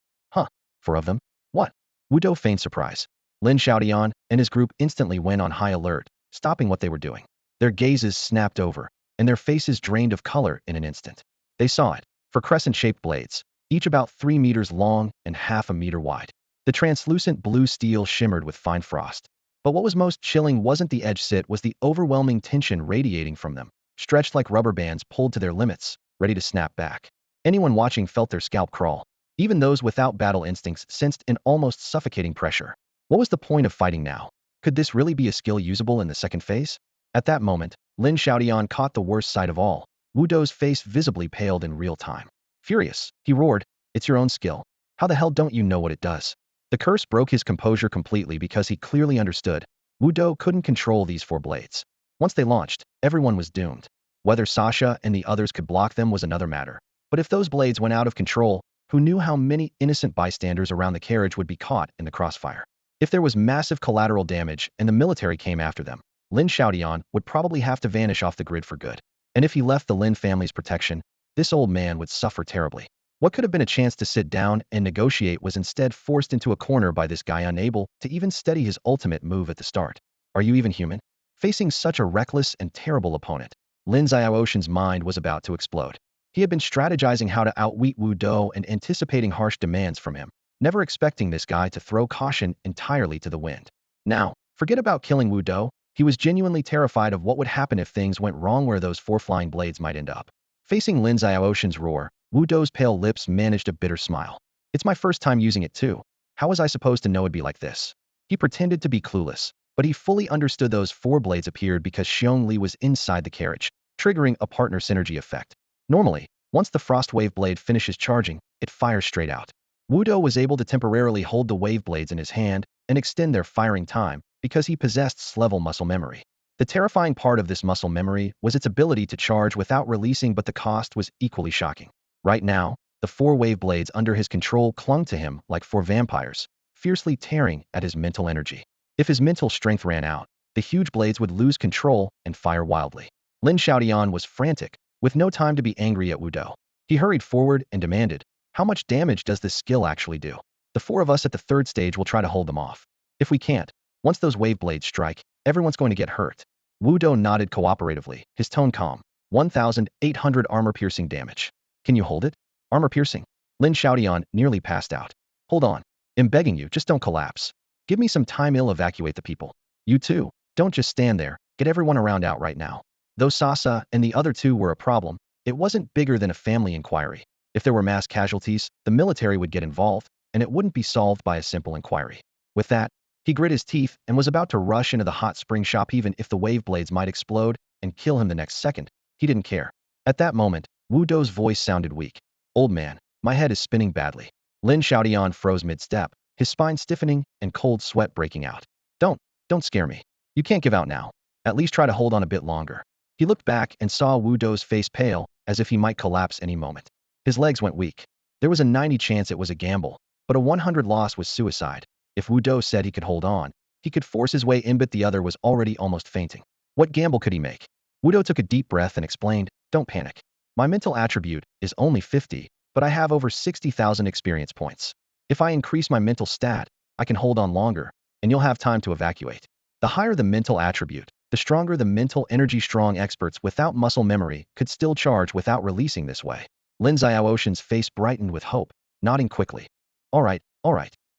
4 of them? What? Wu Do feigned surprise. Lin Xiaodian and his group instantly went on high alert, stopping what they were doing. Their gazes snapped over, and their faces drained of color in an instant. They saw it, for crescent-shaped blades, each about 3 meters long and half a meter wide. The translucent blue steel shimmered with fine frost. But what was most chilling wasn't the edge sit, was the overwhelming tension radiating from them, stretched like rubber bands pulled to their limits, ready to snap back. Anyone watching felt their scalp crawl. Even those without battle instincts sensed an almost suffocating pressure. What was the point of fighting now? Could this really be a skill usable in the second phase? At that moment, Lin Xiaodian caught the worst sight of all. Wu Do's face visibly paled in real time. Furious, he roared, it's your own skill. How the hell don't you know what it does? The curse broke his composure completely because he clearly understood. Wu Do couldn't control these 4 blades. Once they launched, everyone was doomed. Whether Sasha and the others could block them was another matter. But if those blades went out of control, who knew how many innocent bystanders around the carriage would be caught in the crossfire? If there was massive collateral damage and the military came after them, Lin Xiaodian would probably have to vanish off the grid for good. And if he left the Lin family's protection, this old man would suffer terribly. What could have been a chance to sit down and negotiate was instead forced into a corner by this guy unable to even steady his ultimate move at the start. Are you even human? Facing such a reckless and terrible opponent, Lin Xiaoshan's mind was about to explode. He had been strategizing how to outwit Wu Do and anticipating harsh demands from him, never expecting this guy to throw caution entirely to the wind. Now, forget about killing Wu Do. He was genuinely terrified of what would happen if things went wrong, where those 4 flying blades might end up. Facing Lin Xiaoshan's roar, Wu Do's pale lips managed a bitter smile. It's my first time using it too. How was I supposed to know it'd be like this? He pretended to be clueless, but he fully understood those 4 blades appeared because Xiong Li was inside the carriage, triggering a partner synergy effect. Normally, Once the frost wave blade finishes charging, it fires straight out. Wudo was able to temporarily hold the wave blades in his hand and extend their firing time because he possessed S-level muscle memory. The terrifying part of this muscle memory was its ability to charge without releasing, but the cost was equally shocking. Right now, the 4 wave blades under his control clung to him like 4 vampires, fiercely tearing at his mental energy. If his mental strength ran out, the huge blades would lose control and fire wildly. Lin Xiaodian was frantic, with no time to be angry at Wudo. He hurried forward and demanded, "How much damage does this skill actually do? The 4 of us at the 3rd stage will try to hold them off. If we can't, once those wave blades strike, everyone's going to get hurt." Wudo nodded cooperatively, his tone calm. 1,800 armor-piercing damage. Can you hold it? Armor-piercing? Lin Xiaodian nearly passed out. Hold on. I'm begging you, just don't collapse. Give me some time, I'll evacuate the people. You too. Don't just stand there. Get everyone around out right now. Though Sasa and the other 2 were a problem, it wasn't bigger than a family inquiry. If there were mass casualties, the military would get involved, and it wouldn't be solved by a simple inquiry. With that, he grit his teeth and was about to rush into the hot spring shop. Even if the wave blades might explode and kill him the next second, he didn't care. At that moment, Wudo's voice sounded weak. "Old man, my head is spinning badly." Lin Xiaodian froze mid-step, his spine stiffening and cold sweat breaking out. Don't scare me. You can't give out now. At least try to hold on a bit longer." He looked back and saw Wudo's face pale, as if he might collapse any moment. His legs went weak. There was a 90 chance it was a gamble, but a 100 loss was suicide. If Wudo said he could hold on, he could force his way in, but the other was already almost fainting. What gamble could he make? Wudo took a deep breath and explained, "Don't panic. My mental attribute is only 50, but I have over 60,000 experience points. If I increase my mental stat, I can hold on longer, and you'll have time to evacuate." The higher the mental attribute, the stronger the mental energy. Strong experts without muscle memory could still charge without releasing this way. Lin Xiaoshan's face brightened with hope, nodding quickly. All right.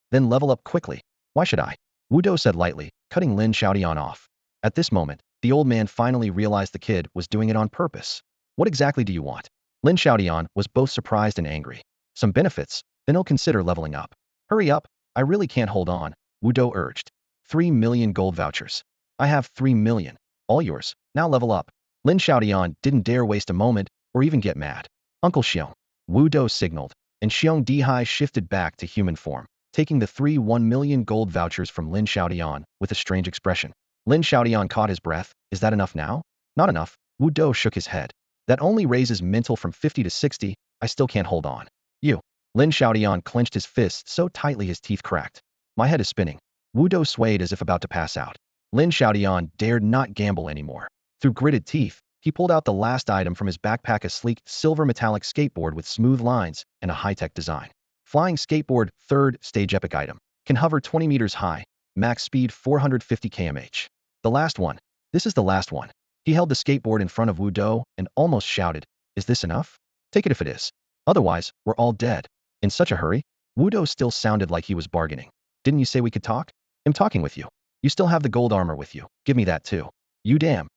Then level up quickly." "Why should I?" Wudo said lightly, cutting Lin Xiaodian off. At this moment, the old man finally realized the kid was doing it on purpose. "What exactly do you want?" Lin Xiaodian was both surprised and angry. "Some benefits, then he'll consider leveling up." "Hurry up, I really can't hold on," Wudo urged. 3 million gold vouchers. "I have 3 million. All yours. Now level up." Lin Xiaodian didn't dare waste a moment or even get mad. "Uncle Xiong," Wudo signaled, and Xiong Dihai shifted back to human form, taking the 1 million gold vouchers from Lin Xiaodian with a strange expression. Lin Xiaodian caught his breath. "Is that enough now?" "Not enough." Wudo shook his head. "That only raises mental from 50 to 60. I still can't hold on." "You." Lin Xiaodian clenched his fists so tightly his teeth cracked. "My head is spinning." Wudo swayed as if about to pass out. Lin Xiaodian dared not gamble anymore. Through gritted teeth, he pulled out the last item from his backpack, a sleek, silver metallic skateboard with smooth lines and a high-tech design. Flying skateboard, 3rd stage epic item. Can hover 20 meters high. Max speed 450 km/h. The last one. This is the last one. He held the skateboard in front of Wudo and almost shouted, "Is this enough? Take it if it is. Otherwise, we're all dead." "In such a hurry?" Wudo still sounded like he was bargaining. "Didn't you say we could talk?" "I'm talking with you. You still have the gold armor with you. Give me that too." "You damn.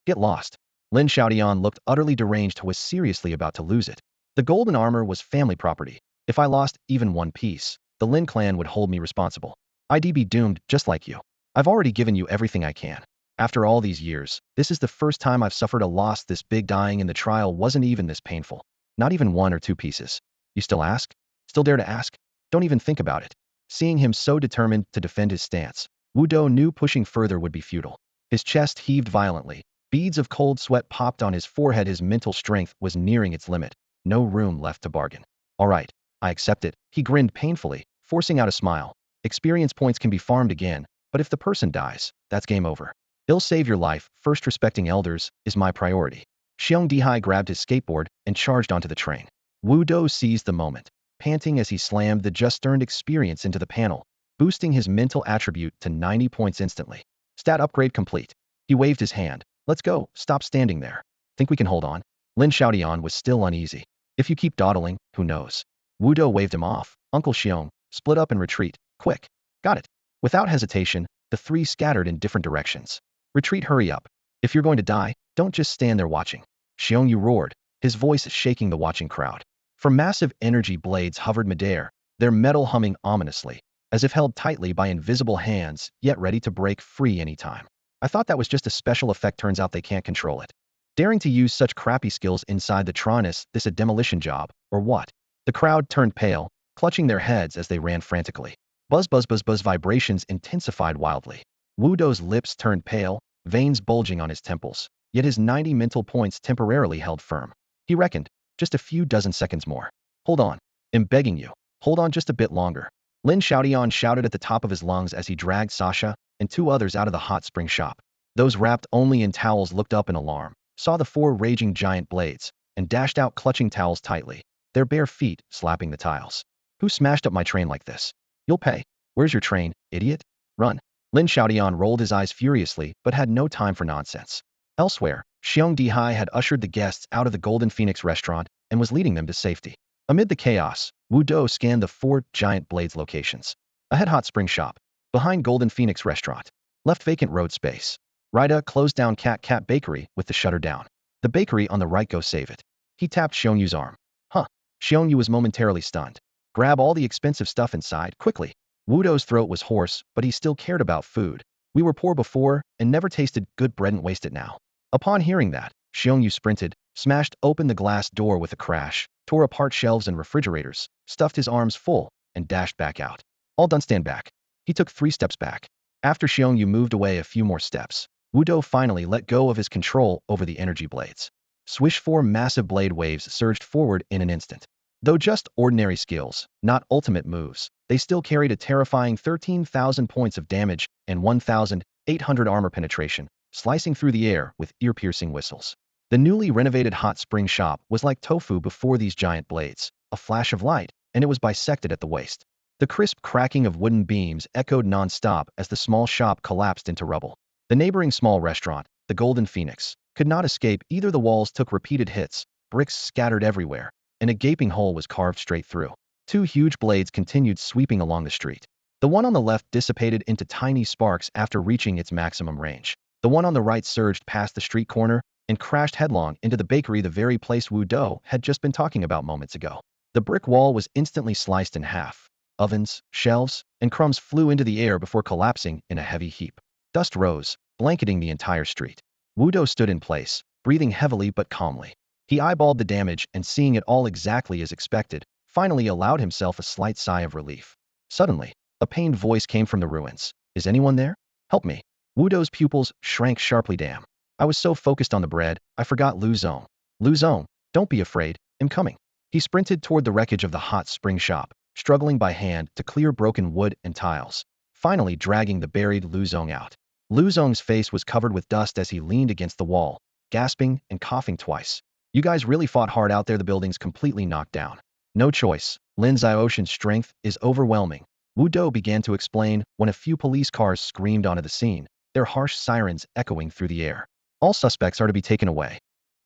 Get lost." Lin Xiaodian looked utterly deranged, was seriously about to lose it. The golden armor was family property. If I lost even one piece, the Lin clan would hold me responsible. I'd be doomed just like you. I've already given you everything I can. After all these years, this is the first time I've suffered a loss this big. Dying in the trial wasn't even this painful. Not even 1 or 2 pieces. You still ask? Still dare to ask? Don't even think about it." Seeing him so determined to defend his stance, Wudo knew pushing further would be futile. His chest heaved violently. Beads of cold sweat popped on his forehead. His mental strength was nearing its limit. No room left to bargain. "All right, I accept it." He grinned painfully, forcing out a smile. "Experience points can be farmed again, but if the person dies, that's game over. It'll save your life. First, respecting elders is my priority." Xiong Dihai grabbed his skateboard and charged onto the train. Wudo seized the moment, panting as he slammed the just-earned experience into the panel, boosting his mental attribute to 90 points instantly. Stat upgrade complete. He waved his hand. "Let's go. Stop standing there. Think we can hold on?" Lin Xiaodian was still uneasy. "If you keep dawdling, who knows?" Wudo waved him off. "Uncle Xiong, split up and retreat. Quick." "Got it." Without hesitation, the 3 scattered in different directions. "Retreat, hurry up. If you're going to die, don't just stand there watching." Xiong Yu roared, his voice shaking the watching crowd. For massive energy blades hovered midair, their metal humming ominously, as if held tightly by invisible hands, yet ready to break free anytime. "I thought that was just a special effect. Turns out they can't control it." Daring to use such crappy skills inside the Tron, is this a demolition job, or what? The crowd turned pale, clutching their heads as they ran frantically. Buzz buzz buzz buzz vibrations intensified wildly. Wudo's lips turned pale, veins bulging on his temples, yet his 90 mental points temporarily held firm. He reckoned, just a few dozen seconds more. Hold on. I'm begging you. Hold on just a bit longer. Lin Xiaotian shouted at the top of his lungs as he dragged Sasha and two others out of the hot spring shop. Those wrapped only in towels looked up in alarm, saw the four raging giant blades, and dashed out clutching towels tightly, their bare feet slapping the tiles. Who smashed up my train like this? You'll pay. Where's your train, idiot? Run. Lin Xiaotian rolled his eyes furiously but had no time for nonsense. Elsewhere, Xiong Dihai had ushered the guests out of the Golden Phoenix restaurant and was leading them to safety. Amid the chaos, Wu Do scanned the four giant blades locations. Ahead hot spring shop. Behind Golden Phoenix restaurant. Left vacant road space. Right closed down Cat Bakery with the shutter down. The bakery on the right, go save it. He tapped Xiongnu's arm. Huh. Xiongnu was momentarily stunned. Grab all the expensive stuff inside, quickly. Wu Do's throat was hoarse, but he still cared about food. We were poor before and never tasted good bread and waste it now. Upon hearing that, Xiongnu sprinted, smashed open the glass door with a crash, tore apart shelves and refrigerators, stuffed his arms full, and dashed back out. All done, stand back. He took 3 steps back. After Xiongnu moved away a few more steps, Wu Do finally let go of his control over the energy blades. Swish, 4 massive blade waves surged forward in an instant. Though just ordinary skills, not ultimate moves, they still carried a terrifying 13,000 points of damage and 1,800 armor penetration, slicing through the air with ear-piercing whistles. The newly renovated hot spring shop was like tofu before these giant blades, a flash of light, and it was bisected at the waist. The crisp cracking of wooden beams echoed non-stop as the small shop collapsed into rubble. The neighboring small restaurant, the Golden Phoenix, could not escape either. The walls took repeated hits, bricks scattered everywhere, and a gaping hole was carved straight through. 2 huge blades continued sweeping along the street. The one on the left dissipated into tiny sparks after reaching its maximum range. The one on the right surged past the street corner and crashed headlong into the bakery, the very place Wu Do had just been talking about moments ago. The brick wall was instantly sliced in half. Ovens, shelves, and crumbs flew into the air before collapsing in a heavy heap. Dust rose, blanketing the entire street. Wu Do stood in place, breathing heavily but calmly. He eyeballed the damage and, seeing it all exactly as expected, finally allowed himself a slight sigh of relief. Suddenly, a pained voice came from the ruins. Is anyone there? Help me. Wu Do's pupils shrank sharply. Damn. I was so focused on the bread, I forgot Lu Zong. Lu Zong, don't be afraid, I'm coming. He sprinted toward the wreckage of the hot spring shop, struggling by hand to clear broken wood and tiles, finally dragging the buried Lu Zong out. Lu Zong's face was covered with dust as he leaned against the wall, gasping and coughing twice. You guys really fought hard out there. The building's completely knocked down. No choice. Lin Xiaotian's strength is overwhelming. Wu Do began to explain when a few police cars screamed onto the scene, their harsh sirens echoing through the air. All suspects are to be taken away.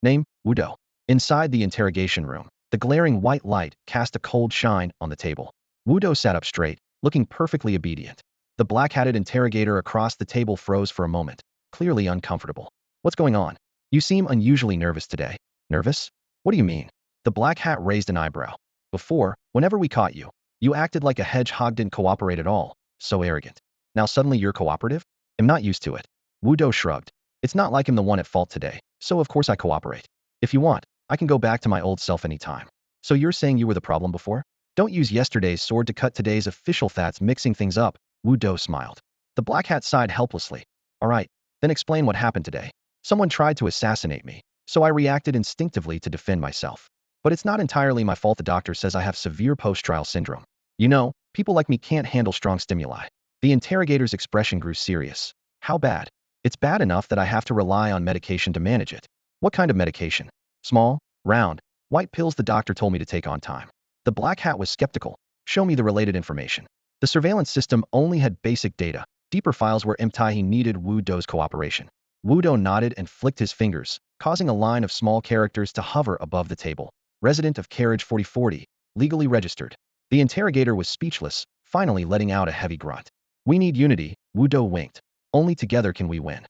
Name, Wu Do. Inside the interrogation room, the glaring white light cast a cold shine on the table. Wu Do sat up straight, looking perfectly obedient. The black-hatted interrogator across the table froze for a moment, clearly uncomfortable. What's going on? You seem unusually nervous today. Nervous? What do you mean? The black hat raised an eyebrow. Before, whenever we caught you, you acted like a hedgehog, didn't cooperate at all. So arrogant. Now suddenly you're cooperative? I'm not used to it. Wu Do shrugged. It's not like I'm the one at fault today, so of course I cooperate. If you want, I can go back to my old self anytime. So you're saying you were the problem before? Don't use yesterday's sword to cut today's official. That's mixing things up. Wu Do smiled. The black hat sighed helplessly. All right, then explain what happened today. Someone tried to assassinate me, so I reacted instinctively to defend myself. But it's not entirely my fault. The doctor says I have severe post-trial syndrome. You know, people like me can't handle strong stimuli. The interrogator's expression grew serious. How bad? It's bad enough that I have to rely on medication to manage it. What kind of medication? Small, round, white pills the doctor told me to take on time. The black hat was skeptical. Show me the related information. The surveillance system only had basic data. Deeper files were empty. He needed Wu Do's cooperation. Wu Do nodded and flicked his fingers, causing a line of small characters to hover above the table. Resident of carriage 4040, legally registered. The interrogator was speechless, finally letting out a heavy grunt. We need unity, Wu Do winked. Only together can we win.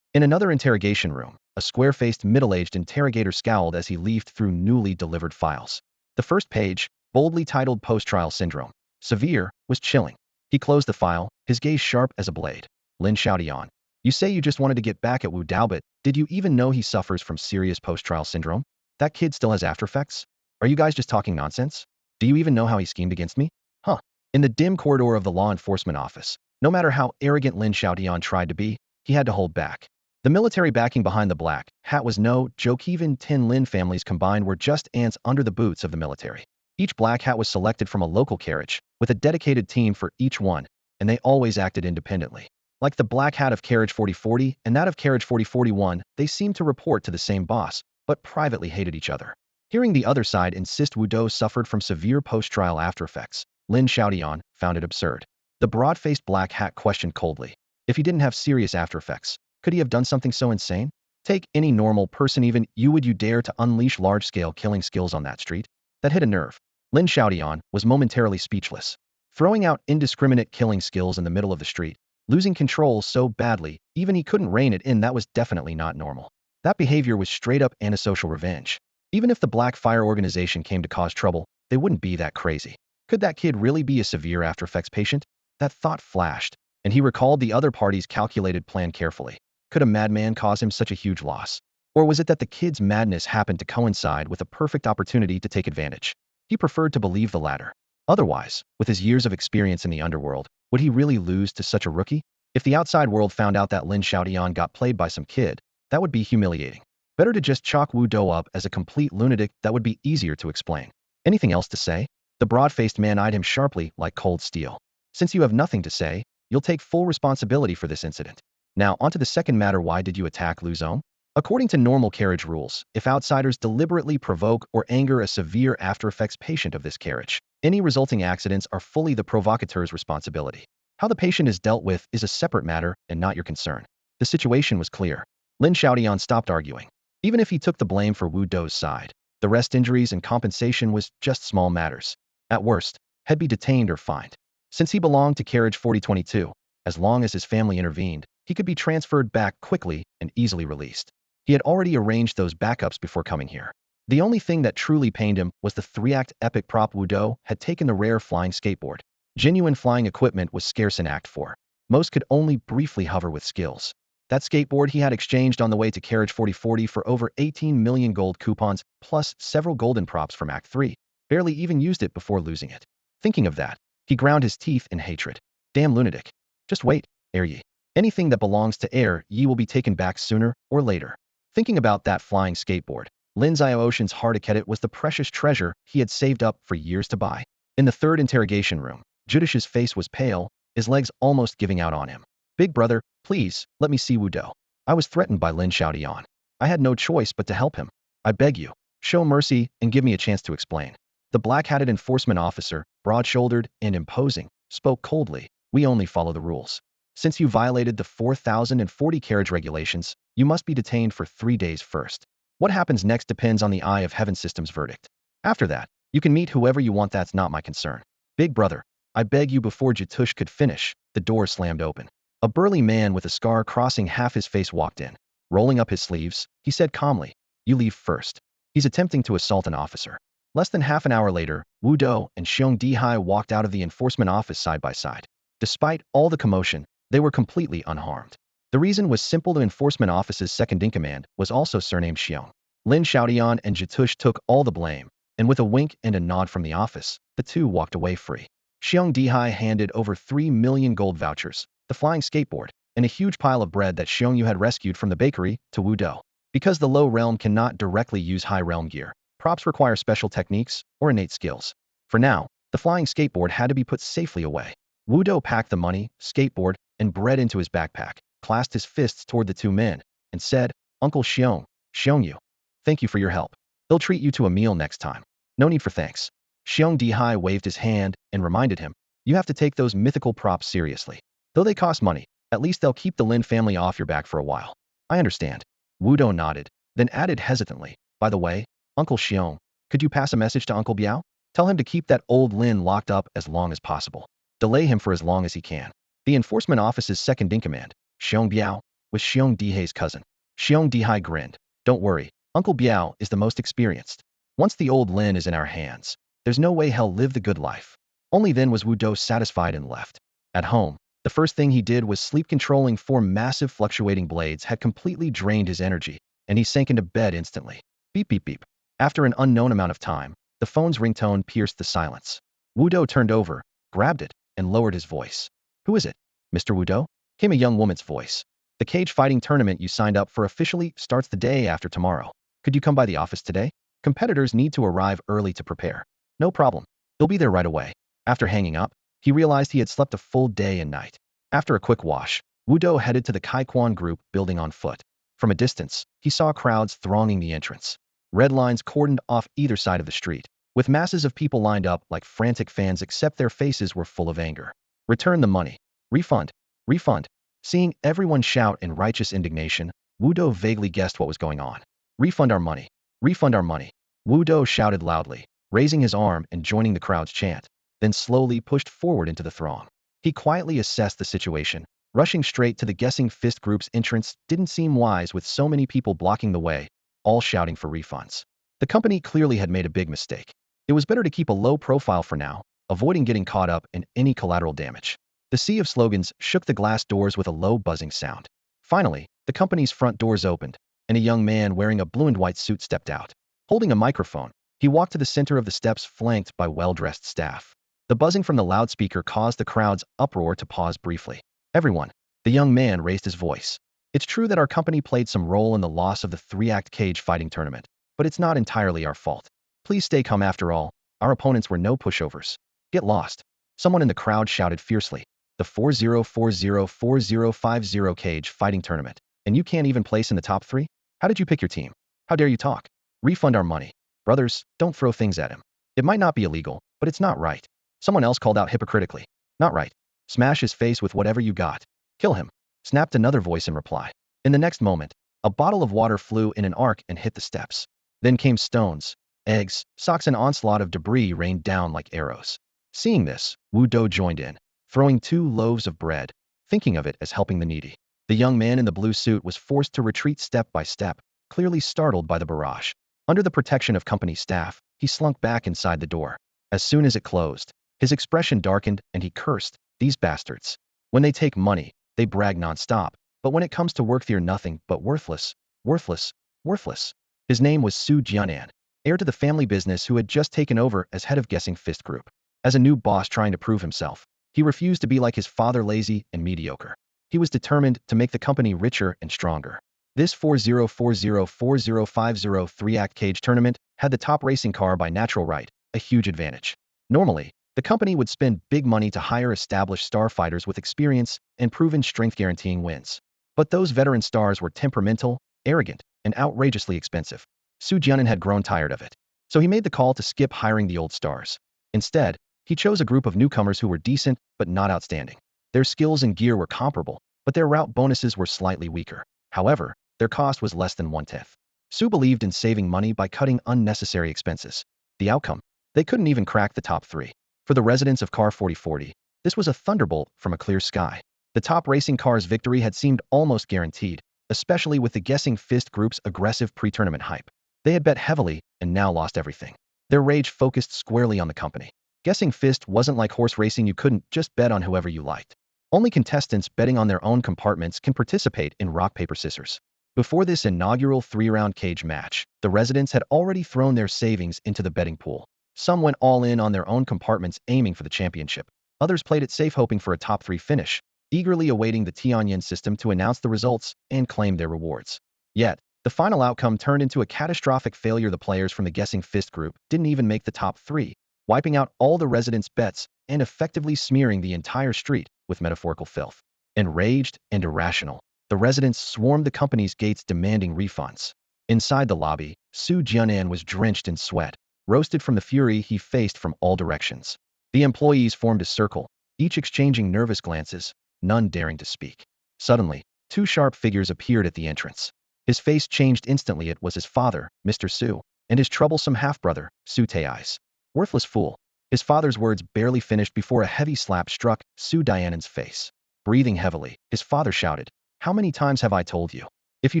In another interrogation room, a square-faced middle-aged interrogator scowled as he leafed through newly delivered files. The first page, boldly titled Post-Trial Syndrome, Severe, was chilling. He closed the file, his gaze sharp as a blade. Lin Xiaotian. You say you just wanted to get back at Wu Dao, but Did you even know he suffers from serious post-trial syndrome? That kid still has after effects? Are you guys just talking nonsense? Do you even know how he schemed against me? Huh. In the dim corridor of the law enforcement office, no matter how arrogant Lin Xiaotian tried to be, he had to hold back. The military backing behind the black hat was no joke. Even 10 Lin families combined were just ants under the boots of the military. Each black hat was selected from a local carriage, with a dedicated team for each one, and they always acted independently. Like the black hat of carriage 4040 and that of carriage 4041, they seemed to report to the same boss, but privately hated each other. Hearing the other side insist Wu Dou suffered from severe post-trial after effects, Lin Xiaotian found it absurd. The broad-faced black hat questioned coldly. If he didn't have serious after effects, could he have done something so insane? Take any normal person, even you, would you dare to unleash large-scale killing skills on that street? That hit a nerve. Lin Xiaotian was momentarily speechless. Throwing out indiscriminate killing skills in the middle of the street, losing control so badly, even he couldn't rein it in, that was definitely not normal. That behavior was straight-up antisocial revenge. Even if the Black Fire organization came to cause trouble, they wouldn't be that crazy. Could that kid really be a severe after effects patient? That thought flashed, and he recalled the other party's calculated plan carefully. Could a madman cause him such a huge loss? Or was it that the kid's madness happened to coincide with a perfect opportunity to take advantage? He preferred to believe the latter. Otherwise, with his years of experience in the underworld, would he really lose to such a rookie? If the outside world found out that Lin Xiaotian got played by some kid, that would be humiliating. Better to just chalk Wu Dou up as a complete lunatic. That would be easier to explain. Anything else to say? The broad-faced man eyed him sharply like cold steel. Since you have nothing to say, you'll take full responsibility for this incident. Now, onto the second matter. Why did you attack Lu Zong? According to normal carriage rules, if outsiders deliberately provoke or anger a severe after-effects patient of this carriage, any resulting accidents are fully the provocateur's responsibility. How the patient is dealt with is a separate matter and not your concern. The situation was clear. Lin Xiaotian stopped arguing. Even if he took the blame for Wu Dou's side, the rest, injuries and compensation, was just small matters. At worst, he'd be detained or fined. Since he belonged to carriage 4022, as long as his family intervened, he could be transferred back quickly and easily released. He had already arranged those backups before coming here. The only thing that truly pained him was the 3-act epic prop. Wu Dou had taken the rare flying skateboard. Genuine flying equipment was scarce in Act 4. Most could only briefly hover with skills. That skateboard he had exchanged on the way to carriage 4040 for over 18 million gold coupons, plus several golden props from Act 3. Barely even used it before losing it. Thinking of that, he ground his teeth in hatred. Damn lunatic. Just wait, Air Yi. Anything that belongs to Air Yi will be taken back sooner or later. Thinking about that flying skateboard, Lin's Ocean's heart it was the precious treasure he had saved up for years to buy. In the third interrogation room, Judish's face was pale, his legs almost giving out on him. Big brother, please, let me see Wu Dou. I was threatened by Lin Xiaotian. I had no choice but to help him. I beg you, show mercy and give me a chance to explain. The black-hatted enforcement officer, broad-shouldered and imposing, spoke coldly. We only follow the rules. Since you violated the 4040 carriage regulations, you must be detained for 3 days first. What happens next depends on the Eye of Heaven system's verdict. After that, you can meet whoever you want. That's not my concern. Big brother, I beg you. Before Jatush could finish, the door slammed open. A burly man with a scar crossing half his face walked in. Rolling up his sleeves, he said calmly, "You leave first." He's attempting to assault an officer. Less than half an hour later, Wu Dou and Xiong Dihai walked out of the enforcement office side by side. Despite all the commotion, they were completely unharmed. The reason was simple. The enforcement office's second-in-command was also surnamed Xiong. Lin Xiaotian and Jatush took all the blame, and with a wink and a nod from the office, the two walked away free. Xiong Dihai handed over 3 million gold vouchers, the flying skateboard, and a huge pile of bread that Xiong Yu had rescued from the bakery, to Wu Dou. Because the low realm cannot directly use high realm gear, props require special techniques or innate skills. For now, the flying skateboard had to be put safely away. Wu Dou packed the money, skateboard, and bread into his backpack, clasped his fists toward the two men, and said, "Uncle Xiong, Xiong Yu, thank you for your help. They'll treat you to a meal next time. No need for thanks." Xiong Dihai waved his hand and reminded him, "You have to take those mythical props seriously. Though they cost money, at least they'll keep the Lin family off your back for a while." "I understand." Wu Dou nodded, then added hesitantly, "By the way, Uncle Xiong, could you pass a message to Uncle Biao? Tell him to keep that old Lin locked up as long as possible. Delay him for as long as he can." The enforcement office's second-in-command, Xiong Biao, was Xiong Dihai's cousin. Xiong Dihai grinned. "Don't worry, Uncle Biao is the most experienced. Once the old Lin is in our hands, there's no way he'll live the good life." Only then was Wu Dou satisfied and left. At home, The first thing he did was sleep, controlling four massive fluctuating blades had completely drained his energy, and he sank into bed instantly. Beep beep beep. After an unknown amount of time, the phone's ringtone pierced the silence. Wudo turned over, grabbed it, and lowered his voice. "Who is it, Mr. Wudo?" came a young woman's voice. "The cage fighting tournament you signed up for officially starts the day after tomorrow. Could you come by the office today? Competitors need to arrive early to prepare." "No problem. They'll be there right away." After hanging up, he realized he had slept a full day and night. After a quick wash, Wudo headed to the Kaikwan group building on foot. From a distance, he saw crowds thronging the entrance. Red lines cordoned off either side of the street, with masses of people lined up like frantic fans, except their faces were full of anger. "Return the money. Refund. Refund." Seeing everyone shout in righteous indignation, Wudo vaguely guessed what was going on. "Refund our money. Refund our money." Wudo shouted loudly, raising his arm and joining the crowd's chant, then slowly pushed forward into the throng. He quietly assessed the situation. Rushing straight to the Guessing Fist group's entrance didn't seem wise, with so many people blocking the way, all shouting for refunds. The company clearly had made a big mistake. It was better to keep a low profile for now, avoiding getting caught up in any collateral damage. The sea of slogans shook the glass doors with a low buzzing sound. Finally, the company's front doors opened, and a young man wearing a blue and white suit stepped out. Holding a microphone, he walked to the center of the steps, flanked by well-dressed staff. The buzzing from the loudspeaker caused the crowd's uproar to pause briefly. "Everyone," the young man raised his voice. "It's true that our company played some role in the loss of the three-act cage fighting tournament, but it's not entirely our fault. Please stay calm. After all, our opponents were no pushovers." "Get lost," someone in the crowd shouted fiercely. "The 40404050 cage fighting tournament, and you can't even place in the top 3? How did you pick your team? How dare you talk? Refund our money. Brothers, don't throw things at him. It might not be illegal, but it's not right." Someone else called out hypocritically. "Not right. Smash his face with whatever you got. Kill him," snapped another voice in reply. In the next moment, a bottle of water flew in an arc and hit the steps. Then came stones, eggs, socks. An onslaught of debris rained down like arrows. Seeing this, Wudo joined in, throwing 2 loaves of bread, thinking of it as helping the needy. The young man in the blue suit was forced to retreat step by step, clearly startled by the barrage. Under the protection of company staff, he slunk back inside the door. As soon as it closed, his expression darkened and he cursed, "These bastards. When they take money, they brag nonstop, but when it comes to work, they're nothing but worthless, worthless, worthless." His name was Su Jianan, heir to the family business, who had just taken over as head of Guessing Fist Group. As a new boss trying to prove himself, he refused to be like his father, lazy and mediocre. He was determined to make the company richer and stronger. This 40404050 three-act cage tournament had the top racing car by natural right, a huge advantage. Normally, the company would spend big money to hire established starfighters with experience and proven strength, guaranteeing wins. But those veteran stars were temperamental, arrogant, and outrageously expensive. Su Jianan had grown tired of it, so he made the call to skip hiring the old stars. Instead, he chose a group of newcomers who were decent but not outstanding. Their skills and gear were comparable, but their route bonuses were slightly weaker. However, their cost was less than 1/10. Su believed in saving money by cutting unnecessary expenses. The outcome? They couldn't even crack the top 3. For the residents of Car 4040, this was a thunderbolt from a clear sky. The top racing car's victory had seemed almost guaranteed, especially with the Guessing Fist Group's aggressive pre-tournament hype. They had bet heavily and now lost everything. Their rage focused squarely on the company. Guessing Fist wasn't like horse racing. You couldn't just bet on whoever you liked. Only contestants betting on their own compartments can participate in rock, paper, scissors. Before this inaugural 3-round cage match, the residents had already thrown their savings into the betting pool. Some went all in on their own compartments, aiming for the championship. Others played it safe, hoping for a top 3 finish, eagerly awaiting the Tianyan system to announce the results and claim their rewards. Yet, the final outcome turned into a catastrophic failure. The players from the Guessing Fist Group didn't even make the top 3, wiping out all the residents' bets and effectively smearing the entire street with metaphorical filth. Enraged and irrational, the residents swarmed the company's gates demanding refunds. Inside the lobby, Su Jianan was drenched in sweat, roasted from the fury he faced from all directions. The employees formed a circle, each exchanging nervous glances, none daring to speak. Suddenly, 2 sharp figures appeared at the entrance. His face changed instantly. It was his father, Mr. Su, and his troublesome half-brother, Su Taeyai's. "Worthless fool." His father's words barely finished before a heavy slap struck Su Jianan's face. Breathing heavily, his father shouted, "How many times have I told you? If you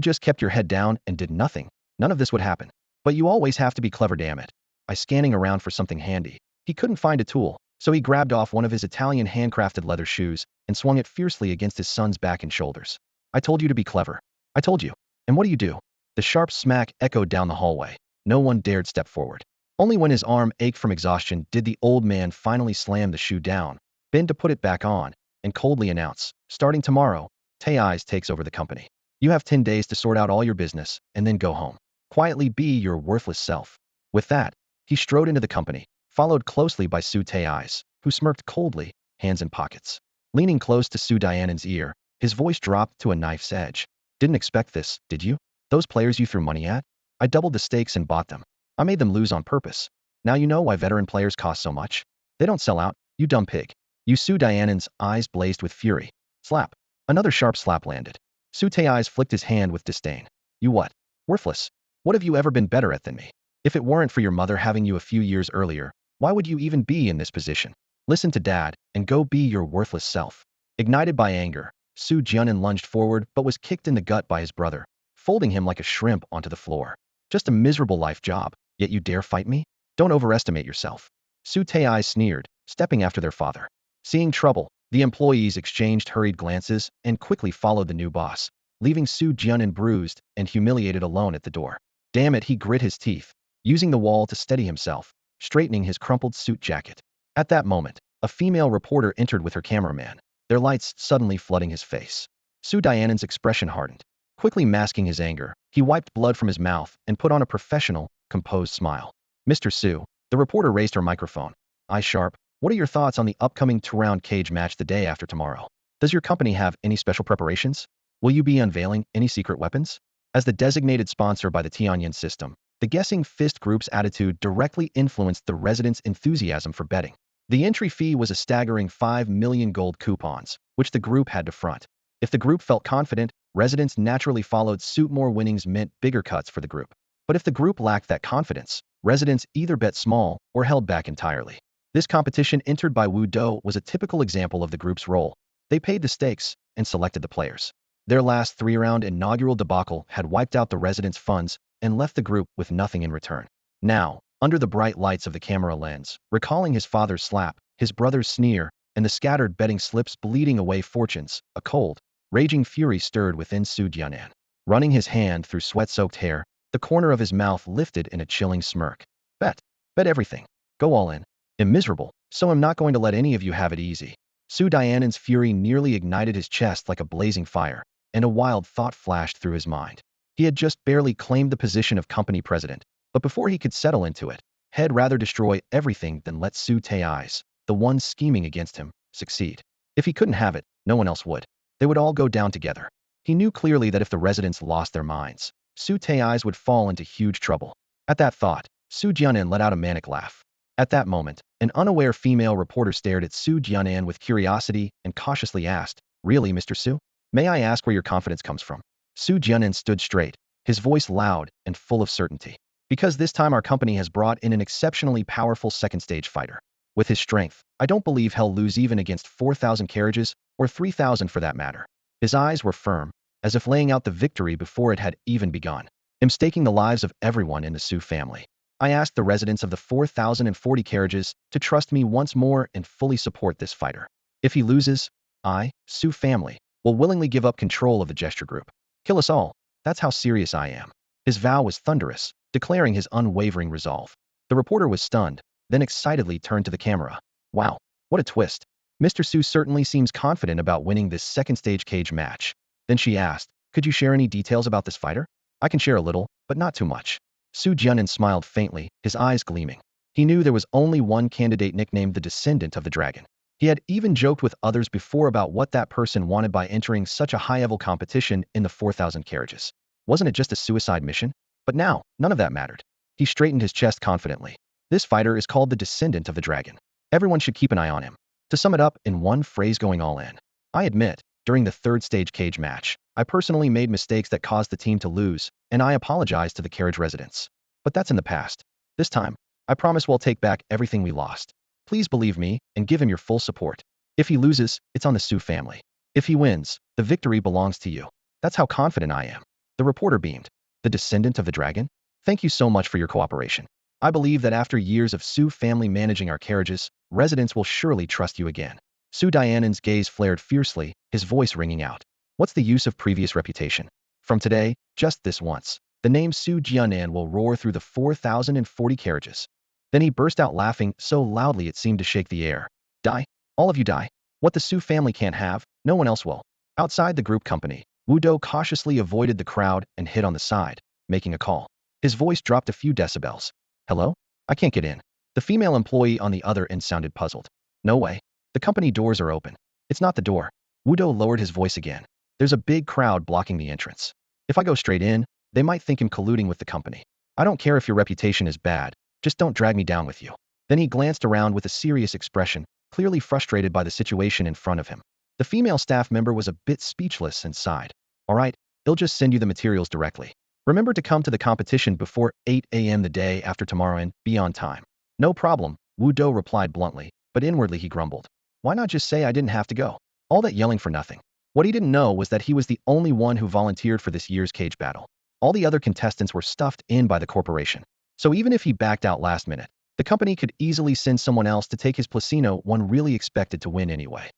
just kept your head down and did nothing, none of this would happen. But you always have to be clever, damn it." I scanning around for something handy. He couldn't find a tool, So he grabbed off one of his Italian handcrafted leather shoes and swung it fiercely against his son's back and shoulders. I told you to be clever. I told you. And what do? The sharp smack echoed down the hallway. No one dared step forward. Only when his arm ached from exhaustion did the old man finally slam the shoe down, bend to put it back on, and coldly announce, starting tomorrow, Tay's takes over the company. You have 10 days to sort out all your business, and then go home. Quietly be your worthless self. With that, he strode into the company, followed closely by Su Tay's, who smirked coldly, hands in pockets. Leaning close to Su Dianan's ear, his voice dropped to a knife's edge. Didn't expect this, did you? Those players you threw money at? I doubled the stakes and bought them. I made them lose on purpose. Now you know why veteran players cost so much? They don't sell out, you dumb pig. Su Dianan's eyes blazed with fury. Slap. Another sharp slap landed. Su Tay's flicked his hand with disdain. You what? Worthless. What have you ever been better at than me? If it weren't for your mother having you a few years earlier, why would you even be in this position? Listen to Dad, and go be your worthless self. Ignited by anger, Su Jianan lunged forward but was kicked in the gut by his brother, folding him like a shrimp onto the floor. Just a miserable life job, yet you dare fight me? Don't overestimate yourself. Su Tay's sneered, stepping after their father. Seeing trouble, the employees exchanged hurried glances and quickly followed the new boss, leaving Su Jianan bruised and humiliated alone at the door. Damn it, he grit his teeth, using the wall to steady himself, straightening his crumpled suit jacket. At that moment, a female reporter entered with her cameraman, their lights suddenly flooding his face. Su Dianan's expression hardened. Quickly masking his anger, he wiped blood from his mouth and put on a professional, composed smile. Mr. Su, the reporter raised her microphone. Eye sharp, what are your thoughts on the upcoming 2-round cage match the day after tomorrow? Does your company have any special preparations? Will you be unveiling any secret weapons? As the designated sponsor by the Tianyan system, the Guessing Fist Group's attitude directly influenced the residents' enthusiasm for betting. The entry fee was a staggering 5 million gold coupons, which the group had to front. If the group felt confident, residents naturally followed suit. More winnings meant bigger cuts for the group. But if the group lacked that confidence, residents either bet small or held back entirely. This competition entered by Wu Do was a typical example of the group's role. They paid the stakes and selected the players. Their last 3-round inaugural debacle had wiped out the residents' funds and left the group with nothing in return. Now, under the bright lights of the camera lens, recalling his father's slap, his brother's sneer, and the scattered betting slips bleeding away fortunes, a cold, raging fury stirred within Su Jianan. Running his hand through sweat-soaked hair, the corner of his mouth lifted in a chilling smirk. Bet. Bet everything. Go all in. I'm miserable, so I'm not going to let any of you have it easy. Su Dianan's fury nearly ignited his chest like a blazing fire, and a wild thought flashed through his mind. He had just barely claimed the position of company president, but before he could settle into it, he'd rather destroy everything than let Su Tay's, the one scheming against him, succeed. If he couldn't have it, no one else would. They would all go down together. He knew clearly that if the residents lost their minds, Su Tay's would fall into huge trouble. At that thought, Su Jianan let out a manic laugh. At that moment, an unaware female reporter stared at Su Jianan with curiosity and cautiously asked, "Really, Mr. Su? May I ask where your confidence comes from?" Su Jianan stood straight, his voice loud and full of certainty. Because this time our company has brought in an exceptionally powerful second-stage fighter. With his strength, I don't believe he'll lose even against 4,000 carriages, or 3,000 for that matter. His eyes were firm, as if laying out the victory before it had even begun. I'm staking the lives of everyone in the Su family. I ask the residents of the 4,040 carriages to trust me once more and fully support this fighter. If he loses, I, Su family, will willingly give up control of the gesture group. Kill us all. That's how serious I am. His vow was thunderous, declaring his unwavering resolve. The reporter was stunned, then excitedly turned to the camera. Wow, what a twist. Mr. Su certainly seems confident about winning this second-stage cage match. Then she asked, could you share any details about this fighter? I can share a little, but not too much. Su Jianan smiled faintly, his eyes gleaming. He knew there was only one candidate nicknamed the Descendant of the Dragon. He had even joked with others before about what that person wanted by entering such a high-level competition in the 4,000 carriages. Wasn't it just a suicide mission? But now, none of that mattered. He straightened his chest confidently. This fighter is called the Descendant of the Dragon. Everyone should keep an eye on him. To sum it up in one phrase, going all in. I admit, during the third-stage cage match, I personally made mistakes that caused the team to lose, and I apologize to the carriage residents. But that's in the past. This time, I promise we'll take back everything we lost. Please believe me and give him your full support. If he loses, it's on the Su family. If he wins, the victory belongs to you. That's how confident I am. The reporter beamed. The Descendant of the Dragon? Thank you so much for your cooperation. I believe that after years of Su family managing our carriages, residents will surely trust you again. Su Dianan's gaze flared fiercely, his voice ringing out. What's the use of previous reputation? From today, just this once, the name Su Jianan will roar through the 4,040 carriages. Then he burst out laughing so loudly it seemed to shake the air. Die? All of you die. What the Su family can't have, no one else will. Outside the group company, Wu Dou cautiously avoided the crowd and hid on the side, making a call. His voice dropped a few decibels. Hello? I can't get in. The female employee on the other end sounded puzzled. No way. The company doors are open. It's not the door. Wu Dou lowered his voice again. There's a big crowd blocking the entrance. If I go straight in, they might think I'm colluding with the company. I don't care if your reputation is bad, just don't drag me down with you. Then he glanced around with a serious expression, clearly frustrated by the situation in front of him. The female staff member was a bit speechless and sighed. All right, they'll just send you the materials directly. Remember to come to the competition before 8 a.m. the day after tomorrow and be on time. No problem, Wu Dou replied bluntly, but inwardly he grumbled. Why not just say I didn't have to go? All that yelling for nothing. What he didn't know was that he was the only one who volunteered for this year's cage battle. All the other contestants were stuffed in by the corporation. So even if he backed out last minute, the company could easily send someone else to take his placino, one really expected to win anyway.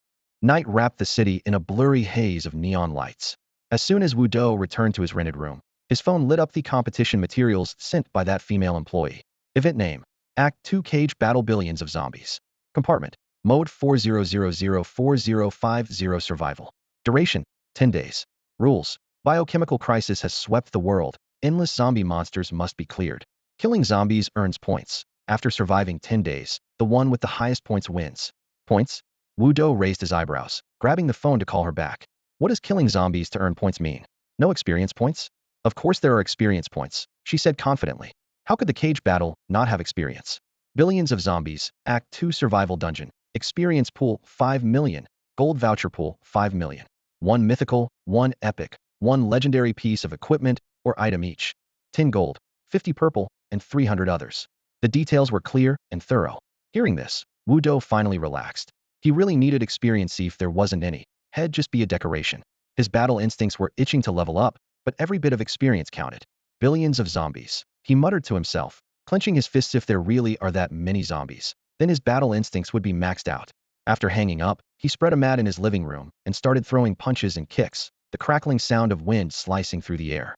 Night wrapped the city in a blurry haze of neon lights. As soon as Wu Dou returned to his rented room, his phone lit up the competition materials sent by that female employee. Event name: Act 2 Cage Battle Billions of Zombies. Compartment: Mode 40004050 Survival. Duration: 10 days. Rules: Biochemical crisis has swept the world. Endless zombie monsters must be cleared. Killing zombies earns points. After surviving 10 days, the one with the highest points wins. Points? Wu Dou raised his eyebrows, grabbing the phone to call her back. What does killing zombies to earn points mean? No experience points? Of course there are experience points, she said confidently. How could the cage battle not have experience? Billions of zombies, Act 2 Survival Dungeon. Experience pool, 5 million. Gold voucher pool, 5 million. 1 mythical, 1 epic, 1 legendary piece of equipment or item each. 10 gold, 50 purple, and 300 others. The details were clear and thorough. Hearing this, Wu Dou finally relaxed. He really needed experience if there wasn't any. He'd just be a decoration. His battle instincts were itching to level up, but every bit of experience counted. Billions of zombies. He muttered to himself, clenching his fists. If there really are that many zombies, then his battle instincts would be maxed out. After hanging up, he spread a mat in his living room and started throwing punches and kicks, the crackling sound of wind slicing through the air.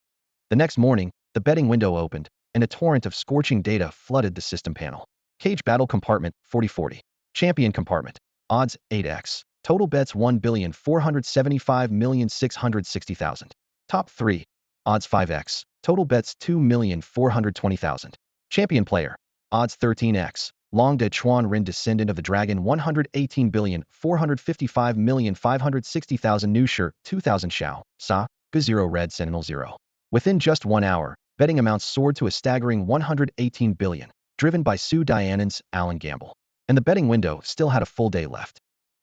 The next morning, the betting window opened, and a torrent of scorching data flooded the system panel. Cage Battle Compartment, 4040. Champion Compartment. Odds, 8x. Total bets, 1,475,660,000. Top 3. Odds, 5x. Total bets, 2,420,000. Champion Player. Odds, 13x. Long De Chuan Rin, Descendant of the Dragon, 118,455,560,000. New Shirt, 2,000. Xiao, Sa, G0 Red Sentinel 0. Within just 1 hour, betting amounts soared to a staggering 118 billion, driven by Su Dianan's Alan Gamble. And the betting window still had a full day left.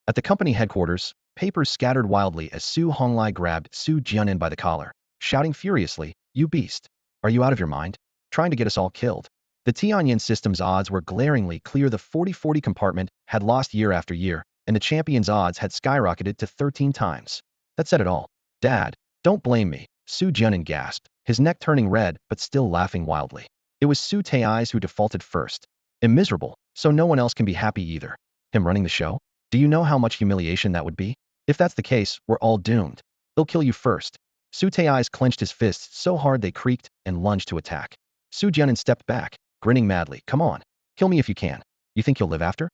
At the company headquarters, papers scattered wildly as Su Honglai grabbed Su Jianan by the collar, shouting furiously, "You beast! Are you out of your mind? Trying to get us all killed?" The Tianyan system's odds were glaringly clear. The 4040 compartment had lost year after year, and the champion's odds had skyrocketed to 13 times. That said it all. Dad, don't blame me, Su Jianan gasped, his neck turning red but still laughing wildly. It was Su Tai's who defaulted first. Immiserable, so no one else can be happy either. Him running the show? Do you know how much humiliation that would be? If that's the case, we're all doomed. They'll kill you first. Su Tai's clenched his fists so hard they creaked and lunged to attack. Su Jianan stepped back, grinning madly. Come on, kill me if you can. You think you'll live after?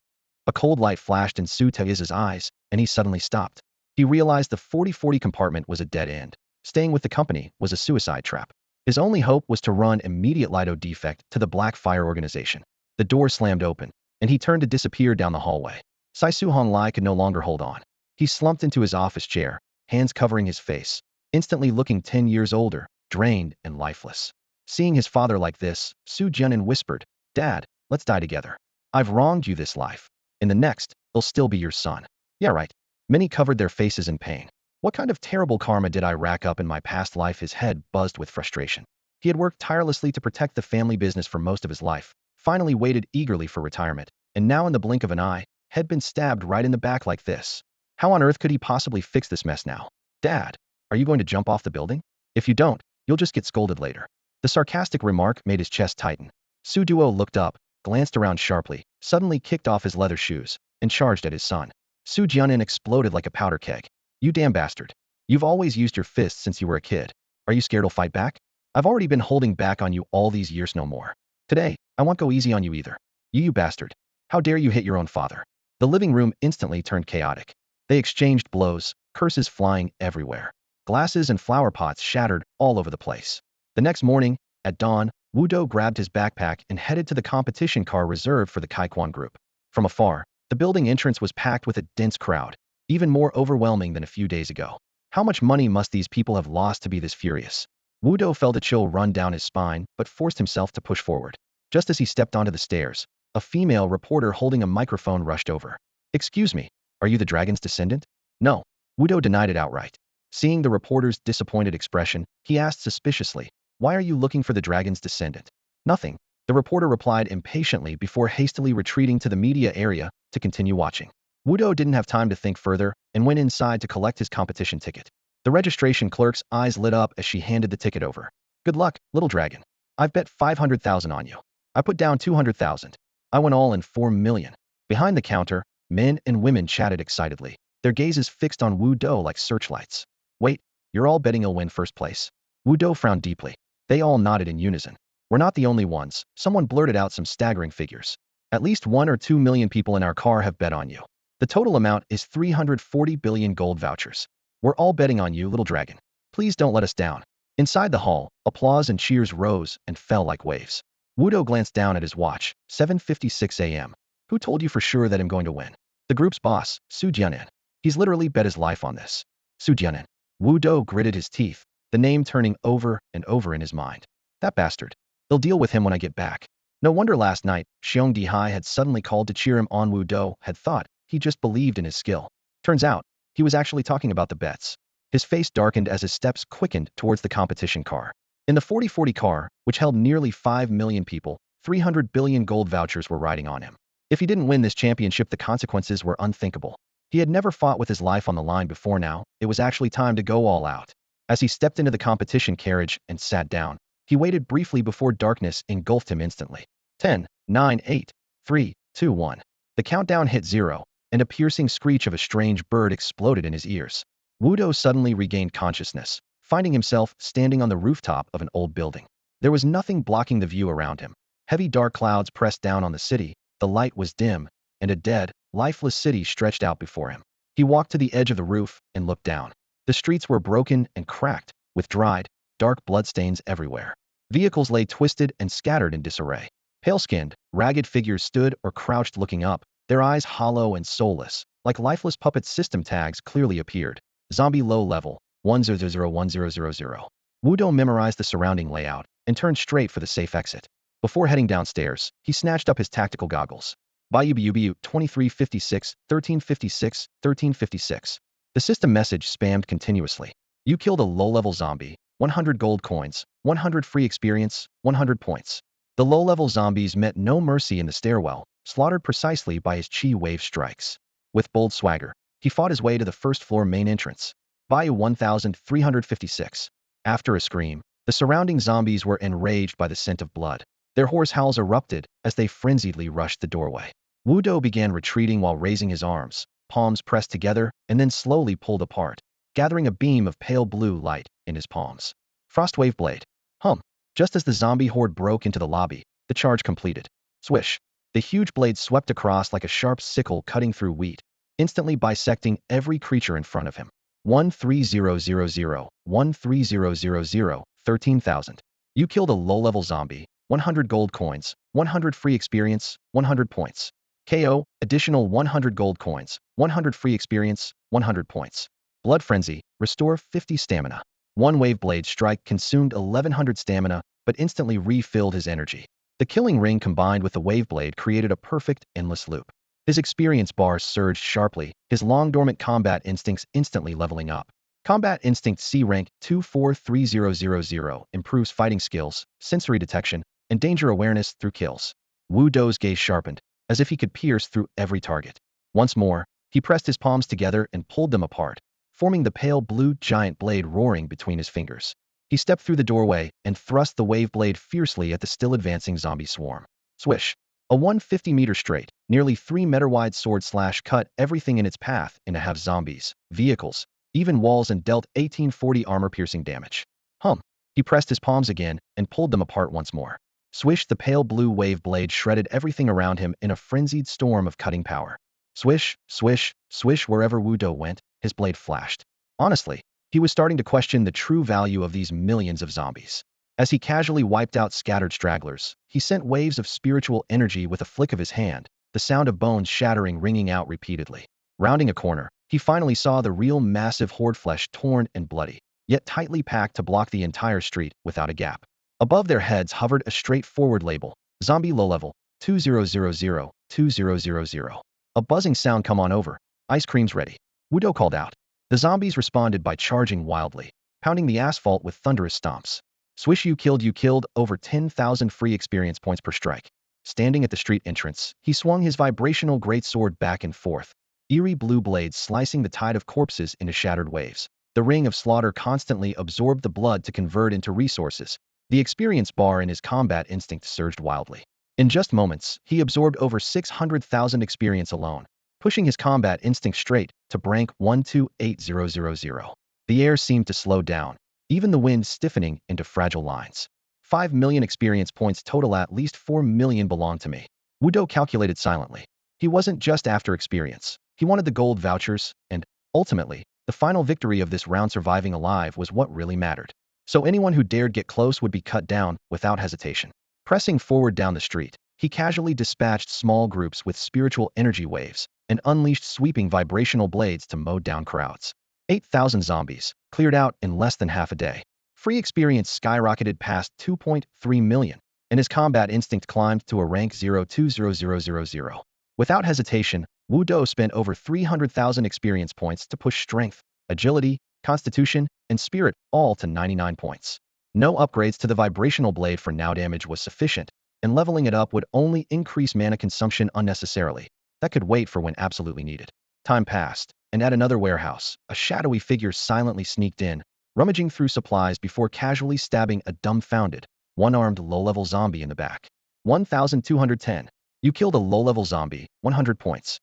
A cold light flashed in Su Tai's eyes, and he suddenly stopped. He realized the 4040 compartment was a dead end. Staying with the company was a suicide trap. His only hope was to run immediate Lido defect to the Black Fire organization. The door slammed open, and he turned to disappear down the hallway. Sai Su Honglai could no longer hold on. He slumped into his office chair, hands covering his face, instantly looking 10 years older, drained and lifeless. Seeing his father like this, Su Jianan whispered, "Dad, let's die together. I've wronged you this life. In the next, I'll still be your son." Yeah, right. Many covered their faces in pain. What kind of terrible karma did I rack up in my past life? His head buzzed with frustration. He had worked tirelessly to protect the family business for most of his life, finally waited eagerly for retirement, and now in the blink of an eye, had been stabbed right in the back like this. How on earth could he possibly fix this mess now? Dad, are you going to jump off the building? If you don't, you'll just get scolded later. The sarcastic remark made his chest tighten. Su Duo looked up, glanced around sharply, suddenly kicked off his leather shoes, and charged at his son. Su Jianin exploded like a powder keg. You damn bastard. You've always used your fists since you were a kid. Are you scared he'll fight back? I've already been holding back on you all these years no more. Today, I won't go easy on you either. You bastard. How dare you hit your own father? The living room instantly turned chaotic. They exchanged blows, curses flying everywhere. Glasses and flower pots shattered all over the place. The next morning, at dawn, Wu Do grabbed his backpack and headed to the competition car reserved for the Kaikwan group. From afar, the building entrance was packed with a dense crowd, even more overwhelming than a few days ago. How much money must these people have lost to be this furious? Wu Do felt a chill run down his spine, but forced himself to push forward. Just as he stepped onto the stairs, a female reporter holding a microphone rushed over. Excuse me, are you the dragon's descendant? No. Wu Do denied it outright. Seeing the reporter's disappointed expression, he asked suspiciously, why are you looking for the dragon's descendant? Nothing. The reporter replied impatiently before hastily retreating to the media area to continue watching. Wu Do didn't have time to think further and went inside to collect his competition ticket. The registration clerk's eyes lit up as she handed the ticket over. Good luck, little dragon. I've bet 500,000 on you. I put down 200,000. I went all in 4 million. Behind the counter, men and women chatted excitedly, their gazes fixed on Wu Do like searchlights. Wait, you're all betting he'll win first place. Wu Do frowned deeply. They all nodded in unison. We're not the only ones. Someone blurted out some staggering figures. At least 1 or 2 million people in our car have bet on you. The total amount is 340 billion gold vouchers. We're all betting on you, little dragon. Please don't let us down. Inside the hall, applause and cheers rose and fell like waves. Wu Do glanced down at his watch, 7:56 a.m. Who told you for sure that I'm going to win? The group's boss, Su Jianin. He's literally bet his life on this. Su Jianin. Wu Do gritted his teeth, the name turning over and over in his mind. That bastard. They'll deal with him when I get back. No wonder last night, Xiong Dihai had suddenly called to cheer him on. Wu Do had thought he just believed in his skill. Turns out, he was actually talking about the bets. His face darkened as his steps quickened towards the competition car. In the 4040 car, which held nearly 5 million people, 300 billion gold vouchers were riding on him. If he didn't win this championship, the consequences were unthinkable. He had never fought with his life on the line before. Now, it was actually time to go all out. As he stepped into the competition carriage and sat down, he waited briefly before darkness engulfed him instantly. 10, 9, 8, 3, 2, 1. The countdown hit 0, and a piercing screech of a strange bird exploded in his ears. Wu Do suddenly regained consciousness, finding himself standing on the rooftop of an old building. There was nothing blocking the view around him. Heavy dark clouds pressed down on the city, the light was dim, and a dead, lifeless city stretched out before him. He walked to the edge of the roof and looked down. The streets were broken and cracked, with dried, dark bloodstains everywhere. Vehicles lay twisted and scattered in disarray. Pale-skinned, ragged figures stood or crouched looking up, their eyes hollow and soulless, like lifeless puppets. System tags clearly appeared. Zombie low level, 100100. Wu Do memorized the surrounding layout and turned straight for the safe exit. Before heading downstairs, he snatched up his tactical goggles. Bayubu 2356, 1356, 1356. The system message spammed continuously. You killed a low-level zombie, 100 gold coins, 100 free experience, 100 points. The low-level zombies met no mercy in the stairwell, slaughtered precisely by his chi wave strikes. With bold swagger, he fought his way to the first-floor main entrance. Bayou 1356. After a scream, the surrounding zombies were enraged by the scent of blood. Their hoarse howls erupted as they frenziedly rushed the doorway. Wu Do began retreating while raising his arms, palms pressed together and then slowly pulled apart, gathering a beam of pale blue light in his palms. Frostwave blade. Hum. Just as the zombie horde broke into the lobby, the charge completed. Swish. The huge blade swept across like a sharp sickle cutting through wheat, instantly bisecting every creature in front of him. 13000, 13000, 13,000. You killed a low-level zombie, 100 gold coins, 100 free experience, 100 points. KO, additional 100 gold coins, 100 free experience, 100 points. Blood Frenzy, restore 50 stamina. One wave blade strike consumed 1100 stamina, but instantly refilled his energy. The killing ring combined with the wave blade created a perfect, endless loop. His experience bar surged sharply, his long-dormant combat instincts instantly leveling up. Combat Instinct C rank 243000 improves fighting skills, sensory detection, and danger awareness through kills. Wu Do's gaze sharpened, as if he could pierce through every target. Once more, he pressed his palms together and pulled them apart, forming the pale blue giant blade roaring between his fingers. He stepped through the doorway and thrust the wave blade fiercely at the still advancing zombie swarm. Swish! A 150-meter straight, nearly 3-meter wide sword slash cut everything in its path into half: zombies, vehicles, even walls, and dealt 1840 armor-piercing damage. He pressed his palms again and pulled them apart once more. Swish, the pale blue wave blade shredded everything around him in a frenzied storm of cutting power. Swish, swish, swish. Wherever Wudo went, his blade flashed. Honestly, he was starting to question the true value of these millions of zombies. As he casually wiped out scattered stragglers, he sent waves of spiritual energy with a flick of his hand, the sound of bones shattering ringing out repeatedly. Rounding a corner, he finally saw the real massive horde, flesh torn and bloody, yet tightly packed to block the entire street without a gap. Above their heads hovered a straightforward label: Zombie Low Level 2000-2000. A buzzing sound: "Come on over, ice cream's ready," Wudo called out. The zombies responded by charging wildly, pounding the asphalt with thunderous stomps. Swish, you killed over 10,000 free experience points per strike. Standing at the street entrance, he swung his vibrational greatsword back and forth, eerie blue blades slicing the tide of corpses into shattered waves. The ring of slaughter constantly absorbed the blood to convert into resources. The experience bar in his combat instinct surged wildly. In just moments, he absorbed over 600,000 experience alone, pushing his combat instinct straight to rank 128000. The air seemed to slow down, even the wind stiffening into fragile lines. 5 million experience points total, at least 4 million belong to me. Wudo calculated silently. He wasn't just after experience. He wanted the gold vouchers, and, ultimately, the final victory of this round. Surviving alive was what really mattered. So anyone who dared get close would be cut down without hesitation. Pressing forward down the street, he casually dispatched small groups with spiritual energy waves and unleashed sweeping vibrational blades to mow down crowds. 8,000 zombies, cleared out in less than half a day. Free experience skyrocketed past 2.3 million, and his combat instinct climbed to a rank 0.20000. Without hesitation, Wudo spent over 300,000 experience points to push strength, agility, constitution, and spirit all to 99 points. No upgrades to the vibrational blade for now. Damage was sufficient, and leveling it up would only increase mana consumption unnecessarily. That could wait for when absolutely needed. Time passed, and at another warehouse, a shadowy figure silently sneaked in, rummaging through supplies before casually stabbing a dumbfounded, one-armed low-level zombie in the back. 1,210. You killed a low-level zombie, 100 points.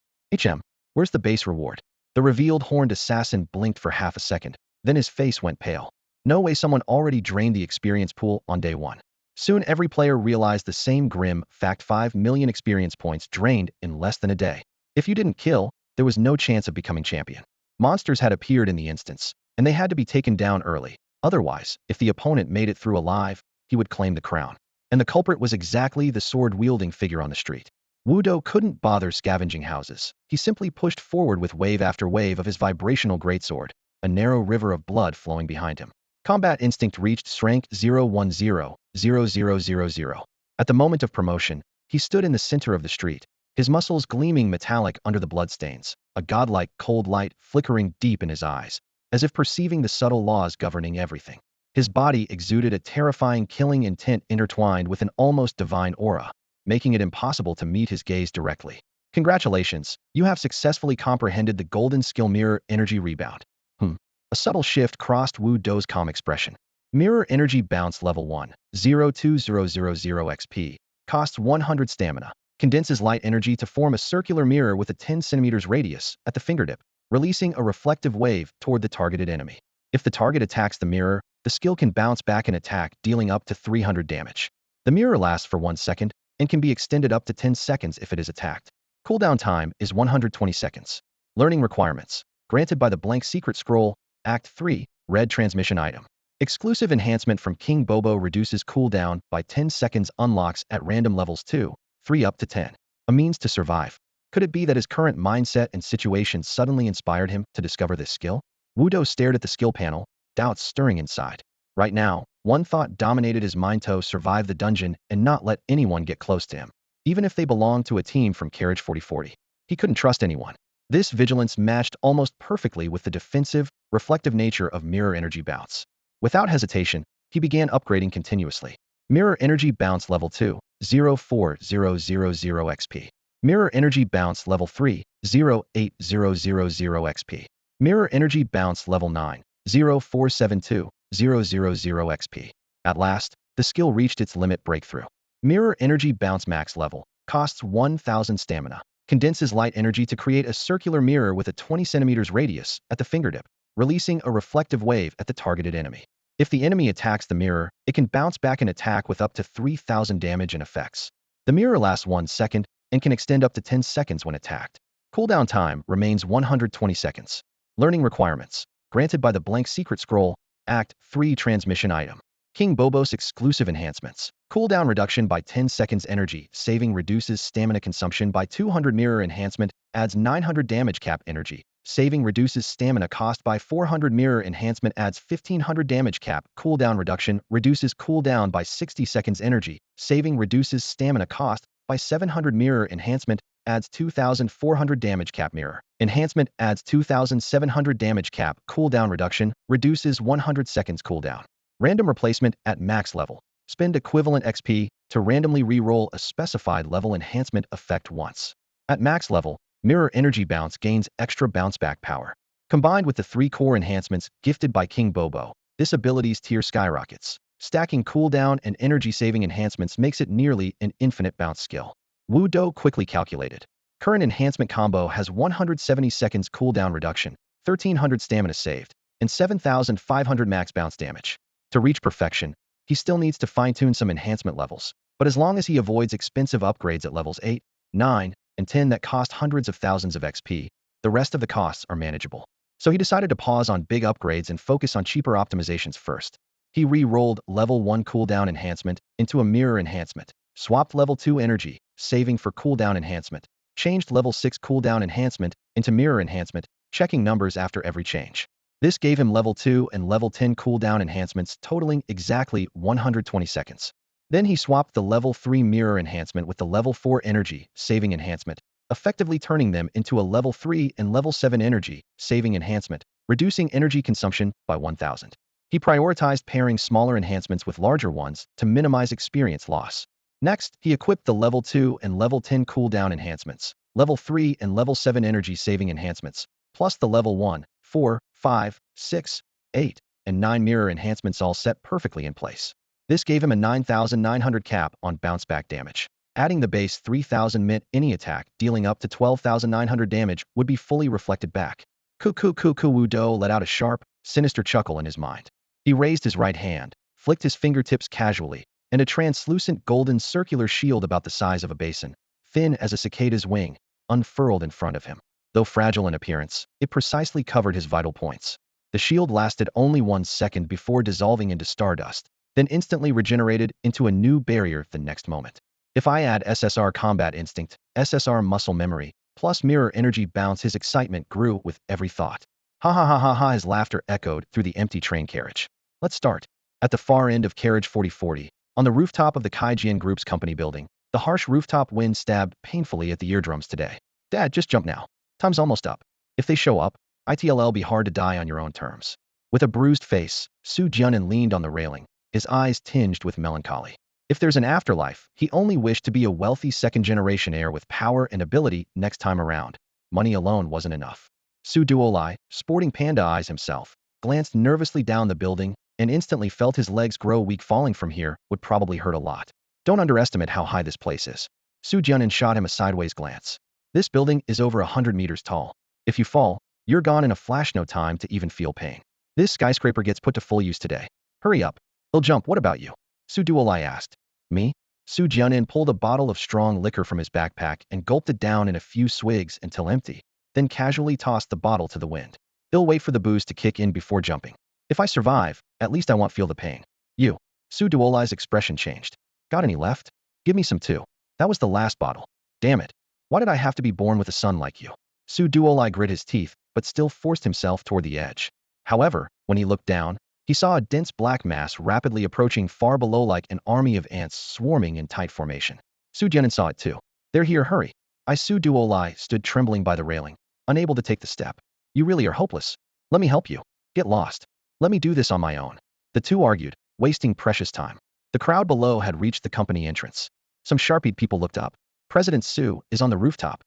Where's the base reward? The revealed horned assassin blinked for half a second, then his face went pale. No way, someone already drained the experience pool on day one. Soon every player realized the same grim fact: 5 million experience points drained in less than a day. If you didn't kill, there was no chance of becoming champion. Monsters had appeared in the instance, and they had to be taken down early. Otherwise, if the opponent made it through alive, he would claim the crown. And the culprit was exactly the sword-wielding figure on the street. Wudo couldn't bother scavenging houses. He simply pushed forward with wave after wave of his vibrational greatsword, a narrow river of blood flowing behind him. Combat instinct reached rank 0.100000. At the moment of promotion, he stood in the center of the street, his muscles gleaming metallic under the bloodstains, a godlike cold light flickering deep in his eyes, as if perceiving the subtle laws governing everything. His body exuded a terrifying killing intent intertwined with an almost divine aura, making it impossible to meet his gaze directly. Congratulations, you have successfully comprehended the golden skill Mirror Energy Rebound. A subtle shift crossed Wudo's calm expression. Mirror Energy Bounce Level 1, 0.2000 XP, costs 100 stamina, condenses light energy to form a circular mirror with a 10 centimeters radius at the fingertip, releasing a reflective wave toward the targeted enemy. If the target attacks the mirror, the skill can bounce back and attack, dealing up to 300 damage. The mirror lasts for 1 second, and can be extended up to 10 seconds if it is attacked. Cooldown time is 120 seconds. Learning requirements, granted by the blank secret scroll, Act 3, Red Transmission Item. Exclusive enhancement from King Bobo reduces cooldown by 10 seconds, unlocks at random levels 2, 3 up to 10. A means to survive. Could it be that his current mindset and situation suddenly inspired him to discover this skill? Wudo stared at the skill panel, doubts stirring inside. Right now, one thought dominated his mind: to survive the dungeon and not let anyone get close to him, even if they belonged to a team from Carriage 4040. He couldn't trust anyone. This vigilance matched almost perfectly with the defensive, reflective nature of Mirror Energy Bounce. Without hesitation, he began upgrading continuously. Mirror Energy Bounce Level 2, 0.4000 XP. Mirror Energy Bounce Level 3, 0.8000 XP. Mirror Energy Bounce Level 9, 0.47200 XP. At last, the skill reached its limit breakthrough. Mirror Energy Bounce Max Level, Costs 1,000 stamina. Condenses light energy to create a circular mirror with a 20 centimeters radius at the fingertip, releasing a reflective wave at the targeted enemy. If the enemy attacks the mirror, it can bounce back an attack with up to 3,000 damage and effects. The mirror lasts 1 second and can extend up to 10 seconds when attacked. Cooldown time remains 120 seconds. Learning requirements. Granted by the blank secret scroll. Act 3 transmission item. King Bobo's exclusive enhancements. Cooldown reduction by 10 seconds. Energy saving reduces stamina consumption by 200. Mirror enhancement adds 900 damage cap. Energy saving reduces stamina cost by 400. Mirror enhancement adds 1500 damage cap. Cooldown reduction reduces cooldown by 60 seconds. Energy saving reduces stamina cost by 700. Mirror enhancement adds 2,400 damage cap. Mirror enhancement adds 2,700 damage cap. Cooldown reduction reduces 100 seconds cooldown. Random replacement at max level. Spend equivalent XP to randomly re-roll a specified level enhancement effect once. At max level, Mirror Energy Bounce gains extra bounce back power. Combined with the 3 core enhancements gifted by King Bobo, this ability's tier skyrockets. Stacking cooldown and energy-saving enhancements makes it nearly an infinite bounce skill. Wu Do quickly calculated. Current enhancement combo has 170 seconds cooldown reduction, 1,300 stamina saved, and 7,500 max bounce damage. To reach perfection, he still needs to fine-tune some enhancement levels, but as long as he avoids expensive upgrades at levels 8, 9, and 10 that cost hundreds of thousands of XP, the rest of the costs are manageable. So he decided to pause on big upgrades and focus on cheaper optimizations first. He re-rolled level 1 cooldown enhancement into a mirror enhancement, swapped level 2 energy, saving for cooldown enhancement, changed level 6 cooldown enhancement into mirror enhancement, checking numbers after every change. This gave him level 2 and level 10 cooldown enhancements totaling exactly 120 seconds. Then he swapped the level 3 mirror enhancement with the level 4 energy saving enhancement, effectively turning them into a level 3 and level 7 energy saving enhancement, reducing energy consumption by 1,000. He prioritized pairing smaller enhancements with larger ones to minimize experience loss. Next, he equipped the level 2 and level 10 cooldown enhancements, level 3 and level 7 energy saving enhancements, plus the level 1, 4, 5, 6, 8, and 9 mirror enhancements all set perfectly in place. This gave him a 9,900 cap on bounce back damage. Adding the base 3,000 mint any attack dealing up to 12,900 damage would be fully reflected back. Wu Do let out a sharp, sinister chuckle in his mind. He raised his right hand, flicked his fingertips casually, and a translucent golden circular shield about the size of a basin, thin as a cicada's wing, unfurled in front of him. Though fragile in appearance, it precisely covered his vital points. The shield lasted only 1 second before dissolving into stardust, then instantly regenerated into a new barrier the next moment. If I add SSR Combat Instinct, SSR Muscle Memory, plus Mirror Energy Bounce, his excitement grew with every thought. Ha ha ha ha ha, his laughter echoed through the empty train carriage. Let's start. At the far end of carriage 4040, on the rooftop of the Kaijian Group's company building, the harsh rooftop wind stabbed painfully at the eardrums today. Dad, just jump now. Time's almost up. If they show up, it'll be hard to die on your own terms. With a bruised face, Su Jianan leaned on the railing, his eyes tinged with melancholy. If there's an afterlife, he only wished to be a wealthy second-generation heir with power and ability next time around. Money alone wasn't enough. Su Duolai, sporting panda eyes himself, glanced nervously down the building and instantly felt his legs grow weak. Falling from here would probably hurt a lot. Don't underestimate how high this place is. Su Jianan shot him a sideways glance. This building is over 100 meters tall. If you fall, you're gone in a flash, no time to even feel pain. This skyscraper gets put to full use today. Hurry up. He'll jump. What about you? Su Duolai asked. Me? Su Jianan pulled a bottle of strong liquor from his backpack and gulped it down in a few swigs until empty, then casually tossed the bottle to the wind. He'll wait for the booze to kick in before jumping. If I survive, at least I won't feel the pain. You. Su Duolai's expression changed. Got any left? Give me some too. That was the last bottle. Damn it. Why did I have to be born with a son like you? Su Duolai grit his teeth, but still forced himself toward the edge. However, when he looked down, he saw a dense black mass rapidly approaching far below like an army of ants swarming in tight formation. Su Jianan saw it too. They're here, hurry. Su Duolai stood trembling by the railing, unable to take the step. You really are hopeless. Let me help you. Get lost. Let me do this on my own. The two argued, wasting precious time. The crowd below had reached the company entrance. Some sharp-eyed people looked up. President Su is on the rooftop.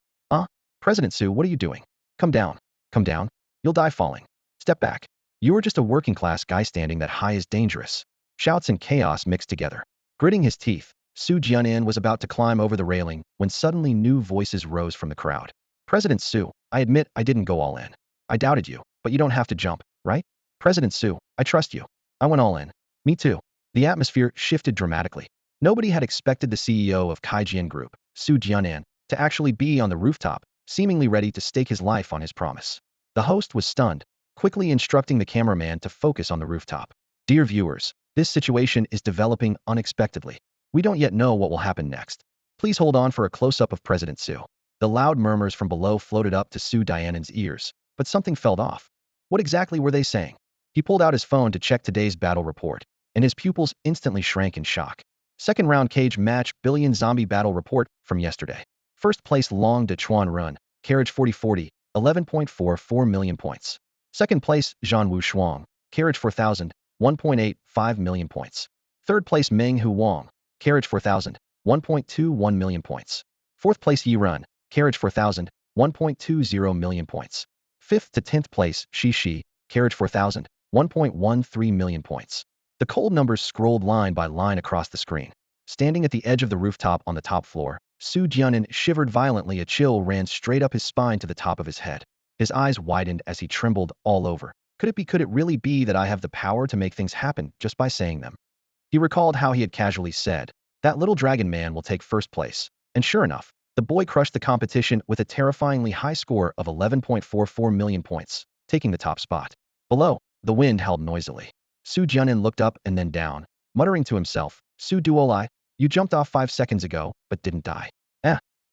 President Su, what are you doing? Come down. Come down. You'll die falling. Step back. You are just a working-class guy. Standing that high is dangerous. Shouts and chaos mixed together. Gritting his teeth, Su Jianan was about to climb over the railing when suddenly new voices rose from the crowd. President Su, I admit I didn't go all in. I doubted you, but you don't have to jump, right? President Su, I trust you. I went all in. Me too. The atmosphere shifted dramatically. Nobody had expected the CEO of Kaijian Group, Su Jianan, to actually be on the rooftop, seemingly ready to stake his life on his promise. The host was stunned, quickly instructing the cameraman to focus on the rooftop. Dear viewers, this situation is developing unexpectedly. We don't yet know what will happen next. Please hold on for a close-up of President Su. The loud murmurs from below floated up to Su Dianan's ears, but something fell off. What exactly were they saying? He pulled out his phone to check today's battle report, and his pupils instantly shrank in shock. Second round cage match billion zombie battle report from yesterday. First place Long De Chuan Run, carriage 4040, 11.44 million points. Second place Zhan Wu Shuang, carriage 4000, 1.85 million points. Third place Meng Hu Wang, carriage 4000, 1.21 million points. Fourth place Yi Run, carriage 4000, 1.20 million points. Fifth to 10th place Shi Shi, carriage 4000, 1.13 million points. The cold numbers scrolled line by line across the screen. Standing at the edge of the rooftop on the top floor, Su Jianan shivered violently. A chill ran straight up his spine to the top of his head. His eyes widened as he trembled all over. Could it really be that I have the power to make things happen just by saying them? He recalled how he had casually said, that little dragon man will take first place. And sure enough, the boy crushed the competition with a terrifyingly high score of 11.44 million points, taking the top spot. Below, the wind howled noisily. Su Jianan looked up and then down, muttering to himself, Su Duolai, you jumped off 5 seconds ago, but didn't die.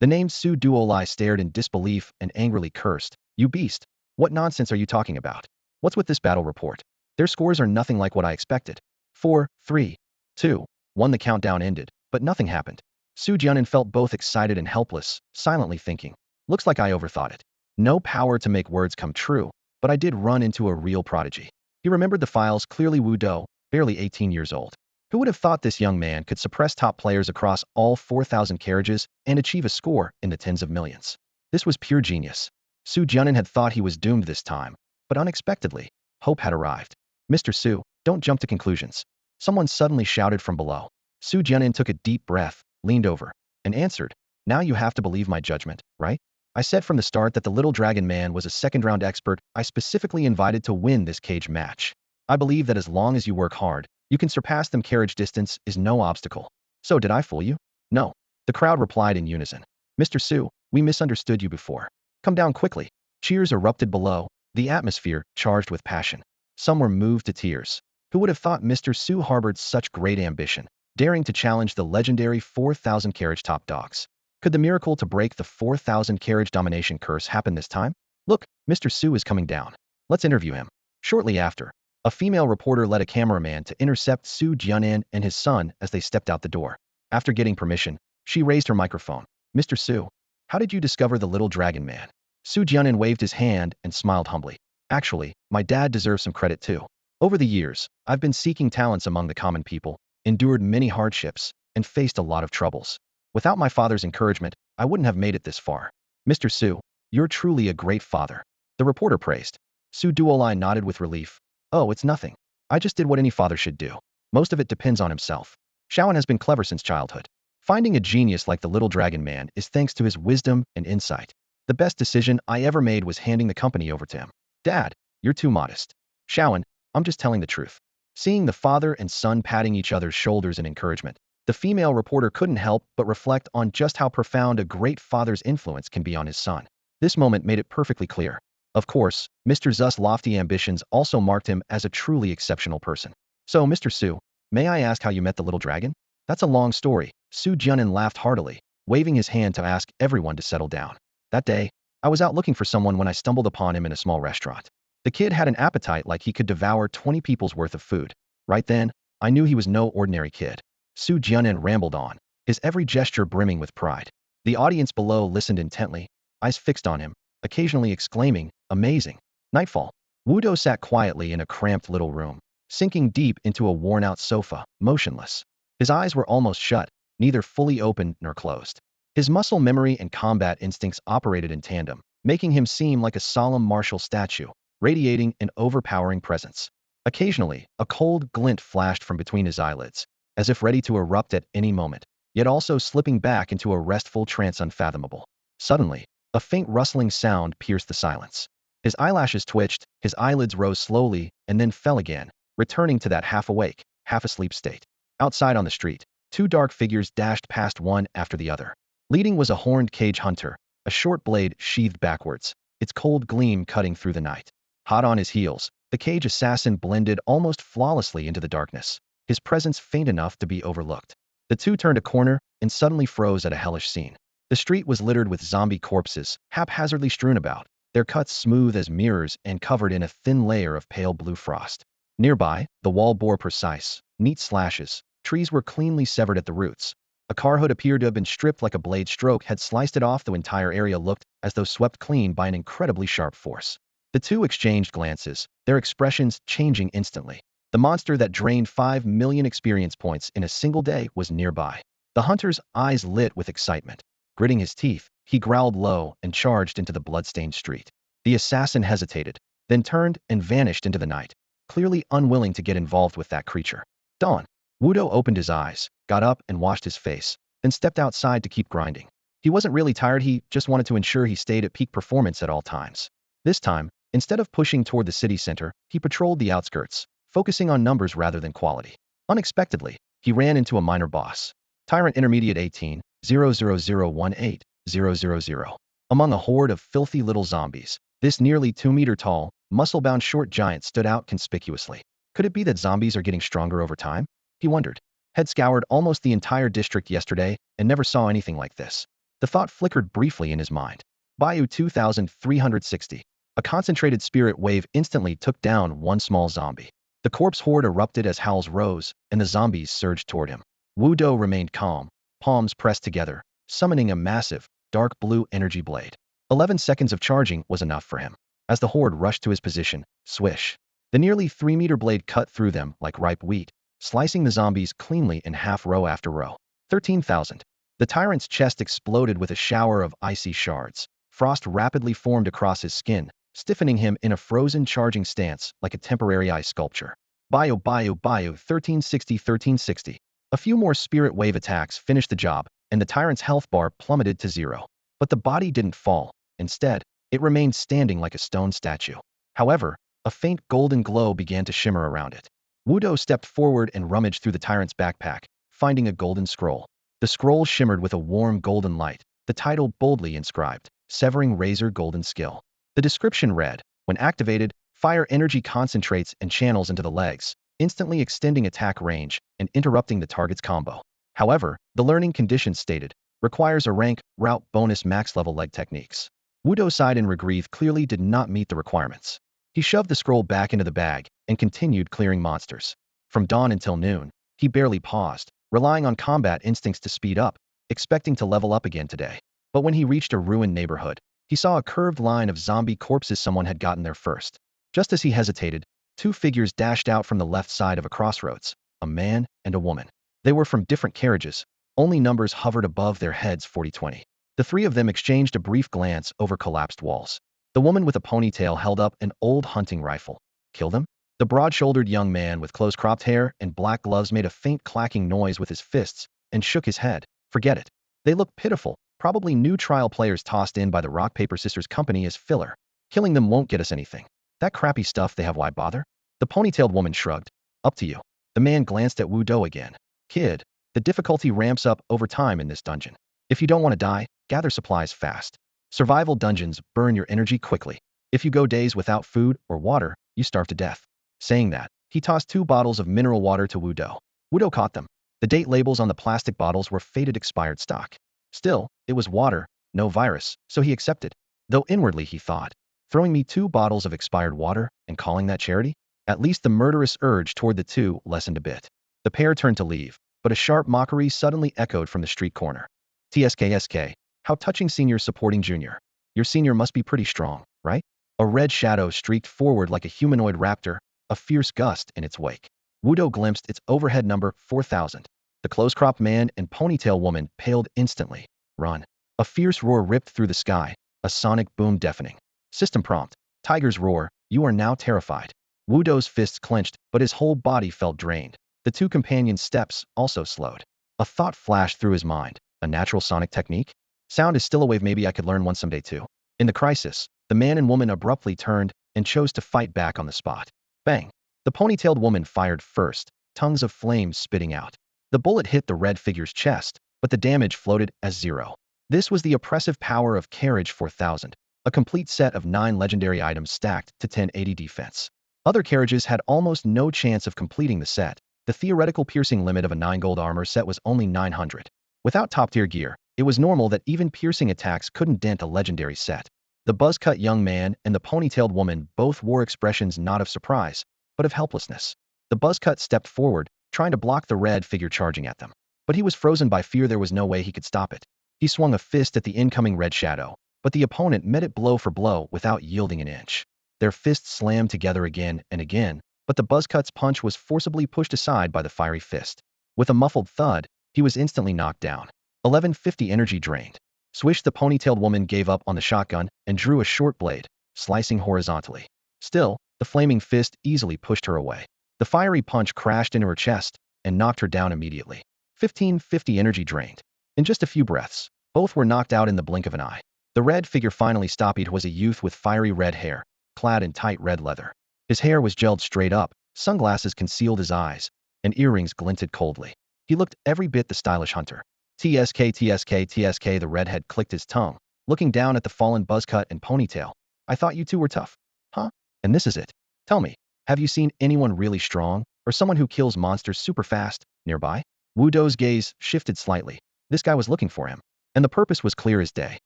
The name Su Duolai stared in disbelief and angrily cursed. You beast! What nonsense are you talking about? What's with this battle report? Their scores are nothing like what I expected. 4, 3, 2, 1. The countdown ended, but nothing happened. Su Jianan felt both excited and helpless, silently thinking, looks like I overthought it. No power to make words come true, but I did run into a real prodigy. He remembered the files clearly. Wu Do, barely 18 years old. Who would have thought this young man could suppress top players across all 4,000 carriages and achieve a score in the tens of millions? This was pure genius. Su Jianan had thought he was doomed this time, but unexpectedly, hope had arrived. Mr. Su, don't jump to conclusions. Someone suddenly shouted from below. Su Jianan took a deep breath, leaned over, and answered, now you have to believe my judgment, right? I said from the start that the little dragon man was a second-round expert I specifically invited to win this cage match. I believe that as long as you work hard, you can surpass them. Carriage distance is no obstacle. So did I fool you? No. The crowd replied in unison. Mr. Su, we misunderstood you before. Come down quickly. Cheers erupted below, the atmosphere charged with passion. Some were moved to tears. Who would have thought Mr. Su harbored such great ambition, daring to challenge the legendary 4,000 carriage top dogs? Could the miracle to break the 4,000 carriage domination curse happen this time? Look, Mr. Su is coming down. Let's interview him. Shortly after, a female reporter led a cameraman to intercept Su Jianan and his son as they stepped out the door. After getting permission, she raised her microphone. Mr. Su, how did you discover the little dragon man? Su Jianan waved his hand and smiled humbly. Actually, my dad deserves some credit too. Over the years, I've been seeking talents among the common people, endured many hardships, and faced a lot of troubles. Without my father's encouragement, I wouldn't have made it this far. Mr. Su, you're truly a great father. The reporter praised. Su Duolai nodded with relief. Oh, it's nothing. I just did what any father should do. Most of it depends on himself. Shaoan has been clever since childhood. Finding a genius like the little dragon man is thanks to his wisdom and insight. The best decision I ever made was handing the company over to him. Dad, you're too modest. Shaoan, I'm just telling the truth. Seeing the father and son patting each other's shoulders in encouragement, the female reporter couldn't help but reflect on just how profound a great father's influence can be on his son. This moment made it perfectly clear. Of course, Mr. Zu's lofty ambitions also marked him as a truly exceptional person. So, Mr. Su, may I ask how you met the little dragon? That's a long story. Su Jianan laughed heartily, waving his hand to ask everyone to settle down. That day, I was out looking for someone when I stumbled upon him in a small restaurant. The kid had an appetite like he could devour 20 people's worth of food. Right then, I knew he was no ordinary kid. Su Jianan rambled on, his every gesture brimming with pride. The audience below listened intently, eyes fixed on him, occasionally exclaiming, amazing. Nightfall. Wu Do sat quietly in a cramped little room, sinking deep into a worn-out sofa, motionless. His eyes were almost shut, neither fully open nor closed. His muscle memory and combat instincts operated in tandem, making him seem like a solemn martial statue, radiating an overpowering presence. Occasionally, a cold glint flashed from between his eyelids, as if ready to erupt at any moment. yet also slipping back into a restful trance unfathomable. Suddenly, a faint rustling sound pierced the silence. His eyelashes twitched, his eyelids rose slowly, and then fell again, returning to that half-awake, half-asleep state. Outside on the street, two dark figures dashed past one after the other. Leading was a horned cage hunter, a short blade sheathed backwards, its cold gleam cutting through the night. Hot on his heels, the cage assassin blended almost flawlessly into the darkness, his presence faint enough to be overlooked. The two turned a corner and suddenly froze at a hellish scene. The street was littered with zombie corpses, haphazardly strewn about, their cuts smooth as mirrors and covered in a thin layer of pale blue frost. Nearby, the wall bore precise, neat slashes, trees were cleanly severed at the roots. A car hood appeared to have been stripped like a blade stroke had sliced it off. The entire area looked as though swept clean by an incredibly sharp force. The two exchanged glances, their expressions changing instantly. The monster that drained 5 million experience points in a single day was nearby. The hunter's eyes lit with excitement. Gritting his teeth, he growled low and charged into the blood-stained street. The assassin hesitated, then turned and vanished into the night, clearly unwilling to get involved with that creature. Dawn. Wudo opened his eyes, got up and washed his face, then stepped outside to keep grinding. He wasn't really tired, he just wanted to ensure he stayed at peak performance at all times. This time, instead of pushing toward the city center, he patrolled the outskirts, focusing on numbers rather than quality. Unexpectedly, he ran into a minor boss. Tyrant Intermediate 18-00018-000. Among a horde of filthy little zombies, this nearly 2-meter-tall, muscle-bound short giant stood out conspicuously. Could it be that zombies are getting stronger over time? He wondered. Had scoured almost the entire district yesterday and never saw anything like this. The thought flickered briefly in his mind. Bayou 2360. A concentrated spirit wave instantly took down one small zombie. The corpse horde erupted as howls rose, and the zombies surged toward him. Wudo remained calm, palms pressed together, summoning a massive, dark blue energy blade. 11 seconds of charging was enough for him. As the horde rushed to his position, swish. The nearly 3-meter blade cut through them like ripe wheat, slicing the zombies cleanly in half row after row. 13,000. The tyrant's chest exploded with a shower of icy shards. Frost rapidly formed across his skin, stiffening him in a frozen charging stance like a temporary ice sculpture. Bayou 1360. A few more spirit wave attacks finished the job, and the tyrant's health bar plummeted to 0. But the body didn't fall. Instead, it remained standing like a stone statue. However, a faint golden glow began to shimmer around it. Wudo stepped forward and rummaged through the tyrant's backpack, finding a golden scroll. The scroll shimmered with a warm golden light, the title boldly inscribed, Severing Razor Golden Skill. The description read, when activated, fire energy concentrates and channels into the legs, instantly extending attack range and interrupting the target's combo. However, the learning conditions stated, requires a rank, route bonus max level leg techniques. Wudo sighed in regret, clearly did not meet the requirements. He shoved the scroll back into the bag and continued clearing monsters. From dawn until noon, he barely paused, relying on combat instincts to speed up, expecting to level up again today. But when he reached a ruined neighborhood, he saw a curved line of zombie corpses. Someone had gotten there first. Just as he hesitated, two figures dashed out from the left side of a crossroads, a man and a woman. They were from different carriages. Only numbers hovered above their heads, 4020. The three of them exchanged a brief glance over collapsed walls. The woman with a ponytail held up an old hunting rifle. Kill them? The broad-shouldered young man with close-cropped hair and black gloves made a faint clacking noise with his fists and shook his head. Forget it. They look pitiful, probably new trial players tossed in by the Rock Paper Scissors company as filler. Killing them won't get us anything. That crappy stuff they have, why bother? The ponytailed woman shrugged. Up to you. The man glanced at Wudo again. Kid, the difficulty ramps up over time in this dungeon. If you don't want to die, gather supplies fast. Survival dungeons burn your energy quickly. If you go days without food or water, you starve to death. Saying that, he tossed 2 bottles of mineral water to Wudo. Wudo caught them. The date labels on the plastic bottles were faded expired stock. Still, it was water, no virus, so he accepted. Though inwardly he thought, throwing me 2 bottles of expired water and calling that charity? At least the murderous urge toward the two lessened a bit. The pair turned to leave, but a sharp mockery suddenly echoed from the street corner. TSKSK. How touching, senior supporting junior. Your senior must be pretty strong, right? A red shadow streaked forward like a humanoid raptor, a fierce gust in its wake. Wudo glimpsed its overhead number, 4000. The close-cropped man and ponytail woman paled instantly. Run. A fierce roar ripped through the sky, a sonic boom deafening. System prompt. Tiger's roar, you are now terrified. Wudo's fists clenched, but his whole body felt drained. The two companions' steps also slowed. A thought flashed through his mind. A natural sonic technique? Sound is still a wave maybe I could learn one someday too. In the crisis, the man and woman abruptly turned and chose to fight back on the spot. Bang! The ponytailed woman fired first, tongues of flames spitting out. The bullet hit the red figure's chest, but the damage floated as 0. This was the oppressive power of Carriage 4000, a complete set of 9 legendary items stacked to 1080 defense. Other carriages had almost no chance of completing the set. The theoretical piercing limit of a 9 gold armor set was only 900. Without top-tier gear, it was normal that even piercing attacks couldn't dent a legendary set. The buzz-cut young man and the ponytailed woman both wore expressions not of surprise, but of helplessness. The buzz-cut stepped forward, trying to block the red figure charging at them. But he was frozen by fear. There was no way he could stop it. He swung a fist at the incoming red shadow, but the opponent met it blow for blow without yielding an inch. Their fists slammed together again and again, but the buzzcut's punch was forcibly pushed aside by the fiery fist. With a muffled thud, he was instantly knocked down. 1150 energy drained. Swish! The ponytailed woman gave up on the shotgun and drew a short blade, slicing horizontally. Still, the flaming fist easily pushed her away. The fiery punch crashed into her chest and knocked her down immediately. 1550 energy drained. In just a few breaths, both were knocked out in the blink of an eye. The red figure finally stopped. He was a youth with fiery red hair, clad in tight red leather. His hair was gelled straight up, sunglasses concealed his eyes, and earrings glinted coldly. He looked every bit the stylish hunter. TSK. The redhead clicked his tongue, looking down at the fallen buzzcut and ponytail. I thought you two were tough. Huh? And this is it. Tell me, have you seen anyone really strong, or someone who kills monsters super fast, nearby? Wu Dou's gaze shifted slightly. This guy was looking for him, and the purpose was clear as day.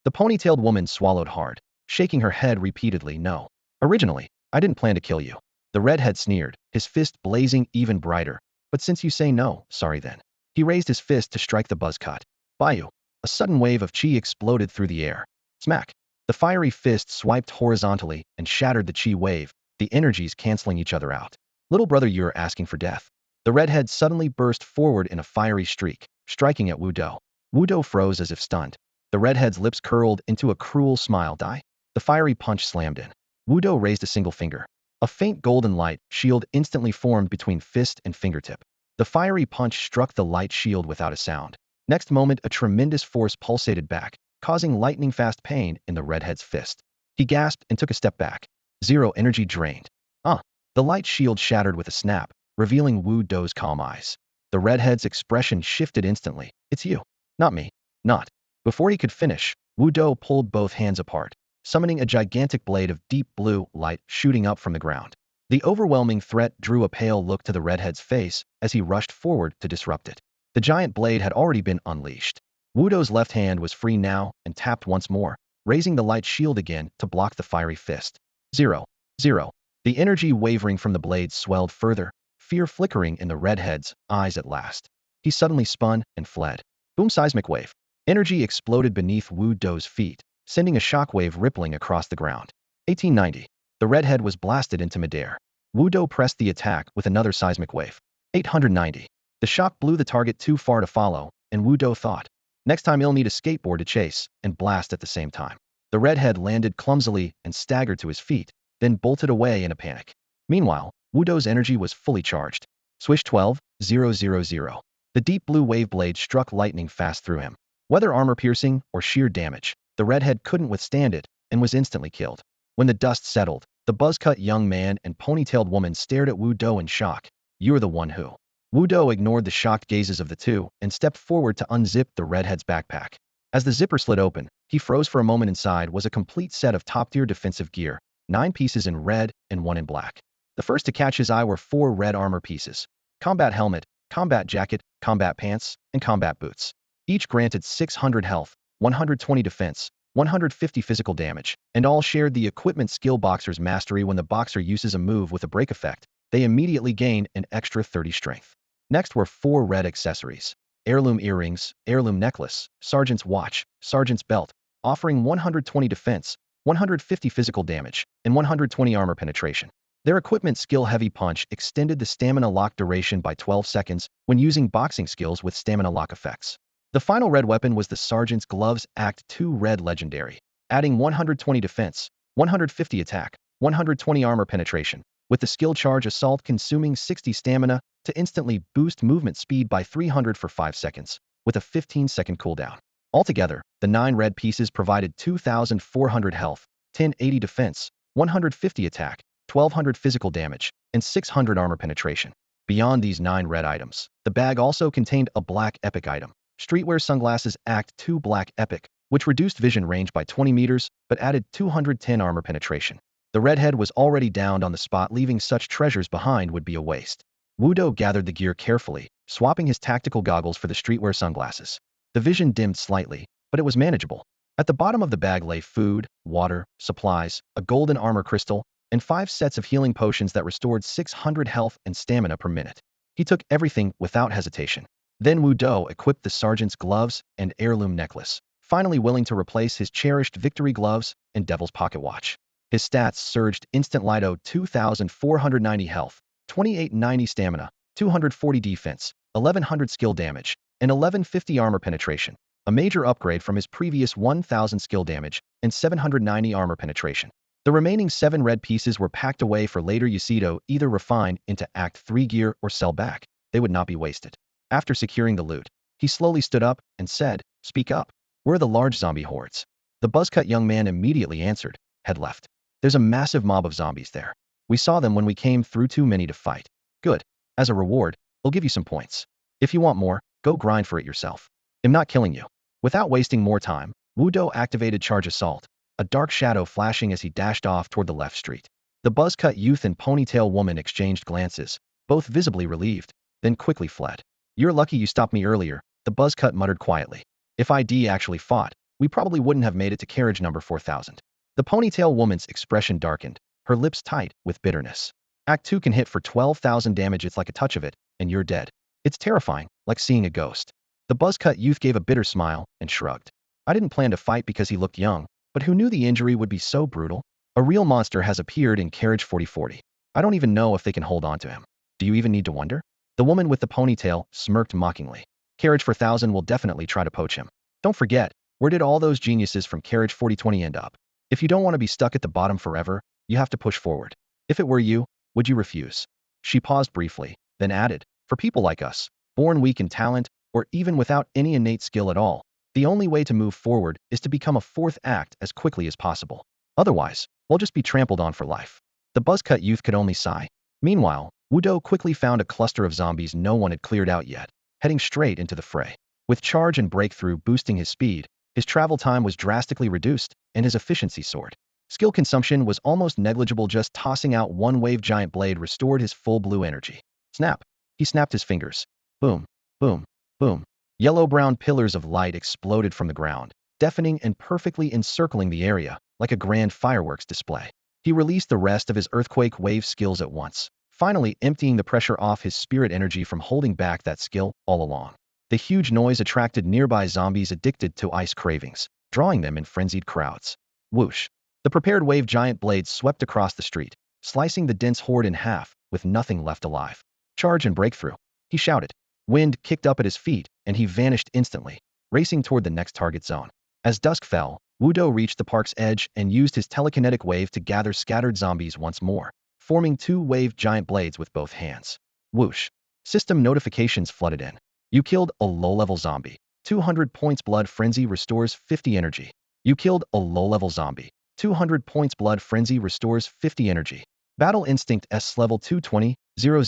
The ponytailed woman swallowed hard, shaking her head repeatedly. No. Originally, I didn't plan to kill you. The redhead sneered, his fist blazing even brighter. But since you say no, sorry then. He raised his fist to strike the buzzcut. Bayou. A sudden wave of chi exploded through the air. Smack. The fiery fist swiped horizontally and shattered the chi wave, the energies canceling each other out. Little brother, you're asking for death. The redhead suddenly burst forward in a fiery streak, striking at Wu Dou. Wu Dou froze as if stunned. The redhead's lips curled into a cruel smile. Die. The fiery punch slammed in. Wu Dou raised a single finger. A faint golden light shield instantly formed between fist and fingertip. The fiery punch struck the light shield without a sound. Next moment, a tremendous force pulsated back, causing lightning-fast pain in the redhead's fist. He gasped and took a step back. 0 energy drained. The light shield shattered with a snap, revealing Wu Dou's calm eyes. The redhead's expression shifted instantly. It's you. Not me. Not. Before he could finish, Wu Dou pulled both hands apart, summoning a gigantic blade of deep blue light shooting up from the ground. The overwhelming threat drew a pale look to the redhead's face as he rushed forward to disrupt it. The giant blade had already been unleashed. Wu Dou's left hand was free now and tapped once more, raising the light shield again to block the fiery fist. 0. The energy wavering from the blade swelled further, fear flickering in the redhead's eyes at last. He suddenly spun and fled. Boom! Seismic wave. Energy exploded beneath Wu Dou's feet, sending a shockwave rippling across the ground. 1890. The redhead was blasted into midair. Wu Dou pressed the attack with another seismic wave. 890. The shock blew the target too far to follow, and Wu Dou thought, next time he'll need a skateboard to chase and blast at the same time. The redhead landed clumsily and staggered to his feet, then bolted away in a panic. Meanwhile, Wu Dou's energy was fully charged. Swish 12, 000. The deep blue wave blade struck lightning fast through him. Whether armor piercing or sheer damage, the redhead couldn't withstand it and was instantly killed. When the dust settled, the buzzcut young man and ponytailed woman stared at Wu Dou in shock. You're the one who. Wu Dou ignored the shocked gazes of the two and stepped forward to unzip the redhead's backpack. As the zipper slid open, he froze for a moment. Inside was a complete set of top-tier defensive gear, 9 pieces in red and 1 in black. The first to catch his eye were 4 red armor pieces: combat helmet, combat jacket, combat pants, and combat boots. Each granted 600 health, 120 defense, 150 physical damage, and all shared the equipment skill boxer's mastery. When the boxer uses a move with a break effect, they immediately gain an extra 30 strength. Next were 4 red accessories: heirloom earrings, heirloom necklace, sergeant's watch, sergeant's belt, offering 120 defense, 150 physical damage, and 120 armor penetration. Their equipment skill heavy punch extended the stamina lock duration by 12 seconds when using boxing skills with stamina lock effects. The final red weapon was the sergeant's gloves Act 2 red legendary, adding 120 defense, 150 attack, 120 armor penetration, with the skill charge assault consuming 60 stamina to instantly boost movement speed by 300 for 5 seconds, with a 15-second cooldown. Altogether, the 9 red pieces provided 2,400 health, 1080 defense, 150 attack, 1200 physical damage, and 600 armor penetration. Beyond these 9 red items, the bag also contained a black epic item, Streetwear Sunglasses Act 2 Black Epic, which reduced vision range by 20 meters but added 210 armor penetration. The redhead was already downed on the spot, leaving such treasures behind would be a waste. Wudo gathered the gear carefully, swapping his tactical goggles for the streetwear sunglasses. The vision dimmed slightly, but it was manageable. At the bottom of the bag lay food, water, supplies, a golden armor crystal, and 5 sets of healing potions that restored 600 health and stamina per minute. He took everything without hesitation. Then Wudo equipped the sergeant's gloves and heirloom necklace, finally willing to replace his cherished victory gloves and devil's pocket watch. His stats surged: instant Lido 2,490 health, 2890 stamina, 240 defense, 1100 skill damage, and 1150 armor penetration, a major upgrade from his previous 1000 skill damage and 790 armor penetration. The remaining 7 red pieces were packed away for later Yasudo, either refined into Act 3 gear or sell back. They would not be wasted. After securing the loot, he slowly stood up and said, "Speak up. Where are the large zombie hordes?" The buzzcut young man immediately answered, "Head left. There's a massive mob of zombies there. We saw them when we came through, too many to fight." "Good. As a reward, I'll give you some points. If you want more, go grind for it yourself. I'm not killing you." Without wasting more time, Wudo activated Charge Assault, a dark shadow flashing as he dashed off toward the left street. The buzzcut youth and ponytail woman exchanged glances, both visibly relieved, then quickly fled. "You're lucky you stopped me earlier," the buzzcut muttered quietly. "If ID actually fought, we probably wouldn't have made it to carriage number 4000. The ponytail woman's expression darkened, her lips tight with bitterness. "Act 2 can hit for 12,000 damage. It's like a touch of it, and you're dead. It's terrifying, like seeing a ghost." The buzzcut youth gave a bitter smile and shrugged. "I didn't plan to fight because he looked young, but who knew the injury would be so brutal? A real monster has appeared in carriage 4040. I don't even know if they can hold on to him. Do you even need to wonder?" The woman with the ponytail smirked mockingly. "Carriage 4000 will definitely try to poach him. Don't forget, where did all those geniuses from carriage 4020 end up? If you don't want to be stuck at the bottom forever, you have to push forward. If it were you, would you refuse?" She paused briefly, then added, "For people like us, born weak in talent, or even without any innate skill at all, the only way to move forward is to become a 4th act as quickly as possible. Otherwise, we'll just be trampled on for life." The buzzcut youth could only sigh. Meanwhile, Wudo quickly found a cluster of zombies no one had cleared out yet, heading straight into the fray. With charge and breakthrough boosting his speed, his travel time was drastically reduced, and his efficiency soared. Skill consumption was almost negligible. Just tossing out one wave giant blade restored his full blue energy. Snap! He snapped his fingers. Boom, boom, boom. Yellow-brown pillars of light exploded from the ground, deafening and perfectly encircling the area, like a grand fireworks display. He released the rest of his earthquake wave skills at once, finally emptying the pressure off his spirit energy from holding back that skill all along. The huge noise attracted nearby zombies addicted to ice cravings, drawing them in frenzied crowds. Whoosh! The prepared wave giant blades swept across the street, slicing the dense horde in half, with nothing left alive. "Charge and breakthrough!" he shouted. Wind kicked up at his feet, and he vanished instantly, racing toward the next target zone. As dusk fell, Wudo reached the park's edge and used his telekinetic wave to gather scattered zombies once more, forming 2 wave giant blades with both hands. Whoosh! System notifications flooded in. "You killed a low-level zombie. 200 points. Blood Frenzy restores 50 energy. You killed a low-level zombie. 200 points. Blood Frenzy restores 50 energy. Battle Instinct S level 220, 000,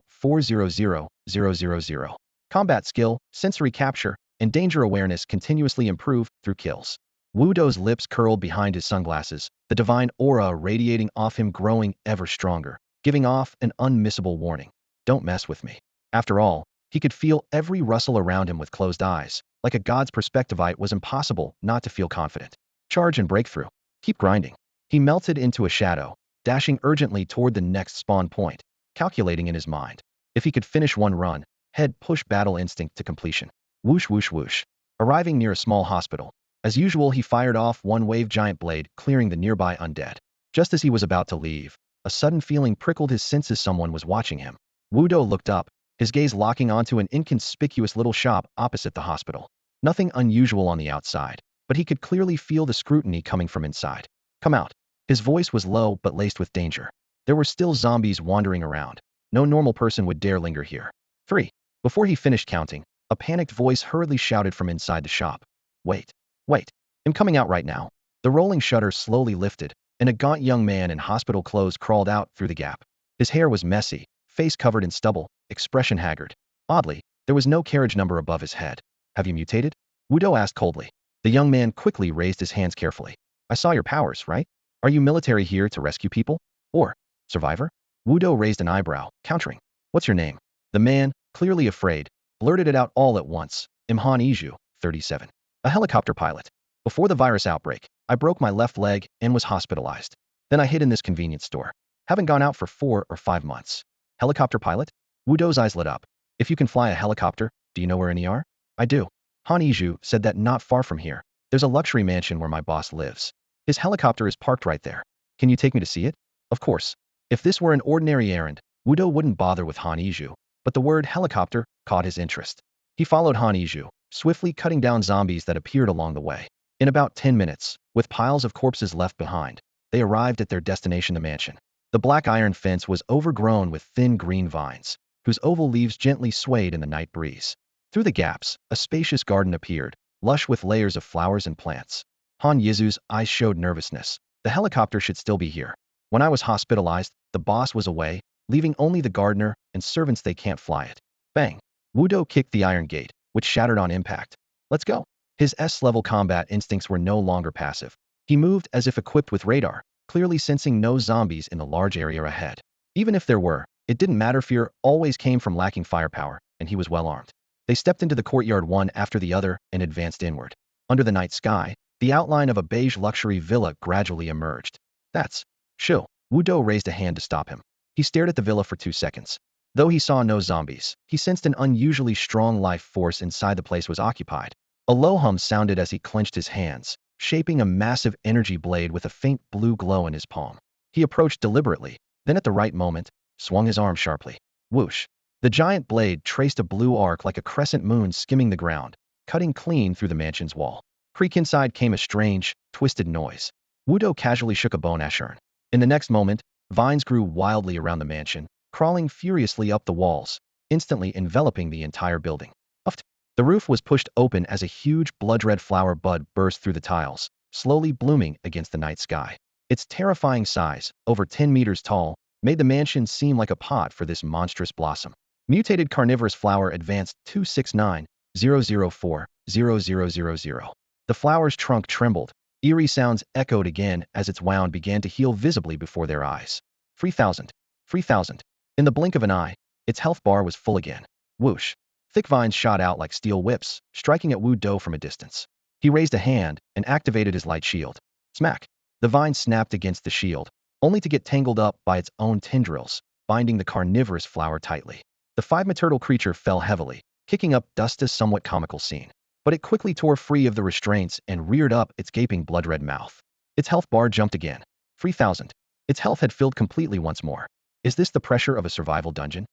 400, 000. Combat skill, sensory capture, and danger awareness continuously improve through kills." Wudo's lips curled behind his sunglasses, the divine aura radiating off him growing ever stronger, giving off an unmissable warning. "Don't mess with me." After all, he could feel every rustle around him with closed eyes. Like a god's perspective, it was impossible not to feel confident. Charge and breakthrough. Keep grinding. He melted into a shadow, dashing urgently toward the next spawn point, calculating in his mind. If he could finish one run, head push battle instinct to completion. Whoosh, whoosh, whoosh. Arriving near a small hospital, as usual, he fired off one wave giant blade, clearing the nearby undead. Just as he was about to leave, a sudden feeling prickled his senses. Someone was watching him. Wudo looked up, his gaze locking onto an inconspicuous little shop opposite the hospital. Nothing unusual on the outside, but he could clearly feel the scrutiny coming from inside. "Come out." His voice was low but laced with danger. There were still zombies wandering around. No normal person would dare linger here. 3. Before he finished counting, a panicked voice hurriedly shouted from inside the shop. Wait. Wait. I'm coming out right now. The rolling shutter slowly lifted, and a gaunt young man in hospital clothes crawled out through the gap. His hair was messy, face covered in stubble, expression haggard. Oddly, there was no carriage number above his head. Have you mutated? Wudo asked coldly. The young man quickly raised his hands carefully. I saw your powers, right? Are you military here to rescue people? Or survivor? Wudo raised an eyebrow, countering. What's your name? The man, clearly afraid, blurted it out all at once. Imhan Iju, 37. A helicopter pilot. Before the virus outbreak, I broke my left leg and was hospitalized. Then I hid in this convenience store. Haven't gone out for 4 or 5 months. Helicopter pilot? Wudo's eyes lit up. If you can fly a helicopter, do you know where any are? I do. Han Iju said that not far from here. There's a luxury mansion where my boss lives. His helicopter is parked right there. Can you take me to see it? Of course. If this were an ordinary errand, Wudo wouldn't bother with Han Iju, but the word helicopter caught his interest. He followed Han Iju, swiftly cutting down zombies that appeared along the way. In about 10 minutes, with piles of corpses left behind, they arrived at their destination, the mansion. The black iron fence was overgrown with thin green vines, whose oval leaves gently swayed in the night breeze. Through the gaps, a spacious garden appeared, lush with layers of flowers and plants. Han Yizu's eyes showed nervousness. The helicopter should still be here. When I was hospitalized, the boss was away, leaving only the gardener and servants. They can't fly it. Bang! Wudo kicked the iron gate, which shattered on impact. Let's go. His S-level combat instincts were no longer passive. He moved as if equipped with radar, clearly sensing no zombies in the large area ahead. Even if there were, it didn't matter. Fear always came from lacking firepower, and he was well armed. They stepped into the courtyard one after the other and advanced inward. Under the night sky, the outline of a beige luxury villa gradually emerged. That's Shu. Wudo raised a hand to stop him. He stared at the villa for 2 seconds. Though he saw no zombies, he sensed an unusually strong life force inside. The place was occupied. A low hum sounded as he clenched his hands, shaping a massive energy blade with a faint blue glow in his palm. He approached deliberately, then at the right moment, swung his arm sharply. Whoosh! The giant blade traced a blue arc like a crescent moon skimming the ground, cutting clean through the mansion's wall. Creak inside came a strange, twisted noise. Wudo casually shook a bone ash urn. In the next moment, vines grew wildly around the mansion, crawling furiously up the walls, instantly enveloping the entire building. Uft! The roof was pushed open as a huge blood-red flower bud burst through the tiles, slowly blooming against the night sky. Its terrifying size, over 10 meters tall, made the mansion seem like a pot for this monstrous blossom. Mutated carnivorous flower advanced 269-004-0000. The flower's trunk trembled. Eerie sounds echoed again as its wound began to heal visibly before their eyes. 3,000. 3,000. In the blink of an eye, its health bar was full again. Whoosh! Thick vines shot out like steel whips, striking at Wudo from a distance. He raised a hand and activated his light shield. Smack! The vine snapped against the shield, only to get tangled up by its own tendrils, binding the carnivorous flower tightly. The 5-meter creature fell heavily, kicking up dust. A somewhat comical scene. But it quickly tore free of the restraints and reared up its gaping blood-red mouth. Its health bar jumped again. 3,000. Its health had filled completely once more. Is this the pressure of a survival dungeon?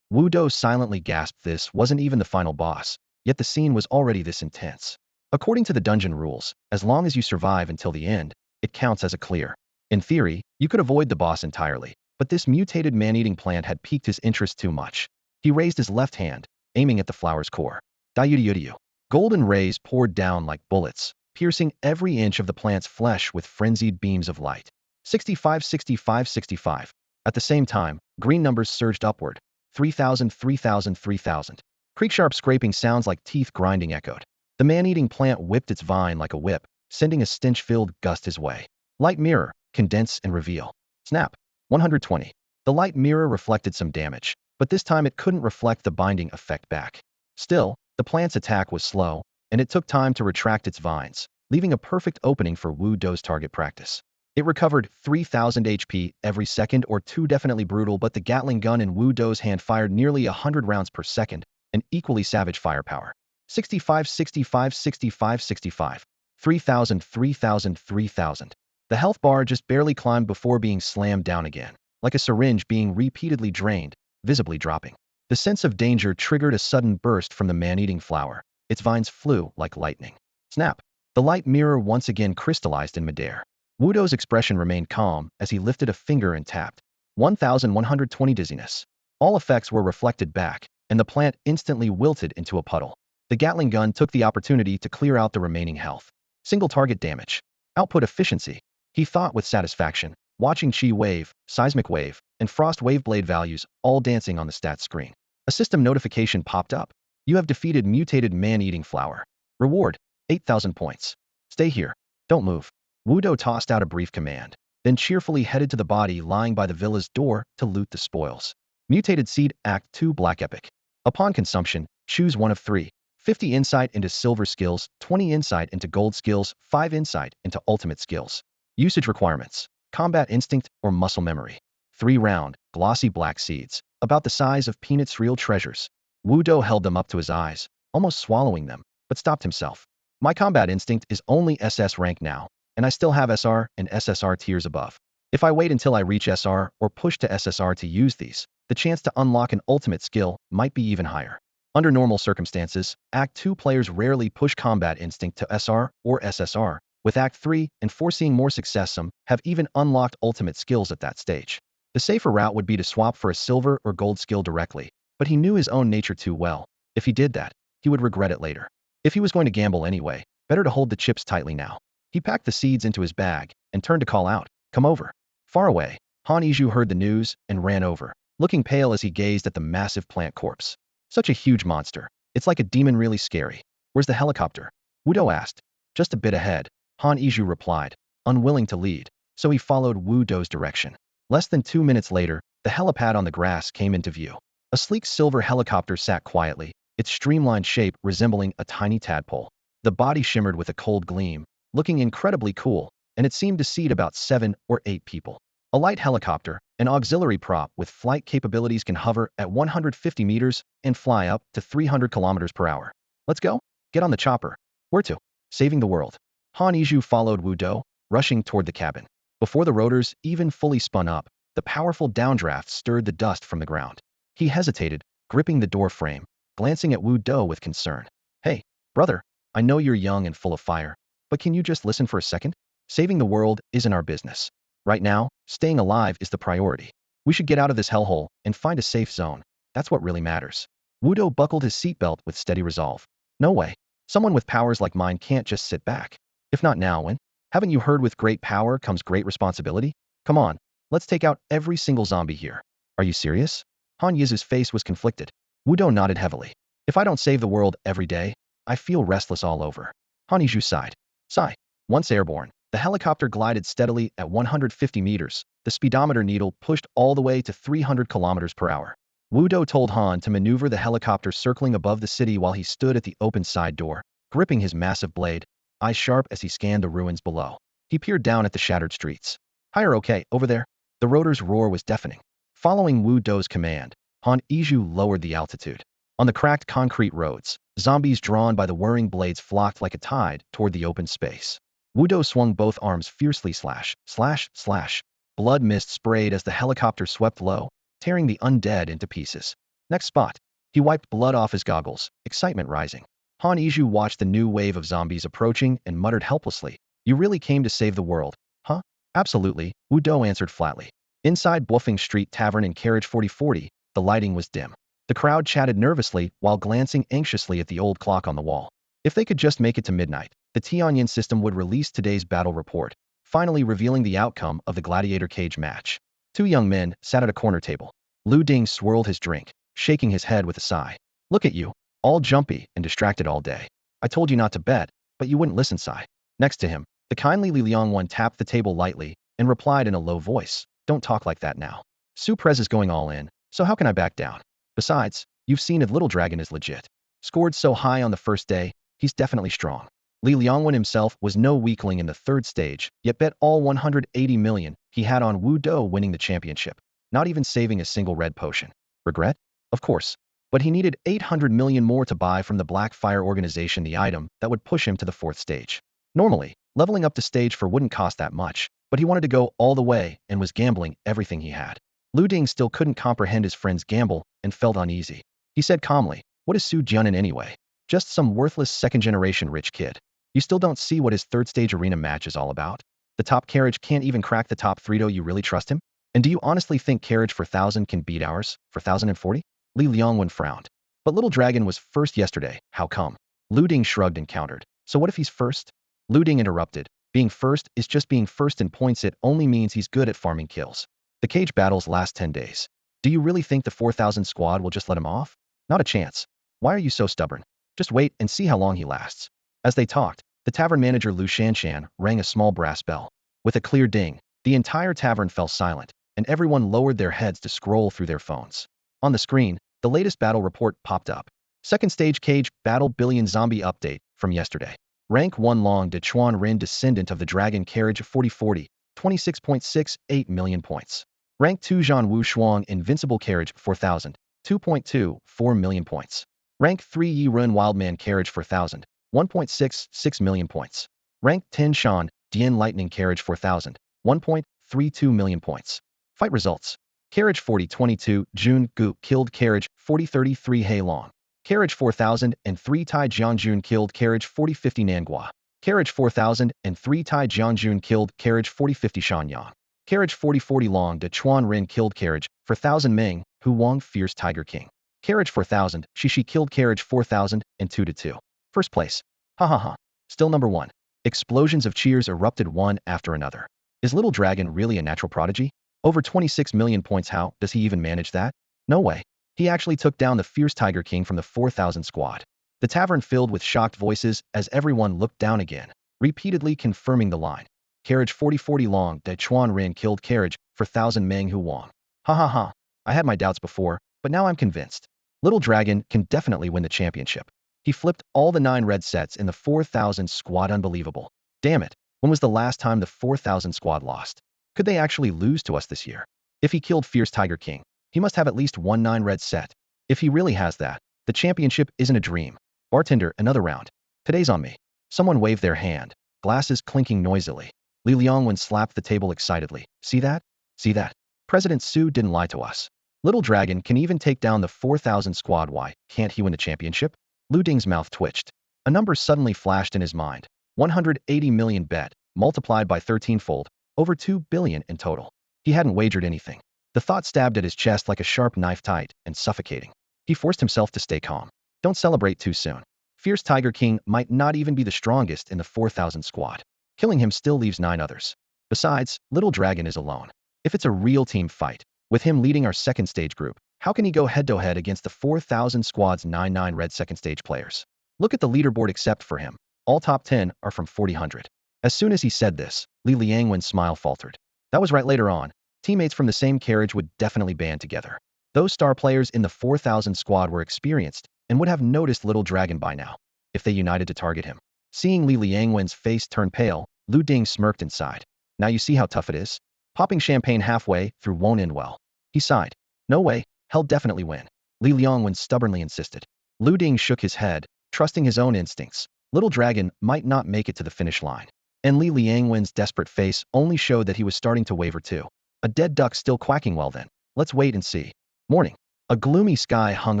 Wudo silently gasped. This wasn't even the final boss, yet the scene was already this intense. According to the dungeon rules, as long as you survive until the end, it counts as a clear. In theory, you could avoid the boss entirely, but this mutated man-eating plant had piqued his interest too much. He raised his left hand, aiming at the flower's core. Diudiudiu. Golden rays poured down like bullets, piercing every inch of the plant's flesh with frenzied beams of light. 65, 65, 65. At the same time, green numbers surged upward. 3,000, 3,000, 3,000. Creak-sharp scraping sounds like teeth grinding echoed. The man-eating plant whipped its vine like a whip, sending a stench-filled gust his way. Light mirror, condense and reveal. Snap. 120. The light mirror reflected some damage, but this time it couldn't reflect the binding effect back. Still, the plant's attack was slow, and it took time to retract its vines, leaving a perfect opening for Wudo's target practice. It recovered 3,000 HP every second or 2. Definitely brutal, but the Gatling gun in Wudo's hand fired nearly 100 rounds per second, an equally savage firepower. 65, 65, 65, 65. 3,000, 3,000, 3,000. The health bar just barely climbed before being slammed down again, like a syringe being repeatedly drained, visibly dropping. The sense of danger triggered a sudden burst from the man-eating flower. Its vines flew like lightning. Snap! The light mirror once again crystallized in midair. Wudo's expression remained calm as he lifted a finger and tapped. 1120 dizziness. All effects were reflected back, and the plant instantly wilted into a puddle. The Gatling gun took the opportunity to clear out the remaining health. Single target damage. Output efficiency. He thought with satisfaction, watching Chi wave, seismic wave, and frost wave blade values all dancing on the stats screen. A system notification popped up. You have defeated mutated man-eating flower. Reward, 8,000 points. Stay here. Don't move. Wudo tossed out a brief command, then cheerfully headed to the body lying by the villa's door to loot the spoils. Mutated Seed Act 2 Black Epic. Upon consumption, choose one of 3. 50 insight into silver skills, 20 insight into gold skills, 5 insight into ultimate skills. Usage requirements: combat instinct or muscle memory. 3 round, glossy black seeds, about the size of peanuts, real treasures. Wudo held them up to his eyes, almost swallowing them, but stopped himself. My combat instinct is only SS rank now, and I still have SR and SSR tiers above. If I wait until I reach SR or push to SSR to use these, the chance to unlock an ultimate skill might be even higher. Under normal circumstances, Act 2 players rarely push combat instinct to SR or SSR. With Act 3 and foreseeing more success, some have even unlocked ultimate skills at that stage. The safer route would be to swap for a silver or gold skill directly, but he knew his own nature too well. If he did that, he would regret it later. If he was going to gamble anyway, better to hold the chips tightly now. He packed the seeds into his bag and turned to call out, "Come over." Far away, Han Iju heard the news and ran over, looking pale as he gazed at the massive plant corpse. Such a huge monster. It's like a demon, really scary. Where's the helicopter? Wudo asked. Just a bit ahead, Han Iju replied, unwilling to lead, so he followed Wudo's direction. Less than 2 minutes later, the helipad on the grass came into view. A sleek silver helicopter sat quietly, its streamlined shape resembling a tiny tadpole. The body shimmered with a cold gleam, looking incredibly cool, and it seemed to seat about 7 or 8 people. A light helicopter, an auxiliary prop with flight capabilities, can hover at 150 meters and fly up to 300 kilometers per hour. Let's go. Get on the chopper. Where to? Saving the world. Han Iju followed Wudo, rushing toward the cabin. Before the rotors even fully spun up, the powerful downdraft stirred the dust from the ground. He hesitated, gripping the door frame, glancing at Wudo with concern. Hey, brother, I know you're young and full of fire, but can you just listen for a second? Saving the world isn't our business. Right now, staying alive is the priority. We should get out of this hellhole and find a safe zone. That's what really matters. Wudo buckled his seatbelt with steady resolve. No way. Someone with powers like mine can't just sit back. If not now, when? Haven't you heard with great power comes great responsibility? Come on, let's take out every single zombie here. Are you serious? Han Yizu's face was conflicted. Wudo nodded heavily. If I don't save the world every day, I feel restless all over. Han Yiju sighed. Sigh. Once airborne, the helicopter glided steadily at 150 meters. The speedometer needle pushed all the way to 300 kilometers per hour. Wudo told Han to maneuver the helicopter circling above the city while he stood at the open side door, gripping his massive blade, eyes sharp as he scanned the ruins below. He peered down at the shattered streets. Higher, okay, over there. The rotor's roar was deafening. Following Wudo's command, Han Iju lowered the altitude. On the cracked concrete roads, zombies drawn by the whirring blades flocked like a tide toward the open space. Wudo swung both arms fiercely, slash, slash, slash. Blood mist sprayed as the helicopter swept low, tearing the undead into pieces. Next spot. He wiped blood off his goggles, excitement rising. Han Iju watched the new wave of zombies approaching and muttered helplessly, "You really came to save the world, huh?" "Absolutely," Wudo answered flatly. Inside Bluffing Street Tavern in Carriage 4040, the lighting was dim. The crowd chatted nervously while glancing anxiously at the old clock on the wall. If they could just make it to midnight, the Tianyin system would release today's battle report, finally revealing the outcome of the gladiator cage match. 2 young men sat at a corner table. Lu Ding swirled his drink, shaking his head with a sigh. "Look at you, all jumpy and distracted all day. I told you not to bet, but you wouldn't listen, sigh." Next to him, the kindly Li Liangwan tapped the table lightly and replied in a low voice, "Don't talk like that now. Su Prez is going all in, so how can I back down? Besides, you've seen if Little Dragon is legit. Scored so high on the first day, he's definitely strong." Li Liangwan himself was no weakling in the 3rd stage, yet bet all 180 million he had on Wudo winning the championship, not even saving a single red potion. Regret? Of course. But he needed 800 million more to buy from the Black Fire organization the item that would push him to the 4th stage. Normally, leveling up to stage 4 wouldn't cost that much, but he wanted to go all the way and was gambling everything he had. Lu Ding still couldn't comprehend his friend's gamble and felt uneasy. He said calmly, "What is Su Jianin anyway? Just some worthless 2nd-generation rich kid. You still don't see what his 3rd stage arena match is all about? The top carriage can't even crack the top 3. Do you really trust him?" And do you honestly think carriage for 1,000 can beat ours for 1,040? Li Liangwen frowned. But Little Dragon was first yesterday. How come? Lu Ding shrugged and countered. So what if he's first? Lu Ding interrupted. Being first is just being first in points. It only means he's good at farming kills. The cage battles last 10 days. Do you really think the 4,000 squad will just let him off? Not a chance. Why are you so stubborn? Just wait and see how long he lasts. As they talked, the tavern manager Lu Shanshan rang a small brass bell. With a clear ding, the entire tavern fell silent, and everyone lowered their heads to scroll through their phones. On the screen, the latest battle report popped up. Second stage cage battle billion zombie update from yesterday. Rank 1 Long De Chuan Rin descendant of the dragon carriage 4040, 26.68 million points. Rank 2 Zhan Wu Shuang invincible carriage 4000, 2.24 million points. Rank 3 Yi Run Wildman carriage 4000, 1.66 million points. Rank 10 Shan Dian lightning carriage 4000, 1.32 million points. Fight results. Carriage 4022 Jun Gu killed carriage 4033 Hei Long. Carriage 4003 Tai Jianjun killed carriage 4050 Nangua. Carriage 4003 Tai Jianjun killed carriage 4050 Shanyang. Carriage 4040 Long De Chuan Rin killed carriage 4000 Meng Hu Wang fierce Tiger King. Carriage 4000 Shishi killed carriage 4000 and 2-2. First place. Ha ha ha. Still number 1. Explosions of cheers erupted one after another. Is Little Dragon really a natural prodigy? Over 26 million points. How does he even manage that? No way. He actually took down the fierce Tiger King from the 4,000 squad. The tavern filled with shocked voices as everyone looked down again, repeatedly confirming the line. Carriage 4040 Long De Chuan Rin killed carriage for 1,000 Meng Hu Wang. Ha ha ha. I had my doubts before, but now I'm convinced. Little Dragon can definitely win the championship. He flipped all the 9 red sets in the 4,000 squad. Unbelievable. Damn it. When was the last time the 4,000 squad lost? Could they actually lose to us this year? If he killed fierce Tiger King, he must have at least 1 9 red set. If he really has that, the championship isn't a dream. Bartender, another round. Today's on me. Someone waved their hand, glasses clinking noisily. Li Liangwen slapped the table excitedly. See that? See that? President Su didn't lie to us. Little Dragon can even take down the 4,000 squad. Why can't he win the championship? Lu Ding's mouth twitched. A number suddenly flashed in his mind. 180 million bet, multiplied by 13-fold, over 2 billion in total. He hadn't wagered anything. The thought stabbed at his chest like a sharp knife, tight and suffocating. He forced himself to stay calm. Don't celebrate too soon. Fierce Tiger King might not even be the strongest in the 4,000 squad. Killing him still leaves 9 others. Besides, Little Dragon is alone. If it's a real team fight, with him leading our second stage group, how can he go head-to-head against the 4,000 squad's 9 red second stage players? Look at the leaderboard except for him. All top 10 are from 4000. As soon as he said this, Li Liangwen's smile faltered. That was right. Later on, teammates from the same carriage would definitely band together. Those star players in the 4,000 squad were experienced and would have noticed Little Dragon by now, if they united to target him. Seeing Li Liangwen's face turn pale, Lu Ding smirked and sighed. Now you see how tough it is? Popping champagne halfway through won't end well. He sighed. No way, he'll definitely win. Li Liangwen stubbornly insisted. Lu Ding shook his head, trusting his own instincts. Little Dragon might not make it to the finish line. And Li Liangwen's desperate face only showed that he was starting to waver too. A dead duck still quacking. Well then, let's wait and see. Morning. A gloomy sky hung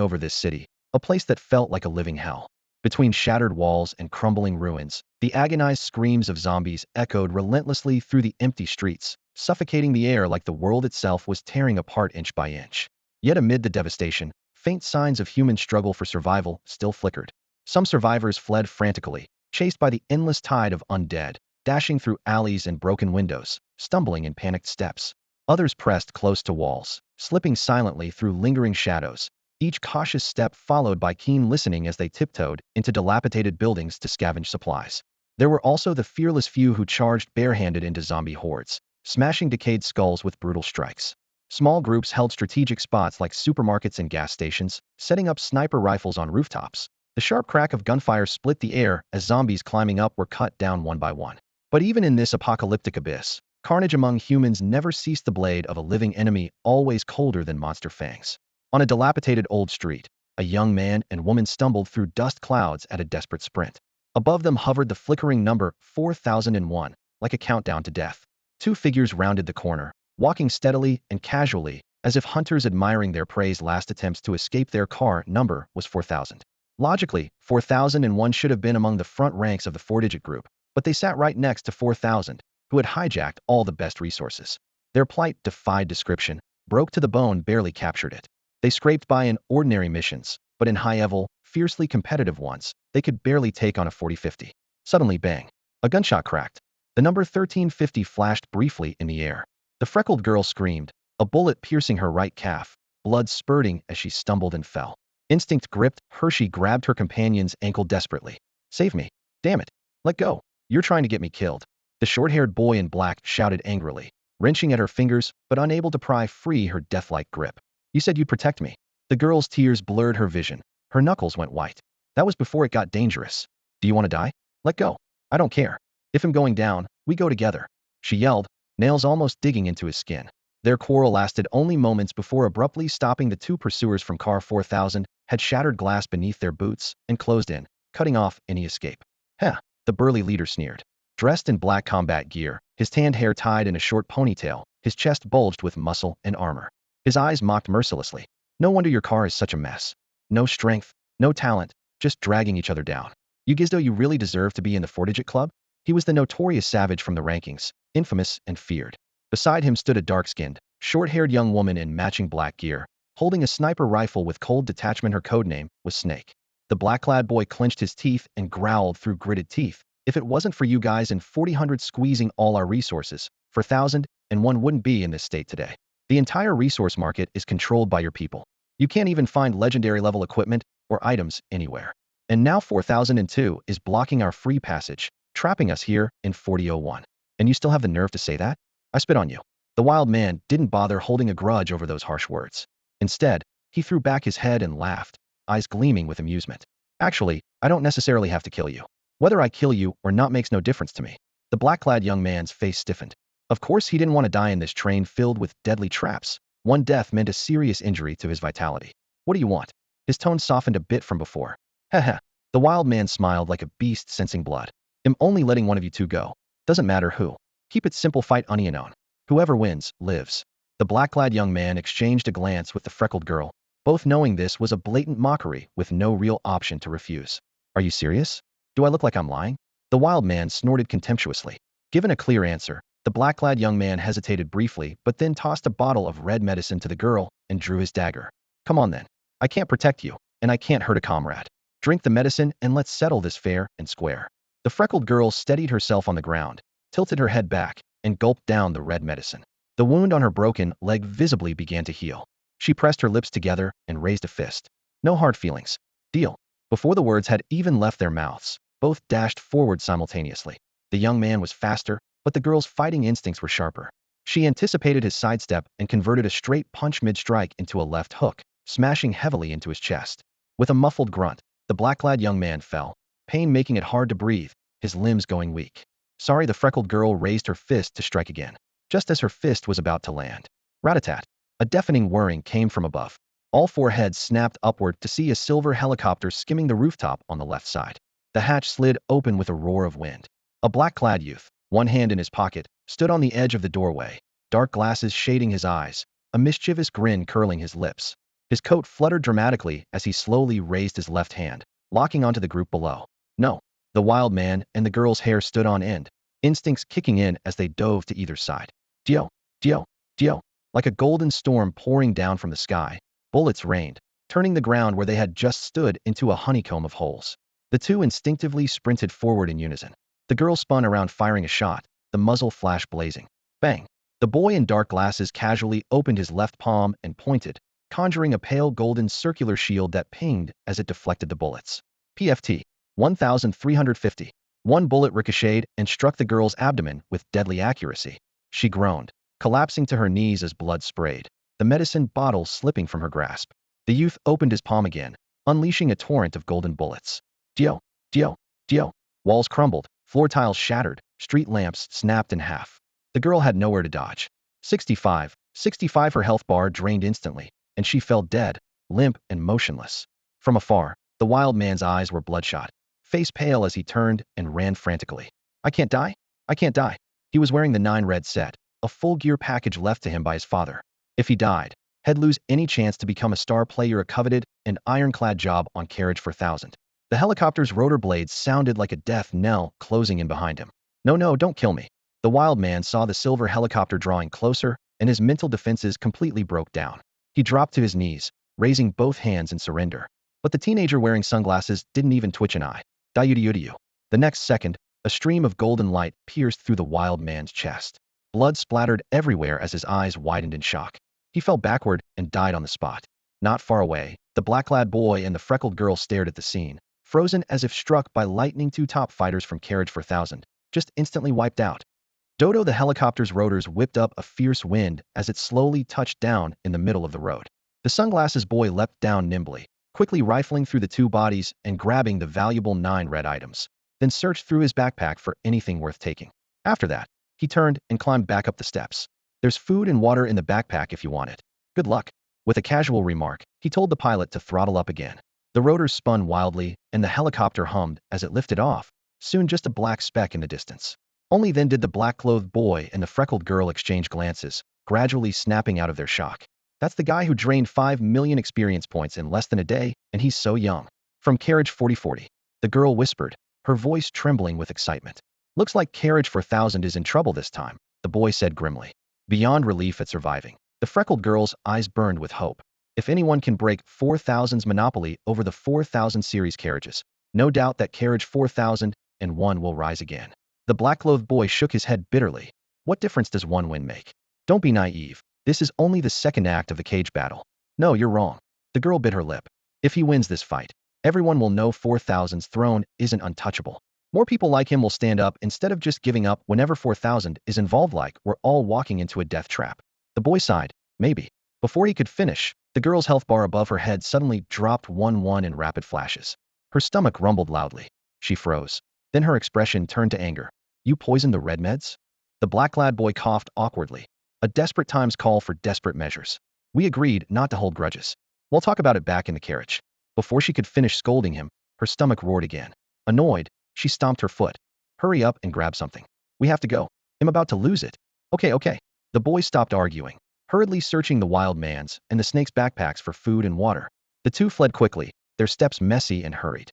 over this city, a place that felt like a living hell. Between shattered walls and crumbling ruins, the agonized screams of zombies echoed relentlessly through the empty streets, suffocating the air like the world itself was tearing apart inch by inch. Yet amid the devastation, faint signs of human struggle for survival still flickered. Some survivors fled frantically, chased by the endless tide of undead, dashing through alleys and broken windows, stumbling in panicked steps. Others pressed close to walls, slipping silently through lingering shadows, each cautious step followed by keen listening as they tiptoed into dilapidated buildings to scavenge supplies. There were also the fearless few who charged barehanded into zombie hordes, smashing decayed skulls with brutal strikes. Small groups held strategic spots like supermarkets and gas stations, setting up sniper rifles on rooftops. The sharp crack of gunfire split the air as zombies climbing up were cut down one by one. But even in this apocalyptic abyss, carnage among humans never ceased. The blade of a living enemy always colder than monster fangs. On a dilapidated old street, a young man and woman stumbled through dust clouds at a desperate sprint. Above them hovered the flickering number 4001, like a countdown to death. 2 figures rounded the corner, walking steadily and casually, as if hunters admiring their prey's last attempts to escape. Their car number was 4000. Logically, 4001 should have been among the front ranks of the 4-digit group, but they sat right next to 4000, who had hijacked all the best resources. Their plight defied description, broke to the bone barely captured it. They scraped by in ordinary missions, but in high-level, fiercely competitive ones, they could barely take on a 40-50. Suddenly, bang. A gunshot cracked. The number 1350 flashed briefly in the air. The freckled girl screamed, a bullet piercing her right calf, blood spurting as she stumbled and fell. Instinct gripped her. She grabbed her companion's ankle desperately. Save me. Damn it. Let go. You're trying to get me killed. The short-haired boy in black shouted angrily, wrenching at her fingers but unable to pry free her death-like grip. You said you'd protect me. The girl's tears blurred her vision. Her knuckles went white. That was before it got dangerous. Do you want to die? Let go. I don't care. If I'm going down, we go together. She yelled, nails almost digging into his skin. Their quarrel lasted only moments before abruptly stopping. The two pursuers from car 4000 had shattered glass beneath their boots and closed in, cutting off any escape. Heh, the burly leader sneered. Dressed in black combat gear, his tanned hair tied in a short ponytail, his chest bulged with muscle and armor. His eyes mocked mercilessly. No wonder your car is such a mess. No strength, no talent, just dragging each other down. You gizdo, you really deserve to be in the Fortigit Club? He was the notorious savage from the rankings, infamous and feared. Beside him stood a dark-skinned, short-haired young woman in matching black gear, holding a sniper rifle with cold detachment. Her codename was Snake. The black-clad boy clenched his teeth and growled through gritted teeth. If it wasn't for you guys in 4000 squeezing all our resources, 4001 wouldn't be in this state today. The entire resource market is controlled by your people. You can't even find legendary-level equipment or items anywhere. And now 4002 is blocking our free passage, trapping us here in 4001. And you still have the nerve to say that? I spit on you. The wild man didn't bother holding a grudge over those harsh words. Instead, he threw back his head and laughed, eyes gleaming with amusement. Actually, I don't necessarily have to kill you. Whether I kill you or not makes no difference to me. The black-clad young man's face stiffened. Of course he didn't want to die in this train filled with deadly traps. One death meant a serious injury to his vitality. What do you want? His tone softened a bit from before. Heh. The wild man smiled like a beast sensing blood. I'm only letting one of you two go. Doesn't matter who. Keep it simple, fight unknown. Whoever wins, lives. The black-clad young man exchanged a glance with the freckled girl, both knowing this was a blatant mockery with no real option to refuse. Are you serious? Do I look like I'm lying? The wild man snorted contemptuously. Given a clear answer, the black-clad young man hesitated briefly but then tossed a bottle of red medicine to the girl and drew his dagger. Come on then. I can't protect you, and I can't hurt a comrade. Drink the medicine and let's settle this fair and square. The freckled girl steadied herself on the ground, tilted her head back, and gulped down the red medicine. The wound on her broken leg visibly began to heal. She pressed her lips together and raised a fist. No hard feelings. Deal. Before the words had even left their mouths, both dashed forward simultaneously. The young man was faster, but the girl's fighting instincts were sharper. She anticipated his sidestep and converted a straight punch mid-strike into a left hook, smashing heavily into his chest. With a muffled grunt, the black-clad young man fell, pain making it hard to breathe, his limbs going weak. Sorry, the freckled girl raised her fist to strike again. Just as her fist was about to land. Rat-a-tat. A deafening whirring came from above. All four heads snapped upward to see a silver helicopter skimming the rooftop on the left side. The hatch slid open with a roar of wind. A black-clad youth, one hand in his pocket, stood on the edge of the doorway, dark glasses shading his eyes, a mischievous grin curling his lips. His coat fluttered dramatically as he slowly raised his left hand, locking onto the group below. No. The wild man and the girl's hair stood on end, instincts kicking in as they dove to either side. Dio, Dio, Dio. Like a golden storm pouring down from the sky, bullets rained, turning the ground where they had just stood into a honeycomb of holes. The two instinctively sprinted forward in unison. The girl spun around firing a shot, the muzzle flash blazing. Bang! The boy in dark glasses casually opened his left palm and pointed, conjuring a pale golden circular shield that pinged as it deflected the bullets. PFT. 1350. One bullet ricocheted and struck the girl's abdomen with deadly accuracy. She groaned, collapsing to her knees as blood sprayed, the medicine bottle slipping from her grasp. The youth opened his palm again, unleashing a torrent of golden bullets. Dio, Dio, Dio. Walls crumbled, floor tiles shattered, street lamps snapped in half. The girl had nowhere to dodge. 65. Her health bar drained instantly, and she fell dead, limp and motionless. From afar, the wild man's eyes were bloodshot, face pale as he turned and ran frantically. I can't die? I can't die. He was wearing the 9 red set, a full gear package left to him by his father. If he died, he'd lose any chance to become a star player, a coveted and ironclad job on Carriage 4000. The helicopter's rotor blades sounded like a death knell closing in behind him. No, don't kill me. The wild man saw the silver helicopter drawing closer and his mental defenses completely broke down. He dropped to his knees, raising both hands in surrender. But the teenager wearing sunglasses didn't even twitch an eye. Diudiudiu. The next second, a stream of golden light pierced through the wild man's chest. Blood splattered everywhere as his eyes widened in shock. He fell backward and died on the spot. Not far away, the black-clad boy and the freckled girl stared at the scene, frozen as if struck by lightning. Two top fighters from Carriage 4000, just instantly wiped out. Dodo the helicopter's rotors whipped up a fierce wind as it slowly touched down in the middle of the road. The sunglasses boy leapt down nimbly, quickly rifling through the two bodies and grabbing the valuable 9 red items, then searched through his backpack for anything worth taking. After that, he turned and climbed back up the steps. There's food and water in the backpack if you want it. Good luck. With a casual remark, he told the pilot to throttle up again. The rotors spun wildly, and the helicopter hummed as it lifted off, soon just a black speck in the distance. Only then did the black-clothed boy and the freckled girl exchange glances, gradually snapping out of their shock. That's the guy who drained 5 million experience points in less than a day, and he's so young. From Carriage 4040, the girl whispered, her voice trembling with excitement. Looks like Carriage 4000 is in trouble this time, the boy said grimly. Beyond relief at surviving, the freckled girl's eyes burned with hope. If anyone can break 4000's monopoly over the 4000 series carriages, no doubt that Carriage 4001 will rise again. The black-clothed boy shook his head bitterly. What difference does one win make? Don't be naive. This is only the second act of the cage battle. No, you're wrong. The girl bit her lip. If he wins this fight, everyone will know 4000's throne isn't untouchable. More people like him will stand up instead of just giving up whenever 4000 is involved, like we're all walking into a death trap. The boy sighed. Maybe. Before he could finish, the girl's health bar above her head suddenly dropped 1-1 in rapid flashes. Her stomach rumbled loudly. She froze. Then her expression turned to anger. You poisoned the red meds? The black-clad boy coughed awkwardly. A desperate times call for desperate measures. We agreed not to hold grudges. We'll talk about it back in the carriage. Before she could finish scolding him, her stomach roared again. Annoyed, she stomped her foot. Hurry up and grab something. We have to go. I'm about to lose it. Okay. The boy stopped arguing, hurriedly searching the wild man's and the snake's backpacks for food and water. The two fled quickly, their steps messy and hurried.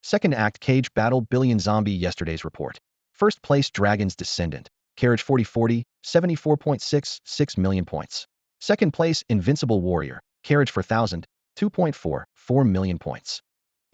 Second act cage battle billion zombie yesterday's report. First place Dragon's Descendant, Carriage 4040, 74.66 million points. Second place Invincible Warrior, Carriage 4000, 2.44 million points.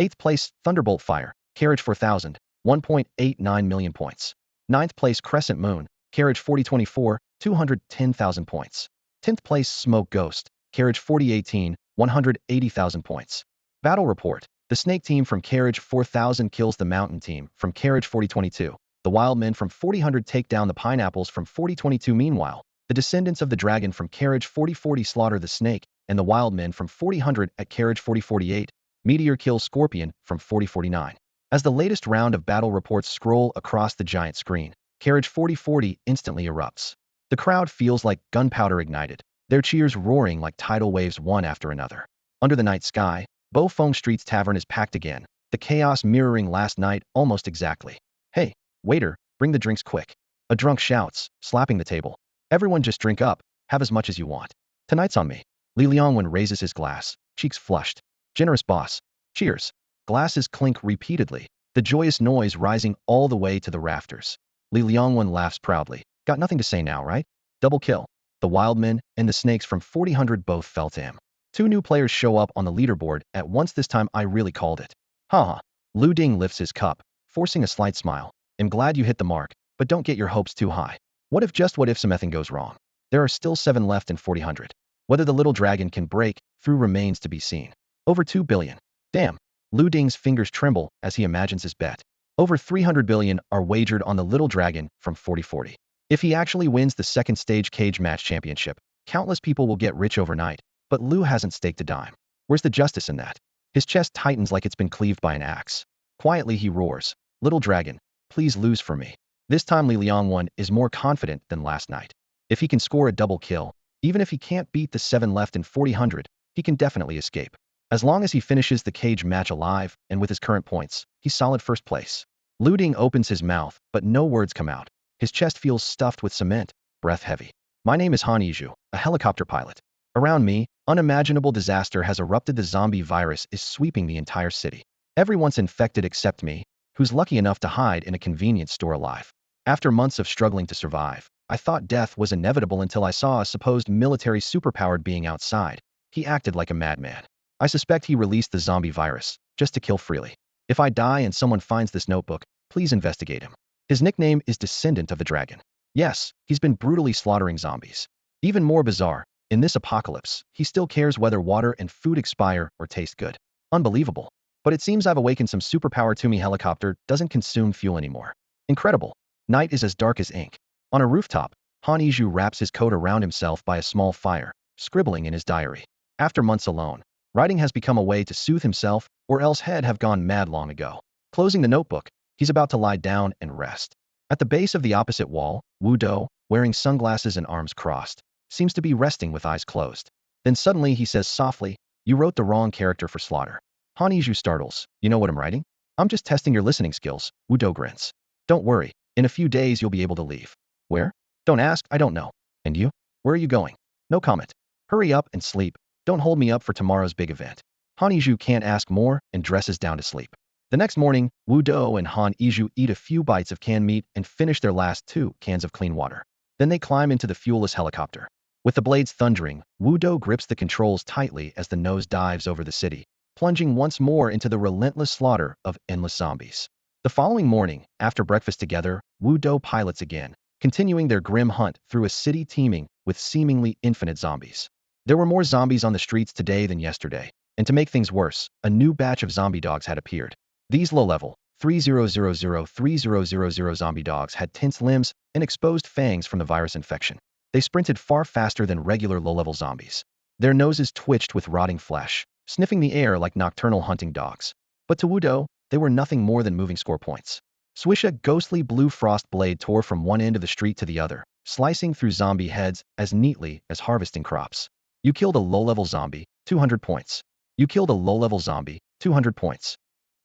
Eighth place Thunderbolt Fire, Carriage 4000, 1.89 million points. Ninth place Crescent Moon, Carriage 4024, 210,000 points. 10th place Smoke Ghost, Carriage 4018, 180,000 points. Battle Report. The Snake team from Carriage 4000 kills the Mountain team from Carriage 4022. The Wild Men from 4000 take down the Pineapples from 4022. Meanwhile, the Descendants of the Dragon from Carriage 4040 slaughter the Snake, and the Wild Men from 4000 at Carriage 4048. Meteor kills Scorpion from 4049. As the latest round of battle reports scroll across the giant screen, Carriage 4040 instantly erupts. The crowd feels like gunpowder ignited, their cheers roaring like tidal waves one after another. Under the night sky, Beaufong Street's tavern is packed again, the chaos mirroring last night almost exactly. Hey, waiter, bring the drinks quick. A drunk shouts, slapping the table. Everyone just drink up, have as much as you want. Tonight's on me. Li Liangwen raises his glass, cheeks flushed. Generous boss. Cheers. Glasses clink repeatedly, the joyous noise rising all the way to the rafters. Li Liangwen laughs proudly. Got nothing to say now, right? Double kill. The Wild Men and the Snakes from 4000 both fell to him. Two new players show up on the leaderboard at once. This time I really called it. Haha. Lu Ding lifts his cup, forcing a slight smile. I'm glad you hit the mark, but don't get your hopes too high. What if something goes wrong? There are still 7 left in 4000. Whether the little dragon can break through remains to be seen. Over 2 billion. Damn. Lu Ding's fingers tremble as he imagines his bet. Over 300 billion are wagered on the little dragon from 4040. If he actually wins the second stage cage match championship, countless people will get rich overnight, but Lu hasn't staked a dime. Where's the justice in that? His chest tightens like it's been cleaved by an axe. Quietly he roars, Little dragon, please lose for me. This time Li Liangwen is more confident than last night. If he can score a double kill, even if he can't beat the 7 left in 4000, he can definitely escape. As long as he finishes the cage match alive and with his current points, he's solid first place. Lu Ding opens his mouth, but no words come out. His chest feels stuffed with cement, breath heavy. My name is Han Yizhu, a helicopter pilot. Around me, unimaginable disaster has erupted. The zombie virus is sweeping the entire city. Everyone's infected except me, who's lucky enough to hide in a convenience store alive. After months of struggling to survive, I thought death was inevitable until I saw a supposed military superpowered being outside. He acted like a madman. I suspect he released the zombie virus, just to kill freely. If I die and someone finds this notebook, please investigate him. His nickname is Descendant of the Dragon. Yes, he's been brutally slaughtering zombies. Even more bizarre, in this apocalypse, he still cares whether water and food expire or taste good. Unbelievable. But it seems I've awakened some superpower to me. Helicopter doesn't consume fuel anymore. Incredible. Night is as dark as ink. On a rooftop, Han Iju wraps his coat around himself by a small fire, scribbling in his diary. After months alone, writing has become a way to soothe himself, or else he'd have gone mad long ago. Closing the notebook, he's about to lie down and rest. At the base of the opposite wall, Wu Do, wearing sunglasses and arms crossed, seems to be resting with eyes closed. Then suddenly he says softly, "You wrote the wrong character for slaughter." Han Iju startles. "You know what I'm writing?" "I'm just testing your listening skills," Wu Do grins. "Don't worry, in a few days you'll be able to leave." "Where?" "Don't ask, I don't know." "And you? Where are you going?" "No comment." "Hurry up and sleep. Don't hold me up for tomorrow's big event." Han Iju can't ask more and dresses down to sleep. The next morning, Wu Do and Han Iju eat a few bites of canned meat and finish their last 2 cans of clean water. Then they climb into the fuelless helicopter. With the blades thundering, Wu Do grips the controls tightly as the nose dives over the city, plunging once more into the relentless slaughter of endless zombies. The following morning, after breakfast together, Wu Do pilots again, continuing their grim hunt through a city teeming with seemingly infinite zombies. There were more zombies on the streets today than yesterday, and to make things worse, a new batch of zombie dogs had appeared. These low-level, 3000-3000 zombie dogs had tense limbs and exposed fangs from the virus infection. They sprinted far faster than regular low-level zombies. Their noses twitched with rotting flesh, sniffing the air like nocturnal hunting dogs. But to Wu Do, they were nothing more than moving score points. Swish, a ghostly blue frost blade tore from one end of the street to the other, slicing through zombie heads as neatly as harvesting crops. You killed a low-level zombie, 200 points. You killed a low-level zombie, 200 points.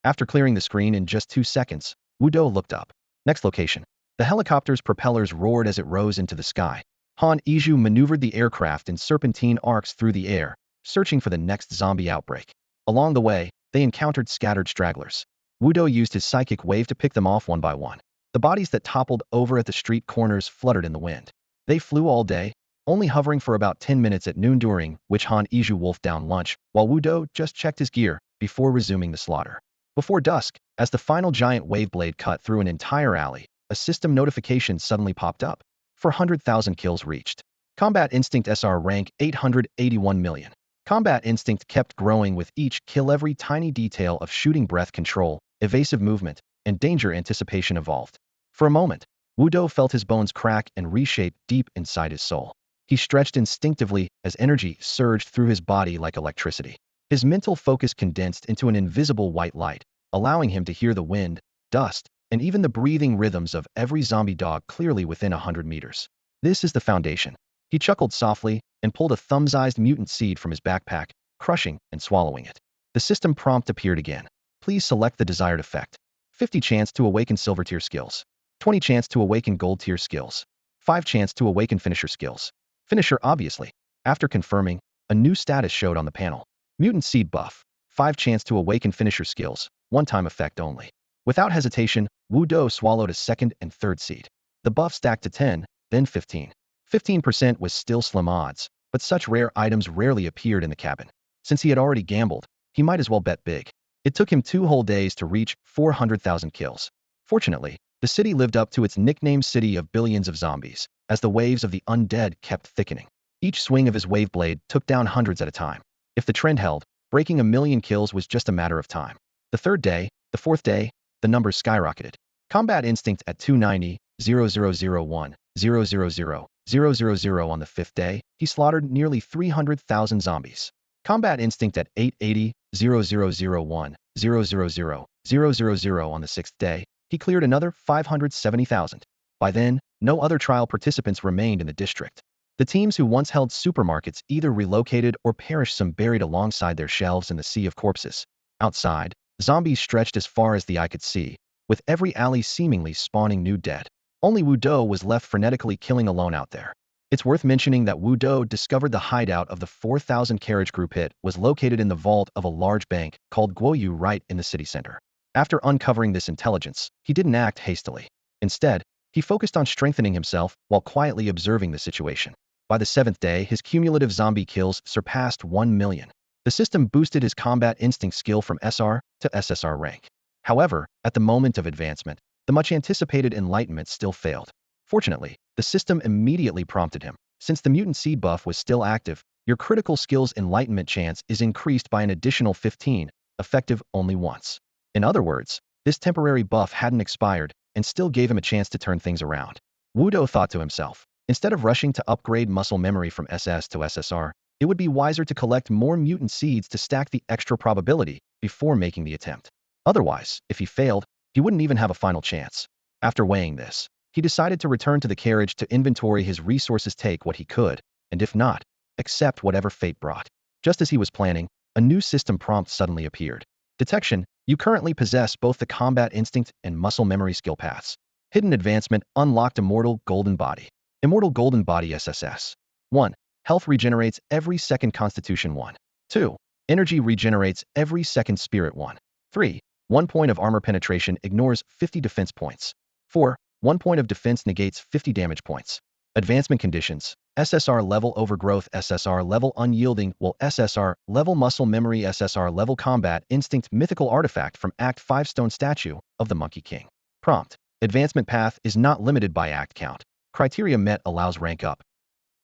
After clearing the screen in just 2 seconds, Wu Do looked up. Next location. The helicopter's propellers roared as it rose into the sky. Han Iju maneuvered the aircraft in serpentine arcs through the air, searching for the next zombie outbreak. Along the way, they encountered scattered stragglers. Wu Do used his psychic wave to pick them off one by one. The bodies that toppled over at the street corners fluttered in the wind. They flew all day, only hovering for about 10 minutes at noon, during which Han Iju wolfed down lunch, while Wu Do just checked his gear before resuming the slaughter. Before dusk, as the final giant wave blade cut through an entire alley, a system notification suddenly popped up. 400,000 kills reached. Combat Instinct SR rank 881 million. Combat Instinct kept growing with each kill. Every tiny detail of shooting breath control, evasive movement, and danger anticipation evolved. For a moment, Wu Do felt his bones crack and reshape deep inside his soul. He stretched instinctively as energy surged through his body like electricity. His mental focus condensed into an invisible white light, allowing him to hear the wind, dust, and even the breathing rhythms of every zombie dog clearly within 100 meters. This is the foundation. He chuckled softly and pulled a thumb-sized mutant seed from his backpack, crushing and swallowing it. The system prompt appeared again. Please select the desired effect. 50 chance to awaken silver tier skills. 20 chance to awaken gold tier skills. 5 chance to awaken finisher skills. Finisher, obviously. After confirming, a new status showed on the panel. Mutant seed buff. 5 chance to awaken finisher skills. One-time effect only. Without hesitation, Wu Do swallowed a second and third seed. The buff stacked to 10, then 15. 15% was still slim odds, but such rare items rarely appeared in the cabin. Since he had already gambled, he might as well bet big. It took him 2 whole days to reach 400,000 kills. Fortunately, the city lived up to its nickname, City of Billions of Zombies, as the waves of the undead kept thickening. Each swing of his wave blade took down hundreds at a time. If the trend held, breaking 1,000,000 kills was just a matter of time. The third day, the fourth day, the numbers skyrocketed. Combat Instinct at 290, 0001, 000 on the 5th day, he slaughtered nearly 300,000 zombies. Combat Instinct at 880, 0001, 000 on the 6th day, he cleared another 570,000. By then, no other trial participants remained in the district. The teams who once held supermarkets either relocated or perished, some buried alongside their shelves in the sea of corpses. Outside, zombies stretched as far as the eye could see, with every alley seemingly spawning new dead. Only Wu Do was left frenetically killing alone out there. It's worth mentioning that Wu Do discovered the hideout of the 4,000 carriage group hit was located in the vault of a large bank called Guoyu right in the city center. After uncovering this intelligence, he didn't act hastily. Instead, He focused on strengthening himself while quietly observing the situation. By the 7th day, his cumulative zombie kills surpassed 1 million. The system boosted his combat instinct skill from SR to SSR rank. However, at the moment of advancement, the much-anticipated enlightenment still failed. Fortunately, the system immediately prompted him. Since the mutant seed buff was still active, your critical skills enlightenment chance is increased by an additional 15, effective only once. In other words, this temporary buff hadn't expired and still gave him a chance to turn things around. Wudo thought to himself, instead of rushing to upgrade muscle memory from SS to SSR, it would be wiser to collect more mutant seeds to stack the extra probability before making the attempt. Otherwise, if he failed, he wouldn't even have a final chance. After weighing this, he decided to return to the carriage to inventory his resources, take what he could, and if not, accept whatever fate brought. Just as he was planning, a new system prompt suddenly appeared. Detection: you currently possess both the combat instinct and muscle memory skill paths. Hidden advancement: unlocked Immortal Golden Body. Immortal Golden Body SSS. 1. Health regenerates every second. Constitution 1. 2. Energy regenerates every second. Spirit 1. 3. 1 point of armor penetration ignores 50 defense points. 4. 1 point of defense negates 50 damage points. Advancement conditions: SSR level overgrowth, SSR level unyielding will, SSR level muscle memory, SSR level combat instinct. Mythical artifact from Act 5 stone statue of the Monkey King. Prompt: advancement path is not limited by act count. Criteria met allows rank up.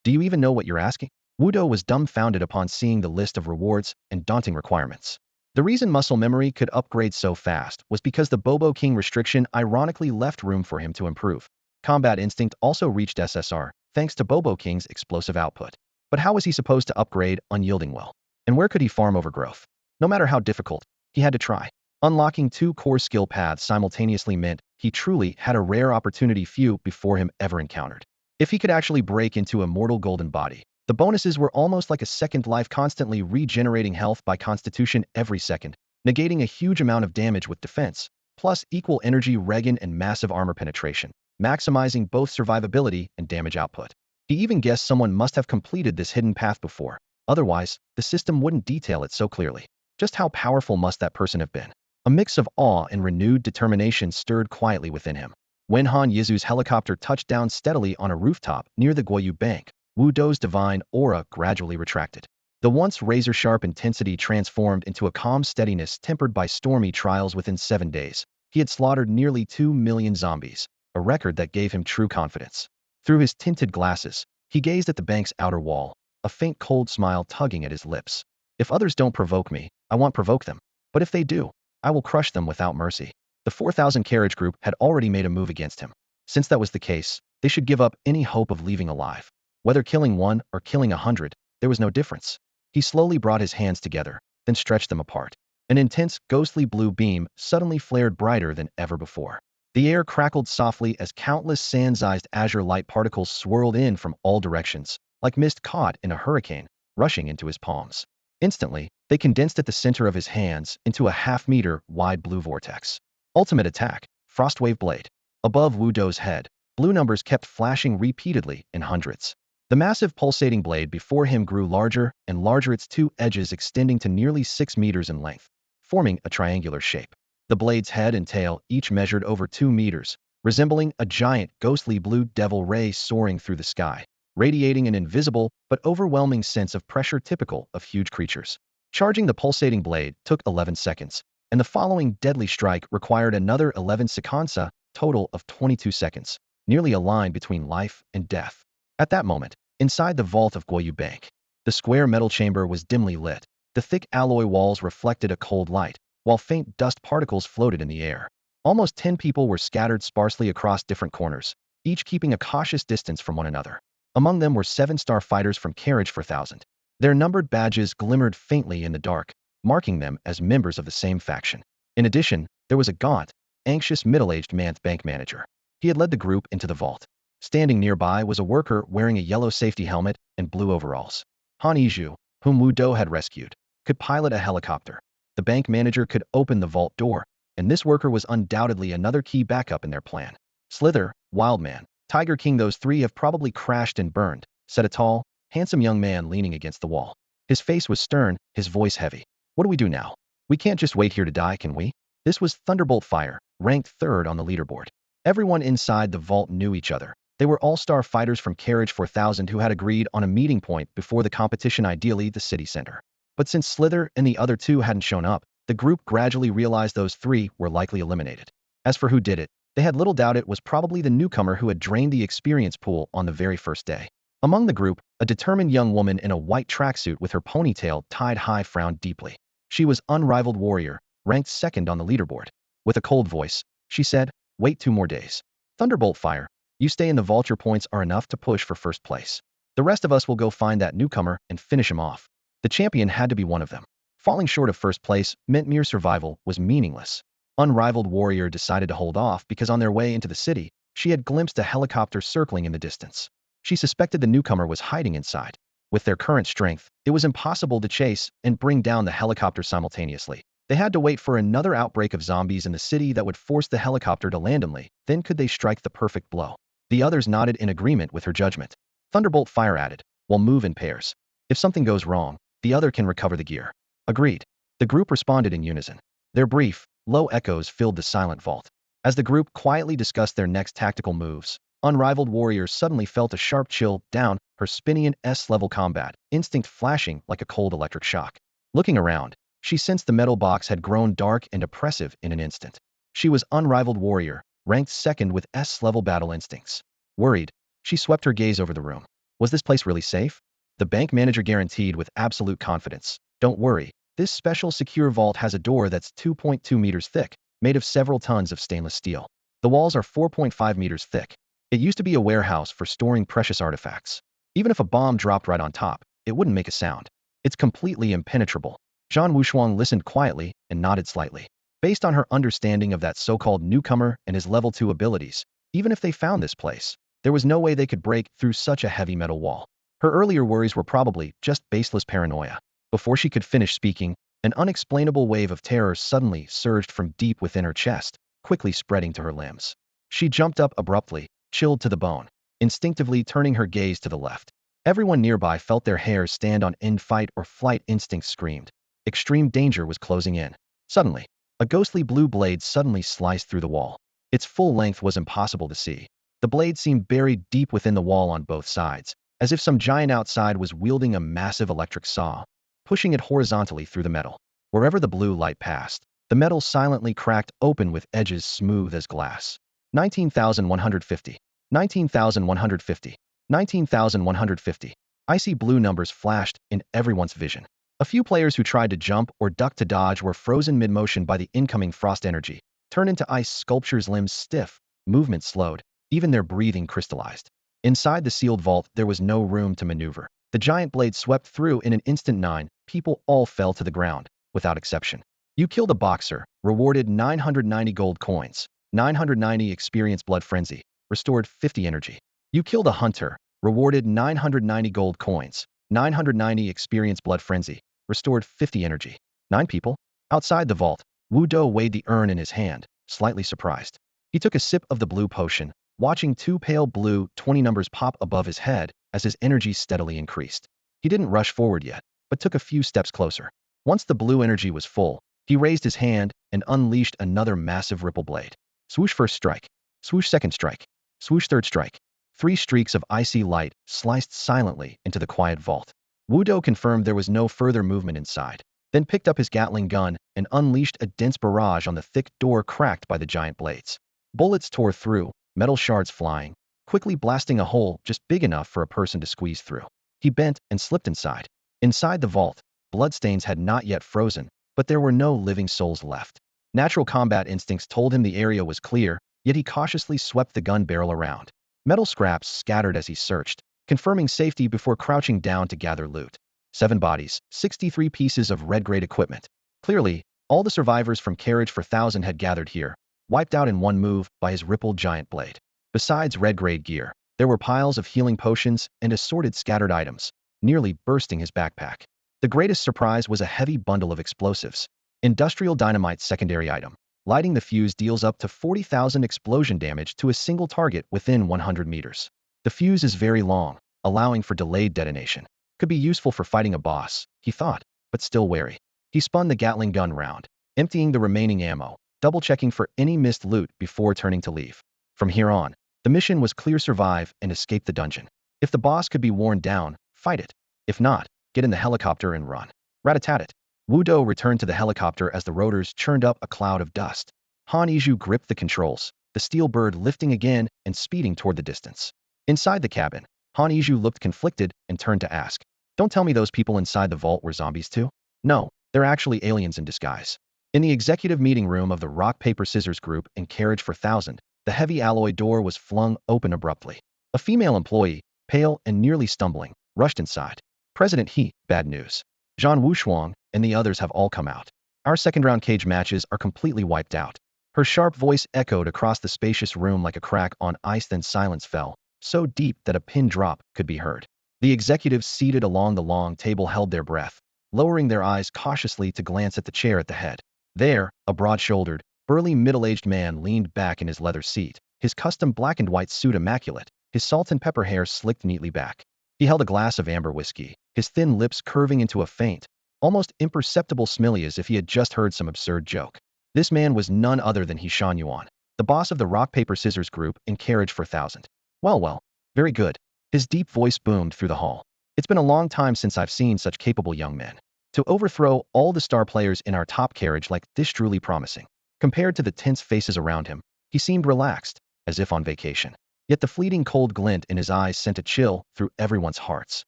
Do you even know what you're asking? Wudo was dumbfounded upon seeing the list of rewards and daunting requirements. The reason muscle memory could upgrade so fast was because the Bobo King restriction ironically left room for him to improve. Combat instinct also reached SSR, thanks to Bobo King's explosive output. But how was he supposed to upgrade unyielding will? And where could he farm overgrowth? No matter how difficult, he had to try. Unlocking 2 core skill paths simultaneously meant he truly had a rare opportunity few before him ever encountered. If he could actually break into Immortal Golden Body, the bonuses were almost like a second life, constantly regenerating health by constitution every second, negating a huge amount of damage with defense, plus equal energy regen and massive armor penetration, maximizing both survivability and damage output. He even guessed someone must have completed this hidden path before, otherwise, the system wouldn't detail it so clearly. Just how powerful must that person have been? A mix of awe and renewed determination stirred quietly within him. When Han Yizu's helicopter touched down steadily on a rooftop near the Guoyu Bank, Wudo's divine aura gradually retracted. The once razor-sharp intensity transformed into a calm steadiness tempered by stormy trials. Within 7 days, he had slaughtered nearly 2 million zombies, a record that gave him true confidence. Through his tinted glasses, he gazed at the bank's outer wall, a faint cold smile tugging at his lips. If others don't provoke me, I won't provoke them. But if they do, I will crush them without mercy. The 4,000 carriage group had already made a move against him. Since that was the case, they should give up any hope of leaving alive. Whether killing 1 or killing 100, there was no difference. He slowly brought his hands together, then stretched them apart. An intense, ghostly blue beam suddenly flared brighter than ever before. The air crackled softly as countless sand-sized azure light particles swirled in from all directions, like mist caught in a hurricane, rushing into his palms. Instantly, they condensed at the center of his hands into a half-meter wide blue vortex. Ultimate attack, Frostwave Blade. Above Wudo's head, blue numbers kept flashing repeatedly in hundreds. The massive pulsating blade before him grew larger and larger, its 2 edges extending to nearly 6 meters in length, forming a triangular shape. The blade's head and tail each measured over 2 meters, resembling a giant ghostly blue devil ray soaring through the sky, radiating an invisible but overwhelming sense of pressure typical of huge creatures. Charging the pulsating blade took 11 seconds, and the following deadly strike required another 11 seconds, a total of 22 seconds, nearly a line between life and death. At that moment, inside the vault of Guoyu Bank, the square metal chamber was dimly lit. The thick alloy walls reflected a cold light, while faint dust particles floated in the air. Almost 10 people were scattered sparsely across different corners, each keeping a cautious distance from one another. Among them were 7-star fighters from Carriage 4000. Their numbered badges glimmered faintly in the dark, marking them as members of the same faction. In addition, there was a gaunt, anxious middle-aged bank manager. He had led the group into the vault. Standing nearby was a worker wearing a yellow safety helmet and blue overalls. Han Yizhu, whom Wudo had rescued, could pilot a helicopter. The bank manager could open the vault door, and this worker was undoubtedly another key backup in their plan. Slither, Wildman, Tiger King, those 3 have probably crashed and burned, said a tall, handsome young man leaning against the wall. His face was stern, his voice heavy. What do we do now? We can't just wait here to die, can we? This was Thunderbolt Fire, ranked 3rd on the leaderboard. Everyone inside the vault knew each other. They were all-star fighters from Carriage 4000 who had agreed on a meeting point before the competition, ideally the city center. But since Slither and the other two hadn't shown up, the group gradually realized those three were likely eliminated. As for who did it, they had little doubt it was probably the newcomer who had drained the experience pool on the very first day. Among the group, a determined young woman in a white tracksuit with her ponytail tied high frowned deeply. She was unrivaled warrior, ranked second on the leaderboard. With a cold voice, she said, "Wait 2 more days. Thunderbolt fire. You stay in the vault, your points are enough to push for first place. The rest of us will go find that newcomer and finish him off." The champion had to be one of them. Falling short of first place meant mere survival was meaningless. Unrivaled warrior decided to hold off because on their way into the city, she had glimpsed a helicopter circling in the distance. She suspected the newcomer was hiding inside. With their current strength, it was impossible to chase and bring down the helicopter simultaneously. They had to wait for another outbreak of zombies in the city that would force the helicopter to land only, then could they strike the perfect blow. The others nodded in agreement with her judgment. Thunderbolt fire added, "We'll move in pairs. If something goes wrong, the other can recover the gear." Agreed. The group responded in unison. Their brief, low echoes filled the silent vault. As the group quietly discussed their next tactical moves, Unrivaled Warrior suddenly felt a sharp chill down her spinning S-level combat, instinct flashing like a cold electric shock. Looking around, she sensed the metal box had grown dark and oppressive in an instant. She was Unrivaled Warrior, ranked second with S-level battle instincts. Worried, she swept her gaze over the room. Was this place really safe? The bank manager guaranteed with absolute confidence, "Don't worry, this special secure vault has a door that's 2.2 meters thick, made of several tons of stainless steel. The walls are 4.5 meters thick. It used to be a warehouse for storing precious artifacts. Even if a bomb dropped right on top, it wouldn't make a sound. It's completely impenetrable." Zhang Wushuang listened quietly and nodded slightly. Based on her understanding of that so-called newcomer and his level 2 abilities, even if they found this place, there was no way they could break through such a heavy metal wall. Her earlier worries were probably just baseless paranoia. Before she could finish speaking, an unexplainable wave of terror suddenly surged from deep within her chest, quickly spreading to her limbs. She jumped up abruptly, chilled to the bone, instinctively turning her gaze to the left. Everyone nearby felt their hairs stand on end. Fight or flight instincts screamed. Extreme danger was closing in. Suddenly, a ghostly blue blade suddenly sliced through the wall. Its full length was impossible to see. The blade seemed buried deep within the wall on both sides, as if some giant outside was wielding a massive electric saw, pushing it horizontally through the metal. Wherever the blue light passed, the metal silently cracked open with edges smooth as glass. 19,150. 19,150. 19,150. Icy blue numbers flashed in everyone's vision. A few players who tried to jump or duck to dodge were frozen mid-motion by the incoming frost energy, turned into ice sculptures, limbs stiff, movement slowed, even their breathing crystallized. Inside the sealed vault, there was no room to maneuver. The giant blade swept through in an instant. 9 people all fell to the ground, without exception. You killed a boxer, rewarded 990 gold coins, 990 experience. Blood frenzy, restored 50 energy. You killed a hunter, rewarded 990 gold coins, 990 experience. Blood frenzy, restored 50 energy. 9 people? Outside the vault, Wu Do weighed the urn in his hand, slightly surprised. He took a sip of the blue potion, watching 2 pale blue 20 numbers pop above his head as his energy steadily increased. He didn't rush forward yet, but took a few steps closer. Once the blue energy was full, he raised his hand and unleashed another massive ripple blade. Swoosh first strike. Swoosh second strike. Swoosh third strike. 3 streaks of icy light sliced silently into the quiet vault. Wu Do confirmed there was no further movement inside, then picked up his Gatling gun and unleashed a dense barrage on the thick door cracked by the giant blades. Bullets tore through, metal shards flying, quickly blasting a hole just big enough for a person to squeeze through. He bent and slipped inside. Inside the vault, bloodstains had not yet frozen, but there were no living souls left. Natural combat instincts told him the area was clear, yet he cautiously swept the gun barrel around. Metal scraps scattered as he searched, confirming safety before crouching down to gather loot. 7 bodies, 63 pieces of red-grade equipment. Clearly, all the survivors from Carriage 4000 had gathered here, wiped out in one move by his rippled giant blade. Besides red-grade gear, there were piles of healing potions and assorted scattered items, nearly bursting his backpack. The greatest surprise was a heavy bundle of explosives. Industrial dynamite secondary item. Lighting the fuse deals up to 40,000 explosion damage to a single target within 100 meters. The fuse is very long, allowing for delayed detonation. Could be useful for fighting a boss, he thought, but still wary. He spun the Gatling gun round, emptying the remaining ammo, double-checking for any missed loot before turning to leave. From here on, the mission was clear: survive and escape the dungeon. If the boss could be worn down, fight it. If not, get in the helicopter and run. Rat-a-tat-tat. Wudo returned to the helicopter as the rotors churned up a cloud of dust. Han Iju gripped the controls, the steel bird lifting again and speeding toward the distance. Inside the cabin, Han Iju looked conflicted and turned to ask, "Don't tell me those people inside the vault were zombies too?" "No, they're actually aliens in disguise." In the executive meeting room of the Rock Paper Scissors Group in Carriage 4000, the heavy alloy door was flung open abruptly. A female employee, pale and nearly stumbling, rushed inside. "President He, bad news. Zhan Wushuang and the others have all come out. Our second-round cage matches are completely wiped out." Her sharp voice echoed across the spacious room like a crack on ice, then silence fell, so deep that a pin drop could be heard. The executives seated along the long table held their breath, lowering their eyes cautiously to glance at the chair at the head. There, a broad-shouldered, burly middle-aged man leaned back in his leather seat, his custom black and white suit immaculate, his salt and pepper hair slicked neatly back. He held a glass of amber whiskey, his thin lips curving into a faint, almost imperceptible smile as if he had just heard some absurd joke. This man was none other than He Shan Yuan, the boss of the Rock Paper Scissors Group in Carriage 4000. Well, very good. His deep voice boomed through the hall. "It's been a long time since I've seen such capable young men. To overthrow all the star players in our top carriage like this truly promising." Compared to the tense faces around him, he seemed relaxed, as if on vacation. Yet the fleeting cold glint in his eyes sent a chill through everyone's hearts.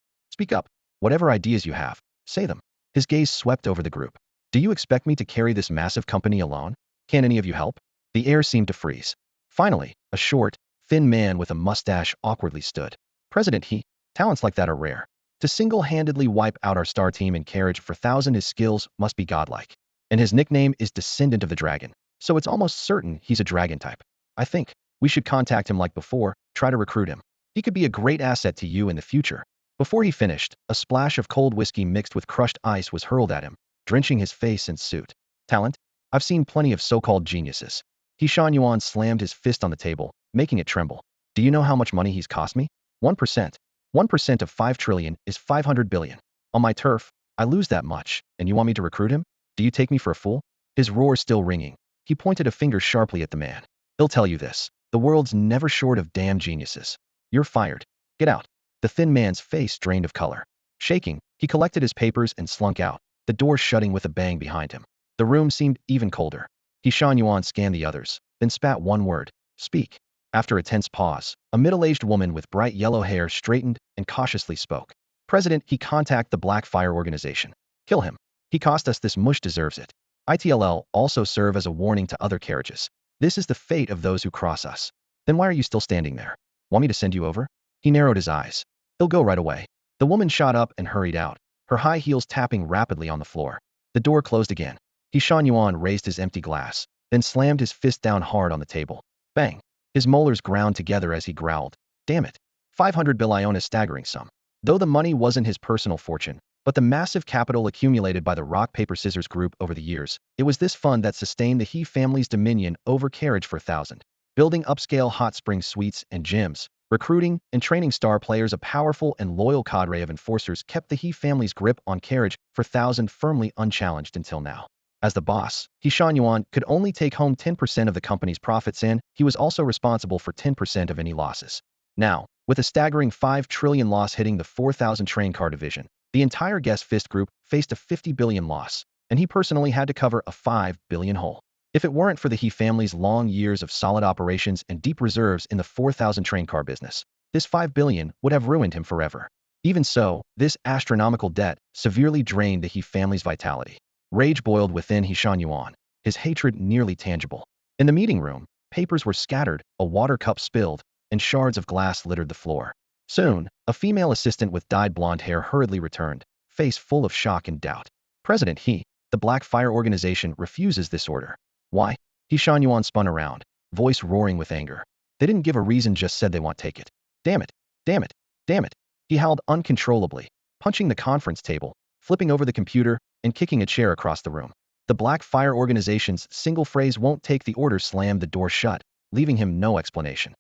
"Speak up. Whatever ideas you have, say them." His gaze swept over the group. "Do you expect me to carry this massive company alone? Can any of you help?" The air seemed to freeze. Finally, a short, thin man with a mustache awkwardly stood. "President He, talents like that are rare. To single-handedly wipe out our star team in Carriage 4000, his skills must be godlike. And his nickname is Descendant of the Dragon, so it's almost certain he's a dragon type. I think we should contact him like before, try to recruit him. He could be a great asset to you in the future." Before he finished, a splash of cold whiskey mixed with crushed ice was hurled at him, drenching his face and suit. "Talent? I've seen plenty of so-called geniuses." He Shan Yuan slammed his fist on the table, making it tremble. "Do you know how much money he's cost me? 1%. 1% of 5 trillion is 500 billion. On my turf, I lose that much, and you want me to recruit him? Do you take me for a fool?" His roar still ringing, he pointed a finger sharply at the man. "He'll tell you this. The world's never short of damn geniuses. You're fired. Get out." The thin man's face drained of color. Shaking, he collected his papers and slunk out, the door shutting with a bang behind him. The room seemed even colder. He Shan Yuan scanned the others, then spat one word: "Speak." After a tense pause, a middle-aged woman with bright yellow hair straightened and cautiously spoke. "President, he contact the Black Fire Organization. Kill him. He cost us this mush, deserves it. ITLL also serve as a warning to other carriages. This is the fate of those who cross us." "Then why are you still standing there? Want me to send you over?" He narrowed his eyes. "He'll go right away." The woman shot up and hurried out, her high heels tapping rapidly on the floor. The door closed again. He Shan Yuan raised his empty glass, then slammed his fist down hard on the table. Bang! His molars ground together as he growled, "Damn it. 500 billion is staggering sum." Though the money wasn't his personal fortune, but the massive capital accumulated by the Rock Paper Scissors Group over the years, it was this fund that sustained the He family's dominion over Carriage 4000. Building upscale hot spring suites and gyms, recruiting and training star players, a powerful and loyal cadre of enforcers kept the He family's grip on Carriage 4000 firmly unchallenged until now. As the boss, He Shan Yuan could only take home 10% of the company's profits, and he was also responsible for 10% of any losses. Now, with a staggering 5 trillion loss hitting the 4000 train car division, the entire Guest Fist Group faced a 50 billion loss, and he personally had to cover a 5 billion hole. If it weren't for the He family's long years of solid operations and deep reserves in the 4000 train car business, this 5 billion would have ruined him forever. Even so, this astronomical debt severely drained the He family's vitality. Rage boiled within He Shan Yuan, his hatred nearly tangible. In the meeting room, papers were scattered, a water cup spilled, and shards of glass littered the floor. Soon, a female assistant with dyed blonde hair hurriedly returned, face full of shock and doubt. "President He, the Black Fire Organization refuses this order." "Why?" He Shan Yuan spun around, voice roaring with anger. "They didn't give a reason, just said they want take it. Damn it! Damn it! Damn it!" He howled uncontrollably, punching the conference table, flipping over the computer, and kicking a chair across the room. The Black Fire Organization's single phrase "won't take the order" slammed the door shut, leaving him no explanation.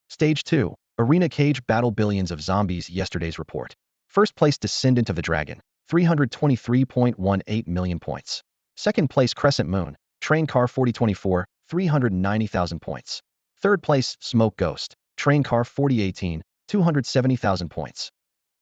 Stage 2. Arena Cage Battle. Billions of zombies. Yesterday's report. First place Descendant of the Dragon, 323.18 million points. Second place Crescent Moon, Train Car 4024, 390,000 points. 3rd place, Smoke Ghost, Train Car 4018, 270,000 points.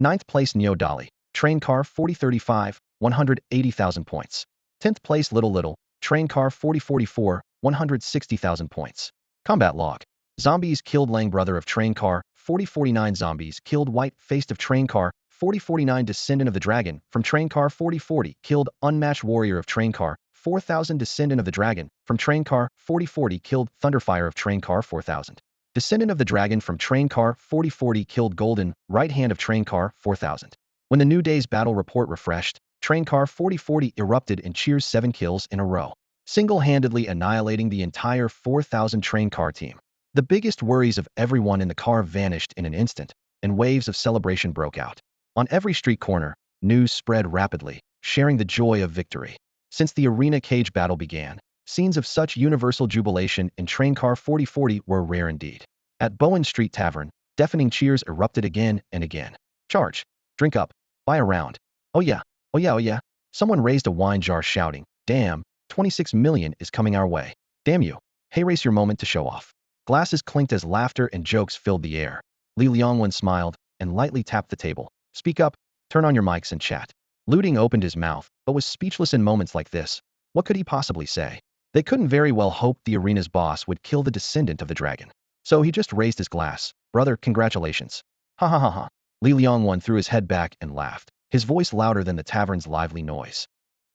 9th place, Neo Dolly, Train Car 4035, 180,000 points. 10th place, Little Little, Train Car 4044, 160,000 points. Combat log. Zombies killed Lang, brother of Train Car 4049. Zombies killed White, Faced of Train Car 4049. Descendant of the Dragon from Train Car 4040 killed Unmatched Warrior of Train Car 4000. Descendant of the Dragon from Train Car 4040 killed Thunderfire of Train Car 4000. Descendant of the Dragon from Train Car 4040 killed Golden, Right Hand of Train Car 4000. When the New Day's battle report refreshed, Train Car 4040 erupted and cheers 7 kills in a row, single-handedly annihilating the entire 4000 Train Car team. The biggest worries of everyone in the car vanished in an instant, and waves of celebration broke out. On every street corner, news spread rapidly, sharing the joy of victory. Since the arena cage battle began, scenes of such universal jubilation in Train Car 4040 were rare indeed. At Bowen Street Tavern, deafening cheers erupted again and again. Charge! Drink up! Buy a round! Oh yeah! Oh yeah! Oh yeah! Someone raised a wine jar shouting, "Damn, 26 million is coming our way. Damn you! Hey, race your moment to show off." Glasses clinked as laughter and jokes filled the air. Li Liangwen smiled and lightly tapped the table. "Speak up! Turn on your mics and chat." Looting opened his mouth, but was speechless in moments like this. What could he possibly say? They couldn't very well hope the arena's boss would kill the descendant of the dragon. So he just raised his glass. "Brother, congratulations." "Ha ha ha ha." Li Liangwen threw his head back and laughed, his voice louder than the tavern's lively noise.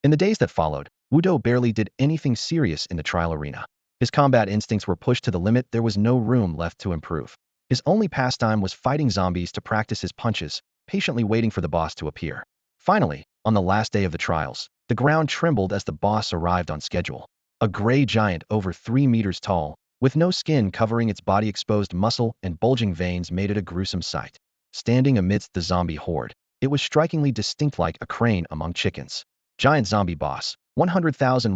In the days that followed, Wudo barely did anything serious in the trial arena. His combat instincts were pushed to the limit. There was no room left to improve. His only pastime was fighting zombies to practice his punches, patiently waiting for the boss to appear. Finally, on the last day of the trials, the ground trembled as the boss arrived on schedule. A gray giant over 3 meters tall, with no skin covering its body, exposed muscle and bulging veins made it a gruesome sight. Standing amidst the zombie horde, it was strikingly distinct, like a crane among chickens. Giant zombie boss, 100,000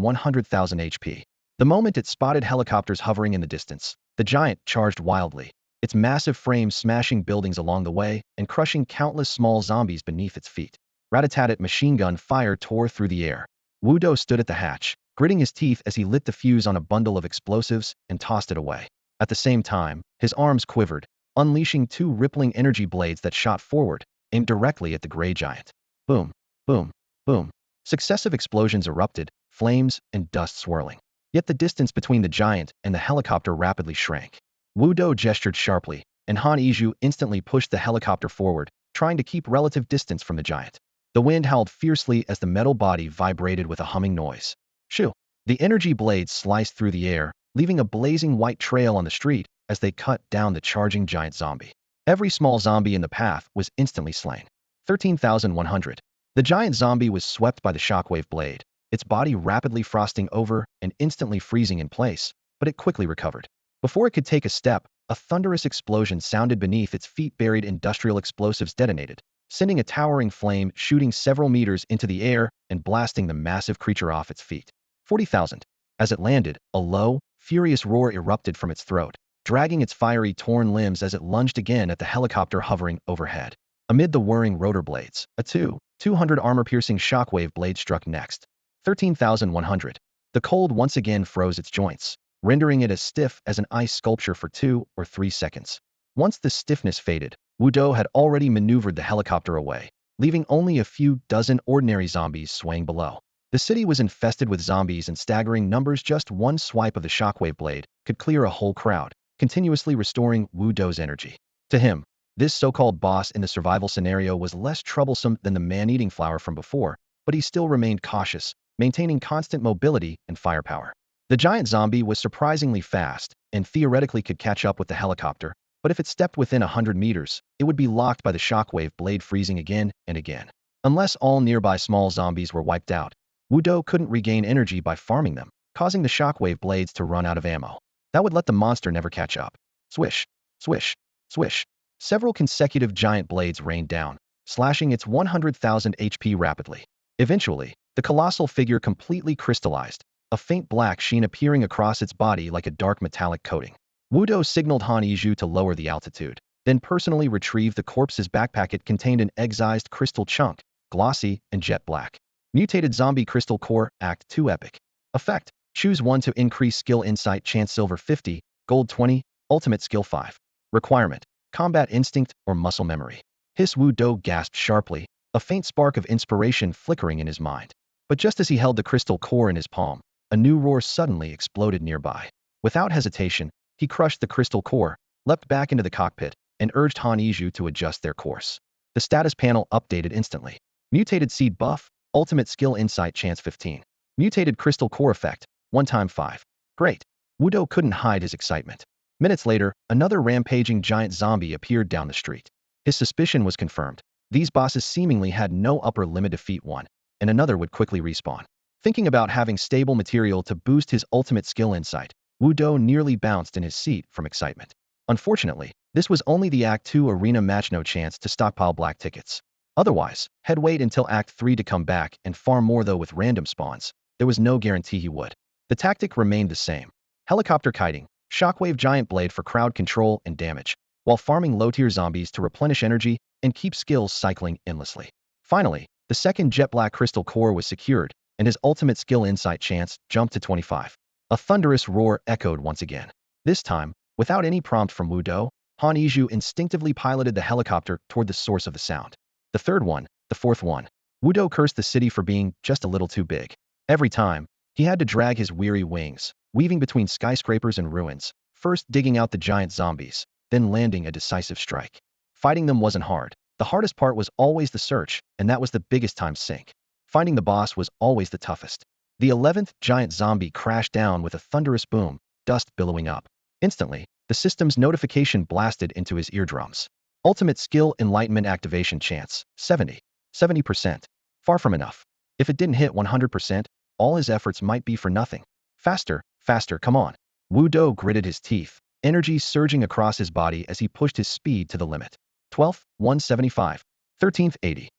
HP. The moment it spotted helicopters hovering in the distance, the giant charged wildly, its massive frame smashing buildings along the way and crushing countless small zombies beneath its feet. Rat-a-tat-tat, machine gun fire tore through the air. Wudo stood at the hatch, gritting his teeth as he lit the fuse on a bundle of explosives and tossed it away. At the same time, his arms quivered, unleashing 2 rippling energy blades that shot forward, aimed directly at the gray giant. Boom, boom, boom. Successive explosions erupted, flames and dust swirling. Yet the distance between the giant and the helicopter rapidly shrank. Wudo gestured sharply, and Han Yizhu instantly pushed the helicopter forward, trying to keep relative distance from the giant. The wind howled fiercely as the metal body vibrated with a humming noise. Shoo! The energy blades sliced through the air, leaving a blazing white trail on the street as they cut down the charging giant zombie. Every small zombie in the path was instantly slain. 13,100. The giant zombie was swept by the shockwave blade, its body rapidly frosting over and instantly freezing in place, but it quickly recovered. Before it could take a step, a thunderous explosion sounded beneath its feet. Buried industrial explosives detonated, sending a towering flame shooting several meters into the air and blasting the massive creature off its feet. 40,000. As it landed, a low, furious roar erupted from its throat, dragging its fiery torn limbs as it lunged again at the helicopter hovering overhead. Amid the whirring rotor blades, a 200 armor-piercing shockwave blade struck next. 13,100. The cold once again froze its joints, rendering it as stiff as an ice sculpture for 2 or 3 seconds. Once the stiffness faded, Wudo had already maneuvered the helicopter away, leaving only a few dozen ordinary zombies swaying below. The city was infested with zombies in staggering numbers. Just one swipe of the shockwave blade could clear a whole crowd, continuously restoring Wudo's energy. To him, this so-called boss in the survival scenario was less troublesome than the man-eating flower from before, but he still remained cautious, maintaining constant mobility and firepower. The giant zombie was surprisingly fast and theoretically could catch up with the helicopter, but if it stepped within 100 meters, it would be locked by the shockwave blade, freezing again and again. Unless all nearby small zombies were wiped out, Wudo couldn't regain energy by farming them, causing the shockwave blades to run out of ammo. That would let the monster never catch up. Swish, swish, swish. Several consecutive giant blades rained down, slashing its 100,000 HP rapidly. Eventually, the colossal figure completely crystallized, a faint black sheen appearing across its body like a dark metallic coating. Wudo signaled Han Yizhu to lower the altitude, then personally retrieved the corpse's backpack. It contained an excised crystal chunk, glossy and jet black. Mutated Zombie Crystal Core, Act 2 Epic. Effect: choose 1 to increase skill insight chance, silver 50, gold 20, Ultimate Skill 5. Requirement: Combat Instinct or Muscle Memory. His Wu Do gasped sharply, a faint spark of inspiration flickering in his mind. But just as he held the crystal core in his palm, a new roar suddenly exploded nearby. Without hesitation, he crushed the crystal core, leapt back into the cockpit, and urged Han Yizhu to adjust their course. The status panel updated instantly. Mutated Seed Buff, Ultimate Skill Insight Chance 15. Mutated Crystal Core Effect, 1x5. Great. Wudo couldn't hide his excitement. Minutes later, another rampaging giant zombie appeared down the street. His suspicion was confirmed. These bosses seemingly had no upper limit to defeat one, and another would quickly respawn. Thinking about having stable material to boost his ultimate skill insight, Wudo nearly bounced in his seat from excitement. Unfortunately, this was only the Act 2 arena match, no chance to stockpile black tickets. Otherwise, he'd wait until Act 3 to come back and farm more, though with random spawns, there was no guarantee he would. The tactic remained the same. Helicopter kiting, shockwave giant blade for crowd control and damage, while farming low-tier zombies to replenish energy and keep skills cycling endlessly. Finally, the second jet black crystal core was secured, and his ultimate skill insight chance jumped to 25. A thunderous roar echoed once again. This time, without any prompt from Wudo, Han Yizhu instinctively piloted the helicopter toward the source of the sound. The third one, the fourth one. Wudo cursed the city for being just a little too big. Every time, he had to drag his weary wings, weaving between skyscrapers and ruins, first digging out the giant zombies, then landing a decisive strike. Fighting them wasn't hard. The hardest part was always the search, and that was the biggest time sink. Finding the boss was always the toughest. The 11th giant zombie crashed down with a thunderous boom, dust billowing up. Instantly, the system's notification blasted into his eardrums. Ultimate Skill Enlightenment Activation Chance, 70. 70%. Far from enough. If it didn't hit 100%, all his efforts might be for nothing. Faster, faster, come on. Wudo gritted his teeth, energy surging across his body as he pushed his speed to the limit. 12th, 175. 13th, 80.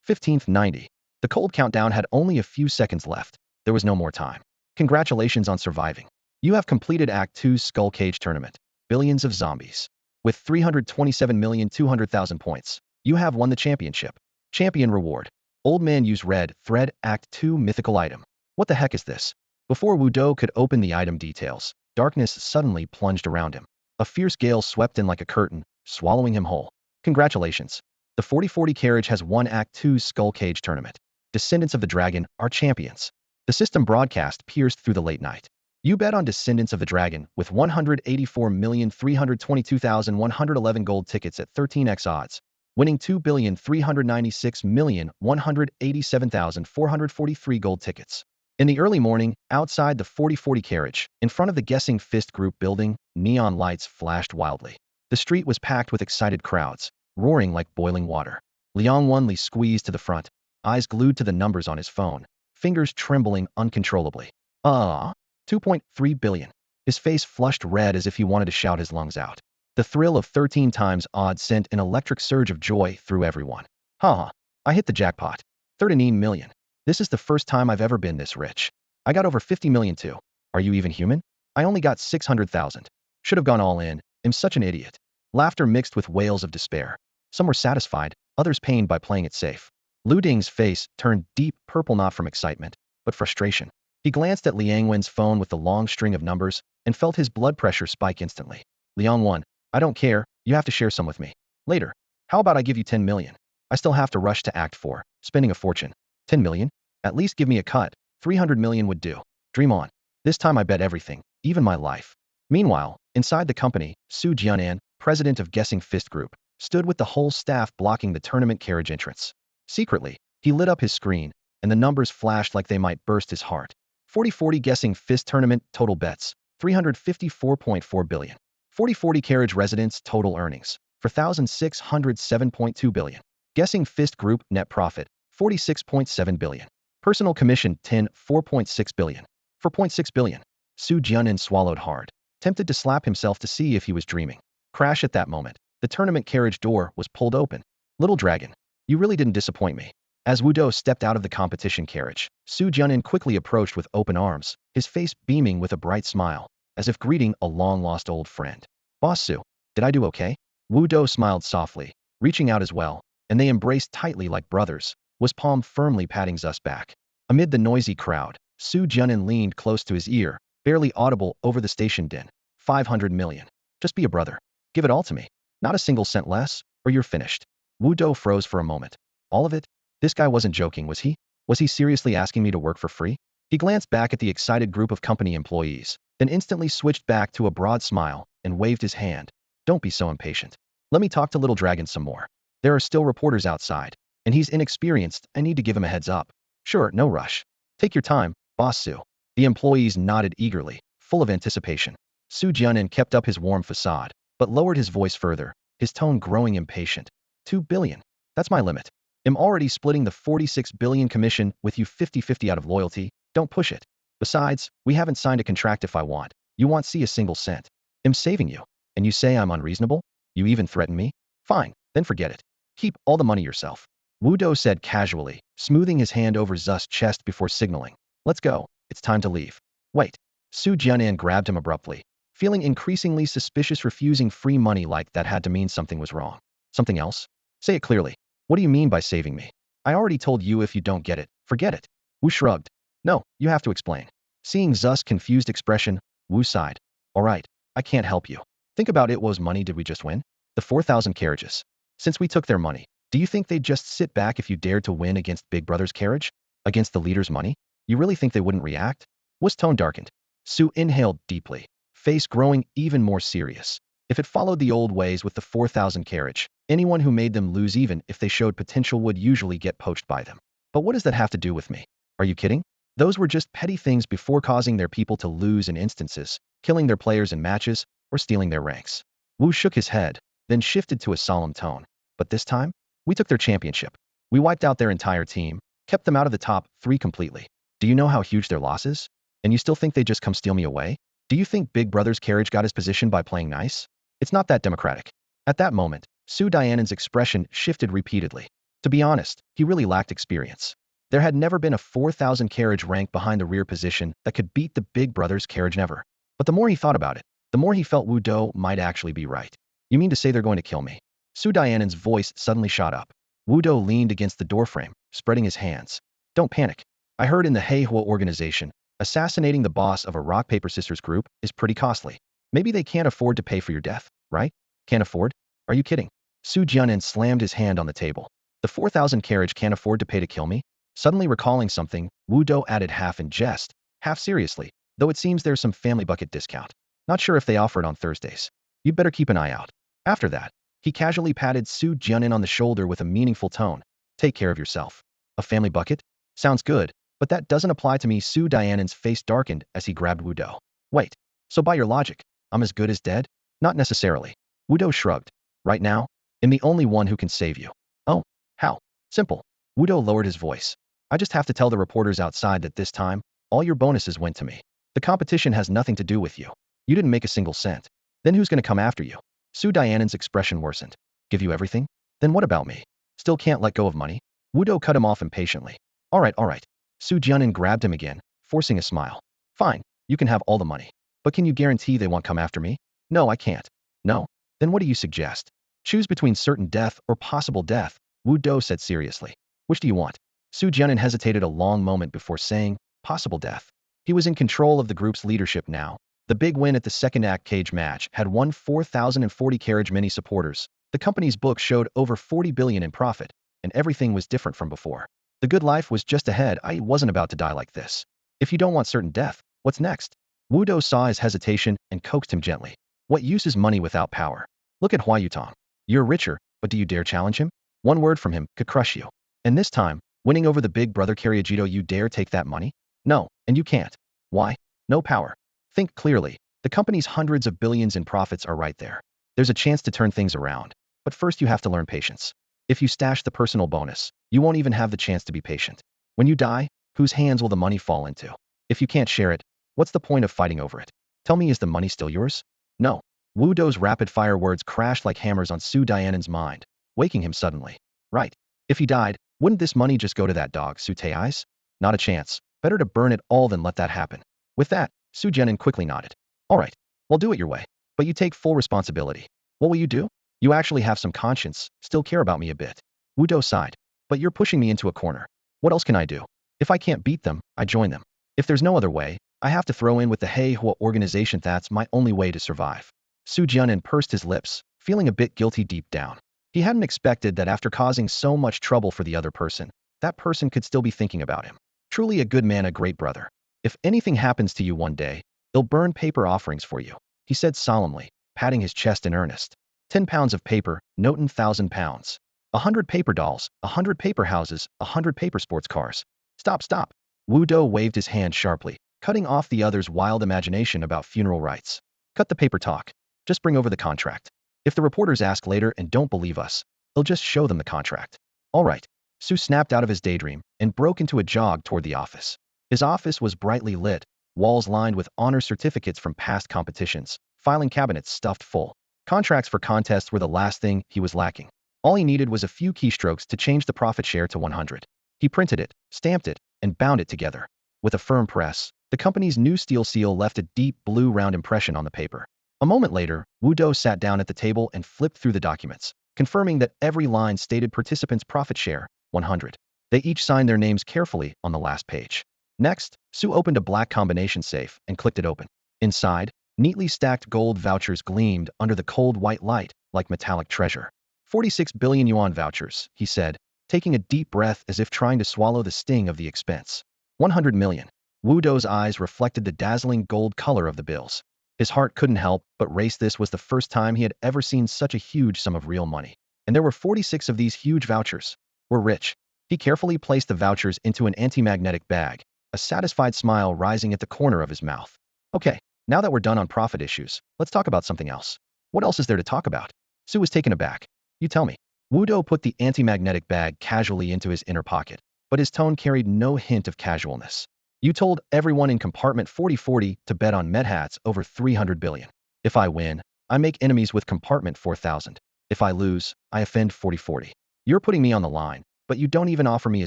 15th, 90. The cold countdown had only a few seconds left. There was no more time. Congratulations on surviving. You have completed Act 2's Skull Cage Tournament. Billions of zombies. With 327,200,000 points, you have won the championship. Champion reward. Old man use red thread Act 2 mythical item. What the heck is this? Before Wudo could open the item details, darkness suddenly plunged around him. A fierce gale swept in like a curtain, swallowing him whole. Congratulations. The 4040 carriage has won Act 2's Skull Cage Tournament. Descendants of the Dragon are champions. The system broadcast pierced through the late night. You bet on Descendants of the Dragon with 184,322,111 gold tickets at 13x odds, winning 2,396,187,443 gold tickets. In the early morning, outside the 4040 carriage, in front of the Guessing Fist Group building, neon lights flashed wildly. The street was packed with excited crowds, roaring like boiling water. Liang Wenli squeezed to the front, eyes glued to the numbers on his phone, fingers trembling uncontrollably. 2.3 billion. His face flushed red as if he wanted to shout his lungs out. The thrill of 13 times odds sent an electric surge of joy through everyone. I hit the jackpot. 13 million. This is the first time I've ever been this rich. I got over 50 million too. Are you even human? I only got 600,000. Should have gone all in. I'm such an idiot. Laughter mixed with wails of despair. Some were satisfied, others pained by playing it safe. Lu Ding's face turned deep purple, not from excitement, but frustration. He glanced at Liang Wen's phone with the long string of numbers and felt his blood pressure spike instantly. Liang Wen, I don't care, you have to share some with me. Later. How about I give you 10 million? I still have to rush to Act 4, spending a fortune. 10 million? At least give me a cut. 300 million would do. Dream on. This time I bet everything, even my life. Meanwhile, inside the company, Su Jianan, president of Guessing Fist Group, stood with the whole staff blocking the tournament carriage entrance. Secretly, he lit up his screen, and the numbers flashed like they might burst his heart. 4040 Guessing Fist Tournament total bets, 354.4 billion. 4040 carriage residents total earnings, 4,607.2 billion. Guessing Fist Group net profit, 46.7 billion. Personal commission 4.6 billion. 4.6 billion. Su Jianan swallowed hard, tempted to slap himself to see if he was dreaming. Crash at that moment. The tournament carriage door was pulled open. Little dragon, you really didn't disappoint me. As Wudo stepped out of the competition carriage, Su Jianan quickly approached with open arms, his face beaming with a bright smile, as if greeting a long-lost old friend. Boss Su, did I do okay? Wudo smiled softly, reaching out as well, and they embraced tightly like brothers, his palm firmly patting Zus back. Amid the noisy crowd, Su Jianan leaned close to his ear, barely audible over the station din. 500 million. Just be a brother. Give it all to me. Not a single cent less, or you're finished. Wu Do froze for a moment. All of it? This guy wasn't joking, was he? Was he seriously asking me to work for free? He glanced back at the excited group of company employees, then instantly switched back to a broad smile and waved his hand. Don't be so impatient. Let me talk to Little Dragon some more. There are still reporters outside, and he's inexperienced. I need to give him a heads up. Sure, no rush. Take your time, Boss Su. The employees nodded eagerly, full of anticipation. Su Jianan kept up his warm facade, but lowered his voice further, his tone growing impatient. 2 billion. That's my limit. I'm already splitting the 46 billion commission with you 50-50 out of loyalty. Don't push it. Besides, we haven't signed a contract if I want. You won't see a single cent. I'm saving you. And you say I'm unreasonable? You even threaten me? Fine, then forget it. Keep all the money yourself. Wu Do said casually, smoothing his hand over Zu's chest before signaling. Let's go. It's time to leave. Wait. Su Jianan grabbed him abruptly, feeling increasingly suspicious. Refusing free money like that had to mean something was wrong. Something else? Say it clearly. What do you mean by saving me? I already told you if you don't get it, forget it. Wu shrugged. No, you have to explain. Seeing Zu's confused expression, Wu sighed. All right, I can't help you. Think about it. Was money did we just win? The 4,000 carriages. Since we took their money, do you think they'd just sit back if you dared to win against Big Brother's carriage? Against the leader's money? You really think they wouldn't react? Wu's tone darkened. Su inhaled deeply, face growing even more serious. If it followed the old ways with the 4,000 carriage, anyone who made them lose even if they showed potential would usually get poached by them. But what does that have to do with me? Are you kidding? Those were just petty things before causing their people to lose in instances, killing their players in matches, or stealing their ranks. Wu shook his head, then shifted to a solemn tone. But this time, we took their championship. We wiped out their entire team, kept them out of the top 3 completely. Do you know how huge their loss is? And you still think they just come steal me away? Do you think Big Brother's carriage got his position by playing nice? It's not that democratic. At that moment, Su Dianan's expression shifted repeatedly. To be honest, he really lacked experience. There had never been a 4,000 carriage rank behind the rear position that could beat the Big Brother's carriage, never. But the more he thought about it, the more he felt Wu Do might actually be right. You mean to say they're going to kill me? Su Dianan's voice suddenly shot up. Wu Do leaned against the doorframe, spreading his hands. Don't panic. I heard in the Heihua organization, assassinating the boss of a rock-paper-scissors group is pretty costly. Maybe they can't afford to pay for your death, right? Can't afford? Are you kidding? Su Jianan slammed his hand on the table. The 4,000 carriage can't afford to pay to kill me? Suddenly recalling something, Wu Do added half in jest, half seriously, though it seems there's some family bucket discount. Not sure if they offer it on Thursdays. You'd better keep an eye out. After that, he casually patted Su Jianan on the shoulder with a meaningful tone. Take care of yourself. A family bucket? Sounds good, but that doesn't apply to me. Su Dianan's face darkened as he grabbed Wu Do. Wait, so by your logic, I'm as good as dead? Not necessarily. Wu Do shrugged. Right now, I'm the only one who can save you. Oh, how? Simple. Wu Do lowered his voice. I just have to tell the reporters outside that this time, all your bonuses went to me. The competition has nothing to do with you. You didn't make a single cent. Then who's going to come after you? Su Dianan's expression worsened. Give you everything? Then what about me? Still can't let go of money? Wu Do cut him off impatiently. All right. Su Jianan grabbed him again, forcing a smile. Fine, you can have all the money. But can you guarantee they won't come after me? No, I can't. No? Then what do you suggest? Choose between certain death or possible death, Wu Do said seriously. Which do you want? Su Jianan hesitated a long moment before saying, possible death. He was in control of the group's leadership now. The big win at the second act cage match had won 4,040 carriage mini supporters. The company's books showed over 40 billion in profit, and everything was different from before. The good life was just ahead. I wasn't about to die like this. If you don't want certain death, what's next? Wu Do saw his hesitation and coaxed him gently. What use is money without power? Look at Hua Yutong. You're richer, but do you dare challenge him? One word from him could crush you. And this time, winning over the Big Brother Carriagito, you dare take that money? No, and you can't. Why? No power. Think clearly. The company's hundreds of billions in profits are right there. There's a chance to turn things around. But first you have to learn patience. If you stash the personal bonus, you won't even have the chance to be patient. When you die, whose hands will the money fall into? If you can't share it, what's the point of fighting over it? Tell me, is the money still yours? No. Wu Do's rapid-fire words crashed like hammers on Su Dianan's mind, waking him suddenly. Right. If he died, wouldn't this money just go to that dog, Su Tai's? Not a chance. Better to burn it all than let that happen. With that, Su Jianan quickly nodded. All right. Well, do it your way. But you take full responsibility. What will you do? You actually have some conscience, still care about me a bit. Wu Do sighed. But you're pushing me into a corner. What else can I do? If I can't beat them, I join them. If there's no other way, I have to throw in with the Heihua organization. That's my only way to survive. Su Jianan pursed his lips, feeling a bit guilty deep down. He hadn't expected that after causing so much trouble for the other person, that person could still be thinking about him. Truly a good man, a great brother. If anything happens to you one day, they'll burn paper offerings for you, he said solemnly, patting his chest in earnest. 10 pounds of paper, notin' 1,000 pounds. 100 paper dolls, 100 paper houses, 100 paper sports cars. Stop, stop. Wu Do waved his hand sharply, cutting off the other's wild imagination about funeral rites. Cut the paper talk. Just bring over the contract. If the reporters ask later and don't believe us, they'll just show them the contract. All right. Su snapped out of his daydream and broke into a jog toward the office. His office was brightly lit, walls lined with honor certificates from past competitions, filing cabinets stuffed full. Contracts for contests were the last thing he was lacking. All he needed was a few keystrokes to change the profit share to 100. He printed it, stamped it, and bound it together. With a firm press, the company's new steel seal left a deep blue round impression on the paper. A moment later, Wu Do sat down at the table and flipped through the documents, confirming that every line stated participants' profit share, 100. They each signed their names carefully on the last page. Next, Su opened a black combination safe and clicked it open. Inside, neatly stacked gold vouchers gleamed under the cold white light like metallic treasure. 46 billion yuan vouchers, he said, taking a deep breath as if trying to swallow the sting of the expense. 100 million. Wu Do's eyes reflected the dazzling gold color of the bills. His heart couldn't help but race. This was the first time he had ever seen such a huge sum of real money. And there were 46 of these huge vouchers. We're rich. He carefully placed the vouchers into an anti-magnetic bag, a satisfied smile rising at the corner of his mouth. Okay, now that we're done on profit issues, let's talk about something else. What else is there to talk about? Su was taken aback. You tell me. Wu Do put the anti-magnetic bag casually into his inner pocket, but his tone carried no hint of casualness. You told everyone in compartment 4040 to bet on medhats over 300 billion. If I win, I make enemies with compartment 4000. If I lose, I offend 4040. You're putting me on the line, but you don't even offer me a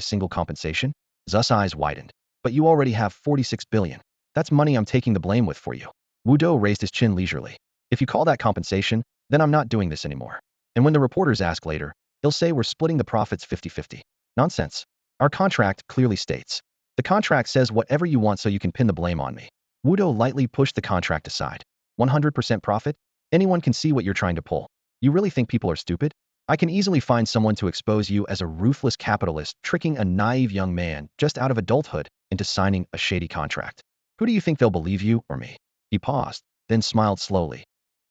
single compensation? Zu's eyes widened. But you already have 46 billion. That's money I'm taking the blame with for you. Wu Do raised his chin leisurely. If you call that compensation, then I'm not doing this anymore. And when the reporters ask later, they'll say we're splitting the profits 50-50. Nonsense. Our contract clearly states. The contract says whatever you want so you can pin the blame on me. Wu Do lightly pushed the contract aside. 100% profit? Anyone can see what you're trying to pull. You really think people are stupid? I can easily find someone to expose you as a ruthless capitalist tricking a naive young man just out of adulthood into signing a shady contract. Who do you think they'll believe, you or me? He paused, then smiled slowly.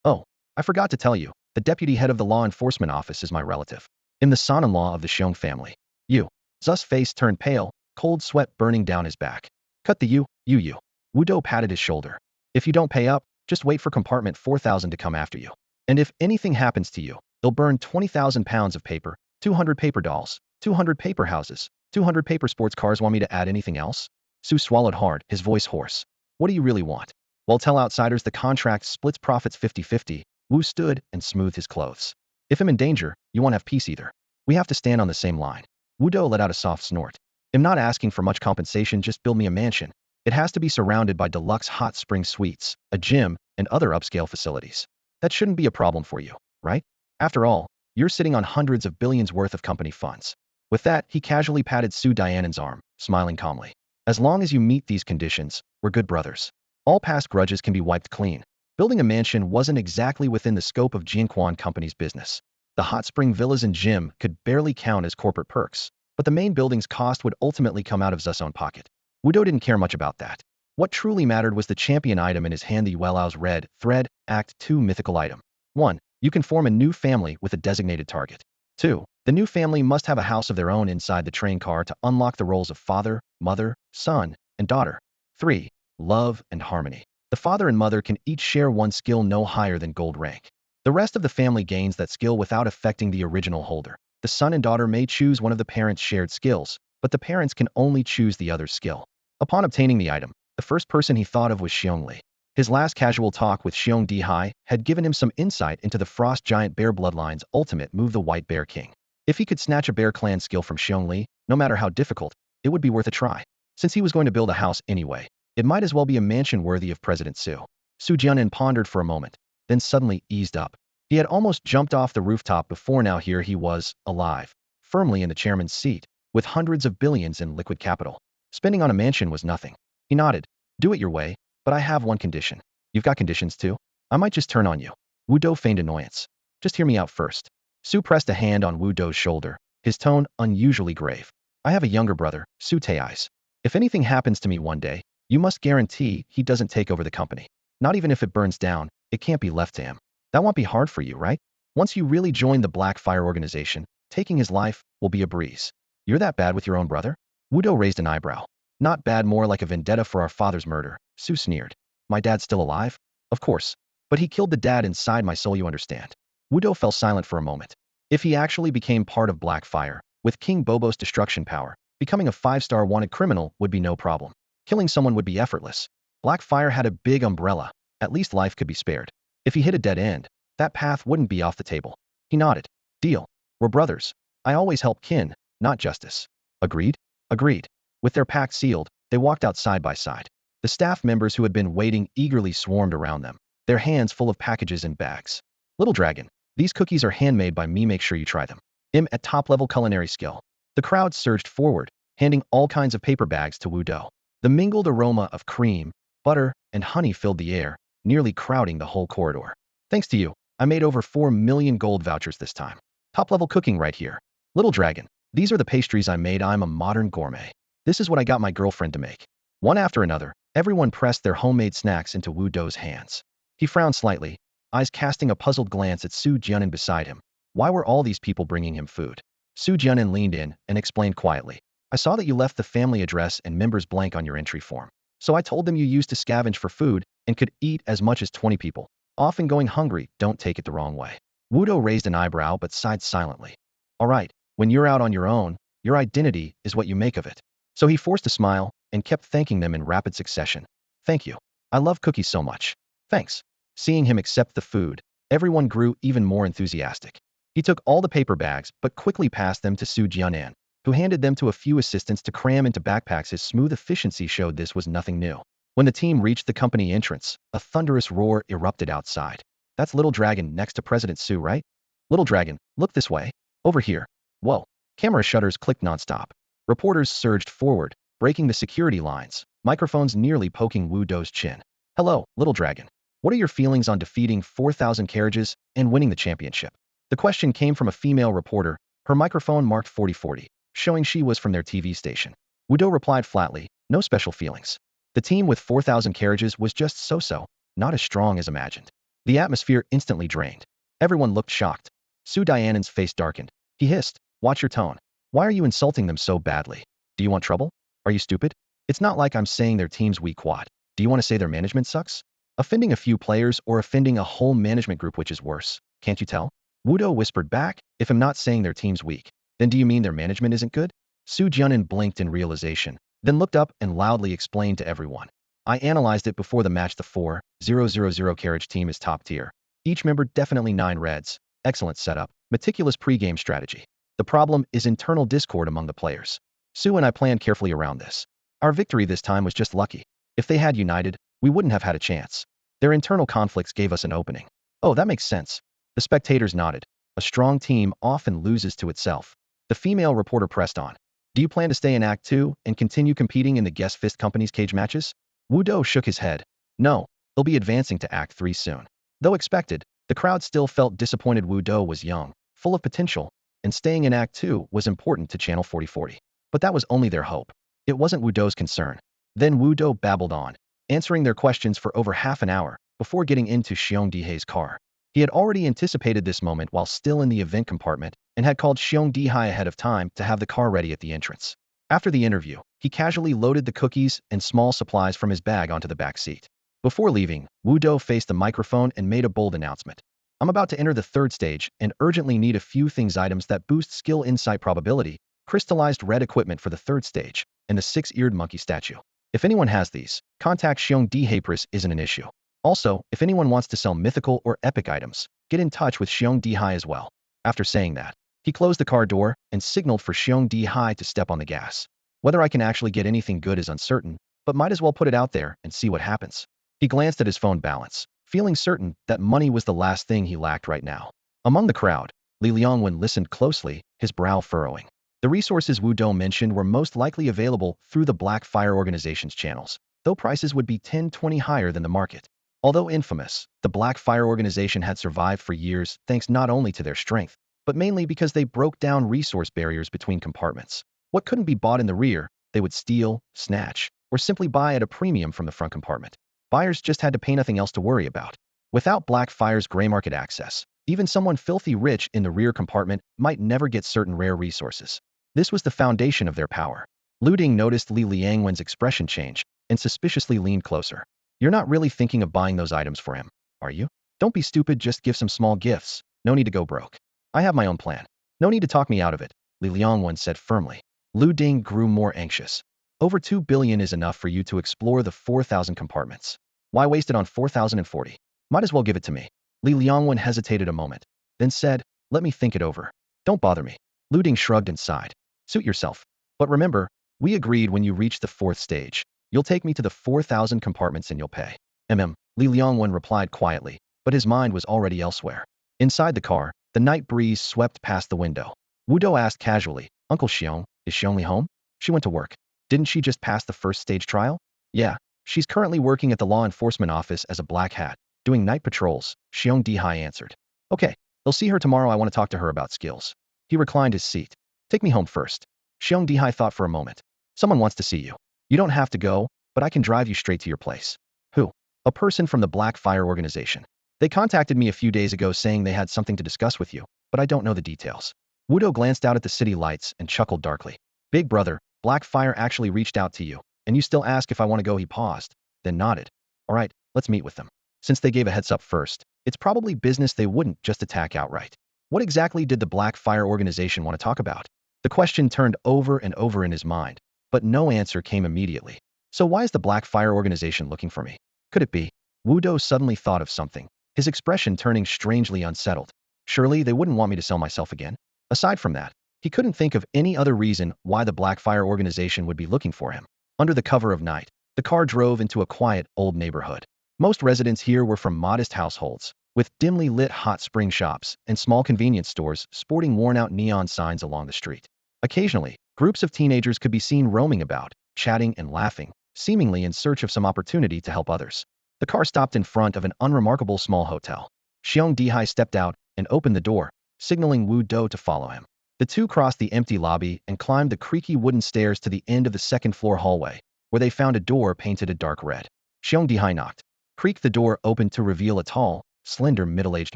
Oh, I forgot to tell you, the deputy head of the law enforcement office is my relative. I'm the son-in-law of the Xiong family. You. Zu's face turned pale, cold sweat burning down his back. Cut the you. Wu Do patted his shoulder. If you don't pay up, just wait for compartment 4000 to come after you. And if anything happens to you, they'll burn 20,000 pounds of paper, 200 paper dolls, 200 paper houses, 200 paper sports cars. Want me to add anything else? Su swallowed hard, his voice hoarse. What do you really want? Well, tell outsiders the contract splits profits 50-50. Wu stood and smoothed his clothes. If I'm in danger, you won't have peace either. We have to stand on the same line. Wu Do let out a soft snort. I'm not asking for much compensation, just build me a mansion. It has to be surrounded by deluxe hot spring suites, a gym, and other upscale facilities. That shouldn't be a problem for you, right? After all, you're sitting on hundreds of billions worth of company funds. With that, he casually patted Su Dianan's arm, smiling calmly. As long as you meet these conditions, we're good brothers. All past grudges can be wiped clean. Building a mansion wasn't exactly within the scope of Jianquan Company's business. The hot spring villas and gym could barely count as corporate perks, but the main building's cost would ultimately come out of Zu's own pocket. Wu Do didn't care much about that. What truly mattered was the champion item in his hand, the Yuelao's Red Thread, Act 2 mythical item. 1. You can form a new family with a designated target. 2. The new family must have a house of their own inside the train car to unlock the roles of father, mother, son, and daughter. 3. Love and harmony. The father and mother can each share one skill no higher than gold rank. The rest of the family gains that skill without affecting the original holder. The son and daughter may choose one of the parents' shared skills, but the parents can only choose the other's skill. Upon obtaining the item, the first person he thought of was Xiong Li. His last casual talk with Xiong Dihai had given him some insight into the frost giant bear bloodline's ultimate move, the White Bear King. If he could snatch a bear clan skill from Xiong Li, no matter how difficult, it would be worth a try. Since he was going to build a house anyway, it might as well be a mansion worthy of President Su. Su Jianan pondered for a moment, then suddenly eased up. He had almost jumped off the rooftop before. Now here he was, alive, firmly in the chairman's seat, with hundreds of billions in liquid capital. Spending on a mansion was nothing. He nodded. Do it your way, but I have one condition. You've got conditions too? I might just turn on you. Wu Do feigned annoyance. Just hear me out first. Su pressed a hand on Wu Do's shoulder, his tone unusually grave. I have a younger brother, Su Taeis. If anything happens to me one day, you must guarantee he doesn't take over the company. Not even if it burns down, it can't be left to him. That won't be hard for you, right? Once you really join the Black Fire organization, taking his life will be a breeze. You're that bad with your own brother? Wu Do raised an eyebrow. Not bad, more like a vendetta for our father's murder, Su sneered. My dad's still alive? Of course. But he killed the dad inside my soul, you understand. Wu Do fell silent for a moment. If he actually became part of Black Fire, with King Bobo's destruction power, becoming a 5-star wanted criminal would be no problem. Killing someone would be effortless. Black Fire had a big umbrella. At least life could be spared. If he hit a dead end, that path wouldn't be off the table. He nodded. Deal. We're brothers. I always help kin, not justice. Agreed? Agreed. With their pact sealed, they walked out side by side. The staff members who had been waiting eagerly swarmed around them, their hands full of packages and bags. Little Dragon, these cookies are handmade by me, make sure you try them. I'm at top-level culinary skill. The crowd surged forward, handing all kinds of paper bags to Wu Do. The mingled aroma of cream, butter, and honey filled the air, nearly crowding the whole corridor. Thanks to you, I made over 4 million gold vouchers this time. Top-level cooking right here. Little Dragon, these are the pastries I made. I'm a modern gourmet. This is what I got my girlfriend to make. One after another, everyone pressed their homemade snacks into Wu Do's hands. He frowned slightly, eyes casting a puzzled glance at Su Jianan beside him. Why were all these people bringing him food? Su Jianan leaned in and explained quietly. I saw that you left the family address and members blank on your entry form. So I told them you used to scavenge for food and could eat as much as 20 people. Often going hungry, don't take it the wrong way. Wu Do raised an eyebrow but sighed silently. All right, when you're out on your own, your identity is what you make of it. So he forced a smile and kept thanking them in rapid succession. Thank you. I love cookies so much. Thanks. Seeing him accept the food, everyone grew even more enthusiastic. He took all the paper bags but quickly passed them to Su Jianan, who handed them to a few assistants to cram into backpacks. His smooth efficiency showed this was nothing new. When the team reached the company entrance, a thunderous roar erupted outside. That's Little Dragon next to President Su, right? Little Dragon, look this way. Over here. Whoa. Camera shutters clicked nonstop. Reporters surged forward, breaking the security lines, microphones nearly poking Wu Do's chin. Hello, Little Dragon. What are your feelings on defeating 4,000 carriages and winning the championship? The question came from a female reporter, her microphone marked 4040, showing she was from their TV station. Wu Do replied flatly, no special feelings. The team with 4,000 carriages was just so-so, not as strong as imagined. The atmosphere instantly drained. Everyone looked shocked. Su Dianan's face darkened. He hissed, watch your tone. Why are you insulting them so badly? Do you want trouble? Are you stupid? It's not like I'm saying their team's weak. What? Do you want to say their management sucks? Offending a few players or offending a whole management group, which is worse? Can't you tell? Wu Do whispered back, if I'm not saying their team's weak, then do you mean their management isn't good? Su Jianan blinked in realization, then looked up and loudly explained to everyone. I analyzed it before the match. The 4,000 carriage team is top tier. Each member definitely 9 reds. Excellent setup. Meticulous pre-game strategy. The problem is internal discord among the players. Su and I planned carefully around this. Our victory this time was just lucky. If they had united, we wouldn't have had a chance. Their internal conflicts gave us an opening. Oh, that makes sense. The spectators nodded. A strong team often loses to itself. The female reporter pressed on. Do you plan to stay in Act 2 and continue competing in the Guest Fist Company's cage matches? Wu Do shook his head. No, they'll be advancing to Act 3 soon. Though expected, the crowd still felt disappointed. Wu Do was young, full of potential, and staying in Act 2 was important to Channel 4040. But that was only their hope. It wasn't Wu Do's concern. Then Wu Do babbled on, answering their questions for over half an hour before getting into Xiong Dihai's car. He had already anticipated this moment while still in the event compartment and had called Xiong Dihai ahead of time to have the car ready at the entrance. After the interview, he casually loaded the cookies and small supplies from his bag onto the back seat. Before leaving, Wu Do faced the microphone and made a bold announcement. I'm about to enter the 3rd stage and urgently need a few things: items that boost skill insight probability, crystallized red equipment for the 3rd stage, and the 6-eared monkey statue. If anyone has these, contact Xiong Dihai. Price isn't an issue. Also, if anyone wants to sell mythical or epic items, get in touch with Xiong Dihai as well. After saying that, he closed the car door and signaled for Xiong Dihai to step on the gas. Whether I can actually get anything good is uncertain, but might as well put it out there and see what happens. He glanced at his phone balance, feeling certain that money was the last thing he lacked right now. Among the crowd, Li Liangwen listened closely, his brow furrowing. The resources Wu Do mentioned were most likely available through the Black Fire Organization's channels, though prices would be 10-20 higher than the market. Although infamous, the Black Fire organization had survived for years thanks not only to their strength, but mainly because they broke down resource barriers between compartments. What couldn't be bought in the rear, they would steal, snatch, or simply buy at a premium from the front compartment. Buyers just had to pay nothing else to worry about. Without Black Fire's gray market access, even someone filthy rich in the rear compartment might never get certain rare resources. This was the foundation of their power. Lu Ding noticed Li Liangwen's expression change and suspiciously leaned closer. You're not really thinking of buying those items for him, are you? Don't be stupid, just give some small gifts. No need to go broke. I have my own plan. No need to talk me out of it, Li Liangwen said firmly. Lu Ding grew more anxious. Over 2 billion is enough for you to explore the 4,000 compartments. Why waste it on 4,040? Might as well give it to me. Li Liangwen hesitated a moment, then said, let me think it over. Don't bother me. Lu Ding shrugged and sighed. Suit yourself. But remember, we agreed when you reach the 4th stage, you'll take me to the 4,000 compartments and you'll pay. Li Liangwen replied quietly, but his mind was already elsewhere. Inside the car, the night breeze swept past the window. Wu Dou asked casually, Uncle Xiong, is she only home? She went to work. Didn't she just pass the 1st stage trial? Yeah. She's currently working at the law enforcement office as a black hat, doing night patrols, Xiong Dihai answered. Okay, they'll see her tomorrow. I want to talk to her about skills. He reclined his seat. Take me home first. Xiong Dihai thought for a moment. Someone wants to see you. You don't have to go, but I can drive you straight to your place. Who? A person from the Black Fire organization. They contacted me a few days ago saying they had something to discuss with you, but I don't know the details. Wu Dou glanced out at the city lights and chuckled darkly. Big brother, Black Fire actually reached out to you, and you still ask if I want to go. He paused, then nodded. All right, let's meet with them. Since they gave a heads up first, it's probably business. They wouldn't just attack outright. What exactly did the Black Fire organization want to talk about? The question turned over and over in his mind, but no answer came immediately. So why is the Black Fire organization looking for me? Could it be? Wu Dou suddenly thought of something, his expression turning strangely unsettled. Surely they wouldn't want me to sell myself again? Aside from that, he couldn't think of any other reason why the Black Fire organization would be looking for him. Under the cover of night, the car drove into a quiet, old neighborhood. Most residents here were from modest households, with dimly lit hot spring shops and small convenience stores sporting worn-out neon signs along the street. Occasionally, groups of teenagers could be seen roaming about, chatting and laughing, seemingly in search of some opportunity to help others. The car stopped in front of an unremarkable small hotel. Xiong Dihai stepped out and opened the door, signaling Wu Dou to follow him. The two crossed the empty lobby and climbed the creaky wooden stairs to the end of the second-floor hallway, where they found a door painted a dark red. Xiong Dihai knocked. Creaked. The door opened to reveal a tall, slender, middle-aged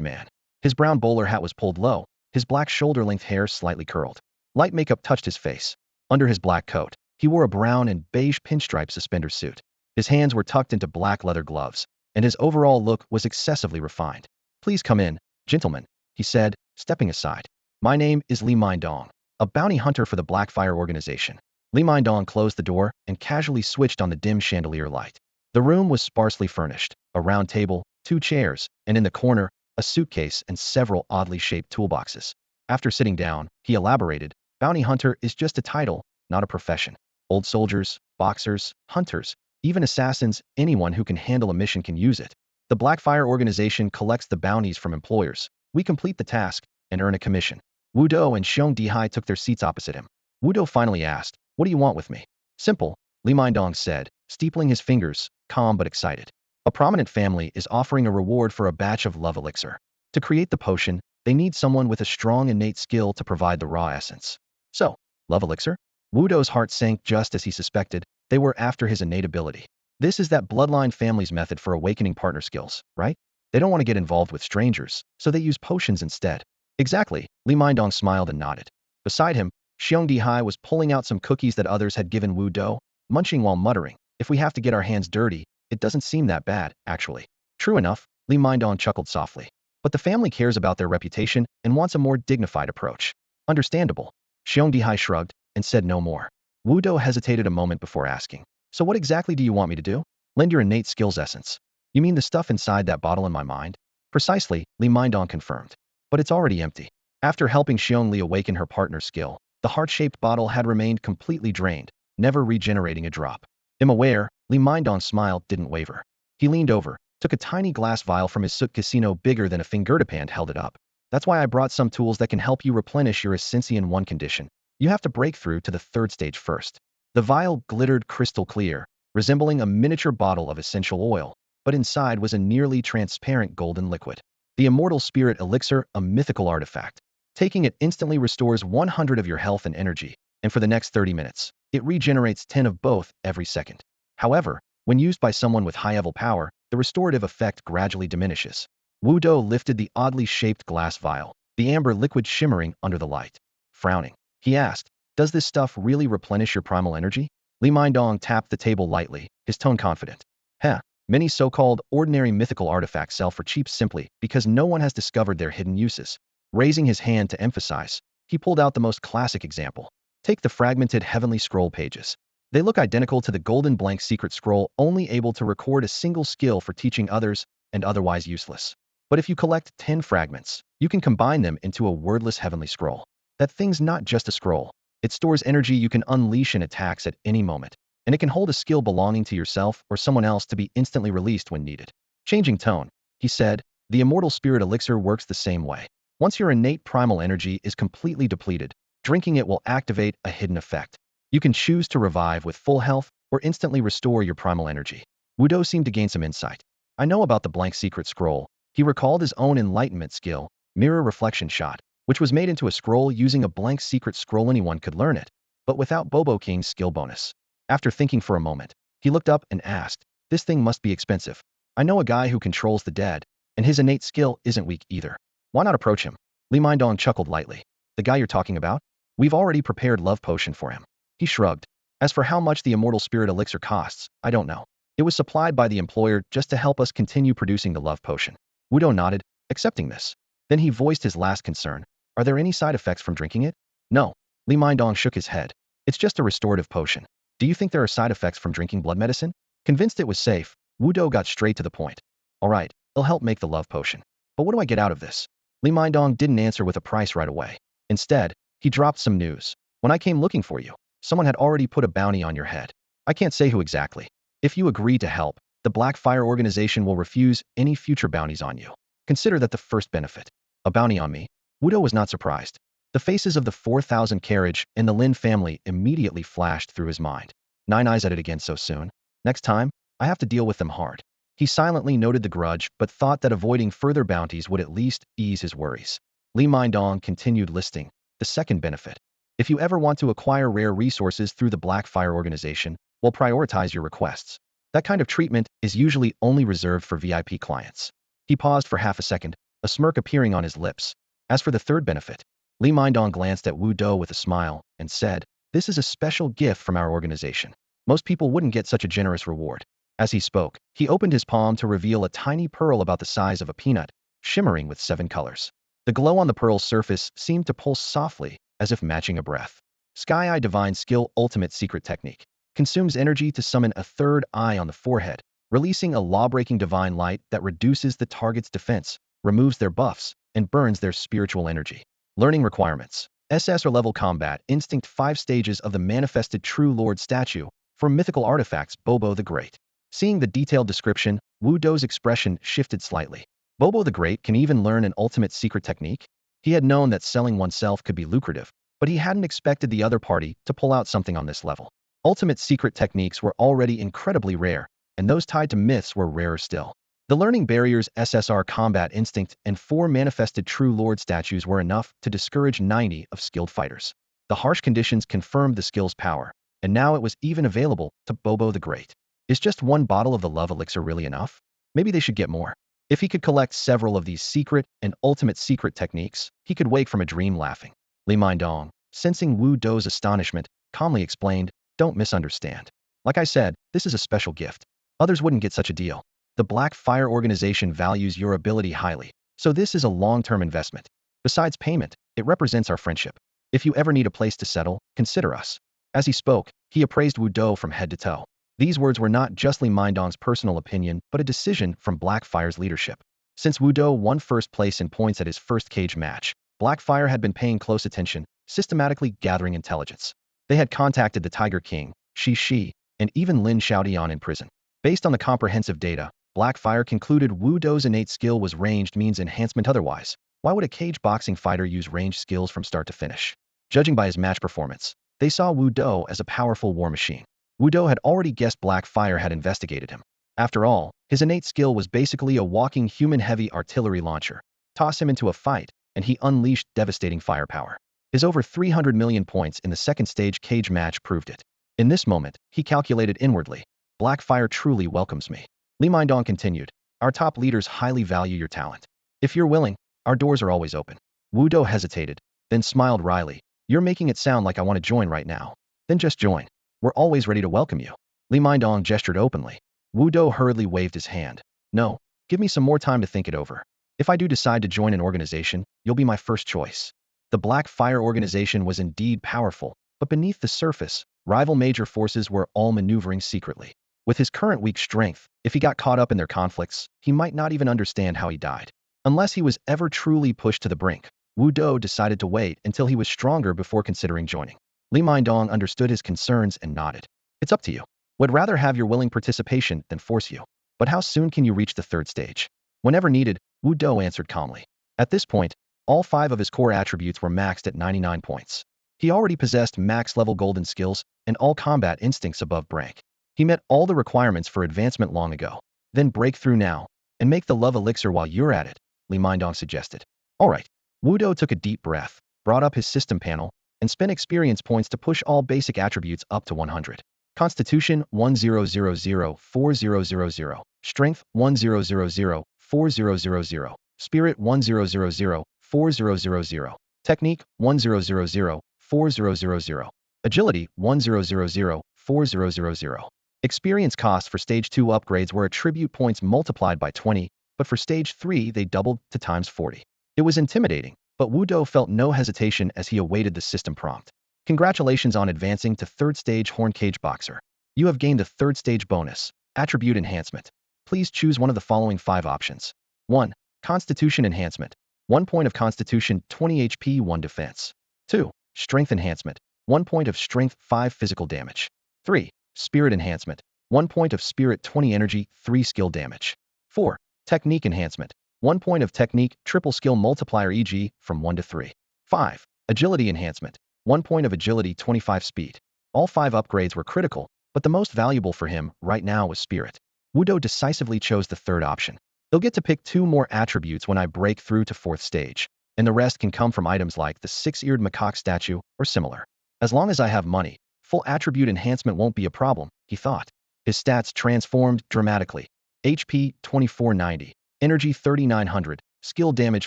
man. His brown bowler hat was pulled low, his black shoulder-length hair slightly curled. Light makeup touched his face. Under his black coat, he wore a brown and beige pinstripe suspender suit. His hands were tucked into black leather gloves, and his overall look was excessively refined. Please come in, gentlemen, he said, stepping aside. My name is Li Mindong, a bounty hunter for the Black Fire organization. Li Mindong closed the door and casually switched on the dim chandelier light. The room was sparsely furnished, a round table, 2 chairs, and in the corner, a suitcase and several oddly shaped toolboxes. After sitting down, he elaborated, bounty hunter is just a title, not a profession. Old soldiers, boxers, hunters, even assassins, anyone who can handle a mission can use it. The Black Fire organization collects the bounties from employers. We complete the task and earn a commission. Wu Dou and Xiong Dihai took their seats opposite him. Wu Dou finally asked, what do you want with me? Simple, Li Mindong said, steepling his fingers, calm but excited. A prominent family is offering a reward for a batch of love elixir. To create the potion, they need someone with a strong innate skill to provide the raw essence. So, love elixir? Wu Dou's heart sank just as he suspected. They were after his innate ability. This is that bloodline family's method for awakening partner skills, right? They don't want to get involved with strangers, so they use potions instead. Exactly, Li Mindong smiled and nodded. Beside him, Xiong Dihai was pulling out some cookies that others had given Wu Dou, munching while muttering, if we have to get our hands dirty, it doesn't seem that bad, actually. True enough, Li Mindong chuckled softly. But the family cares about their reputation and wants a more dignified approach. Understandable. Xiong Dihai shrugged and said no more. Wu Dou hesitated a moment before asking, so what exactly do you want me to do? Lend your innate skills essence. You mean the stuff inside that bottle in my mind? Precisely, Li Mindong confirmed. But it's already empty. After helping Xiong Li awaken her partner's skill, the heart-shaped bottle had remained completely drained, never regenerating a drop. Am aware, Li Mindong's smile didn't waver. He leaned over, took a tiny glass vial from his soot casino bigger than a fingertip and held it up. That's why I brought some tools that can help you replenish your essence in one condition. You have to break through to the 3rd stage first. The vial glittered crystal clear, resembling a miniature bottle of essential oil, but inside was a nearly transparent golden liquid. The Immortal Spirit Elixir, a mythical artifact. Taking it instantly restores 100 of your health and energy, and for the next 30 minutes, it regenerates 10 of both every second. However, when used by someone with high-level power, the restorative effect gradually diminishes. Wu Do lifted the oddly shaped glass vial, the amber liquid shimmering under the light. Frowning, he asked, "Does this stuff really replenish your primal energy?" Li Mindong tapped the table lightly, his tone confident. Heh, many so-called ordinary mythical artifacts sell for cheap simply because no one has discovered their hidden uses. Raising his hand to emphasize, he pulled out the most classic example. Take the fragmented heavenly scroll pages. They look identical to the golden blank secret scroll, only able to record a single skill for teaching others and otherwise useless. But if you collect 10 fragments, you can combine them into a wordless heavenly scroll. That thing's not just a scroll. It stores energy you can unleash in attacks at any moment, and it can hold a skill belonging to yourself or someone else to be instantly released when needed. Changing tone, he said, the Immortal Spirit Elixir works the same way. Once your innate primal energy is completely depleted, drinking it will activate a hidden effect. You can choose to revive with full health or instantly restore your primal energy. Wu Do seemed to gain some insight. I know about the blank secret scroll. He recalled his own enlightenment skill, Mirror Reflection Shot, which was made into a scroll using a blank secret scroll. Anyone could learn it, but without Bobo King's skill bonus. After thinking for a moment, he looked up and asked, "This thing must be expensive. I know a guy who controls the dead, and his innate skill isn't weak either. Why not approach him?" Li Mindong chuckled lightly. "The guy you're talking about? We've already prepared love potion for him." He shrugged. "As for how much the Immortal Spirit Elixir costs, I don't know. It was supplied by the employer just to help us continue producing the love potion." Wu Do nodded, accepting this. Then he voiced his last concern. "Are there any side effects from drinking it?" "No." Li Mindong shook his head. "It's just a restorative potion. Do you think there are side effects from drinking blood medicine?" Convinced it was safe, Wu Do got straight to the point. "All right, it'll help make the love potion. But what do I get out of this?" Li Mindong didn't answer with a price right away. Instead, he dropped some news. "When I came looking for you, someone had already put a bounty on your head. I can't say who exactly. If you agree to help, the Black Fire organization will refuse any future bounties on you. Consider that the first benefit." "A bounty on me?" Wu Do was not surprised. The faces of the 4,000 carriage and the Lin family immediately flashed through his mind. Nine eyes at it again so soon. Next time, I have to deal with them hard. He silently noted the grudge, but thought that avoiding further bounties would at least ease his worries. Li Mindong continued listing the second benefit. "If you ever want to acquire rare resources through the Black Fire organization, we'll prioritize your requests. That kind of treatment is usually only reserved for VIP clients." He paused for half a second, a smirk appearing on his lips. "As for the third benefit," Li Mindong glanced at Wu Do with a smile and said, "This is a special gift from our organization. Most people wouldn't get such a generous reward." As he spoke, he opened his palm to reveal a tiny pearl about the size of a peanut, shimmering with 7 colors. The glow on the pearl's surface seemed to pulse softly, as if matching a breath. Sky Eye Divine Skill Ultimate Secret Technique. Consumes energy to summon a third eye on the forehead, releasing a law-breaking divine light that reduces the target's defense, removes their buffs, and burns their spiritual energy. Learning requirements. SS or level combat, instinct 5 stages of the manifested True Lord statue, for mythical artifacts Bobo the Great. Seeing the detailed description, Wu Do's expression shifted slightly. Bobo the Great can even learn an ultimate secret technique? He had known that selling oneself could be lucrative, but he hadn't expected the other party to pull out something on this level. Ultimate secret techniques were already incredibly rare, and those tied to myths were rarer still. The learning barriers SSR combat instinct and 4 manifested True Lord statues were enough to discourage 90 of skilled fighters. The harsh conditions confirmed the skill's power, and now it was even available to Bobo the Great. Is just 1 bottle of the love elixir really enough? Maybe they should get more. If he could collect several of these secret and ultimate secret techniques, he could wake from a dream laughing. Li Mindong, sensing Wu Do's astonishment, calmly explained, "Don't misunderstand. Like I said, this is a special gift. Others wouldn't get such a deal. The Black Fire organization values your ability highly, so this is a long-term investment. Besides payment, it represents our friendship. If you ever need a place to settle, consider us." As he spoke, he appraised Wu Do from head to toe. These words were not just Li Mindong's personal opinion, but a decision from Black Fire's leadership. Since Wu Do won first place in points at his first cage match, Black Fire had been paying close attention, systematically gathering intelligence. They had contacted the Tiger King, Shi, and even Lin Xiaodian in prison. Based on the comprehensive data, Black Fire concluded Wu Do's innate skill was ranged means enhancement otherwise. Why would a cage boxing fighter use ranged skills from start to finish? Judging by his match performance, they saw Wu Do as a powerful war machine. Wu Do had already guessed Black Fire had investigated him. After all, his innate skill was basically a walking human-heavy artillery launcher. Toss him into a fight, and he unleashed devastating firepower. His over 300 million points in the second stage cage match proved it. In this moment, he calculated inwardly, Black Fire truly welcomes me. Li Mindong continued, our top leaders highly value your talent. If you're willing, our doors are always open. Wu Do hesitated, then smiled wryly. You're making it sound like I want to join right now. Then just join. We're always ready to welcome you. Li Mindong gestured openly. Wu Do hurriedly waved his hand. No, give me some more time to think it over. If I do decide to join an organization, you'll be my first choice. The Black Fire organization was indeed powerful, but beneath the surface, rival major forces were all maneuvering secretly. With his current weak strength, if he got caught up in their conflicts, he might not even understand how he died. Unless he was ever truly pushed to the brink, Wu Do decided to wait until he was stronger before considering joining. Li Mindong understood his concerns and nodded. It's up to you. Would rather have your willing participation than force you. But how soon can you reach the third stage? Whenever needed, Wu Do answered calmly. At this point, all 5 of his core attributes were maxed at 99 points. He already possessed max-level golden skills and all combat instincts above rank. He met all the requirements for advancement long ago. Then break through now, and make the love elixir while you're at it, Li Mindong suggested. Alright. Wu Do took a deep breath, brought up his system panel, and spent experience points to push all basic attributes up to 100. Constitution 10004000, Strength 10004000, Spirit 10004000, Technique 10004000, Agility 10004000. Experience costs for Stage 2 upgrades were attribute points multiplied by 20, but for Stage 3 they doubled to times 40. It was intimidating, but Wu Do felt no hesitation as he awaited the system prompt. Congratulations on advancing to 3rd stage Horn Cage Boxer. You have gained a 3rd stage bonus, Attribute Enhancement. Please choose one of the following 5 options. 1. Constitution Enhancement. 1 point of Constitution, 20 HP, 1 defense. 2. Strength Enhancement. 1 point of Strength, 5 physical damage. 3. Spirit Enhancement. 1 point of Spirit, 20 energy, 3 skill damage. 4. Technique Enhancement. 1 point of Technique, triple skill multiplier e.g. from 1 to 3. 5. Agility Enhancement. 1 point of Agility, 25 speed. All 5 upgrades were critical, but the most valuable for him right now was Spirit. Wu Do decisively chose the 3rd option. He'll get to pick 2 more attributes when I break through to 4th stage, and the rest can come from items like the 6-eared macaque statue or similar. As long as I have money, full attribute enhancement won't be a problem, he thought. His stats transformed dramatically. HP 2490, Energy 3900, Skill Damage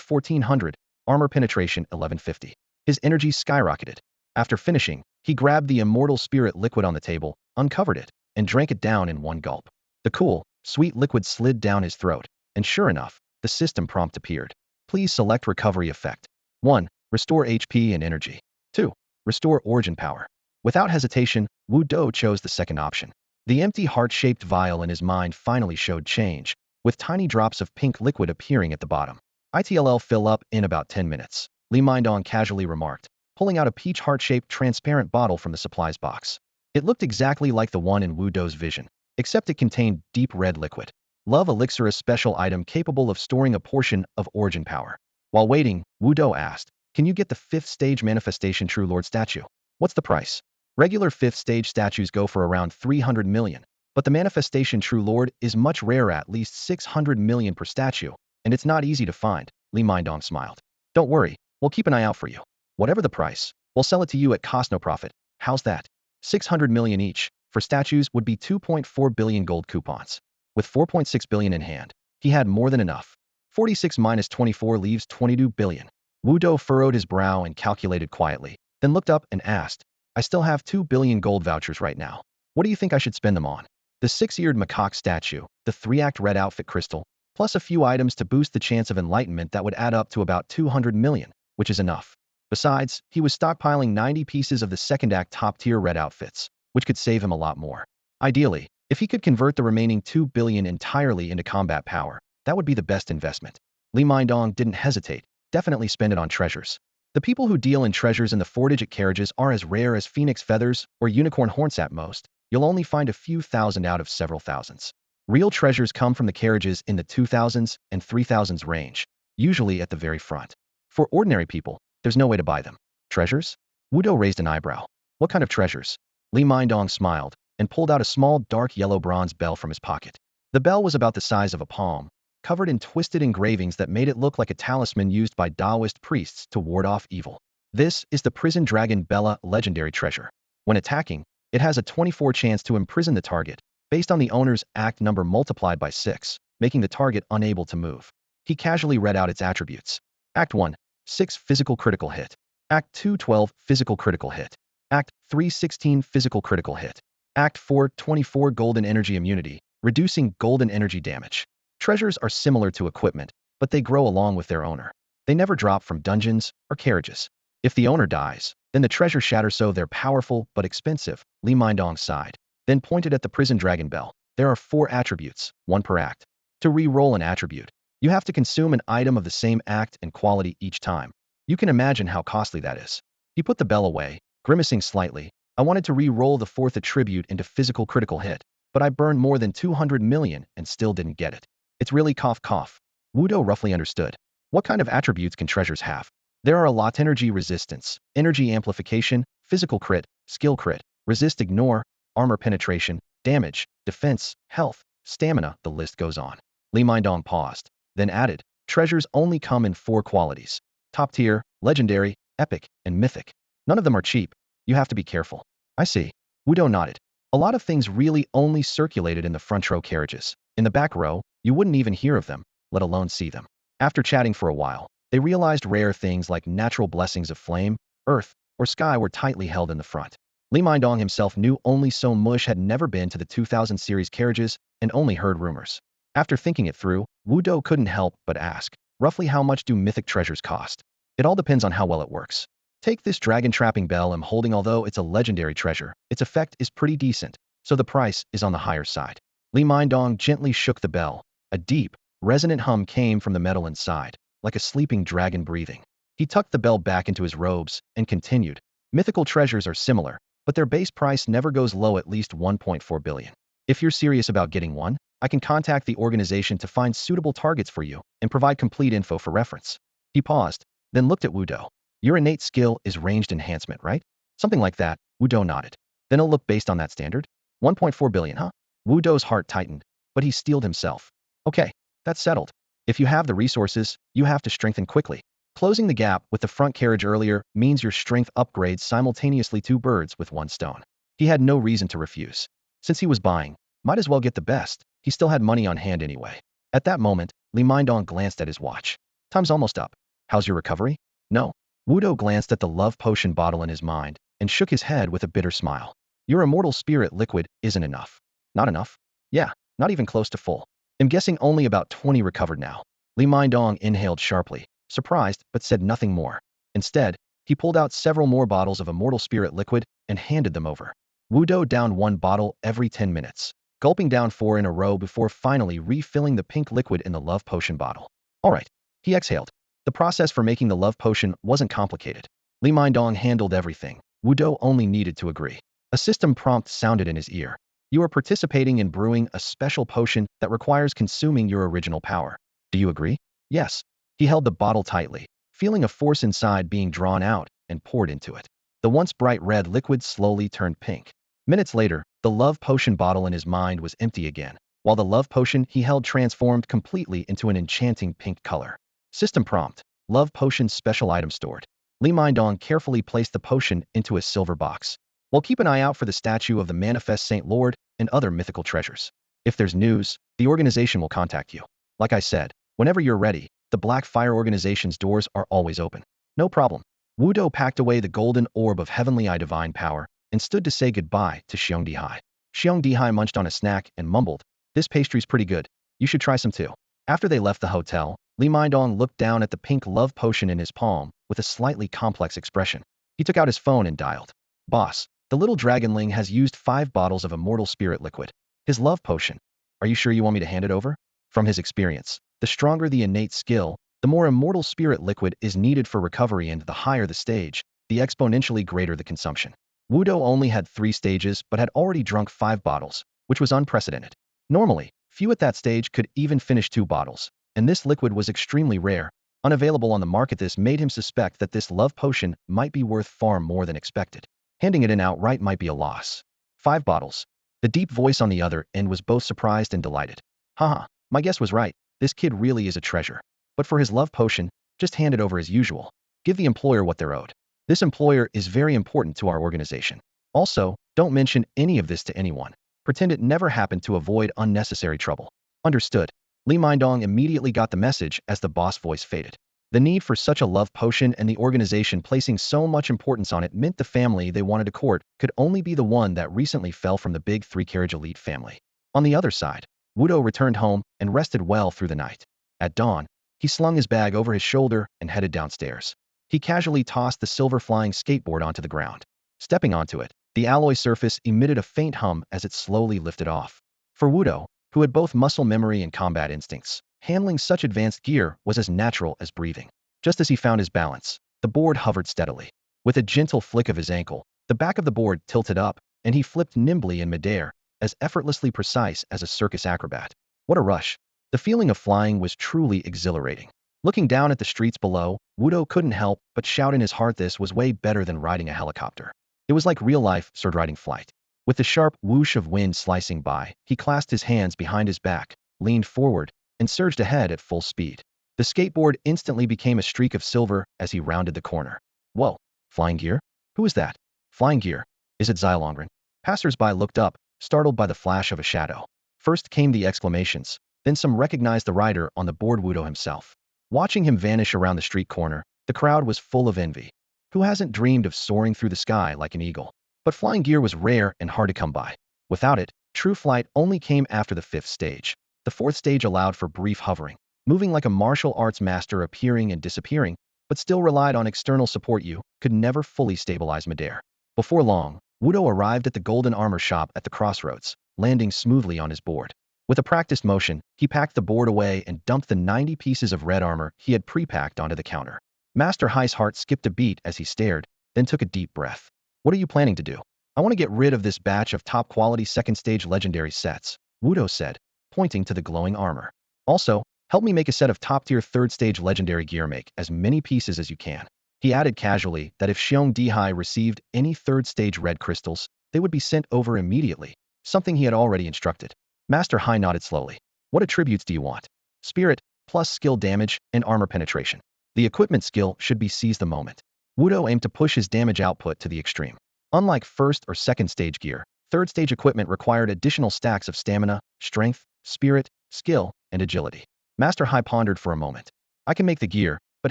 1400, Armor Penetration 1150. His energy skyrocketed. After finishing, he grabbed the immortal spirit liquid on the table, uncovered it, and drank it down in one gulp. The cool, sweet liquid slid down his throat, and sure enough, the system prompt appeared. Please select recovery effect. 1. Restore HP and energy. 2. Restore origin power. Without hesitation, Wu Do chose the second option. The empty heart-shaped vial in his mind finally showed change, with tiny drops of pink liquid appearing at the bottom. It'll fill up in about 10 minutes, Li Mindong casually remarked, pulling out a peach heart-shaped transparent bottle from the supplies box. It looked exactly like the one in Wu Do's vision, except it contained deep red liquid. Love Elixir, a special item capable of storing a portion of origin power. While waiting, Wu Do asked, can you get the 5th stage Manifestation True Lord statue? What's the price? Regular 5th stage statues go for around 300 million, but the Manifestation True Lord is much rarer, at least 600 million per statue, and it's not easy to find, Li Mindong smiled. Don't worry, we'll keep an eye out for you. Whatever the price, we'll sell it to you at cost no profit. How's that? 600 million each, for statues would be 2.4 billion gold coupons. With 4.6 billion in hand, he had more than enough. 46 minus 24 leaves 22 billion. Wu Do furrowed his brow and calculated quietly, then looked up and asked, I still have 2 billion gold vouchers right now. What do you think I should spend them on? The 6-eared macaque statue, the 3-act red outfit crystal, plus a few items to boost the chance of enlightenment that would add up to about 200 million, which is enough. Besides, he was stockpiling 90 pieces of the 2nd act top-tier red outfits, which could save him a lot more. Ideally, if he could convert the remaining 2 billion entirely into combat power, that would be the best investment. Li Mindong didn't hesitate, definitely spend it on treasures. The people who deal in treasures in the 4-digit carriages are as rare as phoenix feathers or unicorn horns at most. You'll only find a few thousand out of several thousands. Real treasures come from the carriages in the 2000s and 3000s range, usually at the very front. For ordinary people, there's no way to buy them. Treasures? Wu Do raised an eyebrow. What kind of treasures? Li Mindong smiled and pulled out a small dark yellow bronze bell from his pocket. The bell was about the size of a palm, covered in twisted engravings that made it look like a talisman used by Taoist priests to ward off evil. This is the prison dragon Bella legendary treasure. When attacking, it has a 24 chance to imprison the target, based on the owner's act number multiplied by 6, making the target unable to move. He casually read out its attributes. Act 1, 6 physical critical hit. Act 2, 12 physical critical hit. Act 3, 16 physical critical hit. Act 4, 24 golden energy immunity, reducing golden energy damage. Treasures are similar to equipment, but they grow along with their owner. They never drop from dungeons or carriages. If the owner dies, then the treasure shatters, so they're powerful but expensive. Li Mindong sighed, then pointed at the prison dragon bell. There are 4 attributes, 1 per act. To re-roll an attribute, you have to consume an item of the same act and quality each time. You can imagine how costly that is. He put the bell away, grimacing slightly. I wanted to re-roll the 4th attribute into physical critical hit, but I burned more than 200 million and still didn't get it. It's really cough cough. Wudo roughly understood. What kind of attributes can treasures have? There are a lot: energy resistance, energy amplification, physical crit, skill crit, resist ignore, armor penetration, damage, defense, health, stamina, the list goes on. Li Mindong paused, then added, treasures only come in 4 qualities: top tier, legendary, epic, and mythic. None of them are cheap. You have to be careful. I see. Wudo nodded. A lot of things really only circulated in the front row carriages. In the back row, you wouldn't even hear of them, let alone see them. After chatting for a while, they realized rare things like natural blessings of flame, earth, or sky were tightly held in the front. Li Mindong himself knew only so much, had never been to the 2000 series carriages and only heard rumors. After thinking it through, Wudo couldn't help but ask, roughly how much do mythic treasures cost? It all depends on how well it works. Take this dragon trapping bell I'm holding. Although it's a legendary treasure, its effect is pretty decent, so the price is on the higher side. Li Mindong gently shook the bell. A deep, resonant hum came from the metal inside, like a sleeping dragon breathing. He tucked the bell back into his robes and continued. Mythical treasures are similar, but their base price never goes low, at least 1.4 billion. If you're serious about getting one, I can contact the organization to find suitable targets for you and provide complete info for reference. He paused, then looked at Wudo. Your innate skill is ranged enhancement, right? Something like that. Wudo nodded. Then it'll look based on that standard? 1.4 billion, huh? Wudo's heart tightened, but he steeled himself. Okay, that's settled. If you have the resources, you have to strengthen quickly. Closing the gap with the front carriage earlier means your strength upgrades simultaneously, 2 birds with 1 stone. He had no reason to refuse. Since he was buying, might as well get the best. He still had money on hand anyway. At that moment, Li Mindong glanced at his watch. Time's almost up. How's your recovery? No. Wudo glanced at the love potion bottle in his mind and shook his head with a bitter smile. Your immortal spirit liquid isn't enough. Not enough? Yeah, not even close to full. I'm guessing only about 20 recovered now. Li Mindong inhaled sharply, surprised, but said nothing more. Instead, he pulled out several more bottles of immortal spirit liquid and handed them over. Wudo downed 1 bottle every 10 minutes, gulping down 4 in a row before finally refilling the pink liquid in the love potion bottle. All right, he exhaled. The process for making the love potion wasn't complicated. Li Mindong handled everything. Wudo only needed to agree. A system prompt sounded in his ear. You are participating in brewing a special potion that requires consuming your original power. Do you agree? Yes. He held the bottle tightly, feeling a force inside being drawn out and poured into it. The once bright red liquid slowly turned pink. Minutes later, the love potion bottle in his mind was empty again, while the love potion he held transformed completely into an enchanting pink color. System prompt: love potion special item stored. Li Mindong carefully placed the potion into a silver box. Well, keep an eye out for the statue of the Manifest Saint Lord and other mythical treasures. If there's news, the organization will contact you. Like I said, whenever you're ready, the Black Fire Organization's doors are always open. No problem. Wudo packed away the golden orb of Heavenly Eye Divine Power and stood to say goodbye to Xiong Dihai. Xiong Dihai munched on a snack and mumbled, "This pastry's pretty good. You should try some too." After they left the hotel, Li Mindong looked down at the pink love potion in his palm with a slightly complex expression. He took out his phone and dialed. "Boss, the little dragonling has used 5 bottles of immortal spirit liquid. His love potion. Are you sure you want me to hand it over?" From his experience, the stronger the innate skill, the more immortal spirit liquid is needed for recovery, and the higher the stage, the exponentially greater the consumption. Wudo only had 3 stages but had already drunk 5 bottles, which was unprecedented. Normally, few at that stage could even finish 2 bottles, and this liquid was extremely rare, unavailable on the market. This made him suspect that this love potion might be worth far more than expected. Handing it in outright might be a loss. 5 bottles. The deep voice on the other end was both surprised and delighted. Haha, my guess was right. This kid really is a treasure. But for his love potion, just hand it over as usual. Give the employer what they're owed. This employer is very important to our organization. Also, don't mention any of this to anyone. Pretend it never happened to avoid unnecessary trouble. Understood. Li Mindong immediately got the message as the boss voice faded. The need for such a love potion and the organization placing so much importance on it meant the family they wanted to court could only be the one that recently fell from the big three-carriage elite family. On the other side, Wudo returned home and rested well through the night. At dawn, he slung his bag over his shoulder and headed downstairs. He casually tossed the silver flying skateboard onto the ground. Stepping onto it, the alloy surface emitted a faint hum as it slowly lifted off. For Wudo, who had both muscle memory and combat instincts, handling such advanced gear was as natural as breathing. Just as he found his balance, the board hovered steadily. With a gentle flick of his ankle, the back of the board tilted up, and he flipped nimbly in midair, as effortlessly precise as a circus acrobat. What a rush! The feeling of flying was truly exhilarating. Looking down at the streets below, Wudo couldn't help but shout in his heart this was way better than riding a helicopter. It was like real-life sword-riding flight. With the sharp whoosh of wind slicing by, he clasped his hands behind his back, leaned forward, and surged ahead at full speed. The skateboard instantly became a streak of silver as he rounded the corner. Whoa! Flying gear? Who is that? Flying gear. Is it Xylongren? Passers-by looked up, startled by the flash of a shadow. First came the exclamations, then some recognized the rider on the board, Wudo himself. Watching him vanish around the street corner, the crowd was full of envy. Who hasn't dreamed of soaring through the sky like an eagle? But flying gear was rare and hard to come by. Without it, true flight only came after the 5th stage. The 4th stage allowed for brief hovering, moving like a martial arts master appearing and disappearing, but still relied on external support. You could never fully stabilize midair. Before long, Wudo arrived at the golden armor shop at the crossroads, landing smoothly on his board. With a practiced motion, he packed the board away and dumped the 90 pieces of red armor he had pre-packed onto the counter. Master Hai's heart skipped a beat as he stared, then took a deep breath. What are you planning to do? I want to get rid of this batch of top-quality 2nd stage legendary sets, Wudo said, pointing to the glowing armor. Also, help me make a set of top-tier 3rd stage legendary gear. Make as many pieces as you can. He added casually that if Xiong Dihai received any 3rd stage red crystals, they would be sent over immediately, something he had already instructed. Master Hai nodded slowly. What attributes do you want? Spirit, plus skill damage, and armor penetration. The equipment skill should be seize the moment. Wudo aimed to push his damage output to the extreme. Unlike 1st or 2nd stage gear, 3rd stage equipment required additional stacks of stamina, strength, spirit, skill, and agility. Master Hai pondered for a moment. I can make the gear, but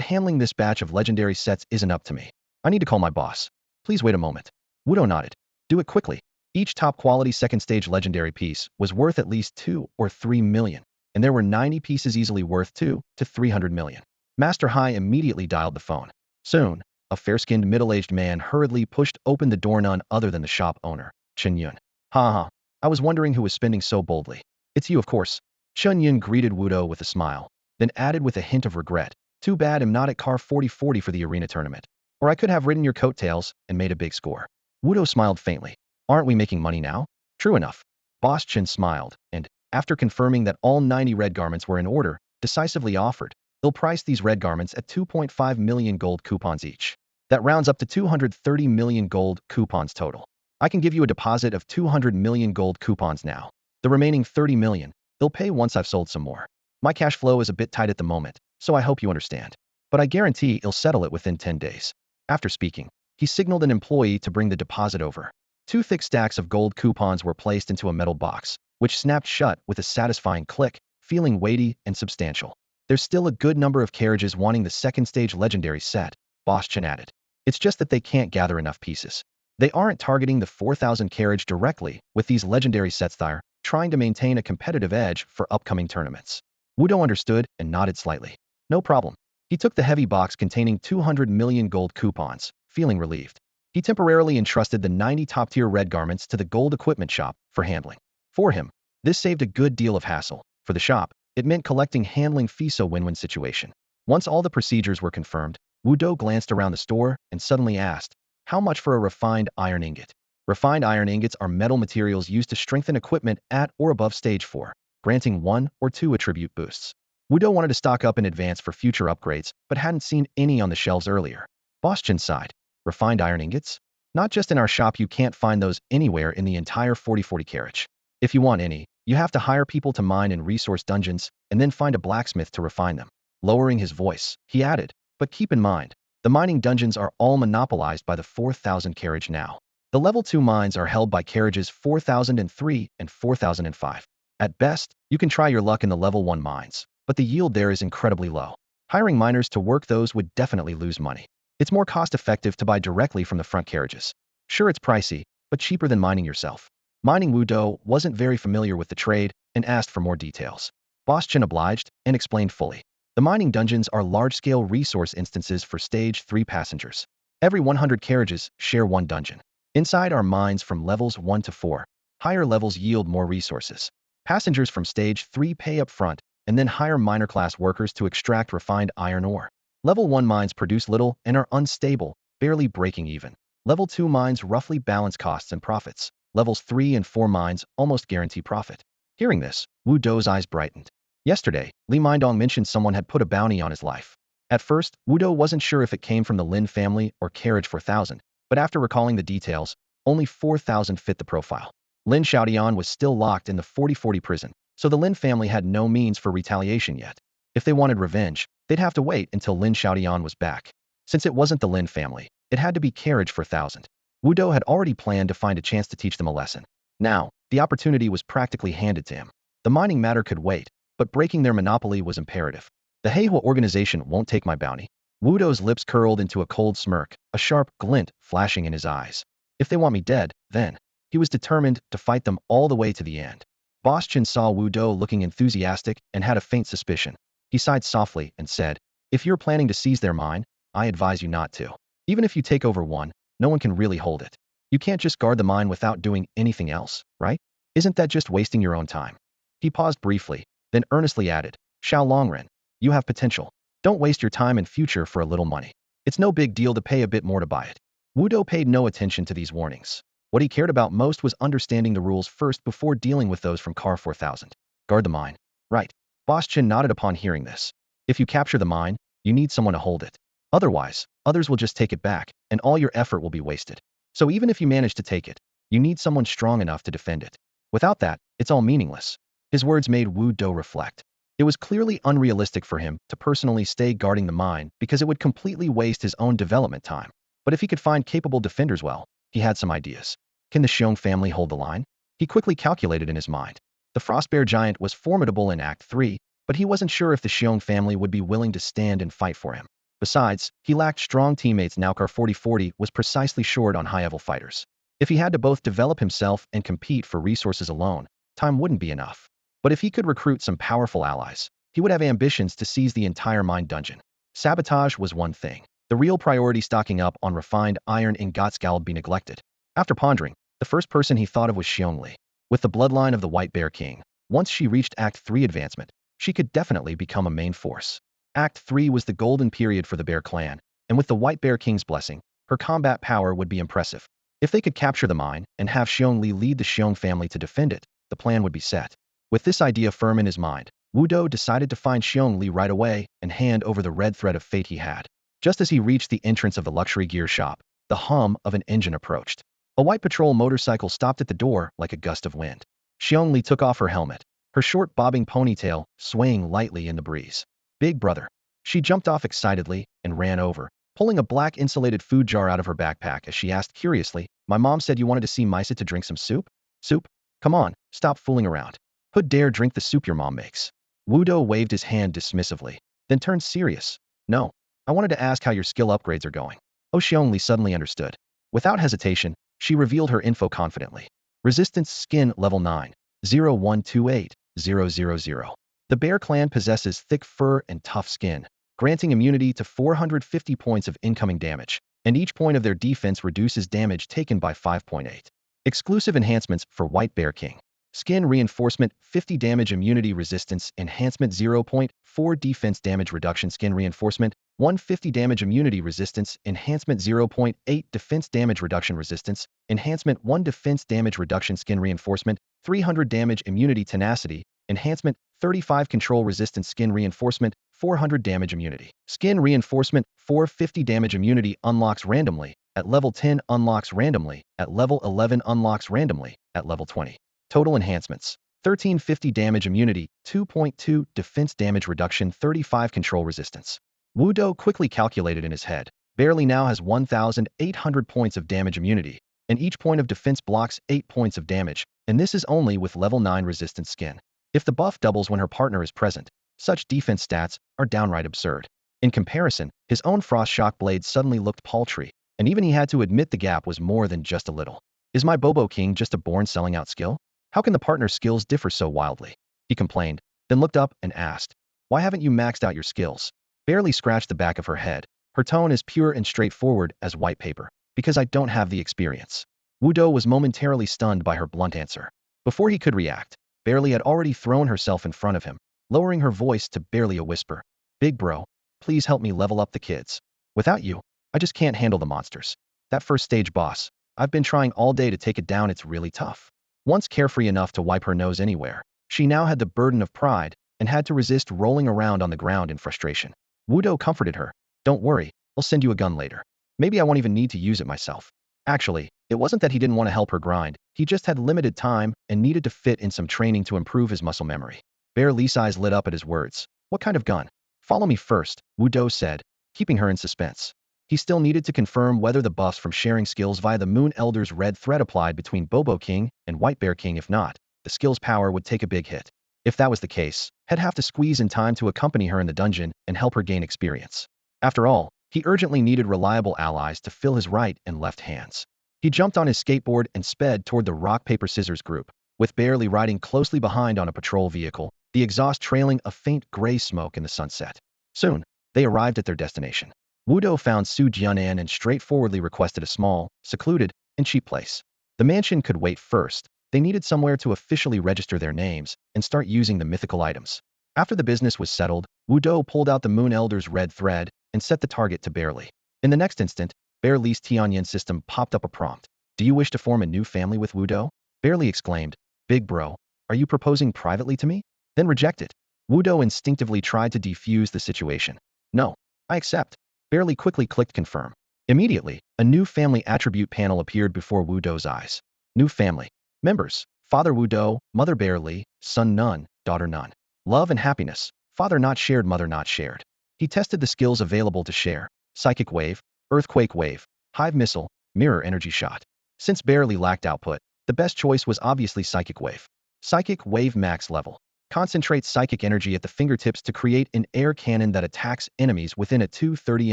handling this batch of legendary sets isn't up to me. I need to call my boss. Please wait a moment. Wudo nodded. Do it quickly. Each top-quality 2nd stage legendary piece was worth at least 2 or 3 million, and there were 90 pieces easily worth 2 to 300 million. Master Hai immediately dialed the phone. Soon, a fair-skinned middle-aged man hurriedly pushed open the door, none other than the shop owner, Chen Yun. Ha. I was wondering who was spending so boldly. It's you, of course. Chen Yun greeted Wudo with a smile, then added with a hint of regret. Too bad I'm not at car 4040 for the arena tournament. Or I could have ridden your coattails and made a big score. Wudo smiled faintly. Aren't we making money now? True enough. Boss Chen smiled, and, after confirming that all 90 red garments were in order, decisively offered, they'll price these red garments at 2.5 million gold coupons each. That rounds up to 230 million gold coupons total. I can give you a deposit of 200 million gold coupons now. The remaining 30 million, they'll pay once I've sold some more. My cash flow is a bit tight at the moment, so I hope you understand. But I guarantee he'll settle it within 10 days. After speaking, he signaled an employee to bring the deposit over. 2 thick stacks of gold coupons were placed into a metal box, which snapped shut with a satisfying click, feeling weighty and substantial. There's still a good number of carriages wanting the 2nd stage legendary set, Boss Chen added. It's just that they can't gather enough pieces. They aren't targeting the 4,000 carriage directly with these legendary sets. They're trying to maintain a competitive edge for upcoming tournaments. Wudo understood and nodded slightly. No problem. He took the heavy box containing 200 million gold coupons, feeling relieved. He temporarily entrusted the 90 top-tier red garments to the gold equipment shop for handling. For him, this saved a good deal of hassle. For the shop, it meant collecting handling fees, so win-win situation. Once all the procedures were confirmed, Wudo glanced around the store and suddenly asked, how much for a refined iron ingot? Refined iron ingots are metal materials used to strengthen equipment at or above stage 4, granting 1 or 2 attribute boosts. Wudo wanted to stock up in advance for future upgrades, but hadn't seen any on the shelves earlier. Boss Chen sighed. Refined iron ingots? Not just in our shop, you can't find those anywhere in the entire 4040 carriage. If you want any, You have to hire people to mine in resource dungeons and then find a blacksmith to refine them. Lowering his voice, he added, but keep in mind, the mining dungeons are all monopolized by the 4,000 carriage now. The level 2 mines are held by carriages 4003 and 4005. At best, you can try your luck in the level 1 mines, but the yield there is incredibly low. Hiring miners to work those would definitely lose money. It's more cost-effective to buy directly from the front carriages. Sure, it's pricey, but cheaper than mining yourself. Mining Wudo wasn't very familiar with the trade and asked for more details. Boss Chen obliged and explained fully. The mining dungeons are large-scale resource instances for Stage 3 passengers. Every 100 carriages share one dungeon. Inside are mines from levels 1 to 4. Higher levels yield more resources. Passengers from Stage 3 pay up front and then hire miner-class workers to extract refined iron ore. Level 1 mines produce little and are unstable, barely breaking even. Level 2 mines roughly balance costs and profits. Levels 3 and 4 mines almost guarantee profit. Hearing this, Wu Dou's eyes brightened. Yesterday, Li Mindong mentioned someone had put a bounty on his life. At first, Wu Dou wasn't sure if it came from the Lin family or Carriage 4000, but after recalling the details, only 4,000 fit the profile. Lin Xiaodian was still locked in the 4040 prison, so the Lin family had no means for retaliation yet. If they wanted revenge, they'd have to wait until Lin Xiaodian was back. Since it wasn't the Lin family, it had to be Carriage 4000. Wu Dou had already planned to find a chance to teach them a lesson. Now, the opportunity was practically handed to him. The mining matter could wait, but breaking their monopoly was imperative. The Heihua organization won't take my bounty. Wu Dou's lips curled into a cold smirk, a sharp glint flashing in his eyes. If they want me dead, then. He was determined to fight them all the way to the end. Boss Chen saw Wu Dou looking enthusiastic and had a faint suspicion. He sighed softly and said, if you're planning to seize their mine, I advise you not to. Even if you take over one, no one can really hold it. You can't just guard the mine without doing anything else, right? Isn't that just wasting your own time? He paused briefly, then earnestly added, Xiao Longren, you have potential. Don't waste your time and future for a little money. It's no big deal to pay a bit more to buy it. Wu Dou paid no attention to these warnings. What he cared about most was understanding the rules first before dealing with those from Car 4000. Guard the mine. Right. Boss Chen nodded upon hearing this. If you capture the mine, you need someone to hold it. Otherwise, others will just take it back, and all your effort will be wasted. So even if you manage to take it, you need someone strong enough to defend it. Without that, it's all meaningless. His words made Wu Dou reflect. It was clearly unrealistic for him to personally stay guarding the mine because it would completely waste his own development time. But if he could find capable defenders, well, he had some ideas. Can the Xiong family hold the line? He quickly calculated in his mind. The Frostbear Giant was formidable in Act 3, but he wasn't sure if the Xiong family would be willing to stand and fight for him. Besides, he lacked strong teammates. Now Car 4040 was precisely short on high-level fighters. If he had to both develop himself and compete for resources alone, time wouldn't be enough. But if he could recruit some powerful allies, he would have ambitions to seize the entire mine dungeon. Sabotage was one thing. The real priority, stocking up on refined iron ingots, would be neglected. After pondering, the first person he thought of was Xiongli. With the bloodline of the White Bear King, once she reached Act 3 advancement, she could definitely become a main force. Act 3 was the golden period for the Bear clan, and with the White Bear King's blessing, her combat power would be impressive. If they could capture the mine and have Xiongli lead the Xiong family to defend it, the plan would be set. With this idea firm in his mind, Wu Dou decided to find Xiongli right away and hand over the red thread of fate he had. Just as he reached the entrance of the luxury gear shop, the hum of an engine approached. A white patrol motorcycle stopped at the door like a gust of wind. Xiongli took off her helmet, her short bobbing ponytail swaying lightly in the breeze. Big brother. She jumped off excitedly and ran over, pulling a black insulated food jar out of her backpack as she asked curiously, my mom said you wanted to see Misa to drink some soup? Soup? Come on, stop fooling around. Who'd dare drink the soup your mom makes? Wu Dou waved his hand dismissively, then turned serious. No, I wanted to ask how your skill upgrades are going. Oh, Xiongli suddenly understood. Without hesitation, she revealed her info confidently. Resistance Skin Level 9, 0128, 000. The Bear Clan possesses thick fur and tough skin, granting immunity to 450 points of incoming damage, and each point of their defense reduces damage taken by 5.8. Exclusive enhancements for White Bear King. Skin Reinforcement 50 Damage Immunity Resistance Enhancement 0.4 Defense Damage Reduction Skin Reinforcement 150 Damage Immunity Resistance Enhancement 0.8 Defense Damage Reduction Resistance Enhancement 1 Defense Damage Reduction Skin Reinforcement 300 Damage Immunity Tenacity Enhancement 35 Control Resistance Skin Reinforcement 400 Damage Immunity. Skin Reinforcement 450 Damage Immunity unlocks randomly. At level 10 unlocks randomly. At level 11 unlocks randomly. At level 20. Total enhancements. 1350 damage immunity, 2.2 defense damage reduction, 35 control resistance. Wu Do quickly calculated in his head. Barely now has 1,800 points of damage immunity, and each point of defense blocks 8 points of damage, and this is only with level 9 resistance skin. If the buff doubles when her partner is present, such defense stats are downright absurd. In comparison, his own Frost Shock blade suddenly looked paltry, and even he had to admit the gap was more than just a little. Is my Bobo King just a born selling out skill? How can the partner's skills differ so wildly? He complained, then looked up and asked, why haven't you maxed out your skills? Barely scratched the back of her head. Her tone is pure and straightforward as white paper. Because I don't have the experience. Wu Do was momentarily stunned by her blunt answer. Before he could react, Barely had already thrown herself in front of him, lowering her voice to barely a whisper. Big bro, please help me level up the kids. Without you, I just can't handle the monsters. That first stage boss, I've been trying all day to take it down, it's really tough. Once carefree enough to wipe her nose anywhere, she now had the burden of pride and had to resist rolling around on the ground in frustration. Wu Do comforted her. Don't worry, I'll send you a gun later. Maybe I won't even need to use it myself. Actually, it wasn't that he didn't want to help her grind, he just had limited time and needed to fit in some training to improve his muscle memory. Bear Lee's eyes lit up at his words. What kind of gun? Follow me first, Wu Do said, keeping her in suspense. He still needed to confirm whether the buffs from sharing skills via the Moon Elder's red thread applied between Bobo King and White Bear King. If not, the skill's power would take a big hit. If that was the case, he'd have to squeeze in time to accompany her in the dungeon and help her gain experience. After all, he urgently needed reliable allies to fill his right and left hands. He jumped on his skateboard and sped toward the rock-paper-scissors group, with Barely riding closely behind on a patrol vehicle, the exhaust trailing a faint gray smoke in the sunset. Soon, they arrived at their destination. Wu Do found Su Jianan and straightforwardly requested a small, secluded, and cheap place. The mansion could wait first. They needed somewhere to officially register their names and start using the mythical items. After the business was settled, Wu Do pulled out the Moon Elder's red thread and set the target to Barely. In the next instant, Barely's Tianyan system popped up a prompt. Do you wish to form a new family with Wu Do? Barely exclaimed, Big bro, are you proposing privately to me? Then reject it. Wu Do instinctively tried to defuse the situation. No, I accept. Barely quickly clicked confirm. Immediately, a new family attribute panel appeared before Wu Do's eyes. New family. Members. Father Wu Do, Mother Barely, Son none, Daughter none. Love and happiness. Father not shared, mother not shared. He tested the skills available to share. Psychic Wave, Earthquake Wave, Hive Missile, Mirror Energy Shot. Since Barely lacked output, the best choice was obviously Psychic Wave. Psychic Wave max level. Concentrates psychic energy at the fingertips to create an air cannon that attacks enemies within a 230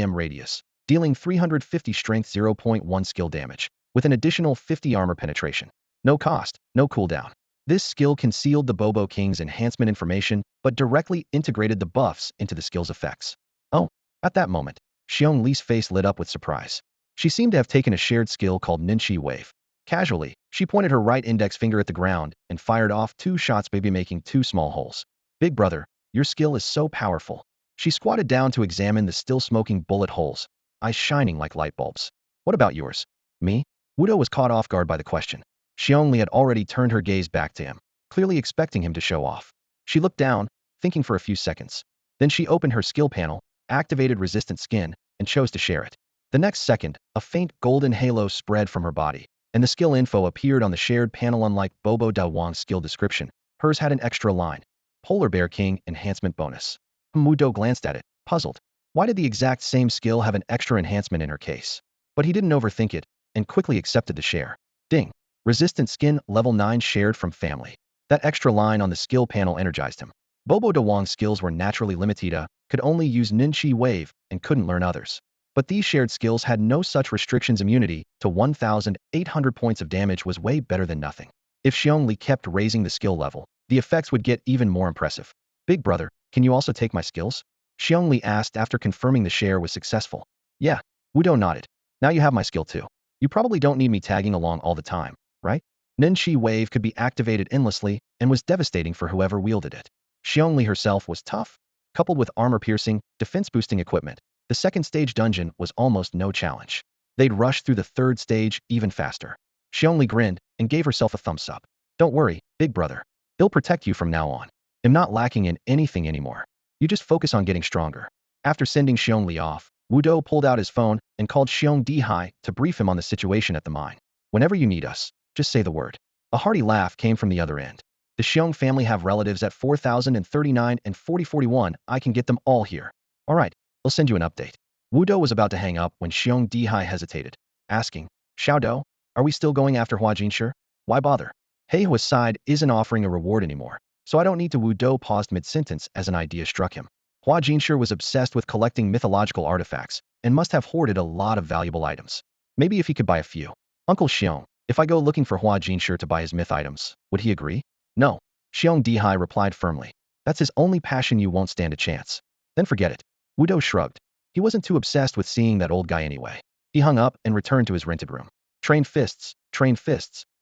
m radius, dealing 350 strength 0.1 skill damage, with an additional 50 armor penetration. No cost, no cooldown. This skill concealed the Bobo King's enhancement information, but directly integrated the buffs into the skill's effects. Oh, at that moment, Xiong Li's face lit up with surprise. She seemed to have taken a shared skill called Ninchi Wave. Casually, she pointed her right index finger at the ground and fired off 2 shots, baby, making 2 small holes. Big brother, your skill is so powerful. She squatted down to examine the still smoking bullet holes, eyes shining like light bulbs. What about yours? Me? Wu Do was caught off guard by the question. Xiong Li had already turned her gaze back to him, clearly expecting him to show off. She looked down, thinking for a few seconds. Then she opened her skill panel, activated resistant skin, and chose to share it. The next second, a faint golden halo spread from her body, and the skill info appeared on the shared panel. Unlike Bobo Da Wang's skill description, hers had an extra line. Polar Bear King enhancement bonus. Wu Do glanced at it, puzzled. Why did the exact same skill have an extra enhancement in her case? But he didn't overthink it, and quickly accepted the share. Ding. Resistant skin level 9 shared from family. That extra line on the skill panel energized him. Bobo Da Wang's skills were naturally limited, could only use Ninchi Wave, and couldn't learn others. But these shared skills had no such restrictions. Immunity to 1,800 points of damage was way better than nothing. If Xiong Li kept raising the skill level, the effects would get even more impressive. Big brother, can you also take my skills? Xiong Li asked after confirming the share was successful. Yeah, Wu Do nodded. Now you have my skill too. You probably don't need me tagging along all the time, right? Ninchi Wave could be activated endlessly and was devastating for whoever wielded it. Xiong Li herself was tough. Coupled with armor-piercing, defense-boosting equipment, the second stage dungeon was almost no challenge. They'd rush through the third stage even faster. Xiong Li grinned and gave herself a thumbs up. Don't worry, big brother. He'll protect you from now on. I'm not lacking in anything anymore. You just focus on getting stronger. After sending Xiong Li off, Wu Do pulled out his phone and called Xiong Dihai to brief him on the situation at the mine. Whenever you need us, just say the word. A hearty laugh came from the other end. The Xiong family have relatives at 4039 and 4041. I can get them all here. All right, I'll send you an update. Wu Dou was about to hang up when Xiong Dihai hesitated, asking, Xiao Dou, are we still going after Hua Jinshi? Why bother? He Hua's side isn't offering a reward anymore, so I don't need to. Wu Dou paused mid-sentence as an idea struck him. Hua Jinshi was obsessed with collecting mythological artifacts and must have hoarded a lot of valuable items. Maybe if he could buy a few. Uncle Xiong, if I go looking for Hua Jinshi to buy his myth items, would he agree? No. Xiong Dihai replied firmly. That's his only passion. You won't stand a chance. Then forget it. Wu Dou shrugged. He wasn't too obsessed with seeing that old guy anyway. He hung up and returned to his rented room. Train fists,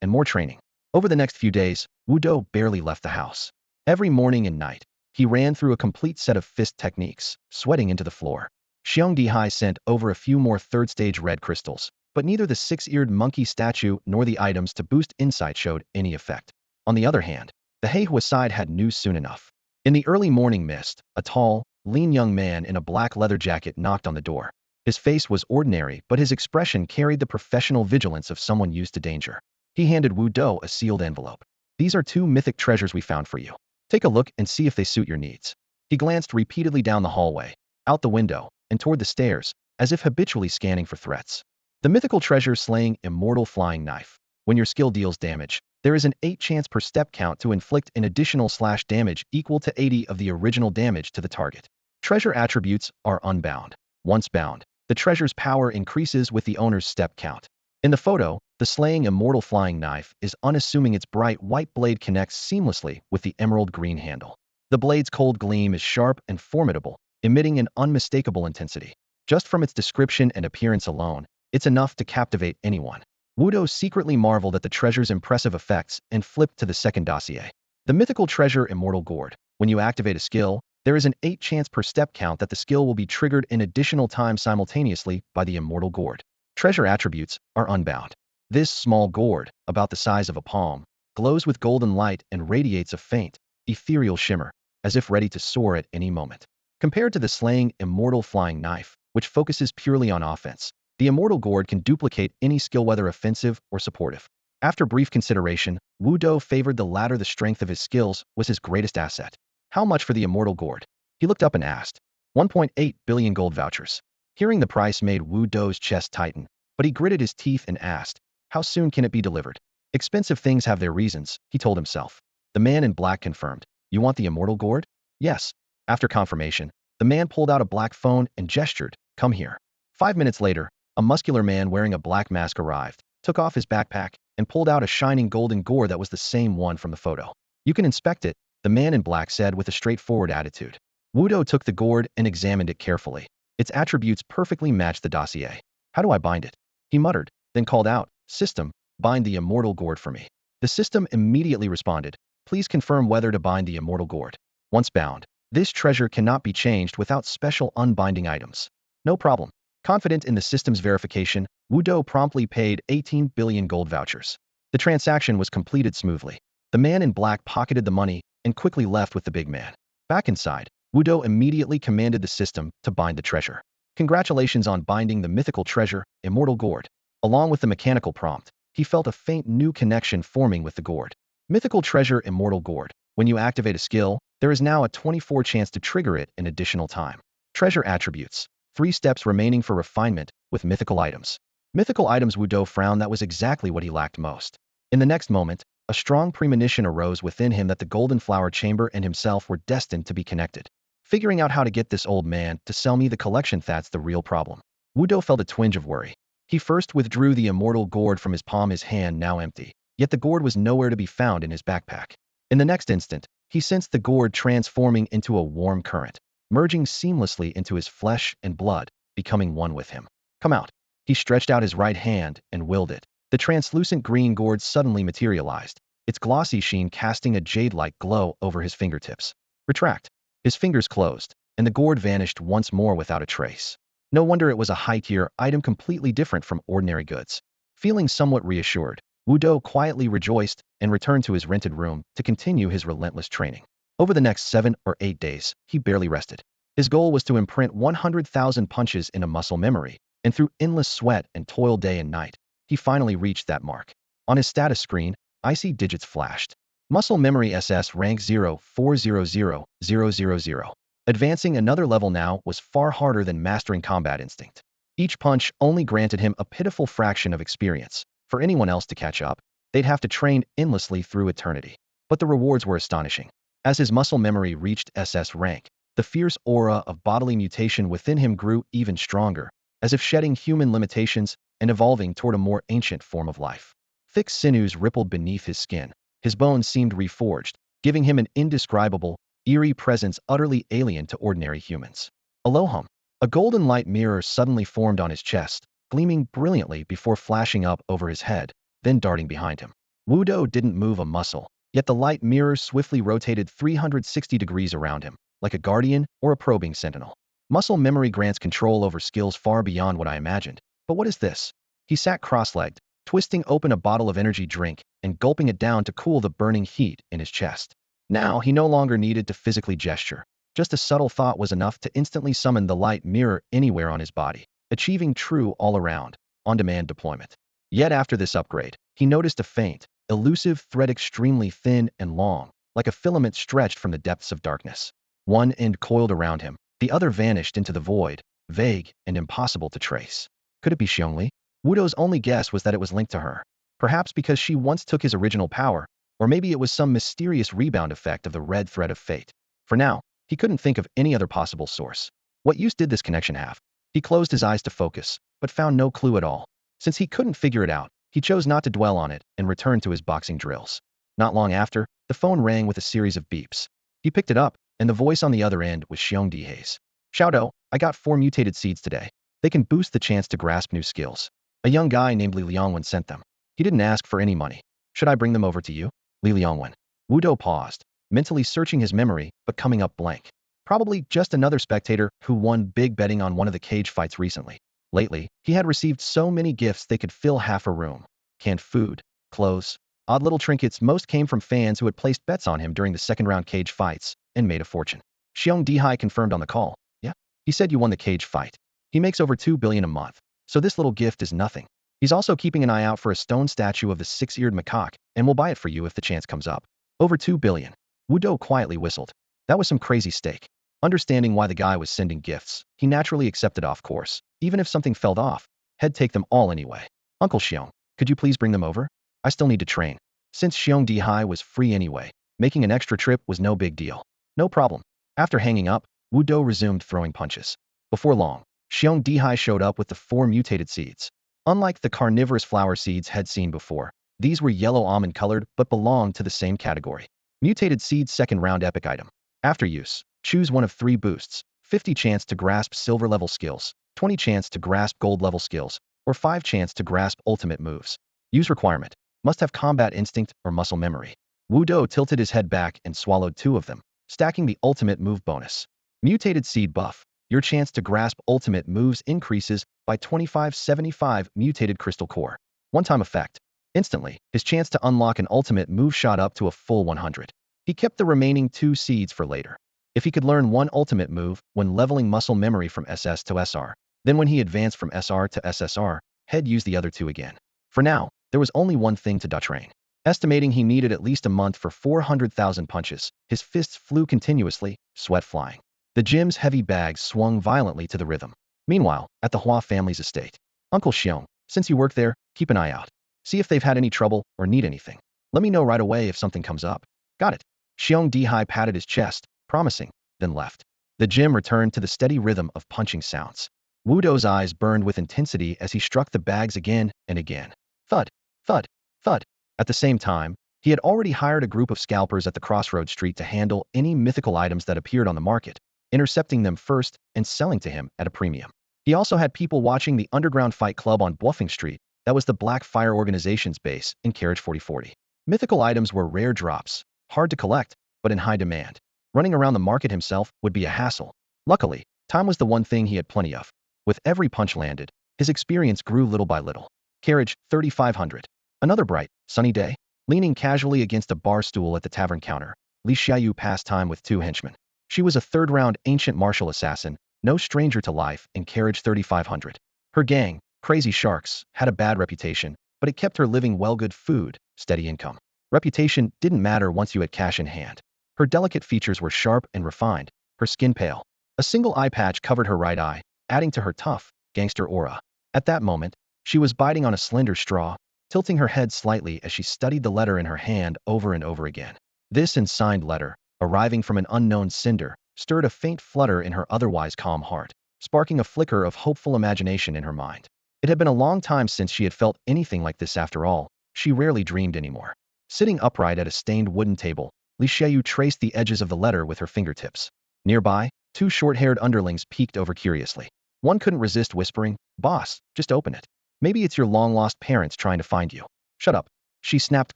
and more training. Over the next few days, Wu Dou barely left the house. Every morning and night, he ran through a complete set of fist techniques, sweating into the floor. Xiong Dihai sent over a few more third-stage red crystals, but neither the six-eared monkey statue nor the items to boost insight showed any effect. On the other hand, the He Hua side had news soon enough. In the early morning mist, a tall, lean young man in a black leather jacket knocked on the door. His face was ordinary, but his expression carried the professional vigilance of someone used to danger. He handed Wu Dou a sealed envelope. These are 2 mythic treasures we found for you. Take a look and see if they suit your needs. He glanced repeatedly down the hallway, out the window, and toward the stairs, as if habitually scanning for threats. The mythical treasure slaying immortal flying knife. When your skill deals damage, there is an 8 chance per step count to inflict an additional slash damage equal to 80 of the original damage to the target. Treasure attributes are unbound. Once bound, the treasure's power increases with the owner's step count. In the photo, the slaying immortal flying knife is unassuming. Its bright white blade connects seamlessly with the emerald green handle. The blade's cold gleam is sharp and formidable, emitting an unmistakable intensity. Just from its description and appearance alone, it's enough to captivate anyone. Wu Dou secretly marveled at the treasure's impressive effects and flipped to the second dossier. The mythical treasure Immortal Gourd. When you activate a skill, there is an 8 chance per step count that the skill will be triggered in additional time simultaneously by the Immortal Gourd. Treasure attributes are unbound. This small gourd, about the size of a palm, glows with golden light and radiates a faint, ethereal shimmer, as if ready to soar at any moment. Compared to the slaying immortal flying knife, which focuses purely on offense, the Immortal Gourd can duplicate any skill whether offensive or supportive. After brief consideration, Wu Dou favored the latter. The strength of his skills was his greatest asset. How much for the Immortal Gourd? He looked up and asked. 1.8 billion gold vouchers. Hearing the price made Wu Dou's chest tighten, but he gritted his teeth and asked, how soon can it be delivered? Expensive things have their reasons, he told himself. The man in black confirmed. You want the Immortal Gourd? Yes. After confirmation, the man pulled out a black phone and gestured, come here. 5 minutes later, a muscular man wearing a black mask arrived, took off his backpack, and pulled out a shining golden gourd that was the same one from the photo. You can inspect it, the man in black said with a straightforward attitude. Wu Dou took the gourd and examined it carefully. Its attributes perfectly matched the dossier. How do I bind it? He muttered, then called out, System, bind the Immortal Gourd for me. The system immediately responded, please confirm whether to bind the Immortal Gourd. Once bound, this treasure cannot be changed without special unbinding items. No problem. Confident in the system's verification, Wu Dou promptly paid 18 billion gold vouchers. The transaction was completed smoothly. The man in black pocketed the money and quickly left with the big man. Back inside, Wu Dou immediately commanded the system to bind the treasure. Congratulations on binding the mythical treasure, Immortal Gourd. Along with the mechanical prompt, he felt a faint new connection forming with the gourd. Mythical treasure Immortal Gourd. When you activate a skill, there is now a 24 chance to trigger it in additional time. Treasure attributes. 3 steps remaining for refinement with mythical items. Mythical items. Wu Dou frowned. That was exactly what he lacked most. In the next moment, a strong premonition arose within him that the Golden Flower Chamber and himself were destined to be connected. Figuring out how to get this old man to sell me the collection, that's the real problem. Wu Dou felt a twinge of worry. He first withdrew the Immortal Gourd from his palm, his hand now empty, yet the gourd was nowhere to be found in his backpack. In the next instant, he sensed the gourd transforming into a warm current, merging seamlessly into his flesh and blood, becoming one with him. Come out. He stretched out his right hand and willed it. The translucent green gourd suddenly materialized, its glossy sheen casting a jade-like glow over his fingertips. Retract. His fingers closed, and the gourd vanished once more without a trace. No wonder it was a high-tier item completely different from ordinary goods. Feeling somewhat reassured, Wu Dou quietly rejoiced and returned to his rented room to continue his relentless training. Over the next 7 or 8 days, he barely rested. His goal was to imprint 100,000 punches in a muscle memory, and through endless sweat and toil day and night, he finally reached that mark. On his status screen, icy digits flashed. Muscle Memory SS rank 0400000. Advancing another level now was far harder than mastering Combat Instinct. Each punch only granted him a pitiful fraction of experience. For anyone else to catch up, they'd have to train endlessly through eternity. But the rewards were astonishing. As his muscle memory reached SS rank, the fierce aura of bodily mutation within him grew even stronger, as if shedding human limitations and evolving toward a more ancient form of life. Thick sinews rippled beneath his skin. His bones seemed reforged, giving him an indescribable, eerie presence utterly alien to ordinary humans. Alohum! A golden light mirror suddenly formed on his chest, gleaming brilliantly before flashing up over his head, then darting behind him. Wudo didn't move a muscle, yet the light mirror swiftly rotated 360 degrees around him, like a guardian or a probing sentinel. Muscle memory grants control over skills far beyond what I imagined. But what is this? He sat cross-legged, twisting open a bottle of energy drink and gulping it down to cool the burning heat in his chest. Now he no longer needed to physically gesture. Just a subtle thought was enough to instantly summon the light mirror anywhere on his body, achieving true all-around, on-demand deployment. Yet after this upgrade, he noticed a faint, elusive thread extremely thin and long, like a filament stretched from the depths of darkness. One end coiled around him, the other vanished into the void, vague and impossible to trace. Could it be Xiongli? Wudo's only guess was that it was linked to her. Perhaps because she once took his original power, or maybe it was some mysterious rebound effect of the red thread of fate. For now, he couldn't think of any other possible source. What use did this connection have? He closed his eyes to focus, but found no clue at all. Since he couldn't figure it out, he chose not to dwell on it and returned to his boxing drills. Not long after, the phone rang with a series of beeps. He picked it up, and the voice on the other end was Xiong Dihe's. Xiaodo, I got 4 mutated seeds today. They can boost the chance to grasp new skills. A young guy named Li Liangwen sent them. He didn't ask for any money. Should I bring them over to you? Li Liangwen. Wudo paused, mentally searching his memory, but coming up blank. Probably just another spectator who won big betting on one of the cage fights recently. Lately, he had received so many gifts they could fill half a room. Canned food, clothes, odd little trinkets. Most came from fans who had placed bets on him during the second-round cage fights and made a fortune. Xiong Dihai confirmed on the call. Yeah? He said you won the cage fight. He makes over 2 billion a month, so this little gift is nothing. He's also keeping an eye out for a stone statue of the 6-eared macaque, and will buy it for you if the chance comes up. Over 2 billion. Wudo quietly whistled. That was some crazy stake. Understanding why the guy was sending gifts, he naturally accepted off course. Even if something fell off, he'd take them all anyway. Uncle Xiong, could you please bring them over? I still need to train. Since Xiong Dihai was free anyway, making an extra trip was no big deal. No problem. After hanging up, Wudo resumed throwing punches. Before long, Xiong Dihai showed up with the 4 mutated seeds. Unlike the carnivorous flower seeds had seen before, these were yellow almond-colored but belonged to the same category. Mutated seeds second-round epic item. After use, choose one of 3 boosts: 50 chance to grasp silver-level skills, 20 chance to grasp gold-level skills, or 5 chance to grasp ultimate moves. Use requirement. Must have combat instinct or muscle memory. Wudo tilted his head back and swallowed 2 of them, stacking the ultimate move bonus. Mutated seed buff. Your chance to grasp ultimate moves increases by 2575 mutated crystal core. One-time effect. Instantly, his chance to unlock an ultimate move shot up to a full 100. He kept the remaining 2 seeds for later. If he could learn one ultimate move when leveling muscle memory from SS to SR, then when he advanced from SR to SSR, he'd use the other 2 again. For now, there was only one thing to train. Estimating he needed at least a month for 400,000 punches, his fists flew continuously, sweat flying. The gym's heavy bags swung violently to the rhythm. Meanwhile, at the Hua family's estate, Uncle Xiong, since you work there, keep an eye out. See if they've had any trouble or need anything. Let me know right away if something comes up. Got it. Xiong Dihai patted his chest, promising, then left. The gym returned to the steady rhythm of punching sounds. Wudo's eyes burned with intensity as he struck the bags again and again. Thud, thud, thud. At the same time, he had already hired a group of scalpers at the crossroads street to handle any mythical items that appeared on the market, intercepting them first and selling to him at a premium. He also had people watching the underground fight club on Bluffing Street. That was the Black Fire Organization's base in Carriage 4040. Mythical items were rare drops, hard to collect, but in high demand. Running around the market himself would be a hassle. Luckily, time was the one thing he had plenty of. With every punch landed, his experience grew little by little. Carriage 3500. Another bright, sunny day. Leaning casually against a bar stool at the tavern counter, Li Xiaoyu passed time with 2 henchmen. She was a third-round ancient martial assassin, no stranger to life in Carriage 3500. Her gang, Crazy Sharks, had a bad reputation, but it kept her living well. Good food, steady income. Reputation didn't matter once you had cash in hand. Her delicate features were sharp and refined, her skin pale. A single eye patch covered her right eye, adding to her tough, gangster aura. At that moment, she was biting on a slender straw, tilting her head slightly as she studied the letter in her hand over and over again. This unsigned letter, arriving from an unknown sender, stirred a faint flutter in her otherwise calm heart, sparking a flicker of hopeful imagination in her mind. It had been a long time since she had felt anything like this after all. She rarely dreamed anymore. Sitting upright at a stained wooden table, Li Xiaoyu traced the edges of the letter with her fingertips. Nearby, two short-haired underlings peeked over curiously. One couldn't resist whispering, "Boss, just open it. Maybe it's your long-lost parents trying to find you." "Shut up," she snapped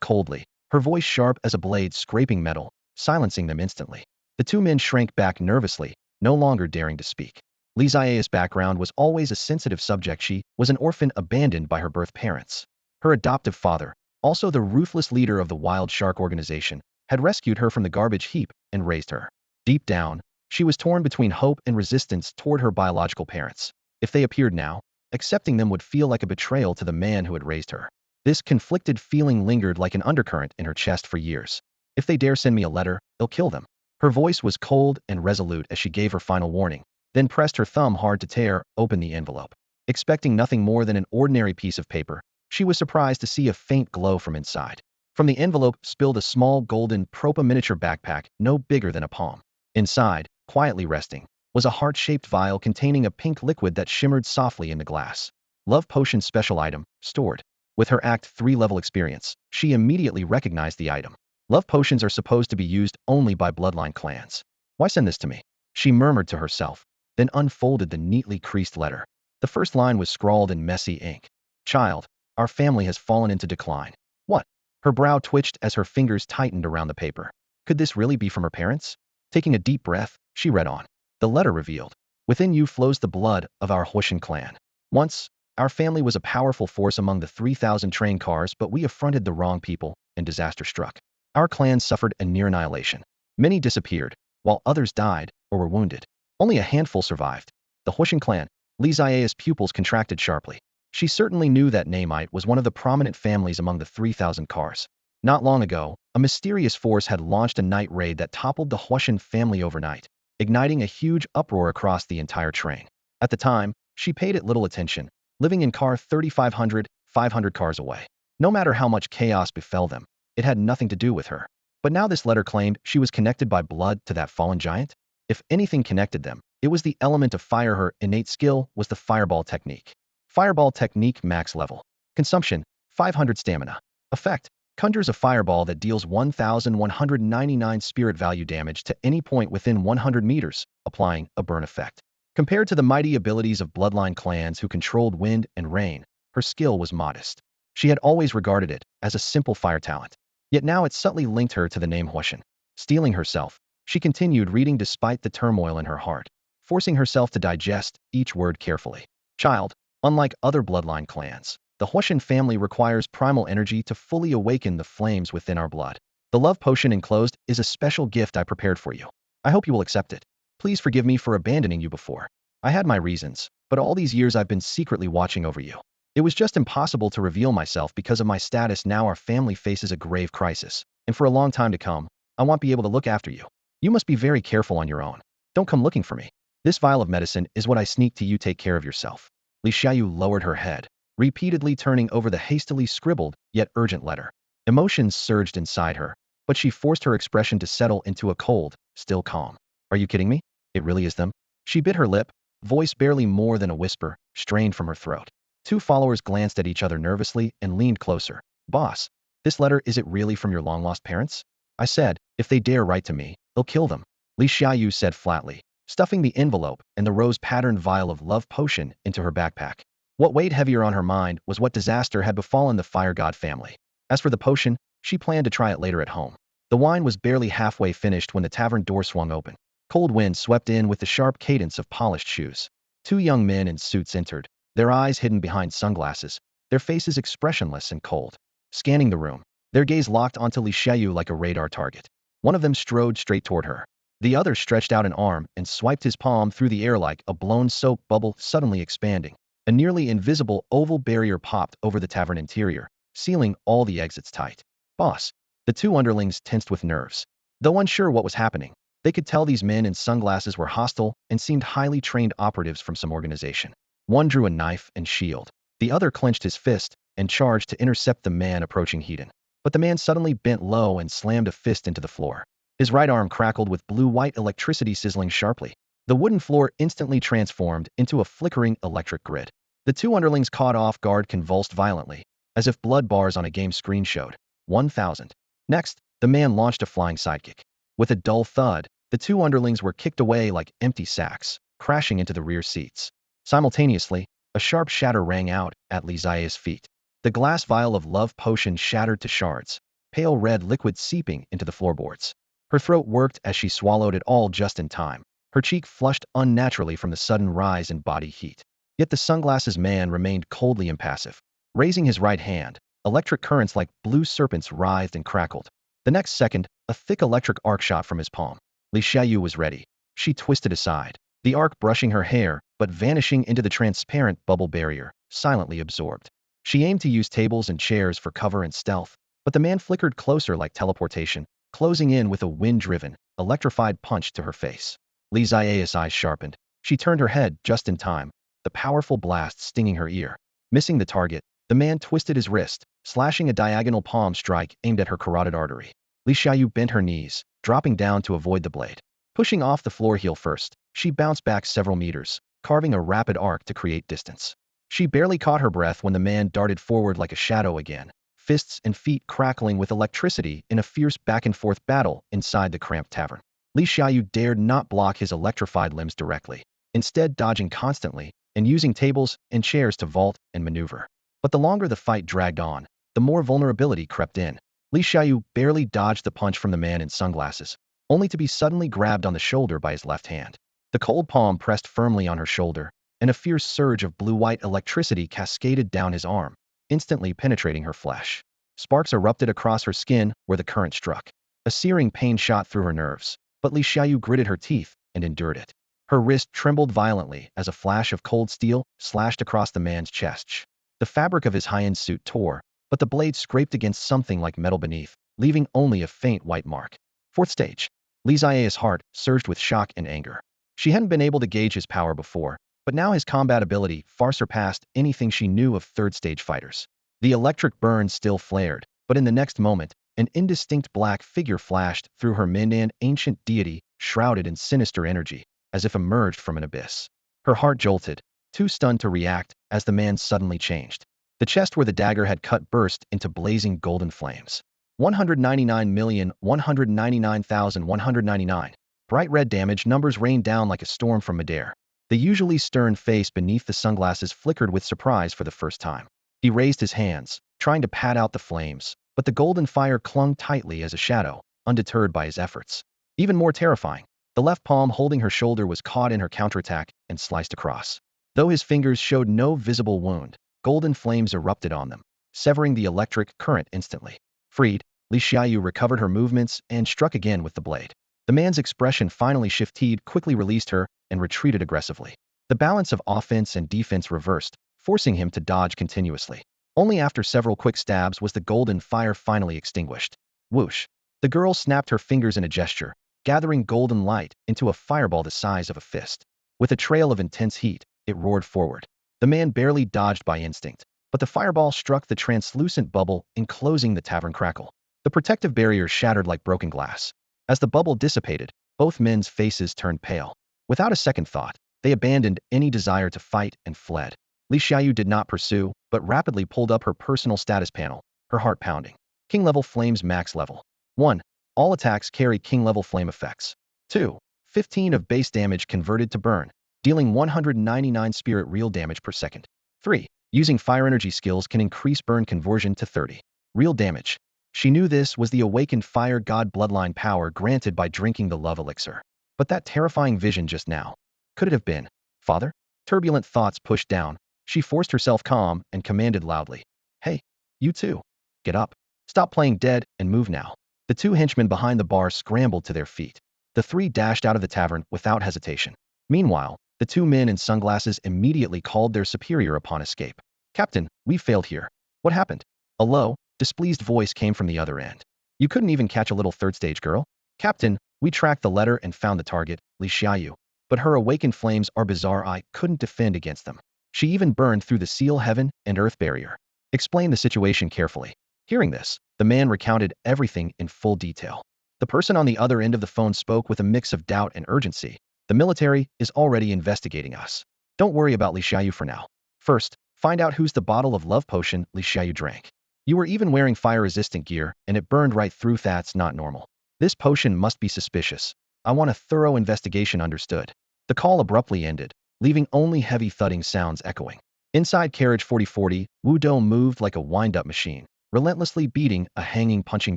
coldly, her voice sharp as a blade scraping metal, silencing them instantly. The two men shrank back nervously, no longer daring to speak. Li Xiaoyu's background was always a sensitive subject. She was an orphan abandoned by her birth parents. Her adoptive father, also the ruthless leader of the Wild Shark organization, had rescued her from the garbage heap and raised her. Deep down, she was torn between hope and resistance toward her biological parents. If they appeared now, accepting them would feel like a betrayal to the man who had raised her. This conflicted feeling lingered like an undercurrent in her chest for years. "If they dare send me a letter, I'll kill them." Her voice was cold and resolute as she gave her final warning, then pressed her thumb hard to tear open the envelope. Expecting nothing more than an ordinary piece of paper, she was surprised to see a faint glow from inside. From the envelope spilled a small golden Propa miniature backpack no bigger than a palm. Inside, quietly resting, was a heart-shaped vial containing a pink liquid that shimmered softly in the glass. Love Potion special item, stored. With her Act 3 level experience, she immediately recognized the item. Love potions are supposed to be used only by bloodline clans. "Why send this to me?" she murmured to herself, then unfolded the neatly creased letter. The first line was scrawled in messy ink. "Child, our family has fallen into decline." What? Her brow twitched as her fingers tightened around the paper. Could this really be from her parents? Taking a deep breath, she read on. The letter revealed, "Within you flows the blood of our Huoshan clan. Once, our family was a powerful force among the 3,000 train cars, but we affronted the wrong people, and disaster struck. Our clan suffered a near annihilation. Many disappeared, while others died or were wounded. Only a handful survived. The Huoshan clan." Li Xiaoyu's pupils contracted sharply. She certainly knew that Namite was one of the prominent families among the 3,000 cars. Not long ago, a mysterious force had launched a night raid that toppled the Huoshan family overnight, igniting a huge uproar across the entire train. At the time, she paid it little attention, living in car 3,500, 500 cars away. No matter how much chaos befell them, it had nothing to do with her. But now this letter claimed she was connected by blood to that fallen giant. If anything connected them, it was the element of fire. Her innate skill was the fireball technique. Fireball technique max level. Consumption, 500 stamina. Effect, conjures a fireball that deals 1,199 spirit value damage to any point within 100 meters, applying a burn effect. Compared to the mighty abilities of bloodline clans who controlled wind and rain, her skill was modest. She had always regarded it as a simple fire talent. Yet now it subtly linked her to the name Huoshan. Steeling herself, she continued reading despite the turmoil in her heart, forcing herself to digest each word carefully. "Child, unlike other bloodline clans, the Huoshan family requires primal energy to fully awaken the flames within our blood. The love potion enclosed is a special gift I prepared for you. I hope you will accept it. Please forgive me for abandoning you before. I had my reasons, but all these years I've been secretly watching over you. It was just impossible to reveal myself because of my status. Now our family faces a grave crisis, and for a long time to come, I won't be able to look after you. You must be very careful on your own. Don't come looking for me. This vial of medicine is what I sneak to you. Take care of yourself." Li Xiaoyu lowered her head, repeatedly turning over the hastily scribbled, yet urgent letter. Emotions surged inside her, but she forced her expression to settle into a cold, still calm. "Are you kidding me? It really is them?" She bit her lip, voice barely more than a whisper, strained from her throat. Two followers glanced at each other nervously and leaned closer. "Boss, this letter, is it really from your long-lost parents?" "I said, if they dare write to me, they'll kill them," Li Xiaoyu said flatly, stuffing the envelope and the rose-patterned vial of love potion into her backpack. What weighed heavier on her mind was what disaster had befallen the fire god family. As for the potion, she planned to try it later at home. The wine was barely halfway finished when the tavern door swung open. Cold wind swept in with the sharp cadence of polished shoes. Two young men in suits entered, their eyes hidden behind sunglasses, their faces expressionless and cold. Scanning the room, their gaze locked onto Li Xiaoyu like a radar target. One of them strode straight toward her. The other stretched out an arm and swiped his palm through the air like a blown soap bubble suddenly expanding. A nearly invisible oval barrier popped over the tavern interior, sealing all the exits tight. "Boss, The two underlings tensed with nerves. Though unsure what was happening, they could tell these men in sunglasses were hostile and seemed highly trained operatives from some organization. One drew a knife and shield. The other clenched his fist and charged to intercept the man approaching Heaton. But the man suddenly bent low and slammed a fist into the floor. His right arm crackled with blue-white electricity sizzling sharply. The wooden floor instantly transformed into a flickering electric grid. The two underlings caught off guard convulsed violently, as if blood bars on a game screen showed. 1,000. Next, the man launched a flying sidekick. With a dull thud, the two underlings were kicked away like empty sacks, crashing into the rear seats. Simultaneously, a sharp shatter rang out at Lysia's feet. The glass vial of love potion shattered to shards, pale red liquid seeping into the floorboards. Her throat worked as she swallowed it all just in time. Her cheek flushed unnaturally from the sudden rise in body heat. Yet the sunglasses man remained coldly impassive. Raising his right hand, electric currents like blue serpents writhed and crackled. The next second, a thick electric arc shot from his palm. Li Xiaoyu was ready. She twisted aside, the arc brushing her hair, but vanishing into the transparent bubble barrier, silently absorbed. She aimed to use tables and chairs for cover and stealth, but the man flickered closer like teleportation, closing in with a wind-driven, electrified punch to her face. Li Xiao's eyes sharpened. She turned her head just in time, the powerful blast stinging her ear. Missing the target, the man twisted his wrist, slashing a diagonal palm strike aimed at her carotid artery. Li Xiaoyu bent her knees, dropping down to avoid the blade. Pushing off the floor heel first, she bounced back several meters, carving a rapid arc to create distance. She barely caught her breath when the man darted forward like a shadow again, fists and feet crackling with electricity in a fierce back-and-forth battle inside the cramped tavern. Li Xiaoyu dared not block his electrified limbs directly, instead dodging constantly and using tables and chairs to vault and maneuver. But the longer the fight dragged on, the more vulnerability crept in. Li Xiaoyu barely dodged the punch from the man in sunglasses, only to be suddenly grabbed on the shoulder by his left hand. The cold palm pressed firmly on her shoulder, and a fierce surge of blue-white electricity cascaded down his arm, instantly penetrating her flesh. Sparks erupted across her skin where the current struck. A searing pain shot through her nerves, but Li Xiaoyu gritted her teeth and endured it. Her wrist trembled violently as a flash of cold steel slashed across the man's chest. The fabric of his high-end suit tore, but the blade scraped against something like metal beneath, leaving only a faint white mark. Fourth stage. Li Xiao's heart surged with shock and anger. She hadn't been able to gauge his power before, but now his combat ability far surpassed anything she knew of third-stage fighters. The electric burn still flared, but in the next moment, an indistinct black figure flashed through her an ancient deity, shrouded in sinister energy, as if emerged from an abyss. Her heart jolted, too stunned to react, as the man suddenly changed. The chest where the dagger had cut burst into blazing golden flames. 199,199,199. Bright red damage numbers rained down like a storm from midair. The usually stern face beneath the sunglasses flickered with surprise for the first time. He raised his hands, trying to pat out the flames, but the golden fire clung tightly as a shadow, undeterred by his efforts. Even more terrifying, the left palm holding her shoulder was caught in her counterattack and sliced across. Though his fingers showed no visible wound, golden flames erupted on them, severing the electric current instantly. Freed, Li Xiaoyu recovered her movements and struck again with the blade. The man's expression finally shifted, quickly released her, and retreated aggressively. The balance of offense and defense reversed, forcing him to dodge continuously. Only after several quick stabs was the golden fire finally extinguished. Whoosh! The girl snapped her fingers in a gesture, gathering golden light into a fireball the size of a fist. With a trail of intense heat, it roared forward. The man barely dodged by instinct, but the fireball struck the translucent bubble enclosing the tavern crackle. The protective barrier shattered like broken glass. As the bubble dissipated, both men's faces turned pale. Without a second thought, they abandoned any desire to fight and fled. Li Xiaoyu did not pursue, but rapidly pulled up her personal status panel, her heart pounding. King level flames max level. 1. All attacks carry king level flame effects. 2. 15 of base damage converted to burn, dealing 199 spirit real damage per second. 3. Using fire energy skills can increase burn conversion to 30. Real damage. She knew this was the awakened fire god bloodline power granted by drinking the love elixir. But that terrifying vision just now. Could it have been father? Turbulent thoughts pushed down. She forced herself calm and commanded loudly. Hey, you two. Get up. Stop playing dead and move now. The two henchmen behind the bar scrambled to their feet. The three dashed out of the tavern without hesitation. Meanwhile, the two men in sunglasses immediately called their superior upon escape. Captain, we failed here. What happened? A low, displeased voice came from the other end. You couldn't even catch a little third-stage girl? Captain, we tracked the letter and found the target, Li Xiaoyu. But her awakened flames are bizarre. I couldn't defend against them. She even burned through the seal heaven and earth barrier. Explain the situation carefully. Hearing this, the man recounted everything in full detail. The person on the other end of the phone spoke with a mix of doubt and urgency. The military is already investigating us. Don't worry about Li Xiaoyu for now. First, find out who's the bottle of love potion Li Xiaoyu drank. You were even wearing fire-resistant gear, and it burned right through. That's not normal. This potion must be suspicious. I want a thorough investigation. Understood. The call abruptly ended, leaving only heavy thudding sounds echoing. Inside carriage 4040, Wu Dou moved like a wind-up machine, relentlessly beating a hanging punching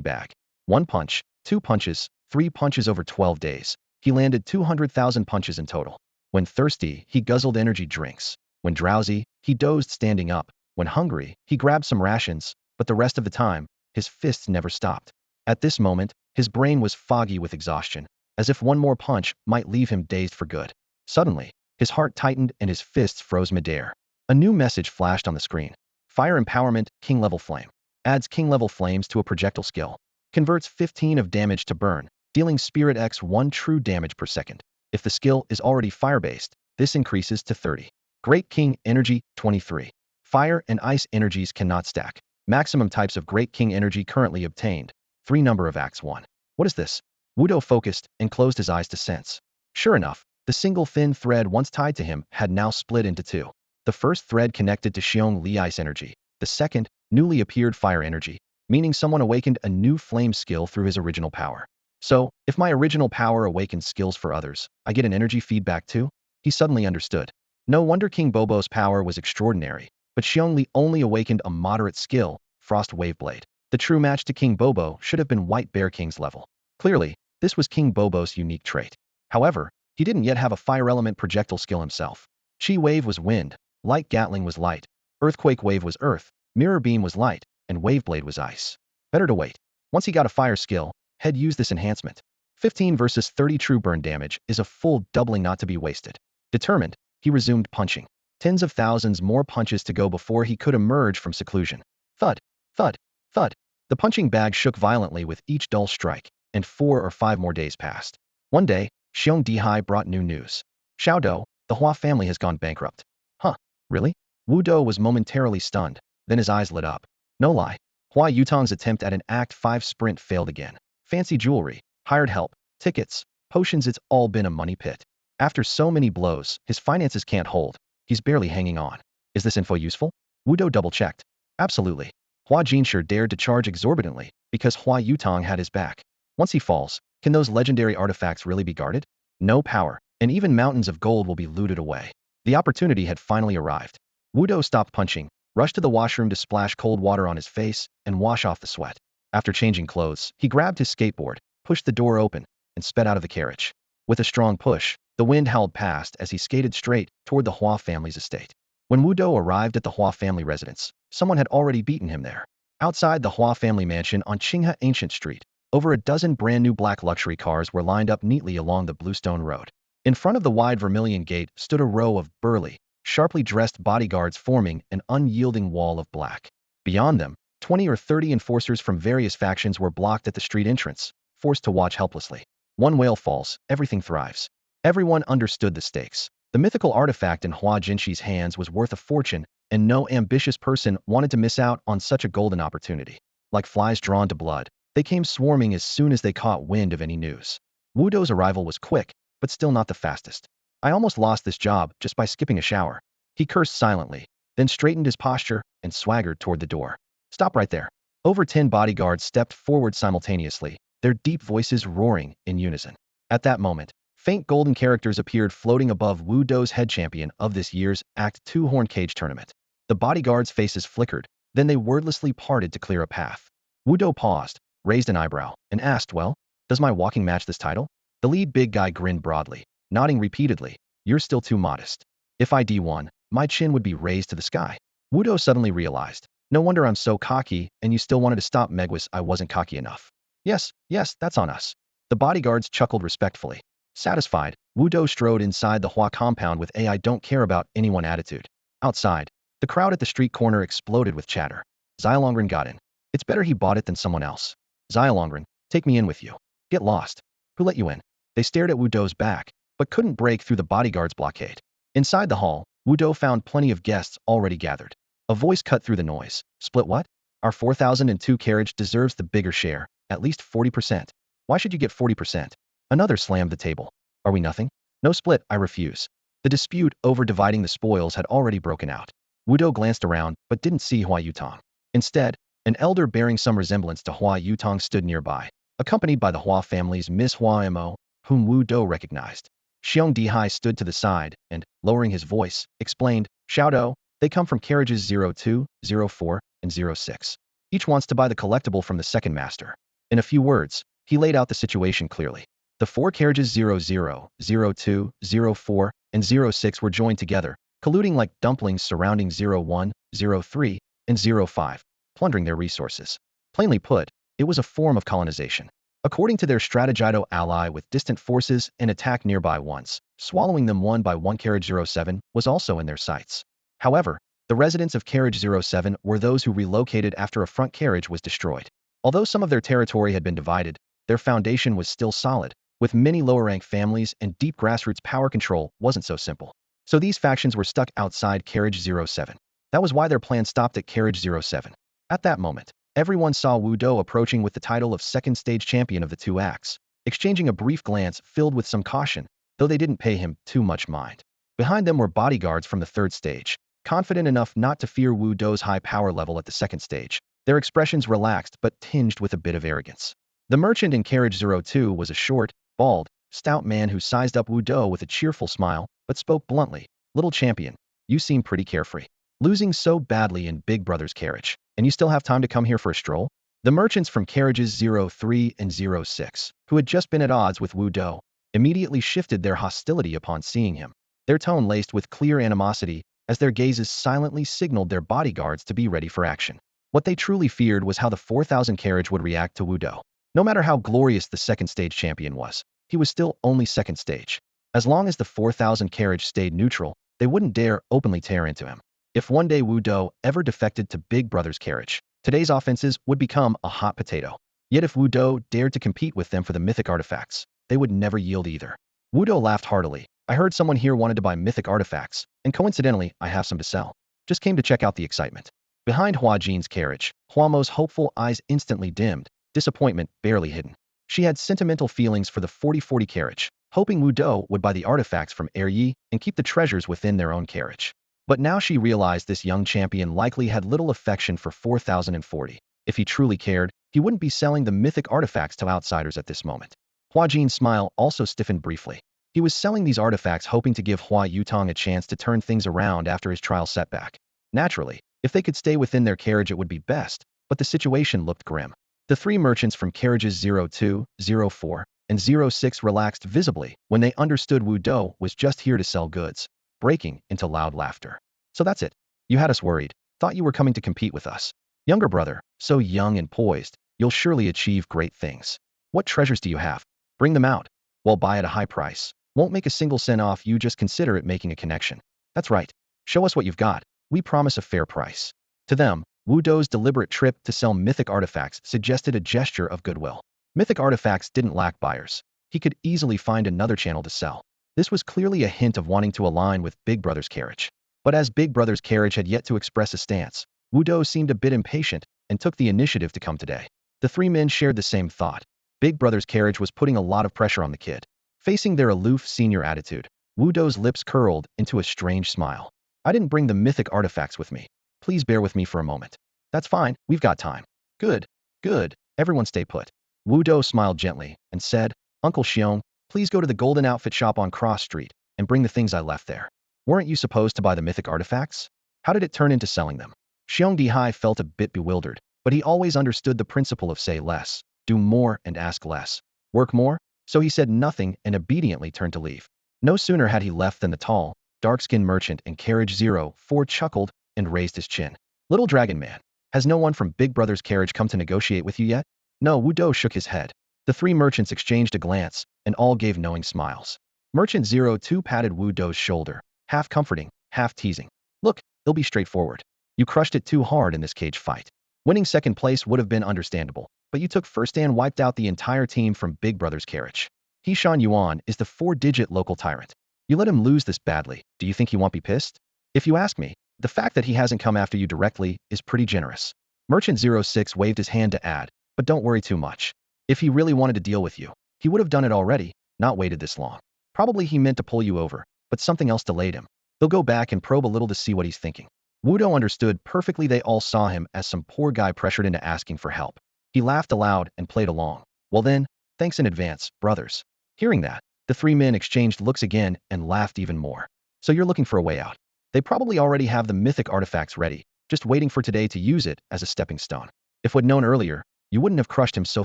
bag. One punch, two punches, three punches over 12 days. He landed 200,000 punches in total. When thirsty, he guzzled energy drinks. When drowsy, he dozed standing up. When hungry, he grabbed some rations, but the rest of the time, his fists never stopped. At this moment, his brain was foggy with exhaustion, as if one more punch might leave him dazed for good. Suddenly, his heart tightened and his fists froze midair. A new message flashed on the screen. Fire Empowerment, King Level Flame. Adds King Level Flames to a projectile skill. Converts 15 of damage to burn, dealing Spirit X 1 true damage per second. If the skill is already fire-based, this increases to 30. Great King Energy, 23. Fire and ice energies cannot stack. Maximum types of Great King Energy currently obtained. 3 number of acts 1. What is this? Wu Dou focused and closed his eyes to sense. Sure enough, the single thin thread once tied to him had now split into two. The first thread connected to Xiong Li Ice Energy. The second, newly appeared Fire Energy, meaning someone awakened a new flame skill through his original power. So, if my original power awakens skills for others, I get an energy feedback too? He suddenly understood. No wonder King Bobo's power was extraordinary, but Xiong Li only awakened a moderate skill, Frost Wave Blade. The true match to King Bobo should have been White Bear King's level. Clearly, this was King Bobo's unique trait. However, he didn't yet have a fire element projectile skill himself. Chi Wave was wind, Light Gatling was light, Earthquake Wave was earth, Mirror Beam was light, and Wave Blade was ice. Better to wait. Once he got a fire skill, he'd use this enhancement. 15 versus 30 true burn damage is a full doubling not to be wasted. Determined, he resumed punching. Tens of thousands more punches to go before he could emerge from seclusion. Thud, thud, thud. The punching bag shook violently with each dull strike, and 4 or 5 more days passed. One day, Xiong Dihai brought new news. Xiaodou, the Hua family has gone bankrupt. Huh, really? Wu Dou was momentarily stunned, then his eyes lit up. No lie, Hua Yutong's attempt at an Act 5 sprint failed again. Fancy jewelry, hired help, tickets, potions, it's all been a money pit. After so many blows, his finances can't hold. He's barely hanging on. Is this info useful? Wu Dou double-checked. Absolutely. Hua Jinsher dared to charge exorbitantly because Hua Yutong had his back. Once he falls, can those legendary artifacts really be guarded? No power, and even mountains of gold will be looted away. The opportunity had finally arrived. Wu Dou stopped punching, rushed to the washroom to splash cold water on his face and wash off the sweat. After changing clothes, he grabbed his skateboard, pushed the door open, and sped out of the carriage. With a strong push, the wind howled past as he skated straight toward the Hua family's estate. When Wu Dou arrived at the Hua family residence, someone had already beaten him there. Outside the Hua family mansion on Qinghe Ancient Street, over a dozen brand-new black luxury cars were lined up neatly along the Bluestone Road. In front of the wide vermilion gate stood a row of burly, sharply dressed bodyguards forming an unyielding wall of black. Beyond them, 20 or 30 enforcers from various factions were blocked at the street entrance, forced to watch helplessly. One whale falls, everything thrives. Everyone understood the stakes. The mythical artifact in Hua Jinshi's hands was worth a fortune, and no ambitious person wanted to miss out on such a golden opportunity. Like flies drawn to blood, they came swarming as soon as they caught wind of any news. Wu Dou's arrival was quick, but still not the fastest. I almost lost this job just by skipping a shower. He cursed silently, then straightened his posture and swaggered toward the door. Stop right there. Over 10 bodyguards stepped forward simultaneously, their deep voices roaring in unison. At that moment, faint golden characters appeared floating above Wu Dou's head champion of this year's Act 2 Horn Cage tournament. The bodyguards' faces flickered, then they wordlessly parted to clear a path. Wu Dou paused, raised an eyebrow, and asked, well, does my walking match this title? The lead big guy grinned broadly, nodding repeatedly. You're still too modest. If I D1, my chin would be raised to the sky. Wu Dou suddenly realized. No wonder I'm so cocky, and you still wanted to stop Megwis. I wasn't cocky enough. Yes, that's on us. The bodyguards chuckled respectfully. Satisfied, Wu Dou strode inside the Hua compound with a I don't care about anyone attitude. Outside, the crowd at the street corner exploded with chatter. Xilongren got in. It's better he bought it than someone else. Xialongren, take me in with you. Get lost. Who let you in? They stared at Wu Dou's back, but couldn't break through the bodyguard's blockade. Inside the hall, Wu Dou found plenty of guests already gathered. A voice cut through the noise. Split what? Our 4002 carriage deserves the bigger share, at least 40%. Why should you get 40%? Another slammed the table. Are we nothing? No split, I refuse. The dispute over dividing the spoils had already broken out. Wu Dou glanced around, but didn't see Hua Yutong. Instead, an elder bearing some resemblance to Hua Yutong stood nearby, accompanied by the Hua family's Miss Hua Mo, whom Wu Dou recognized. Xiong Dihai stood to the side and, lowering his voice, explained, Xiao Dou, they come from carriages 02, 04, and 06. Each wants to buy the collectible from the second master. In a few words, he laid out the situation clearly. The four carriages 00, 02, 04, and 06 were joined together, colluding like dumplings surrounding 01, 03, and 05, plundering their resources. Plainly put, it was a form of colonization. According to their strategido ally with distant forces and attack nearby ones, swallowing them one by one. Carriage 07 was also in their sights. However, the residents of Carriage 07 were those who relocated after a front carriage was destroyed. Although some of their territory had been divided, their foundation was still solid. With many lower-rank families and deep grassroots power control wasn't so simple. So these factions were stuck outside Carriage 07. That was why their plan stopped at Carriage 07. At that moment, everyone saw Wu Dou approaching with the title of second stage champion of the two acts, exchanging a brief glance filled with some caution, though they didn't pay him too much mind. Behind them were bodyguards from the third stage, confident enough not to fear Wu Dou's high power level at the second stage. Their expressions relaxed but tinged with a bit of arrogance. The merchant in Carriage 02 was a short, bald, stout man who sized up Wu Dou with a cheerful smile, but spoke bluntly. Little champion, you seem pretty carefree. Losing so badly in Big Brother's carriage, and you still have time to come here for a stroll? The merchants from carriages 03 and 06, who had just been at odds with Wu Dou, immediately shifted their hostility upon seeing him. Their tone laced with clear animosity as their gazes silently signaled their bodyguards to be ready for action. What they truly feared was how the 4000 carriage would react to Wu Dou. No matter how glorious the second stage champion was, he was still only second stage. As long as the 4000 carriage stayed neutral, they wouldn't dare openly tear into him. If one day Wu Dou ever defected to Big Brother's carriage, today's offenses would become a hot potato. Yet if Wu Dou dared to compete with them for the mythic artifacts, they would never yield either. Wu Dou laughed heartily. I heard someone here wanted to buy mythic artifacts, and coincidentally, I have some to sell. Just came to check out the excitement. Behind Hua Jin's carriage, Hua Mo's hopeful eyes instantly dimmed, disappointment barely hidden. She had sentimental feelings for the 4040 carriage, hoping Wu Dou would buy the artifacts from Yi and keep the treasures within their own carriage. But now she realized this young champion likely had little affection for 4040. If he truly cared, he wouldn't be selling the mythic artifacts to outsiders at this moment. Hua Jin's smile also stiffened briefly. He was selling these artifacts hoping to give Hua Yutong a chance to turn things around after his trial setback. Naturally, if they could stay within their carriage it would be best, but the situation looked grim. The three merchants from carriages 02, 04, and 06 relaxed visibly when they understood Wu Dou was just here to sell goods, breaking into loud laughter. So that's it. You had us worried. Thought you were coming to compete with us. Younger brother, so young and poised, you'll surely achieve great things. What treasures do you have? Bring them out. We'll buy at a high price. Won't make a single cent off you, just consider it making a connection. That's right. Show us what you've got. We promise a fair price. To them, Wu Dou's deliberate trip to sell mythic artifacts suggested a gesture of goodwill. Mythic artifacts didn't lack buyers. He could easily find another channel to sell. This was clearly a hint of wanting to align with Big Brother's carriage. But as Big Brother's carriage had yet to express a stance, Wu Dou seemed a bit impatient and took the initiative to come today. The three men shared the same thought. Big Brother's carriage was putting a lot of pressure on the kid. Facing their aloof senior attitude, Wu Dou's lips curled into a strange smile. I didn't bring the mythic artifacts with me. Please bear with me for a moment. That's fine, we've got time. Good, good, everyone stay put. Wu Dou smiled gently and said, Uncle Xiong, please go to the golden outfit shop on Cross Street and bring the things I left there. Weren't you supposed to buy the mythic artifacts? How did it turn into selling them? Xiong Dihai felt a bit bewildered, but he always understood the principle of say less, do more and ask less. Work more? So he said nothing and obediently turned to leave. No sooner had he left than the tall, dark-skinned merchant in carriage 04 chuckled and raised his chin. Little dragon man, has no one from Big Brother's carriage come to negotiate with you yet? No, Wu Dou shook his head. The three merchants exchanged a glance, and all gave knowing smiles. Merchant 02 patted Wu Dou's shoulder, half comforting, half teasing. Look, he'll be straightforward. You crushed it too hard in this cage fight. Winning second place would have been understandable, but you took first and wiped out the entire team from Big Brother's carriage. He Shan Yuan is the 4-digit local tyrant. You let him lose this badly. Do you think he won't be pissed? If you ask me, the fact that he hasn't come after you directly is pretty generous. Merchant 06 waved his hand to add, but don't worry too much. If he really wanted to deal with you, he would have done it already, not waited this long. Probably he meant to pull you over, but something else delayed him. They'll go back and probe a little to see what he's thinking. Wudo understood perfectly they all saw him as some poor guy pressured into asking for help. He laughed aloud and played along. Well then, thanks in advance, brothers. Hearing that, the three men exchanged looks again and laughed even more. So you're looking for a way out. They probably already have the mythic artifacts ready, just waiting for today to use it as a stepping stone. If we'd known earlier, you wouldn't have crushed him so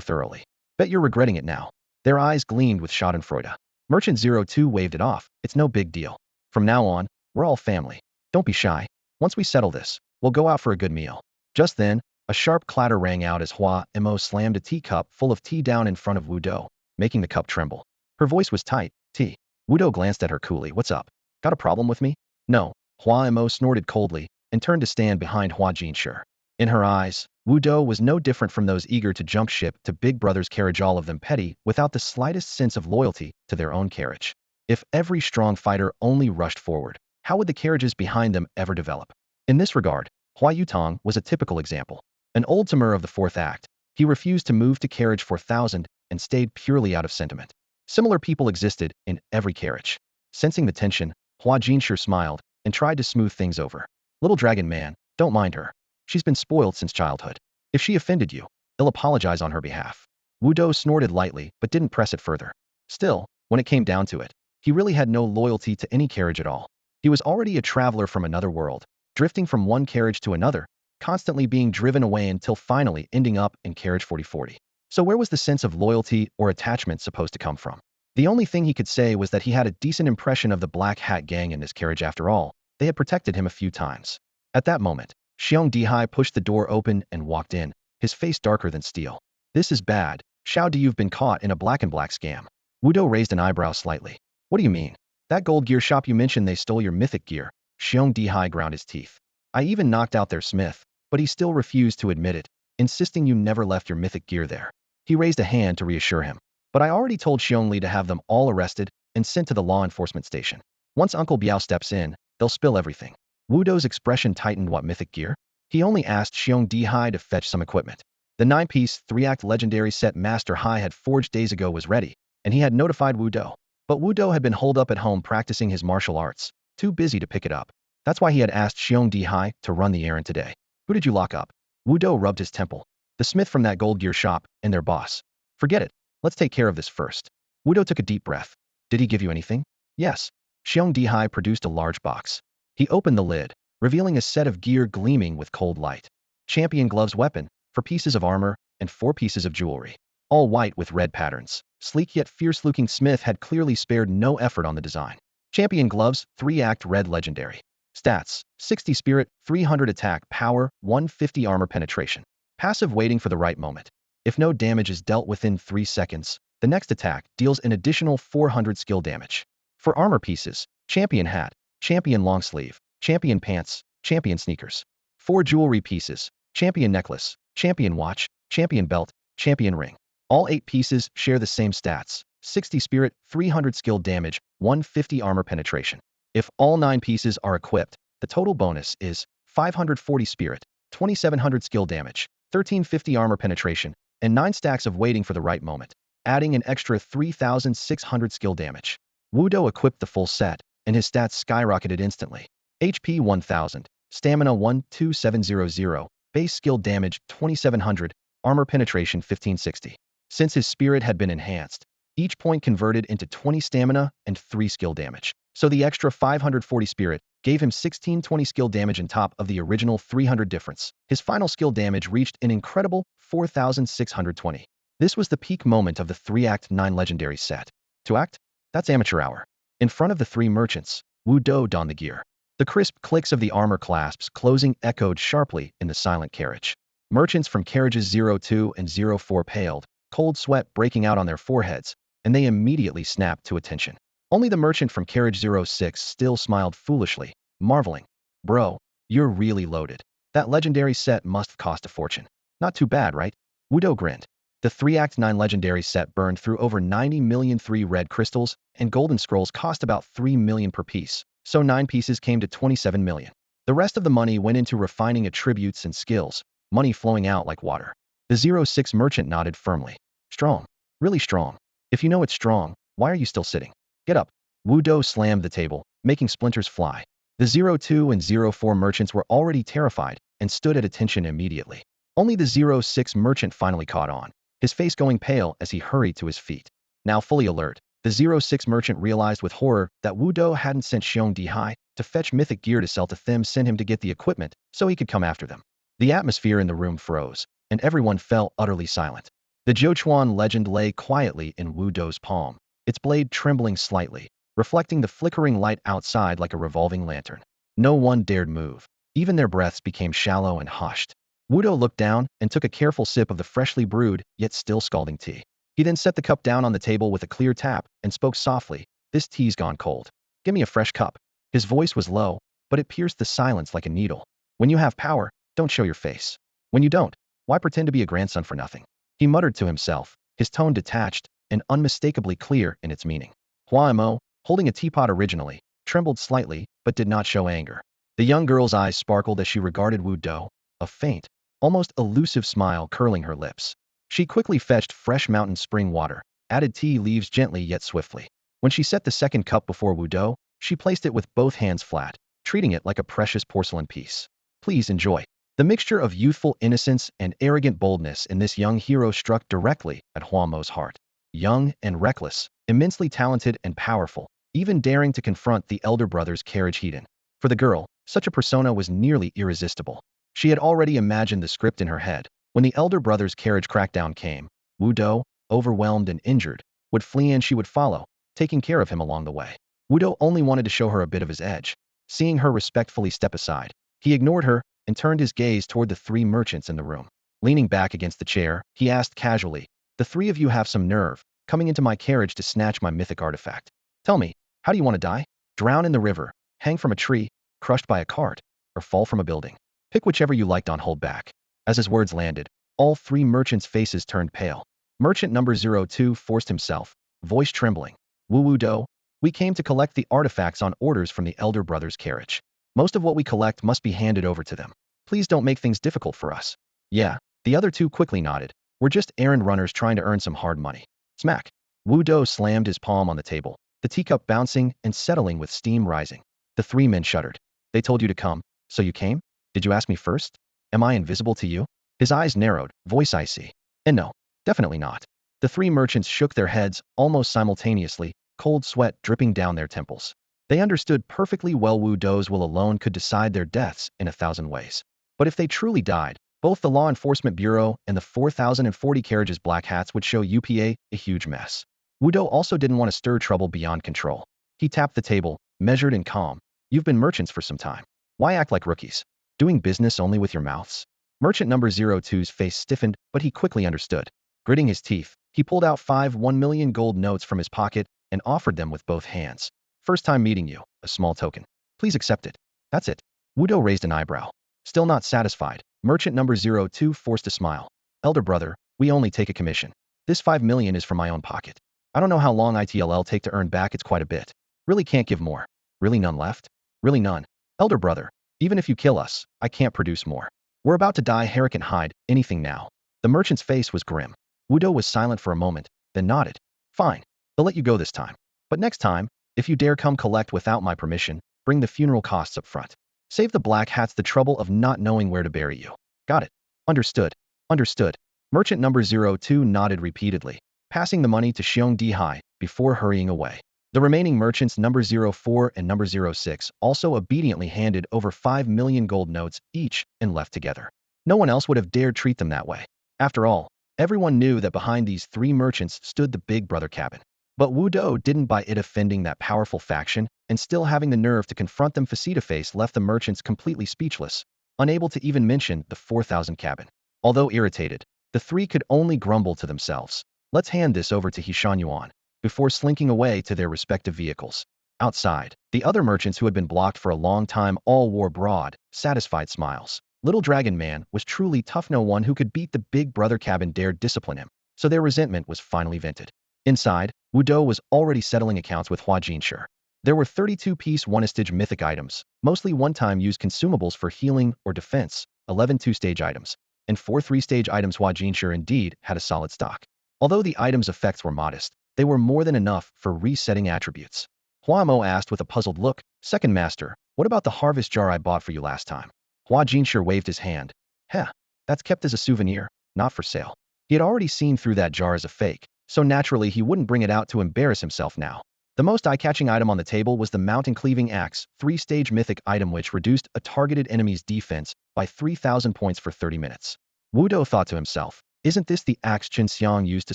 thoroughly. Bet you're regretting it now. Their eyes gleamed with schadenfreude. Merchant 02 waved it off. It's no big deal. From now on, we're all family. Don't be shy. Once we settle this, we'll go out for a good meal. Just then, a sharp clatter rang out as Hua Mo slammed a teacup full of tea down in front of Wudo, making the cup tremble. Her voice was tight. Tea. Wudo glanced at her coolly. What's up? Got a problem with me? No. Hua Mo snorted coldly and turned to stand behind Hua Jinsher. In her eyes, Wudo was no different from those eager to jump ship to Big Brother's carriage, all of them petty, without the slightest sense of loyalty to their own carriage. If every strong fighter only rushed forward, how would the carriages behind them ever develop? In this regard, Hua Yutong was a typical example. An old timer of the fourth act, he refused to move to carriage 4000 and stayed purely out of sentiment. Similar people existed in every carriage. Sensing the tension, Hua Jinsher smiled and tried to smooth things over. Little dragon man, don't mind her. She's been spoiled since childhood. If she offended you, I'll apologize on her behalf. Wudo snorted lightly but didn't press it further. Still, when it came down to it, he really had no loyalty to any carriage at all. He was already a traveler from another world, drifting from one carriage to another, constantly being driven away until finally ending up in carriage 4040. So where was the sense of loyalty or attachment supposed to come from? The only thing he could say was that he had a decent impression of the Black Hat gang in this carriage after all. They had protected him a few times. At that moment, Xiong Dihai pushed the door open and walked in, his face darker than steel. This is bad. Xiao Di, you've been caught in a black and black scam. Wudo raised an eyebrow slightly. What do you mean? That gold gear shop you mentioned, they stole your mythic gear. Xiong Dihai ground his teeth. I even knocked out their smith, but he still refused to admit it, insisting you never left your mythic gear there. He raised a hand to reassure him. But I already told Xiongli to have them all arrested and sent to the law enforcement station. Once Uncle Biao steps in, they'll spill everything. Wudo's expression tightened. What mythic gear? He only asked Xiong Dihai to fetch some equipment. The 9-piece, 3-act legendary set Master Hai had forged days ago was ready, and he had notified Wudo. But Wudo had been holed up at home practicing his martial arts, too busy to pick it up. That's why he had asked Xiong Dihai to run the errand today. Who did you lock up? Wudo rubbed his temple. The smith from that gold gear shop and their boss. Forget it. Let's take care of this first. Wudo took a deep breath. Did he give you anything? Yes. Xiong Dihai produced a large box. He opened the lid, revealing a set of gear gleaming with cold light. Champion gloves, weapon, 4 pieces of armor, and 4 pieces of jewelry. All white with red patterns. Sleek yet fierce-looking smith had clearly spared no effort on the design. Champion gloves, 3-act red legendary. Stats, 60 spirit, 300 attack power, 150 armor penetration. Passive, waiting for the right moment. If no damage is dealt within 3 seconds, the next attack deals an additional 400 skill damage. For armor pieces, champion hat, champion long sleeve, champion pants, champion sneakers. 4 jewelry pieces, champion necklace, champion watch, champion belt, champion ring. All 8 pieces share the same stats, 60 spirit, 300 skill damage, 150 armor penetration. If all 9 pieces are equipped, the total bonus is 540 spirit, 2700 skill damage, 1350 armor penetration, and 9 stacks of waiting for the right moment, adding an extra 3600 skill damage. Wudo equipped the full set, and his stats skyrocketed instantly. HP 1000, Stamina 12700, base skill damage 2700, armor penetration 1560. Since his spirit had been enhanced, each point converted into 20 stamina and 3 skill damage. So the extra 540 spirit gave him 1620 skill damage on top of the original 300 difference. His final skill damage reached an incredible 4620. This was the peak moment of the 3-act 9 legendary set. 2-act? That's amateur hour. In front of the 3 merchants, Wudo donned the gear. The crisp clicks of the armor clasps closing echoed sharply in the silent carriage. Merchants from carriages 02 and 04 paled, cold sweat breaking out on their foreheads, and they immediately snapped to attention. Only the merchant from carriage 06 still smiled foolishly, marveling. Bro, you're really loaded. That legendary set must have cost a fortune. Not too bad, right? Wudo grinned. The 3-Act 9 legendary set burned through over 90 million 3 red crystals, and golden scrolls cost about 3 million per piece, so 9 pieces came to 27 million. The rest of the money went into refining attributes and skills, money flowing out like water. The 06 merchant nodded firmly. Strong. Really strong. If you know it's strong, why are you still sitting? Get up. Wu Do slammed the table, making splinters fly. The 02 and 04 merchants were already terrified and stood at attention immediately. Only the 06 merchant finally caught on, his face going pale as he hurried to his feet. Now fully alert, the 06 merchant realized with horror that Wu Do hadn't sent Xiong Dihai to fetch mythic gear to sell to them, sent him to get the equipment so he could come after them. The atmosphere in the room froze, and everyone fell utterly silent. The Zhouchuan legend lay quietly in Wu Do's palm, its blade trembling slightly, reflecting the flickering light outside like a revolving lantern. No one dared move. Even their breaths became shallow and hushed. Wu Do looked down and took a careful sip of the freshly brewed, yet still scalding tea. He then set the cup down on the table with a clear tap and spoke softly, "This tea's gone cold. Give me a fresh cup." His voice was low, but it pierced the silence like a needle. When you have power, don't show your face. When you don't, why pretend to be a grandson for nothing? He muttered to himself, his tone detached and unmistakably clear in its meaning. Hua Mo, holding a teapot originally, trembled slightly but did not show anger. The young girl's eyes sparkled as she regarded Wu Do, a faint, almost elusive smile curling her lips. She quickly fetched fresh mountain spring water, added tea leaves gently yet swiftly. When she set the second cup before Wu Do, she placed it with both hands flat, treating it like a precious porcelain piece. "Please enjoy." The mixture of youthful innocence and arrogant boldness in this young hero struck directly at Hua Mo's heart. Young and reckless, immensely talented and powerful, even daring to confront the elder brother's carriage heathen. For the girl, such a persona was nearly irresistible. She had already imagined the script in her head. When the elder brother's carriage crackdown came, Wu Do, overwhelmed and injured, would flee and she would follow, taking care of him along the way. Wu Do only wanted to show her a bit of his edge. Seeing her respectfully step aside, he ignored her and turned his gaze toward the 3 merchants in the room. Leaning back against the chair, he asked casually, "The 3 of you have some nerve, coming into my carriage to snatch my mythic artifact. Tell me, how do you want to die? Drown in the river, hang from a tree, crushed by a cart, or fall from a building? Pick whichever you like, don't hold back." As his words landed, all 3 merchants' faces turned pale. Merchant number 02 forced himself, voice trembling. "Wu Do, we came to collect the artifacts on orders from the elder brother's carriage. Most of what we collect must be handed over to them. Please don't make things difficult for us." "Yeah," the other 2 quickly nodded. "We're just errand runners trying to earn some hard money." Smack! Wu Do slammed his palm on the table, the teacup bouncing and settling with steam rising. The 3 men shuddered. "They told you to come, so you came? Did you ask me first? Am I invisible to you?" His eyes narrowed, voice icy. "And no, definitely not." The 3 merchants shook their heads almost simultaneously, cold sweat dripping down their temples. They understood perfectly well Wu Do's will alone could decide their deaths in 1,000 ways. But if they truly died, both the Law Enforcement Bureau and the 4,040 carriages black hats would show UPA a huge mess. Wu Do also didn't want to stir trouble beyond control. He tapped the table, measured and calm. "You've been merchants for some time. Why act like rookies? Doing business only with your mouths?" Merchant number 02's face stiffened, but he quickly understood. Gritting his teeth, he pulled out 5 1 million gold notes from his pocket and offered them with both hands. "First time meeting you, a small token. Please accept it." "That's it." Wu Do raised an eyebrow. Still not satisfied, merchant number 02 forced a smile. "Elder brother, we only take a commission. This 5 million is from my own pocket. I don't know how long it'll take to earn back, it's quite a bit. Really can't give more." "Really none left?" "Really none. Elder brother, even if you kill us, I can't produce more. We're about to die, hair can hide anything now." The merchant's face was grim. Wu Do was silent for a moment, then nodded. "Fine. They'll let you go this time. But next time, if you dare come collect without my permission, bring the funeral costs up front. Save the black hats the trouble of not knowing where to bury you." "Got it. Understood. Understood." Merchant number 02 nodded repeatedly, passing the money to Xiong Dihai before hurrying away. The remaining merchants number 04 and number 06 also obediently handed over 5 million gold notes each and left together. No one else would have dared treat them that way. After all, everyone knew that behind these 3 merchants stood the Big Brother cabin. But Wu Do didn't buy it offending that powerful faction, and still having the nerve to confront them face-to-face left the merchants completely speechless, unable to even mention the 4,000 cabin. Although irritated, the 3 could only grumble to themselves. "Let's hand this over to Hishan Yuan," before slinking away to their respective vehicles. Outside, the other merchants who had been blocked for a long time all wore broad, satisfied smiles. Little Dragon Man was truly tough. No one who could beat the Big Brother cabin dared discipline him. so their resentment was finally vented. Inside, Wudo was already settling accounts with Hua Jinshi. There were 32-piece one-stage mythic items, mostly one-time used consumables for healing or defense, 11 two-stage items, and 4 three-stage items. Hua Jinshi indeed had a solid stock. Although the items' effects were modest, they were more than enough for resetting attributes. Hua Mo asked with a puzzled look, "Second master, what about the harvest jar I bought for you last time?" Hua Jinshi waved his hand. "Heh, that's kept as a souvenir, not for sale." He had already seen through that jar as a fake, so naturally he wouldn't bring it out to embarrass himself now. The most eye-catching item on the table was the mountain-cleaving axe, 3-stage mythic item which reduced a targeted enemy's defense by 3,000 points for 30 minutes. Wudo thought to himself, isn't this the axe Qin Xiang used to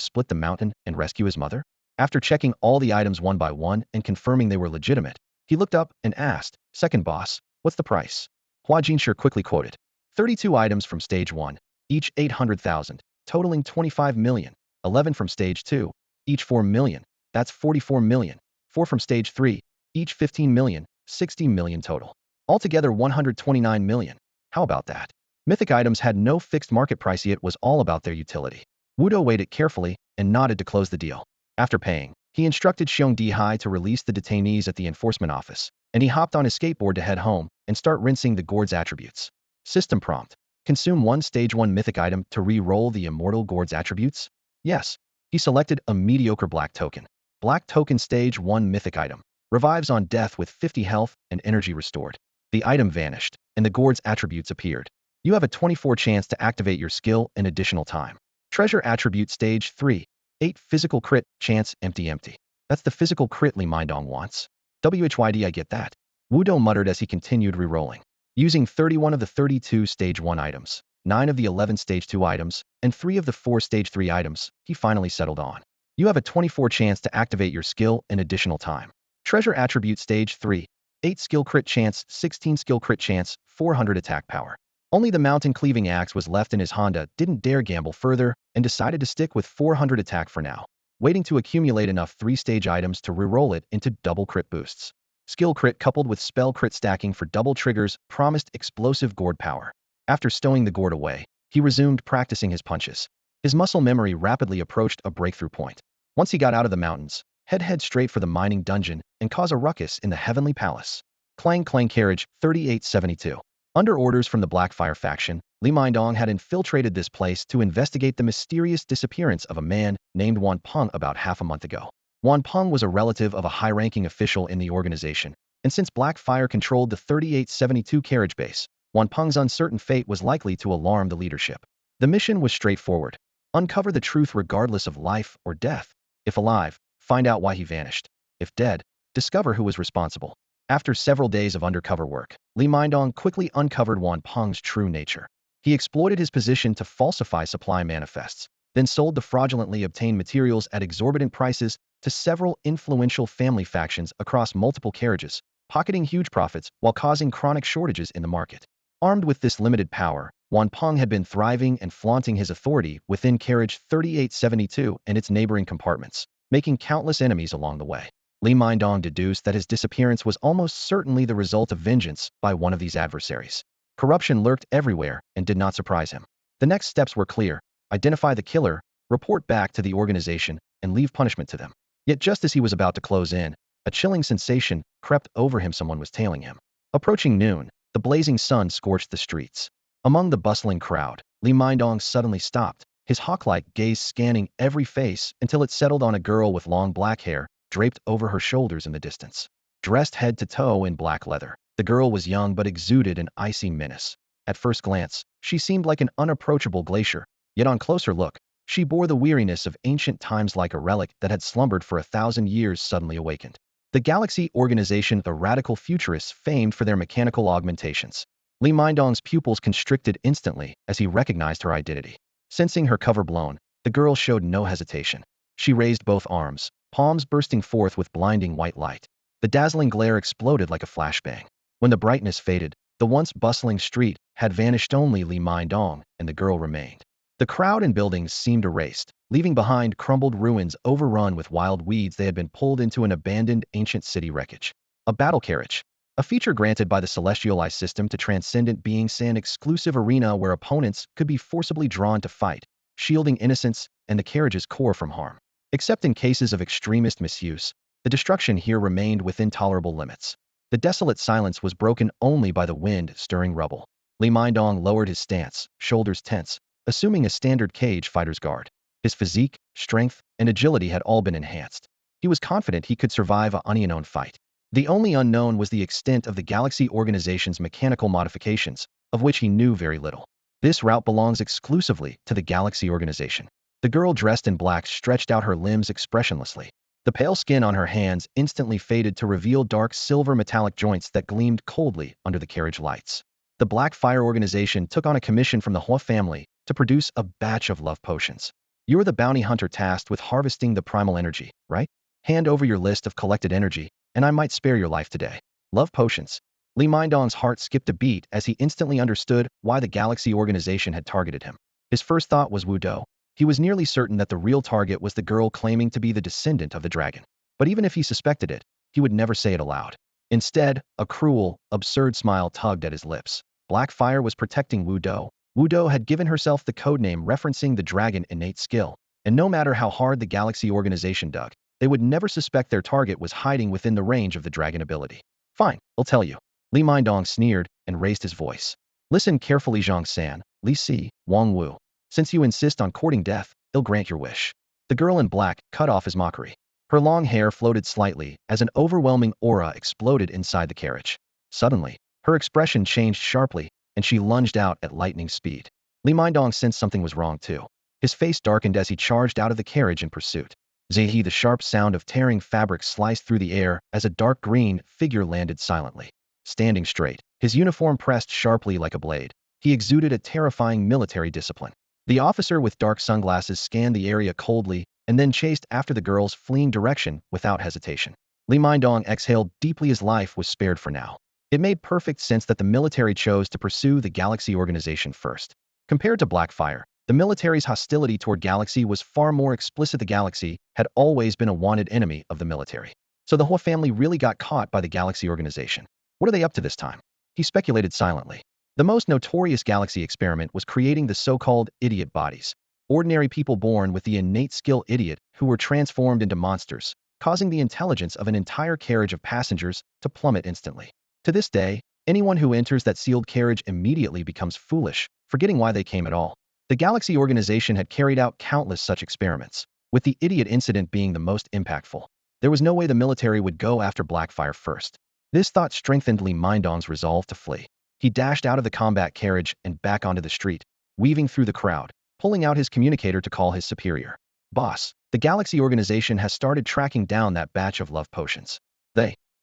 split the mountain and rescue his mother? After checking all the items one by one and confirming they were legitimate, he looked up and asked, "Second boss, what's the price?" Hua Jinshi quickly quoted, 32 items from stage 1, each 800,000, totaling 25 million. 11 from stage 2, each 4 million, that's 44 million. 4 from stage 3, each 15 million, 60 million total. Altogether 129 million. How about that? Mythic items had no fixed market price, yet was all about their utility. Wudo weighed it carefully and nodded to close the deal. After paying, he instructed Xiong Dihai to release the detainees at the enforcement office, and he hopped on his skateboard to head home and start rinsing the gourd's attributes. System prompt. Consume 1 stage 1 mythic item to re-roll the immortal gourd's attributes? Yes. He selected a mediocre black token. Black token stage 1 mythic item. Revives on death with 50 health and energy restored. The item vanished, and the gourd's attributes appeared. You have a 24 chance to activate your skill in additional time. Treasure attribute stage 3. 8 physical crit, chance empty. That's the physical crit Li Mindong wants. WHYD I get that. Wudo muttered as he continued re-rolling. Using 31 of the 32 stage 1 items, 9 of the 11 stage 2 items, and 3 of the 4 stage 3 items, he finally settled on. You have a 24 chance to activate your skill in additional time. Treasure attribute stage 3. 8 skill crit chance, 16 skill crit chance, 400 attack power. Only the mountain cleaving axe was left in his Honda, didn't dare gamble further, and decided to stick with 400 attack for now, waiting to accumulate enough 3-stage items to reroll it into double crit boosts. Skill crit coupled with spell crit stacking for double triggers promised explosive gourd power. After stowing the gourd away, he resumed practicing his punches. His muscle memory rapidly approached a breakthrough point. Once he got out of the mountains, head straight for the mining dungeon and cause a ruckus in the heavenly palace. Clang clang carriage 3872. Under orders from the Blackfire faction, Li Mindong had infiltrated this place to investigate the mysterious disappearance of a man named Wan Peng about half a month ago. Wan Peng was a relative of a high-ranking official in the organization, and since Blackfire controlled the 3872 carriage base, Wan Peng's uncertain fate was likely to alarm the leadership. The mission was straightforward. Uncover the truth regardless of life or death. If alive, find out why he vanished. If dead, discover who was responsible. After several days of undercover work, Li Mindong quickly uncovered Wan Peng's true nature. He exploited his position to falsify supply manifests, then sold the fraudulently obtained materials at exorbitant prices to several influential family factions across multiple carriages, pocketing huge profits while causing chronic shortages in the market. Armed with this limited power, Wan Peng had been thriving and flaunting his authority within carriage 3872 and its neighboring compartments, making countless enemies along the way. Li Mindong deduced that his disappearance was almost certainly the result of vengeance by one of these adversaries. Corruption lurked everywhere and did not surprise him. The next steps were clear: identify the killer, report back to the organization, and leave punishment to them. Yet just as he was about to close in, a chilling sensation crept over him. Someone was tailing him. Approaching noon, the blazing sun scorched the streets. Among the bustling crowd, Li Mindong suddenly stopped, his hawk-like gaze scanning every face until it settled on a girl with long black hair, draped over her shoulders in the distance. Dressed head to toe in black leather, the girl was young but exuded an icy menace. At first glance, she seemed like an unapproachable glacier, yet on closer look, she bore the weariness of ancient times, like a relic that had slumbered for 1,000 years suddenly awakened. The Galaxy organization, the radical futurists famed for their mechanical augmentations. Li Mindong's pupils constricted instantly as he recognized her identity. Sensing her cover blown, the girl showed no hesitation. She raised both arms, palms bursting forth with blinding white light. The dazzling glare exploded like a flashbang. When the brightness faded, the once bustling street had vanished. Only Li Mindong and the girl remained. The crowd and buildings seemed erased, leaving behind crumbled ruins overrun with wild weeds. They had been pulled into an abandoned ancient city wreckage. A battle carriage, a feature granted by the Celestialized system to transcendent beings, an exclusive arena where opponents could be forcibly drawn to fight, shielding innocence and the carriage's core from harm. Except in cases of extremist misuse, the destruction here remained within tolerable limits. The desolate silence was broken only by the wind stirring rubble. Li Mindong lowered his stance, shoulders tense, assuming a standard cage fighter's guard. His physique, strength, and agility had all been enhanced. He was confident he could survive an unknown fight. The only unknown was the extent of the Galaxy Organization's mechanical modifications, of which he knew very little. This route belongs exclusively to the Galaxy Organization. The girl dressed in black stretched out her limbs expressionlessly. The pale skin on her hands instantly faded to reveal dark silver metallic joints that gleamed coldly under the carriage lights. The Black Fire Organization took on a commission from the Hua family to produce a batch of love potions. You're the bounty hunter tasked with harvesting the primal energy, right? Hand over your list of collected energy, and I might spare your life today. Love potions. Li Mindong's heart skipped a beat as he instantly understood why the Galaxy Organization had targeted him. His first thought was Wu Do. He was nearly certain that the real target was the girl claiming to be the descendant of the dragon. But even if he suspected it, he would never say it aloud. Instead, a cruel, absurd smile tugged at his lips. Black Fire was protecting Wu Do. Wu Do had given herself the codename referencing the dragon innate skill, and no matter how hard the Galaxy Organization dug, they would never suspect their target was hiding within the range of the dragon ability. Fine, I'll tell you. Li Mindong sneered and raised his voice. Listen carefully, Zhang San, Li Si, Wang Wu. Since you insist on courting death, I'll grant your wish. The girl in black cut off his mockery. Her long hair floated slightly as an overwhelming aura exploded inside the carriage. Suddenly, her expression changed sharply, and she lunged out at lightning speed. Li Mindong sensed something was wrong too. His face darkened as he charged out of the carriage in pursuit. Zehi, the sharp sound of tearing fabric sliced through the air as a dark green figure landed silently. Standing straight, his uniform pressed sharply like a blade, he exuded a terrifying military discipline. The officer with dark sunglasses scanned the area coldly and then chased after the girl's fleeing direction without hesitation. Li Mindong exhaled deeply as life was spared for now. It made perfect sense that the military chose to pursue the Galaxy Organization first. Compared to Blackfire, the military's hostility toward Galaxy was far more explicit. The Galaxy had always been a wanted enemy of the military. So the Hua family really got caught by the Galaxy Organization. What are they up to this time? He speculated silently. The most notorious Galaxy experiment was creating the so-called idiot bodies. Ordinary people born with the innate skill idiot who were transformed into monsters, causing the intelligence of an entire carriage of passengers to plummet instantly. To this day, anyone who enters that sealed carriage immediately becomes foolish, forgetting why they came at all. The Galaxy Organization had carried out countless such experiments, with the idiot incident being the most impactful. There was no way the military would go after Blackfire first. This thought strengthened Li Mindong's resolve to flee. He dashed out of the combat carriage and back onto the street, weaving through the crowd, pulling out his communicator to call his superior. Boss, the Galaxy Organization has started tracking down that batch of love potions.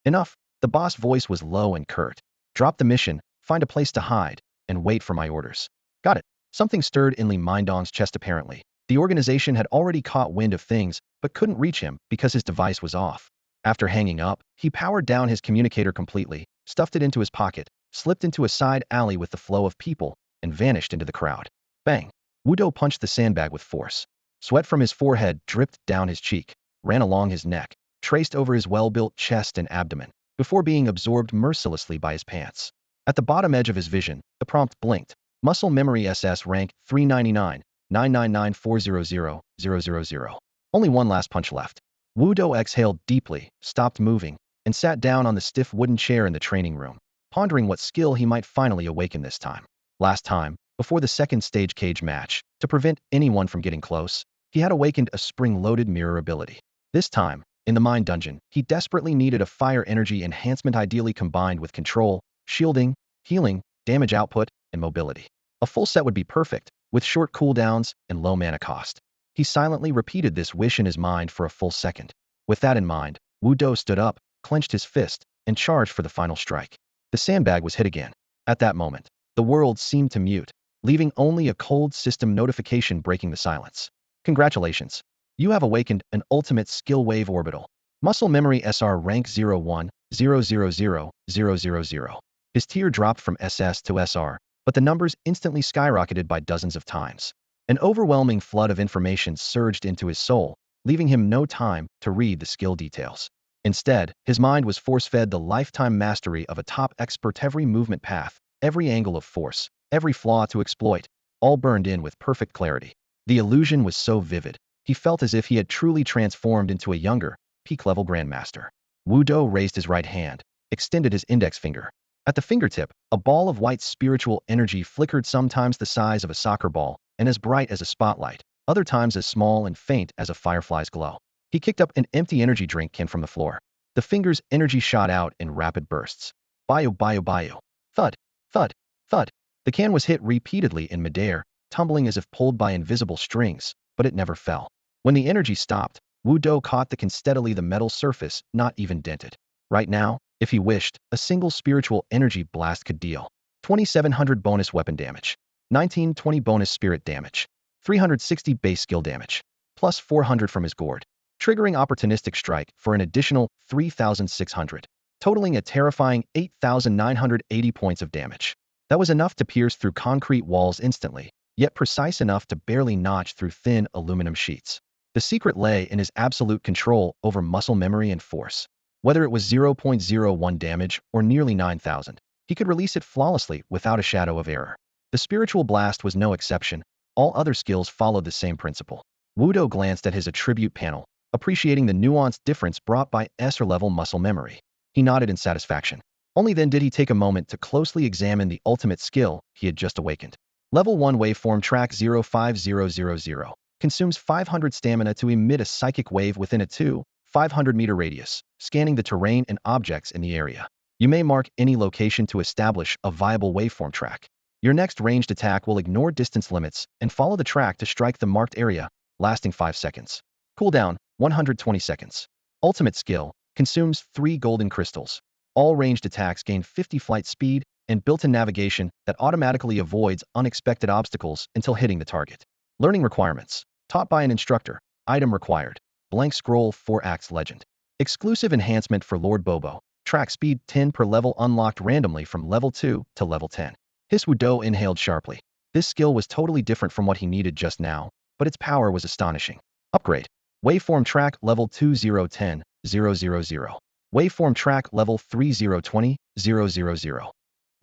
Enough. The boss voice was low and curt. Drop the mission, find a place to hide, and wait for my orders. Got it. Something stirred in Li Mindong's chest apparently. The organization had already caught wind of things, but couldn't reach him because his device was off. After hanging up, he powered down his communicator completely, stuffed it into his pocket, slipped into a side alley with the flow of people, and vanished into the crowd. Bang! Wudo punched the sandbag with force. Sweat from his forehead dripped down his cheek, ran along his neck, traced over his well-built chest and abdomen, before being absorbed mercilessly by his pants. At the bottom edge of his vision, the prompt blinked. Muscle memory SS rank 399, 999400000. Only one last punch left. Wudo exhaled deeply, stopped moving, and sat down on the stiff wooden chair in the training room, pondering what skill he might finally awaken this time. Last time, before the second stage cage match, to prevent anyone from getting close, he had awakened a spring-loaded mirror ability. This time, in the Mind Dungeon, he desperately needed a fire energy enhancement ideally combined with control, shielding, healing, damage output, and mobility. A full set would be perfect, with short cooldowns and low mana cost. He silently repeated this wish in his mind for a full second. With that in mind, Wu Do stood up, clenched his fist, and charged for the final strike. The sandbag was hit again. At that moment, the world seemed to mute, leaving only a cold system notification breaking the silence. Congratulations. You have awakened an ultimate skill wave orbital. Muscle memory SR rank 01000000. His tier dropped from SS to SR, but the numbers instantly skyrocketed by dozens of times. An overwhelming flood of information surged into his soul, leaving him no time to read the skill details. Instead, his mind was force-fed the lifetime mastery of a top expert, every movement path, every angle of force, every flaw to exploit, all burned in with perfect clarity. The illusion was so vivid, he felt as if he had truly transformed into a younger, peak-level grandmaster. Wu Do raised his right hand, extended his index finger. At the fingertip, a ball of white spiritual energy flickered, sometimes the size of a soccer ball and as bright as a spotlight, other times as small and faint as a firefly's glow. He kicked up an empty energy drink can from the floor. The finger's energy shot out in rapid bursts. Bio, bio, bio. Thud, thud, thud. The can was hit repeatedly in midair, tumbling as if pulled by invisible strings, but it never fell. When the energy stopped, Wu Do caught the can steadily, the metal surface not even dented. Right now, if he wished, a single spiritual energy blast could deal 2700 bonus weapon damage, 1920 bonus spirit damage, 360 base skill damage, plus 400 from his gourd, triggering opportunistic strike for an additional 3600, totaling a terrifying 8980 points of damage. That was enough to pierce through concrete walls instantly, yet precise enough to barely notch through thin aluminum sheets. The secret lay in his absolute control over muscle memory and force. Whether it was 0.01 damage or nearly 9,000, he could release it flawlessly without a shadow of error. The spiritual blast was no exception. All other skills followed the same principle. Wu Do glanced at his attribute panel, appreciating the nuanced difference brought by S-level muscle memory. He nodded in satisfaction. Only then did he take a moment to closely examine the ultimate skill he had just awakened. Level 1 Waveform Track 05000 consumes 500 stamina to emit a psychic wave within a 500-meter radius, scanning the terrain and objects in the area. You may mark any location to establish a viable waveform track. Your next ranged attack will ignore distance limits and follow the track to strike the marked area, lasting 5 seconds. Cooldown, 120 seconds. Ultimate skill, consumes 3 golden crystals. All ranged attacks gain 50 flight speed and built-in navigation that automatically avoids unexpected obstacles until hitting the target. Learning requirements. Taught by an instructor. Item required. Blank scroll 4 acts legend. Exclusive enhancement for Lord Bobo. Track speed 10 per level unlocked randomly from level 2 to level 10. His Wu Do inhaled sharply. This skill was totally different from what he needed just now, but its power was astonishing. Upgrade. Waveform track level 2010 000. Waveform track level 3020 000.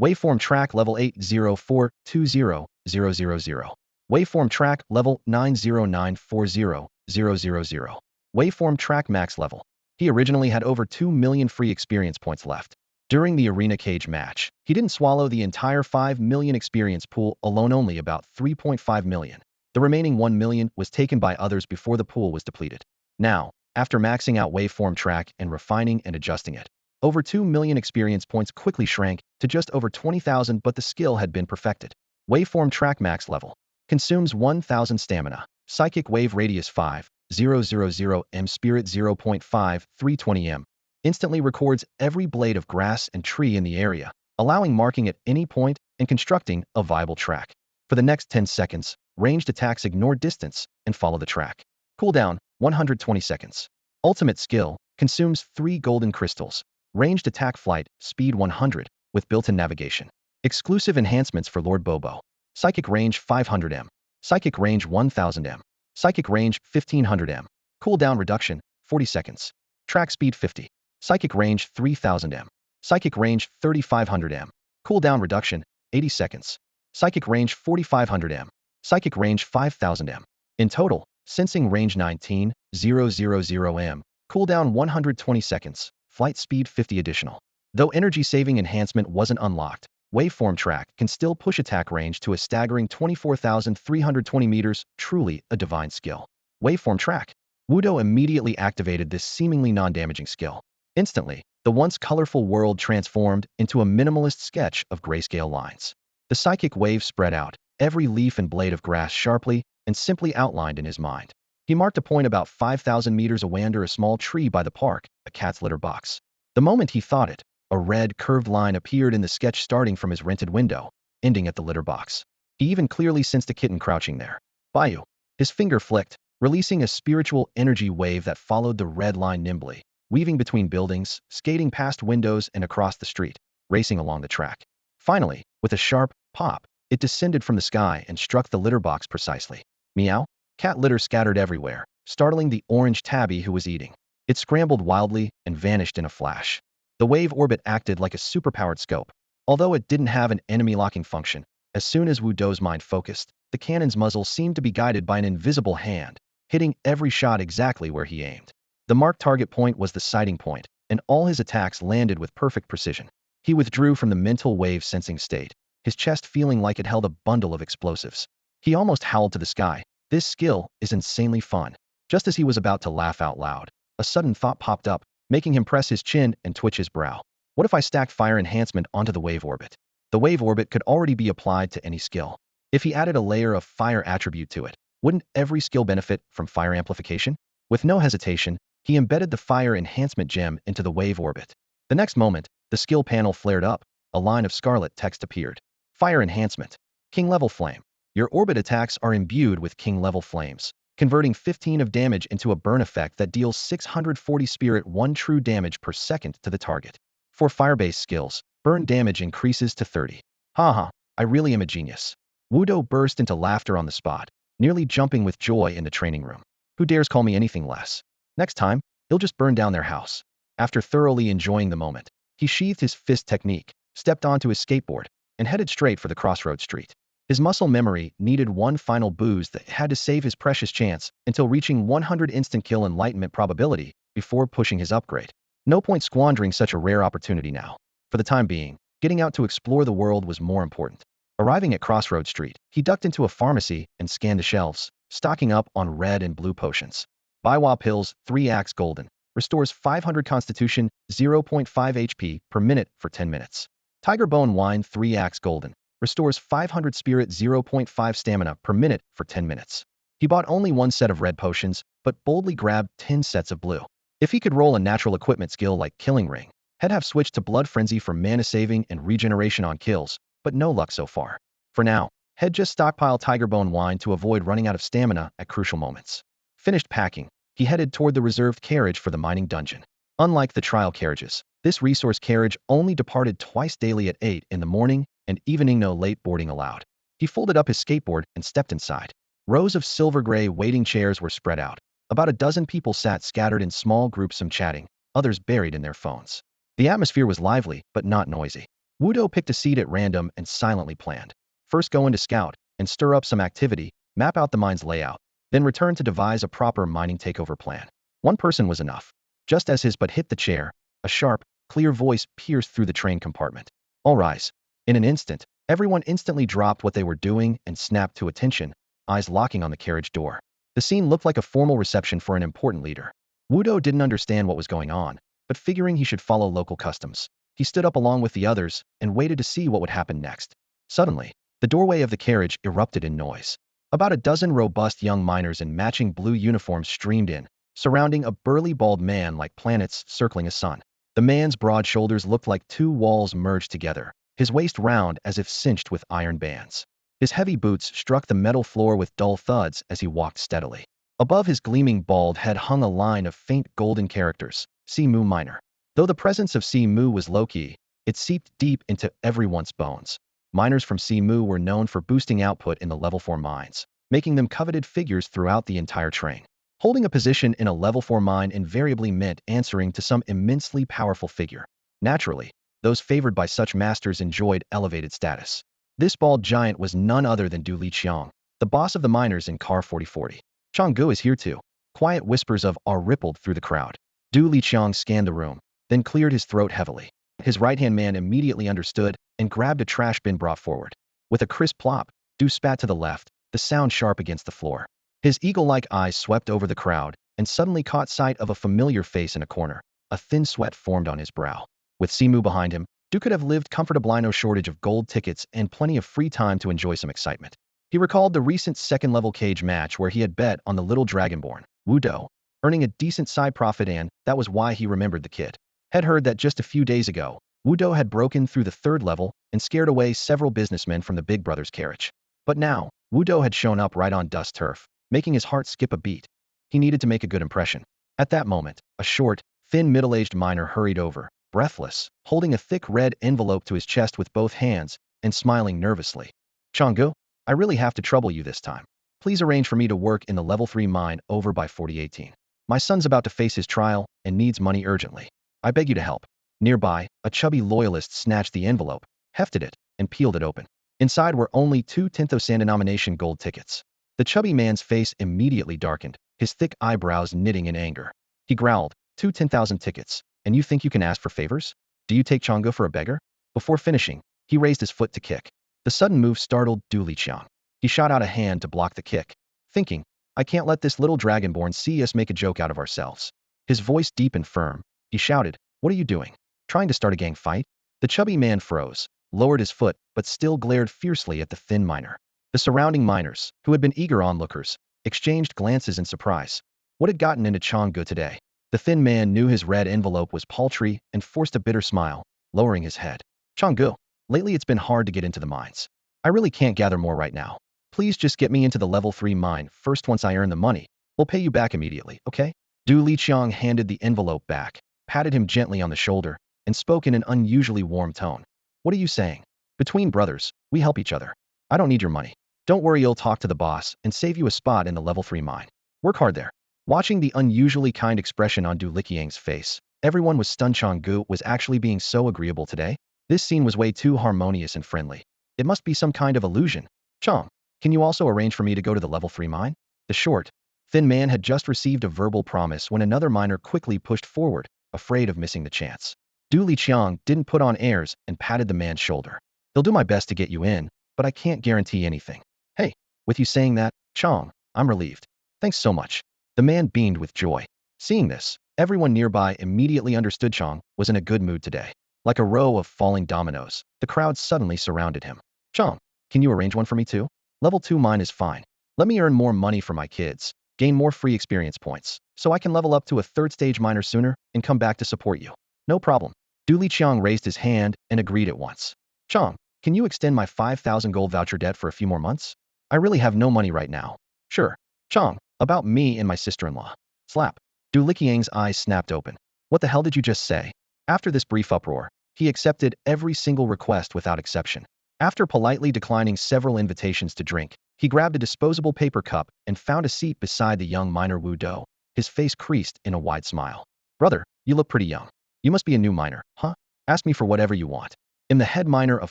Waveform track level 80420 000. Waveform track level 90940 000. Waveform track max level. He originally had over 2 million free experience points left. During the arena cage match, he didn't swallow the entire 5 million experience pool alone, only about 3.5 million. The remaining 1 million was taken by others before the pool was depleted. Now, after maxing out waveform track and refining and adjusting it, over 2 million experience points quickly shrank to just over 20,000, but the skill had been perfected. Waveform track max level. Consumes 1,000 stamina. Psychic wave radius 5,000 m spirit 0.5 320 m. Instantly records every blade of grass and tree in the area, allowing marking at any point and constructing a viable track. For the next 10 seconds, ranged attacks ignore distance and follow the track. Cooldown, 120 seconds. Ultimate skill, consumes 3 golden crystals. Ranged attack flight, speed 100, with built-in navigation. Exclusive enhancements for Lord Bobo. Psychic range 500 m. Psychic range 1000 m. Psychic range 1500 m. Cooldown reduction, 40 seconds. Track speed 50. Psychic range 3000 m. Psychic range 3500 m. Cooldown reduction, 80 seconds. Psychic range 4500 m. Psychic range 5000 m. In total, sensing range 19,000 m. Cooldown 120 seconds. Flight speed 50 additional. Though energy-saving enhancement wasn't unlocked, waveform track can still push attack range to a staggering 24,320 meters, truly a divine skill. Waveform track. Wu Do immediately activated this seemingly non-damaging skill. Instantly, the once colorful world transformed into a minimalist sketch of grayscale lines. The psychic wave spread out, every leaf and blade of grass sharply and simply outlined in his mind. He marked a point about 5,000 meters away under a small tree by the park, a cat's litter box. The moment he thought it, a red, curved line appeared in the sketch starting from his rented window, ending at the litter box. He even clearly sensed a kitten crouching there. Bayou. His finger flicked, releasing a spiritual energy wave that followed the red line nimbly, weaving between buildings, skating past windows and across the street, racing along the track. Finally, with a sharp pop, it descended from the sky and struck the litter box precisely. Meow. Cat litter scattered everywhere, startling the orange tabby who was eating. It scrambled wildly and vanished in a flash. The wave orbit acted like a superpowered scope. Although it didn't have an enemy locking function, as soon as Wu Do's mind focused, the cannon's muzzle seemed to be guided by an invisible hand, hitting every shot exactly where he aimed. The marked target point was the sighting point, and all his attacks landed with perfect precision. He withdrew from the mental wave sensing state, his chest feeling like it held a bundle of explosives. He almost howled to the sky. This skill is insanely fun. Just as he was about to laugh out loud, a sudden thought popped up, making him press his chin and twitch his brow. What if I stacked fire enhancement onto the wave orbit? The wave orbit could already be applied to any skill. If he added a layer of fire attribute to it, wouldn't every skill benefit from fire amplification? With no hesitation, he embedded the fire enhancement gem into the wave orbit. The next moment, the skill panel flared up, a line of scarlet text appeared. Fire enhancement. King level flame. Your orbit attacks are imbued with king level flames, converting 15 of damage into a burn effect that deals 640 spirit 1 true damage per second to the target. For fire-based skills, burn damage increases to 30. Haha, I really am a genius. Wudo burst into laughter on the spot, nearly jumping with joy in the training room. Who dares call me anything less? Next time, he'll just burn down their house. After thoroughly enjoying the moment, he sheathed his fist technique, stepped onto his skateboard, and headed straight for the crossroad street. His muscle memory needed one final boost that had to save his precious chance until reaching 100 instant kill enlightenment probability before pushing his upgrade. No point squandering such a rare opportunity now. For the time being, getting out to explore the world was more important. Arriving at Crossroad Street, he ducked into a pharmacy and scanned the shelves, stocking up on red and blue potions. Baiwa Pills 3x Golden restores 500 Constitution, 0.5 HP per minute for 10 minutes. Tiger Bone Wine 3x Golden restores 500 Spirit, 0.5 Stamina per minute for 10 minutes. He bought only one set of red potions, but boldly grabbed 10 sets of blue. If he could roll a natural equipment skill like Killing Ring, he'd have switched to Blood Frenzy for mana saving and regeneration on kills, but no luck so far. For now, he'd just stockpile Tiger Bone Wine to avoid running out of stamina at crucial moments. Finished packing, he headed toward the reserved carriage for the mining dungeon. Unlike the trial carriages, this resource carriage only departed twice daily at 8 in the morning and evening, no late boarding allowed. He folded up his skateboard and stepped inside. Rows of silver-gray waiting chairs were spread out. About a dozen people sat scattered in small groups, some chatting, others buried in their phones. The atmosphere was lively, but not noisy. Wudo picked a seat at random and silently planned. First go into scout and stir up some activity, map out the mine's layout, then return to devise a proper mining takeover plan. One person was enough. Just as his butt hit the chair, a sharp, clear voice pierced through the train compartment. All rise. In an instant, everyone instantly dropped what they were doing and snapped to attention, eyes locking on the carriage door. The scene looked like a formal reception for an important leader. Wudo didn't understand what was going on, but figuring he should follow local customs, he stood up along with the others and waited to see what would happen next. Suddenly, the doorway of the carriage erupted in noise. About a dozen robust young miners in matching blue uniforms streamed in, surrounding a burly bald man like planets circling a sun. The man's broad shoulders looked like two walls merged together, his waist round as if cinched with iron bands. His heavy boots struck the metal floor with dull thuds as he walked steadily. Above his gleaming bald head hung a line of faint golden characters, Simu Minor. Though the presence of Simu was low-key, it seeped deep into everyone's bones. Miners from Simu were known for boosting output in the level 4 mines, making them coveted figures throughout the entire train. Holding a position in a level 4 mine invariably meant answering to some immensely powerful figure. Naturally, those favored by such masters enjoyed elevated status. This bald giant was none other than Du Liqiang, the boss of the miners in Car 4040. Changgu is here too. Quiet whispers of "are" rippled through the crowd. Du Liqiang scanned the room, then cleared his throat heavily. His right-hand man immediately understood and grabbed a trash bin brought forward. With a crisp plop, Du spat to the left, the sound sharp against the floor. His eagle-like eyes swept over the crowd and suddenly caught sight of a familiar face in a corner. A thin sweat formed on his brow. With Simu behind him, Du could have lived comfortably, no shortage of gold tickets and plenty of free time to enjoy some excitement. He recalled the recent second-level cage match where he had bet on the little dragonborn, Wudo, earning a decent side profit, and that was why he remembered the kid. Had heard that just a few days ago, Wudo had broken through the third level and scared away several businessmen from the Big Brother's carriage. But now, Wudo had shown up right on dust turf, making his heart skip a beat. He needed to make a good impression. At that moment, a short, thin middle-aged miner hurried over, breathless, holding a thick red envelope to his chest with both hands and smiling nervously. Changgu, I really have to trouble you this time. Please arrange for me to work in the level 3 mine over by 4018. My son's about to face his trial and needs money urgently. I beg you to help. Nearby, a chubby loyalist snatched the envelope, hefted it, and peeled it open. Inside were only 2/10 sand denomination gold tickets. The chubby man's face immediately darkened, his thick eyebrows knitting in anger. He growled, 10,000 tickets, and you think you can ask for favors? Do you take Chang'e for a beggar? Before finishing, he raised his foot to kick. The sudden move startled Du Liqiang. He shot out a hand to block the kick, thinking, I can't let this little dragonborn see us make a joke out of ourselves. His voice deep and firm, he shouted, what are you doing? Trying to start a gang fight? The chubby man froze, lowered his foot, but still glared fiercely at the thin miner. The surrounding miners, who had been eager onlookers, exchanged glances in surprise. What had gotten into Chang'e today? The thin man knew his red envelope was paltry and forced a bitter smile, lowering his head. Chang'e, lately it's been hard to get into the mines. I really can't gather more right now. Please just get me into the level 3 mine first. Once I earn the money, we'll pay you back immediately, okay? Du Liqiang handed the envelope back, patted him gently on the shoulder, and spoke in an unusually warm tone. What are you saying? Between brothers, we help each other. I don't need your money. Don't worry, you'll talk to the boss and save you a spot in the level 3 mine. Work hard there. Watching the unusually kind expression on Du Liqiang's face, everyone was stunned. Chang'e was actually being so agreeable today. This scene was way too harmonious and friendly. It must be some kind of illusion. Chang, can you also arrange for me to go to the level 3 mine? The short, thin man had just received a verbal promise when another miner quickly pushed forward, afraid of missing the chance. Du Liqiang didn't put on airs and patted the man's shoulder. They'll do my best to get you in, but I can't guarantee anything. Hey, with you saying that, Chang, I'm relieved. Thanks so much. The man beamed with joy. Seeing this, everyone nearby immediately understood Chang was in a good mood today. Like a row of falling dominoes, the crowd suddenly surrounded him. Chang, can you arrange one for me too? Level 2 mine is fine. Let me earn more money for my kids, gain more free experience points, so I can level up to a 3rd stage miner sooner and come back to support you. No problem. Du Liqiang raised his hand and agreed at once. Chang, can you extend my 5,000 gold voucher debt for a few more months? I really have no money right now. Sure. Chang, about me and my sister-in-law. Slap. Du Liqiang's eyes snapped open. What the hell did you just say? After this brief uproar, he accepted every single request without exception. After politely declining several invitations to drink, he grabbed a disposable paper cup and found a seat beside the young miner Wu Do. His face creased in a wide smile. Brother, you look pretty young. You must be a new miner, huh? Ask me for whatever you want. I'm the head miner of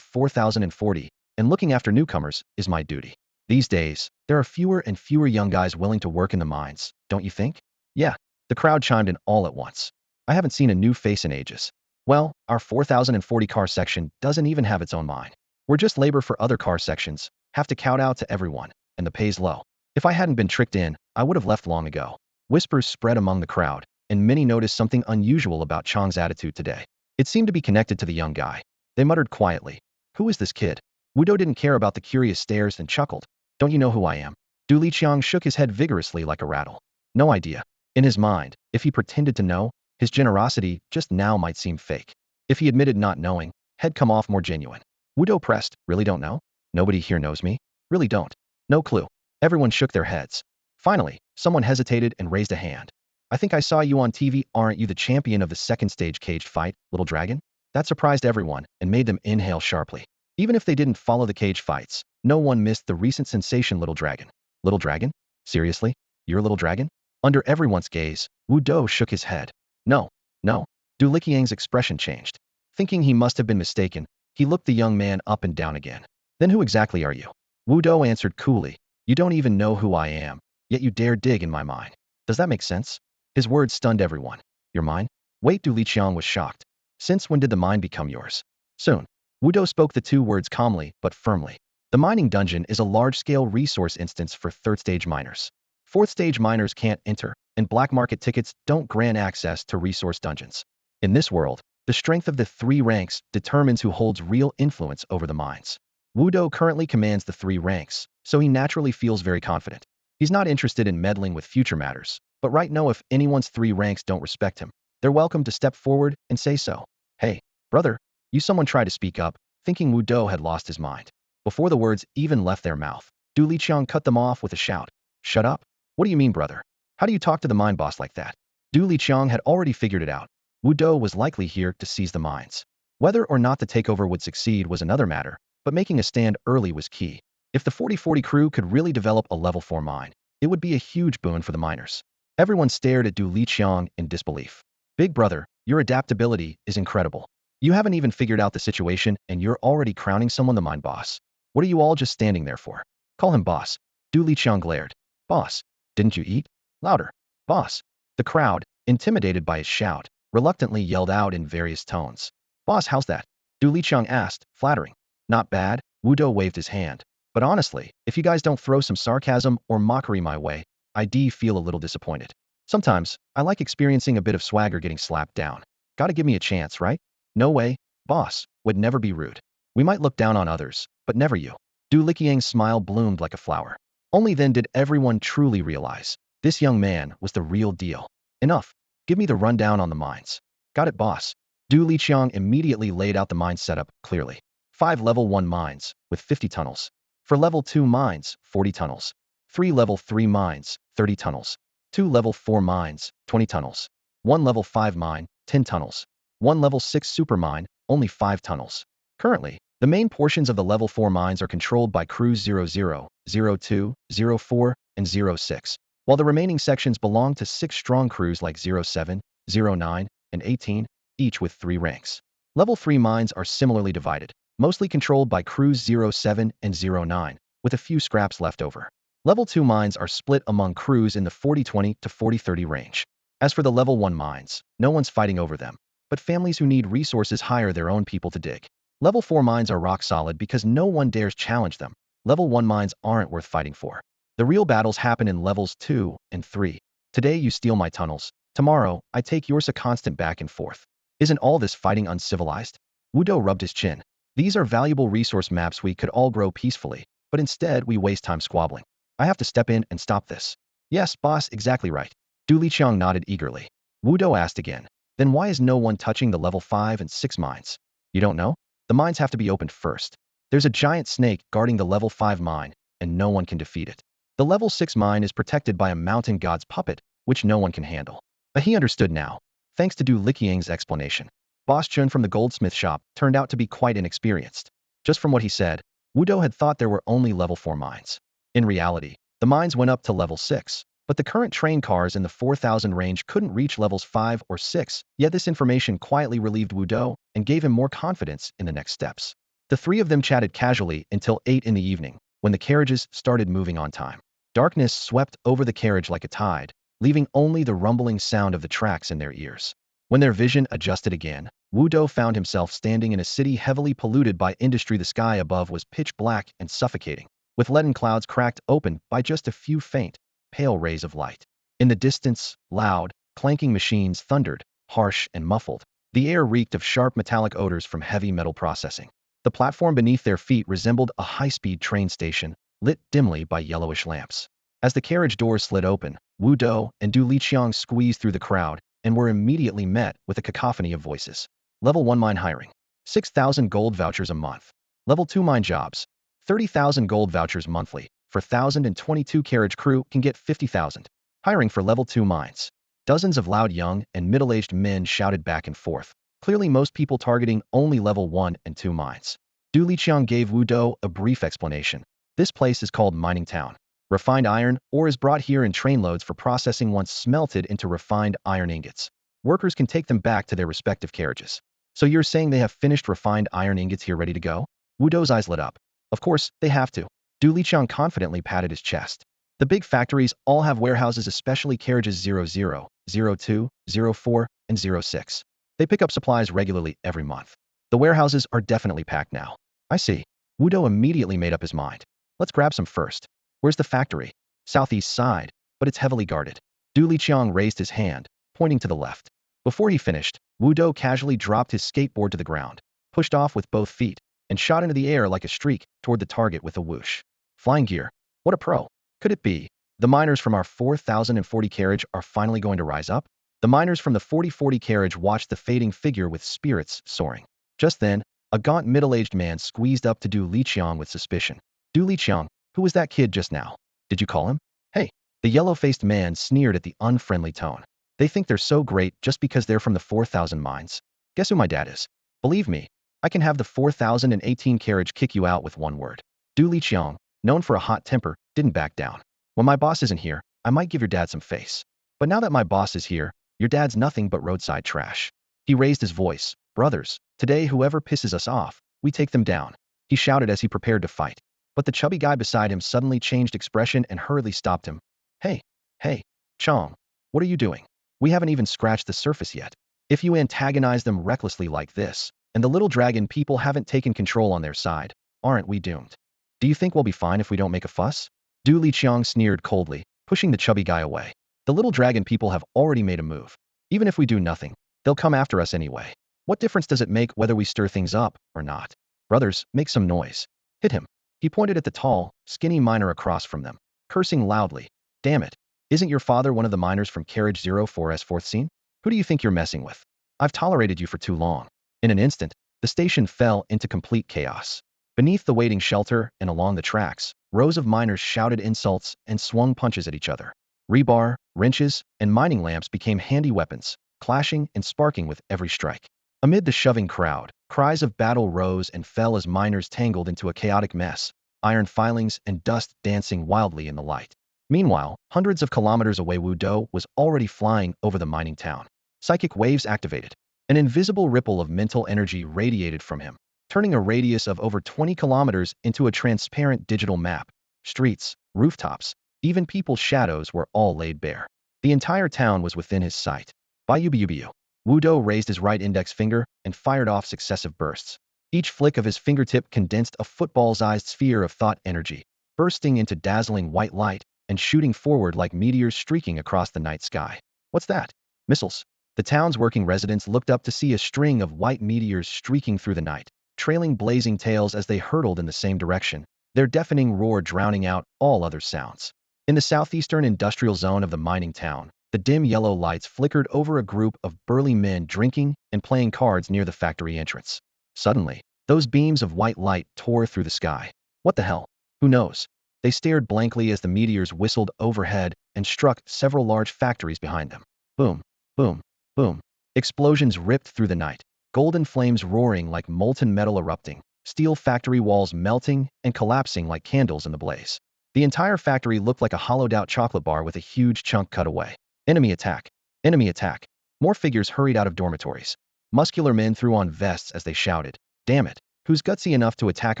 4040, and looking after newcomers is my duty. These days, there are fewer and fewer young guys willing to work in the mines, don't you think? Yeah, the crowd chimed in all at once. I haven't seen a new face in ages. Well, our 4040 car section doesn't even have its own mine. We're just labor for other car sections, have to count out to everyone, and the pay's low. If I hadn't been tricked in, I would have left long ago. Whispers spread among the crowd, and many noticed something unusual about Chang's attitude today. It seemed to be connected to the young guy. They muttered quietly, who is this kid? Wu Do didn't care about the curious stares and chuckled. Don't you know who I am? Du Liqiang shook his head vigorously like a rattle. No idea. In his mind, if he pretended to know, his generosity just now might seem fake. If he admitted not knowing, had come off more genuine. Wu Do pressed, really don't know? Nobody here knows me? Really don't. No clue. Everyone shook their heads. Finally, someone hesitated and raised a hand. I think I saw you on TV. Aren't you the champion of the 2nd stage caged fight, little dragon? That surprised everyone and made them inhale sharply. Even if they didn't follow the cage fights, no one missed the recent sensation Little Dragon. Little Dragon? Seriously? You're Little Dragon? Under everyone's gaze, Wu Do shook his head. No, no. Du Liqiang's expression changed. Thinking he must have been mistaken, he looked the young man up and down again. Then who exactly are you? Wu Do answered coolly. You don't even know who I am, yet you dare dig in my mind. Does that make sense? His words stunned everyone. Your mine? Wait, Du Liqiang was shocked. Since when did the mine become yours? Soon. Wu Do spoke the 2 words calmly but firmly. The mining dungeon is a large-scale resource instance for 3rd stage miners. 4th stage miners can't enter, and black market tickets don't grant access to resource dungeons. In this world, the strength of the 3 ranks determines who holds real influence over the mines. Wu Do currently commands the 3 ranks, so he naturally feels very confident. He's not interested in meddling with future matters, but right now if anyone's 3 ranks don't respect him, they're welcome to step forward and say so. Hey, brother, you someone try to speak up, thinking Wu Do had lost his mind. Before the words even left their mouth, Du Liqiang cut them off with a shout. Shut up? What do you mean, brother? How do you talk to the mine boss like that? Du Liqiang had already figured it out. Wu Do was likely here to seize the mines. Whether or not the takeover would succeed was another matter, but making a stand early was key. If the 4040 crew could really develop a level 4 mine, it would be a huge boon for the miners. Everyone stared at Du Liqiang in disbelief. Big brother, your adaptability is incredible. You haven't even figured out the situation and you're already crowning someone the mine boss. What are you all just standing there for? Call him boss. Du Liqiang glared. Boss, didn't you eat? Louder. Boss. The crowd, intimidated by his shout, reluctantly yelled out in various tones. Boss, how's that? Du Liqiang asked, flattering. Not bad, Wudo waved his hand. But honestly, if you guys don't throw some sarcasm or mockery my way, I feel a little disappointed. Sometimes, I like experiencing a bit of swagger getting slapped down. Gotta give me a chance, right? No way, boss, would never be rude. We might look down on others, but never you. Du Liqiang's smile bloomed like a flower. Only then did everyone truly realize this young man was the real deal. Enough. Give me the rundown on the mines. Got it, boss. Du Liqiang immediately laid out the mine setup clearly. 5 level 1 mines, with 50 tunnels. For level 2 mines, 40 tunnels. 3 level 3 mines, 30 tunnels. 2 level 4 mines, 20 tunnels. 1 level 5 mine, 10 tunnels. 1 level 6 super mine, only 5 tunnels. Currently, the main portions of the level 4 mines are controlled by crews 00, 02, 04, and 06, while the remaining sections belong to 6 strong crews like 07, 09, and 18, each with 3 ranks. Level 3 mines are similarly divided, mostly controlled by crews 07 and 09, with a few scraps left over. Level 2 mines are split among crews in the 40-20 to 40-30 range. As for the level 1 mines, no one's fighting over them, but families who need resources hire their own people to dig. Level 4 mines are rock solid because no one dares challenge them. Level 1 mines aren't worth fighting for. The real battles happen in levels 2 and 3. Today you steal my tunnels. Tomorrow, I take yours, a constant back and forth. Isn't all this fighting uncivilized? Wudo rubbed his chin. These are valuable resource maps. We could all grow peacefully, but instead we waste time squabbling. I have to step in and stop this. Yes, boss, exactly right. Du Liqiang nodded eagerly. Wudo asked again. Then why is no one touching the level 5 and 6 mines? You don't know? The mines have to be opened first. There's a giant snake guarding the level 5 mine, and no one can defeat it. The level 6 mine is protected by a mountain god's puppet, which no one can handle. But he understood now, thanks to Du Liqiang's explanation. Boss Chun from the goldsmith shop turned out to be quite inexperienced. Just from what he said, Wudo had thought there were only level 4 mines. In reality, the mines went up to level 6, but the current train cars in the 4,000 range couldn't reach levels 5 or 6, yet this information quietly relieved Wudo and gave him more confidence in the next steps. The three of them chatted casually until 8 in the evening, when the carriages started moving on time. Darkness swept over the carriage like a tide, leaving only the rumbling sound of the tracks in their ears. When their vision adjusted again, Wudo found himself standing in a city heavily polluted by industry. The sky above was pitch black and suffocating, with leaden clouds cracked open by just a few faint, pale rays of light. In the distance, loud, clanking machines thundered, harsh and muffled. The air reeked of sharp metallic odors from heavy metal processing. The platform beneath their feet resembled a high-speed train station, lit dimly by yellowish lamps. As the carriage doors slid open, Wudo and Du Liqiang squeezed through the crowd and were immediately met with a cacophony of voices. Level 1 mine hiring. 6,000 gold vouchers a month. Level 2 mine jobs. 30,000 gold vouchers monthly. For 1,022 carriage crew can get 50,000. Hiring for level 2 mines. Dozens of loud young and middle-aged men shouted back and forth, clearly most people targeting only level 1 and 2 mines. Du Liqiang gave Wudo a brief explanation. This place is called Mining Town. Refined iron ore is brought here in trainloads for processing. Once smelted into refined iron ingots, workers can take them back to their respective carriages. So you're saying they have finished refined iron ingots here ready to go? Wudo's eyes lit up. Of course, they have to. Du Liqiang confidently patted his chest. The big factories all have warehouses, especially carriages 00, 02, 04, and 06. They pick up supplies regularly every month. The warehouses are definitely packed now. I see. Wudo immediately made up his mind. Let's grab some first. Where's the factory? Southeast side, but it's heavily guarded. Du Liqiang raised his hand, pointing to the left. Before he finished, Wudo casually dropped his skateboard to the ground, pushed off with both feet, and shot into the air like a streak toward the target with a whoosh. Flying gear. What a pro. Could it be? The miners from our 4040 carriage are finally going to rise up? The miners from the 4040 carriage watched the fading figure with spirits soaring. Just then, a gaunt middle-aged man squeezed up to Du Liqiang with suspicion. Du Liqiang, who was that kid just now? Did you call him? Hey. The yellow-faced man sneered at the unfriendly tone. They think they're so great just because they're from the 4000 mines. Guess who my dad is? Believe me, I can have the 4018 carriage kick you out with one word. Du Liqiang, known for a hot temper, didn't back down. When my boss isn't here, I might give your dad some face. But now that my boss is here, your dad's nothing but roadside trash. He raised his voice. Brothers, today whoever pisses us off, we take them down. he shouted as he prepared to fight. But the chubby guy beside him suddenly changed expression and hurriedly stopped him. Hey, hey, Chong, what are you doing? We haven't even scratched the surface yet. If you antagonize them recklessly like this, and the little dragon people haven't taken control on their side, aren't we doomed? Do you think we'll be fine if we don't make a fuss? Du Li Qiang sneered coldly, pushing the chubby guy away. The little dragon people have already made a move. Even if we do nothing, they'll come after us anyway. What difference does it make whether we stir things up or not? Brothers, make some noise. Hit him. He pointed at the tall, skinny miner across from them, cursing loudly. Damn it. Isn't your father one of the miners from Carriage 04's fourth scene? Who do you think you're messing with? I've tolerated you for too long. In an instant, the station fell into complete chaos. Beneath the waiting shelter and along the tracks, rows of miners shouted insults and swung punches at each other. Rebar, wrenches, and mining lamps became handy weapons, clashing and sparking with every strike. Amid the shoving crowd, cries of battle rose and fell as miners tangled into a chaotic mess, iron filings and dust dancing wildly in the light. Meanwhile, hundreds of kilometers away, Wu Do was already flying over the mining town. Psychic waves activated. An invisible ripple of mental energy radiated from him, turning a radius of over 20 kilometers into a transparent digital map. Streets, rooftops, even people's shadows were all laid bare. The entire town was within his sight. Bayubiubiu. Wu Do raised his right index finger and fired off successive bursts. Each flick of his fingertip condensed a football-sized sphere of thought energy, bursting into dazzling white light and shooting forward like meteors streaking across the night sky. What's that? Missiles. The town's working residents looked up to see a string of white meteors streaking through the night, trailing blazing tails as they hurtled in the same direction, their deafening roar drowning out all other sounds. In the southeastern industrial zone of the mining town, the dim yellow lights flickered over a group of burly men drinking and playing cards near the factory entrance. Suddenly, those beams of white light tore through the sky. What the hell? Who knows? They stared blankly as the meteors whistled overhead and struck several large factories behind them. Boom, boom, boom. Explosions ripped through the night, golden flames roaring like molten metal erupting, steel factory walls melting and collapsing like candles in the blaze. The entire factory looked like a hollowed-out chocolate bar with a huge chunk cut away. Enemy attack! Enemy attack! More figures hurried out of dormitories. Muscular men threw on vests as they shouted, "Damn it! Who's gutsy enough to attack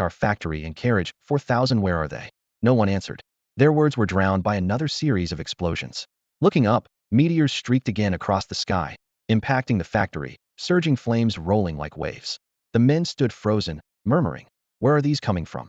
our factory and carriage 4000? Where are they?" No one answered. Their words were drowned by another series of explosions. Looking up, meteors streaked again across the sky, impacting the factory, surging flames rolling like waves. The men stood frozen, murmuring, "Where are these coming from?"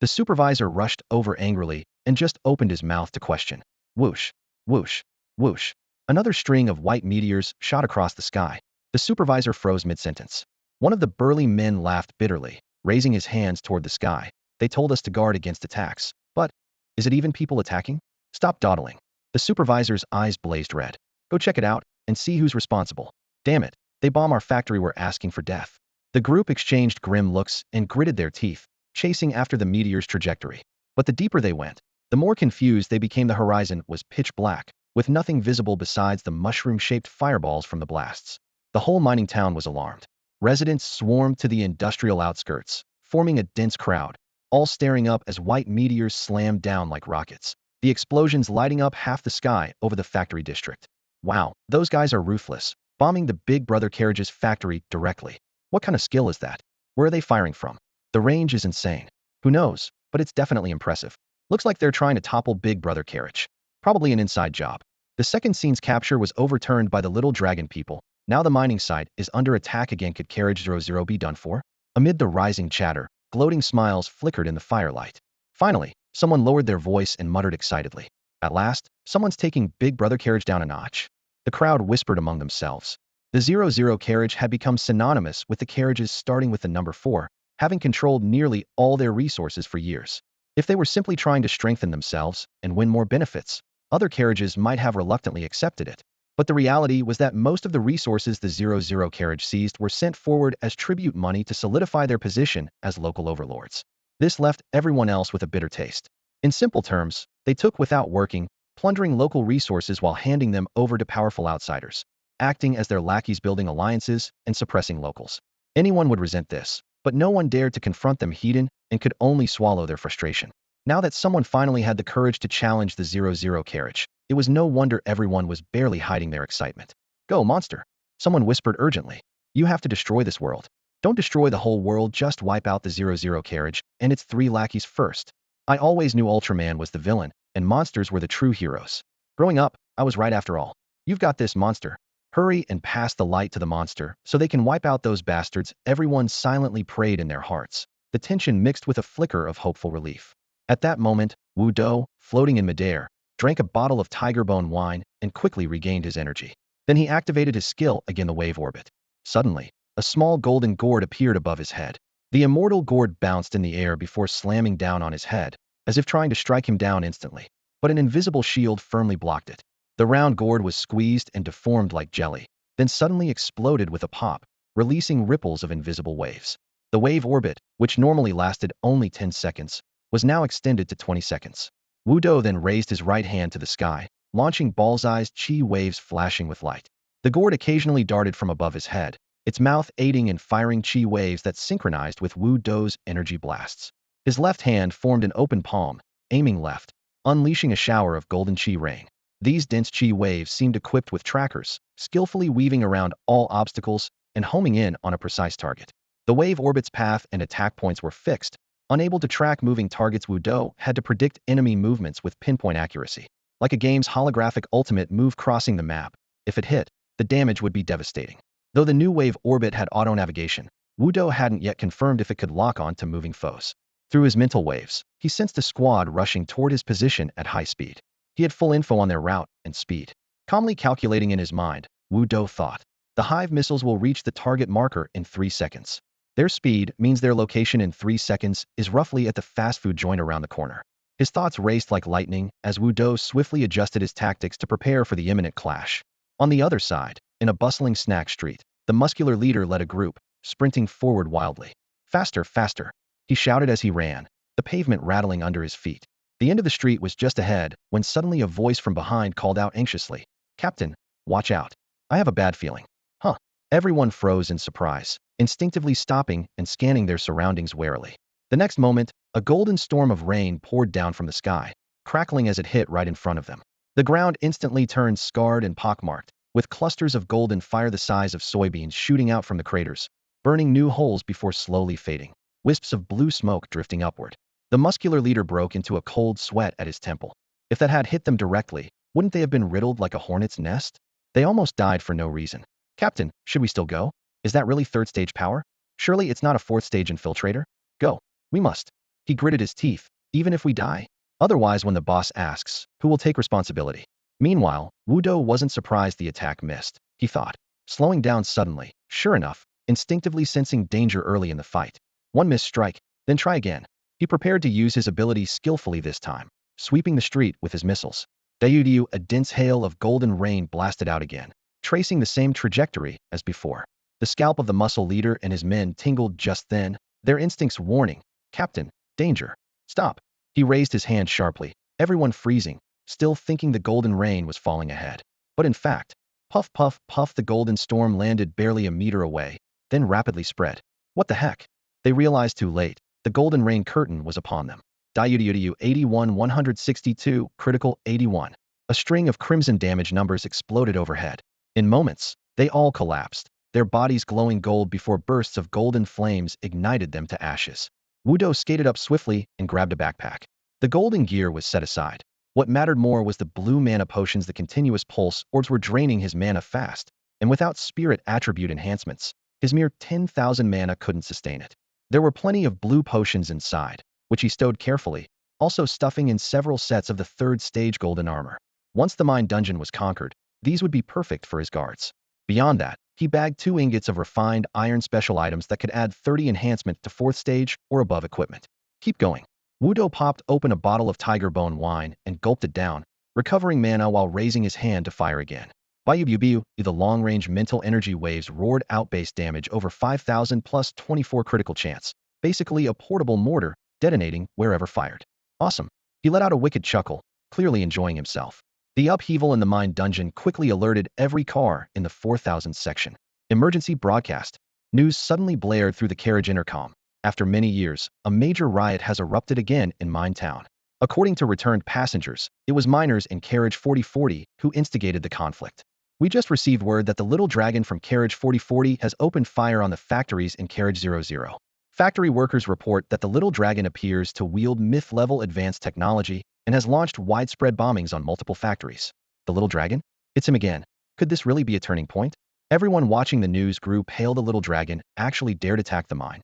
The supervisor rushed over angrily and just opened his mouth to question. Whoosh, whoosh, whoosh. Another string of white meteors shot across the sky. The supervisor froze mid-sentence. One of the burly men laughed bitterly, raising his hands toward the sky. They told us to guard against attacks. But, is it even people attacking? Stop dawdling. The supervisor's eyes blazed red. Go check it out and see who's responsible. Damn it, they bomb our factory, we're asking for death. The group exchanged grim looks and gritted their teeth, chasing after the meteor's trajectory. But the deeper they went, the more confused they became. The horizon was pitch black, with nothing visible besides the mushroom-shaped fireballs from the blasts. The whole mining town was alarmed. Residents swarmed to the industrial outskirts, forming a dense crowd, all staring up as white meteors slammed down like rockets, the explosions lighting up half the sky over the factory district. Wow, those guys are ruthless, bombing the Big Brother Carriages factory directly. What kind of skill is that? Where are they firing from? The range is insane. Who knows, but it's definitely impressive. Looks like they're trying to topple Big Brother Carriage. Probably an inside job. The second scene's capture was overturned by the little dragon people. Now the mining site is under attack again. Could Carriage 00 be done for? Amid the rising chatter, gloating smiles flickered in the firelight. Finally, someone lowered their voice and muttered excitedly. At last, someone's taking Big Brother Carriage down a notch. The crowd whispered among themselves. The 00 carriage had become synonymous with the carriages starting with the number 4, having controlled nearly all their resources for years. If they were simply trying to strengthen themselves and win more benefits, other carriages might have reluctantly accepted it. But the reality was that most of the resources the 00 carriage seized were sent forward as tribute money to solidify their position as local overlords. This left everyone else with a bitter taste. In simple terms, they took without working, plundering local resources while handing them over to powerful outsiders, acting as their lackeys, building alliances and suppressing locals. Anyone would resent this, but no one dared to confront them heathen and could only swallow their frustration. Now that someone finally had the courage to challenge the 00 carriage, it was no wonder everyone was barely hiding their excitement. Go, monster! Someone whispered urgently. You have to destroy this world. Don't destroy the whole world, just wipe out the 00 carriage and its 3 lackeys first. I always knew Ultraman was the villain, and monsters were the true heroes. Growing up, I was right after all. You've got this, monster. Hurry and pass the light to the monster, so they can wipe out those bastards. Everyone silently prayed in their hearts, the tension mixed with a flicker of hopeful relief. At that moment, Wu Do, floating in midair, drank a bottle of tiger bone wine and quickly regained his energy. Then he activated his skill again, the wave orbit. Suddenly, a small golden gourd appeared above his head. The immortal gourd bounced in the air before slamming down on his head, as if trying to strike him down instantly. But an invisible shield firmly blocked it. The round gourd was squeezed and deformed like jelly, then suddenly exploded with a pop, releasing ripples of invisible waves. The wave orbit, which normally lasted only 10 seconds, was now extended to 20 seconds. Wu Do then raised his right hand to the sky, launching ball-sized chi waves flashing with light. The gourd occasionally darted from above his head, its mouth aiding in firing chi waves that synchronized with Wu Do's energy blasts. His left hand formed an open palm, aiming left, unleashing a shower of golden chi rain. These dense chi waves seemed equipped with trackers, skillfully weaving around all obstacles and homing in on a precise target. The wave orbit's path and attack points were fixed. Unable to track moving targets, Wu Do had to predict enemy movements with pinpoint accuracy. Like a game's holographic ultimate move crossing the map, if it hit, the damage would be devastating. Though the new wave orbit had auto-navigation, Wu Do hadn't yet confirmed if it could lock on to moving foes. Through his mental waves, he sensed a squad rushing toward his position at high speed. He had full info on their route and speed. Calmly calculating in his mind, Wu Do thought, the Hive missiles will reach the target marker in 3 seconds. Their speed means their location in 3 seconds is roughly at the fast food joint around the corner. His thoughts raced like lightning as Wu Do swiftly adjusted his tactics to prepare for the imminent clash. On the other side, in a bustling snack street, the muscular leader led a group, sprinting forward wildly. Faster, faster, he shouted as he ran, the pavement rattling under his feet. The end of the street was just ahead when suddenly a voice from behind called out anxiously, "Captain, watch out. I have a bad feeling." Huh. Everyone froze in surprise, instinctively stopping and scanning their surroundings warily. The next moment, a golden storm of rain poured down from the sky, crackling as it hit right in front of them. The ground instantly turned scarred and pockmarked, with clusters of golden fire the size of soybeans shooting out from the craters, burning new holes before slowly fading, wisps of blue smoke drifting upward. The muscular leader broke into a cold sweat at his temple. If that had hit them directly, wouldn't they have been riddled like a hornet's nest? They almost died for no reason. "Captain, should we still go? Is that really 3rd stage power? Surely it's not a 4th stage infiltrator? Go. We must." He gritted his teeth. "Even if we die? Otherwise, when the boss asks, who will take responsibility?" Meanwhile, Wu Do wasn't surprised the attack missed, he thought, slowing down suddenly, sure enough, instinctively sensing danger early in the fight. One missed strike, then try again. He prepared to use his ability skillfully this time, sweeping the street with his missiles. Dayudiu, a dense hail of golden rain blasted out again, tracing the same trajectory as before. The scalp of the muscle leader and his men tingled just then, their instincts warning, "Captain, danger. Stop." He raised his hand sharply, everyone freezing, still thinking the golden rain was falling ahead. But in fact, puff, puff, puff, the golden storm landed barely a meter away, then rapidly spread. What the heck? They realized too late. The golden rain curtain was upon them. Dayudiu 81 162, critical 81. A string of crimson damage numbers exploded overhead. In moments, they all collapsed, their bodies glowing gold before bursts of golden flames ignited them to ashes. Wu Do skated up swiftly and grabbed a backpack. The golden gear was set aside. What mattered more was the blue mana potions. The continuous pulse orbs were draining his mana fast, and without spirit attribute enhancements, his mere 10,000 mana couldn't sustain it. There were plenty of blue potions inside, which he stowed carefully, also stuffing in several sets of the 3rd stage golden armor. Once the mine dungeon was conquered, these would be perfect for his guards. Beyond that, he bagged 2 ingots of refined iron special items that could add 30 enhancement to 4th stage or above equipment. Keep going. Wu Do popped open a bottle of tiger bone wine and gulped it down, recovering mana while raising his hand to fire again. Biu, the long-range mental energy waves roared out base damage over 5,000 plus 24 critical chance, basically a portable mortar, detonating wherever fired. Awesome. He let out a wicked chuckle, clearly enjoying himself. The upheaval in the mine dungeon quickly alerted every car in the 4,000 section. Emergency broadcast. News suddenly blared through the carriage intercom. After many years, a major riot has erupted again in Mine Town. According to returned passengers, it was miners in carriage 4040 who instigated the conflict. We just received word that the little dragon from Carriage 4040 has opened fire on the factories in Carriage 00. Factory workers report that the little dragon appears to wield myth-level advanced technology and has launched widespread bombings on multiple factories. The little dragon? It's him again. Could this really be a turning point? Everyone watching the news grew pale. The little dragon actually dared attack the mine.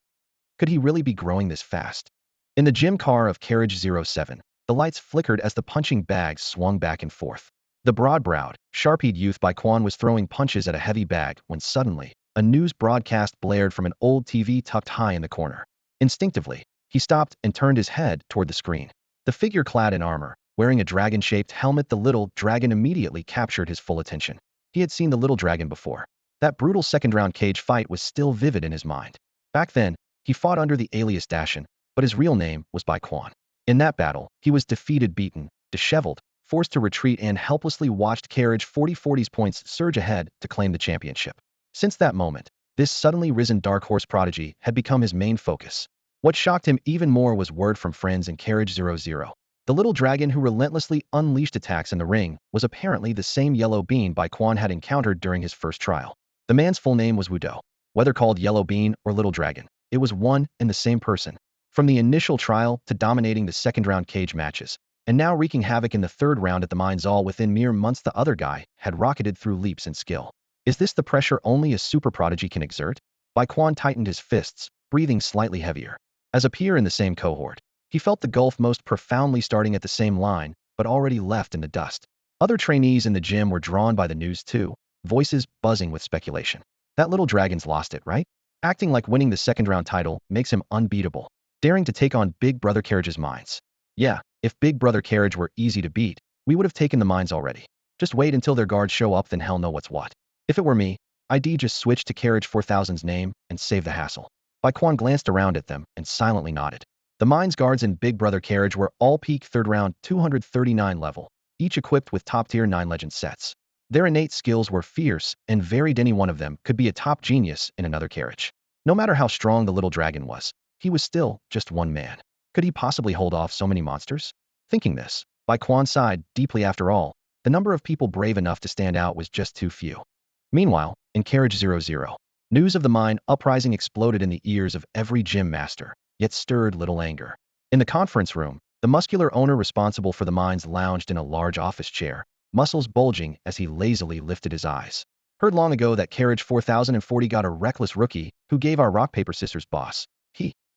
Could he really be growing this fast? In the gym car of Carriage 07, the lights flickered as the punching bags swung back and forth. The broad-browed, sharp-eyed youth by Quan was throwing punches at a heavy bag when suddenly, a news broadcast blared from an old TV tucked high in the corner. Instinctively, he stopped and turned his head toward the screen. The figure clad in armor, wearing a dragon-shaped helmet, the little dragon immediately captured his full attention. He had seen the little dragon before. That brutal second-round cage fight was still vivid in his mind. Back then, he fought under the alias Dashin, but his real name was Bai Quan. In that battle, he was defeated, beaten, disheveled, forced to retreat, and helplessly watched Carriage 4040's points surge ahead to claim the championship. Since that moment, this suddenly risen dark horse prodigy had become his main focus. What shocked him even more was word from friends in Carriage 00. The little dragon who relentlessly unleashed attacks in the ring was apparently the same yellow bean Bai Quan had encountered during his first trial. The man's full name was Wu Do. Whether called Yellow Bean or Little Dragon, it was one and the same person. From the initial trial to dominating the second-round cage matches, and now wreaking havoc in the third round at the mines, all within mere months, the other guy had rocketed through leaps in skill. Is this the pressure only a super prodigy can exert? Bai Quan tightened his fists, breathing slightly heavier. As a peer in the same cohort, he felt the gulf most profoundly, starting at the same line, but already left in the dust. Other trainees in the gym were drawn by the news too, voices buzzing with speculation. That little dragon's lost it, right? Acting like winning the second-round title makes him unbeatable. Daring to take on Big Brother Carriage's mines. Yeah, if Big Brother Carriage were easy to beat, we would have taken the mines already. Just wait until their guards show up, then hell know what's what. If it were me, I'd just switch to Carriage 4000's name and save the hassle. Bai Quan glanced around at them and silently nodded. The mines guards in Big Brother Carriage were all peak third round 239 level, each equipped with top-tier 9 legend sets. Their innate skills were fierce and varied. Any one of them could be a top genius in another carriage. No matter how strong the little dragon was, he was still just one man. Could he possibly hold off so many monsters? Thinking this, Bai Quan sighed deeply. After all, the number of people brave enough to stand out was just too few. Meanwhile, in Carriage 00, news of the mine uprising exploded in the ears of every gym master, yet stirred little anger. In the conference room, the muscular owner responsible for the mines lounged in a large office chair, muscles bulging as he lazily lifted his eyes. Heard long ago that Carriage 4040 got a reckless rookie who gave our rock paper scissors boss,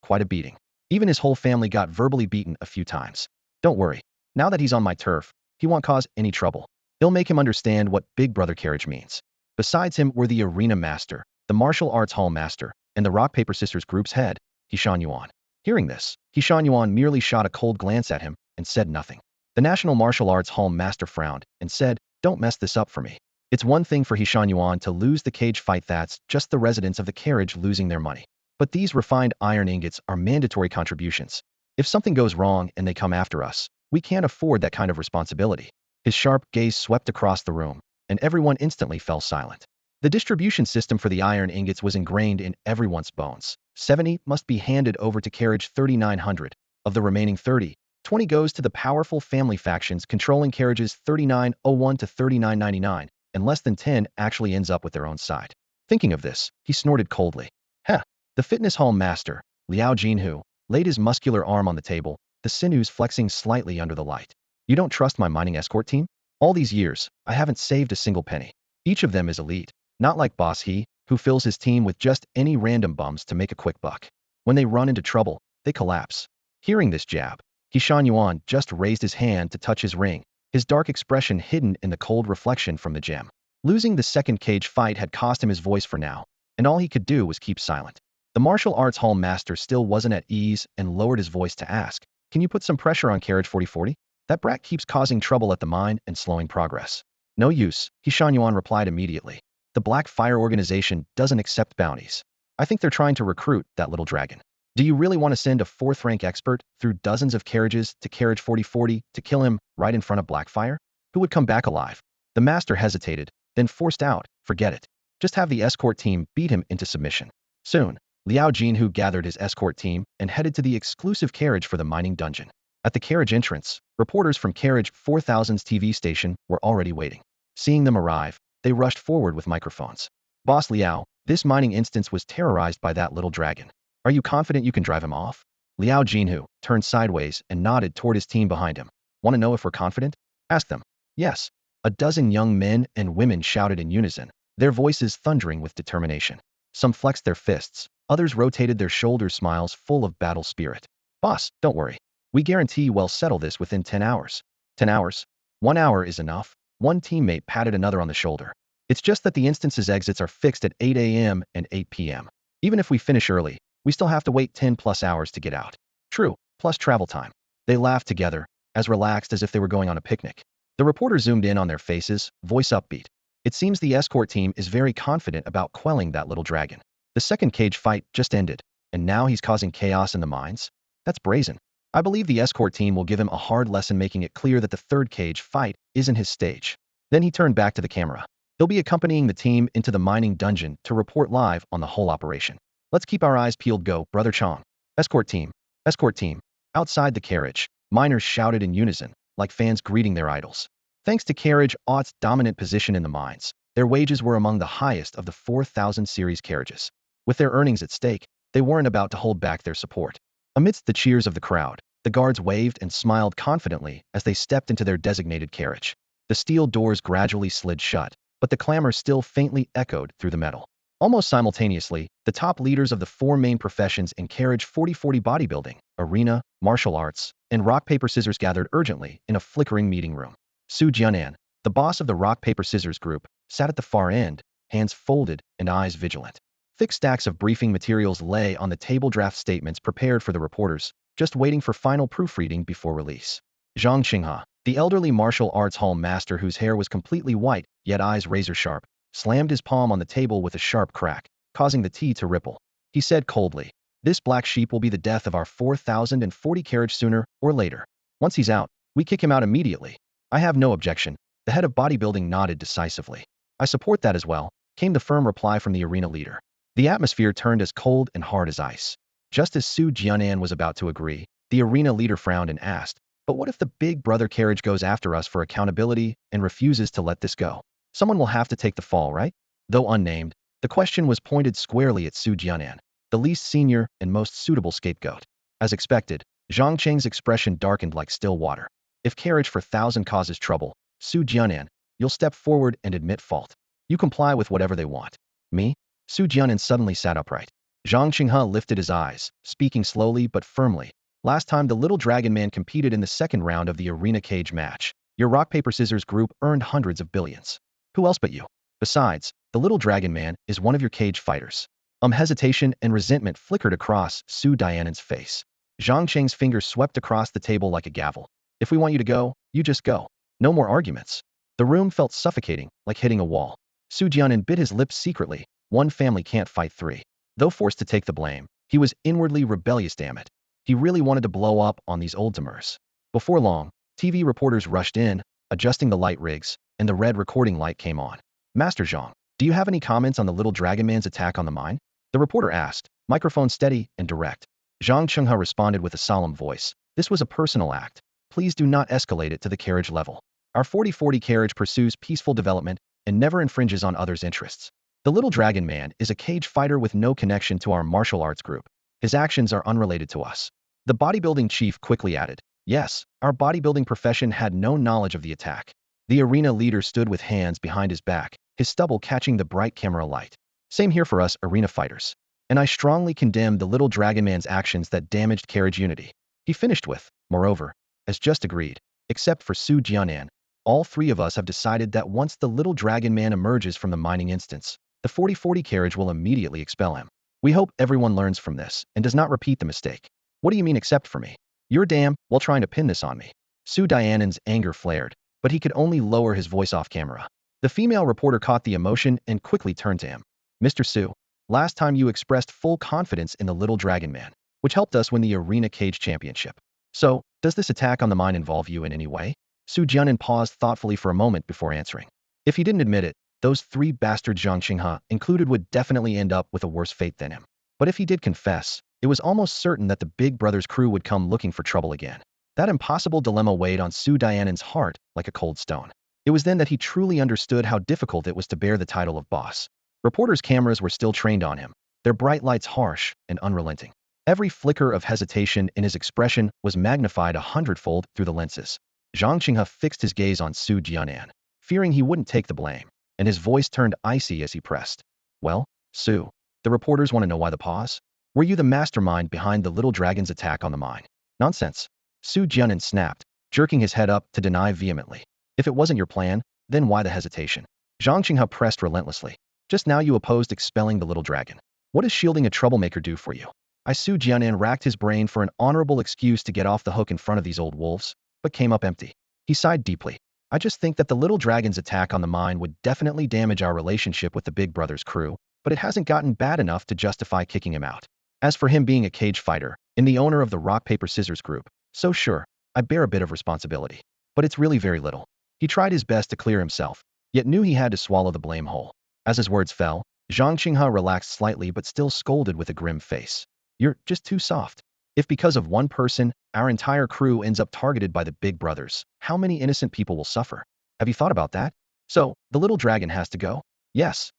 quite a beating. Even his whole family got verbally beaten a few times. Don't worry, now that he's on my turf, he won't cause any trouble. They'll make him understand what Big Brother Carriage means. Besides him were the arena master, the martial arts hall master, and the rock paper scissors group's head, Hishan Yuan. Hearing this, Hishan Yuan merely shot a cold glance at him and said nothing. The national martial arts hall master frowned and said, "Don't mess this up for me. It's one thing for Hishan Yuan to lose the cage fight, that's just the residents of the carriage losing their money. But these refined iron ingots are mandatory contributions. If something goes wrong and they come after us, we can't afford that kind of responsibility." His sharp gaze swept across the room, and everyone instantly fell silent. The distribution system for the iron ingots was ingrained in everyone's bones. 70 must be handed over to Carriage 3900. Of the remaining 30, 20 goes to the powerful family factions controlling carriages 3901 to 3999, and less than 10 actually ends up with their own side. Thinking of this, he snorted coldly. Heh. The fitness hall master, Liao Jinhu, laid his muscular arm on the table, the sinews flexing slightly under the light. You don't trust my mining escort team? All these years, I haven't saved a single penny. Each of them is elite, not like Boss He, who fills his team with just any random bums to make a quick buck. When they run into trouble, they collapse. Hearing this jab, Hishan Yuan just raised his hand to touch his ring, his dark expression hidden in the cold reflection from the gem. Losing the second cage fight had cost him his voice for now, and all he could do was keep silent. The martial arts hall master still wasn't at ease and lowered his voice to ask, "Can you put some pressure on Carriage 4040? That brat keeps causing trouble at the mine and slowing progress." "No use," Hishan Yuan replied immediately. "The Black Fire organization doesn't accept bounties. I think they're trying to recruit that little dragon. Do you really want to send a 4th-rank expert through dozens of carriages to Carriage 4040 to kill him right in front of Blackfire? Who would come back alive?" The master hesitated, then forced out, "Forget it. Just have the escort team beat him into submission." Soon, Liao Jinhu gathered his escort team and headed to the exclusive carriage for the mining dungeon. At the carriage entrance, reporters from Carriage 4000's TV station were already waiting. Seeing them arrive, They rushed forward with microphones. Boss Liao, this mining instance was terrorized by that little dragon. Are you confident you can drive him off? Liao Jinhu turned sideways and nodded toward his team behind him. Want to know if we're confident? Ask them. Yes. A dozen young men and women shouted in unison, their voices thundering with determination. Some flexed their fists, others rotated their shoulders, smiles full of battle spirit. Boss, don't worry. We guarantee we'll settle this within 10 hours. 10 hours? 1 hour is enough. One teammate patted another on the shoulder. It's just that the instance's exits are fixed at 8 a.m. and 8 p.m. Even if we finish early, we still have to wait 10 plus hours to get out. True, plus travel time. They laughed together, as relaxed as if they were going on a picnic. The reporter zoomed in on their faces, voice upbeat. It seems the escort team is very confident about quelling that little dragon. The second cage fight just ended, and now he's causing chaos in the mines? That's brazen. I believe the escort team will give him a hard lesson, making it clear that the third cage fight isn't his stage. Then he turned back to the camera. He'll be accompanying the team into the mining dungeon to report live on the whole operation. Let's keep our eyes peeled. Go, Brother Chong. Escort team. Escort team. Outside the carriage, miners shouted in unison, like fans greeting their idols. Thanks to Carriage Aught's dominant position in the mines, their wages were among the highest of the 4000 series carriages. With their earnings at stake, they weren't about to hold back their support. Amidst the cheers of the crowd, the guards waved and smiled confidently as they stepped into their designated carriage. The steel doors gradually slid shut, but the clamor still faintly echoed through the metal. Almost simultaneously, the top leaders of the four main professions in Carriage 4040 bodybuilding, arena, martial arts, and rock-paper-scissors gathered urgently in a flickering meeting room. Su Jianan, the boss of the rock-paper-scissors group, sat at the far end, hands folded and eyes vigilant. Thick stacks of briefing materials lay on the table, draft statements prepared for the reporters, just waiting for final proofreading before release. Zhang Qinghe, the elderly martial arts hall master whose hair was completely white, yet eyes razor-sharp, slammed his palm on the table with a sharp crack, causing the tea to ripple. He said coldly, "This black sheep will be the death of our 4040 carriage sooner or later. Once he's out, we kick him out immediately." "I have no objection." The head of bodybuilding nodded decisively. "I support that as well," came the firm reply from the arena leader. The atmosphere turned as cold and hard as ice. Just as Su Jianan was about to agree, the arena leader frowned and asked, "But what if the big brother carriage goes after us for accountability and refuses to let this go? Someone will have to take the fall, right?" Though unnamed, the question was pointed squarely at Su Jianan, the least senior and most suitable scapegoat. As expected, Zhang Cheng's expression darkened like still water. "If Carriage 4000 causes trouble, Su Jianan, you'll step forward and admit fault. You comply with whatever they want." "Me?" Su Jianan suddenly sat upright. Zhang Qinghe lifted his eyes, speaking slowly but firmly. "Last time the little dragon man competed in the second round of the arena cage match, your rock-paper-scissors group earned hundreds of billions. Who else but you? Besides, the little dragon man is one of your cage fighters." Hesitation and resentment flickered across Su Jianan's face. Zhang Cheng's fingers swept across the table like a gavel. "If we want you to go, you just go. No more arguments." The room felt suffocating, like hitting a wall. Su Jianan bit his lips secretly. One family can't fight three. Though forced to take the blame, he was inwardly rebellious, damn it. He really wanted to blow up on these old timers. Before long, TV reporters rushed in, adjusting the light rigs, and the red recording light came on. "Master Zhang, do you have any comments on the little dragon man's attack on the mine?" The reporter asked, microphone steady and direct. Zhang Qinghe responded with a solemn voice. "This was a personal act. Please do not escalate it to the carriage level. Our 4040 carriage pursues peaceful development and never infringes on others' interests. The little dragon man is a cage fighter with no connection to our martial arts group. His actions are unrelated to us." The bodybuilding chief quickly added, "Yes, our bodybuilding profession had no knowledge of the attack." The arena leader stood with hands behind his back, his stubble catching the bright camera light. "Same here for us arena fighters. And I strongly condemn the little dragon man's actions that damaged carriage unity." He finished with, "Moreover, as just agreed, except for Su Jianan, all three of us have decided that once the little dragon man emerges from the mining instance, the 4040 carriage will immediately expel him. We hope everyone learns from this and does not repeat the mistake." "What do you mean except for me? You're damn well trying to pin this on me." Su Jianan's anger flared, but he could only lower his voice off camera. The female reporter caught the emotion and quickly turned to him. "Mr. Su, last time you expressed full confidence in the little dragon man, which helped us win the arena cage championship. So, does this attack on the mine involve you in any way?" Su Jianan paused thoughtfully for a moment before answering. If he didn't admit it, those three bastards Zhang Qinghe included would definitely end up with a worse fate than him. But if he did confess, it was almost certain that the Big Brother's crew would come looking for trouble again. That impossible dilemma weighed on Su Jianan's heart like a cold stone. It was then that he truly understood how difficult it was to bear the title of boss. Reporters' cameras were still trained on him, their bright lights harsh and unrelenting. Every flicker of hesitation in his expression was magnified 100-fold through the lenses. Zhang Qinghe fixed his gaze on Su Jianan, fearing he wouldn't take the blame, and his voice turned icy as he pressed. Well, Su, the reporters want to know why the pause? Were you the mastermind behind the little dragon's attack on the mine? Nonsense. Su Jianan snapped, jerking his head up to deny vehemently. If it wasn't your plan, then why the hesitation? Zhang Qinghe pressed relentlessly. Just now you opposed expelling the little dragon. What does shielding a troublemaker do for you? Su Jianan racked his brain for an honorable excuse to get off the hook in front of these old wolves, but came up empty. He sighed deeply. I just think that the little dragon's attack on the mine would definitely damage our relationship with the Big Brother's crew, but it hasn't gotten bad enough to justify kicking him out. As for him being a cage fighter, and the owner of the Rock Paper Scissors group, so sure, I bear a bit of responsibility. But it's really very little. He tried his best to clear himself, yet knew he had to swallow the blame whole. As his words fell, Zhang Qinghe relaxed slightly but still scolded with a grim face. You're just too soft. If because of one person, our entire crew ends up targeted by the Big Brothers, how many innocent people will suffer? Have you thought about that? So, the little dragon has to go? Yes,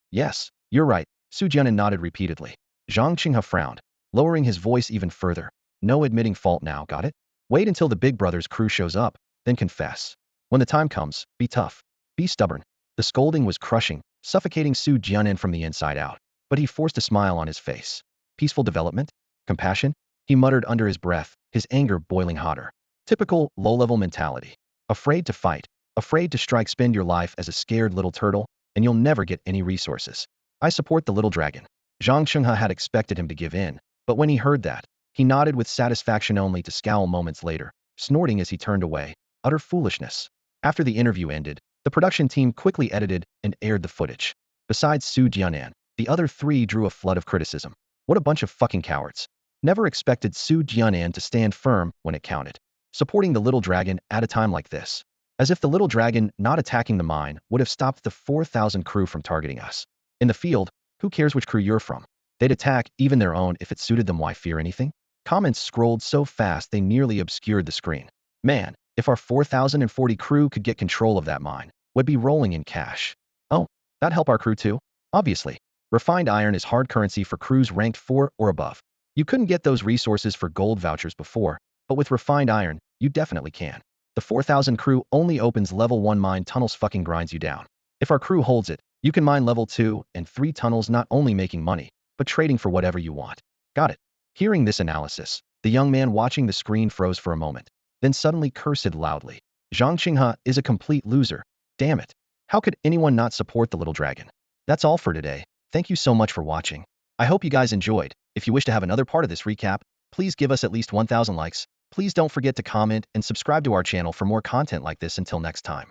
you're right. Su Jianan nodded repeatedly. Zhang Qinghe frowned, lowering his voice even further. No admitting fault now, got it? Wait until the Big Brothers crew shows up, then confess. When the time comes, be tough. Be stubborn. The scolding was crushing, suffocating Su Jianan from the inside out, but he forced a smile on his face. Peaceful development? Compassion? He muttered under his breath, his anger boiling hotter. Typical low-level mentality. Afraid to fight, afraid to strike, spend your life as a scared little turtle, and you'll never get any resources. I support the little dragon. Zhang Qinghe had expected him to give in, but when he heard that, he nodded with satisfaction only to scowl moments later, snorting as he turned away. Utter foolishness. After the interview ended, the production team quickly edited and aired the footage. Besides Su Jianan, the other three drew a flood of criticism. What a bunch of fucking cowards. Never expected Su Jianan to stand firm when it counted, supporting the little dragon at a time like this. As if the little dragon not attacking the mine would have stopped the 4,000 crew from targeting us. In the field, who cares which crew you're from? They'd attack even their own if it suited them. Why fear anything? Comments scrolled so fast they nearly obscured the screen. Man, if our 4,040 crew could get control of that mine, we'd be rolling in cash. Oh, that'd help our crew too? Obviously. Refined iron is hard currency for crews ranked 4 or above. You couldn't get those resources for gold vouchers before, but with refined iron, you definitely can. The 4,000 crew only opens level 1 mine tunnels, fucking grinds you down. If our crew holds it, you can mine level 2 and 3 tunnels, not only making money, but trading for whatever you want. Got it. Hearing this analysis, the young man watching the screen froze for a moment, then suddenly cursed loudly. Zhang Qinghe is a complete loser. Damn it. How could anyone not support the little dragon? That's all for today. Thank you so much for watching. I hope you guys enjoyed. If you wish to have another part of this recap, please give us at least 1,000 likes. Please don't forget to comment and subscribe to our channel for more content like this. Until next time.